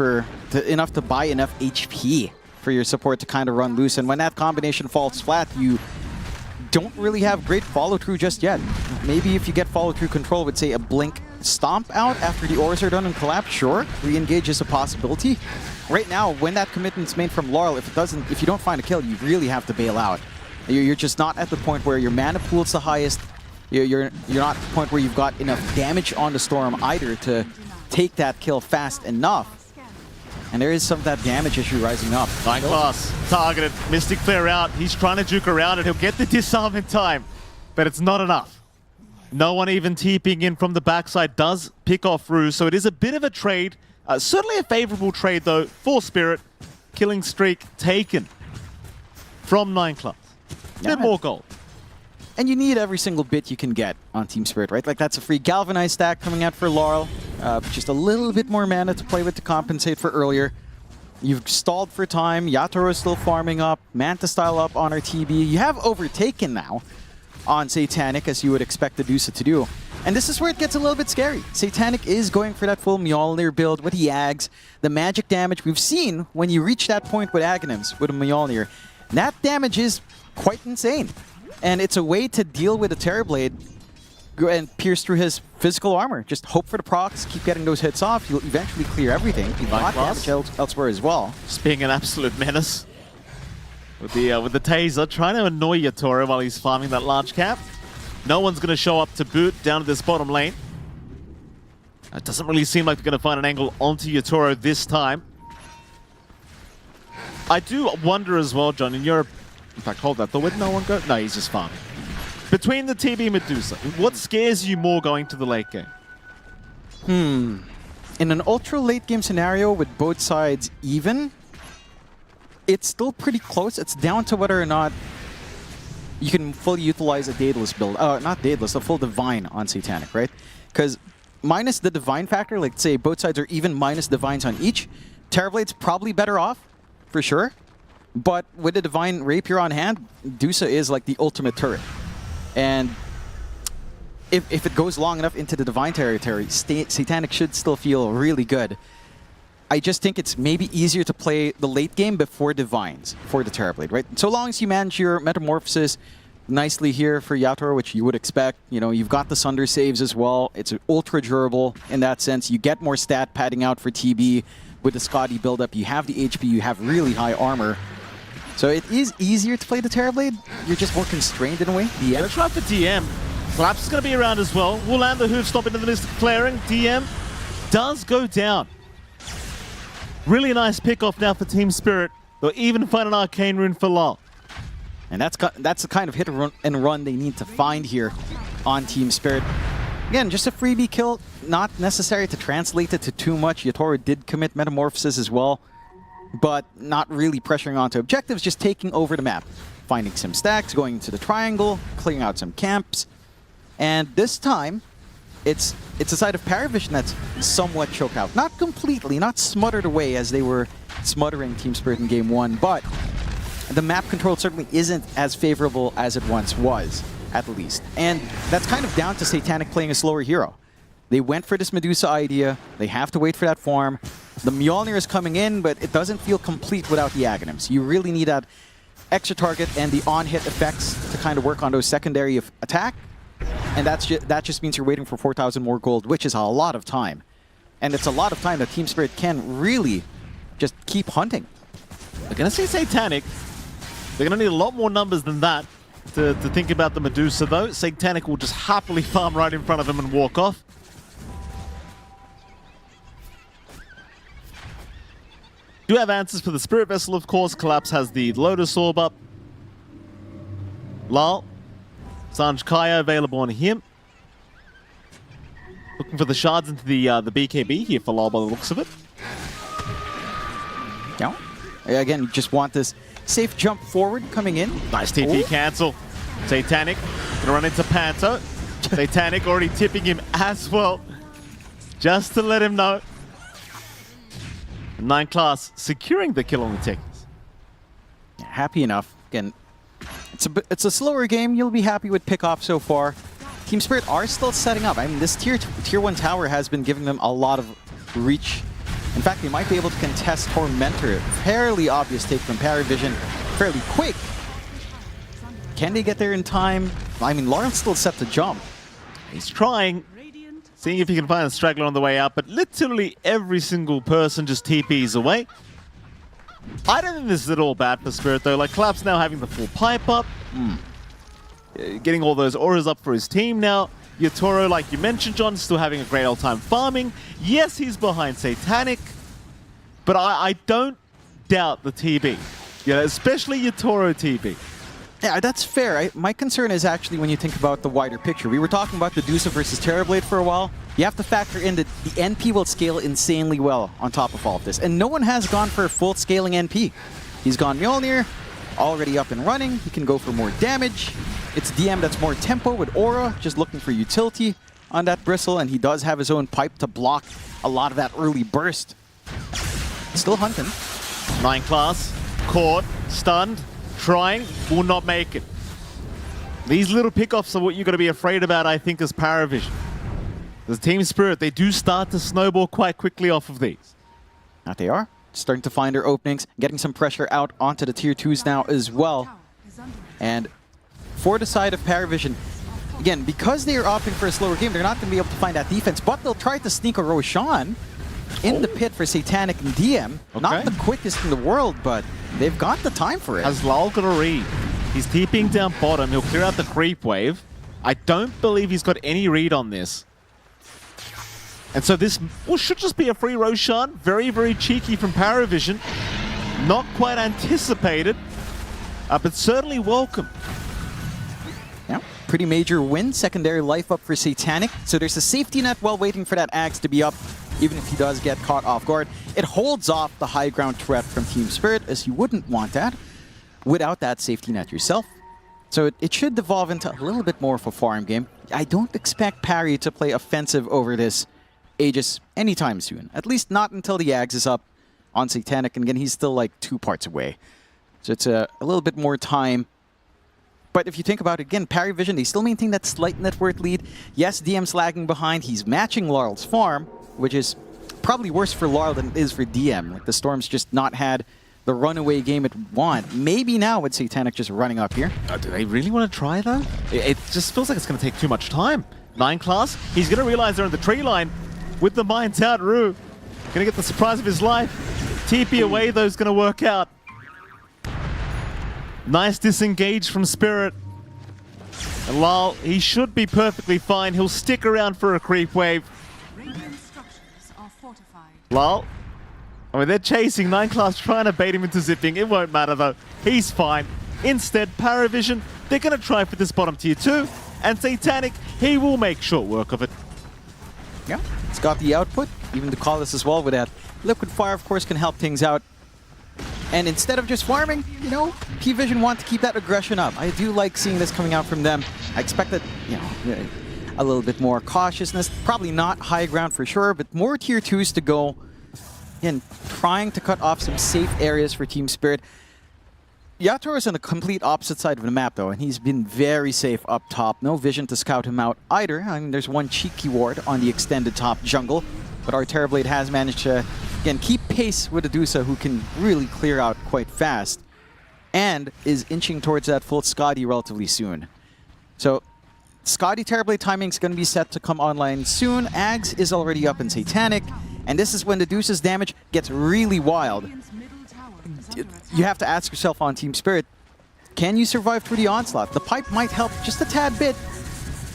enough to buy enough HP for your support to kind of run loose. And when that combination falls flat, you don't really have great follow-through just yet. Maybe if you get follow-through control with, say, a Blink Stomp out after the auras are done and collapse, sure, re-engage is a possibility. Right now, when that commitment's made from Laurel, if you don't find a kill, you really have to bail out. You're just not at the point where your mana pool's the highest. You're not at the point where you've got enough damage on the Storm either to take that kill fast enough. And there is some of that damage issue rising up. Nightclass targeted, Mystic Flare out. He's trying to juke around it. He'll get the disarm in time, but it's not enough. No one even TPing in from the backside does pick off Ruse, so it is a bit of a trade. Certainly a favorable trade, though, for Spirit. Killing streak taken from Nightclass. A bit more gold. And you need every single bit you can get on Team Spirit, right? Like, that's a free Galvanize stack coming out for Laurel. Just a little bit more mana to play with to compensate for earlier. You've stalled for time. Yatoro is still farming up. Manta style up on our TB. You have overtaken now on Satanic, as you would expect the Dusa to do. And this is where it gets a little bit scary. Satanic is going for that full Mjolnir build with the Ags. The magic damage we've seen when you reach that point with Aghanims, with a Mjolnir. That damage is quite insane. And it's a way to deal with a Terrorblade and pierce through his physical armor. Just hope for the procs, keep getting those hits off. You'll eventually clear everything. You've got damage elsewhere as well. Just being an absolute menace with the taser, trying to annoy Yatoro while he's farming that large cap. No one's going to show up to boot down to this bottom lane. It doesn't really seem like they're going to find an angle onto Yatoro this time. I do wonder as well, John, in Europe. In fact, hold that. Where'd no one go? No, he's just farming. Between the TB Medusa, what scares you more going to the late game? In an ultra late game scenario with both sides even, it's still pretty close. It's down to whether or not you can fully utilize a Daedalus build. Not Daedalus, a full Divine on Satanic, right? Because minus the Divine factor, like say both sides are even minus Divines on each, Terrorblade's probably better off, for sure. But with the Divine Rapier on hand, Dusa is like the ultimate turret. And if it goes long enough into the Divine territory, Satanic should still feel really good. I just think it's maybe easier to play the late game before Divines for the Terrorblade, right? So long as you manage your Metamorphosis nicely here for Yatoro, which you would expect. You know, you've got the Sunder saves as well. It's ultra durable in that sense. You get more stat padding out for TB with the Scotty buildup. You have the HP, you have really high armor. So it is easier to play the Terrorblade. You're just more constrained in a way. DM. Let's try for DM. Collapse is going to be around as well. We'll land the hoof stop into the Mystic Flaring. DM does go down. Really nice pick off now for Team Spirit. They'll even find an Arcane Rune for Lal. And that's the kind of hit and run they need to find here on Team Spirit. Again, just a freebie kill. Not necessary to translate it to too much. Yatoro did commit Metamorphosis as well, but not really pressuring onto objectives, just taking over the map. Finding some stacks, going into the triangle, clearing out some camps. And this time, it's a side of PARIVISION that's somewhat choked out. Not completely, not smothered away as they were smothering Team Spirit in Game 1, but the map control certainly isn't as favorable as it once was, at least. And that's kind of down to Satanic playing a slower hero. They went for this Medusa idea. They have to wait for that form. The Mjolnir is coming in, but it doesn't feel complete without the Aghanims. You really need that extra target and the on-hit effects to kind of work on those secondary attack. And that just means you're waiting for 4,000 more gold, which is a lot of time. And it's a lot of time that Team Spirit can really just keep hunting. They're going to say Satanic. They're going to need a lot more numbers than that to think about the Medusa, though. Satanic will just happily farm right in front of him and walk off. Do have answers for the Spirit Vessel, of course. Collapse has the Lotus Orb up. Lal. Sanj Kaya available on him. Looking for the shards into the BKB here for Lal by the looks of it. Yeah. Again, you just want this safe jump forward coming in. Nice TP cancel. Satanic gonna run into Panto. Satanic already tipping him as well. Just to let him know. 9 class securing the kill on the Techies. Happy enough. Again, it's a slower game. You'll be happy with pick off so far. Team Spirit are still setting up. I mean, this tier 1 tower has been giving them a lot of reach. In fact, they might be able to contest Tormentor. Fairly obvious take from PARIVISION, fairly quick. Can they get there in time? I mean, Lawrence still set to jump. He's trying, seeing if he can find a straggler on the way out, but literally every single person just TPs away. I don't think this is at all bad for Spirit, though. Like, Collapse now having the full pipe up. Getting all those auras up for his team now. Yatoro, like you mentioned, John, still having a great old time farming. Yes, he's behind Satanic, but I don't doubt the TB. Yeah, especially Yatoro TB. Yeah, that's fair. My concern is actually when you think about the wider picture. We were talking about the Medusa versus Terrorblade for a while. You have to factor in that the NP will scale insanely well on top of all of this. And no one has gone for a full scaling NP. He's gone Mjolnir, already up and running. He can go for more damage. It's DM that's more tempo with Aura, just looking for utility on that Bristle, and he does have his own pipe to block a lot of that early burst. Still hunting. 9 class, caught, stunned, trying, will not make it. These little pickoffs are what you're going to be afraid about, I think, as PARIVISION. The Team Spirit, they do start to snowball quite quickly off of these. That they are. Starting to find their openings, getting some pressure out onto the tier 2s now as well. And for the side of PARIVISION, again, because they are opting for a slower game, they're not going to be able to find that defense, but they'll try to sneak a Roshan in the pit for Satanic and DM. Okay. Not the quickest in the world, but they've got the time for it. Has Lal got a read? He's TPing down bottom. He'll clear out the creep wave. I don't believe he's got any read on this. And so this should just be a free Roshan. Very, very cheeky from PARIVISION. Not quite anticipated, but certainly welcome. Yeah, pretty major win. Secondary life up for Satanic. So there's a safety net while waiting for that Axe to be up, even if he does get caught off guard. It holds off the high ground threat from Team Spirit, as you wouldn't want that without that safety net yourself. So it should devolve into a little bit more of a farm game. I don't expect Parry to play offensive over this Aegis anytime soon. At least not until the Axe is up on Satanic. And again, he's still like 2 parts away. So it's a little bit more time. But if you think about it again, PARIVISION, they still maintain that slight net worth lead. Yes, DM's lagging behind. He's matching Laurel's farm, which is probably worse for Laurel than it is for DM. Like, the Storm's just not had the runaway game it want. Maybe now with Satanic just running up here. Do they really want to try, though? It just feels like it's going to take too much time. 9 class, he's going to realize they're in the tree line with the Mind's Out Rue. Going to get the surprise of his life. TP away, though, is going to work out. Nice disengage from Spirit. And Lal, he should be perfectly fine. He'll stick around for a creep wave. Lal, I mean, they're chasing 9 class, trying to bait him into zipping. It won't matter, though. He's fine. Instead, PARIVISION, they're going to try for this bottom tier 2. And Satanic, he will make short work of it. Yeah, it's got the output. Even to call this as well with that. Liquid Fire, of course, can help things out. And instead of just farming, you know, P-Vision want to keep that aggression up. I do like seeing this coming out from them. I expected, you know, a little bit more cautiousness. Probably not high ground for sure, but more tier 2s to go. And trying to cut off some safe areas for Team Spirit. Yatoro is on the complete opposite side of the map, though, and he's been very safe up top. No vision to scout him out either. I mean, there's one cheeky ward on the extended top jungle, but our Terrorblade has managed to, again, keep pace with Adusa, who can really clear out quite fast, and is inching towards that full Scotty relatively soon. So, Scotty Terrorblade timing is going to be set to come online soon. Ags is already up in Satanic, and this is when Adusa's damage gets really wild. You have to ask yourself on Team Spirit, can you survive through the onslaught? The pipe might help just a tad bit,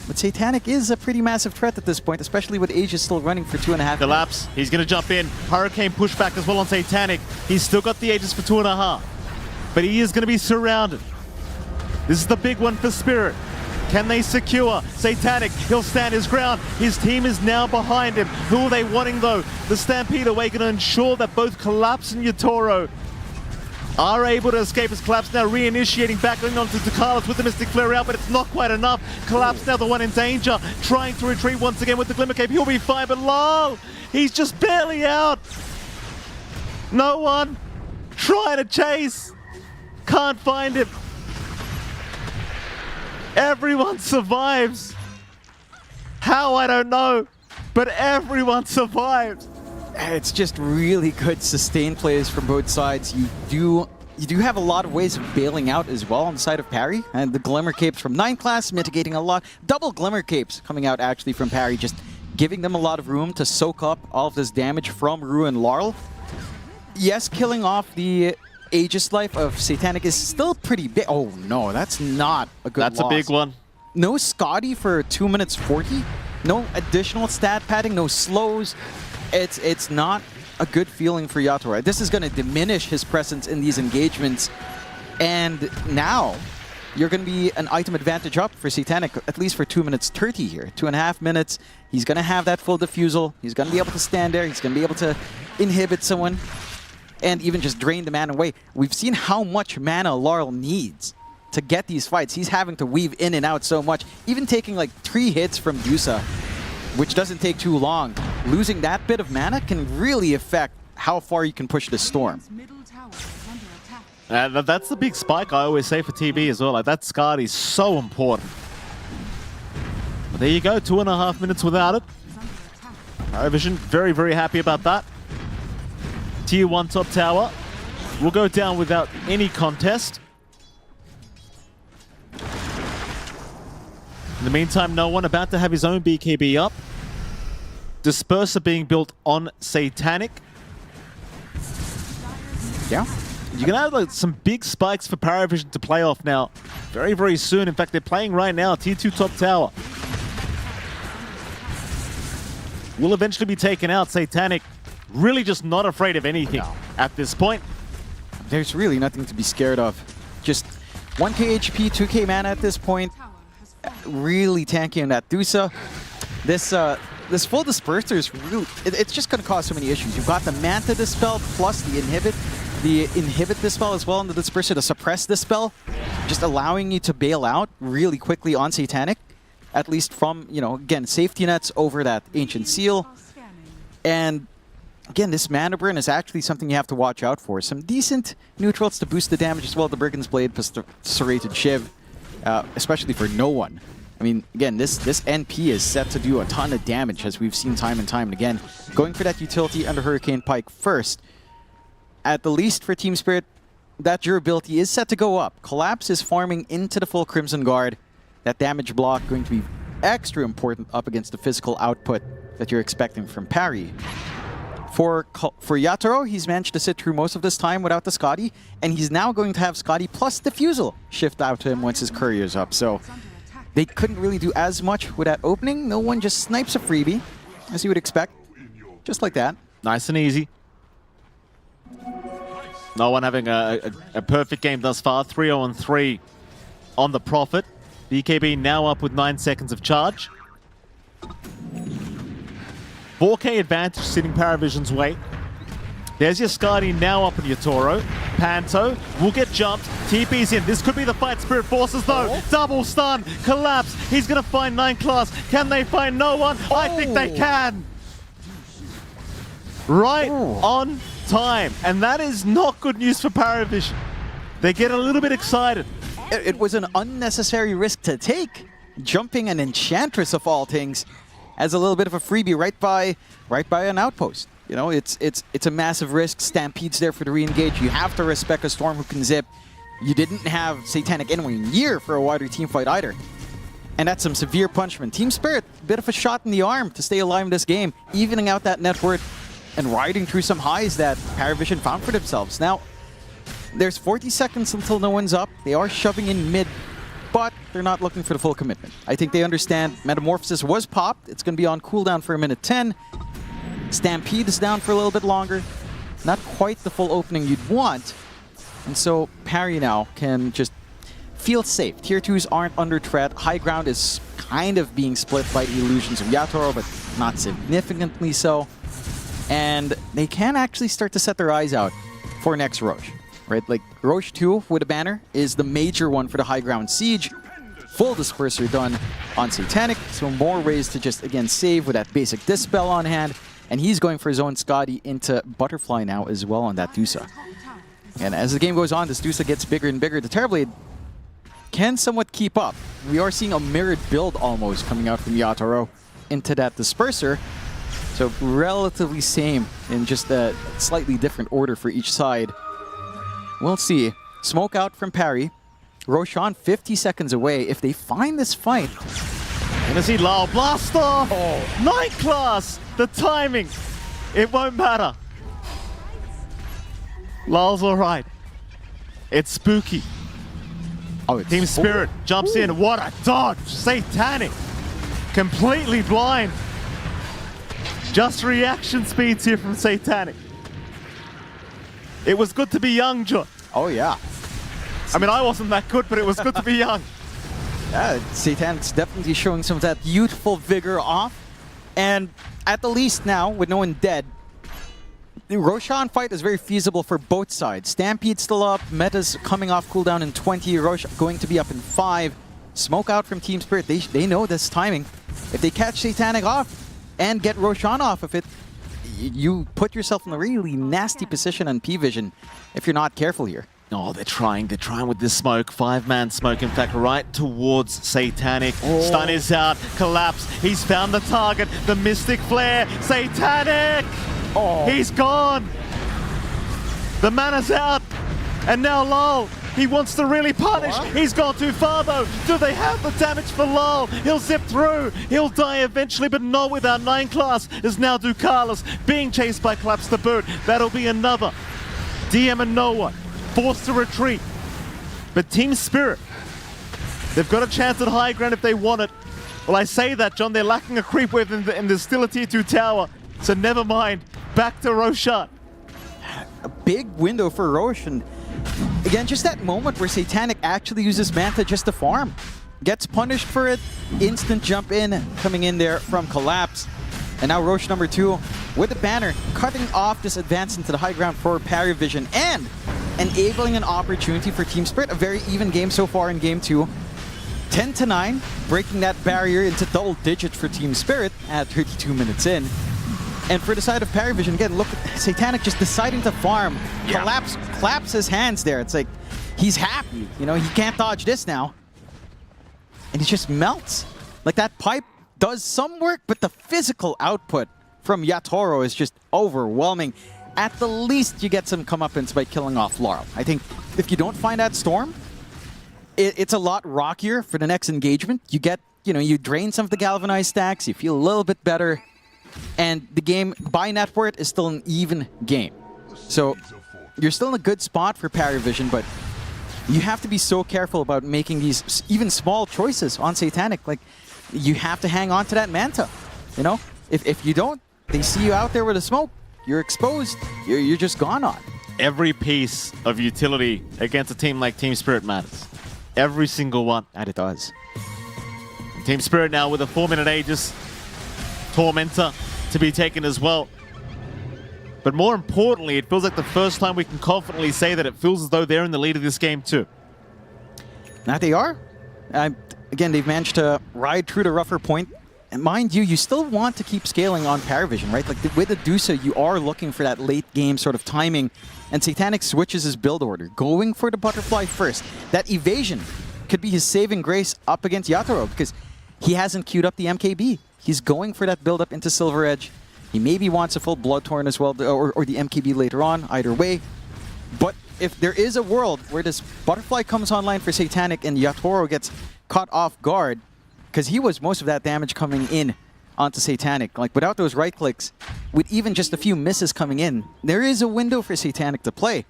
but Satanic is a pretty massive threat at this point, especially with Aegis still running for 2.5. Collapse, he's going to jump in. Hurricane pushback as well on Satanic. He's still got the Aegis for 2.5, but he is going to be surrounded. This is the big one for Spirit. Can they secure Satanic? He'll stand his ground. His team is now behind him. Who are they wanting, though? The Stampede Away going to ensure that both Collapse and Yatoro are able to escape as Collapse now reinitiating back onto Ducalis with the Mystic Flare out, but it's not quite enough. Collapse now the one in danger, trying to retreat once again with the Glimmer Cape. He'll be fine, but Lal, he's just barely out. No one trying to chase. Can't find him. Everyone survives. How, I don't know, but everyone survived. It's just really good sustained plays from both sides. You do have a lot of ways of bailing out as well on the side of Parry, and the Glimmer Capes from 9 class mitigating a lot. Double Glimmer Capes coming out actually from Parry, just giving them a lot of room to soak up all of this damage from Rue and Laurel. Yes, killing off the Aegis life of Satanic is still pretty big. Oh no, that's not a good loss. That's a big one. No Scotty for 2 minutes 40. No additional stat padding, no slows. It's not a good feeling for Yatoro. This is going to diminish his presence in these engagements. And now you're going to be an item advantage up for Satanic, at least for 2 minutes 30 here. 2.5 minutes. He's going to have that full defusal. He's going to be able to stand there. He's going to be able to inhibit someone and even just drain the mana away. We've seen how much mana Laurel needs to get these fights. He's having to weave in and out so much. Even taking like 3 hits from Dusa, which doesn't take too long. Losing that bit of mana can really affect how far you can push the Storm. That's the big spike I always say for TB as well. Like, that Scard is so important. But there you go, 2.5 minutes without it. PARIVISION very, very happy about that. Tier 1 top tower will go down without any contest. In the meantime, no one about to have his own BKB up. Disperser being built on Satanic. Yeah. You're going to have like, some big spikes for PARIVISION to play off now. Very, very soon. In fact, they're playing right now. Tier 2 top tower. Will eventually be taken out. Satanic really just not afraid of anything at this point. There's really nothing to be scared of. Just 1k HP, 2k mana at this point. Really tanky on that Dusa. This full disperser is really, it's just going to cause so many issues. You've got the Manta Dispel plus the Inhibit Dispel as well, and the Disperser to suppress Dispel, just allowing you to bail out really quickly on Satanic, at least from, you know, again, safety nets over that Ancient Seal. And again, this mana burn is actually something you have to watch out for. Some decent neutrals to boost the damage as well. The Brigand's Blade plus the Serrated Shiv, especially for no one. I mean, again, this NP is set to do a ton of damage, as we've seen time and time and again. Going for that utility under Hurricane Pike first. At the least for Team Spirit, that durability is set to go up. Collapse is farming into the full Crimson Guard. That damage block going to be extra important up against the physical output that you're expecting from Parry. For Yatoro, he's managed to sit through most of this time without the Scotty, and he's now going to have Scotty plus Diffusal shift out to him once his courier's up. So they couldn't really do as much with that opening. No one just snipes a freebie, as you would expect. Just like that. Nice and easy. No one having a perfect game thus far. 3-0-3 on the Prophet. BKB now up with 9 seconds of charge. 4k advantage sitting PARIVISION's way. There's your Skadi now up on your Toro. Panto will get jumped. TP's in. This could be the fight. Spirit Forces though. Double stun. Collapse. He's going to find 9 class. Can they find no one? I think they can. Right on time. And that is not good news for PARIVISION. They get a little bit excited. It was an unnecessary risk to take. Jumping an Enchantress of all things as a little bit of a freebie right by an outpost. You know, it's a massive risk. Stampede's there for the re-engage. You have to respect a Storm who can zip. You didn't have Satanic anywhere near for a wider team fight either. And that's some severe punishment. Team Spirit, a bit of a shot in the arm to stay alive in this game, evening out that net worth and riding through some highs that PARIVISION found for themselves. Now, there's 40 seconds until no one's up. They are shoving in mid, but they're not looking for the full commitment. I think they understand Metamorphosis was popped. It's going to be on cooldown for a minute 10. Stampede is down for a little bit longer. Not quite the full opening you'd want. And so Parry now can just feel safe. Tier 2s aren't under threat. High ground is kind of being split by the illusions of Yatoro, but not significantly so. And they can actually start to set their eyes out for next Roche. Right? Like Roche 2 with a banner is the major one for the high ground siege. Full disperser done on Satanic, so more ways to just again save with that basic dispel on hand. And he's going for his own Scotty into Butterfly now as well on that Dusa. And as the game goes on, this Dusa gets bigger and bigger. The Terrorblade can somewhat keep up. We are seeing a mirrored build almost coming out from Yatoro. into that disperser. So relatively same in just a slightly different order for each side. We'll see. Smoke out from Parry. Roshan 50 seconds away. If they find this fight... Gonna see Lau blast off! Night class! The timing! It won't matter. Lau's alright. It's spooky. Oh, Team Spirit jumps in. What a dodge! Satanic! Completely blind. Just reaction speeds here from Satanic. It was good to be young, John. Oh, yeah. I mean, I wasn't that good, but it was good to be young. Yeah, Satanic's definitely showing some of that youthful vigor off. And at the least now, with no one dead, the Roshan fight is very feasible for both sides. Stampede's still up, Meta's coming off cooldown in 20, Roshan going to be up in 5. Smoke out from Team Spirit, they know this timing. If they catch Satanic off and get Roshan off of it, you put yourself in a really nasty position on P-Vision if you're not careful here. Oh, they're trying with this smoke. 5-man smoke, in fact, right towards Satanic. Stun is out, collapse. He's found the target, the Mystic Flare. Satanic! He's gone! The mana's out, and now Lol. He wants to really punish. He's gone too far, though. Do they have the damage for Lol? He'll zip through. He'll die eventually, but not without 9 class. Is now Ducalis being chased by Collapse to boot. That'll be another. DM and no one. Forced to retreat. But Team Spirit, they've got a chance at high ground if they want it. Well, I say that, John, they're lacking a creep wave and there's still a tier 2 tower. So never mind. Back to Roshan. A big window for Roshan. Again, just that moment where Satanic actually uses Manta just to farm. Gets punished for it. Instant jump in, coming in there from Collapse. And now Roche number 2 with the banner, cutting off this advance into the high ground for PARIVISION and enabling an opportunity for Team Spirit. A very even game so far in game 2. 10-9, breaking that barrier into double digits for Team Spirit at 32 minutes in. And for the side of PARIVISION, again, look at Satanic just deciding to farm. Collapse claps his hands there. It's like he's happy. You know, he can't dodge this now. And he just melts. Like that pipe does some work, but the physical output from Yatoro is just overwhelming. At the least, you get some comeuppance by killing off Laurel. I think if you don't find that Storm, it's a lot rockier for the next engagement. You get, you know, you drain some of the galvanized stacks, you feel a little bit better, and the game, by net worth, is still an even game. So you're still in a good spot for PARIVISION, but you have to be so careful about making these even small choices on Satanic. Like, you have to hang on to that Manta. You know, if you don't, they see you out there with a smoke, you're exposed, you're just gone on. Every piece of utility against a team like Team Spirit matters. Every single one. And it does. Team Spirit now with a 4-minute Aegis. Tormentor to be taken as well. But more importantly, it feels like the first time we can confidently say that it feels as though they're in the lead of this game too. Now they are. Again, they've managed to ride through the rougher point. And mind you, you still want to keep scaling on PARIVISION, right? Like with the Dusa, you are looking for that late game sort of timing. And Satanic switches his build order, going for the butterfly first. That evasion could be his saving grace up against Yatoro because he hasn't queued up the MKB. He's going for that build up into Silver Edge. He maybe wants a full Bloodthorn as well, or the MKB later on, either way. But if there is a world where this butterfly comes online for Satanic and Yatoro gets caught off guard, because he was most of that damage coming in onto Satanic. Like, without those right clicks, with even just a few misses coming in, there is a window for Satanic to play.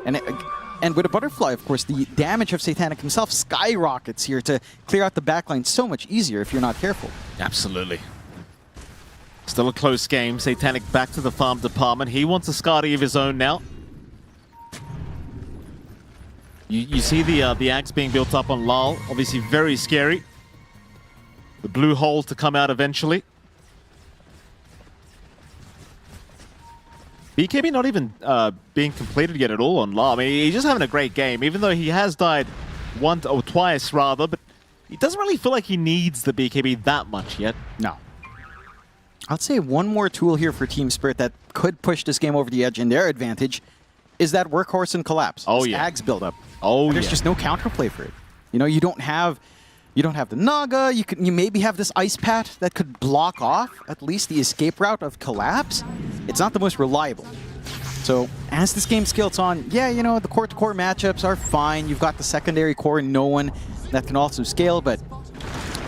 And with a butterfly, of course, the damage of Satanic himself skyrockets here to clear out the backline so much easier if you're not careful. Absolutely. Still a close game. Satanic back to the farm department. He wants a Skadi of his own now. You see the axe being built up on Lal. Obviously very scary. The blue hole to come out eventually. BKB not even being completed yet at all on Lal. I mean, he's just having a great game, even though he has died once or twice rather, but he doesn't really feel like he needs the BKB that much yet. No. I'd say one more tool here for Team Spirit that could push this game over the edge in their advantage is that Workhorse and Collapse. Oh, this yeah. Ags build-up. Oh, There's just no counterplay for it. You know, you don't have You don't have the Naga. You maybe have this Ice Pat that could block off at least the escape route of Collapse. It's not the most reliable. So as this game scales on, yeah, you know, the core-to-core matchups are fine. You've got the secondary core and no one that can also scale, but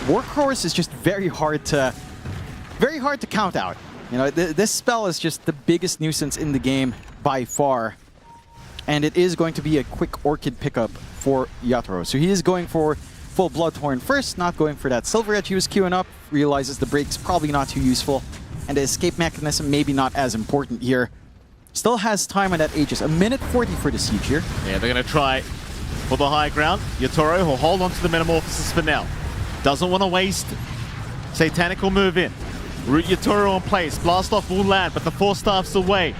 Workhorse is just very hard to count out. You know, this spell is just the biggest nuisance in the game by far. And it is going to be a quick Orchid pickup for Yatoro. So he is going for full Bloodthorn first, not going for that Silver Edge he was queuing up, realizes the break's probably not too useful, and the escape mechanism maybe not as important here. Still has time on that Aegis. 1:40 for the siege here. Yeah, they're going to try for the high ground. Yatoro will hold on to the Metamorphosis for now. Doesn't want to waste. Satanic will move in. Root Yatoro in place. Blast off will land, but the 4 staffs away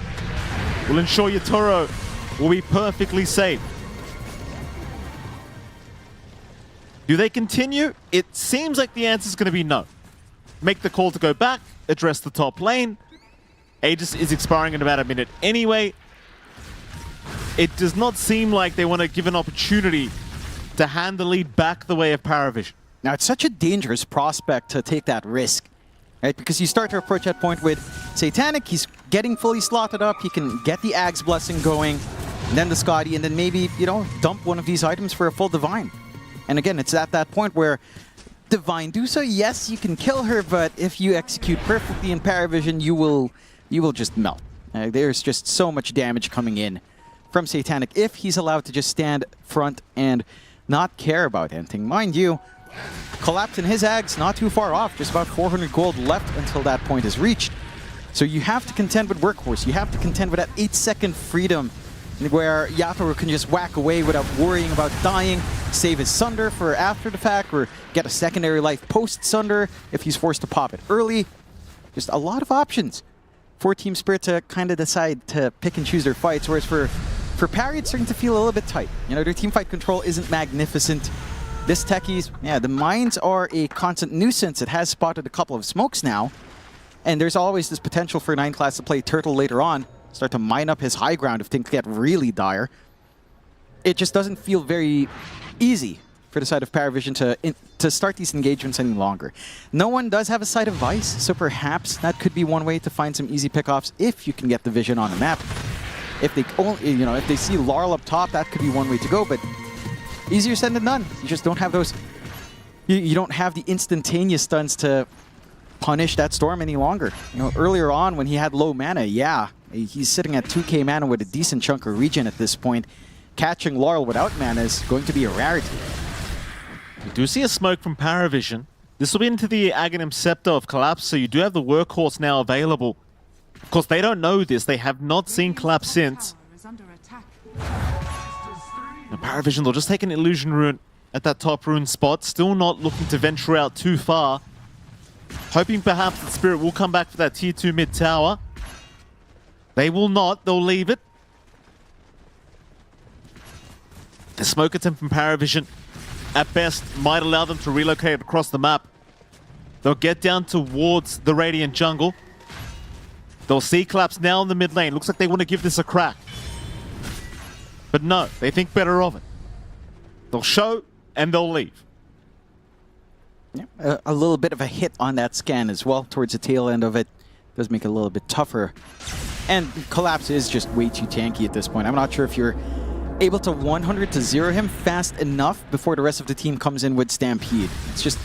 will ensure Yatoro will be perfectly safe. Do they continue? It seems like the answer is going to be no. Make the call to go back, address the top lane. Aegis is expiring in about a minute anyway. It does not seem like they want to give an opportunity to hand the lead back the way of PARIVISION. Now, it's such a dangerous prospect to take that risk, right? Because you start to approach that point with Satanic, he's getting fully slotted up, he can get the Ag's Blessing going, and then the Scotty, and then maybe, you know, dump one of these items for a full Divine. And again, it's at that point where Divine do so, yes, you can kill her, but if you execute perfectly in PARIVISION, you will just melt. There's just so much damage coming in from Satanic if he's allowed to just stand front and not care about anything. Mind you, Collapse in his Ags not too far off, just about 400 gold left until that point is reached. So you have to contend with Workhorse, you have to contend with that 8-second freedom where Yatoro can just whack away without worrying about dying, save his Sunder for after the fact, or get a secondary life post-Sunder if he's forced to pop it early. Just a lot of options for Team Spirit to kind of decide to pick and choose their fights, whereas for Parry, it's starting to feel a little bit tight. You know, their team fight control isn't magnificent. This techies, yeah, the mines are a constant nuisance. It has spotted a couple of smokes now, and there's always this potential for 9 class to play Turtle later on, start to mine up his high ground if things get really dire. It just doesn't feel very easy for the side of PARIVISION to start these engagements any longer. No one does have a Sight of Vice, so perhaps that could be one way to find some easy pickoffs if you can get the vision on the map. If they only, you know, if they see Laurel up top, that could be one way to go, but easier said than done. You just don't have those, you don't have the instantaneous stuns to punish that Storm any longer. You know, earlier on when he had low mana, yeah, he's sitting at 2k mana with a decent chunk of regen at this point. Catching Laurel without mana is going to be a rarity. We do see a smoke from PARIVISION. This will be into the Aghanim Scepter of Collapse, so you do have the Workhorse now available. Of course, they don't know this. They have not seen Collapse since. Now, PARIVISION, they'll just take an Illusion Rune at that top rune spot. Still not looking to venture out too far. Hoping perhaps that Spirit will come back for that tier 2 mid tower. They will not. They'll leave it. The smoke attempt from PARIVISION, at best, might allow them to relocate across the map. They'll get down towards the Radiant jungle. They'll see Collapse now in the mid lane. Looks like they want to give this a crack. But no, they think better of it. They'll show and they'll leave. Yeah, a little bit of a hit on that scan as well towards the tail end of it. Does make it a little bit tougher. And Collapse is just way too tanky at this point. I'm not sure if you're able to 100 to 0 him fast enough before the rest of the team comes in with Stampede. It's just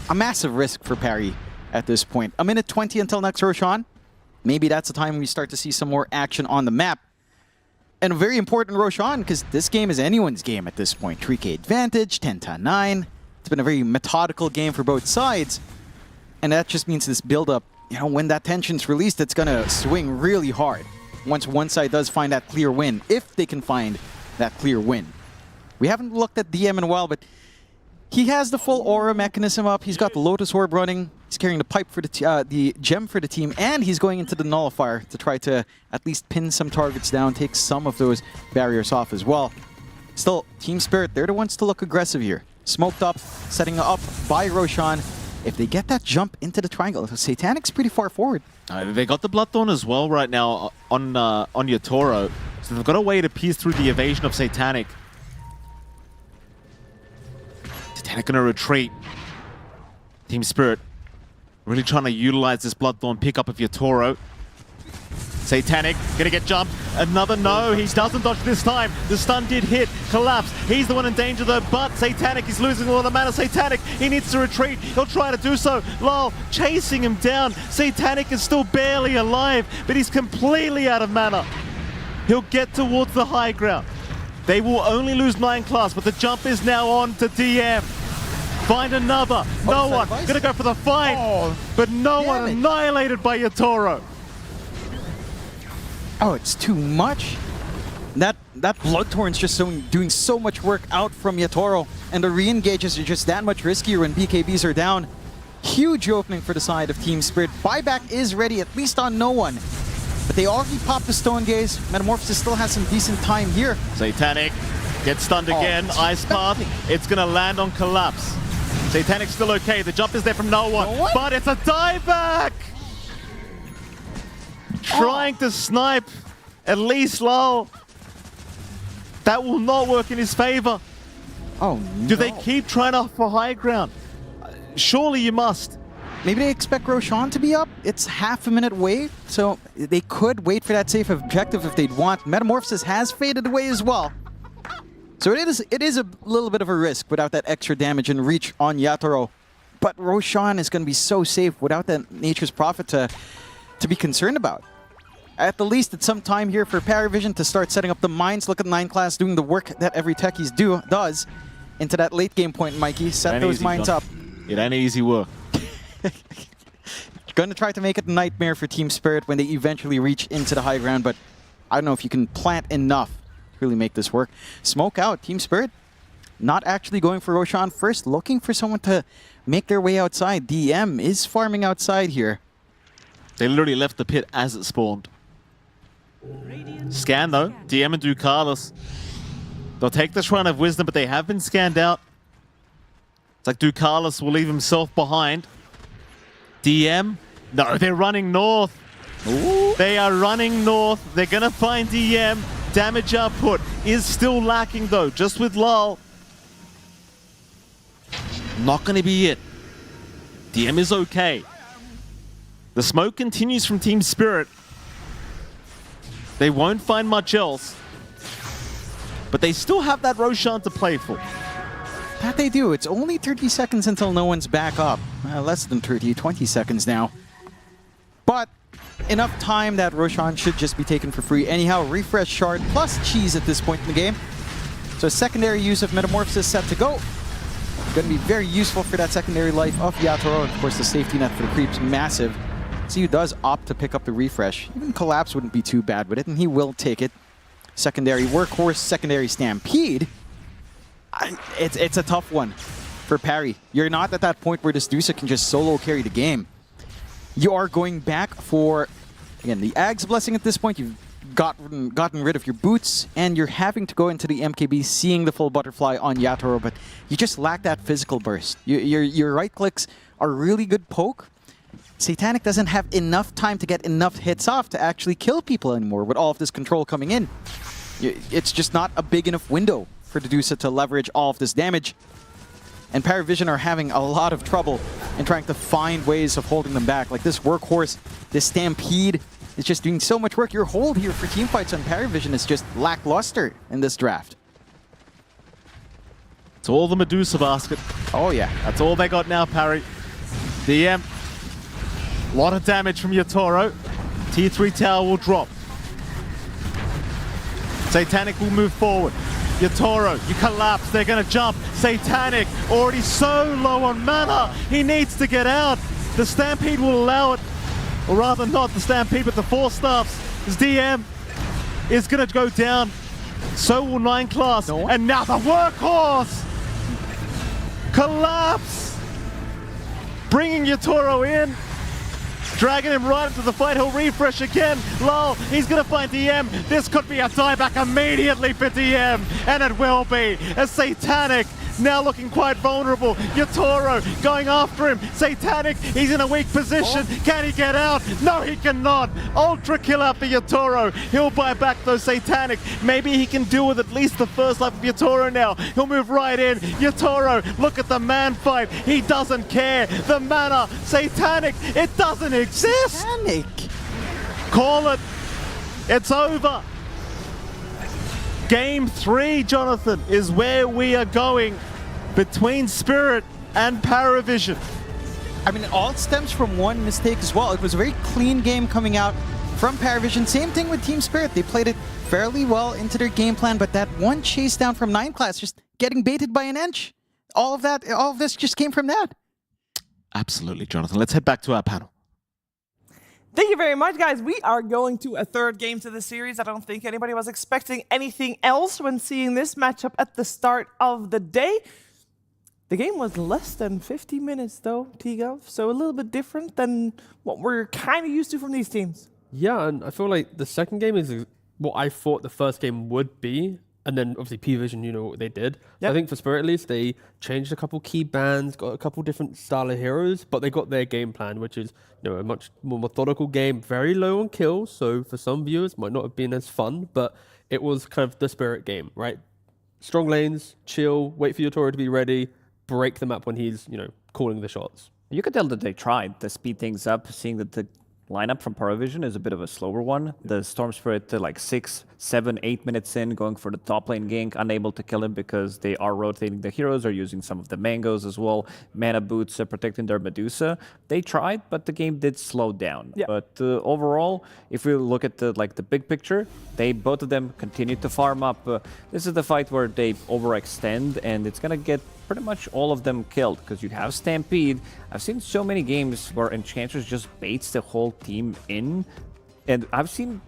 a massive risk for Parry at this point. 1:20 until next Roshan. Maybe that's the time we start to see some more action on the map. And a very important Roshan, because this game is anyone's game at this point. 3k advantage, 10-9. It's been a very methodical game for both sides. And that just means this build-up, you know, when that tension's released, it's going to swing really hard once one side does find that clear win, if they can find that clear win. We haven't looked at DM in a while, but he has the full aura mechanism up. He's got the Lotus Orb running. He's carrying the pipe for the gem for the team, and he's going into the Nullifier to try to at least pin some targets down, take some of those barriers off as well. Still, Team Spirit, they're the ones to look aggressive here. Smoked up, setting up by Roshan. If they get that jump into the triangle, Satanic's pretty far forward. They got the Bloodthorn as well right now on Yatoro, so they've got a way to pierce through the evasion of Satanic. Satanic gonna retreat. Team Spirit really trying to utilize this Bloodthorn pickup of Yatoro. Satanic gonna get jumped. Another no, he doesn't dodge this time. The stun did hit, collapse. He's the one in danger though, but Satanic is losing a lot of mana. Satanic, he needs to retreat. He'll try to do so. Lol chasing him down. Satanic is still barely alive, but he's completely out of mana. He'll get towards the high ground. They will only lose 9 class, but the jump is now on to DM. Find another. No one. Gonna go for the fight, but no one annihilated by Yatoro. Oh, it's too much. That Bloodthorn's just doing so much work out from Yatoro, and the re-engages are just that much riskier when BKBs are down. Huge opening for the side of Team Spirit. Buyback is ready, at least on no one. But they already popped the Stone Gaze. Metamorphosis still has some decent time here. Satanic gets stunned again. Ice Path. It's gonna land on Collapse. Satanic's still okay. The jump is there from no one. But it's a dieback! Trying to snipe at least low. That will not work in his favor. Oh, no. Do they keep trying to for high ground? Surely you must. Maybe they expect Roshan to be up. It's half a minute wait, so they could wait for that safe objective if they'd want. Metamorphosis has faded away as well. So it is a little bit of a risk without that extra damage and reach on Yatoro. But Roshan is going to be so safe without that Nature's Prophet to be concerned about. At the least, it's some time here for PARIVISION to start setting up the mines. Look at 9 class doing the work that every techies does into that late game point, Mikey. Set those mines up. It ain't easy work. Going to try to make it a nightmare for Team Spirit when they eventually reach into the high ground, but I don't know if you can plant enough to really make this work. Smoke out, Team Spirit. Not actually going for Roshan first, looking for someone to make their way outside. DM is farming outside here. They literally left the pit as it spawned. Scan though, DM and Ducalis. They'll take the Shrine of Wisdom, but they have been scanned out. It's like Ducalis will leave himself behind. DM, no, they're running north. Ooh. They are running north. They're gonna find DM. Damage output is still lacking though, just with Lull. Not gonna be it. DM is okay. The smoke continues from Team Spirit. They won't find much else. But they still have that Roshan to play for. That they do. It's only 30 seconds until no one's back up. Less than 30, 20 seconds now. But enough time that Roshan should just be taken for free. Anyhow, refresh shard plus cheese at this point in the game. So secondary use of Metamorphosis set to go. Going to be very useful for that secondary life of Yatoro. And of course, the safety net for the creep's massive. CU does opt to pick up the refresh. Even Collapse wouldn't be too bad with it, and he will take it. Secondary Workhorse, secondary Stampede. It's a tough one for Parry. You're not at that point where this Dusa can just solo carry the game. You are going back for, again, the Ag's Blessing at this point. You've gotten rid of your boots, and you're having to go into the MKB seeing the full butterfly on Yatoro, but you just lack that physical burst. Your right clicks are really good poke. Satanic doesn't have enough time to get enough hits off to actually kill people anymore with all of this control coming in. It's just not a big enough window for Dedusa to leverage all of this damage. And PARIVISION are having a lot of trouble in trying to find ways of holding them back. Like this Workhorse, this Stampede is just doing so much work. Your hold here for teamfights on PARIVISION is just lackluster in this draft. It's all the Medusa basket. Oh yeah. That's all they got now, Parry. DM. A lot of damage from Yatoro. Tier 3 tower will drop. Satanic will move forward. Yatoro, you collapse. They're going to jump. Satanic, already so low on mana. He needs to get out. The Stampede will allow it. Or rather not the Stampede, but the 4 staffs. His DM is going to go down. So will 9 class. And now the Workhorse. Collapse. Bringing Yatoro in. Dragging him right into the fight. He'll refresh again. Lol, he's going to find DM. This could be a dieback immediately for DM. And it will be. As Satanic now looking quite vulnerable. Yatoro going after him. Satanic, he's in a weak position. Can he get out? No, he cannot. Ultra kill out for Yatoro. He'll buy back those Satanic. Maybe he can deal with at least the first life of Yatoro now. He'll move right in. Yatoro, look at the man fight. He doesn't care. The mana, Satanic, it doesn't exist. Satanic. Call it. It's over. Game 3, Jonathan, is where we are going between Spirit and PARIVISION. I mean, it all stems from one mistake as well. It was a very clean game coming out from PARIVISION. Same thing with Team Spirit. They played it fairly well into their game plan, but that one chase down from 9 class, just getting baited by an inch. All of this just came from that. Absolutely, Jonathan. Let's head back to our panel. Thank you very much, guys. We are going to a third game to the series. I don't think anybody was expecting anything else when seeing this matchup at the start of the day. The game was less than 50 minutes, though, T-Gov, so a little bit different than what we're kind of used to from these teams. Yeah, and I feel like the second game is what I thought the first game would be. And then obviously PVision, you know what they did. Yep. So I think for Spirit at least, they changed a couple key bands, got a couple different style of heroes, but they got their game plan, which is a much more methodical game, very low on kills. So for some viewers, might not have been as fun, but it was kind of the Spirit game, right? Strong lanes, chill, wait for your Toro to be ready, break the map when he's calling the shots. You could tell that they tried to speed things up, seeing that the lineup from PARIVISION is a bit of a slower one. The Storm Spirit, like 6, 7, 8 minutes in, going for the top lane gank, unable to kill him because they are rotating the heroes, are using some of the mangoes as well, mana boots, protecting their Medusa. They tried, but the game did slow down. Yeah. But overall, if we look at the big picture, both of them continue to farm up. This is the fight where they overextend, and it's gonna get pretty much all of them killed because you have Stampede. I've seen so many games where Enchantress just baits the whole team in, and I've seen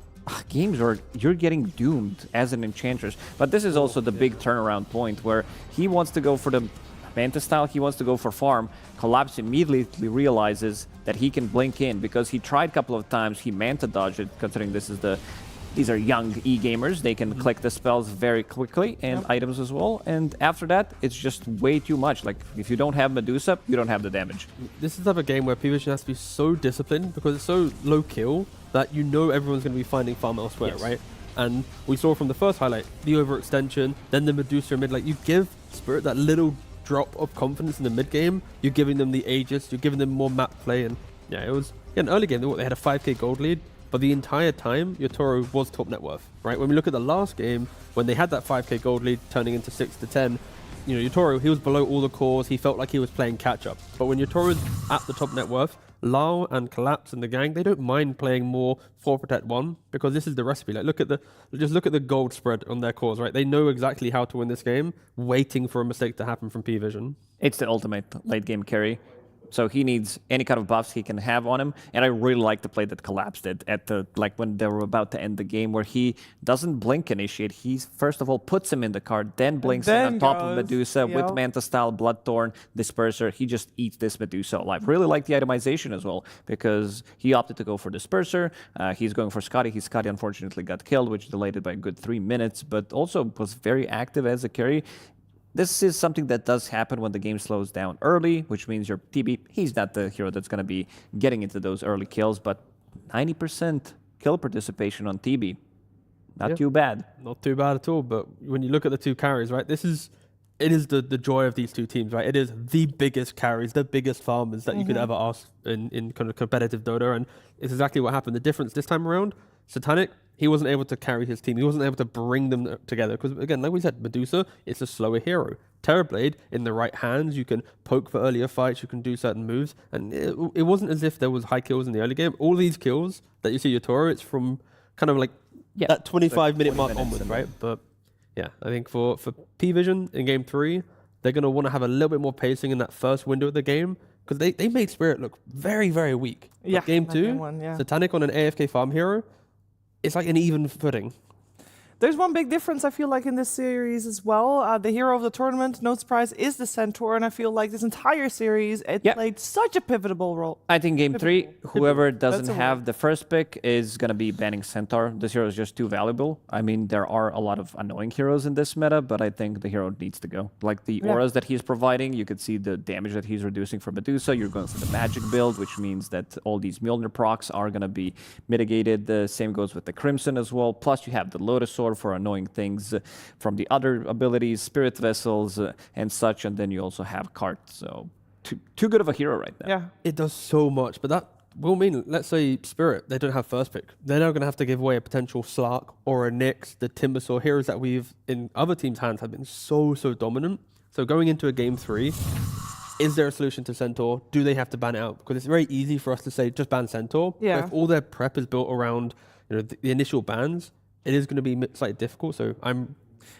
games where you're getting doomed as an Enchantress. But this is also the big turnaround point where he wants to go for the Manta style, he wants to go for farm. Collapse immediately realizes that he can blink in because he tried a couple of times, he Manta dodged it, considering these are young e-gamers. They can click the spells very quickly and items as well. And after that, it's just way too much. Like, if you don't have Medusa, you don't have the damage. This is the type of game where PVision has to be so disciplined because it's so low kill that everyone's going to be finding farm elsewhere, right? And we saw from the first highlight, the overextension, then the Medusa mid. Like, you give Spirit that little drop of confidence in the mid game. You're giving them the Aegis. You're giving them more map play. And yeah, it was an early game. They had a 5k gold lead. But the entire time, Yatoro was top net worth, right? When we look at the last game, when they had that 5k gold lead turning into 6 to 10, Yatoro, he was below all the cores. He felt like he was playing catch up. But when Yatoro's at the top net worth, Lau and Collapse and the gang, they don't mind playing more 4 Protect 1 because this is the recipe. Like, just look at the gold spread on their cores, right? They know exactly how to win this game, waiting for a mistake to happen from PVision. It's the ultimate late game carry. So he needs any kind of buffs he can have on him. And I really like the play that Collapse did at when they were about to end the game, where he doesn't blink initiate. He first of all puts him in the card, then blinks on top of Medusa with Manta style, Bloodthorn, Disperser. He just eats this Medusa alive. Really like the itemization as well, because he opted to go for Disperser. He's going for Scotty. Scotty unfortunately got killed, which delayed it by a good 3 minutes, but also was very active as a carry. This is something that does happen when the game slows down early, which means your TB, he's not the hero that's going to be getting into those early kills, but 90% kill participation on TB. Not too bad. Not too bad at all, but when you look at the two carries, right, it is the joy of these two teams, right? It is the biggest carries, the biggest farmers that you could ever ask in kind of competitive Dota, and it's exactly what happened. The difference this time around, Satanic, he wasn't able to carry his team. He wasn't able to bring them together because, again, like we said, Medusa, it's a slower hero. Terrorblade, in the right hands, you can poke for earlier fights, you can do certain moves, and it wasn't as if there was high kills in the early game. All these kills that you see Yatoro, it's from kind of like that 25-minute mark onwards, right? But yeah, I think for PVision in Game 3, they're going to want to have a little bit more pacing in that first window of the game because they made Spirit look very, very weak. Yeah, but Game 2, Satanic on an AFK farm hero, it's like an even footing. There's one big difference I feel like in this series as well. The hero of the tournament, no surprise, is the Centaur, and I feel like this entire series, it played such a pivotal role. I think game 3, whoever doesn't have the first pick is going to be banning Centaur. This hero is just too valuable. I mean, there are a lot of annoying heroes in this meta, but I think the hero needs to go. Like the auras that he's providing, you could see the damage that he's reducing for Medusa. You're going for the magic build, which means that all these Mjolnir procs are going to be mitigated. The same goes with the Crimson as well. Plus, you have the Lotus Sword for annoying things from the other abilities, Spirit Vessels and such, and then you also have Cart. So, too good of a hero right now. Yeah. It does so much, but that will mean, let's say Spirit, they don't have first pick. They're now going to have to give away a potential Slark or a Nyx, the Timbersaw, heroes that we've, in other teams' hands, have been so dominant. So going into a game 3, is there a solution to Centaur? Do they have to ban it out? Because it's very easy for us to say, just ban Centaur. Yeah. But if all their prep is built around the initial bans, it is going to be slightly difficult. So I'm...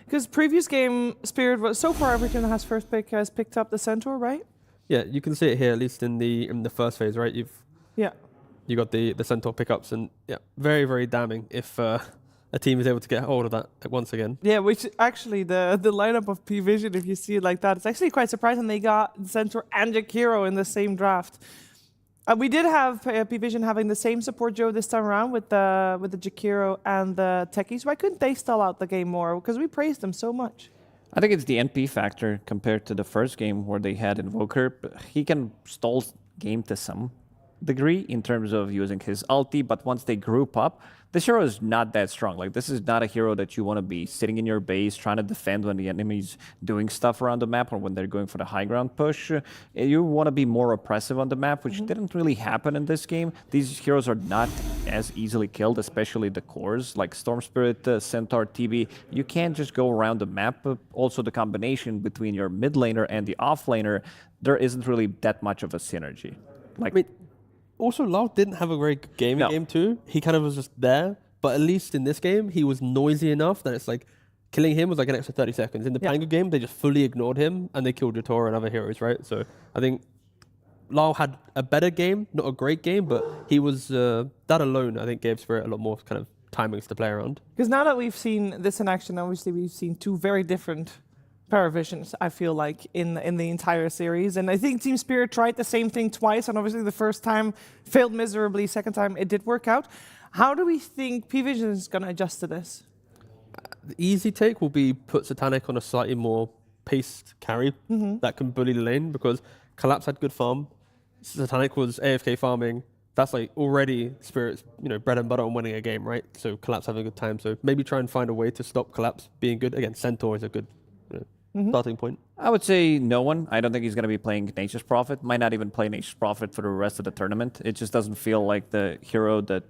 Because previous game, Spirit was, so far every team that has first pick has picked up the Centaur, right? Yeah, you can see it here, at least in the first phase, right? You got the Centaur pickups, and very damning if a team is able to get hold of that once again. Yeah, which actually the lineup of PVision, if you see it like that, it's actually quite surprising they got Centaur and Jakiro in the same draft. We did have PVision having the same support Joe this time around with the Jakiro and the Techies. Why couldn't they stall out the game more? Because we praised them so much. I think it's the NP factor compared to the first game where they had Invoker. He can stall game to some degree in terms of using his ulti, but once they group up, this hero is not that strong. Like, this is not a hero that you want to be sitting in your base trying to defend when the enemy's doing stuff around the map or when they're going for the high ground push. You want to be more oppressive on the map, which didn't really happen in this game. These heroes are not as easily killed, especially the cores like Storm Spirit, Centaur, TB. You can't just go around the map. Also, the combination between your mid laner and the off laner, there isn't really that much of a synergy. Like, I mean, also, Lau didn't have a very good game in game 2. He kind of was just there, but at least in this game, he was noisy enough that it's like killing him was like an extra 30 seconds. In the Pango game, they just fully ignored him and they killed Jator and other heroes, right? So I think Lau had a better game, not a great game, but he was, that alone, I think, gave Spirit a lot more kind of timings to play around. Because now that we've seen this in action, obviously we've seen two very different PARIVISIONs, I feel like, in the entire series. And I think Team Spirit tried the same thing twice, and obviously the first time failed miserably, second time it did work out. How do we think PVision is going to adjust to this? The easy take will be put Satanic on a slightly more paced carry that can bully the lane, because Collapse had good farm, Satanic was AFK farming. That's like already Spirit's bread and butter on winning a game, right? So Collapse having a good time. So maybe try and find a way to stop Collapse being good. Again, Centaur is a good starting point. I would say no one. I don't think he's going to be playing Nature's Prophet. Might not even play Nature's Prophet for the rest of the tournament. It just doesn't feel like the hero that,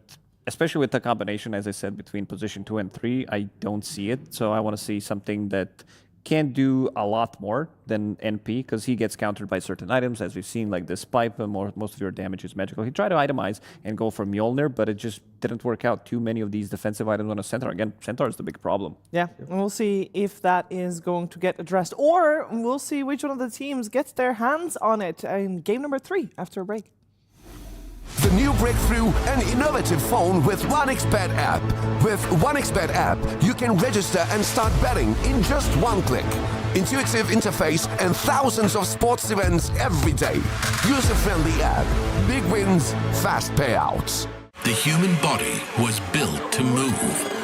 especially with the combination, as I said, between position 2 and 3, I don't see it. So I want to see something that can do a lot more than NP, because he gets countered by certain items, as we've seen, like this pipe, most of your damage is magical. He tried to itemize and go for Mjolnir, but it just didn't work out. Too many of these defensive items on a Centaur. Again, Centaur is the big problem. Yeah, and we'll see if that is going to get addressed, or we'll see which one of the teams gets their hands on it in game number 3 after a break. The new breakthrough and innovative phone with 1xBet app. With 1xBet app, you can register and start betting in just one click. Intuitive interface and thousands of sports events every day. User-friendly app. Big wins, fast payouts. The human body was built to move.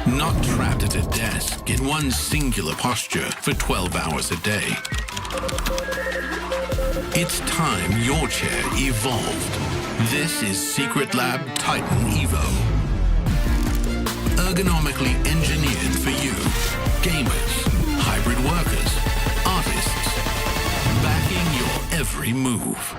Not trapped at a desk in one singular posture for 12 hours a day. It's time your chair evolved. This is Secret Lab Titan Evo. Ergonomically engineered for you. Gamers, hybrid workers, artists. Backing your every move.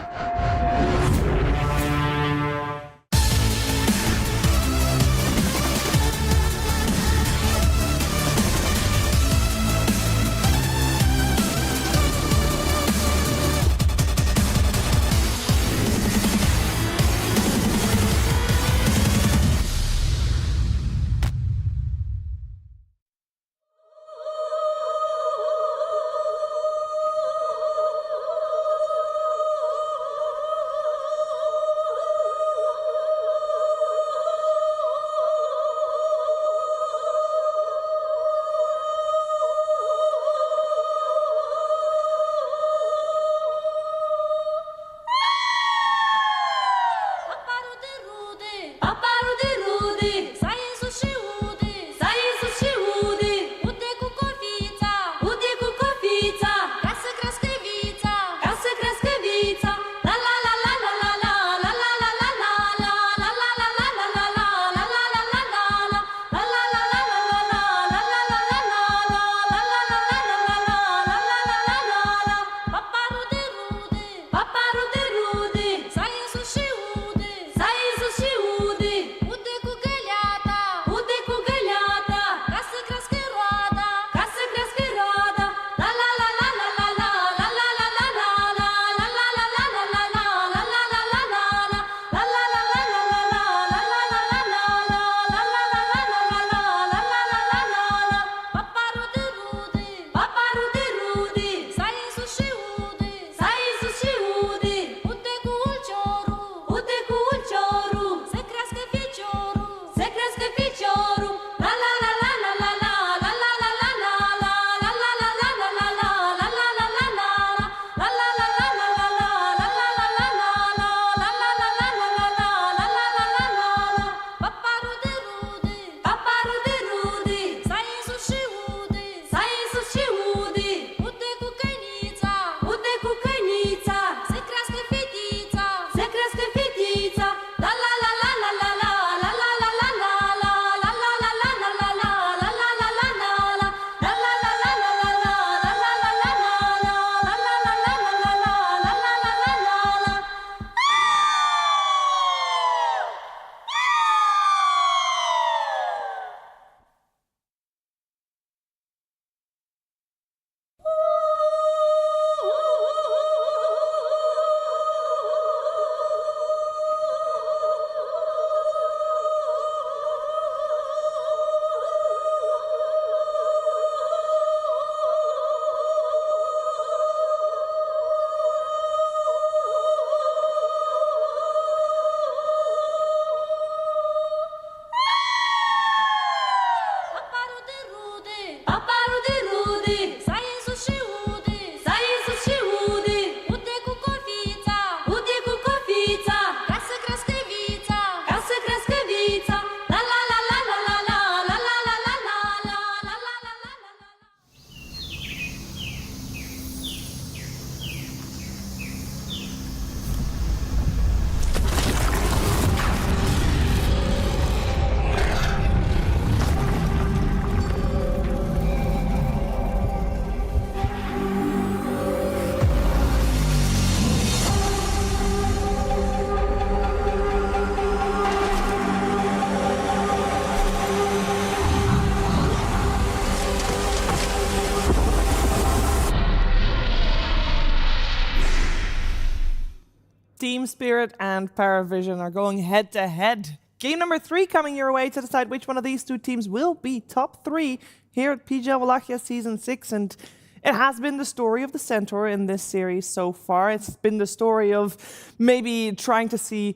Team Spirit and PARIVISION are going head to head. Game number 3 coming your way to decide which one of these two teams will be top 3 here at PGL Wallachia Season 6. And it has been the story of the Centaur in this series so far. It's been the story of maybe trying to see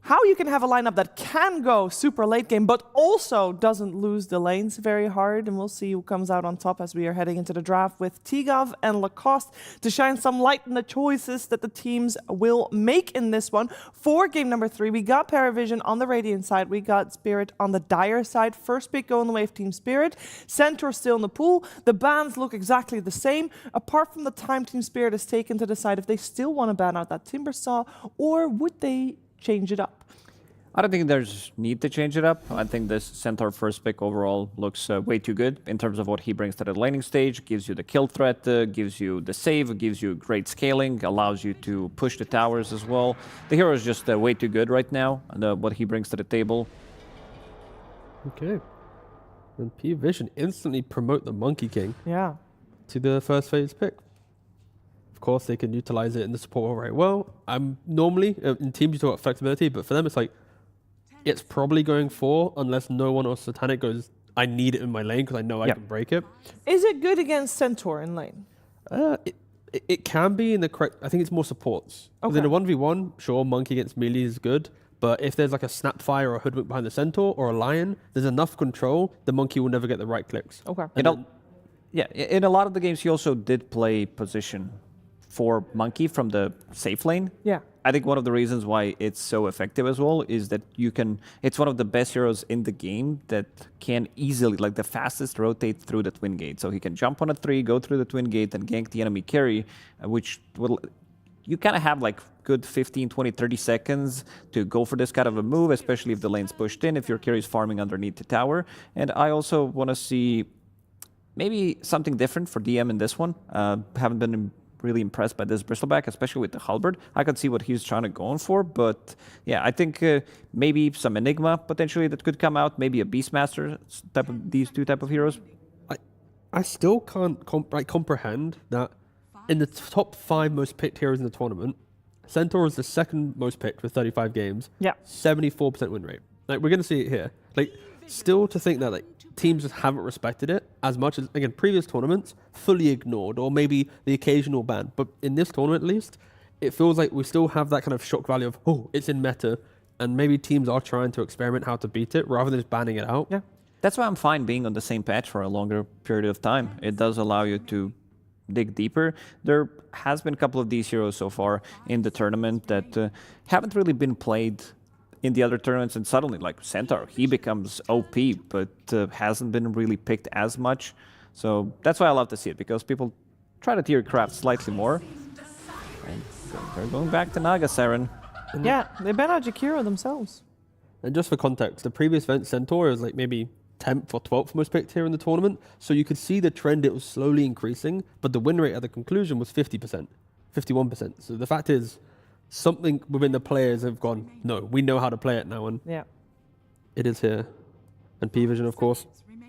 how you can have a lineup that can go super late game, but also doesn't lose the lanes very hard. And we'll see who comes out on top as we are heading into the draft with Tigov and Lacoste to shine some light on the choices that the teams will make in this one. For game number 3, we got PARIVISION on the Radiant side. We got Spirit on the Dire side. First pick going the way of Team Spirit. Centaur still in the pool. The bans look exactly the same, apart from the time Team Spirit has taken to decide if they still want to ban out that Timbersaw, or would they change it up? I don't think there's need to change it up. I think this Centaur first pick overall looks way too good in terms of what he brings to the laning stage. Gives you the kill threat, gives you the save, gives you great scaling, allows you to push the towers as well. The hero is just way too good right now, what he brings to the table. Okay. And PVision instantly promote the Monkey King to the first phase pick. Of course, they can utilize it in the support role very well. I'm normally, in teams you talk about flexibility, but for them it's like, it's probably going 4 unless no one or Satanic goes, I need it in my lane because I know I can break it. Is it good against Centaur in lane? It can be in the correct, I think it's more supports. Because in a 1v1, sure, Monkey against melee is good, but if there's like a Snapfire or a Hoodwink behind the Centaur or a Lion, there's enough control, the Monkey will never get the right clicks. In a lot of the games, he also did play position for Monkey from the safe lane. Yeah. I think one of the reasons why it's so effective as well is that you can, it's one of the best heroes in the game that can easily, like the fastest, rotate through the twin gate. So he can jump on a 3, go through the twin gate and gank the enemy carry, which will, you kind of have like good 15, 20, 30 seconds to go for this kind of a move, especially if the lane's pushed in, if your carry is farming underneath the tower. And I also want to see maybe something different for DM in this one. Haven't been really impressed by this Bristleback, especially with the Halberd. I could see what he's trying to go for, but yeah, I think maybe some Enigma potentially that could come out, maybe a Beastmaster type of these two type of heroes. I still can't comprehend that in the top 5 most picked heroes in the tournament, Centaur is the second most picked with 35 games. Yeah. 74% win rate. Like, we're going to see it here. Like, still to think that like teams just haven't respected it as much as, again, previous tournaments, fully ignored, or maybe the occasional ban. But in this tournament, at least, it feels like we still have that kind of shock value of, oh, it's in meta, and maybe teams are trying to experiment how to beat it rather than just banning it out. Yeah. That's why I'm fine being on the same patch for a longer period of time. It does allow you to dig deeper. There has been a couple of these heroes so far in the tournament that haven't really been played in the other tournaments, and suddenly, like Centaur, he becomes OP, but hasn't been really picked as much. So that's why I love to see it, because people try to tier craft slightly more. And they're going back to Naga Siren. Yeah, they ban out Jakiro themselves. And just for context, the previous event, Centaur is like maybe 10th or 12th most picked here in the tournament. So you could see the trend, it was slowly increasing, but the win rate at the conclusion was 50%, 51%. So the fact is, something within the players have gone, no, we know how to play it now, and it is here. And PVision, of course,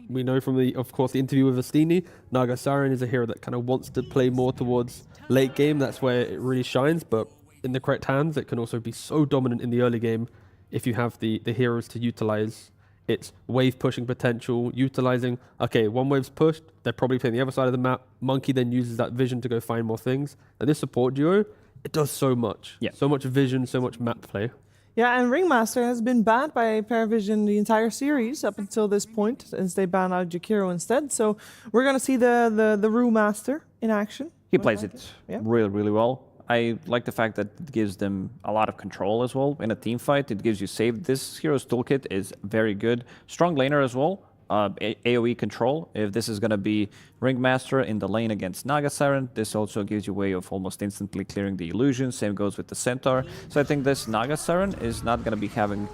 we know from the interview with Astini, Naga Siren is a hero that kind of wants to play more towards late game. That's where it really shines, but in the correct hands, it can also be so dominant in the early game if you have the heroes to utilize its wave pushing potential, utilizing, okay, one wave's pushed, they're probably playing the other side of the map. Monkey then uses that vision to go find more things. And this support duo, it does so much. Yeah. So much vision, so much map play. Yeah, and Ringmaster has been banned by PARIVISION the entire series up until this point, as they banned out Jakiro instead. So we're going to see the Rue Master in action. He plays it Yeah. really, really well. I like the fact that it gives them a lot of control as well. In a team fight, it gives you save. This hero's toolkit is very good. Strong laner as well. AoE control. If this is going to be Ringmaster in the lane against Naga Siren, this also gives you a way of almost instantly clearing the illusion. Same goes with the Centaur. So I think this Naga Siren is not going to be having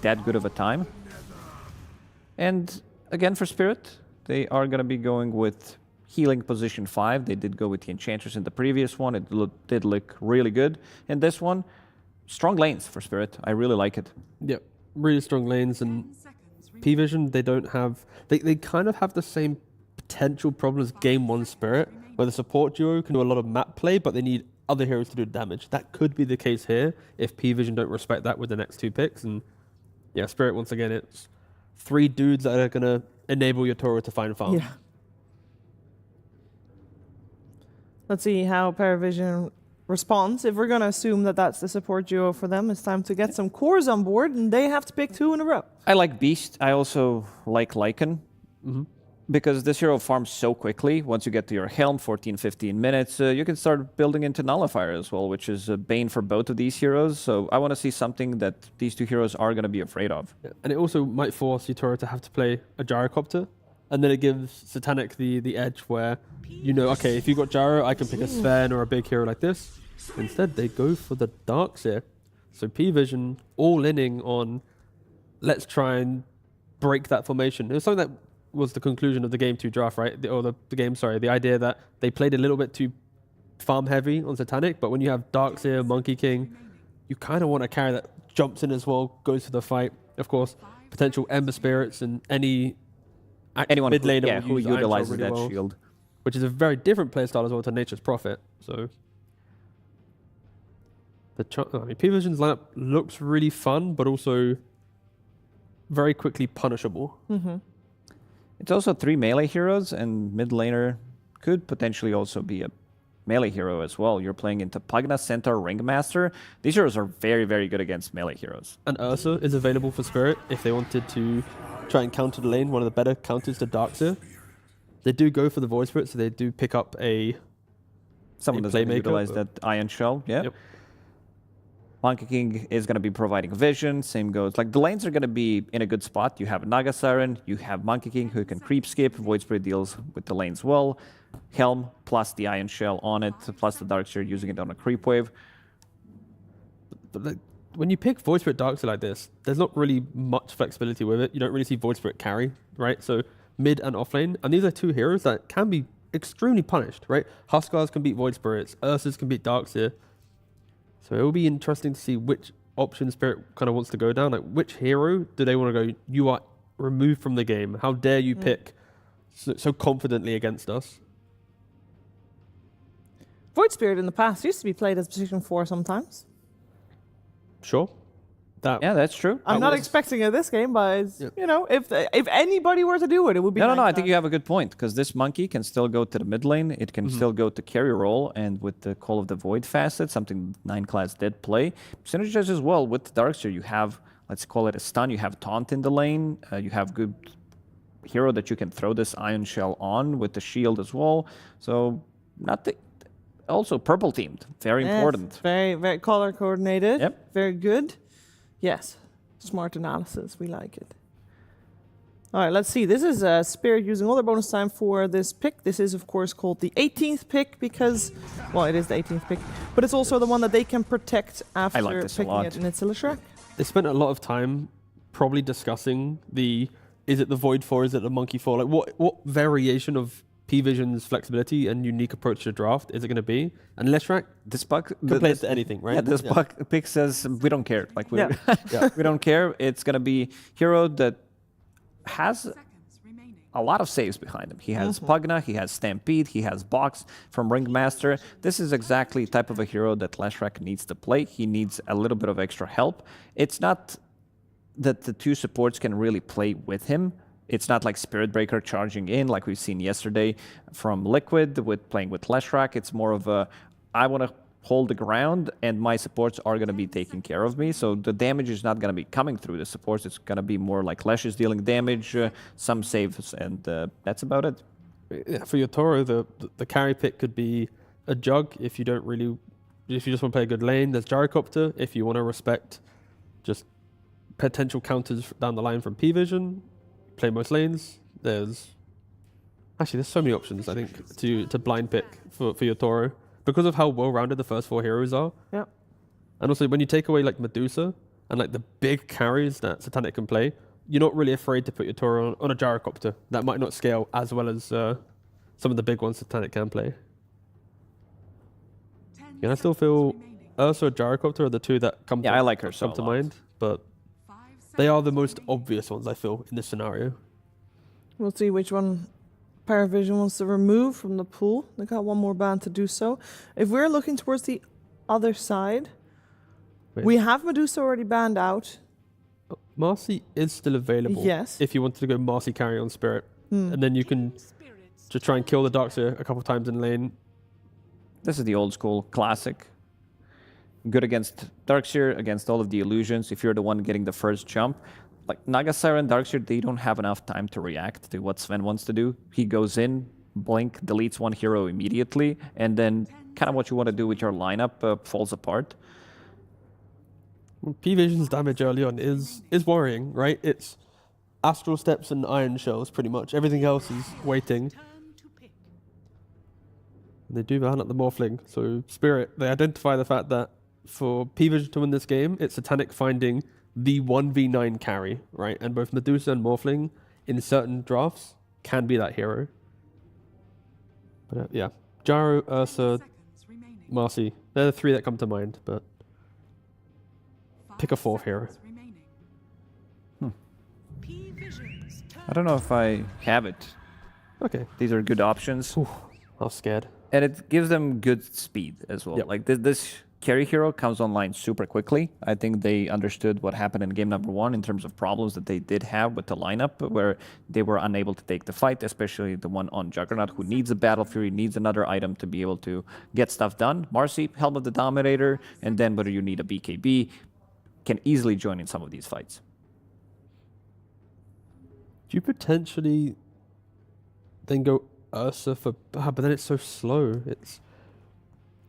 that good of a time. And again, for Spirit, they are going to be going with healing position 5. They did go with the Enchantress in the previous one. It did look really good. And this one, strong lanes for Spirit. I really like it. Yep, really strong lanes. And PVision, they don't have... They kind of have the same potential problem as Game 1 Spirit, where the support duo can do a lot of map play, but they need other heroes to do damage. That could be the case here if PVision don't respect that with the next 2 picks. And yeah, Spirit, once again, it's 3 dudes that are going to enable your Toro to find farm. Yeah. Let's see how PARIVISION responds. If we're going to assume that that's the support duo for them, it's time to get some cores on board, and they have to pick 2 in a row. I like Beast. I also like Lycan. Because this hero farms so quickly. Once you get to your Helm, 14-15 minutes, you can start building into Nullifier as well, which is a bane for both of these heroes. So I want to see something that these 2 heroes are going to be afraid of. Yeah. And it also might force Utoro to have to play a Gyrocopter. And then it gives Satanic the edge where, you know, okay, if you got Gyro, I can pick a Sven or a big hero like this. Instead, they go for the Darkseer. So PVision all-inning on, let's try and break that formation. It was something that was the conclusion of the Game 2 draft, right? The idea that they played a little bit too farm heavy on Satanic, but when you have Darkseer, Monkey King, you kind of want a carry that jumps in as well, goes for the fight. Of course, potential Ember Spirits and anyone mid laner who utilizes really that shield, which is a very different playstyle as well to Nature's Prophet. So PVision's lineup looks really fun, but also very quickly punishable. It's also 3 melee heroes, and mid laner could potentially also be a melee hero as well. You're playing into Pugna, Centaur, Ringmaster. These heroes are very, very good against melee heroes. And Ursa is available for Spirit if they wanted to try and counter the lane, one of the better counters to Darkseer. They do go for the Void Spirit, so they do pick up someone that's going to utilize that Iron Shell. Yeah. Yep. Monkey King is going to be providing vision. Same goes. Like, the lanes are going to be in a good spot. You have Naga Siren, you have Monkey King who can creep skip. Void Spirit deals with the lanes well. Helm plus the Iron Shell on it, plus the Darkseer using it on a creep wave. But when you pick Void Spirit Darkseer like this, there's not really much flexibility with it. You don't really see Void Spirit carry, right? So mid and off lane, and these are 2 heroes that can be extremely punished, right? Huskars can beat Void Spirits, Ursas can beat Darkseer. So it will be interesting to see which option Spirit kind of wants to go down. Like, which hero do they want to go, you are removed from the game. How dare you pick so confidently against us? Void Spirit in the past used to be played as position 4 sometimes. Sure. Yeah, that's true. I'm not expecting it this game, but you know, if anybody were to do it, it would be. No, I think you have a good point, because this monkey can still go to the mid lane. It can still go to carry role, and with the Call of the Void facet, something 9 class did play, synergize as well with Darkseer. You have, let's call it a stun. You have taunt in the lane. You have good hero that you can throw this Iron Shell on with the shield as well. So also purple teamed, very important. Very, very color coordinated. Yep. Very good. Yes, smart analysis. We like it. All right, let's see. This is Spirit using all their bonus time for this pick. This is, of course, called the 18th pick because, well, it is the 18th pick, but it's also the one that they can protect after picking it in its Illustrac. They spent a lot of time probably discussing is it the Void 4, is it the Monkey 4? Like, what variation of PVision's flexibility and unique approach to draft is it going to be? And Leshrac, this puck could play to anything, right? Yeah, this puck pick says we don't care. Like, we don't care. It's going to be hero that has a lot of saves behind him. He has Pugna, he has Stampede, he has Box from Ringmaster. This is exactly the type of a hero that Leshrac needs to play. He needs a little bit of extra help. It's not that the 2 supports can really play with him. It's not like Spirit Breaker charging in like we've seen yesterday from Liquid with playing with Leshrac. It's more of a, I want to hold the ground, and my supports are going to be taking care of me. So the damage is not going to be coming through the supports. It's going to be more like Lesh is dealing damage, some saves, and that's about it. Yeah, for your Toro, the carry pick could be a Jug if you just want to play a good lane. There's Gyrocopter if you want to respect just potential counters down the line from PVision. Play most lanes. There's so many options, I think, to blind pick for your Toro because of how well-rounded the first 4 heroes are. Yeah. And also, when you take away like Medusa and like the big carries that Satanic can play, you're not really afraid to put your Toro on a Gyrocopter. That might not scale as well as some of the big ones Satanic can play. And I still feel Ursa or Gyrocopter are the two that come to mind, but they are the most obvious ones, I feel, in this scenario. We'll see which one PARIVISION wants to remove from the pool. They got one more ban to do so. If we're looking towards the other side, we have Medusa already banned out. Marcy is still available. Yes. If you wanted to go Marcy carry on Spirit. And then you can just try and kill the Darkseer a couple of times in lane. This is the old school classic. Good against Darkseer, against all of the illusions. If you're the one getting the first jump, like Nagasara and Darkseer, they don't have enough time to react to what Sven wants to do. He goes in, blink, deletes one hero immediately, and then kind of what you want to do with your lineup falls apart. PVision's damage early on is worrying, right? It's Astral Steps and Iron Shells, pretty much. Everything else is waiting. They do ban at the Morphling, so Spirit, they identify the fact that for PVision to win this game, it's Satanic finding the 1v9 carry, right? And both Medusa and Morphling in certain drafts can be that hero. But yeah, Gyro, Ursa, Marcy, they're the 3 that come to mind, but pick a 4th hero. I don't know if I have it. Okay. These are good options. Ooh, I was scared. And it gives them good speed as well. Yep. Like this carry hero comes online super quickly. I think they understood what happened in game number 1 in terms of problems that they did have with the lineup where they were unable to take the fight, especially the one on Juggernaut who needs a Battle Fury, needs another item to be able to get stuff done. Marcy, Helm of the Dominator, and then whether you need a BKB, can easily join in some of these fights. Do you potentially then go Ursa for... but then it's so slow. It's...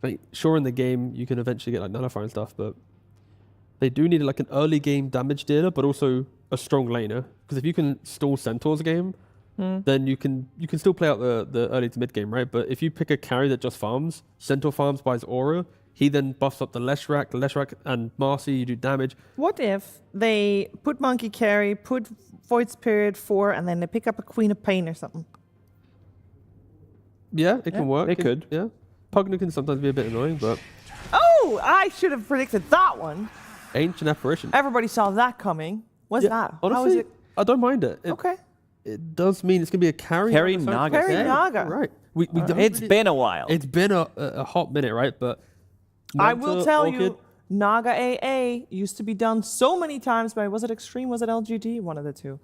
like, sure, in the game, you can eventually get like Nullify and stuff, but they do need like an early game damage dealer, but also a strong laner. Because if you can stall Centaur's game, then you can still play out the early to mid game, right? But if you pick a carry that just farms, Centaur farms, buys Aura, he then buffs up the Leshrac and Marcy, you do damage. What if they put Monkey Carry, put Void Spirit 4, and then they pick up a Queen of Pain or something? Yeah, it can work. They could. Yeah. Pugna can sometimes be a bit annoying, but... Oh, I should have predicted that one. Ancient Apparition. Everybody saw that coming. What's that? Honestly, How is it? I don't mind it. Okay. It does mean it's going to be a carry. Carry Naga. Carry Naga. Right. We don't It's really- been a while. It's been a hot minute, right? But I will Manta, tell Orchid, you, Naga AA used to be done so many times by, was it Xtreme, was it LGD? One of the two.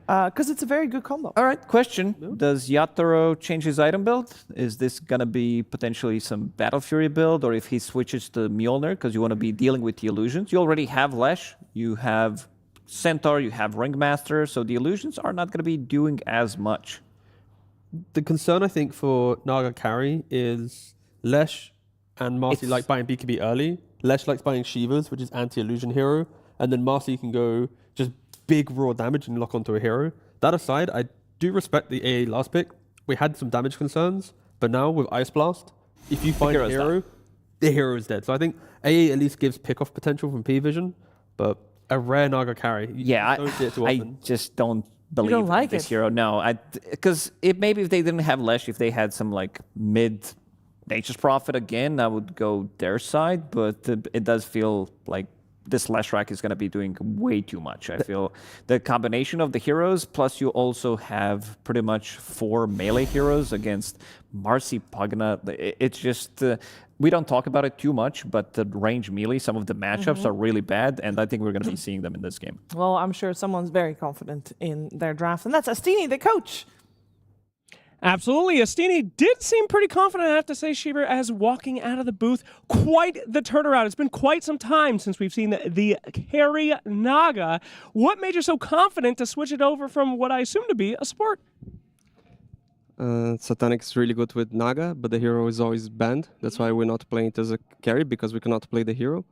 Because it's a very good combo. All right, question. Does Yatoro change his item build? Is this going to be potentially some Battle Fury build? Or if he switches to Mjolnir, because you want to be dealing with the illusions? You already have Lesh, you have Centaur, you have Ringmaster, so the illusions are not going to be doing as much. The concern, I think, for Naga carry is Lesh and Marcy like buying BKB early. Lesh likes buying Shivas, which is anti-illusion hero. And then Marcy can go just big raw damage and lock onto a hero. That aside, I do respect the AA last pick. We had some damage concerns, but now with Ice Blast, if you find a hero, the hero is dead. So I think AA at least gives pick-off potential from PVision, but a rare Naga carry, you don't see it too I often. just don't believe like this it? hero. No, because maybe if they didn't have Lesh, if they had some like mid Nature's Prophet again, I would go their side, but it does feel like this Leshrac is going to be doing way too much. I feel the combination of the heroes, plus you also have pretty much 4 melee heroes against Marcy, Pugna. It's just, we don't talk about it too much, but the range melee, some of the matchups are really bad, and I think we're going to be seeing them in this game. Well, I'm sure someone's very confident in their draft, and that's Astini, the coach. Absolutely. Astini did seem pretty confident, I have to say, Sheeber, as walking out of the booth. Quite the turnaround. It's been quite some time since we've seen the carry Naga. What made you so confident to switch it over from what I assume to be a support? Satanic is really good with Naga, but the hero is always banned. That's why we're not playing it as a carry, because we cannot play the hero.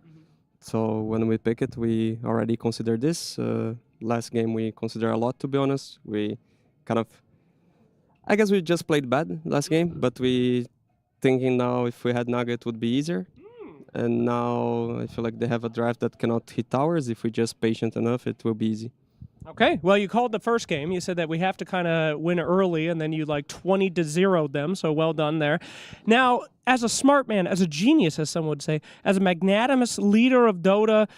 So when we pick it, we already consider this. Last game we consider a lot, to be honest. We kind of... I guess we just played bad last game, but we thinking now if we had Naga it would be easier. And now I feel like they have a draft that cannot hit towers. If we're just patient enough, it will be easy. Okay, well, you called the first game. You said that we have to kind of win early, and then you like 20-0'd them, so well done there. Now, as a smart man, as a genius, as some would say, as a magnanimous leader of Dota,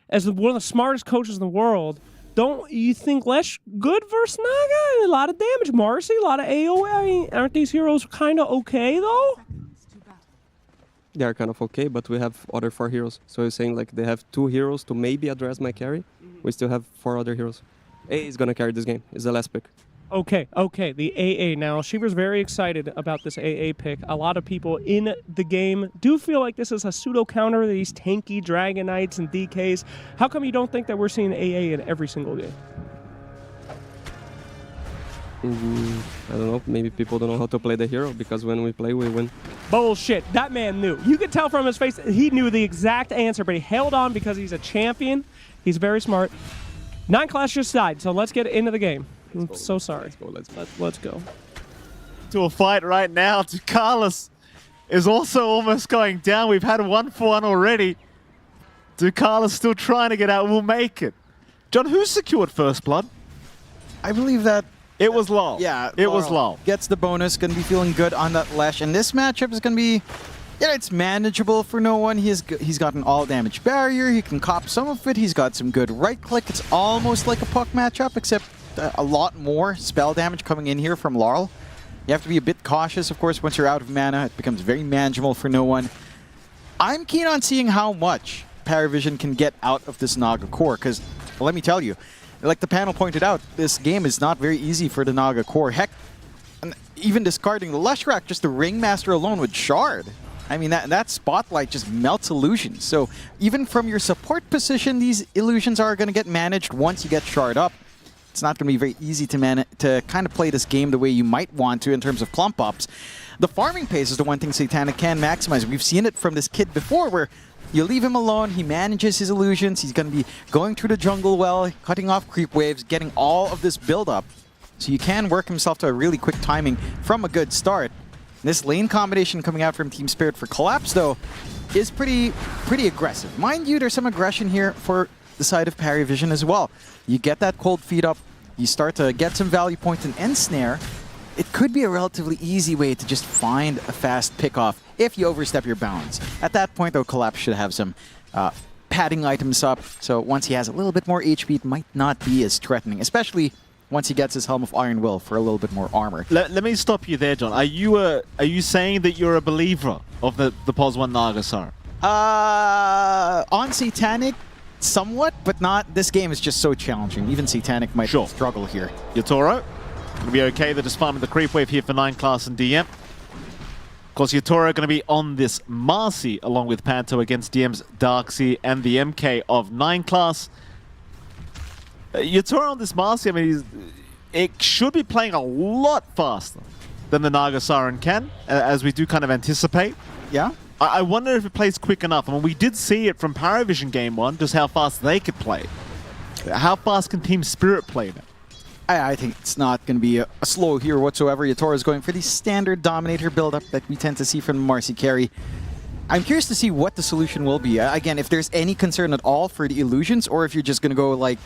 as one of the smartest coaches in the world, don't you think less good versus Naga? A lot of damage. Marcy, a lot of AoE. I mean, aren't these heroes kind of okay, though? They are kind of okay, but we have other 4 heroes. So you're saying like they have 2 heroes to maybe address my carry. We still have 4 other heroes. A is going to carry this game. It's the last pick. Okay, the AA. Now, Sheever's very excited about this AA pick. A lot of people in the game do feel like this is a pseudo-counter to these tanky Dragon Knights and DKs. How come you don't think that we're seeing AA in every single game? I don't know. Maybe people don't know how to play the hero, because when we play, we win. Bullshit. That man knew. You could tell from his face he knew the exact answer, but he held on because he's a champion. He's very smart. 9 class just died, so let's get into the game. I'm so sorry. Let's go. To a fight right now. Ducalis is also almost going down. We've had 1-for-1 already. Ducalis still trying to get out. We'll make it. John, who secured first blood? I believe that... It was Lol. Yeah, it was Lol. Gets the bonus, going to be feeling good on that Lash. And this matchup is going to be... Yeah, it's manageable for no one. He's got an all-damage barrier. He can cop some of it. He's got some good right-click. It's almost like a puck matchup, except a lot more spell damage coming in here from Laurel. You have to be a bit cautious, of course, once you're out of mana. It becomes very manageable for no one. I'm keen on seeing how much PARIVISION can get out of this Naga core, because, well, let me tell you, like the panel pointed out, this game is not very easy for the Naga core. Heck, even discarding the Lush Rack, just the Ringmaster alone would shard. I mean, that Spotlight just melts illusions. So even from your support position, these illusions are going to get managed once you get shard up. It's not going to be very easy to kind of play this game the way you might want to in terms of clump ups. The farming pace is the one thing Satanic can maximize. We've seen it from this kid before, where you leave him alone, he manages his illusions, he's going to be going through the jungle well, cutting off creep waves, getting all of this build-up. So you can work himself to a really quick timing from a good start. This lane combination coming out from Team Spirit for Collapse, though, is pretty aggressive. Mind you, there's some aggression here for the side of PARIVISION as well. You get that cold feed up, you start to get some value points and end snare. It could be a relatively easy way to just find a fast pickoff if you overstep your bounds. At that point, though, Collapse should have some padding items up, so once he has a little bit more HP, it might not be as threatening, especially once he gets his Helm of Iron Will for a little bit more armor. Let me stop you there, John. Are you saying that you're a believer of the POS 1 Nagasar? On Satanic, somewhat, but not. This game is just so challenging. Even Satanic might struggle here. Yatoro, gonna be okay. They're just farming the creep wave here for 9 class and DM. Of course, Yatoro going to be on this Marcy along with Panto against DM's Darksea and the MK of 9 class. Yatoro on this Marcy, I mean, it should be playing a lot faster than the Nagasaran can, as we do kind of anticipate. Yeah. I wonder if it plays quick enough. I mean, we did see it from PARIVISION Game 1, just how fast they could play. How fast can Team Spirit play that? I think it's not going to be a slow here whatsoever. Yatoro is going for the standard Dominator build-up that we tend to see from the Marcy carry. I'm curious to see what the solution will be. Again, if there's any concern at all for the illusions, or if you're just going to go like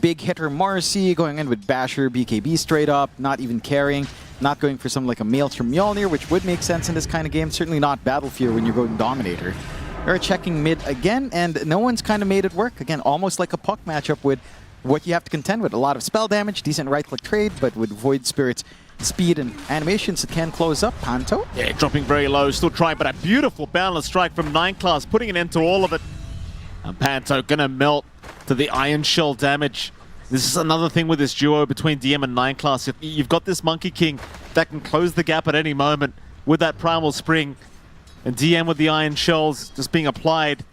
big hitter Marcy, going in with Basher, BKB straight up, not even carrying, not going for something like a Maelstrom Mjolnir, which would make sense in this kind of game. Certainly not Battle Fear when you're going Dominator. They're checking mid again, and no one's kind of made it work. Again, almost like a puck matchup with what you have to contend with. A lot of spell damage, decent right-click trade, but with Void Spirit's speed and animations, it can close up. Panto? Yeah, dropping very low, still trying, but a beautiful boundless strike from 9 class, putting an end to all of it. And Panto gonna melt to the Iron Shell damage. This is another thing with this duo between DM and 9 class. You've got this Monkey King that can close the gap at any moment with that Primal Spring. And DM with the Iron Shells just being applied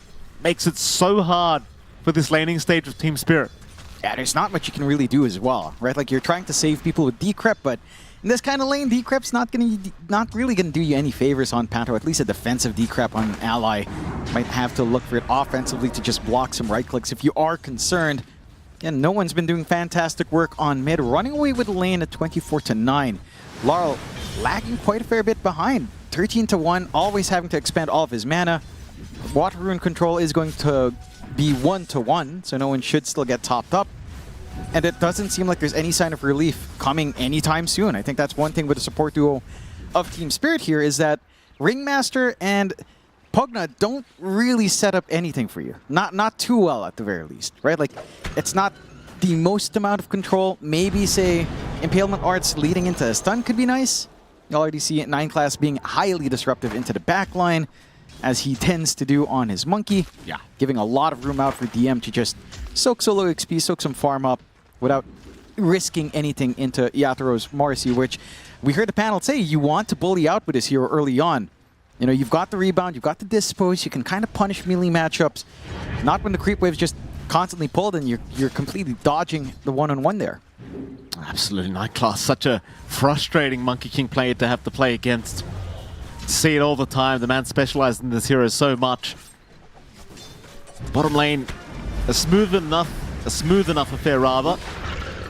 makes it so hard for this laning stage of Team Spirit. Yeah, there's not much you can really do as well, right? Like, you're trying to save people with Decrep, but in this kind of lane, Decrep's not really gonna do you any favors on Panto. At least a defensive Decrep on an ally. Might have to look for it offensively to just block some right clicks if you are concerned. And no one's been doing fantastic work on mid, running away with the lane at 24-9. Laurel lagging quite a fair bit behind. 13-1, always having to expend all of his mana. Water Rune control is going to be 1-1, so no one should still get topped up. And it doesn't seem like there's any sign of relief coming anytime soon. I think that's one thing with the support duo of Team Spirit here is that Ringmaster and Pugna don't really set up anything for you. Not too well at the very least, right? Like, it's not the most amount of control. Maybe, say, Impalement Arts leading into a stun could be nice. You already see 9 class being highly disruptive into the backline, as he tends to do on his Monkey. Yeah, giving a lot of room out for DM to just soak solo XP, soak some farm up without risking anything into Yataro's Marcy, which we heard the panel say you want to bully out with this hero early on. You know, you've got the rebound, you've got the dispose, you can kind of punish melee matchups. Not when the creep wave's just constantly pulled and you're completely dodging the one-on-one there. Absolutely, 9 class, such a frustrating Monkey King player to have to play against. See it all the time, the man specialized in this hero so much. Bottom lane, a smooth enough affair rather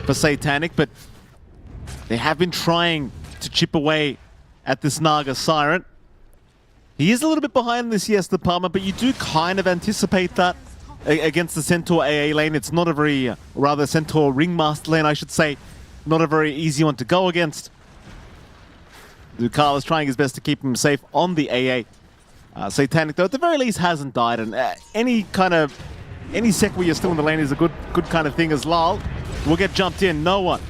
for Satanic, but they have been trying to chip away at this Naga Siren. He is a little bit behind in this CS department, but you do kind of anticipate that against the Centaur AA lane. It's not a very, rather Centaur Ringmaster lane, I should say, not a very easy one to go against. Lucal is trying his best to keep him safe on the AA. Satanic, though, at the very least hasn't died, and any sec where you're still in the lane is a good kind of thing as Lal will get jumped in. No one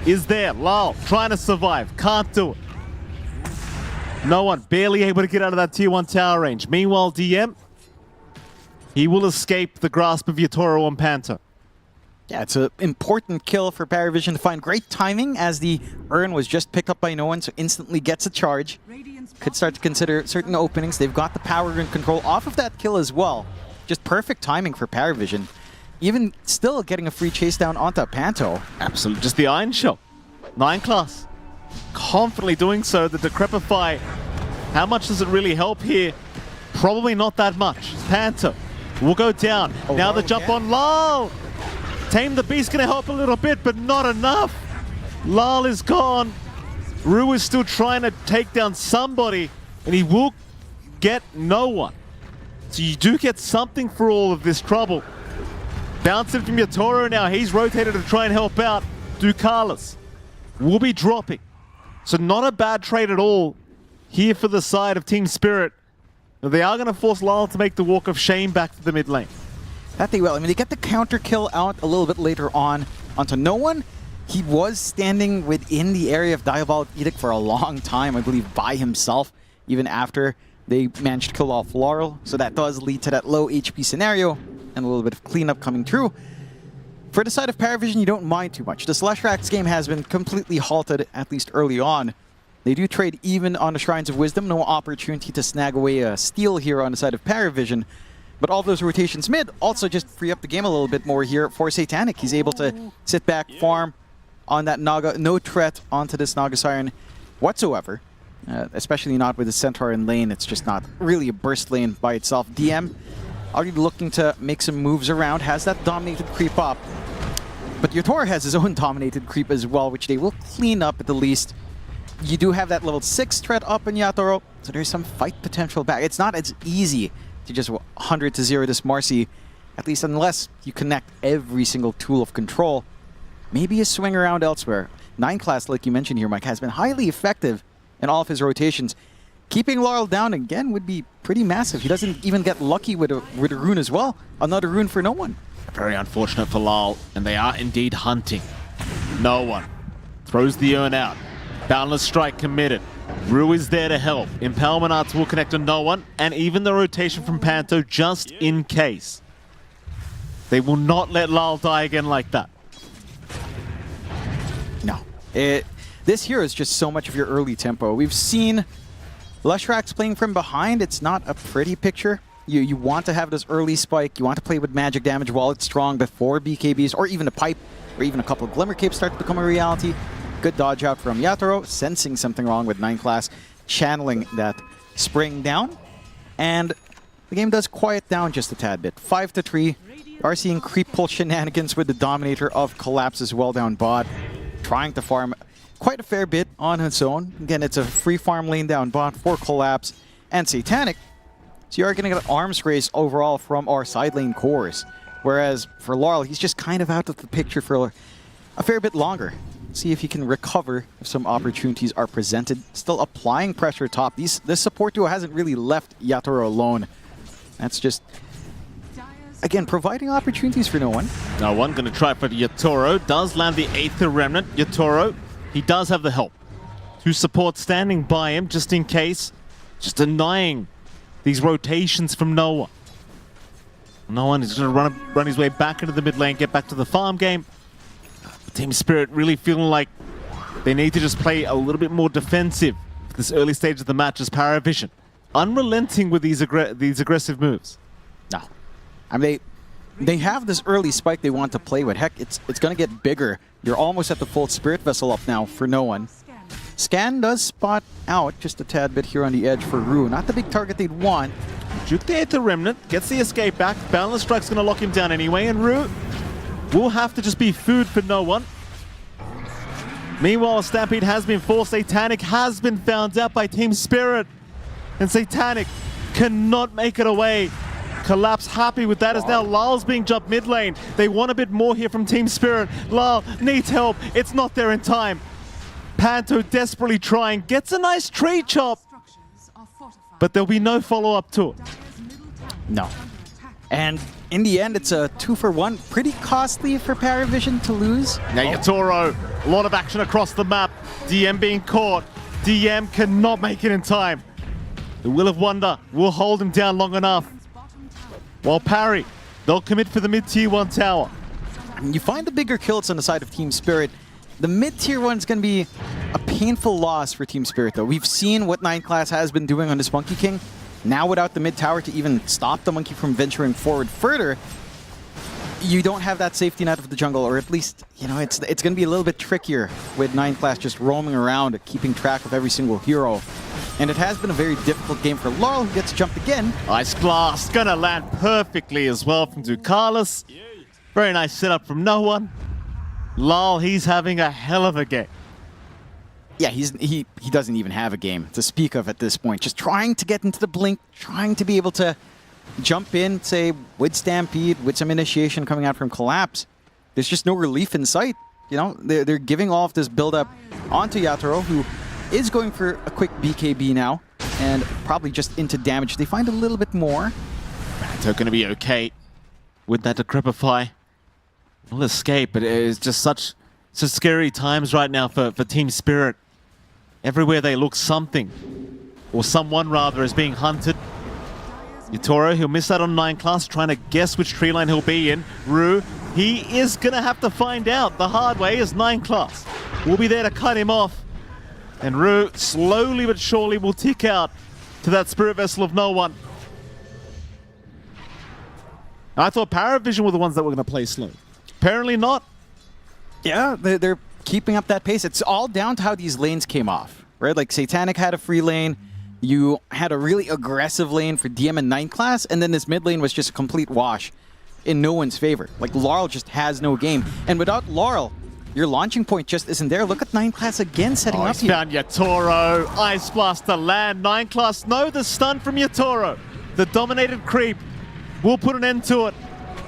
is there. Lal trying to survive, can't do it. No one, barely able to get out of that tier 1 tower range. Meanwhile, DM, he will escape the grasp of Yatoro on Panther. Yeah, it's an important kill for PARIVISION to find. Great timing as the urn was just picked up by no one, so instantly gets a charge. Could start to consider certain openings. They've got the power and control off of that kill as well. Just perfect timing for PARIVISION. Even still getting a free chase down onto Panto. Absolutely, just the Iron Shell. 9 class. Confidently doing so. The Decrepify, how much does it really help here? Probably not that much. Panto will go down. Now the jump on Lal. Tame the Beast gonna help a little bit, but not enough. Lal is gone. Rue is still trying to take down somebody, and he will get no one. So you do get something for all of this trouble. Bouncing from Yatoro now. He's rotated to try and help out. Ducalis will be dropping. So not a bad trade at all here for the side of Team Spirit. They are going to force Lal to make the walk of shame back to the mid lane. That they will. I mean, they get the counter kill out a little bit later on onto no one. He was standing within the area of Diabolic Edict for a long time, I believe, by himself, even after they managed to kill off Laurel. So that does lead to that low HP scenario and a little bit of cleanup coming through. For the side of PARIVISION, you don't mind too much. The Slushrax game has been completely halted, at least early on. They do trade even on the Shrines of Wisdom. No opportunity to snag away a steal here on the side of PARIVISION. But all those rotations mid also just free up the game a little bit more here for Satanic. He's able to sit back, farm on that Naga. No threat onto this Naga Siren whatsoever. Especially not with the Centaur in lane. It's just not really a burst lane by itself. DM already looking to make some moves around. Has that dominated creep up. But Yatoro has his own dominated creep as well, which they will clean up at the least. You do have that level 6 threat up in Yatoro, so there's some fight potential back. It's not as easy to just 100-0 this Marcy, at least unless you connect every single tool of control. Maybe a swing around elsewhere. 9 class, like you mentioned here, Mike, has been highly effective in all of his rotations. Keeping Laurel down again would be pretty massive. He doesn't even get lucky with a rune as well. Another rune for no one. Very unfortunate for Lal, and they are indeed hunting. No one. Throws the urn out. Boundless Strike committed. Rue is there to help. Impalement Arts will connect to no one, and even the rotation from Panto just in case. They will not let Lal die again like that. This here is just so much of your early tempo. We've seen Lushrax playing from behind. It's not a pretty picture. You want to have this early spike. You want to play with magic damage while it's strong before BKBs, or even a pipe, or even a couple of Glimmer Capes start to become a reality. Good dodge out from Yatoro, sensing something wrong with 9 class, channeling that spring down. And the game does quiet down just a tad bit. 5-3. You are seeing creep pull shenanigans with the Dominator of Collapse as well down bot, trying to farm quite a fair bit on its own. Again, it's a free farm lane down bot for Collapse and Satanic. So you are going to get an arms race overall from our side lane cores. Whereas for Laurel, he's just kind of out of the picture for a fair bit longer. See if he can recover if some opportunities are presented. Still applying pressure top. This support duo hasn't really left Yatoro alone. That's just, again, providing opportunities for no one. No one going to try for the Yatoro. Does land the Aether Remnant. Yatoro, he does have the help. 2 support standing by him just in case. Just denying these rotations from no one. No one is going to run his way back into the mid lane, get back to the farm game. Team Spirit really feeling like they need to just play a little bit more defensive at this early stage of the match as PARIVISION. Unrelenting with these aggressive moves. No. I mean, they have this early spike they want to play with. Heck, it's going to get bigger. You're almost at the full Spirit Vessel up now for no one. Scan does spot out just a tad bit here on the edge for Rue. Not the big target they'd want. Juke the Aether Remnant, gets the escape back. Balance Strike's going to lock him down anyway, and Rue will have to just be food for no one. Meanwhile, Stampede has been forced. Satanic has been found out by Team Spirit. And Satanic cannot make it away. Collapse happy with that as now Lyle's being jumped mid lane. They want a bit more here from Team Spirit. Lyle needs help. It's not there in time. Panto desperately trying. Gets a nice tree chop. But there'll be no follow-up to it. No. And in the end, it's a 2-for-1. Pretty costly for PARIVISION to lose. Now Yatoro, a lot of action across the map. DM being caught. DM cannot make it in time. The Will of Wonder will hold him down long enough. While Parry, they'll commit for the mid-tier 1 tower. You find the bigger kills on the side of Team Spirit. The mid-tier 1 is going to be a painful loss for Team Spirit, though. We've seen what 9 class has been doing on this Monkey King. Now without the mid tower to even stop the Monkey from venturing forward further, you don't have that safety net of the jungle, or at least, you know, it's going to be a little bit trickier with 9 class just roaming around, keeping track of every single hero. And it has been a very difficult game for Laurel, who gets jumped again. Ice Blast gonna land perfectly as well from Ducalis. Very nice setup from no one. Lal, he's having a hell of a game. Yeah, he doesn't even have a game to speak of at this point. Just trying to get into the blink, trying to be able to jump in, say, with Stampede, with some initiation coming out from Collapse. There's just no relief in sight. You know, they're giving off this build-up onto Yatoro, who is going for a quick BKB now, and probably just into damage. They find a little bit more. They're going to be okay with that Decrepify. Will escape, but it's just such scary times right now for Team Spirit. Everywhere they look, something, or someone rather, is being hunted. Yatoro, he'll miss out on 9 class, trying to guess which tree line he'll be in. Rue, he is going to have to find out the hard way as 9 class will be there to cut him off. And Rue, slowly but surely, will tick out to that Spirit Vessel of no one. I thought PARIVISION were the ones that were going to play slow. Apparently not. Yeah, they're keeping up that pace. It's all down to how these lanes came off, right? Like Satanic had a free lane. You had a really aggressive lane for DM and 9 class, and then this mid lane was just a complete wash in no one's favor. Like, Laurel just has no game. And without Laurel, your launching point just isn't there. Look at 9 class again setting up here. Found Yatoro. Ice Blast to land. 9 class, no, the stun from Yatoro. The dominated creep will put an end to it.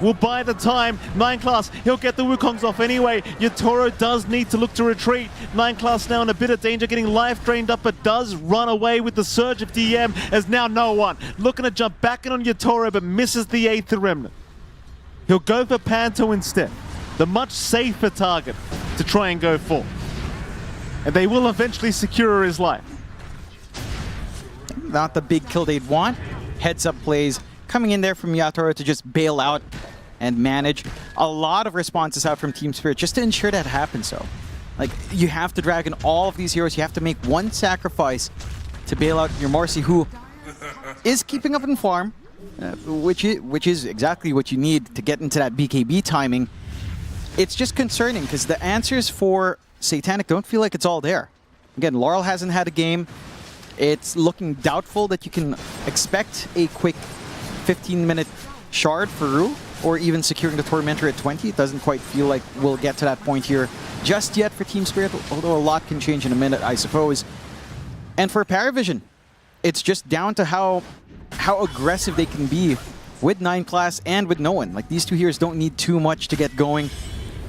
Will buy the time. 9 class, he'll get the Wukongs off anyway. Yatoro does need to look to retreat. 9 class now in a bit of danger, getting life drained up, but does run away with the surge of DM, as now no one looking to jump back in on Yatoro, but misses the Aether Remnant. He'll go for Panto instead, the much safer target to try and go for. And they will eventually secure his life. Not the big kill they'd want. Heads up plays coming in there from Yatoro to just bail out and manage. A lot of responses out from Team Spirit just to ensure that happens, so. Like, you have to drag in all of these heroes. You have to make one sacrifice to bail out your Marcy, who is keeping up in farm, which is exactly what you need to get into that BKB timing. It's just concerning because the answers for Satanic don't feel like it's all there. Again, Laurel hasn't had a game. It's looking doubtful that you can expect a quick 15-minute shard for Rue, or even securing the Tormentor at 20. It doesn't quite feel like we'll get to that point here just yet for Team Spirit, although a lot can change in a minute, I suppose. And for PARIVISION, it's just down to how aggressive they can be with 9 class and with no one. Like, these two heroes don't need too much to get going.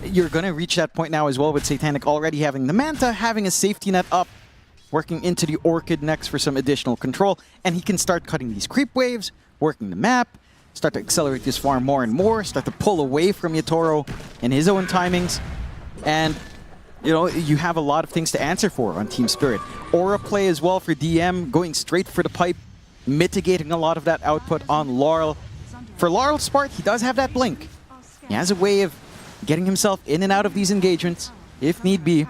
You're going to reach that point now as well with Satanic already having the Manta, having a safety net up, working into the Orchid next for some additional control, and he can start cutting these creep waves, working the map, start to accelerate this farm more and more, start to pull away from Yatoro and his own timings, and you know, you have a lot of things to answer for on Team Spirit. Aura play as well for DM, going straight for the pipe, mitigating a lot of that output on Laurel. For Laurel's part, he does have that blink. He has a way of getting himself in and out of these engagements, if need be.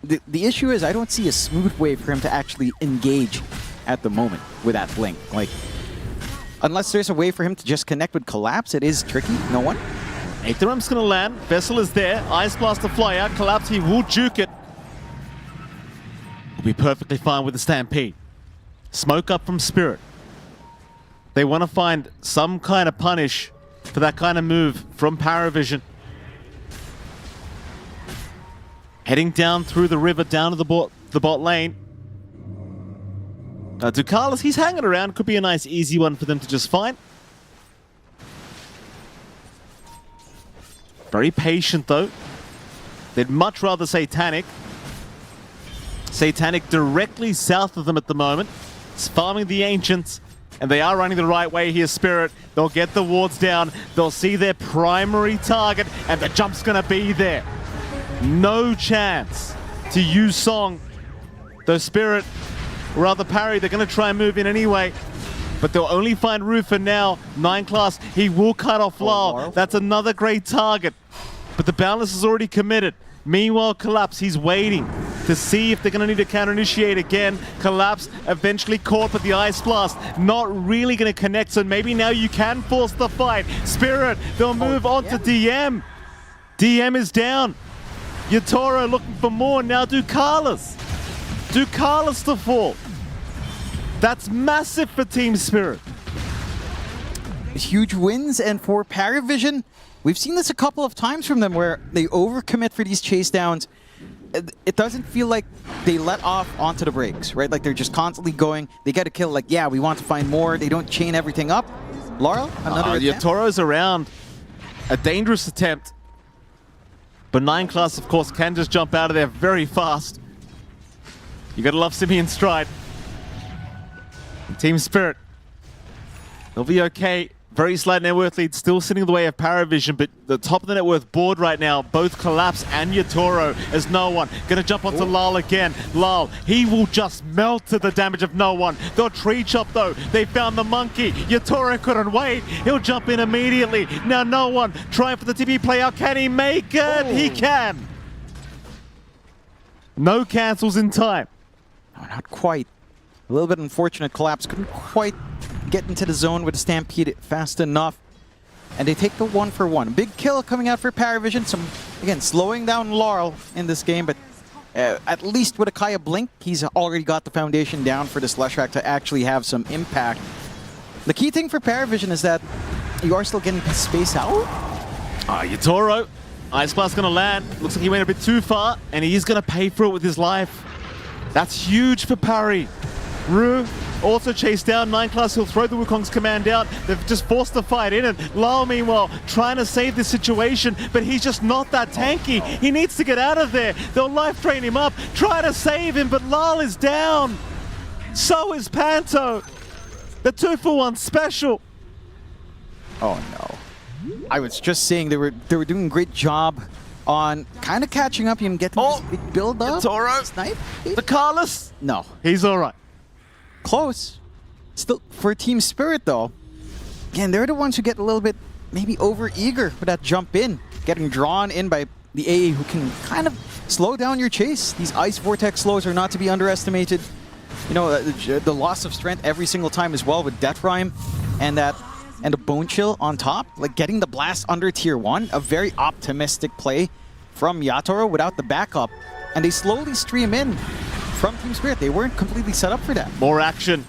The issue is I don't see a smooth way for him to actually engage at the moment with that blink. Like, unless there's a way for him to just connect with Collapse, it is tricky. No one. Aetherum's gonna land. Vessel is there. Ice Blast to fly out. Collapse, he will juke it. Will be perfectly fine with the Stampede. Smoke up from Spirit. They want to find some kind of punish for that kind of move from PARIVISION. Heading down through the river, down to the bot lane. Ducalis, he's hanging around. Could be a nice, easy one for them to just find. Very patient, though. They'd much rather Satanic. Satanic directly south of them at the moment. It's farming the Ancients, and they are running the right way here, Spirit. They'll get the wards down. They'll see their primary target, and the jump's going to be there. No chance to use Song. Though Spirit, rather parry, they're going to try and move in anyway. But they'll only find Rue for now. 9 class, he will cut off Lal. That's another great target. But the balance is already committed. Meanwhile, Collapse, he's waiting to see if they're going to need to counter-initiate again. Collapse eventually caught, but the Ice Blast not really going to connect, so maybe now you can force the fight. Spirit, they'll move on to DM. DM is down. Yatoro looking for more, now Ducalis. Ducalis to fall. That's massive for Team Spirit. Huge wins, and for PARIVISION, we've seen this a couple of times from them where they overcommit for these chase downs. It doesn't feel like they let off onto the brakes, right? Like they're just constantly going, they get a kill, like, yeah, we want to find more. They don't chain everything up. Laurel, another attempt. Yatoro's around. A dangerous attempt. But 9 class, of course, can just jump out of there very fast. You gotta love Simeon Stride. Team Spirit. They'll be okay. Very slight net worth lead, still sitting in the way of PARIVISION, but the top of the net worth board right now, both Collapse and Yatoro, as no one. Gonna jump onto Lal again. Lal, he will just melt to the damage of no one. They'll tree chop though. They found the monkey. Yatoro couldn't wait. He'll jump in immediately. Now no one trying for the TP play out. Can he make it? He can. No cancels in time. No, not quite. A little bit unfortunate. Collapse couldn't quite get into the zone with the Stampede fast enough. And they take the 1-for-1. Big kill coming out for PARIVISION. Some, again, slowing down Laurel in this game, but at least with a Kaya Blink, he's already got the foundation down for this Leshrac to actually have some impact. The key thing for PARIVISION is that you are still getting space out. Yatoro, Ice Blast gonna land. Looks like he went a bit too far, and he is gonna pay for it with his life. That's huge for Parry. Rue also chased down. 9 class, he'll throw the Wukong's command out. They've just forced the fight in, and Lal, meanwhile, trying to save the situation, but he's just not that tanky. He needs to get out of there. They'll life drain him up, try to save him, but Lal is down. So is Panto. The 2-for-1 special. Oh no. I was just saying they were doing a great job on kind of catching up and getting this big build up. Yatoro. Snipe. The Carlos. No. He's all right. Close. Still, for Team Spirit though, again, they're the ones who get a little bit maybe over eager for that jump in, getting drawn in by the AA who can kind of slow down your chase. These Ice Vortex slows are not to be underestimated. You know, the loss of strength every single time as well with Death Rhyme and a Bone Chill on top. Like getting the blast under tier 1, a very optimistic play from Yatoro without the backup. And they slowly stream in from Team Spirit. They weren't completely set up for that. More action.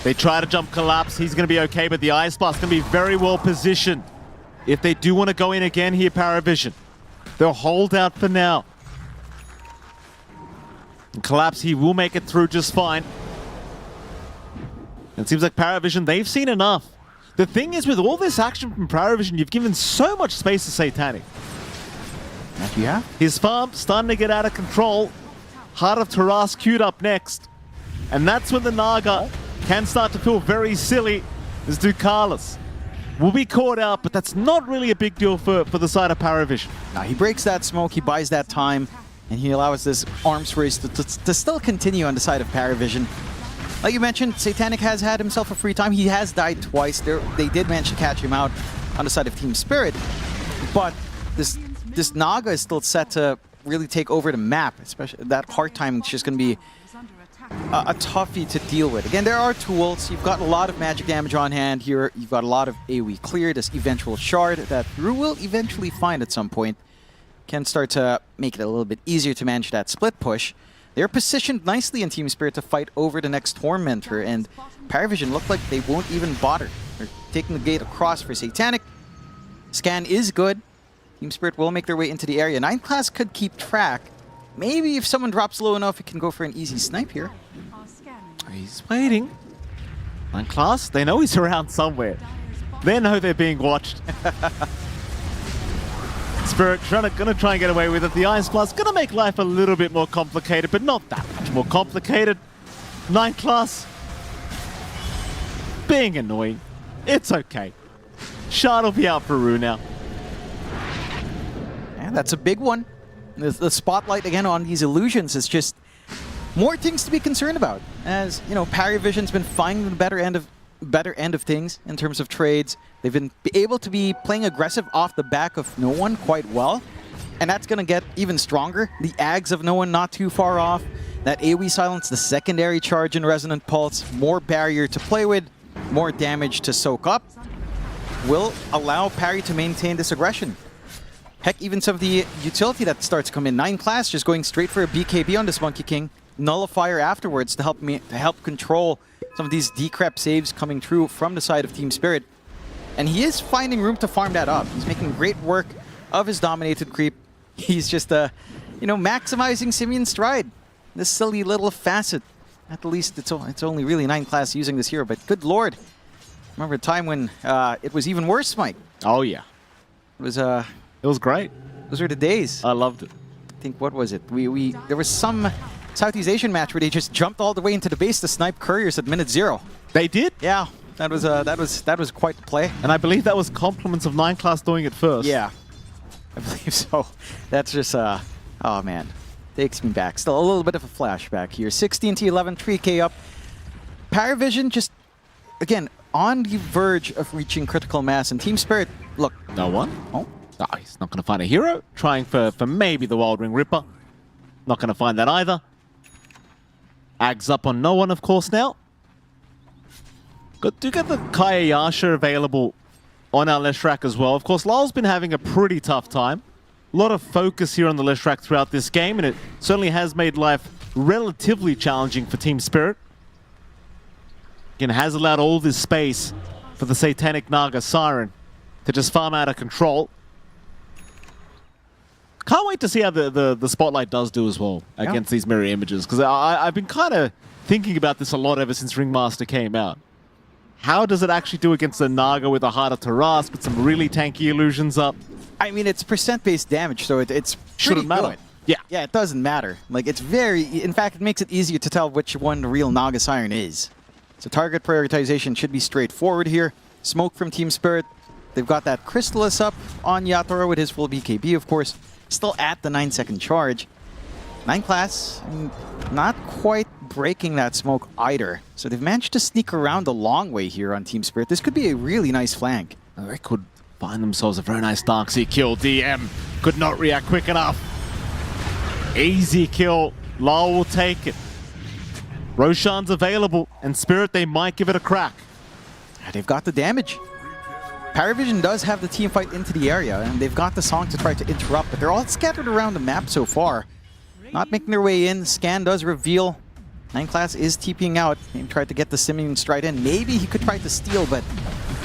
They try to jump Collapse. He's going to be okay, but the Ice Blast going to be very well positioned. If they do want to go in again here, PARIVISION, they'll hold out for now. And Collapse, he will make it through just fine. It seems like PARIVISION, they've seen enough. The thing is, with all this action from PARIVISION, you've given so much space to Satanic. Yeah. His farm starting to get out of control. Heart of Taras queued up next. And that's when the Naga can start to feel very silly as Ducalis will be caught out, but that's not really a big deal for the side of PARIVISION. Now he breaks that smoke, he buys that time, and he allows this arms race to still continue on the side of PARIVISION. Like you mentioned, Satanic has had himself a free time. He has died twice. They did manage to catch him out on the side of Team Spirit, but this Naga is still set to really take over the map, especially that hard time is just going to be a toughie to deal with. Again, there are tools. You've got a lot of magic damage on hand here. You've got a lot of AoE clear, this eventual shard that Rue will eventually find at some point. Can start to make it a little bit easier to manage that split push. They're positioned nicely in Team Spirit to fight over the next Tormentor, and PARIVISION look like they won't even bother. They're taking the gate across for Satanic. Scan is good. Team Spirit will make their way into the area. 9th class could keep track. Maybe if someone drops low enough, it can go for an easy snipe here. He's waiting. 9th class, they know he's around somewhere. They know they're being watched. Spirit gonna try and get away with it. The Ice Blast gonna make life a little bit more complicated, but not that much more complicated. 9th class being annoying. It's okay. Shard will be out for Rue now. And that's a big one. The spotlight again on these illusions is just more things to be concerned about. As you know, PARIVISION's been finding the better end of things in terms of trades. They've been able to be playing aggressive off the back of No One quite well, and that's going to get even stronger. The Ags of No One not too far off. That AoE silence, the secondary charge in Resonant Pulse, more barrier to play with, more damage to soak up, will allow Parry to maintain this aggression. Heck, even some of the utility that starts to come in. 9 class just going straight for a BKB on this Monkey King. Nullifier afterwards to help control some of these decrep saves coming through from the side of Team Spirit. And he is finding room to farm that up. He's making great work of his dominated creep. He's just, maximizing Simeon's stride. This silly little facet. At the least, it's only really 9 class using this hero, but good lord. Remember a time when it was even worse, Mike? Oh, yeah. It was great. Those were the days. I loved it. I think, what was it? There was some Southeast Asian match where they just jumped all the way into the base to snipe couriers at minute 0. They did? Yeah. That was quite the play. And I believe that was compliments of 9 class doing it first. Yeah. I believe so. That's just, oh man. Takes me back. Still a little bit of a flashback here. 16 to 11, 3K up. PARIVISION just, again, on the verge of reaching critical mass. And Team Spirit, look. No one? Oh, he's not going to find a hero. Trying for maybe the Wild Ring Ripper. Not going to find that either. Ags up on No One, of course, now. Do get the Kaya Yasha available on our Leshrac as well. Of course, Lyle's been having a pretty tough time. A lot of focus here on the Leshrac throughout this game, and it certainly has made life relatively challenging for Team Spirit. Again, has allowed all this space for the Satanic Naga Siren to just farm out of control. Can't wait to see how the Spotlight does do as well against these mirror images, because I've been kind of thinking about this a lot ever since Ringmaster came out. How does it actually do against the Naga with a Heart of Taras, with some really tanky illusions up? I mean, it's percent-based damage, so it's shouldn't matter. Good. Yeah, it doesn't matter. Like, it's very... In fact, it makes it easier to tell which one the real Naga Siren is. So target prioritization should be straightforward here. Smoke from Team Spirit. They've got that Crystallis up on Yatoro with his full BKB, of course. Still at the 9-second charge. 9 class, not quite breaking that smoke either. So they've managed to sneak around a long way here on Team Spirit. This could be a really nice flank. They could find themselves a very nice Darkseid kill. DM could not react quick enough. Easy kill. Lal will take it. Roshan's available, and Spirit, they might give it a crack. They've got the damage. PARIVISION does have the team fight into the area, and they've got the song to try to interrupt, but they're all scattered around the map so far. Not making their way in. Scan does reveal 9class is TPing out. He tried to get the Simeon stride in. Maybe he could try to steal, but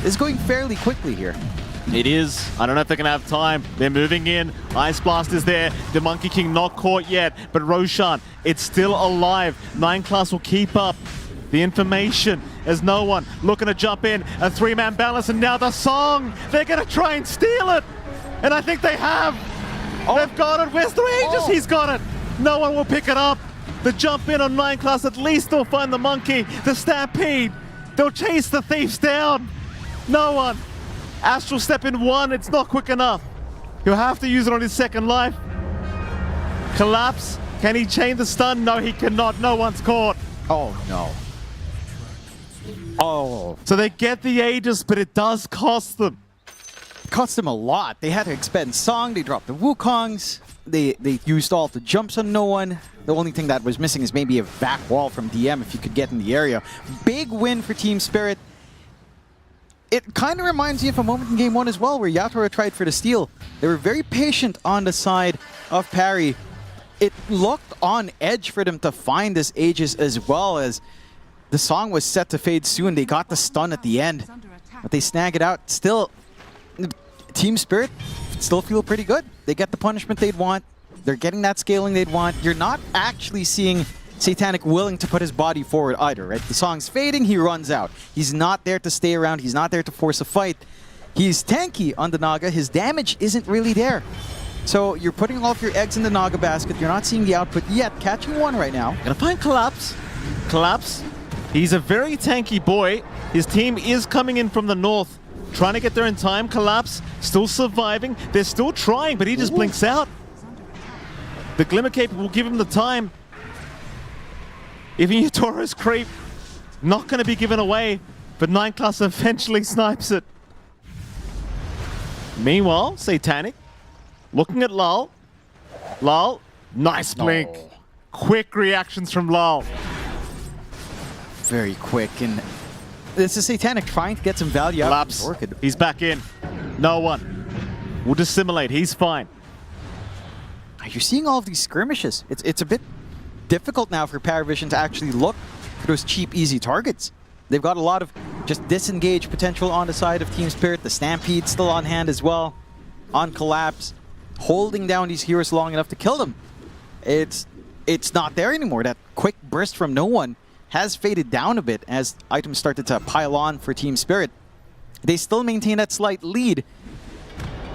it's going fairly quickly here. It is. I don't know if they're going to have time. They're moving in. Ice Blast is there. The Monkey King not caught yet, but Roshan, it's still alive. 9class will keep up the information as no one looking to jump in. A three-man balance, and now the song. They're going to try and steal it. And I think they have. They've got it. Where's the Aegis? He's got it. No one will pick it up. The jump in on 9class, at least they'll find the Monkey. The Stampede. They'll chase the Thieves down. No one. Astral step in one. It's not quick enough. He'll have to use it on his second life. Collapse. Can he chain the stun? No, he cannot. No one's caught. Oh, no. Oh. So they get the Aegis, but it does cost them. It cost them a lot. They had to expend Song. They dropped the Wukongs. They used all the jumps on no one. The only thing that was missing is maybe a back wall from DM if you could get in the area. Big win for Team Spirit. It kind of reminds me of a moment in Game 1 as well where Yatura tried for the steal. They were very patient on the side of Parry. It looked on edge for them to find this Aegis as well, as the song was set to fade soon. They got the stun at the end, but they snag it out. Still, Team Spirit still feel pretty good. They get the punishment they'd want. They're getting that scaling they'd want. You're not actually seeing Satanic willing to put his body forward either, right? The song's fading, he runs out. He's not there to stay around. He's not there to force a fight. He's tanky on the Naga. His damage isn't really there. So you're putting all of your eggs in the Naga basket. You're not seeing the output yet. Catching one right now. Gonna find Collapse. Collapse. He's a very tanky boy. His team is coming in from the north, trying to get there in time. Collapse still surviving. They're still trying, but he just blinks out. The Glimmer Cape will give him the time. Even Yatoro's creep, not going to be given away, but 9class eventually snipes it. Meanwhile, Satanic looking at Lal. Lal, nice blink. No. Quick reactions from Lal. Very quick, and this is Satanic trying to get some value out of his Orchid. He's back in. No one. We'll dissimulate. He's fine. You're seeing all of these skirmishes. It's a bit difficult now for PARIVISION to actually look for those cheap, easy targets. They've got a lot of just disengage potential on the side of Team Spirit. The Stampede still on hand as well. On Collapse. Holding down these heroes long enough to kill them. It's not there anymore. That quick burst from no one has faded down a bit as items started to pile on for Team Spirit. They still maintain that slight lead.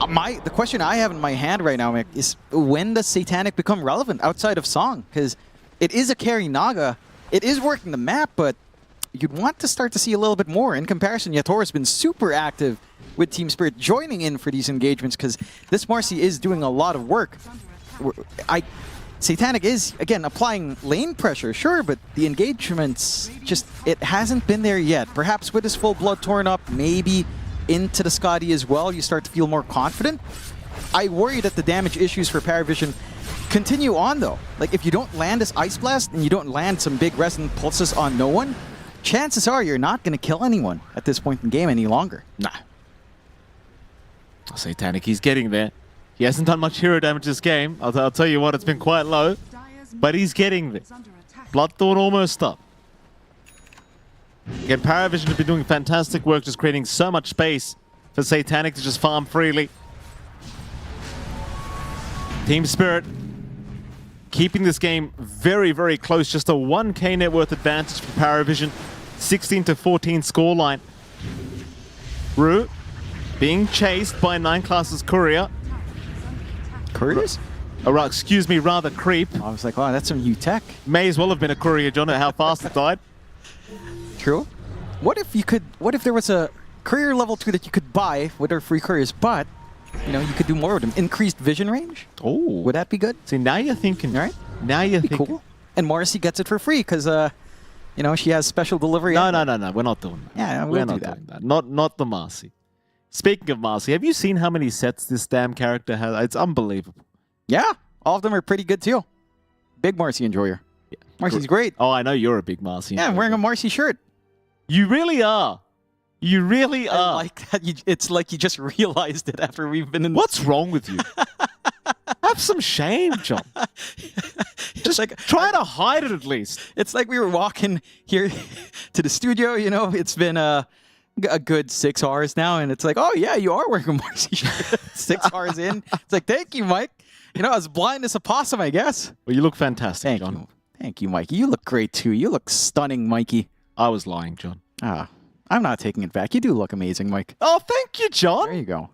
The question I have in my hand right now, Mick, is when does Satanic become relevant outside of Song? Because it is a carry Naga. It is working the map, but you'd want to start to see a little bit more. In comparison, Yatora's been super active with Team Spirit joining in for these engagements because this Marcy is doing a lot of work. Satanic is, again, applying lane pressure, sure, but the engagements, just, it hasn't been there yet. Perhaps with his full blood torn up, maybe into the Scotty as well, you start to feel more confident. I worry that the damage issues for PARIVISION continue on, though. Like, if you don't land this Ice Blast and you don't land some big resonant pulses on no one, chances are you're not going to kill anyone at this point in the game any longer. Nah. Satanic, he's getting there. He hasn't done much hero damage this game. I'll tell you what, it's been quite low. But he's getting there. Bloodthorn almost up. Again, PARIVISION have been doing fantastic work just creating so much space for Satanic to just farm freely. Team Spirit keeping this game very, very close. Just a 1k net worth advantage for PARIVISION. 16-14 scoreline. Rue being chased by 9class's Courier. Couriers? Excuse me, rather Creep. I was like, wow, that's some new tech. May as well have been a Courier, John, at how fast it died. True. What if there was a Courier level 2 that you could buy with our free couriers, but you know, you could do more with them. Increased vision range? Oh. Would that be good? See, now you're thinking. Right? Now you're thinking. Cool. And Morrissey gets it for free because you know, she has special delivery. No, we're not doing that. Yeah, we're not doing that. Not the Marcy. Speaking of Marcy, have you seen how many sets this damn character has? It's unbelievable. Yeah, all of them are pretty good too. Big Marcy enjoyer. Marcy's great. Oh, I know you're a big Marcy. Yeah, I'm wearing a Marcy shirt. You really are. You really are. I like that. It's like you just realized it after we've been in. What's wrong with you? Have some shame, John. Just like try to hide it at least. It's like we were walking here to the studio. You know, it's been a good 6 hours now, and it's like, oh yeah, you are wearing a Marcy shirt. 6 hours in, it's like, thank you, Mike. You know, as blind as a possum, I guess. Well, you look fantastic, John. Thank you, Mikey. You look great too. You look stunning, Mikey. I was lying, John. I'm not taking it back. You do look amazing, Mike. Oh, thank you, John. There you go.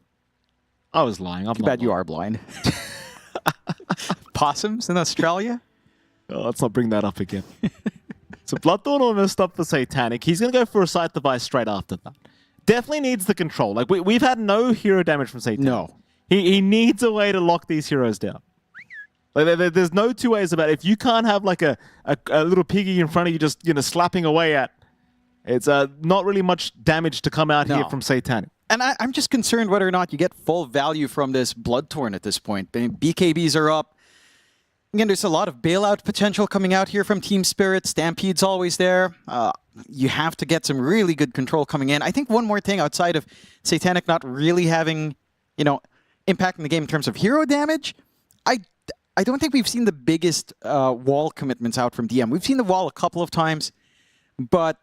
I was lying. Too bad you are blind. Possums in Australia? Oh, let's not bring that up again. So Bloodthorn almost up for Satanic. He's going to go for a Sight Device straight after that. Definitely needs the control. Like, we've had no hero damage from Satanic. No. He needs a way to lock these heroes down. Like, there's no two ways about it. If you can't have like a little piggy in front of you just, you know, slapping away at, it's not really much damage to come out here from Satanic. And I'm just concerned whether or not you get full value from this Bloodthorn at this point. I mean, BKBs are up. Again, there's a lot of bailout potential coming out here from Team Spirit. Stampede's always there. You have to get some really good control coming in. I think one more thing outside of Satanic not really having, you know, impacting the game in terms of hero damage, I don't think we've seen the biggest wall commitments out from DM. We've seen the wall a couple of times, but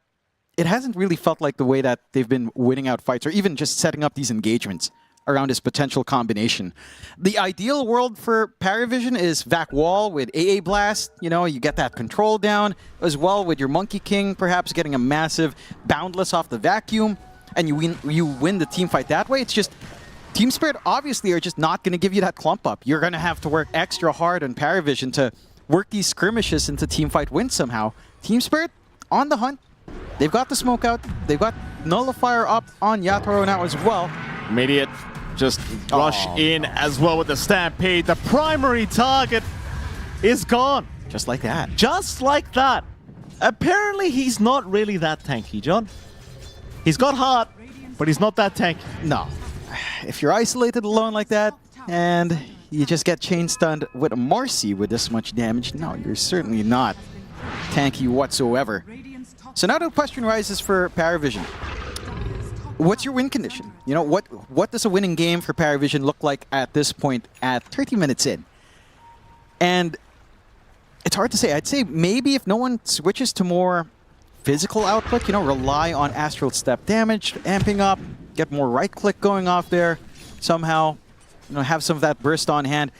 it hasn't really felt like the way that they've been winning out fights or even just setting up these engagements around this potential combination. The ideal world for PARIVISION is VAC Wall with AA Blast. You know, you get that control down as well with your Monkey King, perhaps getting a massive Boundless off the vacuum, and you win the team fight that way. It's just Team Spirit obviously are just not going to give you that clump up. You're going to have to work extra hard on PARIVISION to work these skirmishes into team fight wins somehow. Team Spirit on the hunt. They've got the smoke out. They've got Nullifier up on Yatoro now as well. Immediate just rush in as well with the Stampede. The primary target is gone. Just like that. Just like that. Apparently he's not really that tanky, John. He's got heart, but he's not that tanky. No. If you're isolated alone like that, and you just get chain stunned with a Marcy with this much damage, no, you're certainly not tanky whatsoever. So now the question rises for PARIVISION. What's your win condition? You know, what does a winning game for PARIVISION look like at this point at 30 minutes in? And it's hard to say. I'd say maybe if no one switches to more physical output, you know, rely on Astral Step damage, amping up, get more right-click going off there somehow, you know, have some of that burst on hand.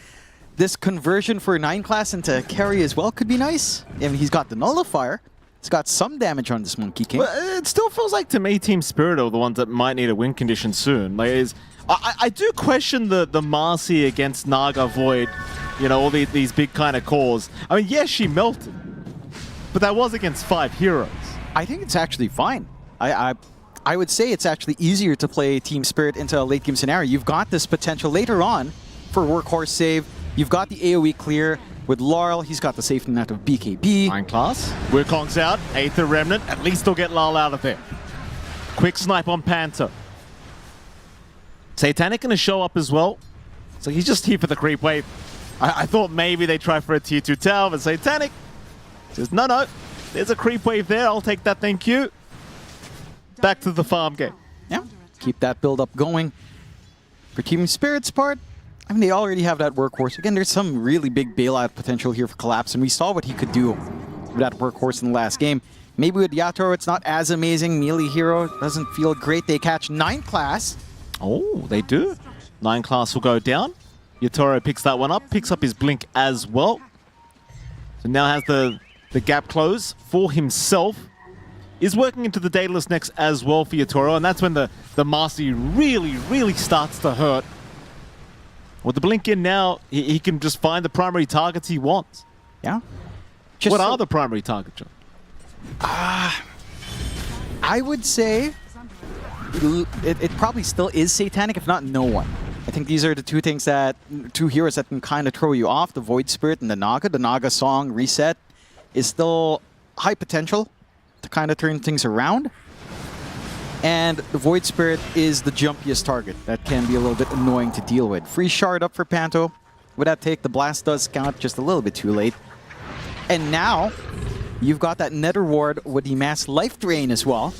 This conversion for 9 class into carry as well could be nice. I mean, he's got the Nullifier. He's got some damage on this Monkey King. Well, it still feels like to me Team Spirit are the ones that might need a win condition soon. Like, I do question the Marcy against Naga Void, you know, all these big kind of calls. I mean, yes, she melted, but that was against 5 heroes. I think it's actually fine. I would say it's actually easier to play Team Spirit into a late game scenario. You've got this potential later on for Workhorse save. You've got the AoE clear with Laurel. He's got the safety net of BKB. 9 class. Wukong's out. Aether Remnant. At least they'll get Lal out of there. Quick snipe on Panto. Satanic gonna show up as well. So he's just here for the creep wave. I thought maybe they'd try for a tier 2 tower, but Satanic says, no. There's a creep wave there. I'll take that, thank you. Back to the farm game. Yeah, keep that build up going. For Team Spirit's part, I mean, they already have that Workhorse. Again, there's some really big bailout potential here for Collapse, and we saw what he could do with that Workhorse in the last game. Maybe with Yatoro, it's not as amazing. Melee hero doesn't feel great. They catch 9 class. Oh, they do. 9 class will go down. Yatoro picks that one up, picks up his Blink as well. So now has the gap close for himself. Is working into the Daedalus next as well for Yatoro, and that's when the Marcy really starts to hurt. With the Blink in now, he can just find the primary targets he wants. Yeah. What are the primary targets, John? I would say it probably still is Satanic, if not no one. I think these are the two heroes that can kind of throw you off, the Void Spirit and the Naga. The Naga Song Reset is still high potential to kind of turn things around. And the Void Spirit is the jumpiest target. That can be a little bit annoying to deal with. Free shard up for Panto. Would that take? The blast does count just a little bit too late. And now, you've got that Nether Ward with the mass life drain as well.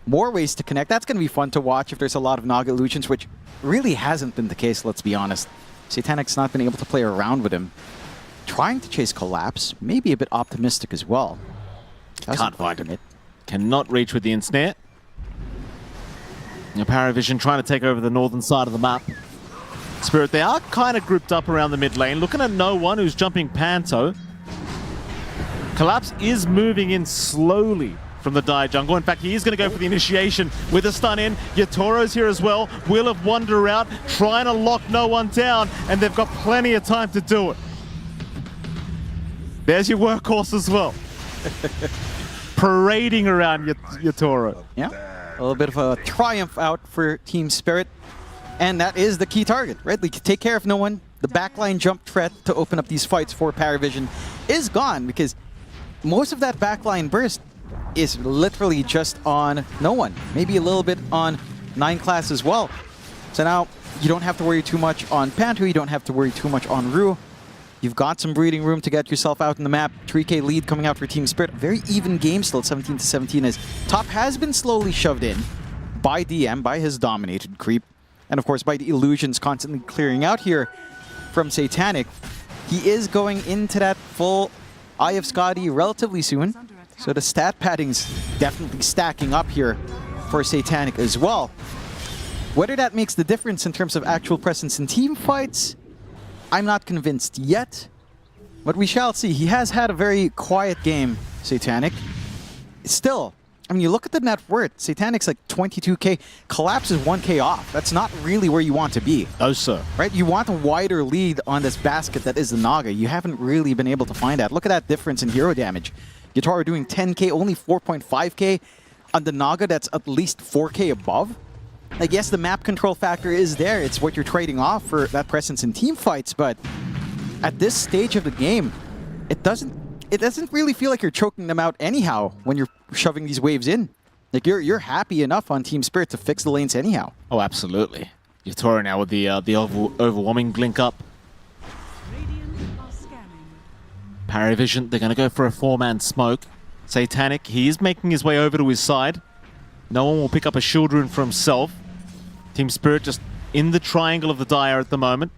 More ways to connect. That's going to be fun to watch if there's a lot of Naga illusions, which really hasn't been the case, let's be honest. Satanic's not been able to play around with him. Trying to chase Collapse, maybe a bit optimistic as well. Can't find him. Cannot reach with the ensnare. Now PARIVISION trying to take over the northern side of the map. Spirit, they are kind of grouped up around the mid lane, looking at no one who's jumping Panto. Collapse is moving in slowly from the Dire jungle. In fact, he is going to go for the initiation with a stun in. Yatoro's here as well. Will of Wonder out, trying to lock no one down, and they've got plenty of time to do it. There's your workhorse as well. Parading around Yatoro. Yeah, a little bit of a triumph out for Team Spirit. And that is the key target, right? They can take care of no one. The backline jump threat to open up these fights for PARIVISION is gone because most of that backline burst is literally just on no one. Maybe a little bit on 9 class as well. So now you don't have to worry too much on Panto. You don't have to worry too much on Rue. You've got some breathing room to get yourself out in the map. 3K lead coming out for Team Spirit. Very even game still, 17-17, as top has been slowly shoved in by DM, by his dominated creep. And of course by the illusions constantly clearing out here from Satanic. He is going into that full Eye of Scotty relatively soon. So the stat padding's definitely stacking up here for Satanic as well. Whether that makes the difference in terms of actual presence in team fights, I'm not convinced yet, but we shall see. He has had a very quiet game, Satanic. Still, I mean, you look at the net worth, Satanic's like 22k, Collapse is 1k off. That's not really where you want to be. Oh, sir. Right? You want a wider lead on this basket that is the Naga. You haven't really been able to find that. Look at that difference in hero damage. Yatoro doing 10k, only 4.5k on the Naga that's at least 4k above. I guess the map control factor is there. It's what you're trading off for that presence in team fights, but at this stage of the game, it doesn't really feel like you're choking them out anyhow when you're shoving these waves in. Like you're happy enough on Team Spirit to fix the lanes anyhow. Oh, absolutely. Yatoro now with the overwhelming blink up. PARIVISION, they're going to go for a 4-man smoke. Satanic, he is making his way over to his side. No one will pick up a shield rune for himself. Team Spirit just in the triangle of the Dire at the moment.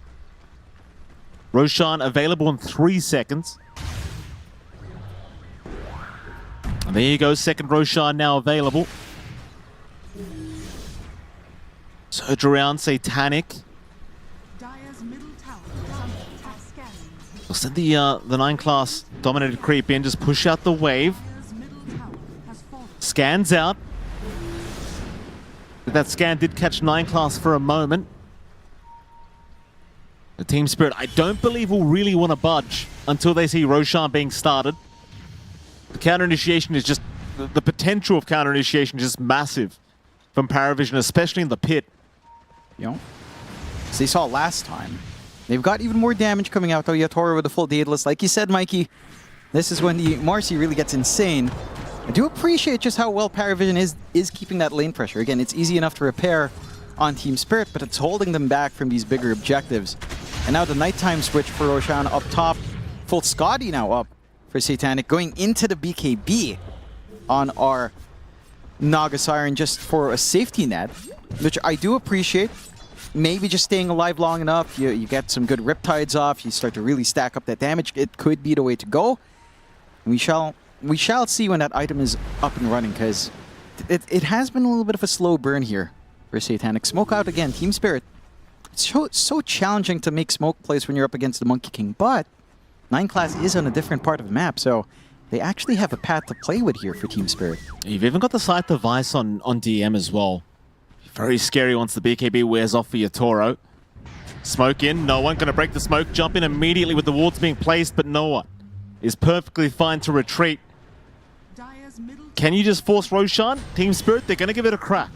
Roshan available in 3 seconds. And there you go, second Roshan now available. Surge around Satanic. We'll send the 9 class dominated creep in, just push out the wave. Scans out. That scan did catch 9 class for a moment. The Team Spirit, I don't believe will really want to budge until they see Roshan being started. The counter initiation is just, the potential of counter initiation is just massive from PARIVISION, especially in the pit. You know, as they saw last time, they've got even more damage coming out though. Yatoro with the full Daedalus. Like you said, Mikey, this is when the Marcy really gets insane. I do appreciate just how well PARIVISION is keeping that lane pressure. Again, it's easy enough to repair on Team Spirit, but it's holding them back from these bigger objectives. And now the nighttime switch for Roshan up top. Full Scotty now up for Satanic, going into the BKB on our Naga Siren just for a safety net, which I do appreciate. Maybe just staying alive long enough, you get some good Riptides off, you start to really stack up that damage. It could be the way to go. We shall see when that item is up and running, because it has been a little bit of a slow burn here for Satanic. Smoke out again, Team Spirit. It's so challenging to make smoke plays when you're up against the Monkey King, but 9 class is on a different part of the map, so they actually have a path to play with here for Team Spirit. You've even got the Scythe device on DM as well. Very scary once the BKB wears off for Yatoro. Smoke in, no one gonna break the smoke, jump in immediately with the wards being placed, but no one is perfectly fine to retreat. Can you just force Roshan? Team Spirit, they're gonna give it a crack.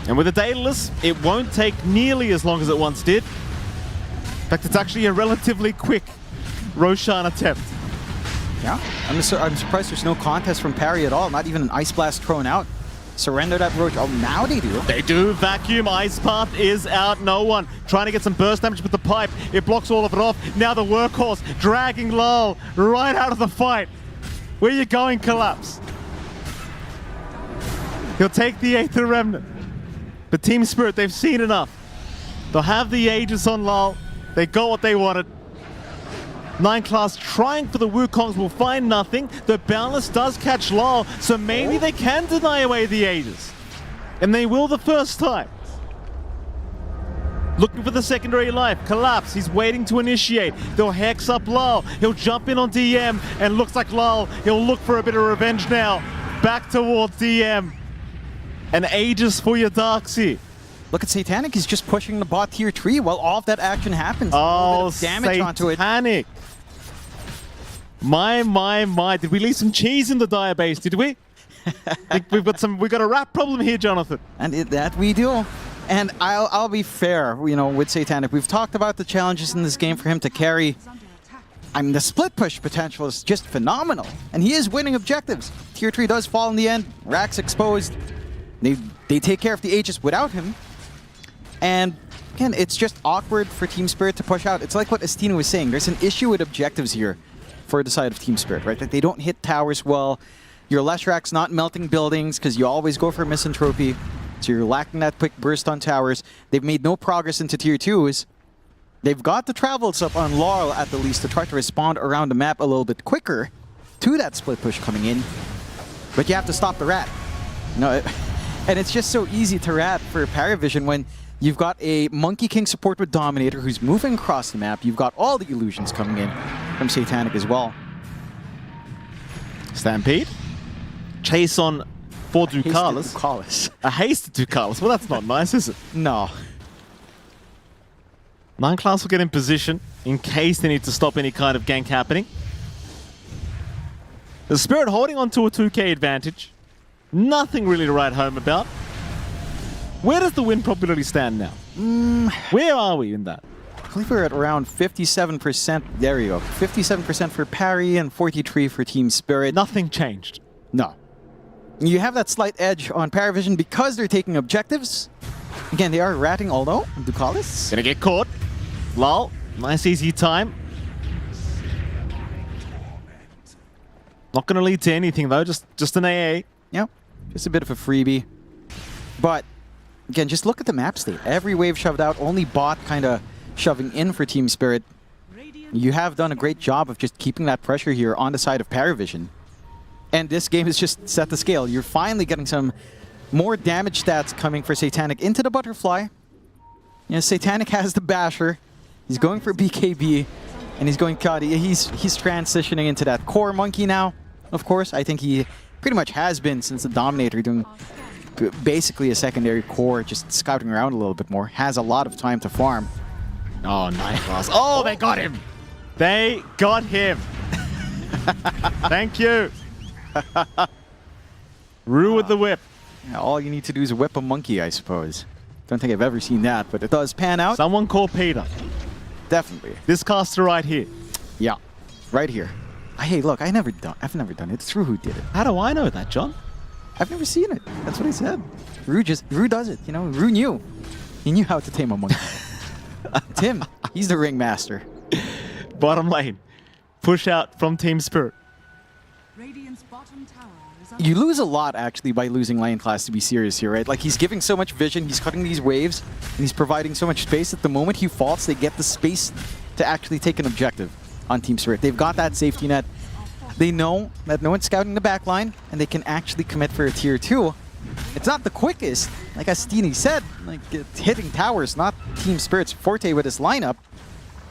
And with the Daedalus, it won't take nearly as long as it once did. In fact, it's actually a relatively quick Roshan attempt. Yeah, I'm surprised there's no contest from Parry at all, not even an Ice Blast thrown out. surrender that roach. Oh, now they do. They do. Vacuum. Ice Path is out. No one. Trying to get some burst damage with the pipe. It blocks all of it off. Now the workhorse dragging Lol right out of the fight. Where you going, Collapse? He'll take the Aether Remnant. But Team Spirit, they've seen enough. They'll have the Aegis on Lol. They got what they wanted. 9 class trying for the Wukongs will find nothing. The Boundless does catch Lol, so maybe they can deny away the Aegis. And they will the first time. Looking for the secondary life. Collapse. He's waiting to initiate. They'll hex up Lol. He'll jump in on DM, and looks like Lol. He'll look for a bit of revenge now. Back towards DM. An Aegis for your Darkseid. Look at Satanic. He's just pushing the bot tier 3 while all of that action happens. Oh, damage onto it. Satanic. My. Did we leave some cheese in the Diabase, did we? We've got a rat problem here, Jonathan. And that we do. And I'll be fair, you know, with Satanic. We've talked about the challenges in this game for him to carry. I mean, the split push potential is just phenomenal. And he is winning objectives. Tier 3 does fall in the end. Rack's exposed. They take care of the Aegis without him. And again, it's just awkward for Team Spirit to push out. It's like what Estina was saying. There's an issue with objectives here for the side of Team Spirit, right? Like they don't hit towers well. Your Leshrak's not melting buildings because you always go for misanthropy. So you're lacking that quick burst on towers. They've made no progress into tier 2s. They've got the travels up on Laurel at the least to try to respond around the map a little bit quicker to that split push coming in. But you have to stop the rat. And it's just so easy to rat for PARIVISION when you've got a Monkey King support with Dominator who's moving across the map. You've got all the illusions coming in from Satanic as well. Stampede. Chase on for Ducalis. A hasted Ducalis. Well, that's not nice, is it? No. 9 class will get in position in case they need to stop any kind of gank happening. The Spirit holding on to a 2k advantage. Nothing really to write home about. Where does the win probability stand now? Where are we in that? I believe we're at around 57%. There you go. 57% for Parry and 43% for Team Spirit. Nothing changed. No. You have that slight edge on PARIVISION because they're taking objectives. Again, they are ratting, although Ducalis gonna get caught. Lol. Nice easy time. Not gonna lead to anything though, just an AA. Yep. Just a bit of a freebie. But again, just look at the map state. Every wave shoved out, only bot kind of shoving in for Team Spirit. You have done a great job of just keeping that pressure here on the side of PARIVISION. And this game has just set the scale. You're finally getting some more damage stats coming for Satanic into the Butterfly. You know, Satanic has the Basher. He's going for BKB. And he's going Kadi. He's transitioning into that core Monkey now, of course. I think he pretty much has been since the Dominator, doing basically a secondary core, just scouting around a little bit more. Has a lot of time to farm. Oh, 9 class. Oh, they got him. They got him. Thank you. Rue with the whip. Yeah, all you need to do is whip a monkey, I suppose. Don't think I've ever seen that, but it does pan out. Someone call Peter. Definitely. This caster right here. Yeah, right here. Hey, look, I've never done it. It's Rue who did it. How do I know that, John? I've never seen it. That's what I said. Rue does it. You know, Rue knew. He knew how to tame a monkey. Tim, he's the ringmaster. Bottom lane. Push out from Team Spirit. You lose a lot, actually, by losing lane class, to be serious here, right? Like, he's giving so much vision, he's cutting these waves, and he's providing so much space. At the moment he faults, they get the space to actually take an objective on Team Spirit. They've got that safety net. They know that no one's scouting the back line, and they can actually commit for a tier 2. It's not the quickest, like as Steenie said, like hitting towers, not Team Spirit's forte with his lineup.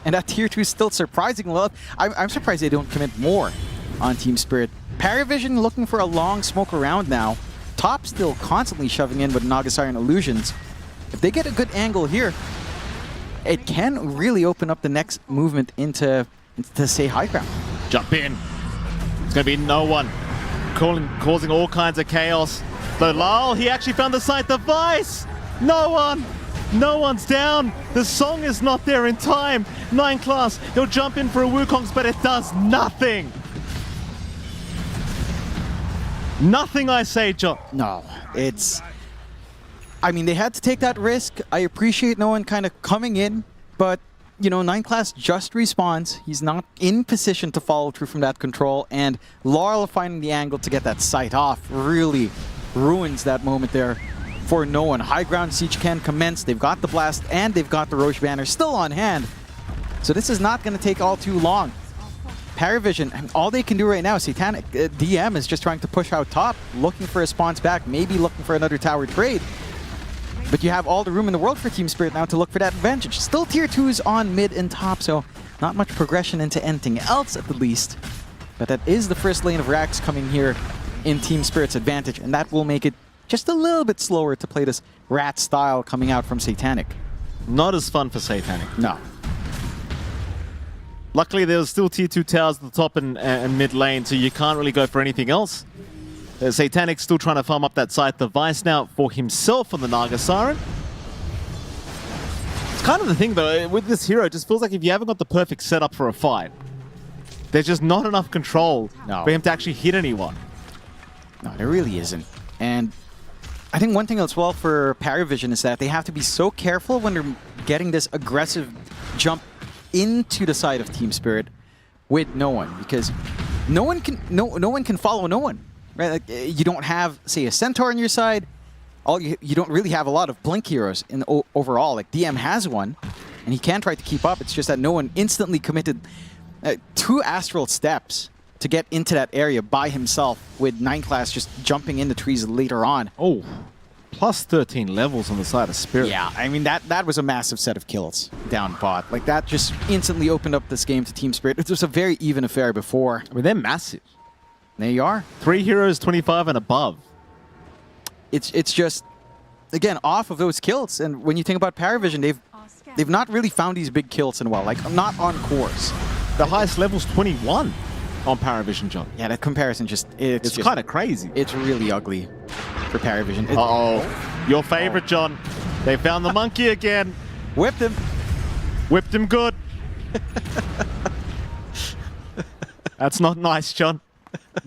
And that tier 2 is still surprising well. I'm surprised they don't commit more on Team Spirit. PARIVISION looking for a long smoke around now. Top still constantly shoving in with Nagasarian Illusions. If they get a good angle here, it can really open up the next movement into say high ground. Jump in. It's going to be no one. Causing all kinds of chaos. But Lal, he actually found the site device. No one. No one's down. The song is not there in time. 9 class. He'll jump in for a Wukongs, but it does nothing. Nothing, I say, John. No. I mean, they had to take that risk. I appreciate no one kind of coming in, but, you know, 9class just respawns. He's not in position to follow through from that control, and Laurel finding the angle to get that sight off really ruins that moment there for no one. High ground siege can commence. They've got the blast, and they've got the Roche banner still on hand. So this is not going to take all too long. PARIVISION, all they can do right now, Satanic DM is just trying to push out top, looking for a spawns back, maybe looking for another tower trade. But you have all the room in the world for Team Spirit now to look for that advantage. Still tier 2s on mid and top, so not much progression into anything else at the least. But that is the first lane of racks coming here in Team Spirit's advantage, and that will make it just a little bit slower to play this rat style coming out from Satanic. Not as fun for Satanic. No. Luckily, there was still tier 2 towers at the top and mid lane, so you can't really go for anything else. Satanic's still trying to farm up that side device now for himself on the Naga Siren. It's kind of the thing, though, with this hero, it just feels like if you haven't got the perfect setup for a fight, there's just not enough control for him to actually hit anyone. No, there really isn't. And I think one thing as well for PARIVISION is that they have to be so careful when they're getting this aggressive jump into the side of Team Spirit with no one, because no one can follow no one. Right, like, you don't have, say, a Centaur on your side. You don't really have a lot of Blink heroes in overall. Like, DM has one, and he can try to keep up. It's just that no one instantly committed 2 astral steps to get into that area by himself, with 9class just jumping in the trees later on. Oh, plus 13 levels on the side of Spirit. Yeah, I mean, that was a massive set of kills down bot. Like, that just instantly opened up this game to Team Spirit. It was a very even affair before. I mean, they're massive. There you are. 3 heroes, 25 and above. It's just, again, off of those kills. And when you think about PARIVISION, they've not really found these big kills in a while. Like, not on cores. The highest level's 21 on PARIVISION, John. Yeah, that comparison it's kind of crazy. It's really ugly for PARIVISION. Uh-oh. Your favorite, John. They found the monkey again. Whipped him. Whipped him good. That's not nice, John.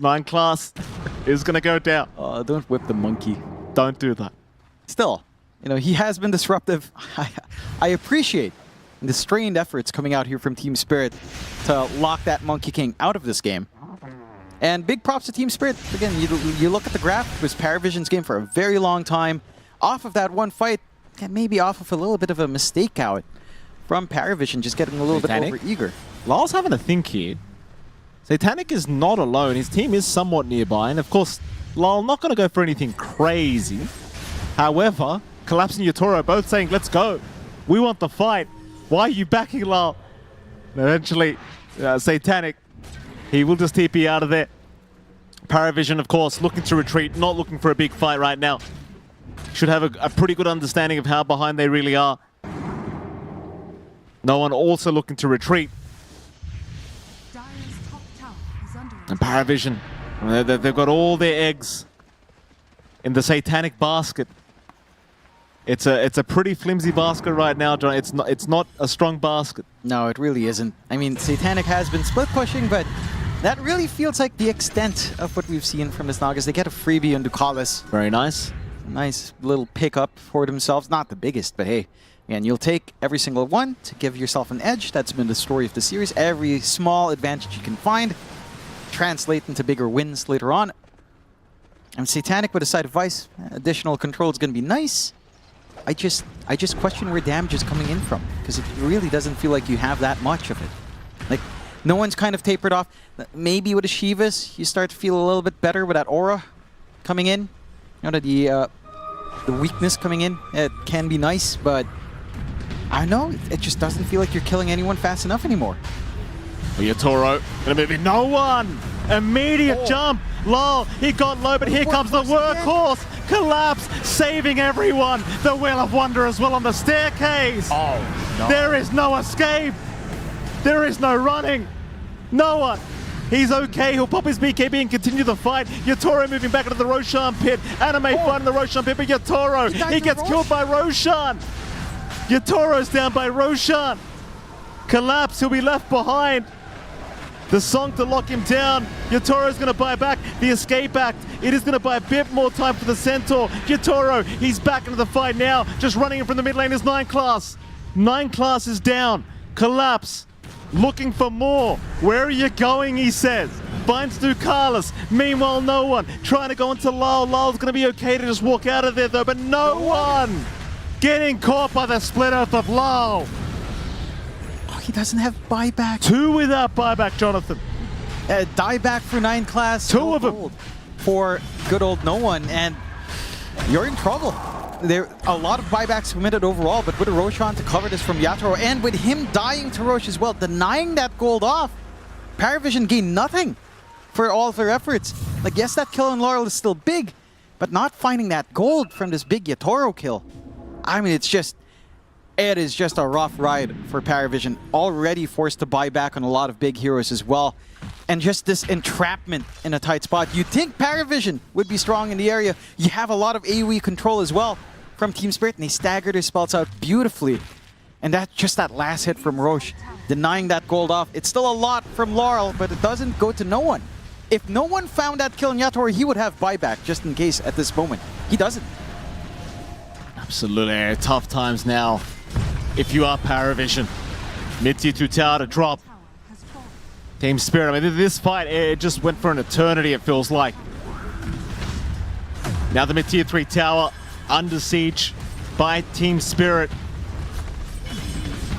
9class is going to go down. Oh, don't whip the monkey. Don't do that. Still, you know, he has been disruptive. I appreciate the strained efforts coming out here from Team Spirit to lock that Monkey King out of this game. And big props to Team Spirit. Again, you look at the graph, it was PARIVISION's game for a very long time. Off of that one fight, maybe off of a little bit of a mistake out from PARIVISION, just getting a little bit over-eager. Lal's having a think here. Satanic is not alone. His team is somewhat nearby. And of course, Lal not going to go for anything crazy. However, Collapse and Yatoro both saying, let's go. We want the fight. Why are you backing Lal? And eventually, Satanic, he will just TP out of there. PARIVISION, of course, looking to retreat, not looking for a big fight right now. Should have a pretty good understanding of how behind they really are. No one also looking to retreat. And PARIVISION, they've got all their eggs in the Satanic basket. It's a pretty flimsy basket right now, John. It's not a strong basket. No, it really isn't. I mean, Satanic has been split pushing, but that really feels like the extent of what we've seen from this Nagas. They get a freebie on Ducalis. Very nice. Nice little pickup for themselves. Not the biggest, but hey, and you'll take every single one to give yourself an edge. That's been the story of the series. Every small advantage you can find translate into bigger wins later on. And Satanic with a side of Vice, additional control is going to be nice. I just question where damage is coming in from, because it really doesn't feel like you have that much of it. Like, no one's kind of tapered off. Maybe with a Shivas, you start to feel a little bit better with that aura coming in. You know, the weakness coming in. It can be nice, but I don't know, it just doesn't feel like you're killing anyone fast enough anymore. Yatoro gonna move in. No one! Immediate jump! Lol, he got low, but here comes the workhorse! Collapse, saving everyone! The Wheel of Wonder as well on the staircase! Oh, no. There is no escape! There is no running! No one! He's okay, he'll pop his BKB and continue the fight. Yatoro moving back into the Roshan pit. Anime fight in the Roshan pit, but Yatoro, he gets killed by Roshan! Yatoro's down by Roshan! Collapse, he'll be left behind. The song to lock him down. Yatoro's going to buy back the escape act. It is going to buy a bit more time for the Centaur. Yatoro, he's back into the fight now. Just running in from the mid lane is 9 Class. 9 Class is down. Collapse. Looking for more. Where are you going, he says. Finds Ducalis. Meanwhile, no one. Trying to go into Lyle. Lyle's going to be okay to just walk out of there, though, but no one. Getting caught by the split earth of Lyle. Oh, he doesn't have buyback. 2 without buyback, Jonathan. Dieback for 9 Class. 2 of them. For good old no one, and you're in trouble. There a lot of buybacks committed overall, but with Roshan to cover this from Yatoro, and with him dying to Roche as well, denying that gold off, PARIVISION gained nothing for all of their efforts. Like, yes, that kill on Laurel is still big, but not finding that gold from this big Yatoro kill. I mean, it is just a rough ride for PARIVISION, already forced to buy back on a lot of big heroes as well. And just this entrapment in a tight spot. You'd think PARIVISION would be strong in the area. You have a lot of AoE control as well from Team Spirit, and they staggered their spells out beautifully. And that's just that last hit from Roche, denying that gold off. It's still a lot from Laurel, but it doesn't go to no one. If no one found that kill in Yatoro, he would have buyback just in case at this moment. He doesn't. Absolutely tough times now. If you are PARIVISION, mid tier 2 tower to drop. Team Spirit, I mean, this fight, it just went for an eternity, it feels like. Now the mid tier 3 tower under siege by Team Spirit.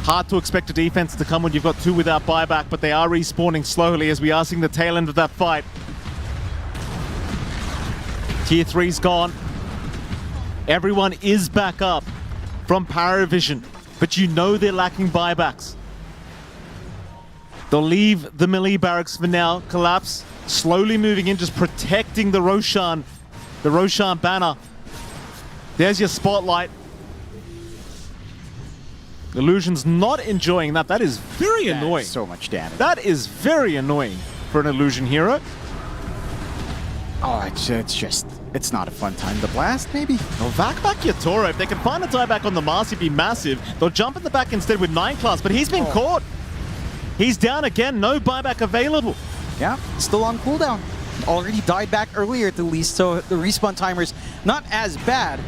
Hard to expect a defense to come when you've got 2 without buyback, but they are respawning slowly as we are seeing the tail end of that fight. Tier 3's gone. Everyone is back up from PARIVISION, but you know they're lacking buybacks. They'll leave the melee barracks for now. Collapse slowly moving in, just protecting the Roshan banner. There's your spotlight. Illusion's not enjoying that. That is very annoying. So much damage. That is very annoying for an Illusion hero. Oh, it's not a fun time to blast, maybe? They'll back Yatoro. If they can find a dieback on the MOUZ, he'd be massive. They'll jump in the back instead with 9 Class, but he's been caught. He's down again, no buyback available. Yeah, still on cooldown. Already died back earlier at the least, so the respawn timer's not as bad.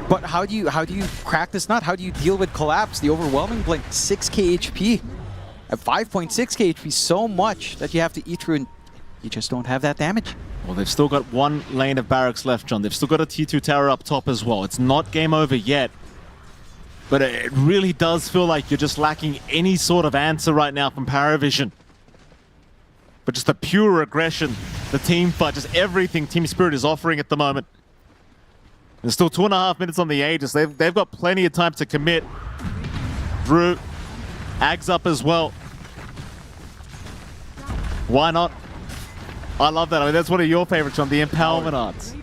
But how do you crack this nut? How do you deal with Collapse? The overwhelming blink, 6k HP. At 5.6k HP, so much that you have to eat through, and you just don't have that damage. Well, they've still got 1 lane of barracks left, John. They've still got a tier 2 tower up top as well. It's not game over yet. But it really does feel like you're just lacking any sort of answer right now from PARIVISION. But just the pure aggression, the team fight, just everything Team Spirit is offering at the moment. There's still 2.5 minutes on the Aegis. They've got plenty of time to commit. Drew, Ags up as well. Why not? I love that. I mean, that's one of your favorites, John, the empowerment arts.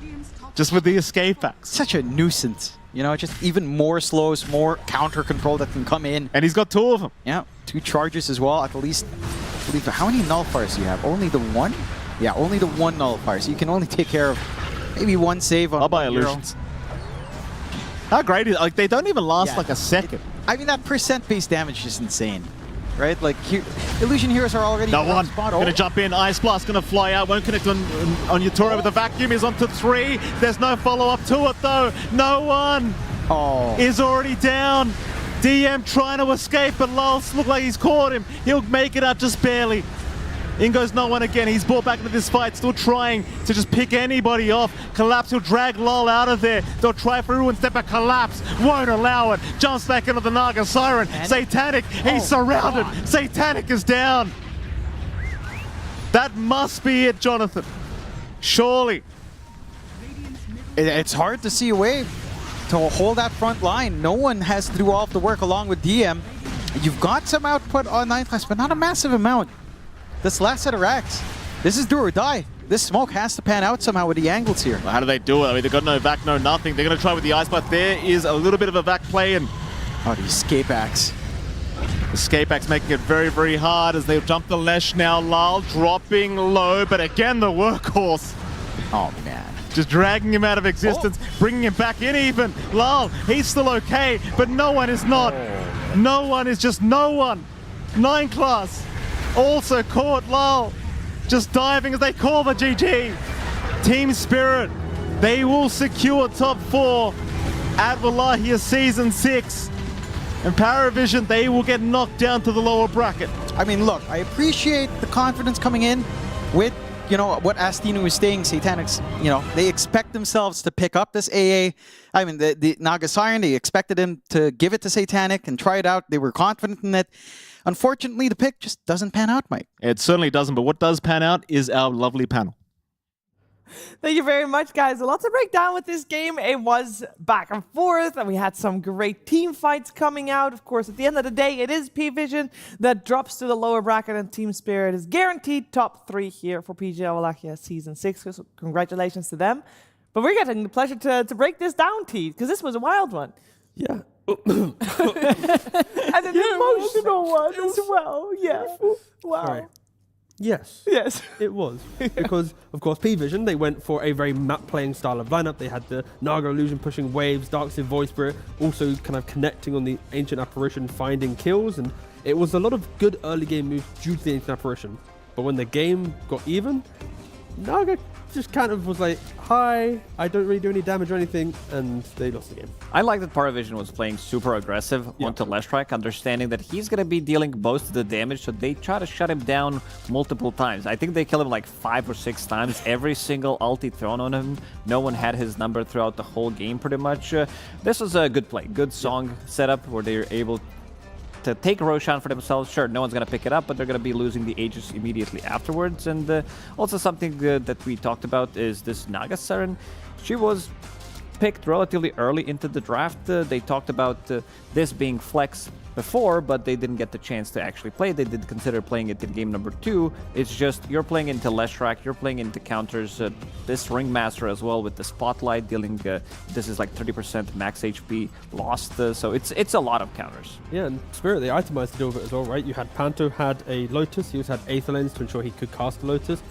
Just with the escape acts. Such a nuisance. You know, just even more slows, more counter control that can come in. And he's got 2 of them. Yeah, 2 charges as well, at least. I believe, how many nullifiers do you have? Only the 1? Yeah, only the 1 nullifier. So you can only take care of maybe 1 save on I'll buy Illusions. How great is it? Like, they don't even last like a second. I mean, that percent-based damage is insane. Right? Like, Illusion heroes are already no in one. spot. Gonna jump in. Ice Blast gonna fly out. Won't connect on Yatoro with the vacuum. Is onto 3. There's no follow-up to it, though. No one is already down. DM trying to escape, but Lulz look like he's caught him. He'll make it up just barely. In goes no one again. He's brought back into this fight, still trying to just pick anybody off. Collapse will drag Lol out of there. They'll try for Ruin Step, but Collapse won't allow it. Jumps back into the Naga Siren. Satanic, he's surrounded. God. Satanic is down. That must be it, Jonathan. Surely. It's hard to see a way to hold that front line. No one has to do all of the work along with DM. You've got some output on 9 Class, but not a massive amount. This last set of racks, this is do or die. This smoke has to pan out somehow with the angles here. Well, how do they do it? I mean, they've got no vac, no nothing. They're going to try with the ice, but there is a little bit of a vac play. And oh, the escape axe. Escape axe making it very, very hard as they jump the Lesh now. Lal dropping low, but again, the workhorse. Oh, man. Just dragging him out of existence, bringing him back in even. Lal, he's still okay, but no one is not. No one is just no one. 9 Class. Also caught Lal just diving as they call the GG. Team Spirit, they will secure top 4 at Wallachia Season 6. And PARIVISION, they will get knocked down to the lower bracket. I mean, look, I appreciate the confidence coming in with, you know, what Astino was saying, Satanics, you know, they expect themselves to pick up this AA. I mean, the Naga Siren, they expected him to give it to Satanic and try it out. They were confident in it. Unfortunately, the pick just doesn't pan out, Mike. It certainly doesn't, but what does pan out is our lovely panel. Thank you very much, guys. A lot to break down with this game. It was back and forth, and we had some great team fights coming out. Of course, at the end of the day, it is PVision that drops to the lower bracket, and Team Spirit is guaranteed top 3 here for PGL Wallachia Season 6. So congratulations to them. But we're getting the pleasure to break this down, T, because this was a wild one. Yeah. And an emotional one as well. Yeah. Wow. All right. Yes. Yes. It was. Because, of course, PVision, they went for a very map-playing style of lineup. They had the Naga Illusion pushing waves, Darkseid Void Spirit, also kind of connecting on the Ancient Apparition, finding kills, and it was a lot of good early game moves due to the Ancient Apparition. But when the game got even, Naga just kind of was like, hi, I don't really do any damage or anything, and they lost the game. I like that PARIVISION was playing super aggressive onto Leshrac, understanding that he's going to be dealing most of the damage, so they try to shut him down multiple times. I think they kill him like 5 or 6 times, every single ulti thrown on him. No one had his number throughout the whole game, pretty much. This was a good play, good song setup where they're able to take Roshan for themselves. Sure, no one's going to pick it up, but they're going to be losing the Aegis immediately afterwards. And also something that we talked about is this Naga Siren. She was picked relatively early into the draft. They talked about this being flex before, but they didn't get the chance to actually play it. They did consider playing it in game number 2. It's just you're playing into Leshrac, you're playing into counters. This Ringmaster as well with the Spotlight dealing, this is like 30% max HP lost, so it's a lot of counters. Yeah, and Spirit, they itemized to deal with it as well, right? You had Panto had a Lotus, he also had Aether Lens to ensure he could cast the Lotus.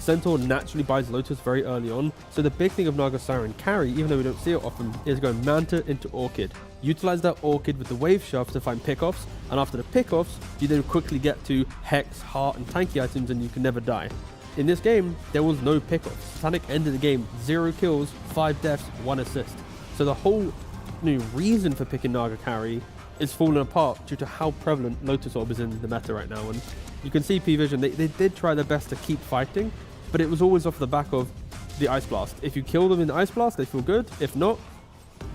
Centaur naturally buys Lotus very early on, so the big thing of Naga Siren carry, even though we don't see it often, is going Manta into Orchid. Utilize that Orchid with the Wave Shaft to find pickoffs, and after the pickoffs, you then quickly get to Hex, Heart, and tanky items, and you can never die. In this game, there was no pickoffs. Satanic ended the game 0 kills, 5 deaths, 1 assist. So the whole reason for picking Naga carry is falling apart due to how prevalent Lotus Orb is in the meta right now. And you can see PVision, they did try their best to keep fighting, but it was always off the back of the Ice Blast. If you kill them in the Ice Blast, they feel good. If not,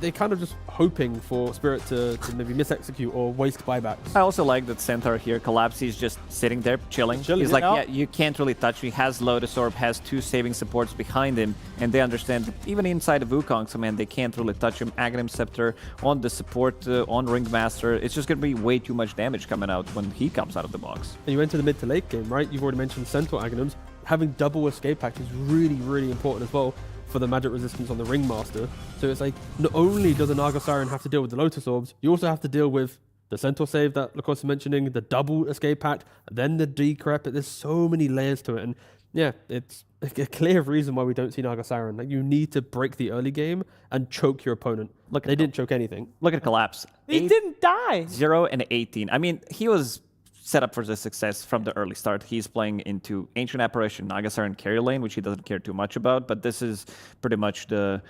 they're kind of just hoping for Spirit to maybe mis-execute or waste buybacks. I also like that Centaur here, Collapse, he's just sitting there chilling. He's like, yeah, you can't really touch me. Has Lotus Orb, has 2 saving supports behind him, and they understand that even inside of Wukong, so man, they can't really touch him. Aghanim Scepter on the support, on Ringmaster. It's just going to be way too much damage coming out when he comes out of the box. And you enter the mid to late game, right? You've already mentioned Centaur Aghanims. Having double escape pact is really, really important as well for the magic resistance on the Ringmaster. So it's like, not only does the Naga Siren have to deal with the Lotus Orbs, you also have to deal with the Centaur save that Lacoste is mentioning, the double escape pact, then the decrep. There's so many layers to it. And yeah, it's a clear reason why we don't see Naga Siren. Like, you need to break the early game and choke your opponent. Look, they didn't choke anything. Look at Collapse. He didn't die. 0 and 18. I mean, he was set up for the success from the early start. He's playing into Ancient Apparition, Naga Siren carry lane, which he doesn't care too much about, but this is pretty much the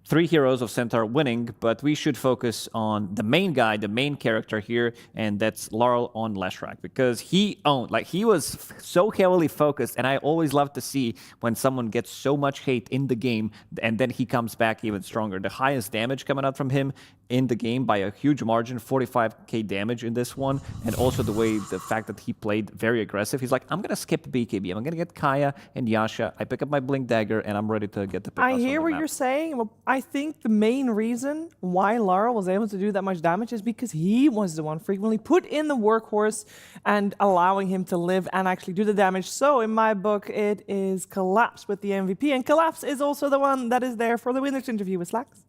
3 heroes of Centaur winning, but we should focus on the main guy, the main character here, and that's Laurel on Leshrac, because he owned, like, he was so heavily focused, and I always love to see when someone gets so much hate in the game, and then he comes back even stronger. The highest damage coming out from him in the game by a huge margin, 45k damage in this one, and also the fact that he played very aggressive. He's like, I'm going to skip BKB, I'm going to get Kaya and Yasha, I pick up my Blink Dagger, and I'm ready to get the pick. I hear what you're saying. Well, I think the main reason why Laurel was able to do that much damage is because he was the one frequently put in the workhorse and allowing him to live and actually do the damage. So in my book, it is Collapse with the MVP, and Collapse is also the one that is there for the winner's interview with Slacks.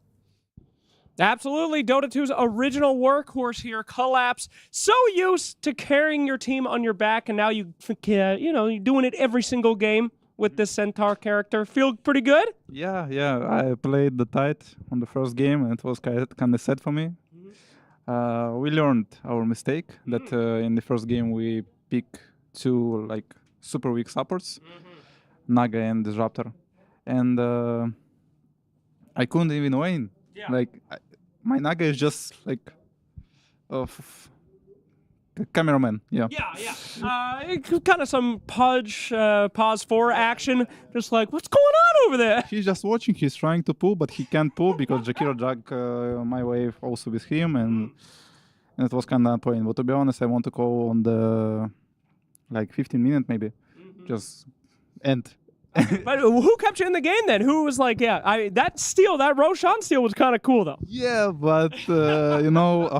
Absolutely. Dota 2's original workhorse here, Collapse. So used to carrying your team on your back, and now you're doing it every single game with this Centaur character. Feel pretty good? Yeah. I played the Tide on the first game, and it was kind of sad for me. We learned our mistake that in the first game we pick two like super weak supports, Naga and Disruptor, and I couldn't even win. Like my Naga is just like cameraman. Yeah. Kind of some pause 4 action. Just like, what's going on over there? He's just watching. He's trying to pull, but he can't pull because Jakiro dragged my wave also with him, and it was kind of point. But to be honest, I want to go on the like 15 minute maybe, just end. But who kept you in the game then? Who was like, that Roshan steal was kind of cool though. Yeah, but you know,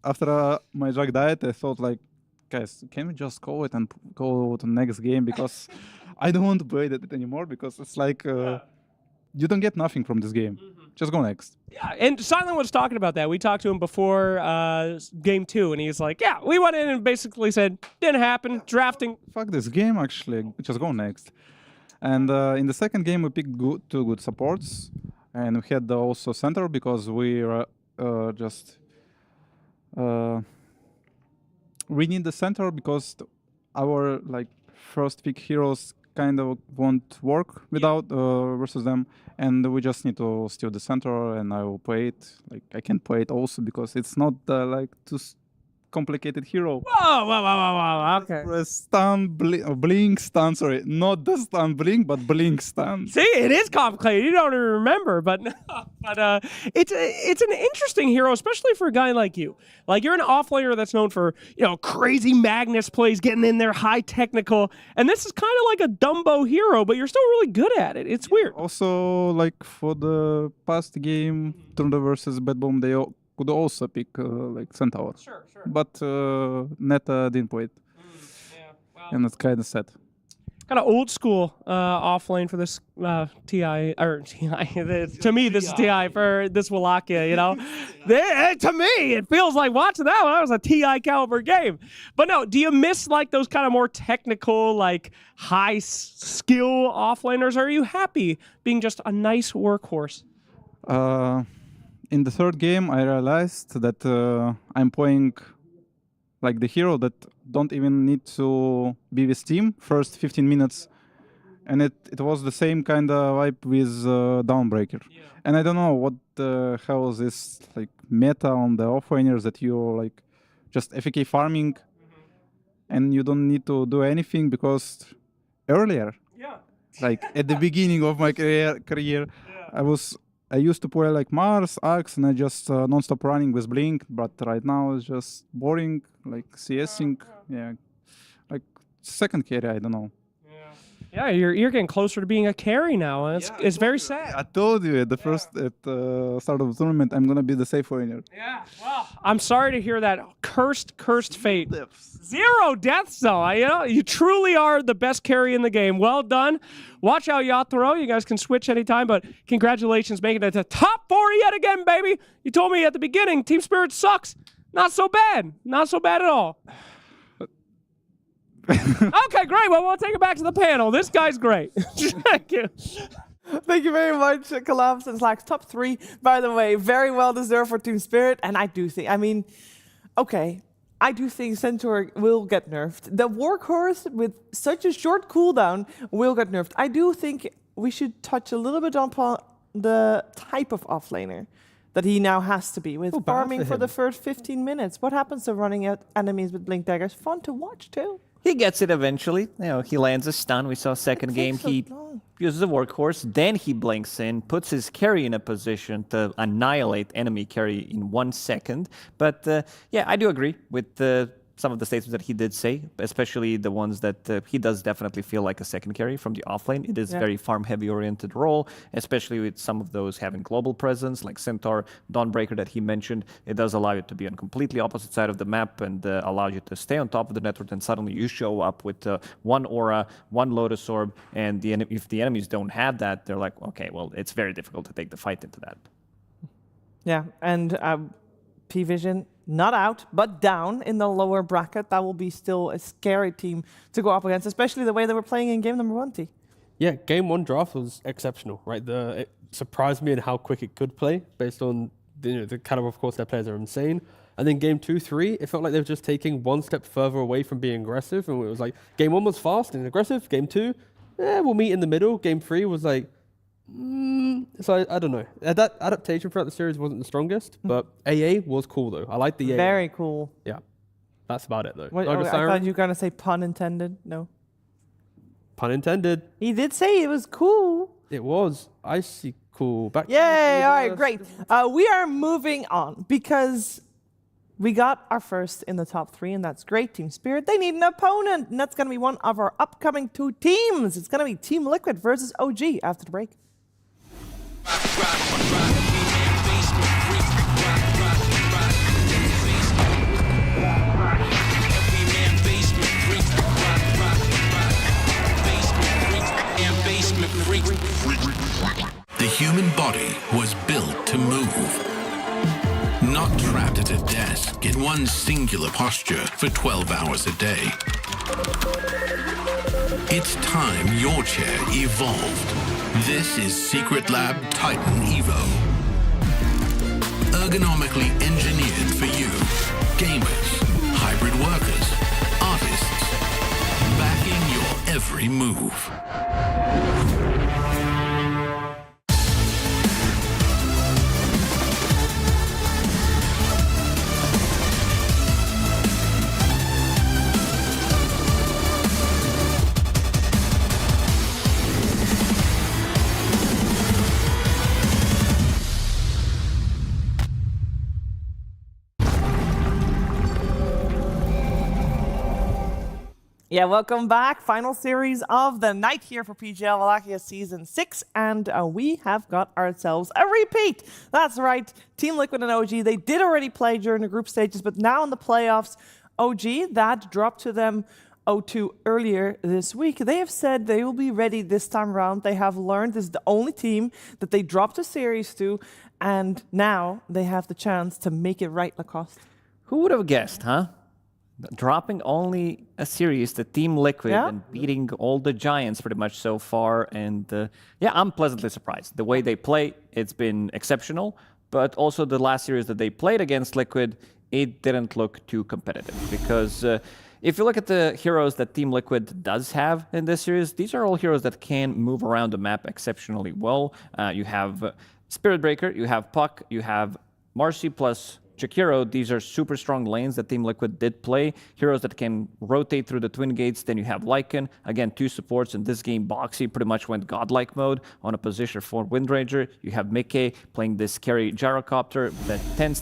after my drag diet, I thought like, guys, can we just call it and go to the next game, because I don't want to play that anymore, because it's like you don't get nothing from this game. Just go next. Yeah, and Silent was talking about that. We talked to him before game 2, and he's like, yeah, we went in and basically said, didn't happen, drafting. Fuck this game, actually, just go next. And in the second game, we picked two good supports, and we had also center, because we we need the center because our like first pick heroes kind of won't work without versus them, and we just need to steal the center, and I will play it. Like I can play it also because it's not like too complicated hero. Whoa, okay. Press stun, blink, stun, sorry. Not the stun blink, but blink, stun. See, it is complicated. You don't even remember, but it's an interesting hero, especially for a guy like you. Like, you're an offlaner that's known for, crazy Magnus plays, getting in there, high technical, and this is kind of like a Dumbo hero, but you're still really good at it. It's weird. Also, like, for the past game, Tundra versus BetBoom, they could also pick like Centaur. Sure. But Neta didn't play it. And it's kind of sad. Kind of old school off lane for this TI, or TI. To me, this is TI for this Wallachia, to me, it feels like watching that one. That was a TI caliber game. But no, do you miss like those kind of more technical, like high skill offlaners? Or are you happy being just a nice workhorse? In the third game, I realized that I'm playing like the hero that don't even need to be with team first 15 minutes. And it was the same kind of vibe with Dawnbreaker. Yeah. And I don't know what the hell is this like meta on the offlaners that you're like just FAK farming and you don't need to do anything, because earlier, like at the beginning of my career I used to play like Mars, Axe, and I just non-stop running with Blink, but right now it's just boring, like CSing, like second carry, I don't know. Yeah, you're getting closer to being a carry now, and it's very sad. I told you at the start of the tournament, I'm gonna be the safe laner. Yeah, well, I'm sorry to hear that. Cursed fate. 0 deaths, though. You truly are the best carry in the game. Well done. Watch out, Yatoro. You guys can switch anytime, but congratulations, making it to top 4 yet again, baby. You told me at the beginning, Team Spirit sucks. Not so bad. Not so bad at all. Okay, great. Well, we'll take it back to the panel. This guy's great. Thank you. Thank you very much, Collapse and Slacks. Top 3, by the way, very well deserved for Team Spirit. And I do think, I do think Centaur will get nerfed. The Workhorse with such a short cooldown will get nerfed. I do think we should touch a little bit on the type of offlaner that he now has to be, with farming for the first 15 minutes. What happens to running out enemies with Blink Daggers? Fun to watch, too. He gets it eventually. He lands a stun. We saw second game. He uses a workhorse. Then he blinks in, puts his carry in a position to annihilate enemy carry in 1 second. But I do agree with some of the statements that he did say, especially the ones that he does definitely feel like a second carry from the offlane. It is very farm-heavy oriented role, especially with some of those having global presence, like Centaur, Dawnbreaker that he mentioned. It does allow you to be on completely opposite side of the map and allow you to stay on top of the network, and suddenly you show up with one aura, one Lotus Orb, and if the enemies don't have that, they're like, okay, well, it's very difficult to take the fight into that. Yeah, and P-Vision, not out, but down in the lower bracket. That will be still a scary team to go up against, especially the way they were playing in game number 1, T. Yeah, game 1 draft was exceptional, right? It surprised me in how quick it could play, based on the caliber, of course, their players are insane. And then game 2, 3, it felt like they were just taking one step further away from being aggressive. And it was like, game 1 was fast and aggressive. Game 2, we'll meet in the middle. Game 3 was like, so I don't know. That adaptation throughout the series wasn't the strongest, but AA was cool though. I like the AA. Very cool. Yeah. That's about it though. I thought you were going to say pun intended. No. Pun intended. He did say it was cool. It was. Icy cool. Back Yay! All right, great. We are moving on because we got our first in the top 3, and that's great. Team Spirit, they need an opponent, and that's going to be one of our upcoming 2 teams. It's going to be Team Liquid versus OG after the break. The human body was built to move. Not trapped at a desk in one singular posture for 12 hours a day. It's time your chair evolved. This is Secret Lab Titan Evo. Ergonomically engineered for you, gamers, hybrid workers, artists, backing your every move. Yeah, welcome back. Final series of the night here for PGL Wallachia Season 6, and we have got ourselves a repeat. That's right, Team Liquid and OG, they did already play during the group stages, but now in the playoffs, OG, that dropped to them 0-2 earlier this week. They have said they will be ready this time around. They have learned this is the only team that they dropped a series to, and now they have the chance to make it right, Lacoste. Who would have guessed, huh? Dropping only a series to Team Liquid and beating all the giants pretty much so far. And yeah, I'm pleasantly surprised. The way they play, it's been exceptional. But also the last series that they played against Liquid, it didn't look too competitive. Because if you look at the heroes that Team Liquid does have in this series, these are all heroes that can move around the map exceptionally well. You have Spirit Breaker, you have Puck, you have Marcy plus Jakiro. These are super strong lanes that Team Liquid did play. Heroes that can rotate through the Twin Gates. Then you have Lycan. Again, 2 supports. In this game, Boxy pretty much went godlike mode on a position for Windranger. You have Mickey playing this carry gyrocopter that tends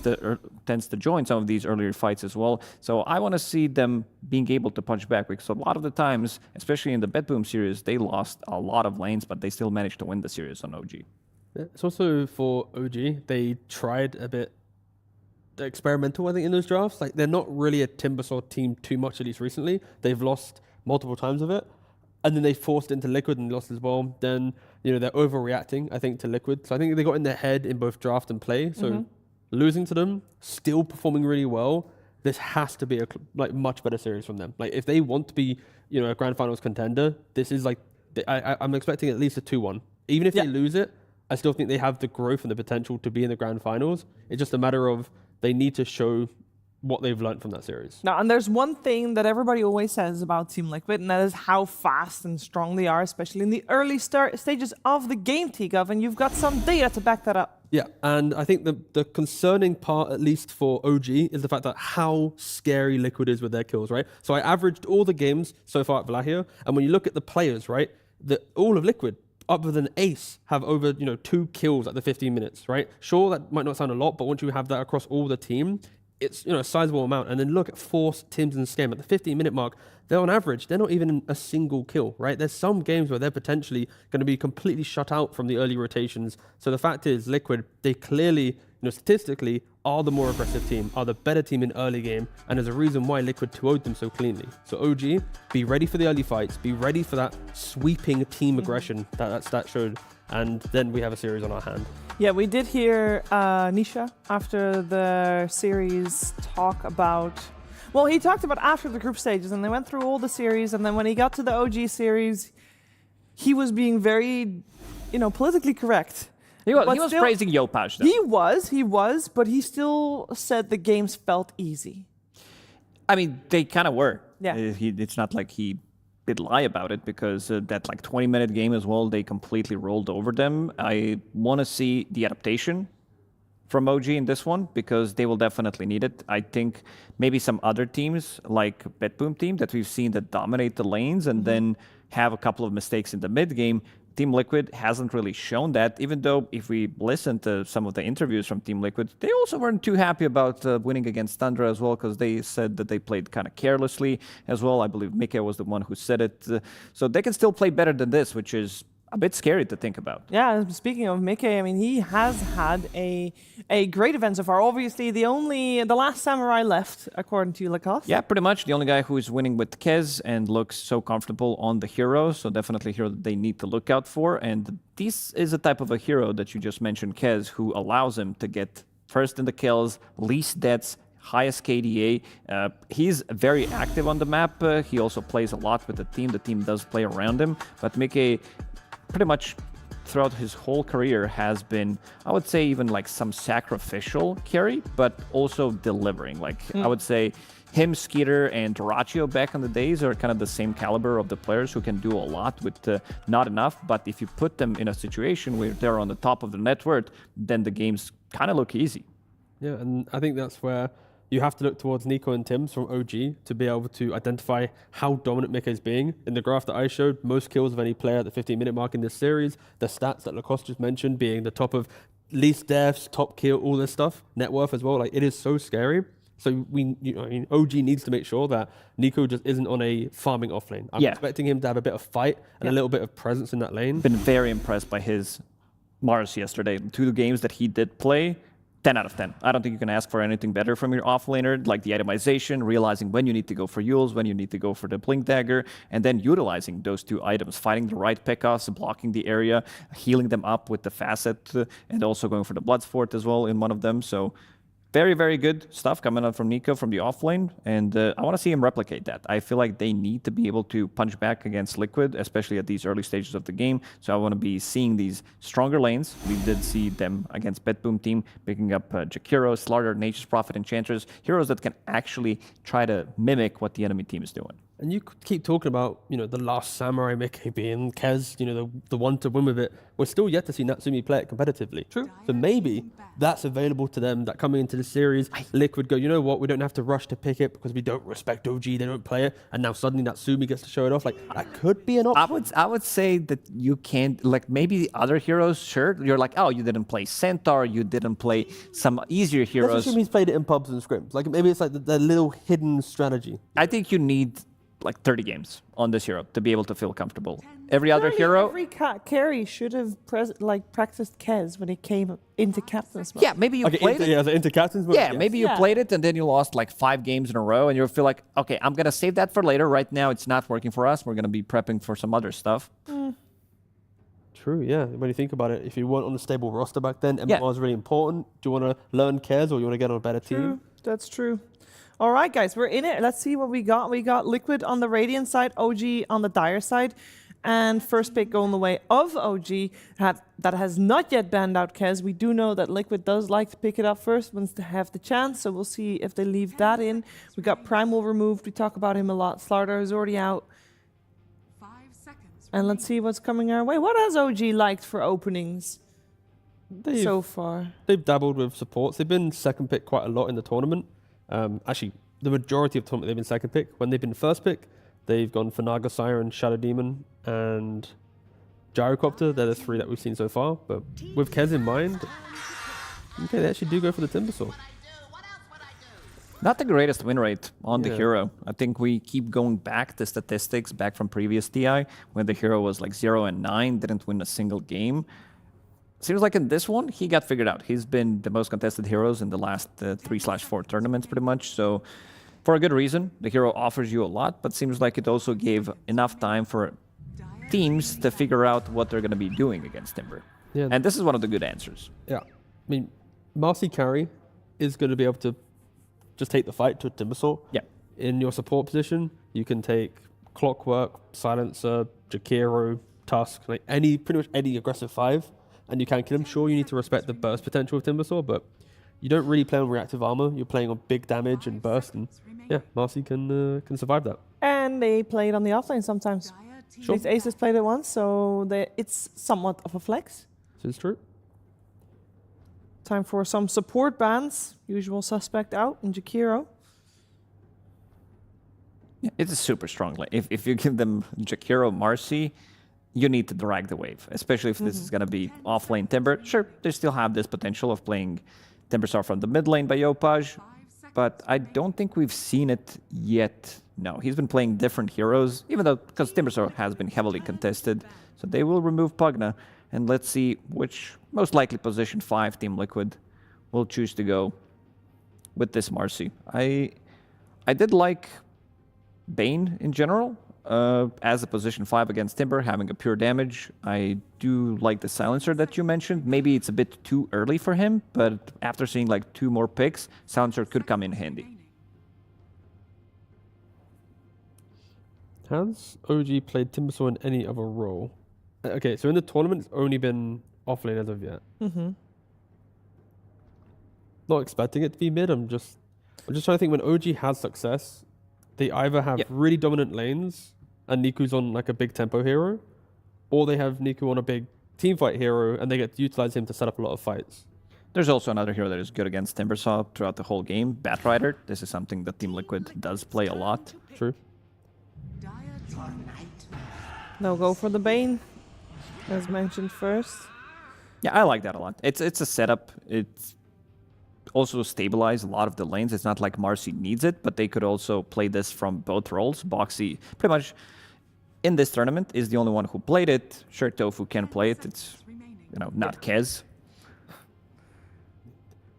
to join some of these earlier fights as well. So I want to see them being able to punch back, because a lot of the times, especially in the BetBoom series, they lost a lot of lanes, but they still managed to win the series on OG. Yeah, it's also for OG, they tried a bit experimental, I think, in those drafts. Like, they're not really a Timbersaw team too much, at least recently. They've lost multiple times of it, and then they forced it into Liquid and lost as well. Then, you know, they're overreacting, I think, to Liquid. So I think they got in their head in both draft and play. So losing to them, still performing really well, this has to be a much better series from them. Like, if they want to be, you know, a grand finals contender, this is like, I'm expecting at least a 2-1. Even if they lose it, I still think they have the growth and the potential to be in the grand finals. It's just a matter of they need to show what they've learned from that series. Now, and there's one thing that everybody always says about Team Liquid, and that is how fast and strong they are, especially in the early stages of the game, T-Gov, and you've got some data to back that up. Yeah, and I think the concerning part, at least for OG, is the fact that how scary Liquid is with their kills, right? So I averaged all the games so far at Wallachia, and when you look at the players, right, all of Liquid, other than Ace, have over 2 kills at the 15 minutes, right? Sure, that might not sound a lot, but once you have that across all the team, it's a sizable amount. And then look at Force, Tims, and Scam at the 15-minute mark. They're on average, they're not even a single kill, right? There's some games where they're potentially going to be completely shut out from the early rotations. So the fact is, Liquid, they clearly, statistically, are the more aggressive team, are the better team in early game, and there's a reason why Liquid 2-0'd them so cleanly. So OG, be ready for the early fights, be ready for that sweeping team aggression that stat showed, and then we have a series on our hand. Yeah, we did hear Nisha after the series talk about... Well, he talked about after the group stages, and they went through all the series, and then when he got to the OG series, he was being very, politically correct. He was praising Yopaj, though. He was, but he still said the games felt easy. I mean, they kind of were. Yeah. It's not like he did lie about it, because that like 20-minute game as well, they completely rolled over them. I want to see the adaptation from OG in this one, because they will definitely need it. I think maybe some other teams like BetBoom Team that we've seen that dominate the lanes and then have a couple of mistakes in the mid game. Team Liquid hasn't really shown that, even though if we listen to some of the interviews from Team Liquid, they also weren't too happy about winning against Tundra as well, because they said that they played kind of carelessly as well. I believe Mika was the one who said it. So they can still play better than this, which is a bit scary to think about. Yeah, speaking of Mike, I mean, he has had a great event so far. Obviously, the last samurai left, according to Lacoste. Yeah, pretty much. The only guy who is winning with Kez and looks so comfortable on the hero, so definitely a hero that they need to look out for. And this is a type of a hero that you just mentioned, Kez, who allows him to get first in the kills, least deaths, highest KDA. He's very active on the map. He also plays a lot with the team. The team does play around him, but Mike pretty much throughout his whole career has been, I would say, even like some sacrificial carry, but also delivering. Like I would say him, Skeeter, and Doraccio back in the days are kind of the same caliber of the players who can do a lot with not enough. But if you put them in a situation where they're on the top of the net worth, then the games kind of look easy. Yeah, and I think that's where you have to look towards Nico and Tims from OG to be able to identify how dominant Mika is being. In the graph that I showed, most kills of any player at the 15-minute mark in this series, the stats that Lacoste just mentioned being the top of least deaths, top kill, all this stuff, net worth as well. Like, it is so scary. So OG needs to make sure that Nico just isn't on a farming off lane. I'm expecting him to have a bit of fight and a little bit of presence in that lane. Been very impressed by his MOUZ yesterday. 2 games that he did play, 10 out of 10. I don't think you can ask for anything better from your offlaner, like the itemization, realizing when you need to go for Yules, when you need to go for the Blink Dagger, and then utilizing those 2 items, finding the right pickoffs, blocking the area, healing them up with the Facet, and also going for the Bloodsport as well in one of them. So very, very good stuff coming out from Nico from the offlane, and I want to see him replicate that. I feel like they need to be able to punch back against Liquid, especially at these early stages of the game. So I want to be seeing these stronger lanes. We did see them against BetBoom Team, picking up Jakiro, Slaughter, Nature's Prophet, Enchantress, heroes that can actually try to mimic what the enemy team is doing. And you keep talking about, the last Samurai Mickey being Kez, the one to win with it. We're still yet to see Natsumi play it competitively. True. So maybe that's available to them, that coming into the series, Liquid go, you know what, we don't have to rush to pick it because we don't respect OG, they don't play it. And now suddenly Natsumi gets to show it off. Like, that could be an option. I would say that you can't, like, maybe the other heroes, sure, you're like, oh, you didn't play Centaur, you didn't play some easier heroes. Let's assume he's played it in pubs and scrims. Like, maybe it's like the little hidden strategy. I think you need like 30 games on this hero to be able to feel comfortable. Every other hero... Every carry should have practiced Kez when he came into captain's mode. Yeah, maybe you played it. Yeah, into captain's mode. Yeah, maybe you played it and then you lost like 5 games in a row and you feel like, okay, I'm going to save that for later. Right now, it's not working for us. We're going to be prepping for some other stuff. True, yeah. When you think about it, if you weren't on a stable roster back then, MMR was really important. Do you want to learn Kez or you want to get on a better team? That's true. All right, guys, we're in it. Let's see what we got. We got Liquid on the Radiant side, OG on the Dire side, and first pick going the way of OG that has not yet banned out Kez. We do know that Liquid does like to pick it up first once they have the chance, so we'll see if they leave that in. We got Primal removed. We talk about him a lot. Slaughter is already out. 5 seconds. And let's see what's coming our way. What has OG liked for openings so far? They've dabbled with supports. They've been second pick quite a lot in the tournament. Actually, the majority of the tournament they've been second pick. When they've been first pick, they've gone for Naga Siren, Shadow Demon, and Gyrocopter. They're the 3 that we've seen so far. But with Kez in mind, okay, they actually do go for the Timbersaw. Not the greatest win rate on the hero. I think we keep going back to statistics back from previous TI when the hero was like 0-9, didn't win a single game. Seems like in this one, he got figured out. He's been the most contested heroes in the last 3/4 tournaments, pretty much. So for a good reason, the hero offers you a lot, but seems like it also gave enough time for teams to figure out what they're going to be doing against Timber. Yeah. And this is one of the good answers. Yeah. I mean, Marcy Carry is going to be able to just take the fight to a Timbersaw. Yeah. In your support position, you can take Clockwork, Silencer, Jakiro, Tusk, like pretty much any aggressive 5. and you can kill him. Sure, you need to respect the burst potential of Timbersaw, but you don't really play on reactive armor. You're playing on big damage and burst, and yeah, Marcy can survive that. And they play it on the offlane sometimes. Sure. These aces played it once, so it's somewhat of a flex. This is true. Time for some support bans. Usual suspect out in Jakiro. Yeah, it's a super strong lane. If you give them Jakiro, Marcy, you need to drag the wave, especially if this is going to be off-lane Timber. Sure, they still have this potential of playing Timbersaw from the mid lane by Yopaj, but I don't think we've seen it yet. No, he's been playing different heroes, even though, because Timbersaw has been heavily contested. So they will remove Pugna, and let's see which most likely position 5 Team Liquid will choose to go with this Marcy. I did like Bane in general, as a position 5 against Timber, having a pure damage. I do like the Silencer that you mentioned. Maybe it's a bit too early for him, but after seeing like 2 more picks, Silencer could come in handy. Has OG played Timbersaw in any other role? Okay, so in the tournament, it's only been offlane as of yet. Not expecting it to be mid. I'm just trying to think when OG has success, they either have really dominant lanes and Niku's on like a big tempo hero, or they have Niku on a big teamfight hero and they get to utilize him to set up a lot of fights. There's also another hero that is good against Timbersaw throughout the whole game, Batrider. This is something that Team Liquid does play a lot. True. They'll go for the Bane, as mentioned first. Yeah, I like that a lot. It's a setup. It's also stabilize a lot of the lanes. It's not like Marcy needs it, but they could also play this from both roles. Boxy, pretty much in this tournament, is the only one who played it. Sure, Tofu can play it. It's, not Kez. I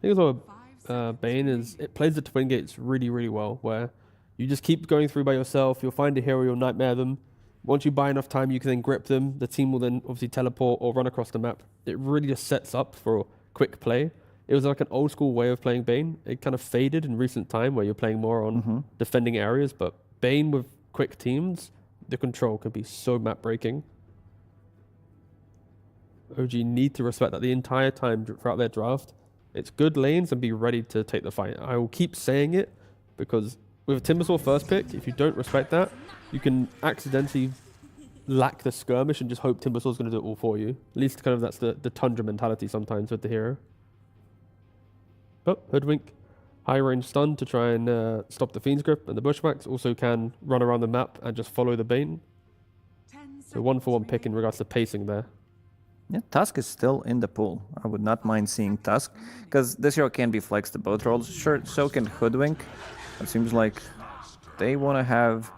think also Bane is, it plays the twin gates really, really well, where you just keep going through by yourself. You'll find a hero, you'll nightmare them. Once you buy enough time, you can then grip them. The team will then obviously teleport or run across the map. It really just sets up for quick play. It was like an old school way of playing Bane. It kind of faded in recent time where you're playing more on defending areas, but Bane with quick teams, the control can be so map breaking. OG need to respect that the entire time throughout their draft. It's good lanes and be ready to take the fight. I will keep saying it because with a Timbersaw first pick, if you don't respect that, you can accidentally lack the skirmish and just hope Timbersaw's going to do it all for you. At least kind of that's the Tundra mentality sometimes with the hero. Oh, Hoodwink. High range stun to try and stop the Fiend's Grip, and the Bushwhacks also can run around the map and just follow the Bane. So 1-for-1 pick in regards to pacing there. Yeah, Tusk is still in the pool. I would not mind seeing Tusk, because this hero can be flexed to both roles. Sure, so can Hoodwink. It seems like they want to have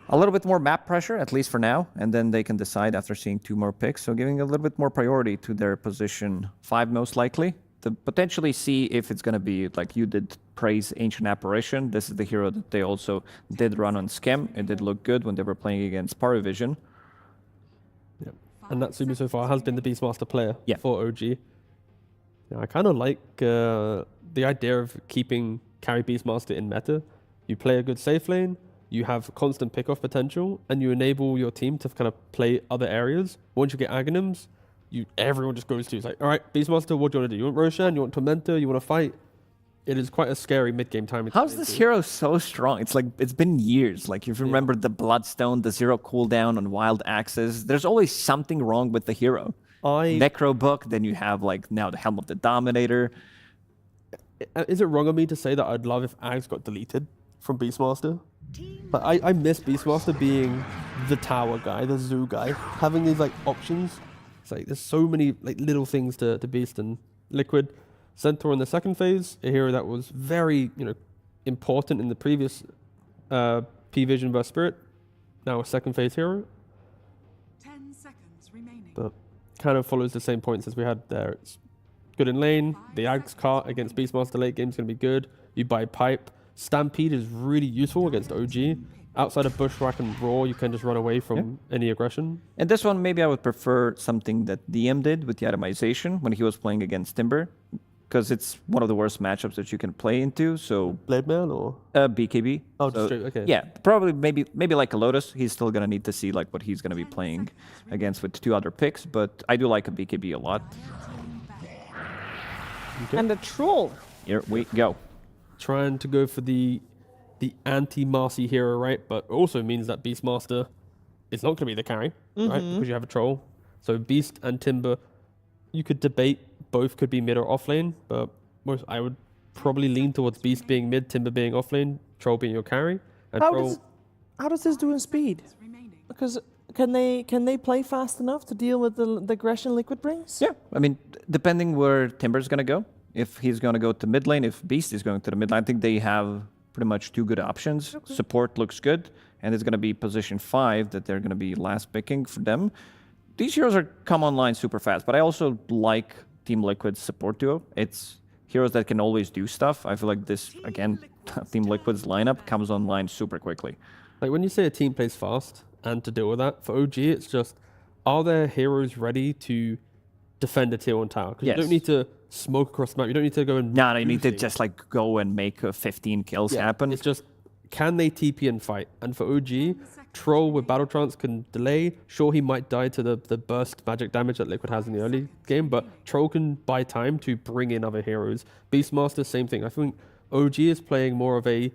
a little bit more map pressure, at least for now, and then they can decide after seeing 2 more picks. So giving a little bit more priority to their position 5 most likely, to potentially see if it's going to be like you did praise Ancient Apparition. This is the hero that they also did run on Schem. It did look good when they were playing against PARIVISION. Yep. And Natsumi so far has been the Beastmaster player for OG. Yeah, I kind of like the idea of keeping carry Beastmaster in meta. You play a good safe lane, you have constant pick-off potential, and you enable your team to kind of play other areas. Once you get Aghanims, everyone just goes to, it's like, all right, Beastmaster, what do you want to do? You want Roshan? You want Tormentor? You want to fight? It is quite a scary mid-game timing. How's this hero so strong? It's like, it's been years. Like, if you remember the Bloodstone, the 0 cooldown on Wild Axes, there's always something wrong with the hero. Necro Book, then you have, like, now the Helm of the Dominator. Is it wrong of me to say that I'd love if Ags got deleted from Beastmaster? But I miss Beastmaster being the tower guy, the zoo guy, having these, like, options. It's like, there's so many, like, little things to Beast and Liquid. Centaur in the second phase, a hero that was very, important in the previous P-Vision vs Spirit. Now a second phase hero. 10 seconds remaining. But kind of follows the same points as we had there. It's good in lane. The Ags cart against Beastmaster late game is going to be good. You buy Pipe. Stampede is really useful against OG. Outside of Bushwhack and Raw, you can just run away from any aggression. And this one, maybe I would prefer something that DM did with the itemization when he was playing against Timber. because it's one of the worst matchups that you can play into. So Blade Man or BKB. Oh, so, straight, okay. Yeah, probably maybe like a Lotus. He's still gonna need to see like what he's gonna be playing against with 2 other picks. But I do like a BKB a lot. Okay. And a troll. Here we go. Trying to go for the anti-Marcy hero, right? But also means that Beastmaster is not going to be the carry, right? Because you have a troll. So Beast and Timber, you could debate both could be mid or off lane, but I would probably lean towards Beast being mid, Timber being off lane, Troll being your carry. And How does this do in speed? Because can they play fast enough to deal with the aggression Liquid brings? Yeah, I mean, depending where Timber's gonna go, if he's gonna go to mid lane, if Beast is going to the mid lane, I think they have pretty much 2 good options. Okay. Support looks good, and it's gonna be position 5 that they're gonna be last picking for them. These heroes are come online super fast, but I also like Team Liquid's support duo. It's heroes that can always do stuff. I feel like this, again, Team Liquid's lineup comes online super quickly. Like when you say a team plays fast, and to deal with that, for OG, it's just, are their heroes ready to defend a tier 1 tower? Because you don't need to smoke across the map. You don't need to go and... No, you need to just like go and make 15 kills happen. It's just, can they TP and fight? And for OG, Troll with Battle Trance can delay. Sure, he might die to the burst magic damage that Liquid has in the early game, but Troll can buy time to bring in other heroes. Beastmaster, same thing. I think OG is playing more of a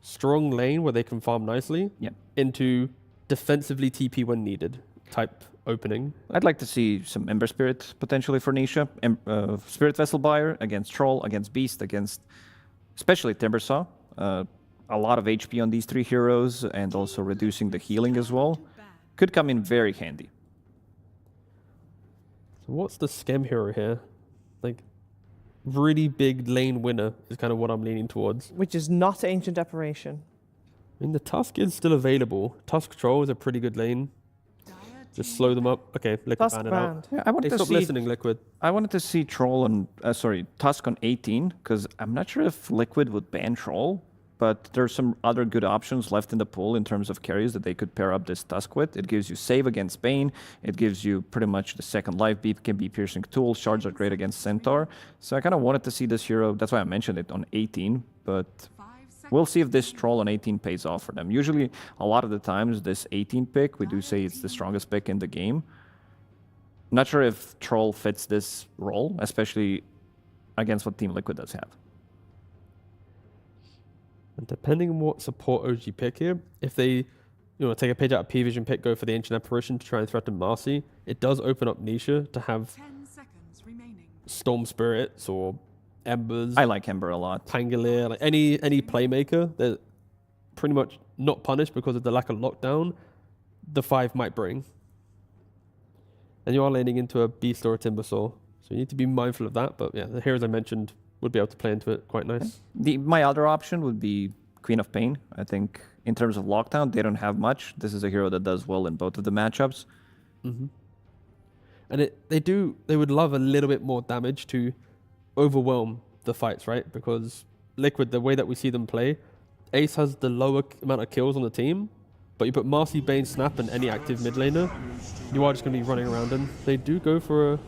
strong lane where they can farm nicely into defensively TP when needed type opening. I'd like to see some Ember Spirit potentially for Nisha. Spirit Vessel Buyer against Troll, against Beast, against especially Timbersaw. A lot of HP on these 3 heroes and also reducing the healing as well. Could come in very handy. So what's the scam hero here? Like, really big lane winner is kind of what I'm leaning towards. Which is not Ancient Apparition. I mean, the Tusk is still available. Tusk Troll is a pretty good lane. Just slow them up. Okay, Liquid Tusk ban it banned. out. Yeah, I wanted to stop see, listening, Liquid. I wanted to see Troll on, Tusk on 18, because I'm not sure if Liquid would ban Troll, but there's some other good options left in the pool in terms of carries that they could pair up this Tusk with. It gives you save against Bane. It gives you pretty much the second life. Beep can be piercing tool. Shards are great against Centaur. So I kind of wanted to see this hero. That's why I mentioned it on 18, but we'll see if this Troll on 18 pays off for them. Usually, a lot of the times, this 18 pick, we do say it's the strongest pick in the game. I'm not sure if Troll fits this role, especially against what Team Liquid does have. And depending on what support OG pick here, if they take a page out of PARIVISION pick, go for the Ancient Apparition to try and threaten Marcy, it does open up Nisha to have Storm Spirits or Embers. I like Ember a lot. Pangolier, like any playmaker that pretty much not punished because of the lack of lockdown, the 5 might bring. And you are laning into a Beast or a Timbersaw, so you need to be mindful of that. But yeah, the heroes I mentioned would be able to play into it quite nice. My other option would be Queen of Pain. I think in terms of lockdown, they don't have much. This is a hero that does well in both of the matchups. Mm-hmm. And they would love a little bit more damage to overwhelm the fights, right? Because Liquid, the way that we see them play, Ace has the lower amount of kills on the team, but you put Marcy, Bane, Snap, and any active mid laner, you are just going to be running around, and they do go for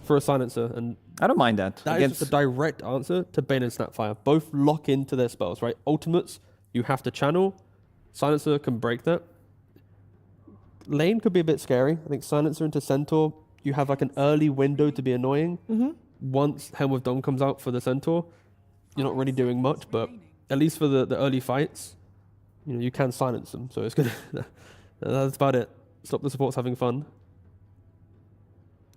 a silencer, and I don't mind that. That is just a direct answer to Bane and Snapfire. Both lock into their spells, right? Ultimates, you have to channel. Silencer can break that. Lane could be a bit scary. I think Silencer into Centaur, you have like an early window to be annoying. Once Helm of Dawn comes out for the Centaur, you're not really doing much, but at least for the early fights, you can silence them. So it's good. That's about it. Stop the supports having fun.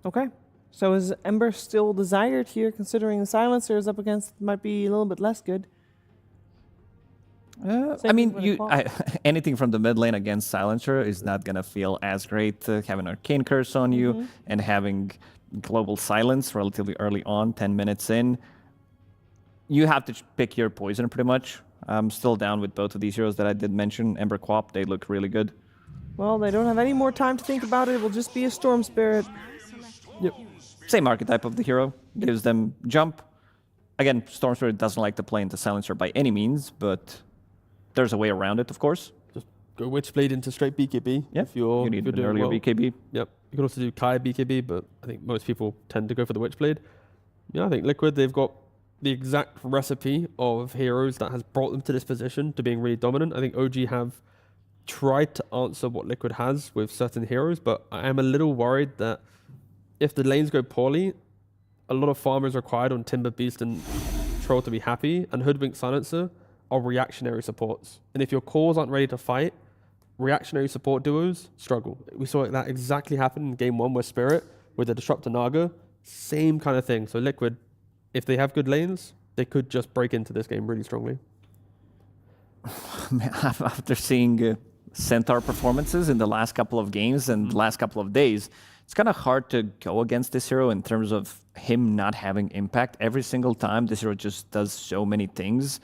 Okay. So is Ember still desired here, considering the silencers up against might be a little bit less good? I mean, anything from the mid lane against Silencer is not going to feel as great. Having Arcane Curse on you and having Global Silence relatively early on, 10 minutes in. You have to pick your poison pretty much. I'm still down with both of these heroes that I did mention. Ember Quap, they look really good. Well, they don't have any more time to think about it. It will just be a Storm Spirit. Yep. Same archetype of the hero. Gives them jump. Again, Storm Spirit doesn't like to play into Silencer by any means, but there's a way around it, of course. Just go Witchblade into straight BKB. Yeah, if you need an earlier BKB. Yep. You can also do Kai BKB, but I think most people tend to go for the Witchblade. Yeah, I think Liquid, they've got the exact recipe of heroes that has brought them to this position to being really dominant. I think OG have tried to answer what Liquid has with certain heroes, but I am a little worried that if the lanes go poorly, a lot of farm is required on Timber, Beast, and Troll to be happy, and Hoodwink, Silencer are reactionary supports. And if your cores aren't ready to fight, reactionary support duos struggle. We saw that exactly happen in Game 1 with Spirit, with the Disruptor Naga. Same kind of thing. So Liquid, if they have good lanes, they could just break into this game really strongly. After seeing Centaur performances in the last couple of games and last couple of days, it's kind of hard to go against this hero in terms of him not having impact. Every single time, this hero just does so many things.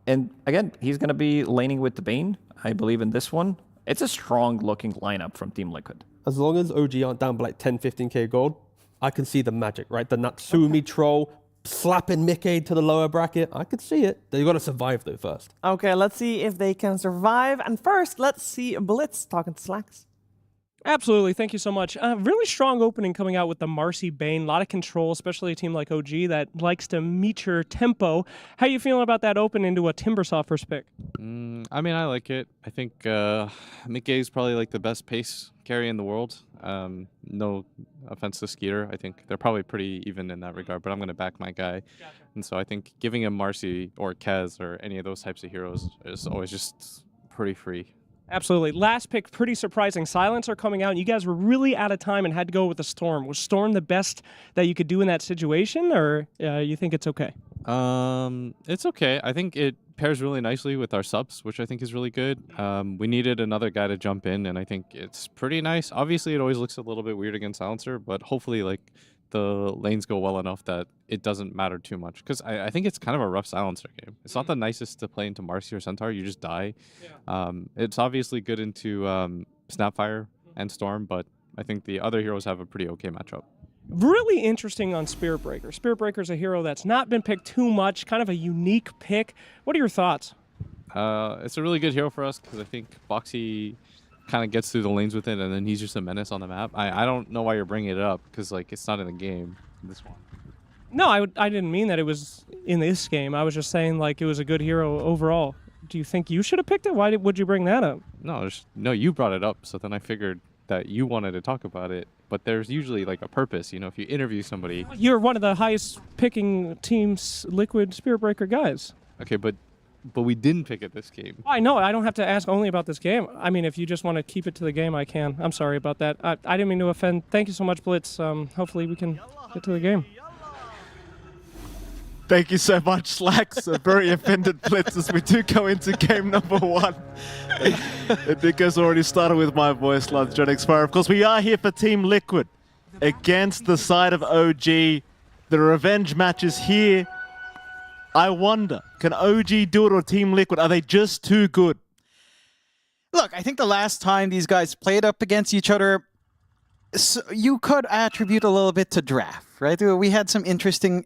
And again, he's going to be laning with the Bane, I believe, in this one. It's a strong-looking lineup from Team Liquid. As long as OG aren't down by like 10, 15k gold, I can see the magic, right? The Natsumi Troll slapping Mickey to the lower bracket. I could see it. They've got to survive, though, first. Okay, let's see if they can survive. And first, let's see Blitz talking to Slacks. Absolutely. Thank you so much. Really strong opening coming out with the Marcy Bane. A lot of control, especially a team like OG that likes to meet your tempo. How you feeling about that open into a Timbersaw first pick? I mean, I like it. I think Mickey is probably like the best pace carry in the world. No offense to Skeeter. I think they're probably pretty even in that regard, but I'm going to back my guy. Gotcha. And so I think giving him Marcy or Kez or any of those types of heroes is always just pretty free. Absolutely. Last pick, pretty surprising. Silencer coming out, and you guys were really out of time and had to go with the Storm. Was Storm the best that you could do in that situation, or you think it's okay? It's okay. I think it pairs really nicely with our subs, which I think is really good. We needed another guy to jump in, and I think it's pretty nice. Obviously, it always looks a little bit weird against Silencer, but hopefully, like, the lanes go well enough that it doesn't matter too much. Because I think it's kind of a rough Silencer game. It's not the nicest to play into Marcy or Centaur. You just die. Yeah. It's obviously good into Snapfire and Storm, but I think the other heroes have a pretty okay matchup. Really interesting on Spirit Breaker. Spirit Breaker is a hero that's not been picked too much, kind of a unique pick. What are your thoughts? It's a really good hero for us because I think Boxy kind of gets through the lanes with it, and then he's just a menace on the map. I don't know why you're bringing it up because like it's not in the game. This one. No, I didn't mean that it was in this game. I was just saying like it was a good hero overall. Do you think you should have picked it? Why would you bring that up? No, you brought it up, so then I figured that you wanted to talk about it. But there's usually like a purpose, you know, if you interview somebody. You're one of the highest picking teams Liquid Spirit Breaker guys. Okay, but we didn't pick it this game. I know. I don't have to ask only about this game. I mean, if you just want to keep it to the game, I can. I'm sorry about that. I didn't mean to offend. Thank you so much, Blitz. Hopefully we can get to the game. Thank you so much, Slacks. A very offended Blitz as we do go into game number 1. It goes already started with my voice, Lance John Xfire. Of course, we are here for Team Liquid against the side of OG. The revenge match is here. I wonder, can OG do it or Team Liquid? Are they just too good? Look, I think the last time these guys played up against each other, so you could attribute a little bit to draft, right? We had some interesting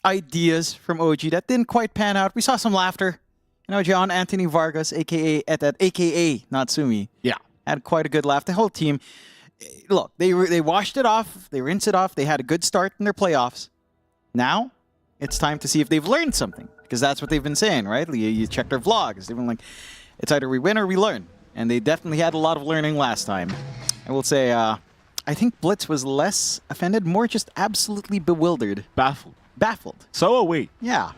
ideas from OG that didn't quite pan out. We saw some laughter. You know, John Anthony Vargas, aka Natsumi, had quite a good laugh. The whole team, look, they washed it off, they rinsed it off, they had a good start in their playoffs. Now, it's time to see if they've learned something, because that's what they've been saying, right? You check their vlogs. They've been like, it's either we win or we learn. And they definitely had a lot of learning last time. I will say, I think Blitz was less offended, more just absolutely bewildered. Baffled. So are we. Yeah.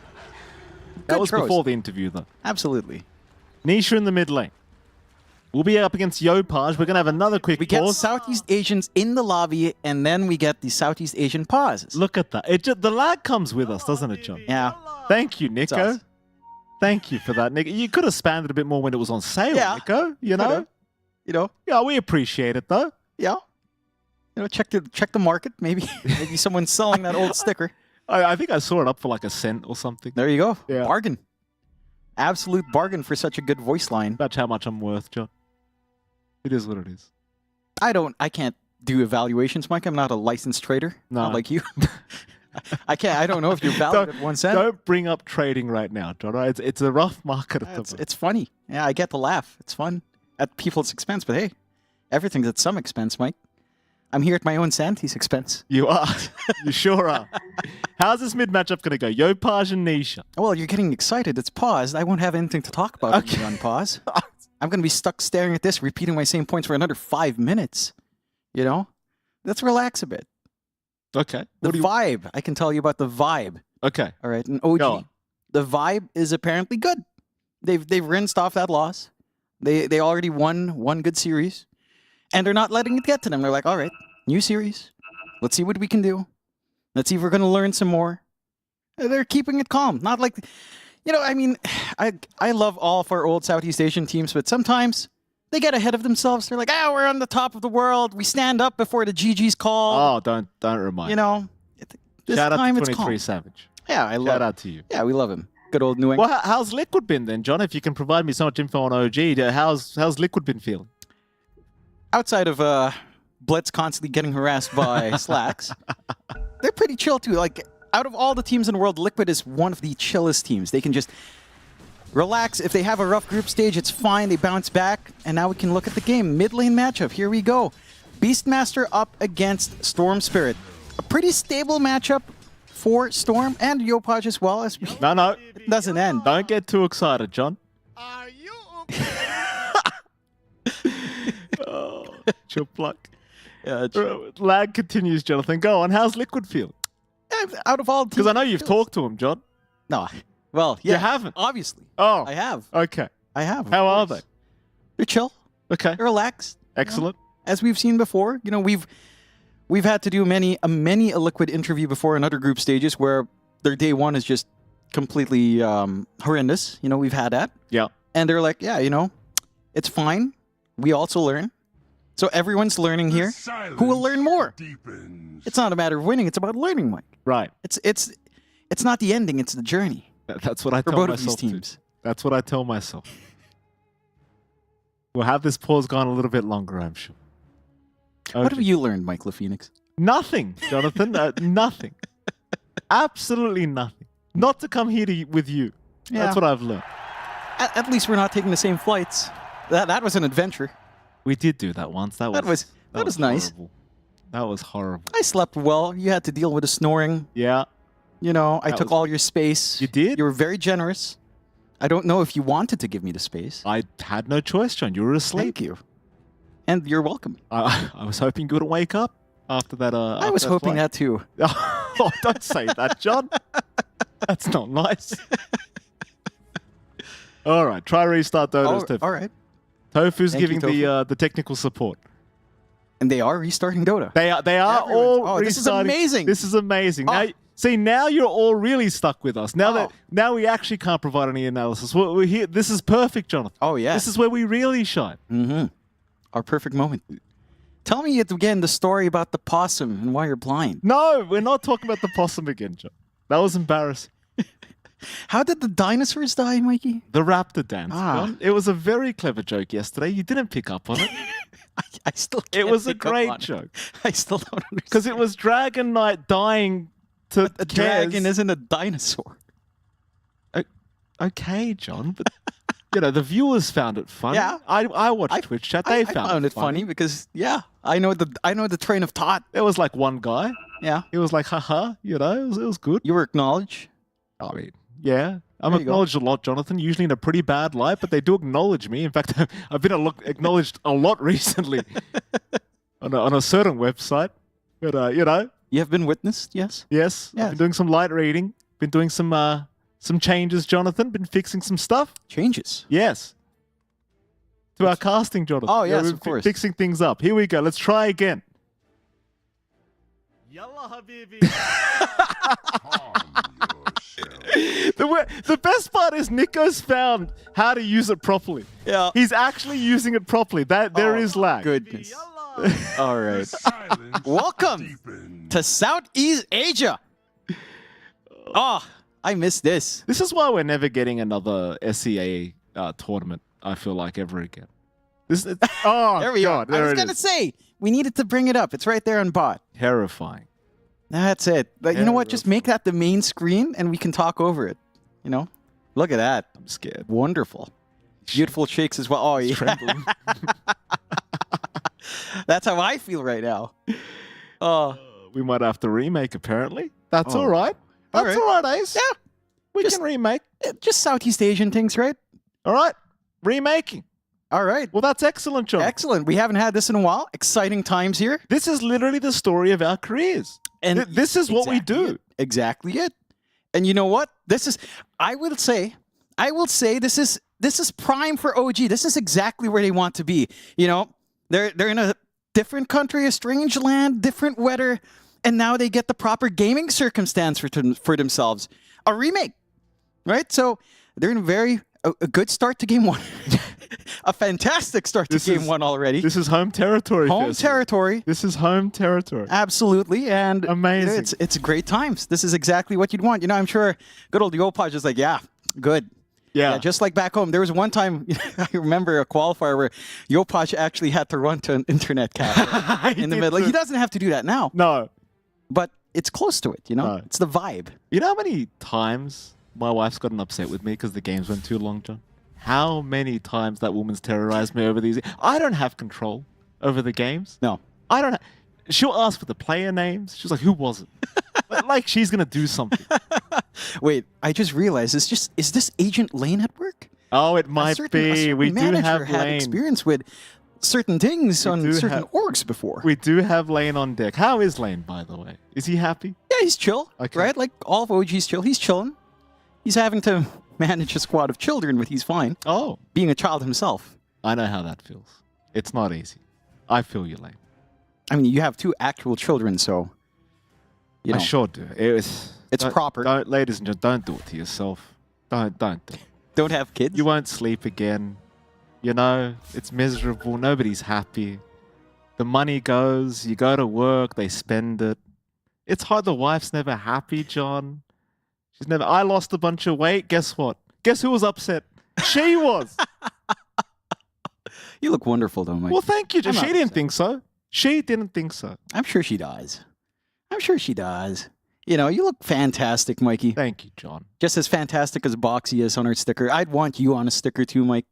That was before the interview, though. Absolutely. Nisha in the mid lane. We'll be up against Yopaj. We're going to have another quick pause. We get Southeast Asians in the lobby, and then we get the Southeast Asian pauses. Look at that. The lag comes with us, doesn't it, John? Yeah. Thank you, Nico. Thank you for that, Nico. You could have spanned it a bit more when it was on sale, Nico. You know? Yeah, we appreciate it, though. Yeah. You know, check the market. Maybe someone's selling that old sticker. I think I saw it up for like a cent or something. There you go. Yeah. Bargain. Absolute bargain for such a good voice line. That's how much I'm worth, John. It is what it is. I can't do evaluations, Mike. I'm not a licensed trader. No. Not like you. I don't know if you're valued at 1 cent. Don't bring up trading right now, John. It's a rough market at the moment. It's funny. Yeah, I get the laugh. It's fun at people's expense. But hey, everything's at some expense, Mike. I'm here at my own Santy's expense. You are. You sure are. How's this mid matchup going to go? Yopaj and Nisha. Well, you're getting excited. It's paused. I won't have anything to talk about when you're on pause. I'm going to be stuck staring at this, repeating my same points for another 5 minutes. You know? Let's relax a bit. Okay. The vibe. I can tell you about the vibe. Okay. All right. And OG. The vibe is apparently good. They've rinsed off that loss. They already won one good series. And they're not letting it get to them. They're like, all right, new series. Let's see what we can do. Let's see if we're going to learn some more. They're keeping it calm. Not like, you know, I mean, I love all of our old Southeast Asian teams, but sometimes they get ahead of themselves. They're like, we're on the top of the world. We stand up before the GG's call. Oh, don't remind you know, this Shout out time to it's 23 calm. Savage. Yeah, I love Shout out to you. Yeah, we love him. Good old New England. Well, how's Liquid been then, John? If you can provide me so much info on OG, how's Liquid been feeling? Outside of Blitz constantly getting harassed by Slacks, they're pretty chill too. Like, out of all the teams in the world, Liquid is one of the chillest teams. They can just relax. If they have a rough group stage, it's fine. They bounce back. And now we can look at the game. Mid lane matchup. Here we go. Beastmaster up against Storm Spirit. A pretty stable matchup for Storm and Yopaj as well. As No. It doesn't end. Don't get too excited, John. Chill pluck. Yeah, lag continues, Jonathan. Go on. How's Liquid feel? Out of all, because I know you've talked to him, John. No, well, yeah, you haven't. Obviously. Oh, I have. Okay, I have. How are they? They're chill. Okay, they're relaxed. Excellent. You know, as we've seen before, you know, we've had to do many a Liquid interview before in other group stages where their day one is just completely horrendous. You know, we've had that. Yeah. And they're like, yeah, you know, it's fine. We also learn. So everyone's learning here. Who will learn more? It's not a matter of winning. It's about learning, Mike. Right. It's not the ending. It's the journey. That's what I for tell both myself. Of these teams. That's what I tell myself. We'll have this pause gone a little bit longer, I'm sure. Okay. What have you learned, Mike LaPhoenix? Nothing, Jonathan. Nothing. Absolutely nothing. Not to come here with you. Yeah. That's what I've learned. At least we're not taking the same flights. That was an adventure. We did do that once. That was nice. Horrible. That was horrible. I slept well. You had to deal with the snoring. Yeah. You know, I took all your space. You did? You were very generous. I don't know if you wanted to give me the space. I had no choice, John. You were asleep. Thank you. And you're welcome. I was hoping you wouldn't wake up after that. I was hoping that too. Oh, don't say that, John. That's not nice. All right, try restart Dodos. Tofu. All right. Tofu's Thank giving you, Tofu. the technical support. And they are restarting Dota. They are all restarting. This is amazing. This is amazing. Now you're all really stuck with us. Now we actually can't provide any analysis. We're here. This is perfect, Jonathan. Oh yeah. This is where we really shine. Mm-hmm. Our perfect moment. Tell me again the story about the possum and why you're blind. No, we're not talking about the possum again, John. That was embarrassing. How did the dinosaurs die, Mikey? The raptor dance, John. It was a very clever joke yesterday. You didn't pick up on it. I still can't It was a pick up great on it. joke. I still don't understand. Because it was Dragon Knight dying to a dragon isn't a dinosaur. Okay, John, but you know the viewers found it funny. Yeah, I watched Twitch chat. They found it funny because I know the train of thought. There was like one guy. Yeah, he was like, haha, you know, it was good. You were acknowledged. I mean, yeah, I'm There you go. acknowledged a lot, Jonathan. Usually in a pretty bad light, but they do acknowledge me. In fact, I've been acknowledged a lot recently on a certain website. But you know, you have been witnessed. Yes. Yes. I've been doing some light reading. Been doing some changes, Jonathan. Been fixing some stuff. Changes. Yes. To our casting, Jonathan. Oh, yes, we're of course. Fixing things up. Here we go. Let's try again. Yalla, Habibi. The best part is Nico's found how to use it properly. Yeah. He's actually using it properly. There is lag. Goodness. All right. Welcome to Southeast Asia. Oh, I missed this. This is why we're never getting another SEA tournament, I feel like, ever again. Oh, there we God, go. there I was it going to is. say, we needed to bring it up. It's right there on bot. Terrifying. That's it. But you know what? Just make that the main screen and we can talk over it. You know? Look at that. I'm scared. Wonderful. Beautiful shakes as well. Oh, yeah. Trembling. That's how I feel right now. Oh. We might have to remake, apparently. That's Oh. all right. That's all right, Ace. Yeah. We can remake. Just Southeast Asian things, right? All right. Remaking. All right. Well, that's excellent, John. Excellent. We haven't had this in a while. Exciting times here. This is literally the story of our careers. And this is what we do. Exactly it. And you know what? This is, I will say this is prime for OG. This is exactly where they want to be. You know, they're in a different country, a strange land, different weather, and now they get the proper gaming circumstance for themselves. A remake, right? So they're in a good start to game one. A fantastic start to game one already. This is home territory. Home territory. This is home territory. Absolutely. And amazing. You know, it's great times. This is exactly what you'd want. You know, I'm sure good old Yopaj is like, yeah, good. Yeah, just like back home. There was one time, I remember a qualifier where Yopaj actually had to run to an internet cafe in the middle. He doesn't have to do that now. No. But it's close to it, you know? No. It's the vibe. You know how many times my wife's gotten upset with me because the games went too long, John? How many times that woman's terrorized me over these? I don't have control over the games. No. I don't. She'll ask for the player names. She's like, who was it? Like she's going to do something. Wait, I just realized, is this Agent Lane at work? Oh, it might be. We do have had Lane. Experience with certain things on certain orgs before. We do have Lane on deck. How is Lane, by the way? Is he happy? Yeah, he's chill, right? Like all of OG's chill. He's chilling. He's having to manage a squad of children, but he's fine. Oh. Being a child himself. I know how that feels. It's not easy. I feel you, Lane. I mean, you have 2 actual children, so... You know, I sure do. It's proper. Don't, ladies and gentlemen, don't do it to yourself. Don't do it. Don't have kids? You won't sleep again. You know, it's miserable. Nobody's happy. The money goes. You go to work. They spend it. It's hard. The wife's never happy, John. She's never... I lost a bunch of weight. Guess what? Guess who was upset? She was. You look wonderful, though, Mike. Well, thank you. She didn't think so. She didn't think so. I'm sure she does. I'm sure she does. You know, you look fantastic, Mikey. Thank you, John. Just as fantastic as Boxy is on her sticker. I'd want you on a sticker too, Mike.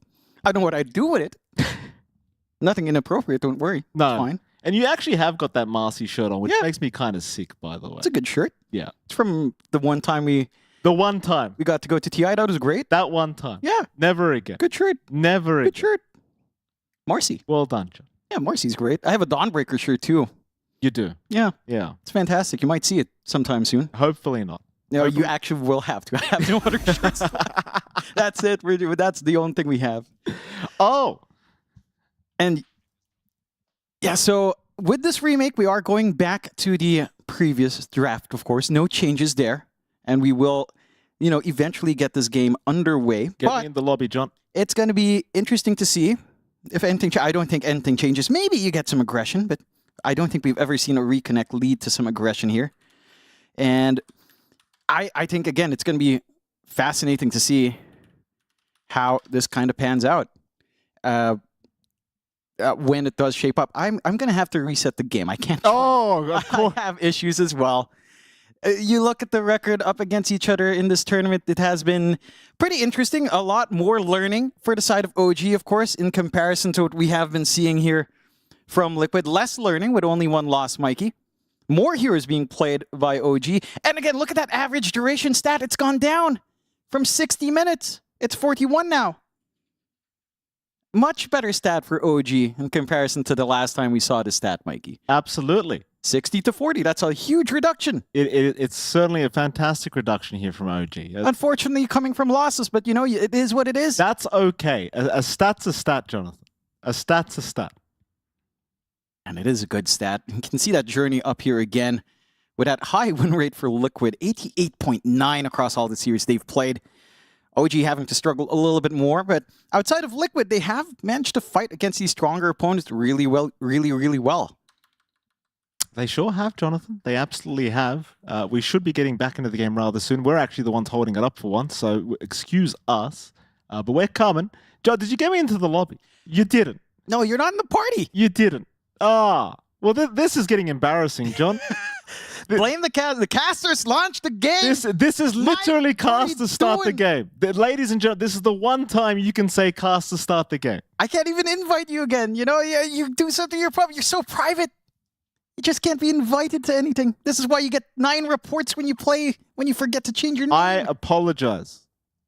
I don't know what I'd do with it. Nothing inappropriate, don't worry. No. It's fine. And you actually have got that Marcy shirt on, which makes me kind of sick, by the way. It's a good shirt. Yeah. It's from the one time we got to go to TI. That was great. That one time. Yeah. Never again. Good shirt. Never again. Good shirt. Marcy. Well done, John. Yeah, Marcy's great. I have a Dawnbreaker shirt too. You do? Yeah. Yeah. It's fantastic. You might see it sometime soon. Hopefully not. No, you actually will have to. I have no other shirts. That's it. That's the only thing we have. Oh. And yeah, so with this remake, we are going back to the previous draft, of course. No changes there. And we will, you know, eventually get this game underway. Get me in the lobby, John. It's going to be interesting to see if anything. I don't think anything changes. Maybe you get some aggression, but I don't think we've ever seen a reconnect lead to some aggression here. And I think, again, it's going to be fascinating to see how this kind of pans out when it does shape up. I'm going to have to reset the game. I can't. Oh, of course. I have issues as well. You look at the record up against each other in this tournament, it has been pretty interesting. A lot more learning for the side of OG, of course, in comparison to what we have been seeing here from Liquid. Less learning with only 1 loss, Mikey. More heroes being played by OG. And again, look at that average duration stat. It's gone down from 60 minutes. It's 41 now. Much better stat for OG in comparison to the last time we saw the stat, Mikey. Absolutely. 60 to 40. That's a huge reduction. It's certainly a fantastic reduction here from OG. Unfortunately, coming from losses, but you know, it is what it is. That's okay. A stat's a stat, Jonathan. A stat's a stat. And it is a good stat. You can see that journey up here again with that high win rate for Liquid, 88.9 across all the series they've played. OG having to struggle a little bit more, but outside of Liquid, they have managed to fight against these stronger opponents really well, really well. They sure have, Jonathan. They absolutely have. We should be getting back into the game rather soon. We're actually the ones holding it up for once, so excuse us. But we're coming. John, did you get me into the lobby? You didn't. No, you're not in the party. You didn't. Ah. Well, this is getting embarrassing, John. Blame the cast. The casters launched the game. This is literally cast to start the game. Ladies and gentlemen, this is the one time you can say cast to start the game. I can't even invite you again. You know, you do something, you're so private. You just can't be invited to anything. This is why you get 9 reports when you play, when you forget to change your name. I apologize.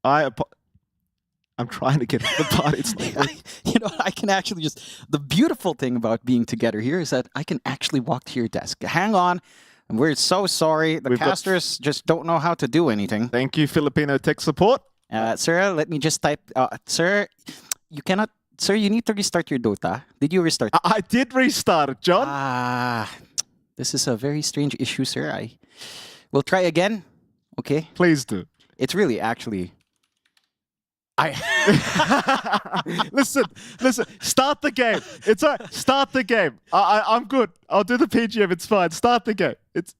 I'm trying to get to the party. It's like, you know, I can actually just... The beautiful thing about being together here is that I can actually walk to your desk. Hang on. We're so sorry. The casters just don't know how to do anything. Thank you, Filipino tech support. Sir, let me just type... sir, you cannot... Sir, you need to restart your Dota. Did you restart? I did restart it, John. This is a very strange issue, sir. We'll try again. Okay? Please do. It's really actually... Listen. Start the game. It's all right. Start the game. I'm good. I'll do the PGM. It's fine. Start the game. It's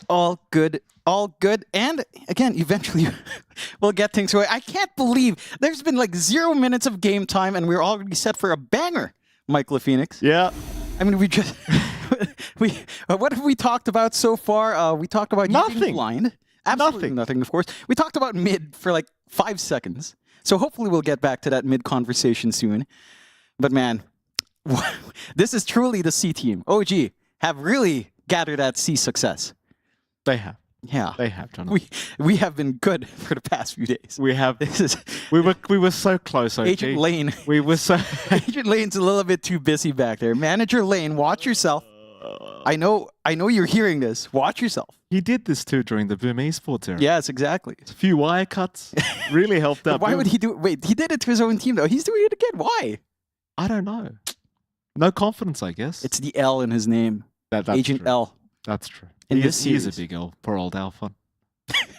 all good. All good. And again, eventually we'll get things right. I can't believe there's been like 0 minutes of game time and we're already set for a banger, Michael Phoenix. Yeah. I mean, we just... what have we talked about so far? We talked about you being blind. Absolutely nothing, of course. We talked about mid for like 5 seconds. So hopefully we'll get back to that mid conversation soon. But man, this is truly the C team. OG have really gathered that C success. They have. Yeah. They have, Jonathan. We have been good for the past few days. We have. We were so close, OG. Agent Lane. We were so... Agent Lane's a little bit too busy back there. Manager Lane, watch yourself. I know you're hearing this. Watch yourself. He did this too during the BetBoom Esports era. Yes, exactly. A few wire cuts really helped out. Why would he do it? Wait, he did it to his own team though. He's doing it again. Why? I don't know. No confidence, I guess. It's the L in his name. That's Agent true. L. That's true. In He this is a series. big L. Poor old Alphon.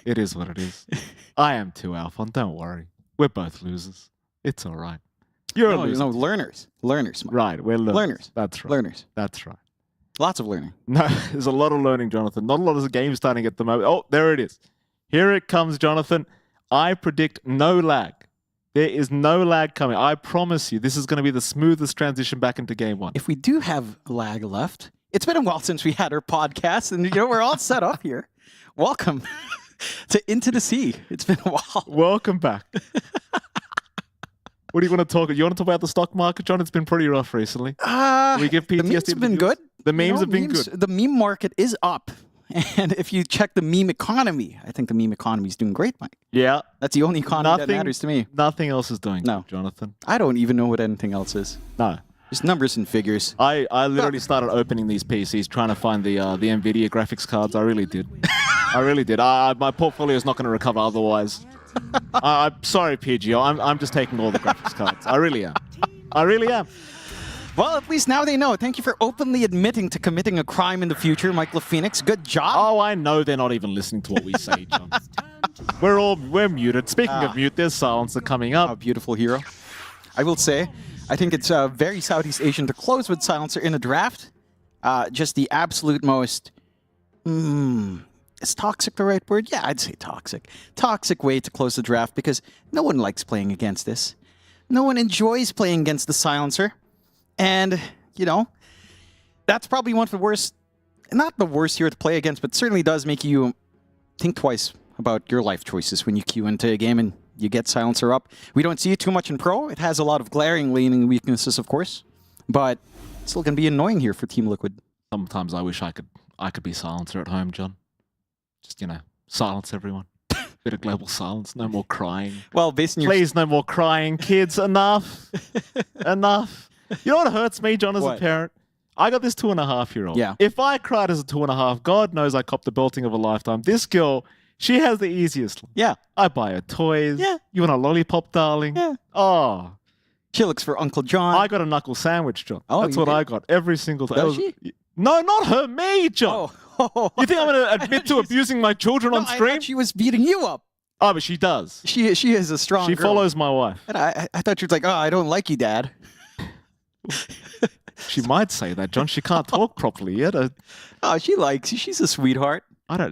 It is what it is. I am too, Alphon. Don't worry. We're both losers. It's all right. You're a loser. No, learners. Learners. Mike. Right, we're learners. Learners. That's right. Learners. That's right. Lots of learning. No, there's a lot of learning, Jonathan. Not a lot of game starting at the moment. Oh, there it is. Here it comes, Jonathan. I predict no lag. There is no lag coming. I promise you, this is going to be the smoothest transition back into game one. If we do have lag left, it's been a while since we had our podcast, and we're all set up here. Welcome to Into the Sea. It's been a while. Welcome back. What do you want to talk about? You want to talk about the stock market, John? It's been pretty rough recently. We give PTSD. The memes have been good. The memes have been good. The meme market is up. And if you check the meme economy, I think the meme economy is doing great, Mike. Yeah. That's the only economy that matters to me. Nothing else is doing good, Jonathan. I don't even know what anything else is. No. Just numbers and figures. I literally started opening these PCs trying to find the NVIDIA graphics cards. I really did. I really did. My portfolio is not going to recover otherwise. I'm sorry, PGL. I'm just taking all the graphics cards. I really am. I really am. Well, at least now they know. Thank you for openly admitting to committing a crime in the future, Michael Phoenix. Good job. Oh, I know they're not even listening to what we say, John. We're muted. Speaking of mute, there's silencer coming up. A beautiful hero. I will say, I think it's very Southeast Asian to close with silencer in a draft. Just the absolute most... Is toxic the right word? Yeah, I'd say toxic. Toxic way to close the draft because no one likes playing against this. No one enjoys playing against the silencer. And, you know, that's probably one of the worst, not the worst hero to play against, but certainly does make you think twice about your life choices when you queue into a game and you get silencer up. We don't see it too much in Pro. It has a lot of glaring laning weaknesses, of course, but it's still going to be annoying here for Team Liquid. Sometimes I wish I could be silencer at home, John. Just, silence everyone. Bit of global silence. No more crying. Well, based on your... Please, no more crying, kids. Enough. Enough. You know what hurts me, John, as a parent? I got this 2.5-year-old. Yeah. If I cried as a 2.5, God knows I copped the belting of a lifetime. This girl, she has the easiest one. Yeah. I buy her toys. Yeah. You want a lollipop, darling? Yeah. Oh. She looks for Uncle John. I got a knuckle sandwich, John. Oh, that's what I got every single time. Does she? No, not her, me, John. Oh. You think I'm going to admit to abusing my children on stream? I thought she was beating you up. Oh, but she does. She is a strong girl. She follows my wife. And I thought she was like, oh, I don't like you, Dad. She might say that, John. She can't talk properly yet. Oh, she likes you. She's a sweetheart.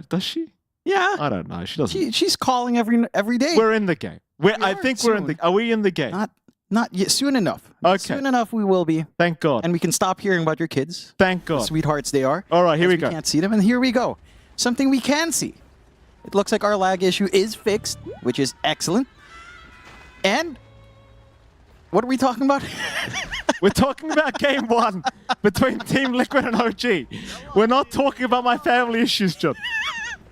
Does she? Yeah. I don't know. She doesn't. She's calling every day. We're in the game. I think we're in the... Are we in the game? Not yet. Soon enough. Okay. Soon enough we will be. Thank God. And we can stop hearing about your kids. Thank God. The sweethearts they are. All right, here we go. We can't see them, and here we go. Something we can see. It looks like our lag issue is fixed, which is excellent. And what are we talking about? We're talking about game 1 between Team Liquid and OG. We're not talking about my family issues, John.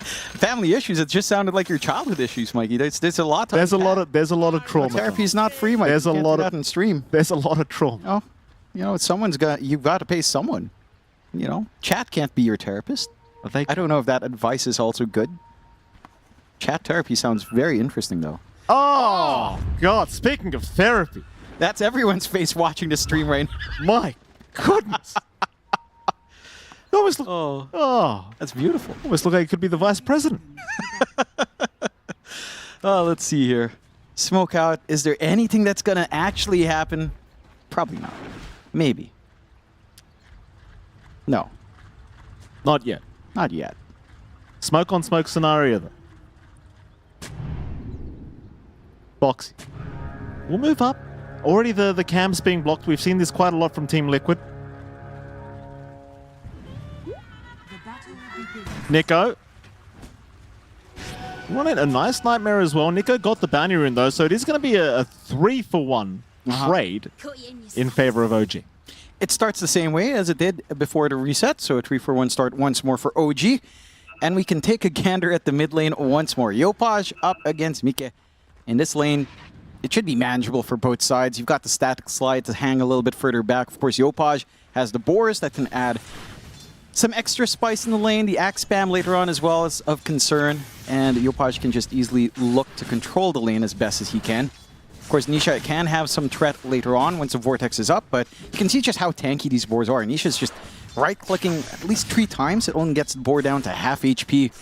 Family issues? It just sounded like your childhood issues, Mikey. There's a lot. There's a lot of trauma. Therapy's not free, Mikey. There's a lot of in stream. There's a lot of trauma. Oh, you know, you've got to pay someone. You know, chat can't be your therapist. I don't know if that advice is also good. Chat therapy sounds very interesting, though. Oh, God. Speaking of therapy. That's everyone's face watching the stream right now. My goodness. That's beautiful. Almost look like it could be the vice president. Let's see here. Smoke out. Is there anything that's going to actually happen? Probably not. Maybe. No. Not yet. Not yet. Smoke on smoke scenario, though. Boxy. We'll move up. Already the cam's being blocked. We've seen this quite a lot from Team Liquid. Nico. Wanted a nice nightmare as well. Nico got the bounty rune, though, so it is going to be a 3-for-1 trade in favor of OG. It starts the same way as it did before the reset, so a 3-for-1 start once more for OG. And we can take a gander at the mid lane once more. Yopaj up against Mike. In this lane, it should be manageable for both sides. You've got the static slide to hang a little bit further back. Of course, Yopaj has the Boars that can add some extra spice in the lane. The axe spam later on as well is of concern. And Yopaj can just easily look to control the lane as best as he can. Of course, Nisha can have some threat later on once the Vortex is up, but you can see just how tanky these boars are. Nisha's just right-clicking at least 3 times. It only gets the boar down to half HP.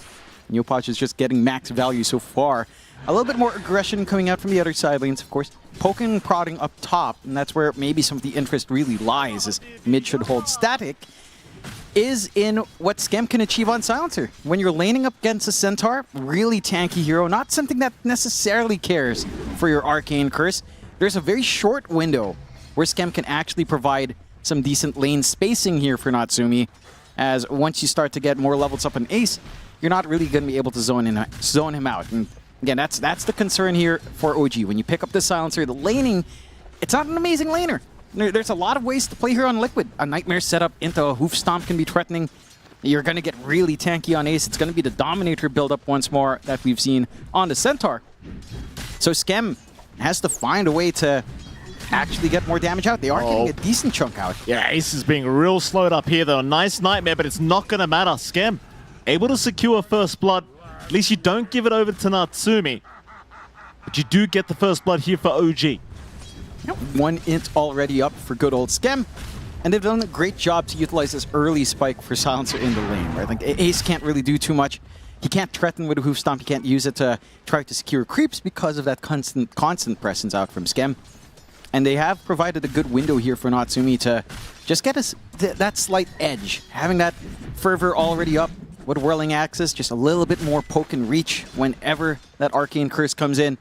Yopaj is just getting max value so far. A little bit more aggression coming out from the other side lanes, of course. Poking and prodding up top, and that's where maybe some of the interest really lies, as mid should hold static, is in what Skem can achieve on Silencer. When you're laning up against a Centaur, really tanky hero, not something that necessarily cares for your Arcane Curse. There's a very short window where Skem can actually provide some decent lane spacing here for Natsumi, as once you start to get more levels up in Ace, you're not really going to be able to zone him out. And again, that's the concern here for OG. When you pick up the Silencer, the laning, it's not an amazing laner. There's a lot of ways to play here on Liquid. A Nightmare setup into a Hoof Stomp can be threatening. You're going to get really tanky on Ace. It's going to be the Dominator build-up once more that we've seen on the Centaur. So Skem has to find a way to actually get more damage out. They are getting a decent chunk out. Yeah, Ace is being real slowed up here, though. Nice Nightmare, but it's not going to matter. Skem able to secure first blood. At least you don't give it over to Natsumi. But you do get the first blood here for OG. One int already up for good old Skem. And they've done a great job to utilize this early spike for Silencer in the lane, right? Like, Ace can't really do too much. He can't threaten with a Hoof Stomp. He can't use it to try to secure creeps because of that constant presence out from Skem. And they have provided a good window here for Natsumi to just get us that slight edge. Having that Fervor already up with Whirling Axis, just a little bit more poke and reach whenever that Arcane Curse comes in.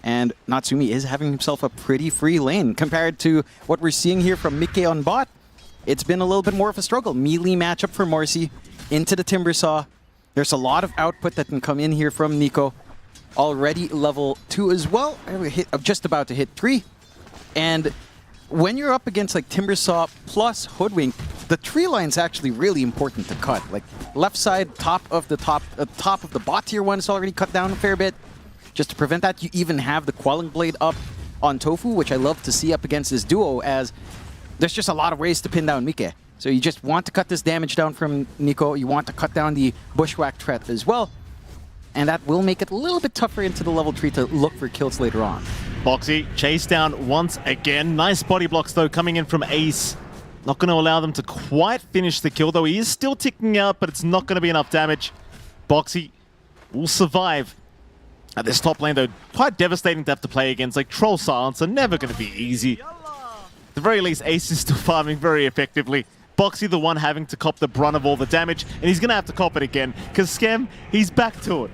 And Natsumi is having himself a pretty free lane compared to what we're seeing here from Mickey on bot. It's been a little bit more of a struggle. Melee matchup for Marcy into the Timbersaw. There's a lot of output that can come in here from Nico. Already level 2 as well. Just about to hit 3. And when you're up against like Timbersaw plus Hoodwink, the tree line's actually really important to cut. Like left side, top of the bot tier 1 is already cut down a fair bit. Just to prevent that, you even have the Quelling Blade up on Tofu, which I love to see up against this duo, as there's just a lot of ways to pin down Mike. So you just want to cut this damage down from Nico. You want to cut down the Bushwhack threat as well. And that will make it a little bit tougher into the level 3 to look for kills later on. Boxy chased down once again. Nice body blocks, though, coming in from Ace. Not going to allow them to quite finish the kill, though. He is still ticking out, but it's not going to be enough damage. Boxy will survive. At this top lane, though, quite devastating to have to play against. Like, Troll Silencer, never going to be easy. At the very least, Ace is still farming very effectively. Boxy the one having to cop the brunt of all the damage, and he's going to have to cop it again, because Skem, he's back to it.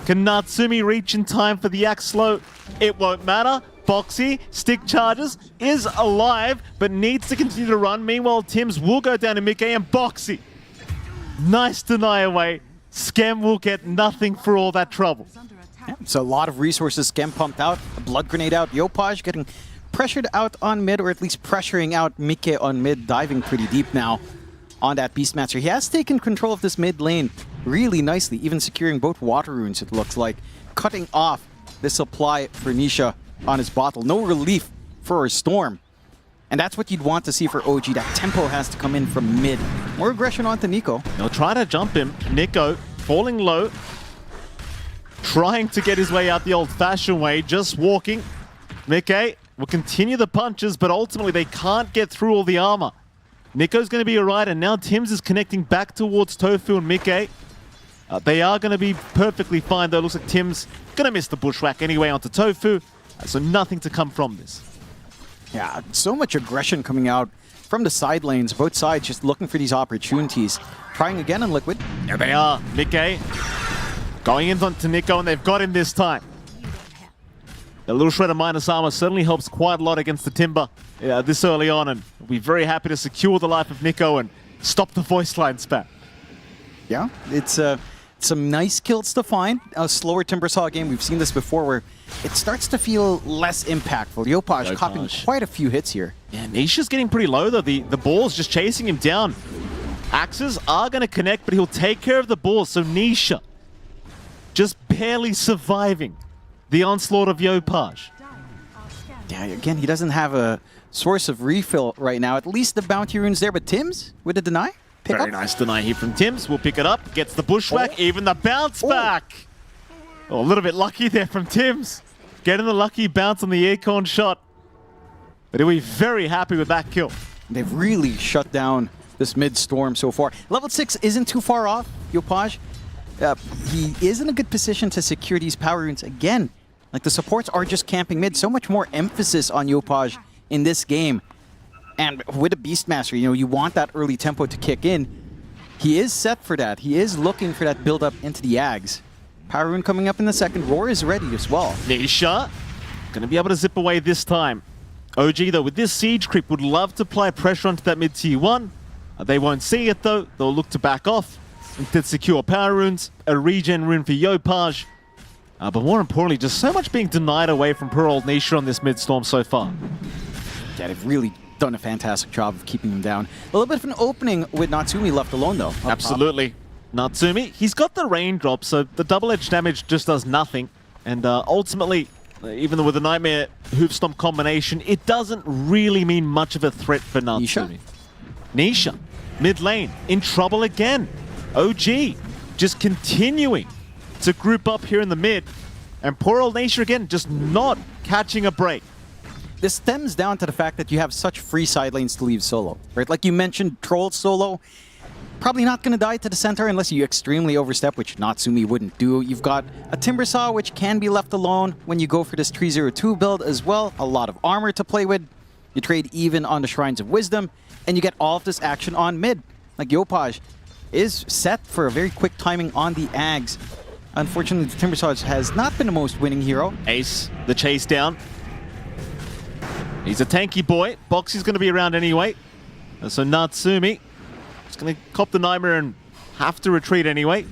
Can Natsumi reach in time for the axe slow? It won't matter. Boxy, stick charges, is alive, but needs to continue to run. Meanwhile, Tims will go down to Mickey, and Boxy. Nice deny away. Skem will get nothing for all that trouble. Yeah, so a lot of resources Skem pumped out. A blood grenade out. Yopaj getting pressured out on mid, or at least pressuring out Mike on mid, diving pretty deep now on that Beastmaster. He has taken control of this mid lane really nicely, even securing both water runes, it looks like, cutting off the supply for Nisha on his bottle. No relief for a Storm. And that's what you'd want to see for OG. That tempo has to come in from mid. More aggression onto Nico. They'll try to jump him. Nico falling low, trying to get his way out the old-fashioned way, just walking. Mike will continue the punches, but ultimately they can't get through all the armor. Nico's going to be alright, and now Tim's is connecting back towards Tofu and Mike. They are going to be perfectly fine, though. It looks like Tim's going to miss the bushwhack anyway onto Tofu, so nothing to come from this. Yeah, so much aggression coming out from the side lanes. Both sides just looking for these opportunities. Trying again on Liquid. There they are. Mike going in onto Nico, and they've got him this time. A little shred of minus armor certainly helps quite a lot against the Timber this early on, and we'll be very happy to secure the life of Nico and stop the voice line spam. Yeah, it's some nice kills to find. A slower Timbersaw game, we've seen this before, where it starts to feel less impactful. Yopaj copping quite a few hits here. Yeah, Nisha's getting pretty low though. The ball's just chasing him down. Axes are going to connect, but he'll take care of the ball. So Nisha just barely surviving the onslaught of Yopaj. Yeah, again, he doesn't have a source of refill right now. At least the bounty rune's there, but Tim's with the deny? Very nice deny here from Tim's. We'll pick it up. Gets the bushwhack, even the bounce back. Oh, a little bit lucky there from Tim's. Getting the lucky bounce on the acorn shot. But he'll be very happy with that kill. They've really shut down this mid-storm so far. Level 6 isn't too far off, Yopaj. He is in a good position to secure these power runes again. Like, the supports are just camping mid. So much more emphasis on Yopaj in this game. And with a Beastmaster, you want that early tempo to kick in. He is set for that. He is looking for that build-up into the Ags. Power rune coming up in the second. Roar is ready as well. Nisha going to be able to zip away this time. OG, though, with this siege creep, would love to apply pressure onto that mid-tier 1. They won't see it, though. They'll look to back off. Instead, secure power runes, a regen rune for Yopaj. But more importantly, just so much being denied away from poor old Nisha on this mid-storm so far. Yeah, they've really done a fantastic job of keeping him down. A little bit of an opening with Natsumi left alone, though. Absolutely. Natsumi, he's got the raindrop, so the double-edged damage just does nothing. And ultimately, even with the Nightmare Hoofstomp combination, it doesn't really mean much of a threat for Natsumi. Nisha, mid lane, in trouble again. OG, just continuing to group up here in the mid. And poor old Nisha again, just not catching a break. This stems down to the fact that you have such free side lanes to leave solo, right? Like you mentioned, Troll solo, probably not going to die to the center unless you extremely overstep, which Natsumi wouldn't do. You've got a Timbersaw, which can be left alone when you go for this 302 build as well. A lot of armor to play with. You trade even on the Shrines of Wisdom, and you get all of this action on mid. Like Yopaj is set for a very quick timing on the Ags. Unfortunately, the Timbersaw has not been the most winning hero. Ace, the chase down. He's a tanky boy. Boxy's going to be around anyway. So Natsumi is going to cop the Nightmare and have to retreat anyway.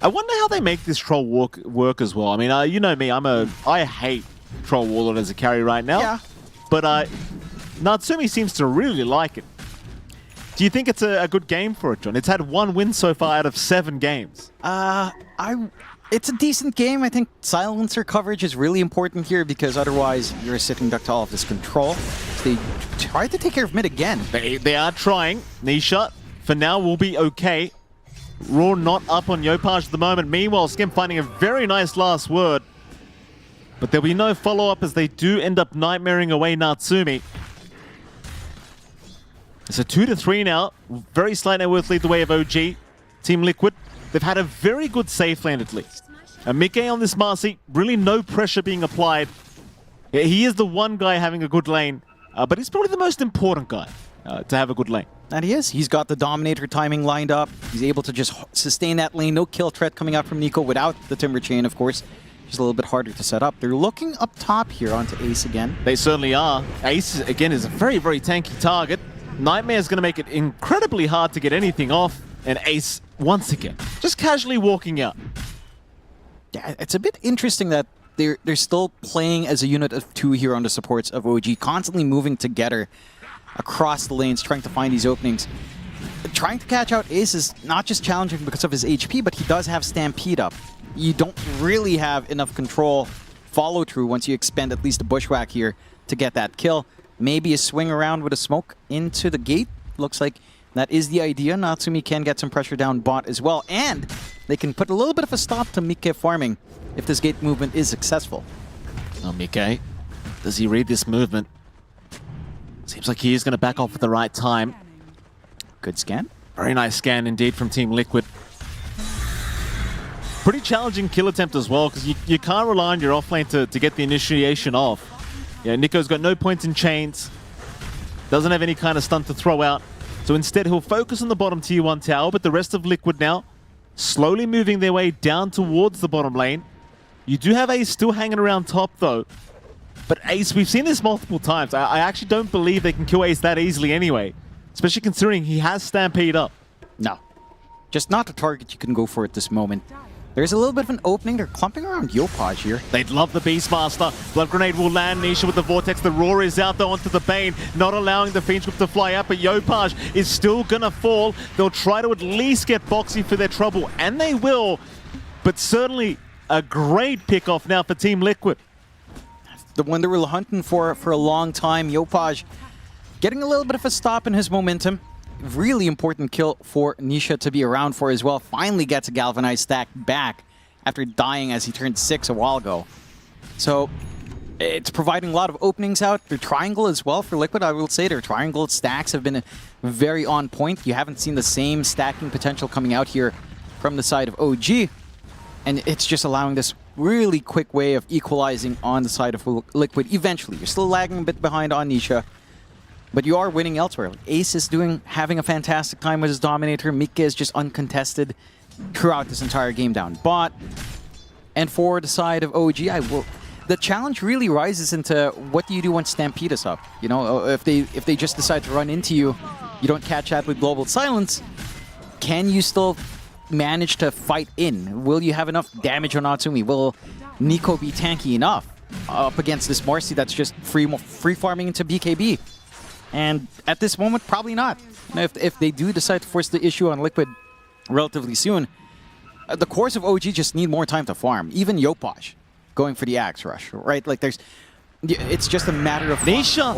I wonder how they make this Troll work as well. I mean, you know me, I hate Troll Warlord as a carry right now. Yeah. But Natsumi seems to really like it. Do you think it's a good game for it, John? It's had 1 win so far out of 7 games. It's a decent game. I think silencer coverage is really important here because otherwise you're sitting duck to all of this control. So they tried to take care of mid again. They are trying. Nisha, for now, will be okay. Raw not up on Yopaj at the moment. Meanwhile, Skim finding a very nice last word. But there'll be no follow-up as they do end up nightmaring away Natsumi. It's a 2-3 now. Very slight net worth lead the way of OG. Team Liquid. They've had a very good safe lane at least. And Mike on this Marcy, really no pressure being applied. He is the one guy having a good lane, but he's probably the most important guy to have a good lane. And he is. He's got the Dominator timing lined up. He's able to just sustain that lane. No kill threat coming out from Nico without the Timber Chain, of course. Just a little bit harder to set up. They're looking up top here onto Ace again. They certainly are. Ace, again, is a very, very tanky target. Nightmare is going to make it incredibly hard to get anything off. And Ace, once again, just casually walking out. Yeah, it's a bit interesting that they're still playing as a unit of two here on the supports of OG, constantly moving together across the lanes, trying to find these openings. Trying to catch out Ace is not just challenging because of his HP, but he does have Stampede up. You don't really have enough control follow-through once you expend at least a bushwhack here to get that kill. Maybe a swing around with a smoke into the gate. Looks like that is the idea. Natsumi can get some pressure down bot as well, and they can put a little bit of a stop to Mike farming if this gate movement is successful. Oh, Mike, does he read this movement? Seems like he is going to back off at the right time. Good scan. Very nice scan indeed from Team Liquid. Pretty challenging kill attempt as well, because you can't rely on your offlane to get the initiation off. Yeah, Nico's got no points in chains. Doesn't have any kind of stun to throw out. So instead he'll focus on the bottom tier 1 tower, but the rest of Liquid now slowly moving their way down towards the bottom lane. You do have Ace still hanging around top though. But Ace, we've seen this multiple times. I actually don't believe they can kill Ace that easily anyway. Especially considering he has Stampede up. No. Just not a target you can go for at this moment. There's a little bit of an opening. They're clumping around Yopaj here. They'd love the Beastmaster. Blood Grenade will land Nisha with the Vortex. The Roar is out though onto the Bane, not allowing the Fiend Script to fly up, but Yopaj is still gonna fall. They'll try to at least get Boxy for their trouble, and they will. But certainly a great pick-off now for Team Liquid. The one they were hunting for a long time. Yopaj getting a little bit of a stop in his momentum. Really important kill for Nisha to be around for as well. Finally gets a Galvanized stack back after dying as he turned 6 a while ago. So it's providing a lot of openings out. Their triangle as well for Liquid, I will say. Their triangle stacks have been very on point. You haven't seen the same stacking potential coming out here from the side of OG. And it's just allowing this really quick way of equalizing on the side of Liquid. Eventually, you're still lagging a bit behind on Nisha, but you are winning elsewhere. Ace is having a fantastic time with his Dominator. Mike is just uncontested throughout this entire game down bot. And for the side of OG, the challenge really rises into what do you do when Stampede is up? You know, if they just decide to run into you, you don't catch that with Global Silence. Can you still manage to fight in? Will you have enough damage on Natsumi? Will Nico be tanky enough up against this Marcy that's just free farming into BKB? And at this moment, probably not. If they do decide to force the issue on Liquid relatively soon, the cores of OG just need more time to farm. Even Yopaj going for the Axe Rush, right? Like it's just a matter of... Nisha!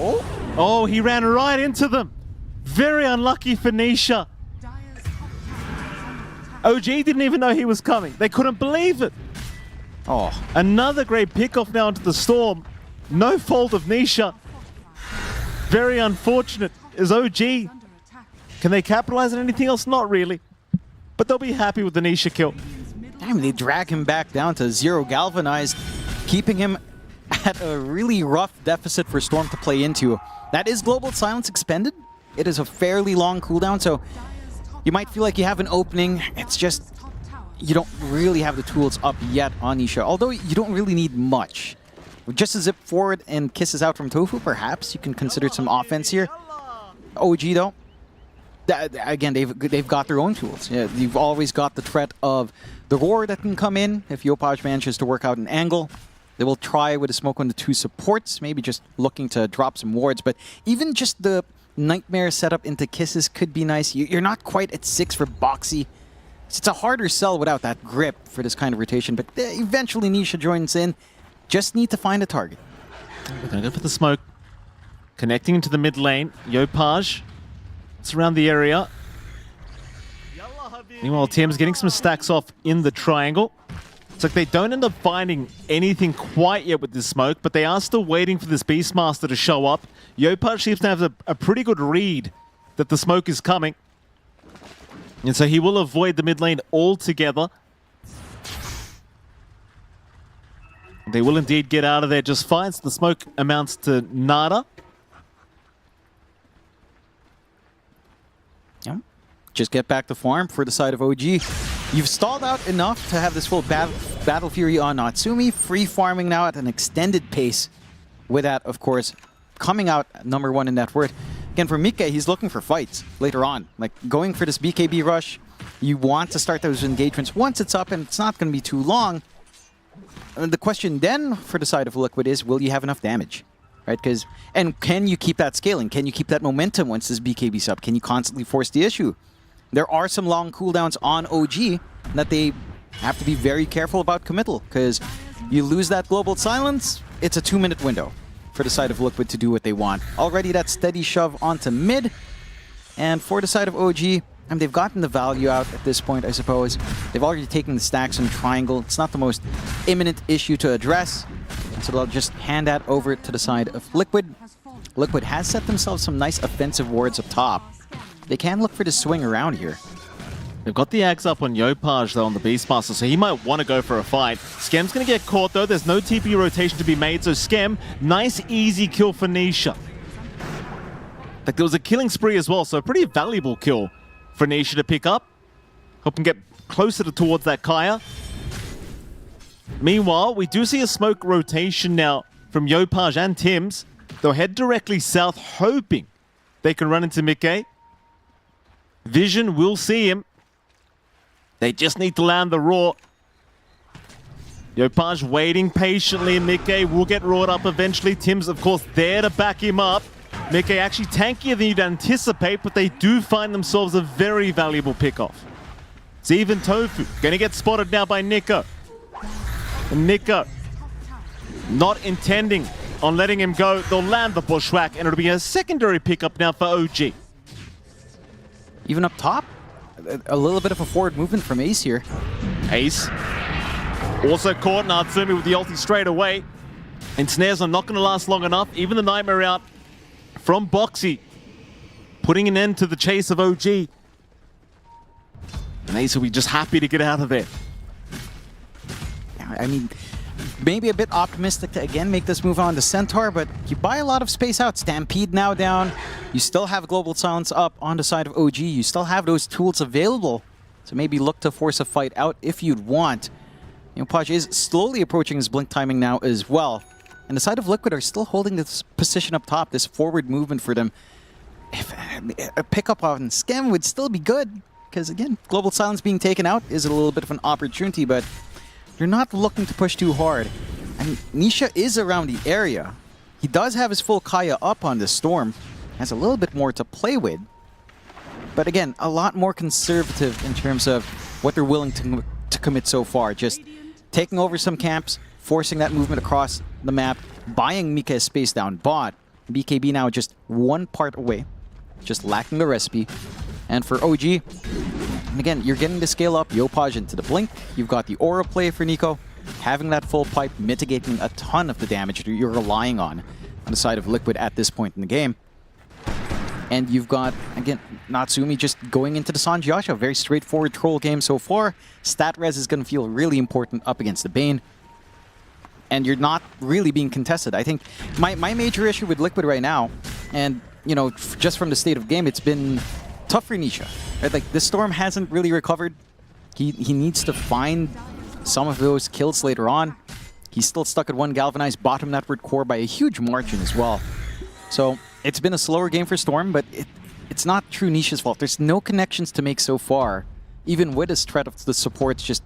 Oh, he ran right into them. Very unlucky for Nisha. OG didn't even know he was coming. They couldn't believe it. Oh. Another great pickoff now into the Storm. No fault of Nisha. Very unfortunate. Is OG. Can they capitalize on anything else? Not really. But they'll be happy with the Nisha kill. Damn, they drag him back down to 0 galvanized, keeping him at a really rough deficit for Storm to play into. That is Global Silence expended. It is a fairly long cooldown, so you might feel like you have an opening. It's just you don't really have the tools up yet on Nisha, although you don't really need much. With just a zip forward and kisses out from Tofu, perhaps you can consider some offense here. OG, though, again, they've got their own tools. Yeah, you've always got the threat of the Roar that can come in if Yopaj manages to work out an angle. They will try with a smoke on the 2 supports, maybe just looking to drop some wards, but even just the Nightmare setup into kisses could be nice. You're not quite at 6 for Boxy. It's a harder sell without that grip for this kind of rotation, but eventually Nisha joins in. Just need to find a target. We're going to go for the smoke. Connecting into the mid lane. Yopaj. It's around the area. Meanwhile, Tim's getting some stacks off in the triangle. It's like they don't end up finding anything quite yet with this smoke, but they are still waiting for this Beastmaster to show up. Yopaj seems to have a pretty good read that the smoke is coming. And so he will avoid the mid lane altogether. They will indeed get out of there just fine. So the smoke amounts to nada. Yeah. Just get back to farm for the side of OG. You've stalled out enough to have this full Battle Fury on Natsumi. Free farming now at an extended pace. With that, of course, coming out #1 in net worth. Again, for Mike, he's looking for fights later on. Like going for this BKB rush. You want to start those engagements once it's up, and it's not going to be too long. the question then for the side of Liquid is, will you have enough damage? Right? And can you keep that scaling? Can you keep that momentum once this BKB's up? Can you constantly force the issue? There are some long cooldowns on OG that they have to be very careful about committal, because you lose that global silence, it's a 2-minute window for the side of Liquid to do what they want. Already that steady shove onto mid, and for the side of OG, and they've gotten the value out at this point, I suppose. They've already taken the stacks on triangle. It's not the most imminent issue to address, so they'll just hand that over to the side of Liquid. Liquid has set themselves some nice offensive wards up top. They can look for the swing around here. They've got the axe up on Yopaj though on the Beastmaster, so he might want to go for a fight. Skem's going to get caught though. There's no TP rotation to be made, so Skem, nice easy kill for Nisha. Like there was a killing spree as well, so a pretty valuable kill for Nisha to pick up. Help him get closer towards that Kaya. Meanwhile, we do see a smoke rotation now from Yopaj and Tims. They'll head directly south, hoping they can run into Mickey. Vision will see him. They just need to land the roar. Yopaj waiting patiently. Mickey will get roared up eventually. Tim's, of course, there to back him up. Mickey actually tankier than you'd anticipate, but they do find themselves a very valuable pickoff. It's even Tofu going to get spotted now by Nico. And Nico not intending on letting him go. They'll land the bushwhack, and it'll be a secondary pickup now for OG. Even up top, a little bit of a forward movement from Ace here. Ace also caught Natsumi with the ulti straight away. And snares are not going to last long enough. Even the Nightmare out from Boxy, putting an end to the chase of OG. And Ace will be just happy to get out of there. I mean, maybe a bit optimistic to again make this move on to Centaur, but you buy a lot of space out. Stampede now down. You still have Global Silence up on the side of OG. You still have those tools available to maybe look to force a fight out if you'd want. You know, Paj is slowly approaching his blink timing now as well. And the side of Liquid are still holding this position up top, this forward movement for them. If a pickup on Skem would still be good, because again, Global Silence being taken out is a little bit of an opportunity, but you're not looking to push too hard. And Nisha is around the area. He does have his full Kaya up on the Storm. Has a little bit more to play with. But again, a lot more conservative in terms of what they're willing to commit so far. Just taking over some camps, forcing that movement across the map, buying Mika space down bot. BKB now just one part away, just lacking the recipe. And for OG, and again, you're getting to scale up Yopaj into the blink. You've got the aura play for Nico, having that full pipe, mitigating a ton of the damage that you're relying on the side of Liquid at this point in the game. And you've got, again, Natsumi just going into the Sanjiasha. Very straightforward troll game so far. Stat res is going to feel really important up against the Bane. And you're not really being contested. I think my major issue with Liquid right now, and, you know, just from the state of game, it's been tough for Nisha. Right? Like, the Storm hasn't really recovered. He needs to find some of those kills later on. He's still stuck at one galvanized bottom network core by a huge margin as well. So it's been a slower game for Storm, but it's not true Nisha's fault. There's no connections to make so far. Even with this threat of the supports just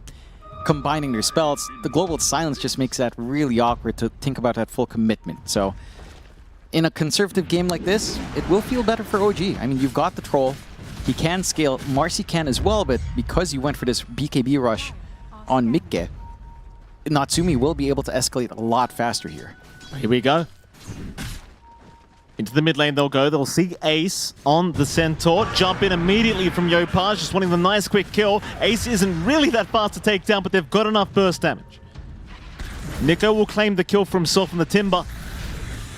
combining their spells, the Global Silence just makes that really awkward to think about that full commitment. So in a conservative game like this, it will feel better for OG. I mean, you've got the Troll. He can scale. Marcy can as well, but because you went for this BKB rush on Mikke, Natsumi will be able to escalate a lot faster here. Here we go. Into the mid lane they'll go. They'll see Ace on the Centaur. Jump in immediately from Yopaj, just wanting the nice quick kill. Ace isn't really that fast to take down, but they've got enough burst damage. Nico will claim the kill for himself in the Timber.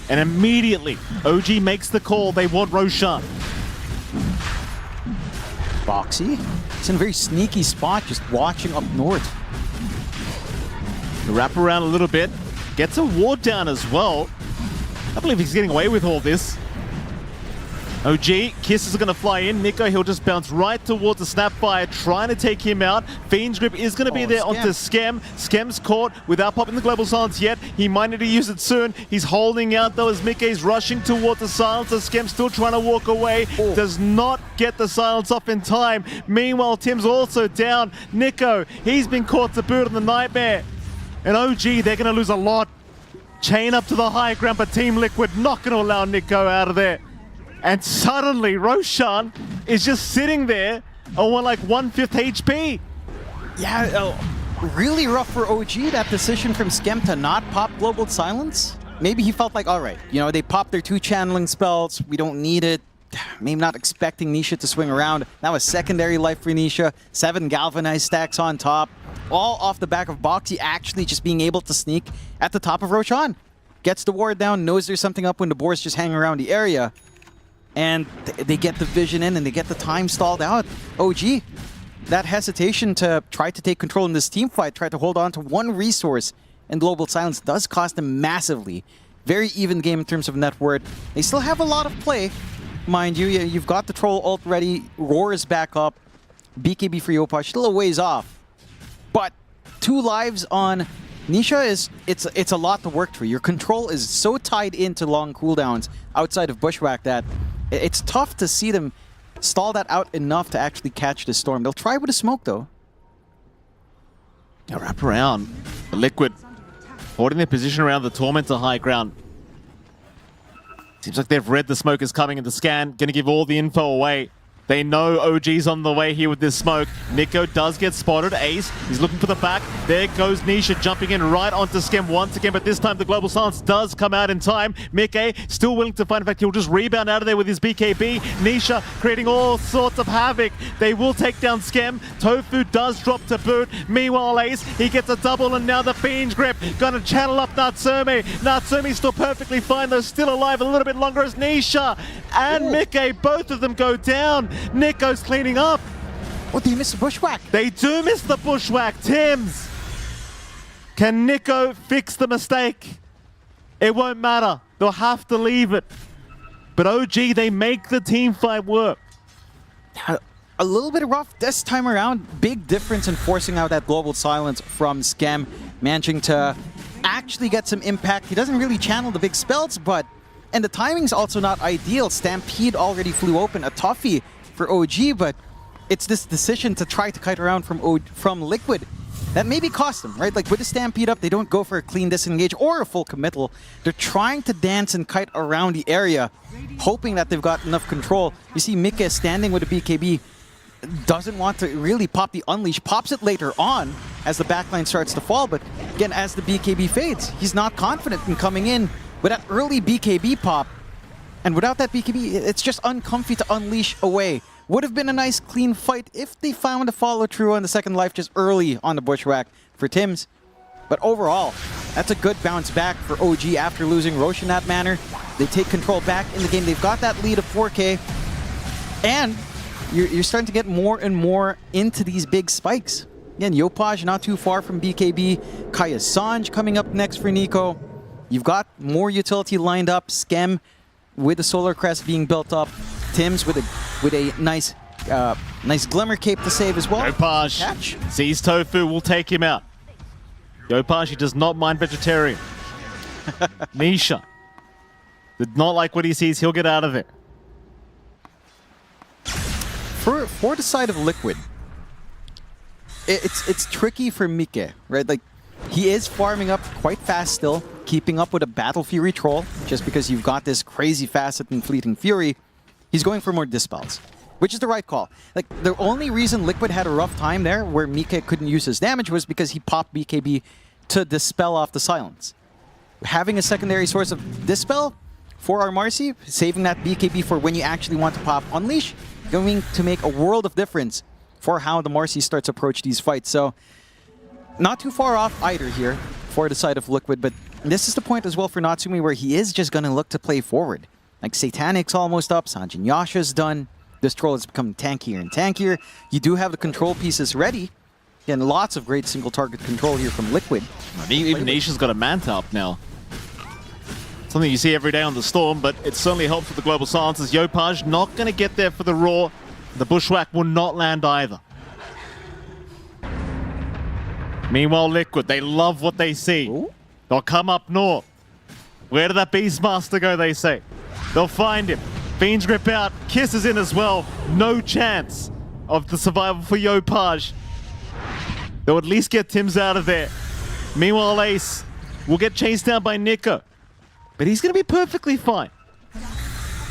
And immediately, OG makes the call. They want Roshan. Boxy. It's in a very sneaky spot, just watching up north. Wrap around a little bit. Gets a ward down as well. I believe he's getting away with all this. OG, Kisses are going to fly in. Nico, he'll just bounce right towards the Snapfire, trying to take him out. Fiend's Grip is going to be there onto Skem. Skem's caught without popping the Global Silence yet. He might need to use it soon. He's holding out though as Mickey's rushing towards the Silence. Skem's still trying to walk away. Does not get the Silence off in time. Meanwhile, Tim's also down. Nico, he's been caught to boot on the Nightmare. And OG, they're going to lose a lot. Chain up to the high ground, but Team Liquid not going to allow Nico out of there. And suddenly, Roshan is just sitting there on like 1/5 HP. Yeah, really rough for OG, that decision from Skem to not pop Global Silence. Maybe he felt like, all right, you know, they popped their 2 channeling spells. We don't need it. Maybe not expecting Nisha to swing around. That was secondary life for Nisha. 7 galvanized stacks on top. All off the back of Boxy actually just being able to sneak at the top of Roshan. Gets the ward down, knows there's something up when the boars just hang around the area. And they get the vision in and they get the time stalled out. OG, that hesitation to try to take control in this team fight, try to hold on to one resource in Global Silence does cost them massively. Very even game in terms of net worth. They still have a lot of play. Mind you, you've got the troll ult ready, Roar is back up, BKB for Yopaj still a ways off. But 2 lives on Nisha it's a lot to work through. Your control is so tied into long cooldowns outside of Bushwhack that it's tough to see them stall that out enough to actually catch the storm. They'll try with a smoke though. Now wrap around. The Liquid holding their position around the Tormentor high ground. Seems like they've read the smoke is coming in the scan. Gonna give all the info away. They know OG's on the way here with this smoke. Nico does get spotted. Ace, he's looking for the back. There goes Nisha jumping in right onto Skem once again, but this time the Global Silence does come out in time. Mickey still willing to fight. In fact, he'll just rebound out of there with his BKB. Nisha creating all sorts of havoc. They will take down Skem. Tofu does drop to boot. Meanwhile, Ace, he gets a double, and now the Fiend's Grip gonna channel up Natsumi. Natsumi's still perfectly fine, though, still alive a little bit longer as Nisha and Mickey, both of them go down. Nico's cleaning up. Oh, they miss the Bushwhack. They do miss the Bushwhack. Tims. Can Nico fix the mistake? It won't matter. They'll have to leave it. But OG, they make the team fight work. A little bit rough this time around. Big difference in forcing out that Global Silence from Skem. Managing to actually get some impact. He doesn't really channel the big spells, but... And the timing's also not ideal. Stampede already flew open. A toughie for OG, but it's this decision to try to kite around from Liquid that maybe cost them, right? Like with the Stampede up, they don't go for a clean disengage or a full committal. They're trying to dance and kite around the area, hoping that they've got enough control. You see Mika standing with a BKB, doesn't want to really pop the Unleash, pops it later on as the backline starts to fall, but again, as the BKB fades, he's not confident in coming in with that early BKB pop. And without that BKB, it's just uncomfy to unleash away. Would have been a nice clean fight if they found a follow-through on the second life just early on the Bushwhack for Tims. But overall, that's a good bounce back for OG after losing Roshan in that manner. They take control back in the game. They've got that lead of 4K. And you're starting to get more and more into these big spikes. Again, Yopaj not too far from BKB. Kaya Sanj coming up next for Nico. You've got more utility lined up. Skem with the Solar Crest being built up. Tims with a nice nice Glimmer Cape to save as well. Yopaj sees Tofu, will take him out. Yopaj, he does not mind vegetarian. Nisha did not like what he sees. He'll get out of there. For the side of Liquid, it's tricky for Mike, right? Like, he is farming up quite fast still, keeping up with a Battle Fury troll, just because you've got this crazy facet in Fleeting Fury. He's going for more Dispels, which is the right call. Like, the only reason Liquid had a rough time there, where Mike couldn't use his damage, was because he popped BKB to dispel off the silence. Having a secondary source of Dispel for our Marcy, saving that BKB for when you actually want to pop Unleash, going to make a world of difference for how the Marcy starts to approach these fights. So, not too far off either here for the side of Liquid, but this is the point as well for Natsumi where he is just going to look to play forward. Like, Satanic's almost up, Sanjin Yasha's done. This troll is becoming tankier and tankier. You do have the control pieces ready. And lots of great single target control here from Liquid. Even Nisha's got a Manta up now. Something you see every day on the Storm, but it certainly helps with the Global Silences. Yopaj not going to get there for the Roar. The Bushwhack will not land either. Meanwhile, Liquid, they love what they see. Ooh. They'll come up north. Where did that Beastmaster go, they say? They'll find him. Fiend's Grip out. Kiss is in as well. No chance of the survival for Yopaj. They'll at least get Tims out of there. Meanwhile, Ace will get chased down by Nico, but he's going to be perfectly fine.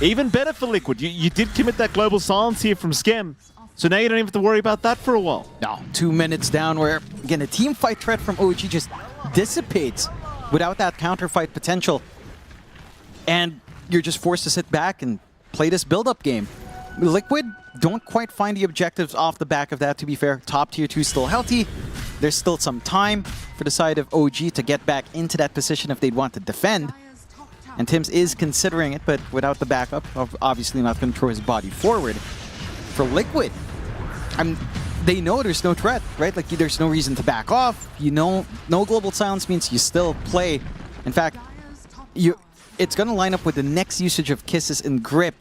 Even better for Liquid. You did commit that global silence here from Skem, so now you don't even have to worry about that for a while. No, 2 minutes down where, again, the team fight threat from OG just dissipates without that counter-fight potential. And you're just forced to sit back and play this build-up game. Liquid don't quite find the objectives off the back of that, to be fair. Top tier 2 still healthy. There's still some time for the side of OG to get back into that position if they'd want to defend. And Tims is considering it, but without the backup, obviously not going to throw his body forward. For Liquid, they know there's no threat, right? Like, there's no reason to back off. You know, no global silence means you still play. In fact, it's going to line up with the next usage of Kisses and Grip.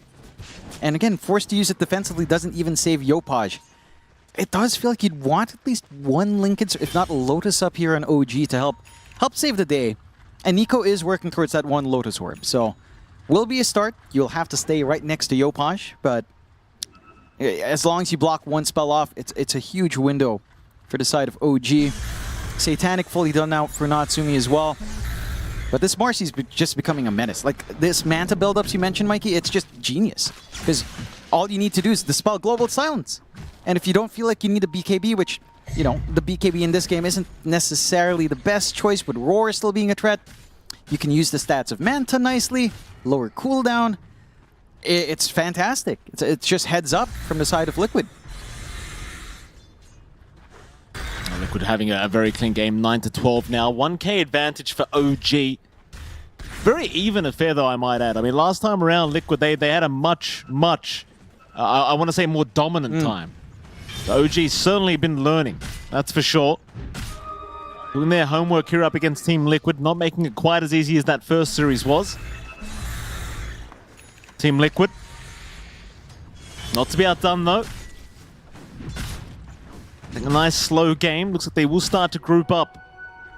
And again, forced to use it defensively doesn't even save Yopaj. It does feel like you'd want at least one Lincoln, if not Lotus up here on OG to help save the day. And Nico is working towards that one Lotus Orb. So, will be a start. You'll have to stay right next to Yopaj, but as long as you block one spell off, it's a huge window for the side of OG. Satanic fully done out for Natsumi as well. But this Marcy's just becoming a menace. Like, this Manta buildups you mentioned, Mikey, it's just genius. Because all you need to do is dispel Global Silence. And if you don't feel like you need a BKB, which, you know, the BKB in this game isn't necessarily the best choice, with Roar still being a threat, you can use the stats of Manta nicely, lower cooldown. It's fantastic. It's just heads up from the side of Liquid. Liquid having a very clean game, 9-12 now. 1k advantage for OG. Very even affair, though, I might add. I mean, last time around, Liquid, they had a much, I want to say more dominant time. The OG's certainly been learning, that's for sure. Doing their homework here up against Team Liquid, not making it quite as easy as that first series was. Team Liquid, not to be outdone, though. A nice slow game. Looks like they will start to group up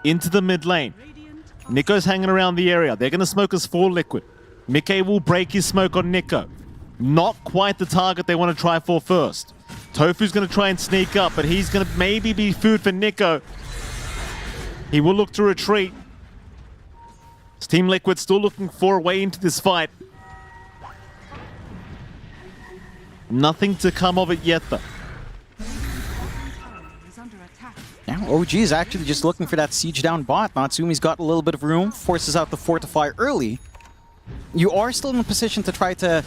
into the mid lane. Nico's hanging around the area. They're going to smoke us for Liquid. Mickey will break his smoke on Nico. Not quite the target they want to try for first. Tofu's going to try and sneak up, but he's going to maybe be food for Nico. He will look to retreat. It's Team Liquid still looking for a way into this fight. Nothing to come of it yet, though. Yeah, OG is actually just looking for that siege down bot. Natsumi's got a little bit of room, forces out the Fortify early. You are still in a position to try to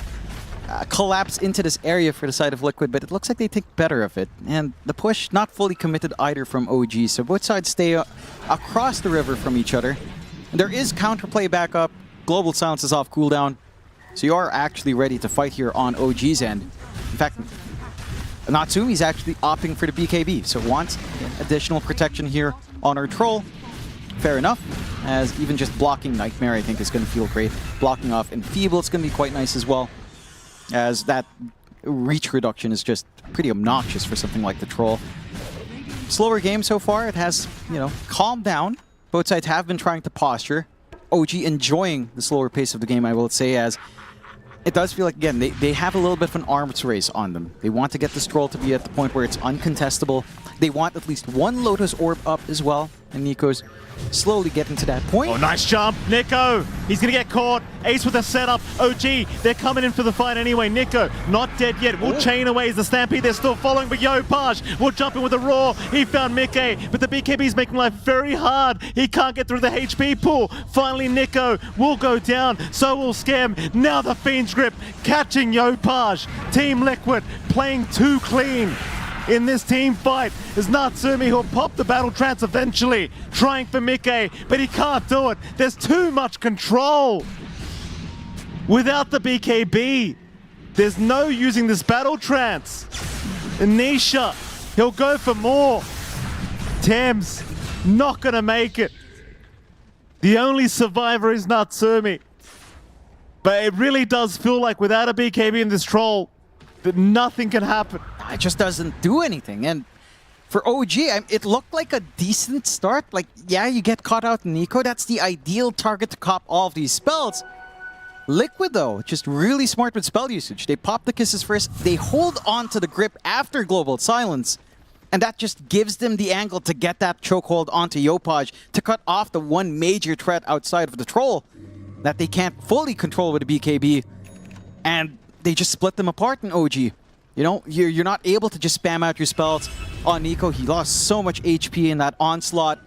collapse into this area for the side of Liquid, but it looks like they think better of it. And the push, not fully committed either from OG, so both sides stay across the river from each other. And there is counterplay back up, Global Silence is off cooldown, so you are actually ready to fight here on OG's end. In fact, Natsumi's actually opting for the BKB, so wants additional protection here on our Troll. Fair enough, as even just blocking Nightmare I think is going to feel great. Blocking off Enfeeble, it's going to be quite nice as well, as that reach reduction is just pretty obnoxious for something like the Troll. Slower game so far, it has, you know, calmed down. Both sides have been trying to posture. OG enjoying the slower pace of the game, I will say, as it does feel like, again, they have a little bit of an arms race on them. They want to get this Troll to be at the point where it's uncontestable. They want at least one Lotus Orb up as well, and Nico's slowly getting to that point. Oh, nice jump, Nico! He's gonna get caught. Ace with a setup. OG, they're coming in for the fight anyway. Nico, not dead yet. Will chain away as the Stampede. They're still following, but Yopaj will jump in with a Roar. He found Mickey, but the BKB is making life very hard. He can't get through the HP pool. Finally, Nico will go down. So will Skem. Now the Fiend's Grip catching Yopaj. Team Liquid playing too clean in this team fight is Natsumi, who'll pop the battle trance eventually, trying for Mickey, but he can't do it. There's too much control. Without the BKB, there's no using this battle trance. Anisha, he'll go for more. Thames, not gonna make it. The only survivor is Natsumi. But it really does feel like without a BKB in this Troll, that nothing can happen. It just doesn't do anything. And for OG, it looked like a decent start. Like, yeah, you get caught out in Nico. That's the ideal target to cop all of these spells. Liquid, though, just really smart with spell usage. They pop the Kisses first. They hold on to the Grip after Global Silence. And that just gives them the angle to get that chokehold onto Yopaj to cut off the one major threat outside of the Troll that they can't fully control with the BKB. And they just split them apart in OG. You know, you're not able to just spam out your spells on Nico. He lost so much HP in that onslaught.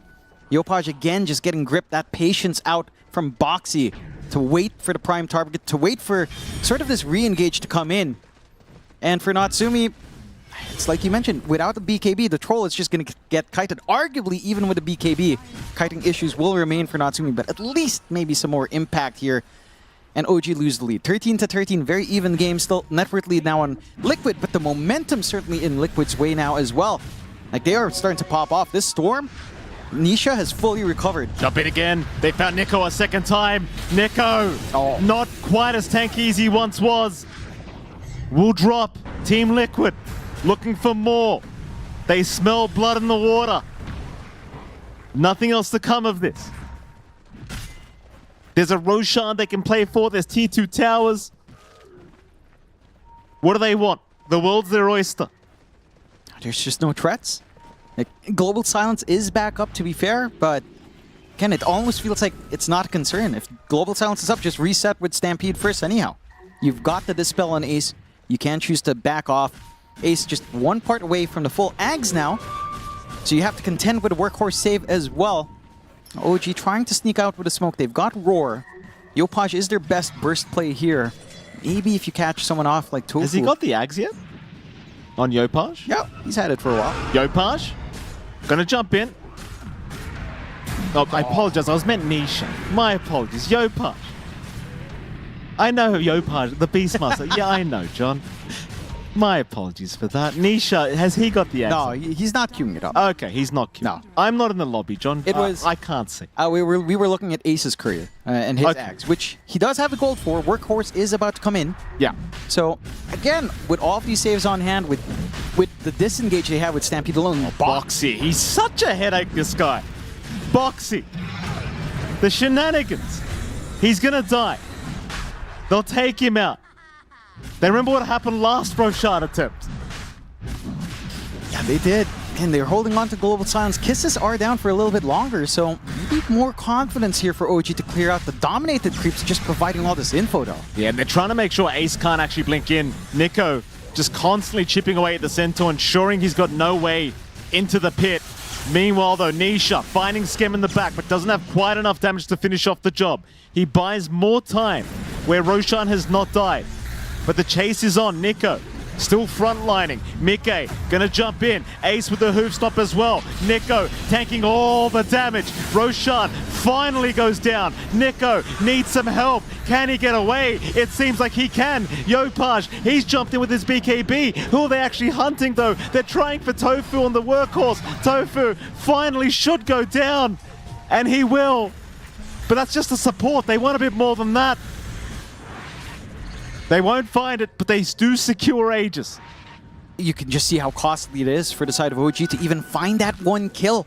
Yopaj again just getting gripped, that patience out from Boxy to wait for the prime target, to wait for sort of this re-engage to come in. And for Natsumi, it's like you mentioned, without the BKB, the Troll is just going to get kited. Arguably, even with the BKB, kiting issues will remain for Natsumi, but at least maybe some more impact here. And OG lose the lead. 13-13, very even game still. Net worth lead now on Liquid, but the momentum certainly in Liquid's way now as well. Like, they are starting to pop off. This Storm, Nisha has fully recovered. Jump in again. They found Nico a second time. Nico, not quite as tanky as he once was. Will drop. Team Liquid looking for more. They smell blood in the water. Nothing else to come of this. There's a Roshan they can play for. There's T2 towers. What do they want? The world's their oyster. There's just no threats. Like, Global Silence is back up, to be fair, but again, it almost feels like it's not a concern. If Global Silence is up, just reset with Stampede first anyhow. You've got the Dispel on Ace. You can choose to back off. Ace just one part away from the full Ags now, so you have to contend with a Workhorse save as well. OG trying to sneak out with a smoke. They've got Roar. Yopaj is their best burst play here. Maybe if you catch someone off like Tofu. Has he got the Ags yet? On Yopaj? Yeah, he's had it for a while. Yopaj, gonna jump in. Oh, I apologize. I was meant Nisha. My apologies. Yopaj. I know Yopaj, the Beastmaster. Yeah, I know, John. My apologies for that. Nisha, has he got the Ags? No, he's not queuing it up. Okay, he's not queuing. No. I'm not in the lobby, John. It was. I can't see. We were looking at Ace's career and his Ags, which he does have the gold for. Workhorse is about to come in. Yeah. So, again, with all of these saves on hand, with the disengage they have with Stampede alone. Boxy, he's such a headache, this guy. Boxy. The shenanigans. He's gonna die. They'll take him out. They remember what happened last Roshan attempt. Yeah, they did. And they're holding on to Global Silence. Kisses are down for a little bit longer, so maybe more confidence here for OG to clear out the dominated creeps, just providing all this info, though. Yeah, and they're trying to make sure Ace can't actually blink in. Nico just constantly chipping away at the centaur, ensuring he's got no way into the pit. Meanwhile, though, Nisha finding Skem in the back, but doesn't have quite enough damage to finish off the job. He buys more time where Roshan has not died. But the chase is on. Nico still frontlining. Mickey gonna jump in. Ace with the hoof stop as well. Nico tanking all the damage. Roshan finally goes down. Nico needs some help. Can he get away? It seems like he can. Yopaj, he's jumped in with his BKB. Who are they actually hunting though? They're trying for Tofu on the Workhorse. Tofu finally should go down. And he will. But that's just a support. They want a bit more than that. They won't find it, but they do secure Aegis. You can just see how costly it is for the side of OG to even find that one kill.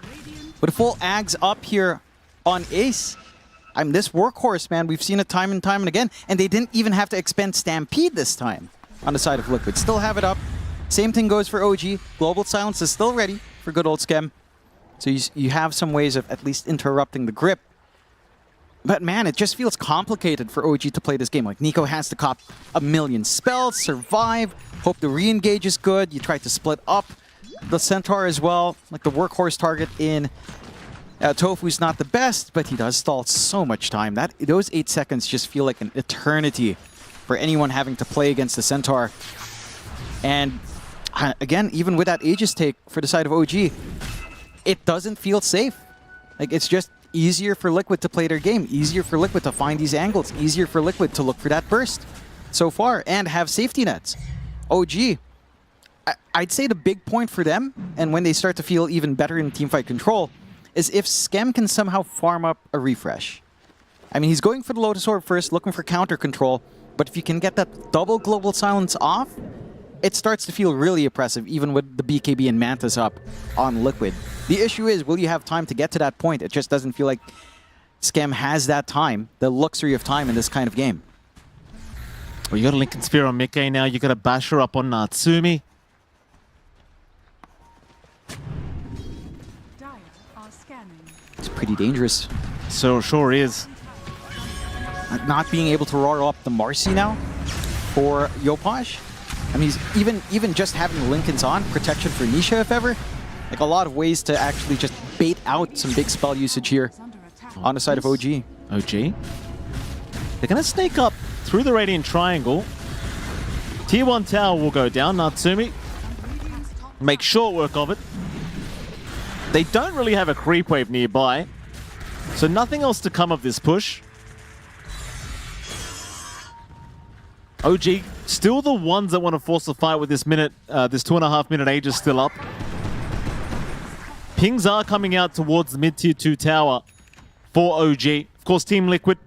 With a full Ags up here on Ace. This Workhorse, man, we've seen it time and time and again, and they didn't even have to expend Stampede this time on the side of Liquid. Still have it up. Same thing goes for OG. Global Silence is still ready for good old Skem. So you have some ways of at least interrupting the grip. But man, it just feels complicated for OG to play this game. Like, Nico has to cop a million spells, survive, hope the re-engage is good. You try to split up the Centaur as well. Like, the Workhorse target in Tofu's not the best, but he does stall so much time. Those 8 seconds just feel like an eternity for anyone having to play against the Centaur. And again, even with that Aegis take for the side of OG, it doesn't feel safe. Like, it's just easier for Liquid to play their game, easier for Liquid to find these angles, easier for Liquid to look for that burst so far and have safety nets. OG, I'd say the big point for them, and when they start to feel even better in teamfight control, is if Skem can somehow farm up a refresh. I mean, he's going for the Lotus Orb first, looking for counter control, but if you can get that double Global Silence off, it starts to feel really oppressive, even with the BKB and Mantis up on Liquid. The issue is, will you have time to get to that point? It just doesn't feel like Skem has that time, the luxury of time in this kind of game. Well, you got a Lincoln Spear on Mickey now. You got a Basher up on Natsumi. It's pretty dangerous. So sure is. Not being able to roar up the Marcy now for Yopaj. I mean, even just having Lincolns on, protection for Nisha if ever. Like a lot of ways to actually just bait out some big spell usage here on the side of OG. OG. They're going to snake up through the Radiant Triangle. Tier 1 tower will go down. Natsumi make short work of it. They don't really have a creep wave nearby, so nothing else to come of this push. OG still the ones that want to force the fight with this minute, this 2.5 minute age is still up. Pings are coming out towards the mid-tier 2 tower for OG. Of course, Team Liquid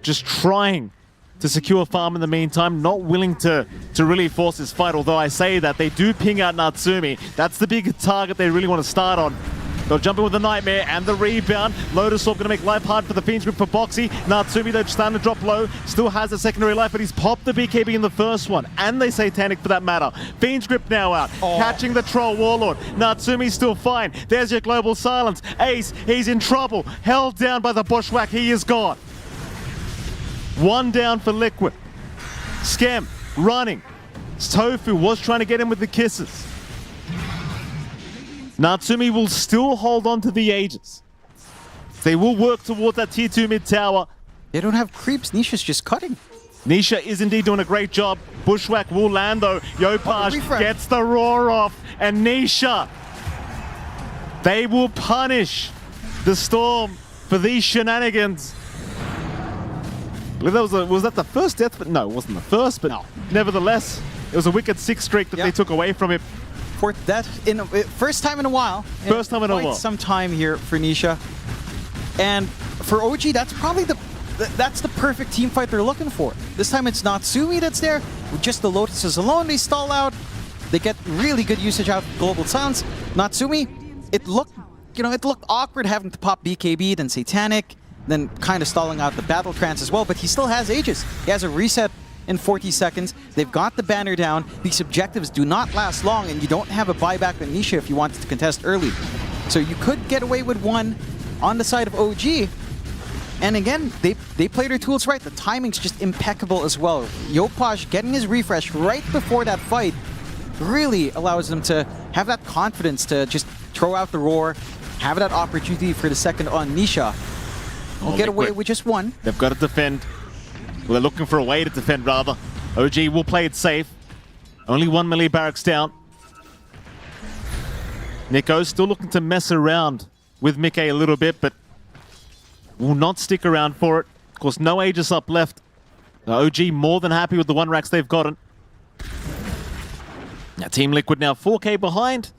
just trying to secure farm in the meantime, not willing to really force this fight, although I say that they do ping out Natsumi. That's the big target they really want to start on. They'll jump in with the Nightmare and the rebound. Lotus Orb going to make life hard for the Fiend's Grip for Boxy. Natsumi, they're starting to drop low. Still has a secondary life, but he's popped the BKB in the first one. And they Satanic for that matter. Fiend's Grip now out. Catching the Troll Warlord. Natsumi's still fine. There's your Global Silence. Ace, he's in trouble. Held down by the Bushwhack. He is gone. One down for Liquid. Scam running. Tofu was trying to get him with the kisses. Natsumi will still hold on to the Aegis. They will work towards that tier 2 mid tower. They don't have creeps. Nisha's just cutting. Nisha is indeed doing a great job. Bushwhack will land though. Yopaj gets the roar off. And Nisha, they will punish the Storm for these shenanigans. I believe that was that the first death? But no, it wasn't the first, but no. Nevertheless, it was a wicked 6 streak that they took away from him. Fourth death in first time in a while. First time in a while. Some time here for Nisha. And for OG, that's probably that's the perfect team fight they're looking for. This time it's Natsumi that's there. With just the Lotuses alone, they stall out. They get really good usage out of Global Silence. Natsumi, it looked awkward having to pop BKB, then Satanic, then kind of stalling out the Battle Trance as well, but he still has Aegis. He has a reset in 40 seconds. They've got the banner down. These objectives do not last long, and you don't have a buyback on Nisha if you wanted to contest early. So you could get away with one on the side of OG. And again, they play their tools right. The timing's just impeccable as well. Yopaj getting his refresh right before that fight really allows them to have that confidence to just throw out the roar, have that opportunity for the second on Nisha. We'll get away with just one. They've got to defend. Well, they're looking for a way to defend, rather. OG will play it safe. Only one melee barracks down. Nico's still looking to mess around with Mickey a little bit, but will not stick around for it. Of course, no Aegis up left. OG more than happy with the 1 racks they've gotten. Now, Team Liquid now 4K behind,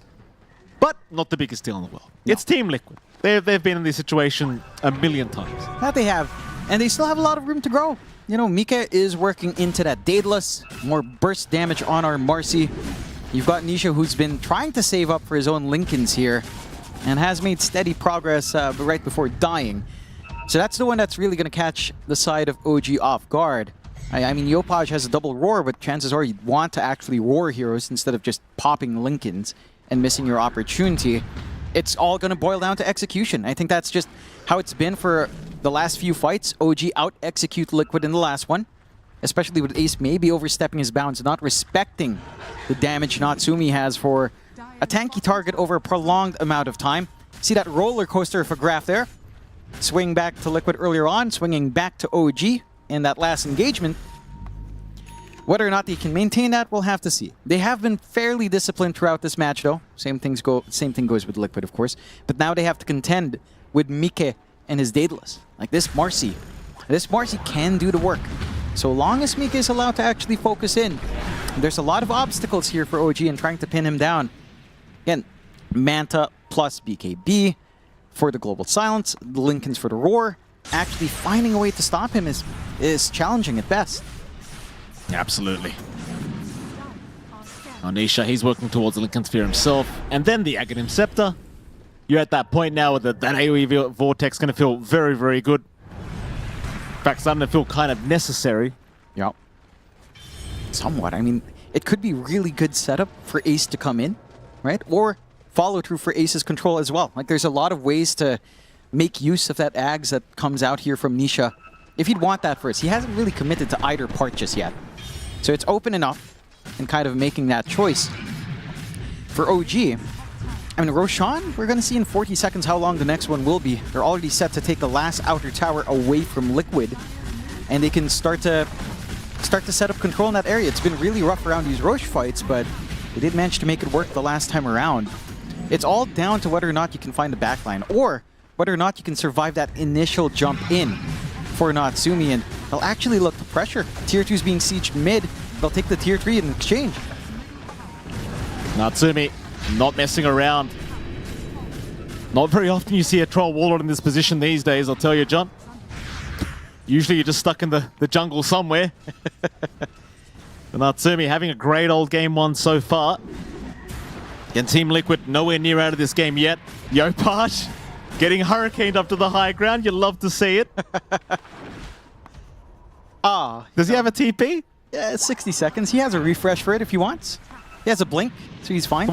but not the biggest deal in the world. No. It's Team Liquid. They've been in this situation a million times. That they have. And they still have a lot of room to grow. You know, Mika is working into that Daedalus, more burst damage on our Marcy. You've got Nisha, who's been trying to save up for his own Lincolns here and has made steady progress right before dying. So that's the one that's really going to catch the side of OG off guard. I mean, Yopaj has a double roar, but chances are you'd want to actually roar heroes instead of just popping Lincolns and missing your opportunity. It's all going to boil down to execution. I think that's just how it's been for the last few fights. OG out-execute Liquid in the last one, especially with Ace maybe overstepping his bounds, not respecting the damage Natsumi has for a tanky target over a prolonged amount of time. See that roller coaster of a graph there? Swing back to Liquid earlier on, swinging back to OG in that last engagement. Whether or not they can maintain that, we'll have to see. They have been fairly disciplined throughout this match, though. Same thing goes with Liquid, of course. But now they have to contend with Mike and his Daedalus. Like this Marcy. This Marcy can do the work. So long as Mike is allowed to actually focus in. There's a lot of obstacles here for OG in trying to pin him down. Again, Manta plus BKB for the Global Silence, the Lincolns for the Roar. Actually finding a way to stop him is challenging at best. Absolutely. Nisha, he's working towards the Lincoln Sphere himself, and then the Aghanim Scepter. You're at that point now where that AoE Vortex is going to feel very, very good. In fact, starting to feel kind of necessary. Yep. Somewhat. I mean, it could be really good setup for Ace to come in, right? Or follow-through for Ace's control as well. Like, there's a lot of ways to make use of that Ags that comes out here from Nisha. If he'd want that first, he hasn't really committed to either part just yet. So it's open enough and kind of making that choice. For OG, I mean, Roshan, we're going to see in 40 seconds how long the next one will be. They're already set to take the last outer tower away from Liquid, and they can start to set up control in that area. It's been really rough around these Roche fights, but they did manage to make it work the last time around. It's all down to whether or not you can find the backline, or whether or not you can survive that initial jump in for Natsumi, and they'll actually look to pressure. Tier 2's being sieged mid. They'll take the Tier 3 in exchange. Natsumi not messing around. Not very often you see a troll warlord in this position these days, I'll tell you, John. Usually you're just stuck in the jungle somewhere. Natsumi having a great old game one so far. And Team Liquid nowhere near out of this game yet. Yopaj getting hurricaned up to the high ground. You love to see it. Does he have a TP? Yeah, 60 seconds. He has a refresh for it if he wants. He has a blink, so he's fine.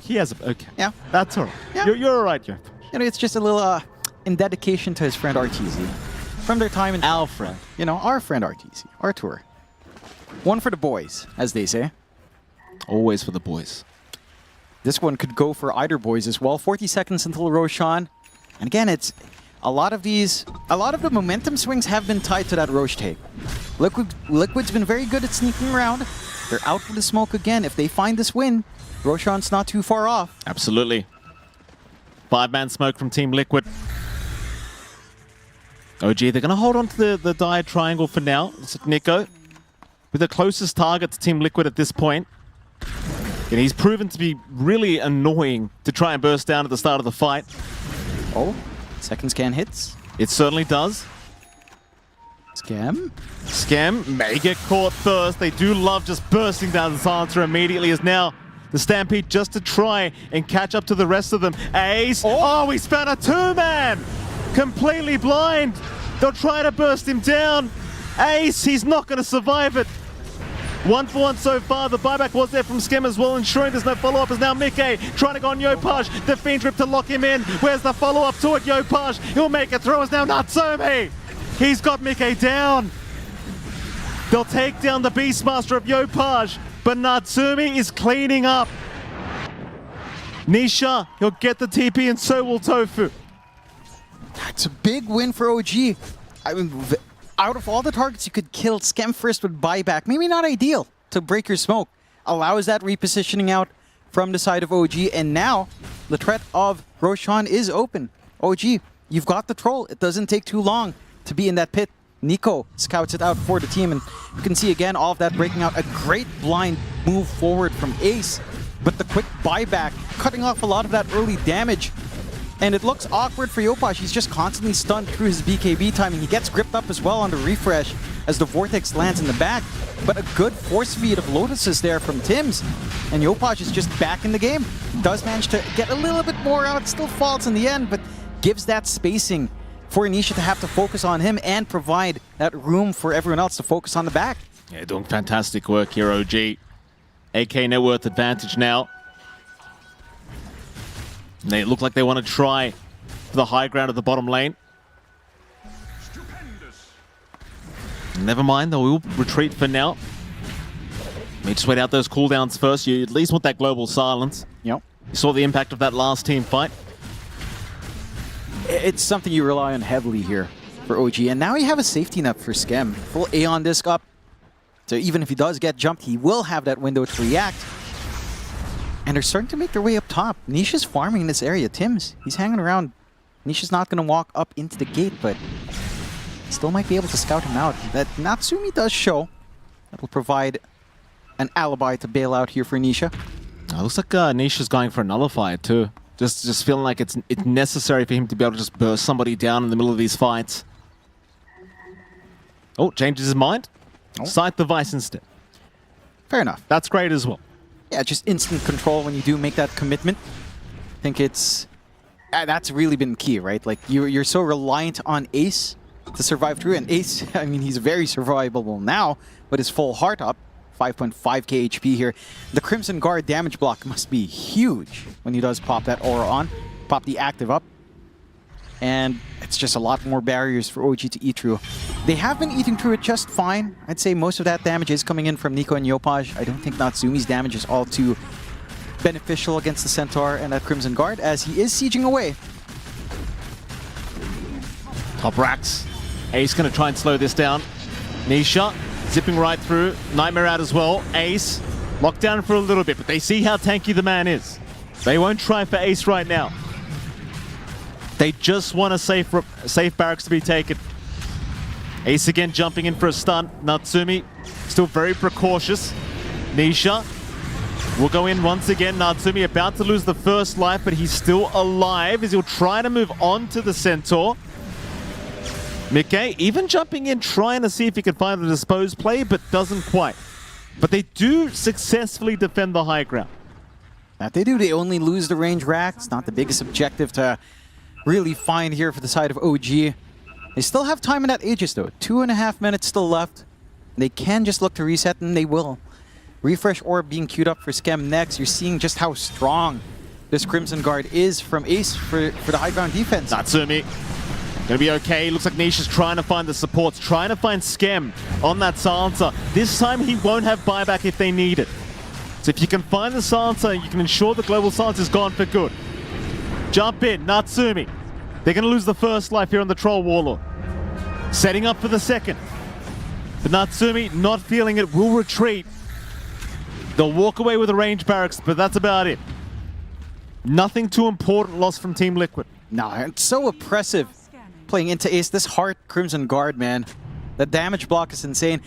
He has a... Okay. Yeah. That's all right. Yeah. You're all right, Yopaj. You know, it's just a little in dedication to his friend RTZ. From their time in... Our friend. You know, our friend RTZ. Our tour. One for the boys, as they say. Always for the boys. This one could go for either boys as well. 40 seconds until Roshan. And again, it's a lot of the momentum swings have been tied to that Roche take. Liquid's been very good at sneaking around. They're out for the smoke again. If they find this win, Roshan's not too far off. Absolutely. 5-man smoke from Team Liquid. OG, they're going to hold on to the dire triangle for now. It's Nico with the closest target to Team Liquid at this point. And he's proven to be really annoying to try and burst down at the start of the fight. Oh, second scan hits. It certainly does. Scam may get caught first. They do love just bursting down the silencer immediately, as now the Stampede just to try and catch up to the rest of them. Ace, oh he's found a 2-man! Completely blind. They'll try to burst him down. Ace, he's not going to survive it. 1 for 1 so far. The buyback was there from Skem as well, ensuring there's no follow-up as now Mickey trying to go on Yopaj. The Fiend Rip to lock him in. Where's the follow-up to it? Yopaj, he'll make it through as now Natsumi. He's got Mickey down. They'll take down the Beastmaster of Yopaj, but Natsumi is cleaning up. Nisha, he'll get the TP and so will Tofu. It's a big win for OG. I mean, out of all the targets you could kill, Skem first with buyback. Maybe not ideal to break your smoke. Allows that repositioning out from the side of OG, and now the threat of Roshan is open. OG, you've got the troll. It doesn't take too long to be in that pit. Nico scouts it out for the team, and you can see again all of that breaking out. A great blind move forward from Ace, but the quick buyback cutting off a lot of that early damage. And it looks awkward for Yopaj. He's just constantly stunned through his BKB timing. He gets gripped up as well on the refresh as the Vortex lands in the back. But a good force feed of Lotuses there from Tims. And Yopaj is just back in the game. Does manage to get a little bit more out. Still falls in the end, but gives that spacing for Anisha to have to focus on him and provide that room for everyone else to focus on the back. Yeah, doing fantastic work here, OG. AK net worth advantage now. They look like they want to try for the high ground of the bottom lane. Never mind, they will retreat for now. May just wait out those cooldowns first. You at least want that global silence. Yep. You saw the impact of that last team fight. It's something you rely on heavily here for OG. And now you have a safety net for Skem. Full Aeon disc up. So even if he does get jumped, he will have that window to react. And they're starting to make their way up top. Nisha's farming in this area. Tims, he's hanging around. Nisha's not going to walk up into the gate, but still might be able to scout him out. That Natsumi does show. That will provide an alibi to bail out here for Nisha. Looks like Nisha's going for a nullifier too. Just feeling like it's necessary for him to be able to just burst somebody down in the middle of these fights. Oh, changes his mind. Oh. Sight the Vice instead. Fair enough. That's great as well. Yeah, just instant control when you do make that commitment. I think it's... that's really been key, right? Like, you're so reliant on Ace to survive through. And Ace, I mean, he's very survivable now, but his full heart up. 5.5k HP here. The Crimson Guard damage block must be huge when he does pop that aura on, pop the active up. And it's just a lot more barriers for OG to eat through. They have been eating through it just fine. I'd say most of that damage is coming in from Nico and Yopaj. I don't think Natsumi's damage is all too beneficial against the Centaur and that Crimson Guard, as he is sieging away. Top racks. Ace going to try and slow this down. Nisha zipping right through. Nightmare out as well. Ace locked down for a little bit, but they see how tanky the man is. They won't try for Ace right now. They just want a safe barracks to be taken. Ace again jumping in for a stun. Natsumi still very precautious. Nisha will go in once again. Natsumi about to lose the first life, but he's still alive as he'll try to move on to the Centaur. Mickey even jumping in, trying to see if he can find the disposed play, but doesn't quite. But they do successfully defend the high ground. That they do. They only lose the range racks. Not the biggest objective to really find here for the side of OG. They still have time in that Aegis though. 2.5 minutes still left. They can just look to reset, and they will. Refresh Orb being queued up for Skem next. You're seeing just how strong this Crimson Guard is from Ace for the high ground defense. Natsumi gonna be okay. Looks like Nisha's trying to find the supports, trying to find Skem on that silencer. This time he won't have buyback if they need it. So if you can find the silencer, you can ensure the global silence is gone for good. Jump in, Natsumi. They're gonna lose the first life here on the Troll Warlord. Setting up for the second. But Natsumi, not feeling it, will retreat. They'll walk away with a range barracks, but that's about it. Nothing too important lost from Team Liquid. No, it's so oppressive playing into Ace. This Heart Crimson Guard, man. The damage block is insane.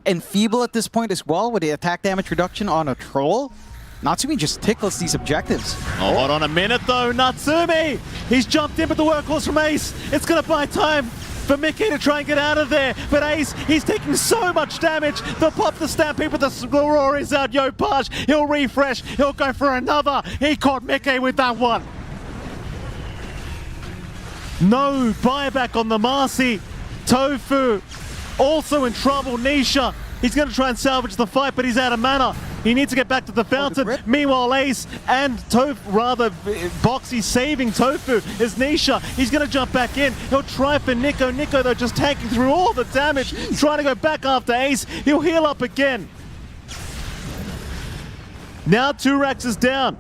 And Feeble at this point as well with the attack damage reduction on a Troll. Natsumi just tickles these objectives. Oh, hold on a minute though, Natsumi! He's jumped in with the workhorse from Ace. It's gonna buy time for Mickey to try and get out of there. But Ace, he's taking so much damage. They'll pop the Stampede, but the Aurora's out. Yopaj, he'll refresh. He'll go for another. He caught Mickey with that one. No buyback on the Marcy. Tofu also in trouble. Nisha, he's going to try and salvage the fight, but he's out of mana. He needs to get back to the fountain. Meanwhile, Ace and Tofu, rather, Boxy saving Tofu is Nisha. He's going to jump back in. He'll try for Nico. Nico, though, just tanking through all the damage, trying to go back after Ace. He'll heal up again. Now 2 is down.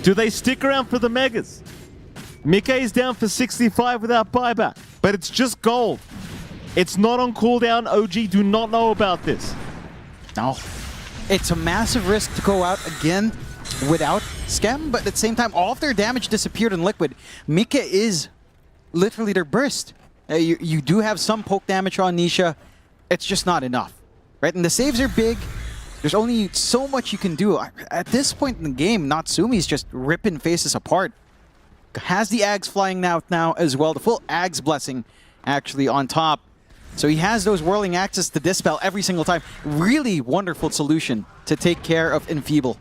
Do they stick around for the Megas? Mickey's down for 65 without buyback, but it's just gold. It's not on cooldown. OG do not know about this. No. It's a massive risk to go out again without Skem, but at the same time, all of their damage disappeared in Liquid. Mika is literally their burst. You do have some poke damage on Nisha. It's just not enough, right? And the saves are big. There's only so much you can do. At this point in the game, Natsumi's just ripping faces apart. Has the Ags flying now as well. The full Ags blessing actually on top. So he has those whirling axes to dispel every single time. Really wonderful solution to take care of Enfeeble.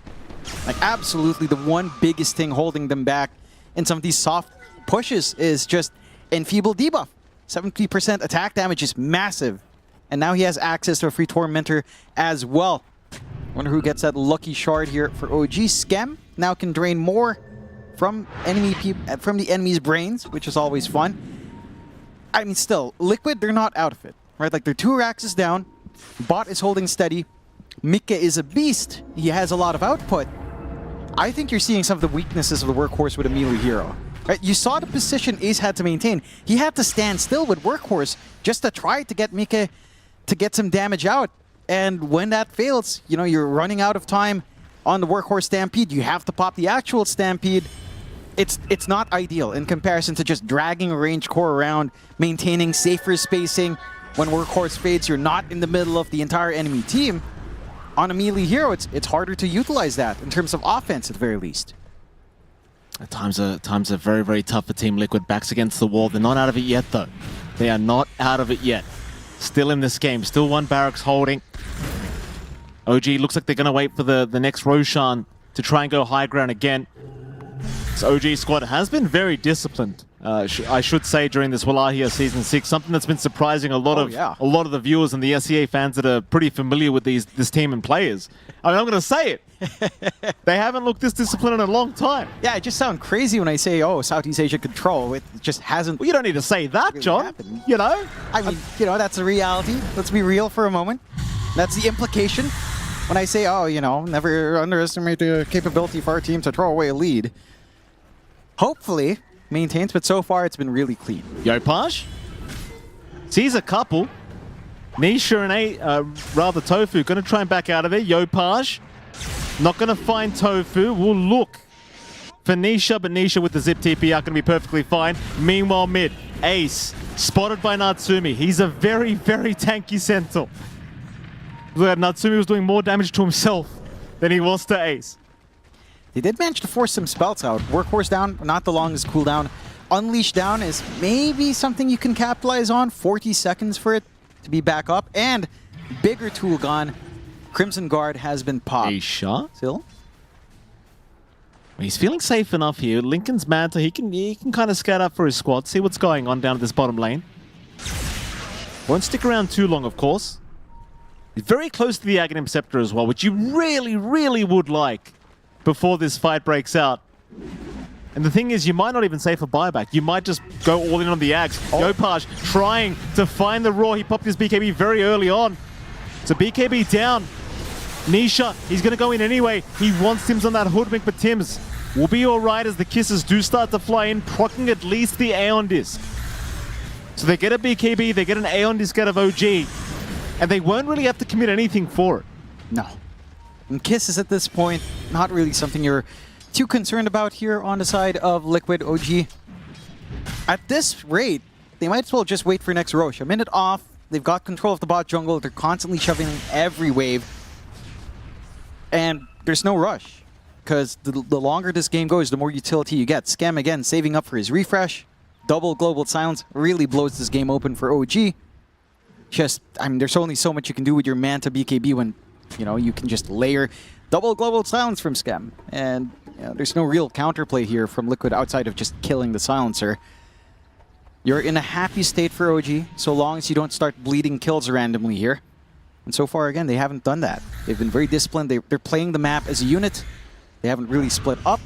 Like absolutely the one biggest thing holding them back in some of these soft pushes is just Enfeeble debuff. 70% attack damage is massive. And now he has access to a free Tormentor as well. Wonder who gets that lucky shard here for OG. Skem now can drain more from the enemy's brains, which is always fun. I mean, still, Liquid, they're not out of it, right? Like, their 2 racks is down. Bot is holding steady. Mika is a beast. He has a lot of output. I think you're seeing some of the weaknesses of the Workhorse with a melee hero. Right? You saw the position Ace had to maintain. He had to stand still with Workhorse just to try to get Mika to get some damage out. And when that fails, you know, you're running out of time on the Workhorse Stampede. You have to pop the actual Stampede. It's not ideal in comparison to just dragging a range core around, maintaining safer spacing. When Workhorse fades, you're not in the middle of the entire enemy team. On a melee hero, it's harder to utilize that in terms of offense at the very least. Times are very, very tough for Team Liquid. Backs against the wall. They're not out of it yet, though. They are not out of it yet. Still in this game. Still 1 barracks holding. OG looks like they're going to wait for the next Roshan to try and go high ground again. This OG squad has been very disciplined I should say, during this Wallachia Season 6. Something that's been surprising a lot of the viewers and the SEA fans that are pretty familiar with this team and players. I mean, I'm going to say it. They haven't looked this disciplined in a long time. Yeah, it just sounds crazy when I say, oh, Southeast Asia Control. It just hasn't... Well, you don't need to say that, really John. Happened. You know? I mean, you know, that's a reality. Let's be real for a moment. That's the implication when I say, oh, you know, never underestimate the capability for our team to throw away a lead. Hopefully maintains, but so far it's been really clean. Yopaj sees a couple. Nisha and Tofu going to try and back out of it. Yopaj not going to find Tofu. We'll look for Nisha, but Nisha with the zip TP are going to be perfectly fine. Meanwhile, mid, Ace spotted by Natsumi. He's a very, very tanky Sentinel. Natsumi was doing more damage to himself than he was to Ace. They did manage to force some spells out. Workhorse down, not the longest cooldown. Unleash down is maybe something you can capitalize on. 40 seconds for it to be back up. And bigger tool gone. Crimson Guard has been popped. A shot? Still? He's feeling safe enough here. Lincoln's Manta, he can kind of scout out for his squad, see what's going on down at this bottom lane. Won't stick around too long, of course. He's very close to the Aghanim Scepter as well, which you really, really would like before this fight breaks out. And the thing is, you might not even save for buyback. You might just go all in on the Ags. Yopaj trying to find the Raw. He popped his BKB very early on. So BKB down. Nisha, he's going to go in anyway. He wants Tims on that hoodwink, but Tims will be all right as the kisses do start to fly in, proccing at least the Aeon Disc. So they get a BKB, they get an Aeon Disc out of OG, and they won't really have to commit anything for it. No. And kisses at this point, not really something you're too concerned about here on the side of Liquid OG. At this rate, they might as well just wait for next Roche. A minute off, they've got control of the bot jungle, they're constantly shoving in every wave. And there's no rush, because the longer this game goes, the more utility you get. Scam again, saving up for his refresh. Double Global Silence really blows this game open for OG. Just, I mean, there's only so much you can do with your Manta BKB when, you know, you can just layer Double Global Silence from Scam. And you know, there's no real counterplay here from Liquid outside of just killing the Silencer. You're in a happy state for OG, so long as you don't start bleeding kills randomly here. And so far, again, they haven't done that. They've been very disciplined. They're playing the map as a unit. They haven't really split up.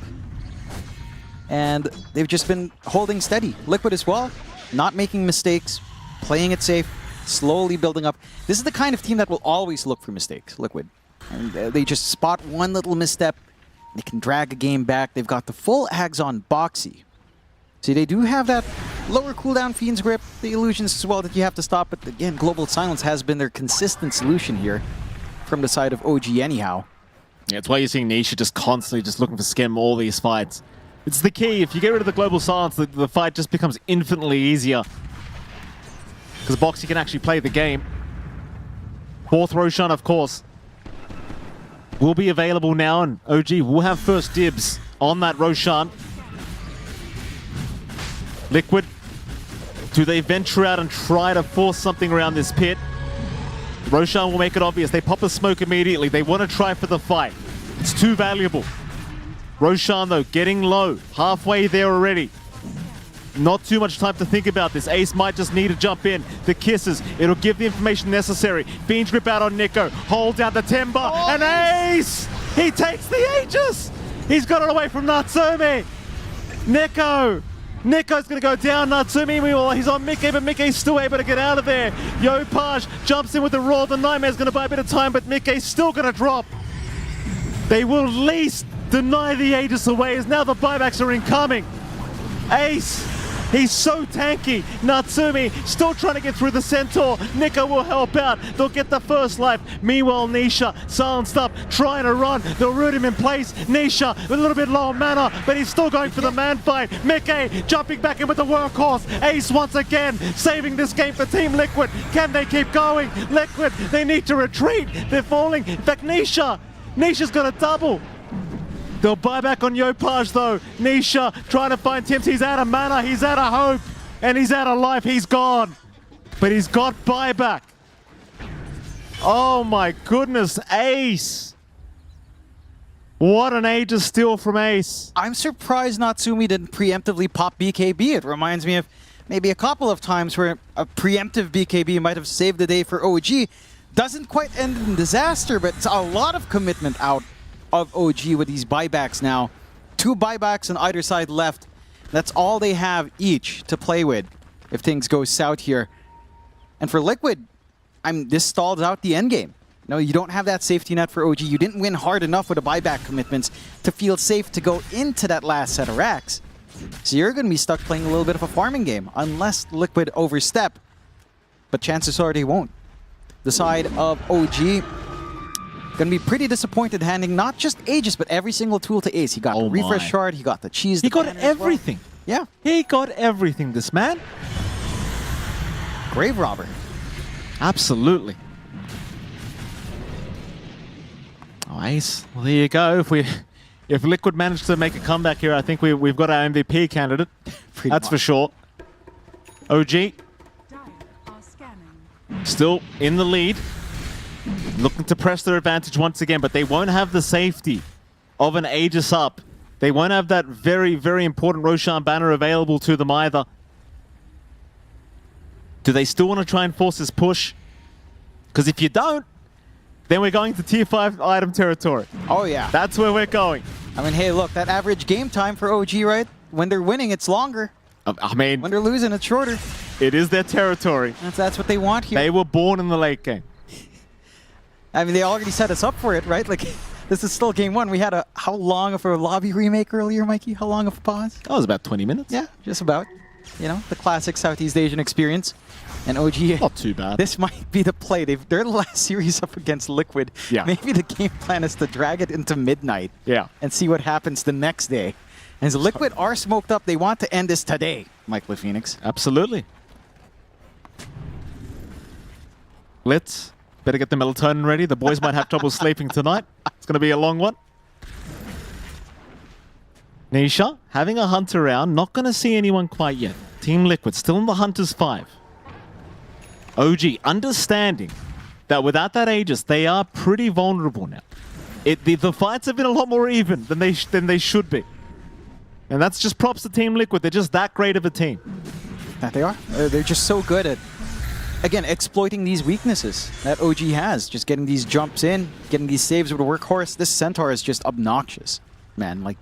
And they've just been holding steady. Liquid as well, not making mistakes, playing it safe, slowly building up. This is the kind of team that will always look for mistakes, Liquid. And they just spot one little misstep. They can drag a game back. They've got the full Ags on Boxy. See, they do have that lower cooldown Fiend's Grip, the illusions as well that you have to stop. But again, Global Silence has been their consistent solution here from the side of OG anyhow. Yeah, it's why you're seeing Nisha just constantly just looking for Scam all these fights. It's the key. If you get rid of the Global Silence, the fight just becomes infinitely easier. Because Boxy can actually play the game. Fourth Roshan, of course, will be available now, and OG will have first dibs on that Roshan. Liquid, do they venture out and try to force something around this pit? Roshan will make it obvious. They pop a smoke immediately. They want to try for the fight. It's too valuable. Roshan, though, getting low. Halfway there already. Not too much time to think about this. Ace might just need to jump in. The kisses, it'll give the information necessary. Fiend's Grip out on Nico. Hold down the timber, and Ace! He takes the Aegis! He's got it away from Natsumi! Nico's going to go down. Natsumi, meanwhile, he's on Mickey, but Mickey's still able to get out of there. Yopaj jumps in with the Roar. The Nightmare's going to buy a bit of time, but Mickey's still going to drop. They will at least deny the Aegis away, as now the buybacks are incoming. Ace, he's so tanky. Natsumi still trying to get through the Centaur. Nico will help out. They'll get the first life. Meanwhile, Nisha silenced up, trying to run. They'll root him in place. Nisha with a little bit low mana, but he's still going for the man fight. Mickey jumping back in with the workhorse. Ace once again saving this game for Team Liquid. Can they keep going? Liquid, they need to retreat. They're falling. In fact, Nisha's got a double. They'll buy back on Yopaj though. Nisha trying to find Tims. He's out of mana, he's out of hope, and he's out of life. He's gone. But he's got buyback. Oh my goodness, Ace. What an Aegis steal from Ace. I'm surprised Natsumi didn't preemptively pop BKB. It reminds me of maybe a couple of times where a preemptive BKB might have saved the day for OG. Doesn't quite end in disaster, but it's a lot of commitment out of OG with these buybacks now. 2 buybacks on either side left. That's all they have each to play with if things go south here. And for Liquid, this stalls out the endgame. No, you don't have that safety net for OG. You didn't win hard enough with the buyback commitments to feel safe to go into that last set of racks. So you're going to be stuck playing a little bit of a farming game, unless Liquid overstep. But chances are they won't. The side of OG going to be pretty disappointed handing not just Aegis, but every single tool to Ace. He got the refresh shard, he got the cheese. He got everything. Yeah. He got everything, this man. Grave robber. Absolutely. Oh, Ace. Well, there you go. If Liquid managed to make a comeback here, I think we've got our MVP candidate. That's for sure. OG. Still in the lead. Looking to press their advantage once again, but they won't have the safety of an Aegis up. They won't have that very, very important Roshan banner available to them either. Do they still want to try and force this push? Because if you don't, then we're going to tier 5 item territory. Oh, yeah. That's where we're going. I mean, hey, look, that average game time for OG, right? When they're winning, it's longer. I mean... when they're losing, it's shorter. It is their territory. That's what they want here. They were born in the late game. I mean, they already set us up for it, right? Like, this is still game 1. We had how long of a lobby remake earlier, Mikey? How long of a pause? That was about 20 minutes. Yeah, just about. You know, the classic Southeast Asian experience. And OG, not too bad. This might be the play. They're the last series up against Liquid. Yeah. Maybe the game plan is to drag it into midnight. Yeah. And see what happens the next day. And so Liquid are smoked up. They want to end this today, Mike LaPhoenix. Absolutely. Let's better get the melatonin ready. The boys might have trouble sleeping tonight. It's going to be a long one. Nisha having a hunt around. Not going to see anyone quite yet. Team Liquid still in the Hunter's 5. OG understanding that without that Aegis, they are pretty vulnerable now. The fights have been a lot more even than they should be. And that's just props to Team Liquid. They're just that great of a team. That they are. They're just so good at, again, exploiting these weaknesses that OG has. Just getting these jumps in, getting these saves with a workhorse. This Centaur is just obnoxious, man. Like,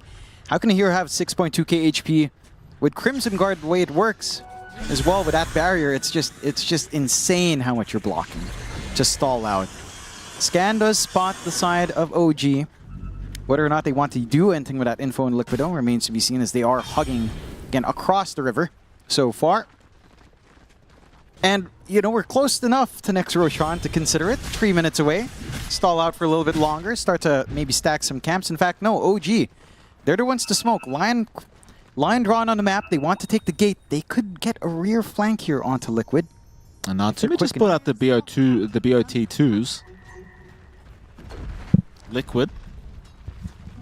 how can a hero have 6.2k HP with Crimson Guard the way it works? As well, with that barrier, it's just insane how much you're blocking. Just stall out. Scan does spot the side of OG. Whether or not they want to do anything with that info in Liquido remains to be seen, as they are hugging, again, across the river so far. And, you know, we're close enough to next Roshan to consider it. 3 minutes away. Stall out for a little bit longer. Start to maybe stack some camps. In fact, no, OG. They're the ones to smoke. Line drawn on the map. They want to take the gate. They could get a rear flank here onto Liquid. And Natsumi just put out the BOT2s. Liquid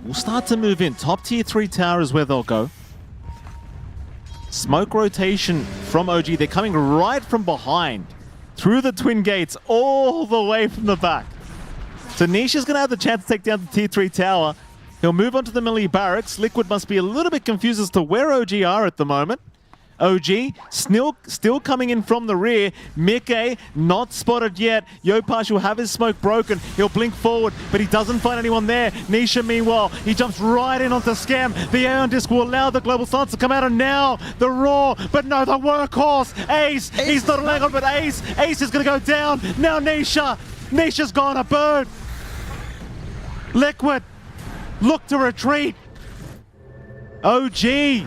will start to move in. Top tier 3 tower is where they'll go. Smoke rotation from OG. They're coming right from behind. Through the twin gates, all the way from the back. So Nisha's going to have the chance to take down the tier 3 tower. He'll move on to the melee barracks. Liquid must be a little bit confused as to where OG are at the moment. OG still coming in from the rear. Mickey not spotted yet. Yopash will have his smoke broken. He'll blink forward, but he doesn't find anyone there. Nisha, meanwhile, he jumps right in onto Scam. The Aeon Disc will allow the global stance to come out, and now the Roar, but no, the workhorse, Ace. He's not allowed on, but Ace is going to go down. Now Nisha's gone a bird. Liquid look to retreat. OG.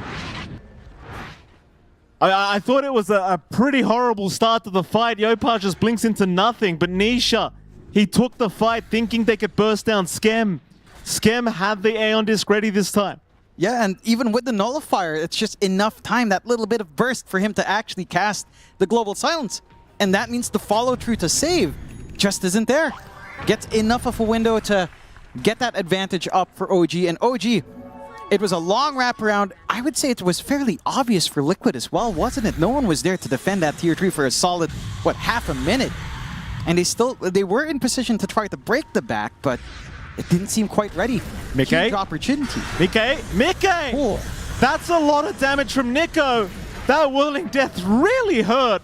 I thought it was a pretty horrible start to the fight. Yopash just blinks into nothing, but Nisha, he took the fight thinking they could burst down Skem. Skem had the Aeon Disc ready this time. Yeah, and even with the Nullifier, it's just enough time, that little bit of burst for him to actually cast the Global Silence. And that means the follow-through to save just isn't there. Gets enough of a window to get that advantage up for OG. And OG, it was a long wraparound. I would say it was fairly obvious for Liquid as well, wasn't it? No one was there to defend that tier 3 for a solid, what, half a minute. And they were in position to try to break the back, but it didn't seem quite ready. Mickey? Huge opportunity. Mickey! Oh. That's a lot of damage from Nico. That Whirling Death really hurt.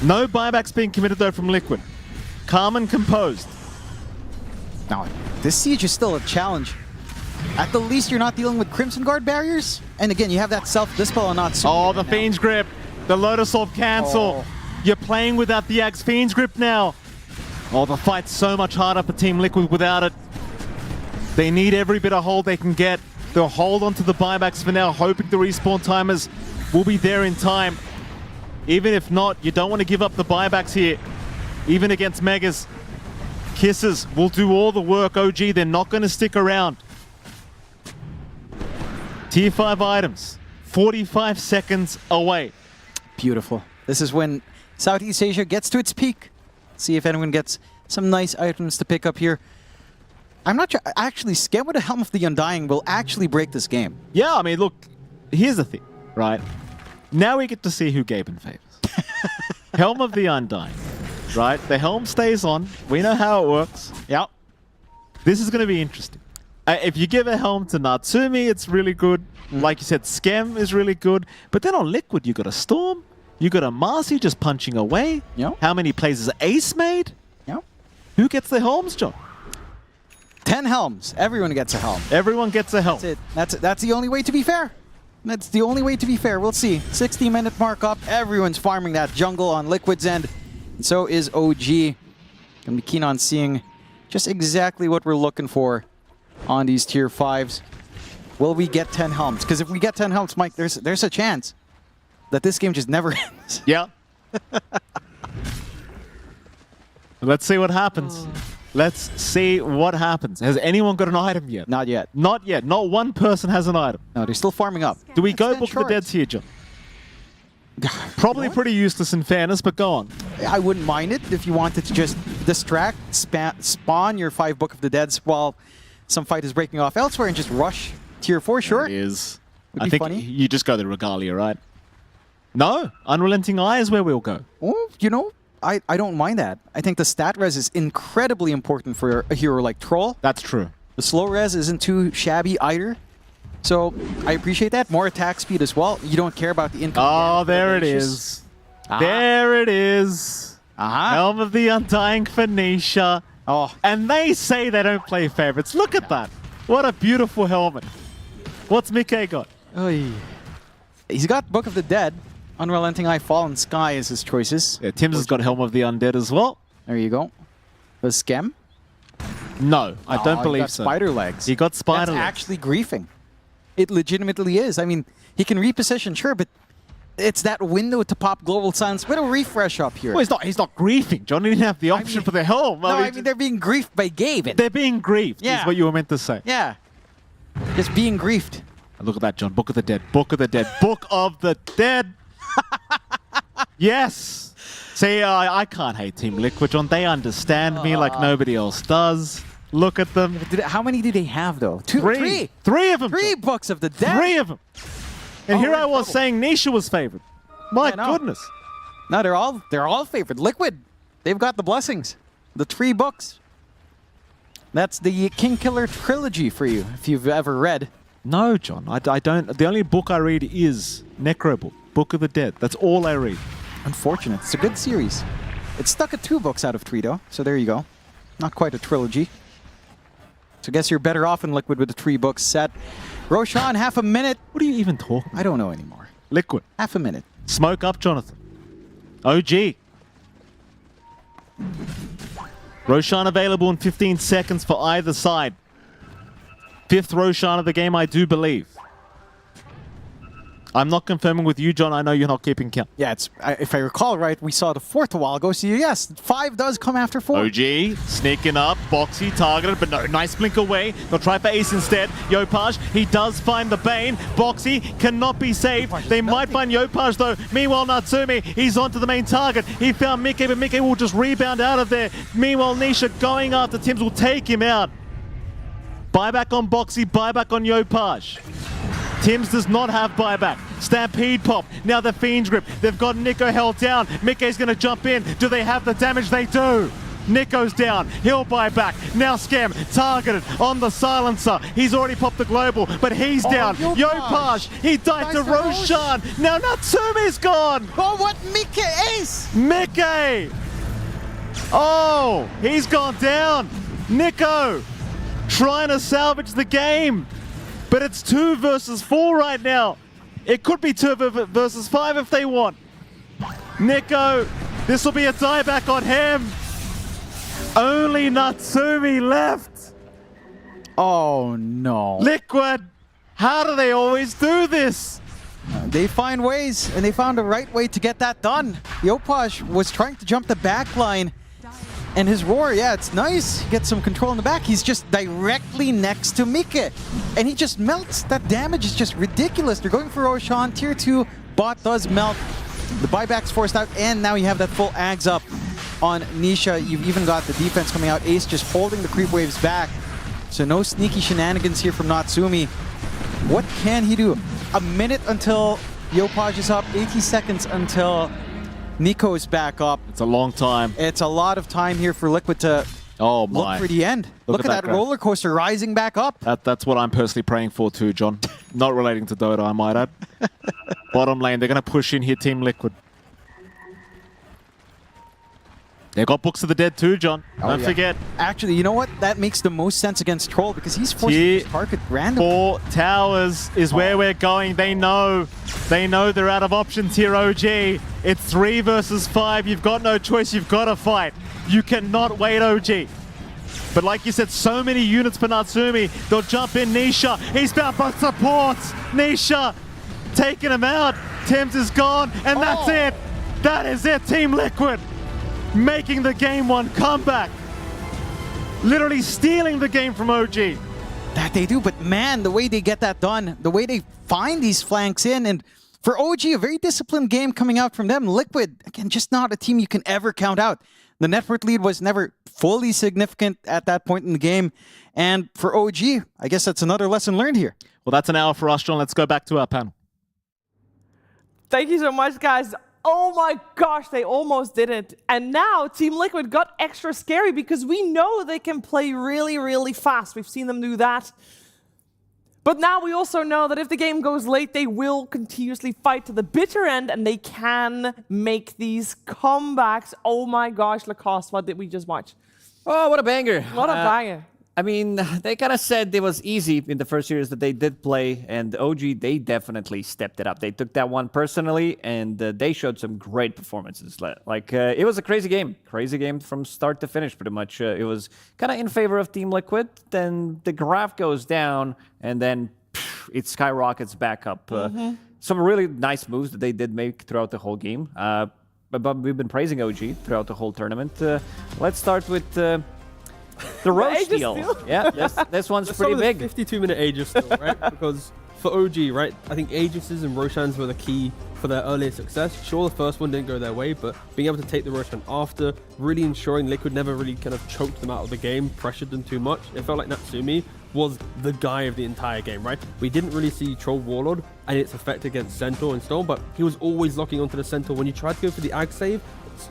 No buybacks being committed though from Liquid. Calm and composed. Now, this siege is still a challenge. At the least, you're not dealing with Crimson Guard barriers. And again, you have that self-dispel on not so. Oh, the Fiend's Grip. The Lotus Orb cancel. You're playing without the Axe Fiend's Grip now. Oh, the fight's so much harder for Team Liquid without it. They need every bit of hold they can get. They'll hold on to the buybacks for now, hoping the respawn timers will be there in time. Even if not, you don't want to give up the buybacks here. Even against Megas. Kisses will do all the work. OG, they're not going to stick around. Tier 5 items, 45 seconds away. Beautiful. This is when Southeast Asia gets to its peak. See if anyone gets some nice items to pick up here. I'm not sure. Actually, Scam with the Helm of the Undying will actually break this game. Yeah, I mean, look, here's the thing, right? Now we get to see who Gaben favors. Helm of the Undying, right? The helm stays on. We know how it works. Yep. This is going to be interesting. If you give a helm to Natsumi, it's really good. Like you said, Scam is really good. But then on Liquid, you got a Storm. You got a Marcy just punching away. Yep. How many plays has Ace made? Yep. Who gets the helms, John? 10 helms. Everyone gets a helm. Everyone gets a helm. That's it. That's the only way to be fair. That's the only way to be fair. We'll see. 60-minute mark up. Everyone's farming that jungle on Liquid's end. And so is OG. Gonna be keen on seeing just exactly what we're looking for on these tier 5s. Will we get 10 helms? Because if we get 10 helms, Mike, there's a chance that this game just never ends. Yeah. Let's see what happens. Let's see what happens. Has anyone got an item yet? Not yet. Not yet. Not one person has an item. No, they're still farming up. Do we go Book of the Deads here, John? Probably pretty useless in fairness, but go on. I wouldn't mind it if you wanted to just distract, spawn your 5 Book of the Deads while some fight is breaking off elsewhere and just rush tier 4, sure. It is. Would I be think funny. you just go the Regalia, right? No, Unrelenting Eye is where we'll go. Oh, you know, I don't mind that. I think the stat res is incredibly important for a hero like Troll. That's true. The slow res isn't too shabby either. So I appreciate that. More attack speed as well. You don't care about the income. Oh, there it is. There it is. Helm of the Undying Phoenicia. Oh. And they say they don't play favorites. Look at that. What a beautiful helmet. What's Mickey got? Oy. He's got Book of the Dead. Unrelenting Eye, Fallen Sky is his choices. Yeah, Tim's has got Helm of the Undead as well. There you go. The Scam? No, I don't he believe got so. Spider legs. He got spider That's legs. actually griefing. It legitimately is. I mean, he can reposition, sure, but it's that window to pop Global Silence with a refresh up here. Well, he's not griefing. John didn't have the option for the helm. I mean, they're being griefed by Gaben. They're being griefed, Yeah. is what you were meant to say. Yeah. Just being griefed. And look at that, John. Book of the Dead. Book of the Dead. Book of the Dead. Yes. See, I can't hate Team Liquid, John. They understand me like nobody else does. Look at them. How many do they have, though? Three. 3 of them. 3 Books of the Dead. 3 of them. And here I was saying Nisha was favored. My I know. goodness. No, they're all favored. Liquid, they've got the blessings. The 3 books. That's the King Killer trilogy for you, if you've ever read. No, John. I don't. The only book I read is Necro Book. Book of the Dead. That's all I read. Unfortunate. It's a good series. It's stuck at 2 books out of 3, though. So there you go. Not quite a trilogy. So I guess you're better off in Liquid with the 3 books set. Roshan, half a minute. What are you even talking about? I don't know anymore. Liquid. Half a minute. Smoke up, Jonathan. OG. Roshan available in 15 seconds for either side. 5th Roshan of the game, I do believe. I'm not confirming with you, John. I know you're not keeping count. Yeah, it's if I recall right, we saw the 4th a while ago. So yes, 5 does come after 4. OG sneaking up, Boxy targeted, but no, nice blink away. They'll try for Ace instead. Yopaj, he does find the Bane. Boxy cannot be saved. They might find Yopaj though. Meanwhile, Natsumi, he's onto the main target. He found Mickey, but Mickey will just rebound out of there. Meanwhile, Nisha going after Tims will take him out. Buyback on Boxy, buyback on Yopaj. Tims does not have buyback. Stampede pop. Now the Fiend's Grip. They've got Nico held down. Mickey's going to jump in. Do they have the damage? They do. Nico's down. He'll buy back. Now Scam targeted on the silencer. He's already popped the global, but he's down. Yopaj, he died to Roshan. Now Natsumi's gone. Oh, what Mickey ace? Mickey. Oh, he's gone down. Nico trying to salvage the game, but it's 2 versus 4 right now. It could be 2 versus 5 if they want. Nico, this will be a dieback on him. Only Natsumi left. Oh no. Liquid, how do they always do this? They find ways, and they found the right way to get that done. Yopaj was trying to jump the back line, and his roar, yeah, it's nice. He gets some control in the back. He's just directly next to Mike, and he just melts. That damage is just ridiculous. They're going for Roshan. Tier 2 bot does melt. The buyback's forced out, and now you have that full Ags up on Nisha. You've even got the defense coming out. Ace just holding the creep waves back. So no sneaky shenanigans here from Natsumi. What can he do? A minute until Yopaj is up, 80 seconds until Nico is back up. It's a long time. It's a lot of time here for Liquid to look for the end. Look at that roller coaster rising back up. That's what I'm personally praying for too, John. Not relating to Dota, I might add. Bottom lane, they're going to push in here, Team Liquid. They've got Books of the Dead too, John. Don't forget. Actually, you know what? That makes the most sense against Troll because he's forced to target randomly. 4 towers is where we're going. They know they're out of options here, OG. It's 3 versus 5. You've got no choice. You've got to fight. You cannot wait, OG. But like you said, so many units for Natsumi. They'll jump in. Nisha, he's found both supports. Nisha taking him out. Thames is gone, and that's it. That is it, Team Liquid. Making the game 1 comeback. Literally stealing the game from OG. That they do, but man, the way they get that done, the way they find these flanks in, and for OG, a very disciplined game coming out from them. Liquid, again, just not a team you can ever count out. The net worth lead was never fully significant at that point in the game. And for OG, I guess that's another lesson learned here. Well, that's an hour for us, John. Let's go back to our panel. Thank you so much, guys. Oh my gosh, they almost did it. And now Team Liquid got extra scary because we know they can play really, really fast. We've seen them do that. But now we also know that if the game goes late, they will continuously fight to the bitter end and they can make these comebacks. Oh my gosh, Lacoste, what did we just watch? Oh, what a banger. What a banger. I mean, they kind of said it was easy in the first series that they did play, and OG, they definitely stepped it up. They took that one personally, and they showed some great performances. Like, it was a crazy game from start to finish, pretty much. It was kind of in favor of Team Liquid, then the graph goes down, and then it skyrockets back up. Some really nice moves that they did make throughout the whole game, but we've been praising OG throughout the whole tournament. Let's start with... the Roche steal. Yeah, this one's pretty big. 52-minute Aegis steal, right? Because for OG, right, I think Aegis's and Roshan's were the key for their earlier success. Sure, the first one didn't go their way, but being able to take the Roshan after, really ensuring Liquid never really kind of choked them out of the game, pressured them too much. It felt like Natsumi was the guy of the entire game, right? We didn't really see Troll Warlord and its effect against Centaur and Storm, but he was always locking onto the Centaur. When you tried to go for the Ag save,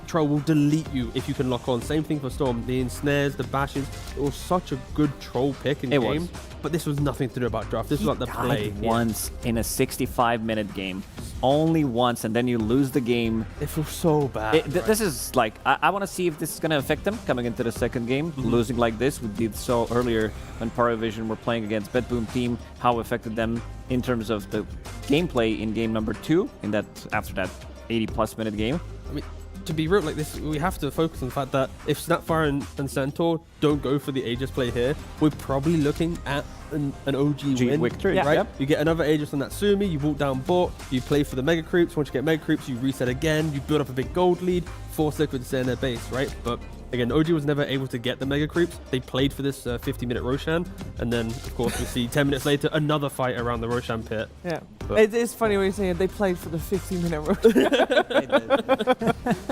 Troll will delete you if you can lock on. Same thing for Storm. The ensnares, the bashes. It was such a good Troll pick in game. But this was nothing to do about draft. This was like the play. Once in a 65-minute game. Only once, and then you lose the game. It feels so bad. This is like, I want to see if this is going to affect them coming into the second game. Losing like this, we did so earlier when PARIVISION were playing against BetBoom Team, how it affected them in terms of the gameplay in game number 2, in that after that 80-plus minute game. I mean, to be real, like this, we have to focus on the fact that if Snapfire and Centaur don't go for the Aegis play here, we're probably looking at an OG win, victory, right? Yep. You get another Aegis on Natsumi, you walk down bot, you play for the Mega Creeps. Once you get Mega Creeps, you reset again, you build up a big gold lead, force Liquid to stay in their base, right? But again, OG was never able to get the Mega Creeps. They played for this 50-minute Roshan, and then, of course, we see 10 minutes later, another fight around the Roshan pit. Yeah. But It is funny when you say it. They played for the 50-minute Roshan.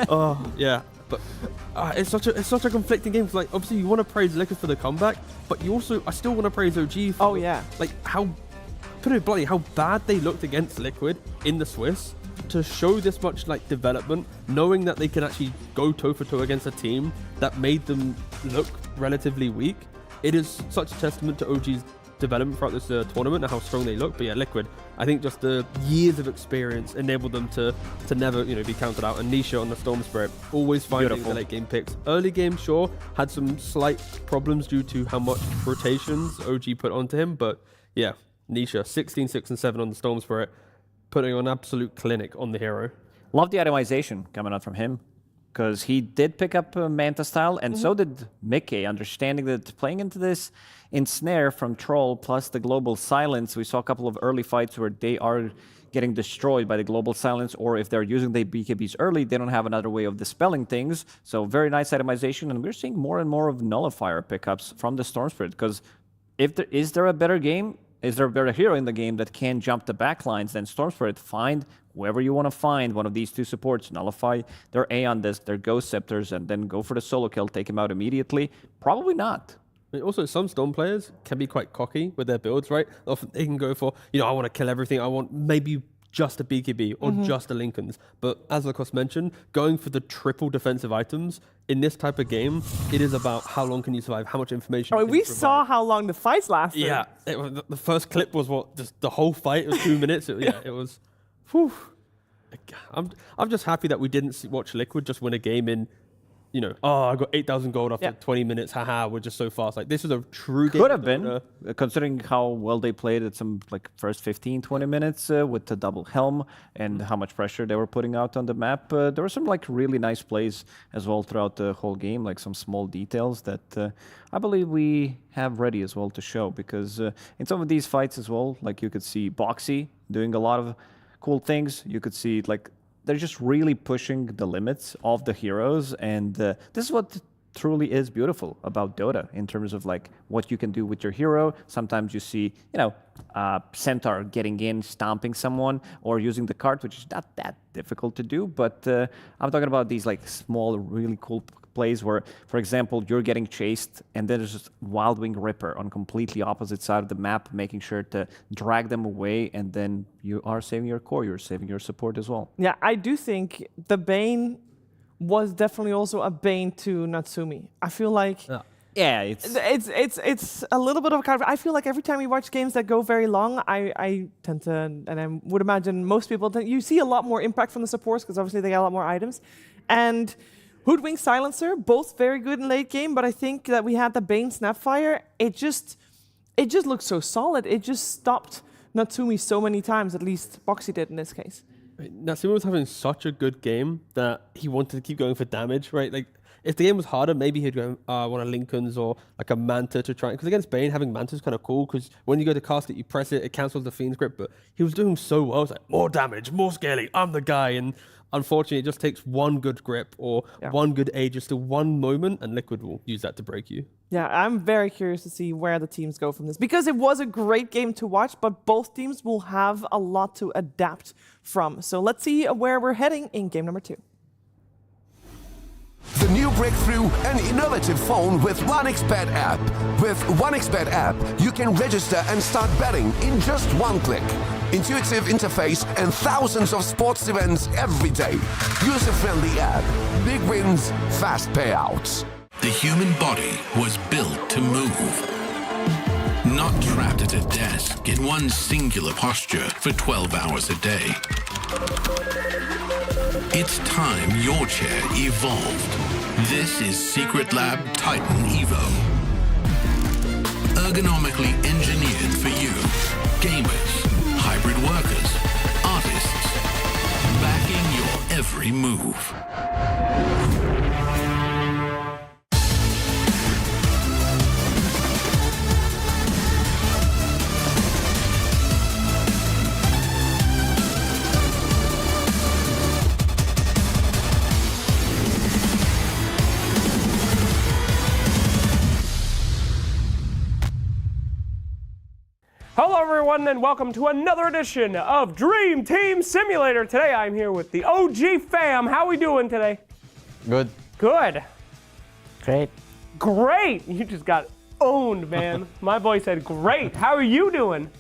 Oh, yeah. But it's such a conflicting game. Like, obviously, you want to praise Liquid for the comeback, but I still want to praise OG for, like, how, put it bluntly, how bad they looked against Liquid in the Swiss to show this much like development, knowing that they can actually go toe for toe against a team that made them look relatively weak, it is such a testament to OG's development throughout this tournament and how strong they look. But yeah, Liquid, I think just the years of experience enabled them to never be counted out. And Nisha on the Storm Spirit, always finding the late game picks. Early game, sure, had some slight problems due to how much rotations OG put onto him, but yeah, Nisha 16, 6, and 7 on the Storm Spirit, putting on absolute clinic on the hero. Love the itemization coming out from him, because he did pick up Manta style, and so did Mickey, understanding that playing into this ensnare from Troll plus the global silence. We saw a couple of early fights where they are getting destroyed by the global silence, or if they're using the BKBs early, they don't have another way of dispelling things. So very nice itemization, and we're seeing more and more of nullifier pickups from the Storm Spirit, because is there a better game? Is there a better hero in the game that can jump the backlines than Storm Spirit? Find whoever you want to find, one of these two supports, nullify their Aeon Disc, their Ghost Scepters, and then go for the solo kill, take him out immediately? Probably not. Also, some Storm players can be quite cocky with their builds, right? Often they can go for, I want to kill everything. I want maybe just a BKB or just a Lincoln's. But as Lacoste mentioned, going for the triple defensive items in this type of game, it is about how long can you survive, how much information. We saw how long the fights lasted. Yeah, the first clip was just the whole fight was 2 minutes. It was. Whew. I'm just happy that we didn't watch Liquid just win a game in. I got 8,000 gold after 20 minutes. Haha, we're just so fast. Like, this is a true game. Could have been, considering how well they played at some first 15, 20 minutes with the double helm and how much pressure they were putting out on the map. There were some really nice plays as well throughout the whole game, like some small details that I believe we have ready as well to show. Because in some of these fights as well, you could see Boxy doing a lot of cool things. You could see they're just really pushing the limits of the heroes, and this is what truly is beautiful about Dota in terms of what you can do with your hero. Sometimes you see, Centaur getting in, stomping someone, or using the cart, which is not that difficult to do. But I'm talking about these small, really cool plays where, for example, you're getting chased, and then there's just Wild Wing Ripper on completely opposite side of the map, making sure to drag them away, and then you are saving your core, you're saving your support as well. Yeah, I do think the Bane was definitely also a bane to Natsumi. I feel like it's a little bit of a kind of, I feel like every time we watch games that go very long, I tend to, and I would imagine most people, you see a lot more impact from the supports because obviously they got a lot more items. And Hoodwink Silencer, both very good in late game, but I think that we had the Bane Snapfire. It just looked so solid. It just stopped Natsumi so many times, at least Boxy did in this case. Natsumi was having such a good game that he wanted to keep going for damage, right? If the game was harder, maybe he'd go want a Lincoln's or a Manta to try. Because against Bane, having Manta is kind of cool because when you go to cast it, you press it, it cancels the Fiend's Grip. But he was doing so well. It's more damage, more scaling, I'm the guy. And unfortunately, it just takes one good grip or one good A, just to one moment, and Liquid will use that to break you. Yeah, I'm very curious to see where the teams go from this, because it was a great game to watch, but both teams will have a lot to adapt from. So let's see where we're heading in game number 2. The new breakthrough and innovative phone with OneXBet app. With OneXBet app, you can register and start betting in just one click. Intuitive interface and thousands of sports events every day. User-friendly app. Big wins, fast payouts. The human body was built to move. Not trapped at a desk in one singular posture for 12 hours a day. It's time your chair evolved. This is Secret Lab Titan Evo. Ergonomically engineered for you, gamers, hybrid workers, artists, backing your every move. Hello everyone and welcome to another edition of Dream Team Simulator. Today I'm here with the OG fam. How we doing today? Good. Good. Great. Great! You just got owned, man. My boy said great. How are you doing?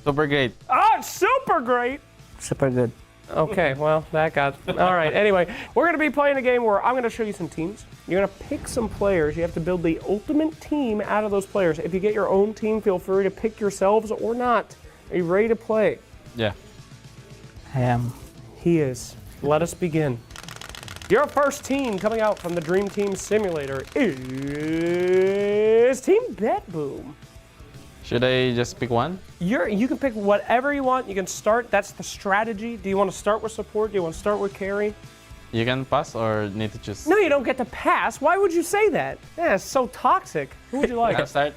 Super great. Oh, super great. Super good. Okay, well, that got... All right, anyway, we're going to be playing a game where I'm going to show you some teams. You're going to pick some players. You have to build the ultimate team out of those players. If you get your own team, feel free to pick yourselves or not. Are you ready to play? Yeah. I am. He is. Let us begin. Your first team coming out from the Dream Team Simulator is Team BetBoom. Should I just pick one? You can pick whatever you want. You can start. That's the strategy. Do you want to start with support? Do you want to start with carry? You can pass or need to choose? No, you don't get to pass. Why would you say that? Yeah, it's so toxic. Who would you like? Can I start?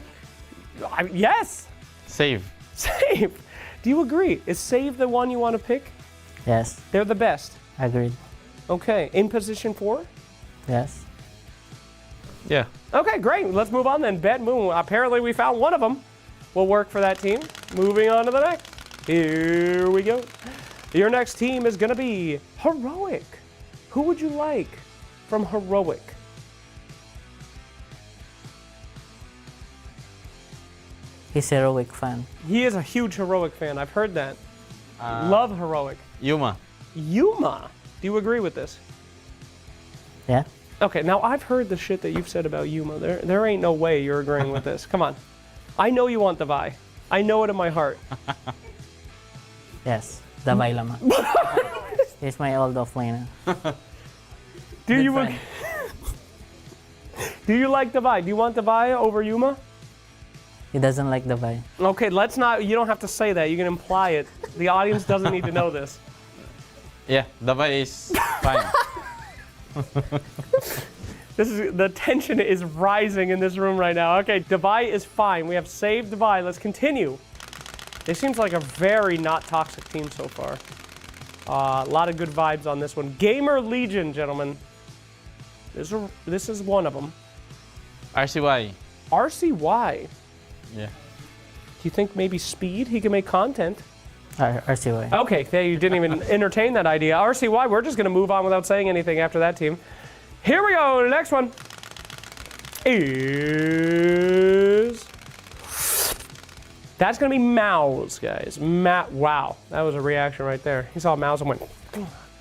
Yes. Save. Save. Do you agree? Is save the one you want to pick? Yes. They're the best. Agreed. Okay. In position 4? Yes. Yeah. Okay, great. Let's move on then. BetBoom. Apparently we found one of them. Will work for that team. Moving on to the next. Here we go. Your next team is going to be Heroic. Who would you like from Heroic? He's a Heroic fan. He is a huge Heroic fan. I've heard that. Love Heroic. Yuma. Yuma. Do you agree with this? Yeah. Okay, now I've heard the shit that you've said about Yuma. There ain't no way you're agreeing with this. Come on. I know you want Davai. I know it in my heart. Yes. Davai Lama. He's my old offlaner. Do you like Davai? Do you want Davai over Yuma? He doesn't like Davai. Okay, let's not. You don't have to say that. You can imply it. The audience doesn't need to know this. Yeah, Davai is fine. The tension is rising in this room right now. Okay, Davai is fine. We have saved Davai. Let's continue. This seems like a very not toxic team so far. A lot of good vibes on this one. GamerLegion, gentlemen. This is one of them. RCY. RCY. Yeah. Do you think maybe speed? He can make content. RCY. Okay, you didn't even entertain that idea. RCY, we're just going to move on without saying anything after that team. Here we go. The next one is... That's going to be MOUZ, guys. Wow, that was a reaction right there. He saw MOUZ and went,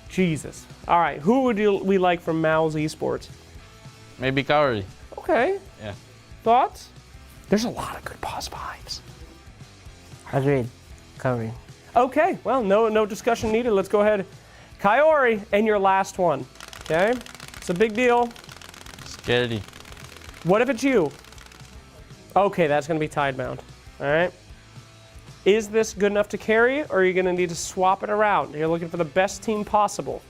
Jesus. All right, who would we like from MOUZ Esports? Maybe Kaori. Okay. Yeah. Thoughts? There's a lot of good boss vibes. Agreed. Kaori. Okay, well, no discussion needed. Let's go ahead. Kaori, and your last one. Okay? It's a big deal. Scary. What if it's you? Okay, that's going to be Tidebound. All right? Is this good enough to carry, or are you going to need to swap it around? You're looking for the best team possible.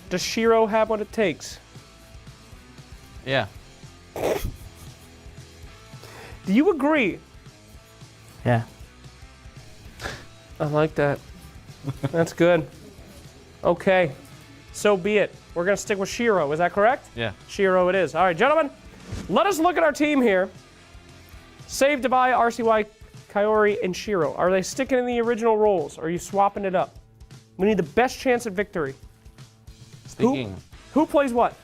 Does Shiro have what it takes? Yeah. Do you agree? Yeah. I like that. That's good. Okay. So be it. We're going to stick with Shiro. Is that correct? Yeah. Shiro it is. All right, gentlemen. Let us look at our team here. Save Davai, RCY, Kaori, and Shiro. Are they sticking in the original roles? Or are you swapping it up? We need the best chance at victory. Sticking. Who plays what?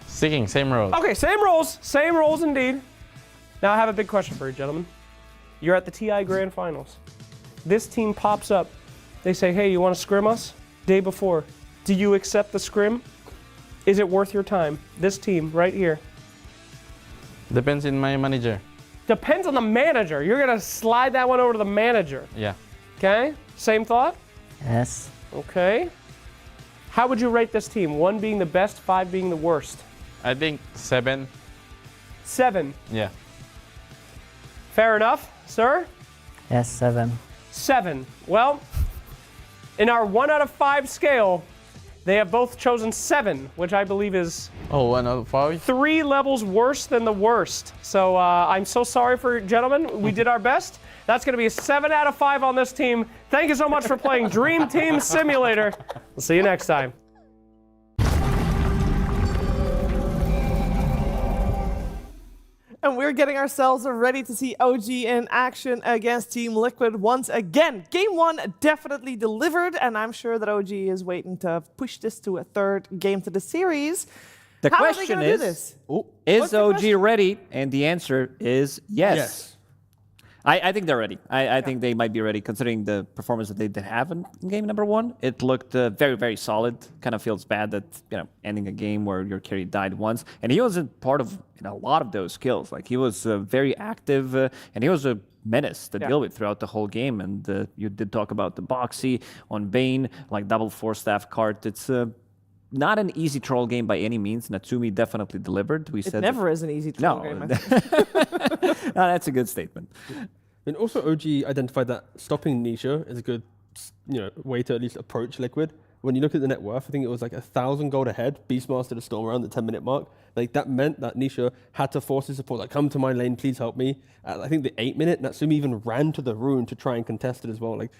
Sticking, same roles. Okay, same roles. Same roles indeed. Now I have a big question for you, gentlemen. You're at the TI Grand Finals. This team pops up. They say, hey, you want to scrim us? Day before. Do you accept the scrim? Is it worth your time? This team right here. Depends on my manager. Depends on the manager. You're going to slide that one over to the manager. Yeah. Okay? Same thought? Yes. Okay. How would you rate this team? 1 being the best, 5 being the worst. I think 7. 7. Yeah. Fair enough, sir? Yes, 7. 7. Well, in our 1 out of 5 scale, they have both chosen 7, which I believe is 1 out of 5? 3 levels worse than the worst. So I'm so sorry for you, gentlemen. We did our best. That's going to be a 7 out of 5 on this team. Thank you so much for playing Dream Team Simulator. We'll see you next time. And we're getting ourselves ready to see OG in action against Team Liquid once again. Game 1 definitely delivered, and I'm sure that OG is waiting to push this to a 3rd game to the series. The How question are they gonna do this? is What's the OG question? ready? And the answer is yes. I think they're ready. I think they might be ready considering the performance that they did have in game number 1. It looked very, very solid. Kind of feels bad that, ending a game where your carry died once. And he wasn't part of a lot of those kills. Like, he was very active and he was a menace to deal with throughout the whole game. And you did talk about the Boxy on Bane, like double 4-staff cart. It's not an easy troll game by any means. Natsumi definitely delivered. It never is an easy troll game. No, that's a good statement. And also OG identified that stopping Nisha is a good way to at least approach Liquid. When you look at the net worth, I think it was like 1,000 gold ahead. Beastmaster to storm around the 10-minute mark. Like, that meant that Nisha had to force his support, like, come to my lane, please help me. At, I think the 8-minute, Natsumi even ran to the rune to try and contest it as well. Like,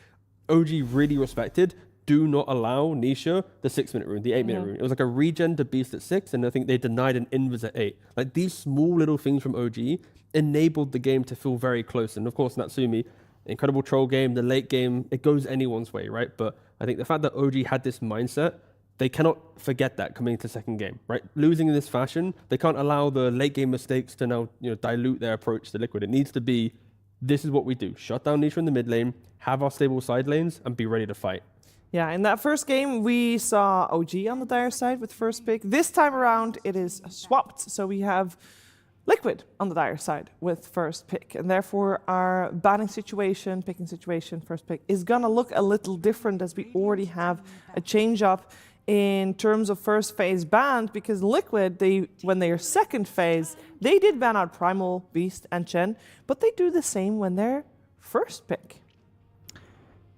OG really respected, do not allow Nisha the 6-minute rune, the 8-minute rune. It was like a regen to Beast at 6, and I think they denied an Invis at 8. Like, these small little things from OG enabled the game to feel very close. And of course, Natsumi, incredible troll game, the late game, it goes anyone's way, right? But I think the fact that OG had this mindset, they cannot forget that coming into second game, right? Losing in this fashion, they can't allow the late game mistakes to now dilute their approach to Liquid. It needs to be, this is what we do. Shut down Nisha in the mid lane, have our stable side lanes, and be ready to fight. Yeah, in that first game, we saw OG on the dire side with first pick. This time around, it is swapped. So we have Liquid on the dire side with first pick. And therefore, our banning situation, picking situation, first pick, is going to look a little different as we already have a change up in terms of first phase banned. Because Liquid, when they are second phase, they did ban out Primal, Beast, and Chen. But they do the same when they're first pick.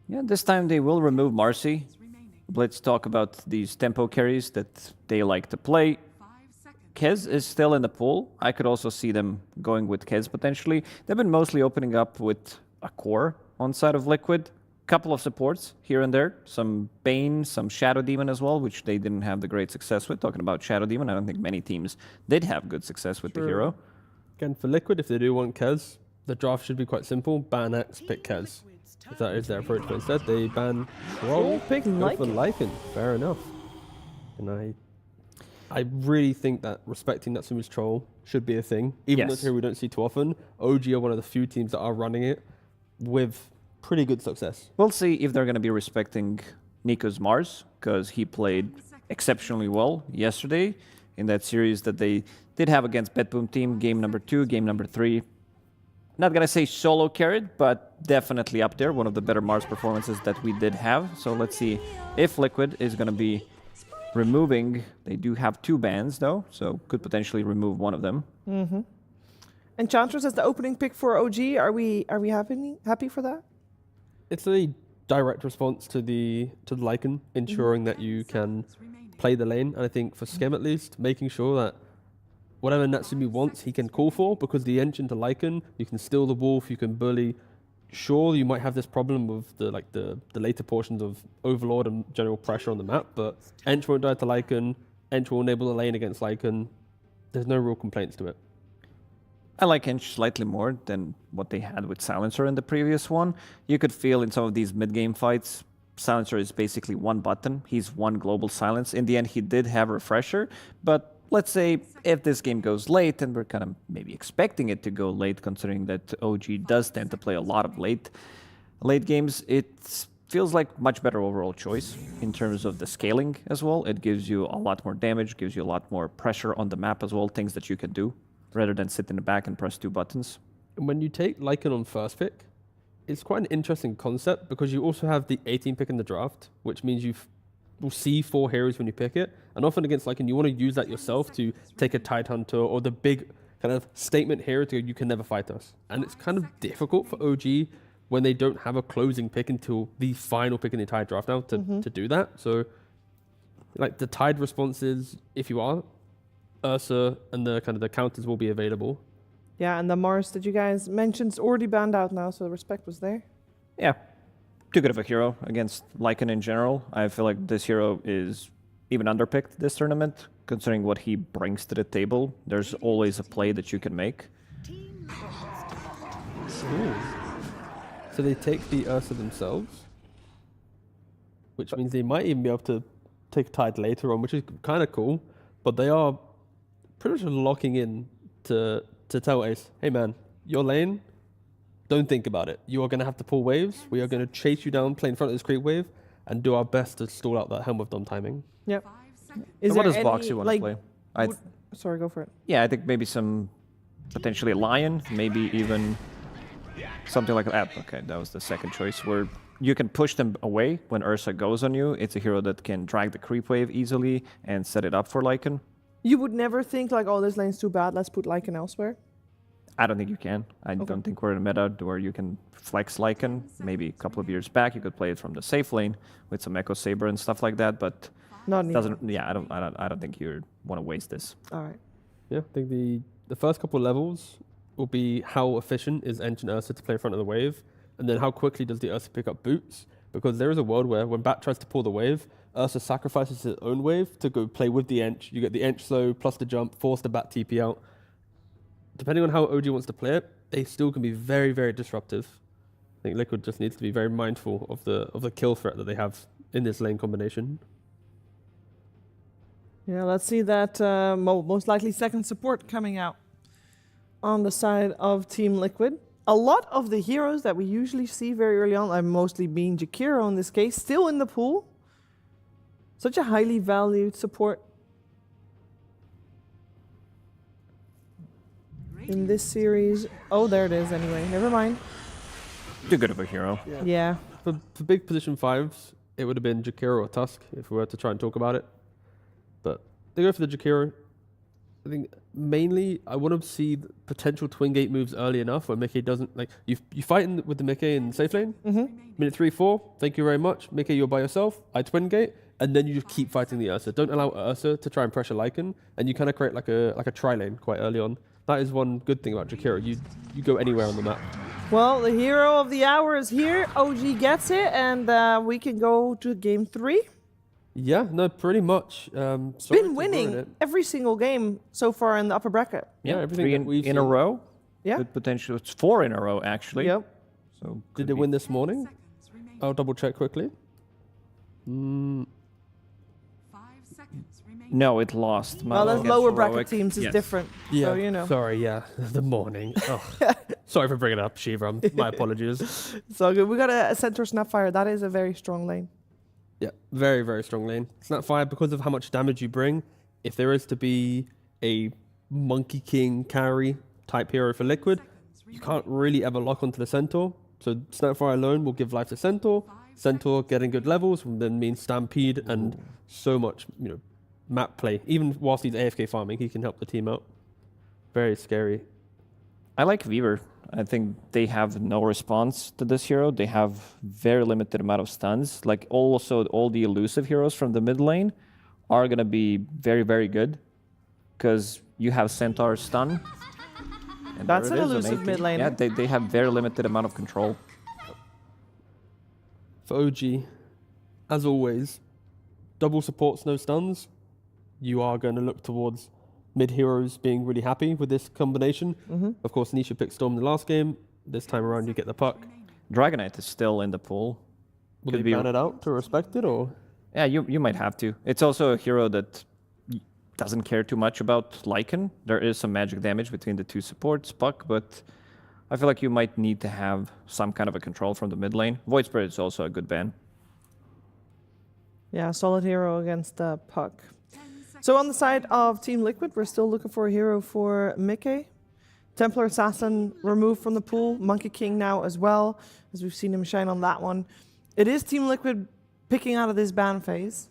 Yeah, this time they will remove Marcy. Let's talk about these tempo carries that they like to play. Kez is still in the pool. I could also see them going with Kez potentially. They've been mostly opening up with a core on side of Liquid. Couple of supports here and there. Some Bane, some Shadow Demon as well, which they didn't have the great success with. Talking about Shadow Demon, I don't think many teams did have good success with the hero. Again, for Liquid, if they do want Kez, the draft should be quite simple. Ban X, pick Kez. If that is their approach, but instead they ban Troll, pick go for Lycan. Fair enough. And I really think that respecting Natsumi's Troll should be a thing. Even though here we don't see too often, OG are one of the few teams that are running it with pretty good success. We'll see if they're going to be respecting Nico's Mars, because he played exceptionally well yesterday in that series that they did have against BetBoom Team, game number 2, game number 3. Not going to say solo carried, but definitely up there. One of the better Mars performances that we did have. So let's see if Liquid is going to be removing. They do have 2 bans, though, so could potentially remove one of them. Enchantress as the opening pick for OG. Are we happy for that? It's a direct response to the Lycan, ensuring that you can play the lane. And I think for Skem at least, making sure that whatever Natsumi wants, he can call for, because the engine to Lycan, you can steal the wolf, you can bully. Sure, you might have this problem with the later portions of Overlord and general pressure on the map, but Ench won't die to Lycan, Ench will enable the lane against Lycan. There's no real complaints to it. I like Ench slightly more than what they had with Silencer in the previous one. You could feel in some of these mid-game fights, Silencer is basically one button. He's one global silence. In the end, he did have Refresher, but let's say if this game goes late, and we're kind of maybe expecting it to go late, considering that OG does tend to play a lot of late games, it feels like much better overall choice in terms of the scaling as well. It gives you a lot more damage, gives you a lot more pressure on the map as well, things that you can do, rather than sit in the back and press 2 buttons. And when you take Lycan on first pick, it's quite an interesting concept, because you also have the 18 pick in the draft, which means will see 4 heroes when you pick it, and often against Lycan you want to use that yourself to take a Tidehunter or the big kind of statement hero to go, you can never fight us. And it's kind of difficult for OG when they don't have a closing pick until the final pick in the entire draft now to do that. So like the Tide responses, if you are Ursa, and the kind of the counters will be available. Yeah, and the Mars that you guys mentioned is already banned out now, so the respect was there. Yeah. Too good of a hero against Lycan in general. I feel like this hero is even underpicked this tournament, considering what he brings to the table. There's always a play that you can make. So they take the Ursa themselves, which means they might even be able to take Tide later on, which is kind of cool. But they are pretty much locking in to tell Ace, hey man, your lane, don't think about it. You are going to have to pull waves. We are going to chase you down, play in front of this creep wave, and do our best to stall out that Helm of Dawn timing. Yep. So what does box you want to play? Sorry, go for it. Yeah, I think maybe some potentially Lion, maybe even something like that. Okay, that was the second choice where you can push them away when Ursa goes on you. It's a hero that can drag the creep wave easily and set it up for Lycan. You would never think like, oh, this lane's too bad, let's put Lycan elsewhere? I don't think you can. I don't think we're in a meta where you can flex Lycan. Maybe a couple of years back you could play it from the safe lane with some Echo Saber and stuff like that, but not doesn't. Yeah, I don't think you want to waste this. All right. Yeah, I think the first couple of levels will be how efficient is Ancient Ursa to play in front of the wave, and then how quickly does the Ursa pick up boots? Because there is a world where when Bat tries to pull the wave, Ursa sacrifices his own wave to go play with the Ench. You get the Ench slow plus the jump, force the Bat TP out. Depending on how OG wants to play it, they still can be very, very disruptive. I think Liquid just needs to be very mindful of the kill threat that they have in this lane combination. Yeah, let's see that most likely second support coming out on the side of Team Liquid. A lot of the heroes that we usually see very early on, I'm mostly being Jakiro in this case, still in the pool. Such a highly valued support in this series. Oh, there it is anyway. Never mind. Too good of a hero. Yeah. For big position 5s, it would have been Jakiro or Tusk if we were to try and talk about it. But they go for the Jakiro. I think mainly I want to see the potential twin gate moves early enough where Mickey doesn't like you fight with the Mickey in safe lane. Minute 3-4, thank you very much. Mickey, you're by yourself. I twin gate, and then you just keep fighting the Ursa. Don't allow Ursa to try and pressure Lycan, and you kind of create like a tri lane quite early on. That is one good thing about Jakiro. You go anywhere on the map. Well, the hero of the hour is here. OG gets it, and we can go to game 3. Yeah, no, pretty much. Been winning every single game so far in the upper bracket. Yeah, everything three that we've in a seen. row. Yeah. With potential, it's 4 in a row actually. Yep. So did they win this morning? I'll double check quickly. No, it lost. Well, those Against lower Heroic. bracket teams is Yes. different. Yeah, So, you know. sorry, yeah, the morning. Oh. Sorry for bringing it up, Shiva. My apologies. So good. We got a Centaur Snapfire. That is a very strong lane. Yeah, very, very strong lane. Snapfire, because of how much damage you bring, if there is to be a Monkey King carry type hero for Liquid, you can't really ever lock onto the Centaur. So Snapfire alone will give life to Centaur. Centaur getting good levels will then mean Stampede and so much, map play. Even whilst he's AFK farming, he can help the team out. Very scary. I like Weaver. I think they have no response to this hero. They have very limited amount of stuns. Like also all the elusive heroes from the mid lane are gonna be very, very good because you have Centaur stun. And That's there an it is, elusive 18. mid lane. Yeah, they have very limited amount of control. For OG, as always, double supports, no stuns. You are going to look towards mid heroes being really happy with this combination. Of course, Nisha picked Storm in the last game. This time around, you get the puck. Dragonite is still in the pool. Will Could they be- ban it out to respect it, or? Yeah, you might have to. It's also a hero that doesn't care too much about Lycan. There is some magic damage between the two supports, Puck, but I feel like you might need to have some kind of a control from the mid lane. Void Spirit is also a good ban. Yeah, solid hero against Puck. So on the side of Team Liquid, we're still looking for a hero for Mickey. Templar Assassin removed from the pool. Monkey King now as well, as we've seen him shine on that one. It is Team Liquid picking out of this ban phase.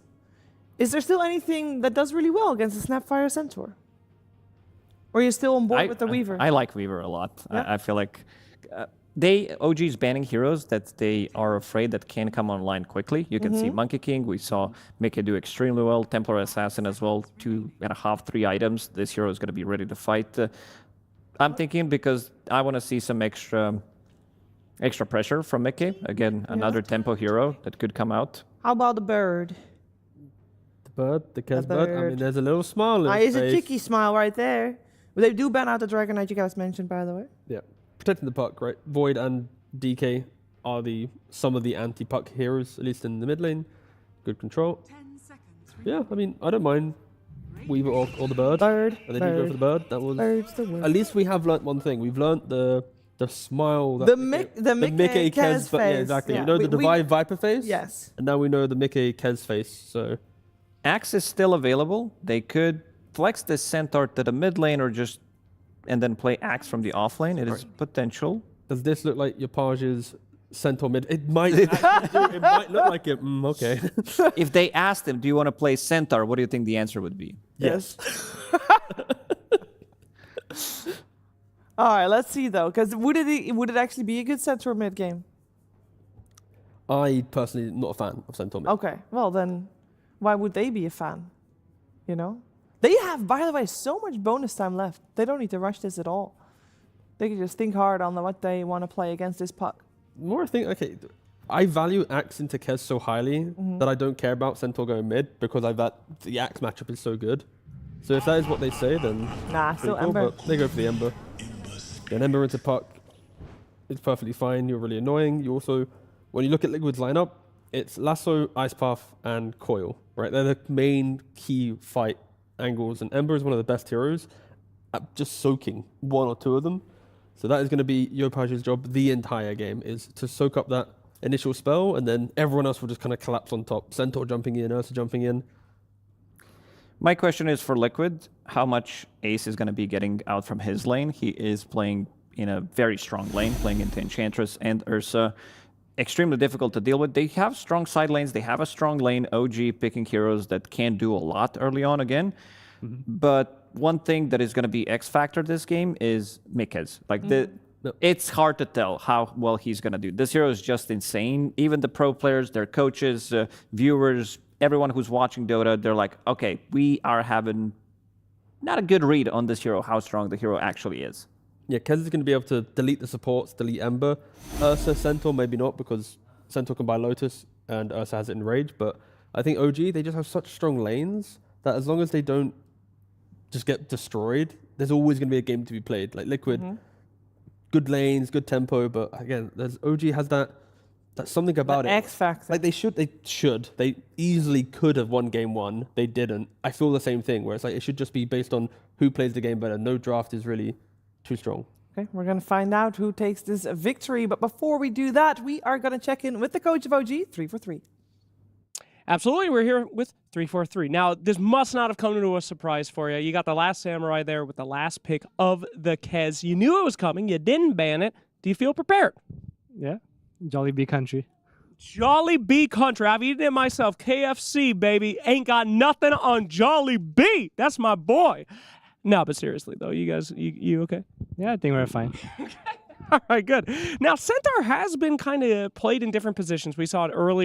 Is there still anything that does really well against the Snapfire Centaur? Or are you still on board with the Weaver? I like Weaver a lot. Yeah. I feel like OG's banning heroes that they are afraid that can come online quickly. You can see Monkey King. We saw Mickey do extremely well. Templar Assassin as well. 2.5, 3 items. This hero is going to be ready to fight. I'm thinking because I want to see some extra pressure from Mickey. Again, another tempo hero that could come out. How about the bird? The bird, the Kez bird. I mean, there's a little smile in his Is a face. cheeky smile right there. But they do ban out the Dragonite you guys mentioned, by the way. Yeah, protecting the puck, right? Void and DK are some of the anti-puck heroes, at least in the mid lane. Good control. Yeah, I mean, I don't mind Weaver or the bird. Bird. And they did go for the bird. That was Bird's the word. at least we have learnt one thing. We've learnt the the smile. The Mickey Kez face. Yeah, exactly. Yeah. You know the Divide Viper face? Yes. And now we know the Mickey Kez face, so... Axe is still available. They could flex this Centaur to the mid lane or just... and then play Axe from the off lane. It is potential. Does this look like Yapage's Centaur mid? It might actually, it might look like it. Okay. If they asked him, do you want to play Centaur, what do you think the answer would be? Yes. All right, let's see though, because would it actually be a good Centaur mid game? I personally not a fan of Centaur mid. Okay, well then, why would they be a fan? You know, they have, by the way, so much bonus time left. They don't need to rush this at all. They can just think hard on what they want to play against this puck. More I think, okay, I value Axe into Kez so highly that I don't care about Centaur going mid because the Axe matchup is so good. So if that is what they say, then nah, still cool, Ember. But they go for the Ember. An Ember into puck, it's perfectly fine. You're really annoying. You also, when you look at Liquid's lineup, it's Lasso, Ice Path, and Coil. Right, they're the main key fight angles, and Ember is one of the best heroes at just soaking one or two of them. So that is going to be Yopage's job the entire game, is to soak up that initial spell, and then everyone else will just kind of collapse on top. Centaur jumping in, Ursa jumping in. My question is for Liquid, how much Ace is going to be getting out from his lane? He is playing in a very strong lane, playing into Enchantress and Ursa. Extremely difficult to deal with. They have strong side lanes. They have a strong lane. OG picking heroes that can do a lot early on again. But one thing that is going to be X factor this game is Mikez. Like it's hard to tell how well he's going to do. This hero is just insane. Even the pro players, their coaches, viewers, everyone who's watching Dota, they're like, okay, we are having not a good read on this hero, how strong the hero actually is. Yeah, Kez is going to be able to delete the supports, delete Ember. Ursa, Centaur, maybe not, because Centaur can buy Lotus and Ursa has it in Rage. But I think OG, they just have such strong lanes that as long as they don't just get destroyed, there's always going to be a game to be played. Like Liquid, good lanes, good tempo, but again, OG has that something about it. X factor. Like they should. They easily could have won game one. They didn't. I feel the same thing, where it's like it should just be based on who plays the game better. No draft is really too strong. Okay, we're going to find out who takes this victory. But before we do that, we are going to check in with the coach of OG, 343. Absolutely, we're here with 343. Now, this must not have come to a surprise for you. You got the last Samurai there with the last pick of the Kez. You knew it was coming. You didn't ban it. Do you feel prepared? Yeah, Jolly B country. Jolly B country. I've eaten it myself. KFC, baby. Ain't got nothing on Jolly B. That's my boy. No, but seriously, though, you guys, you okay? Yeah, I think we're fine. All right, good. Now, Centaur has been kind of played in different positions. We saw it earlier.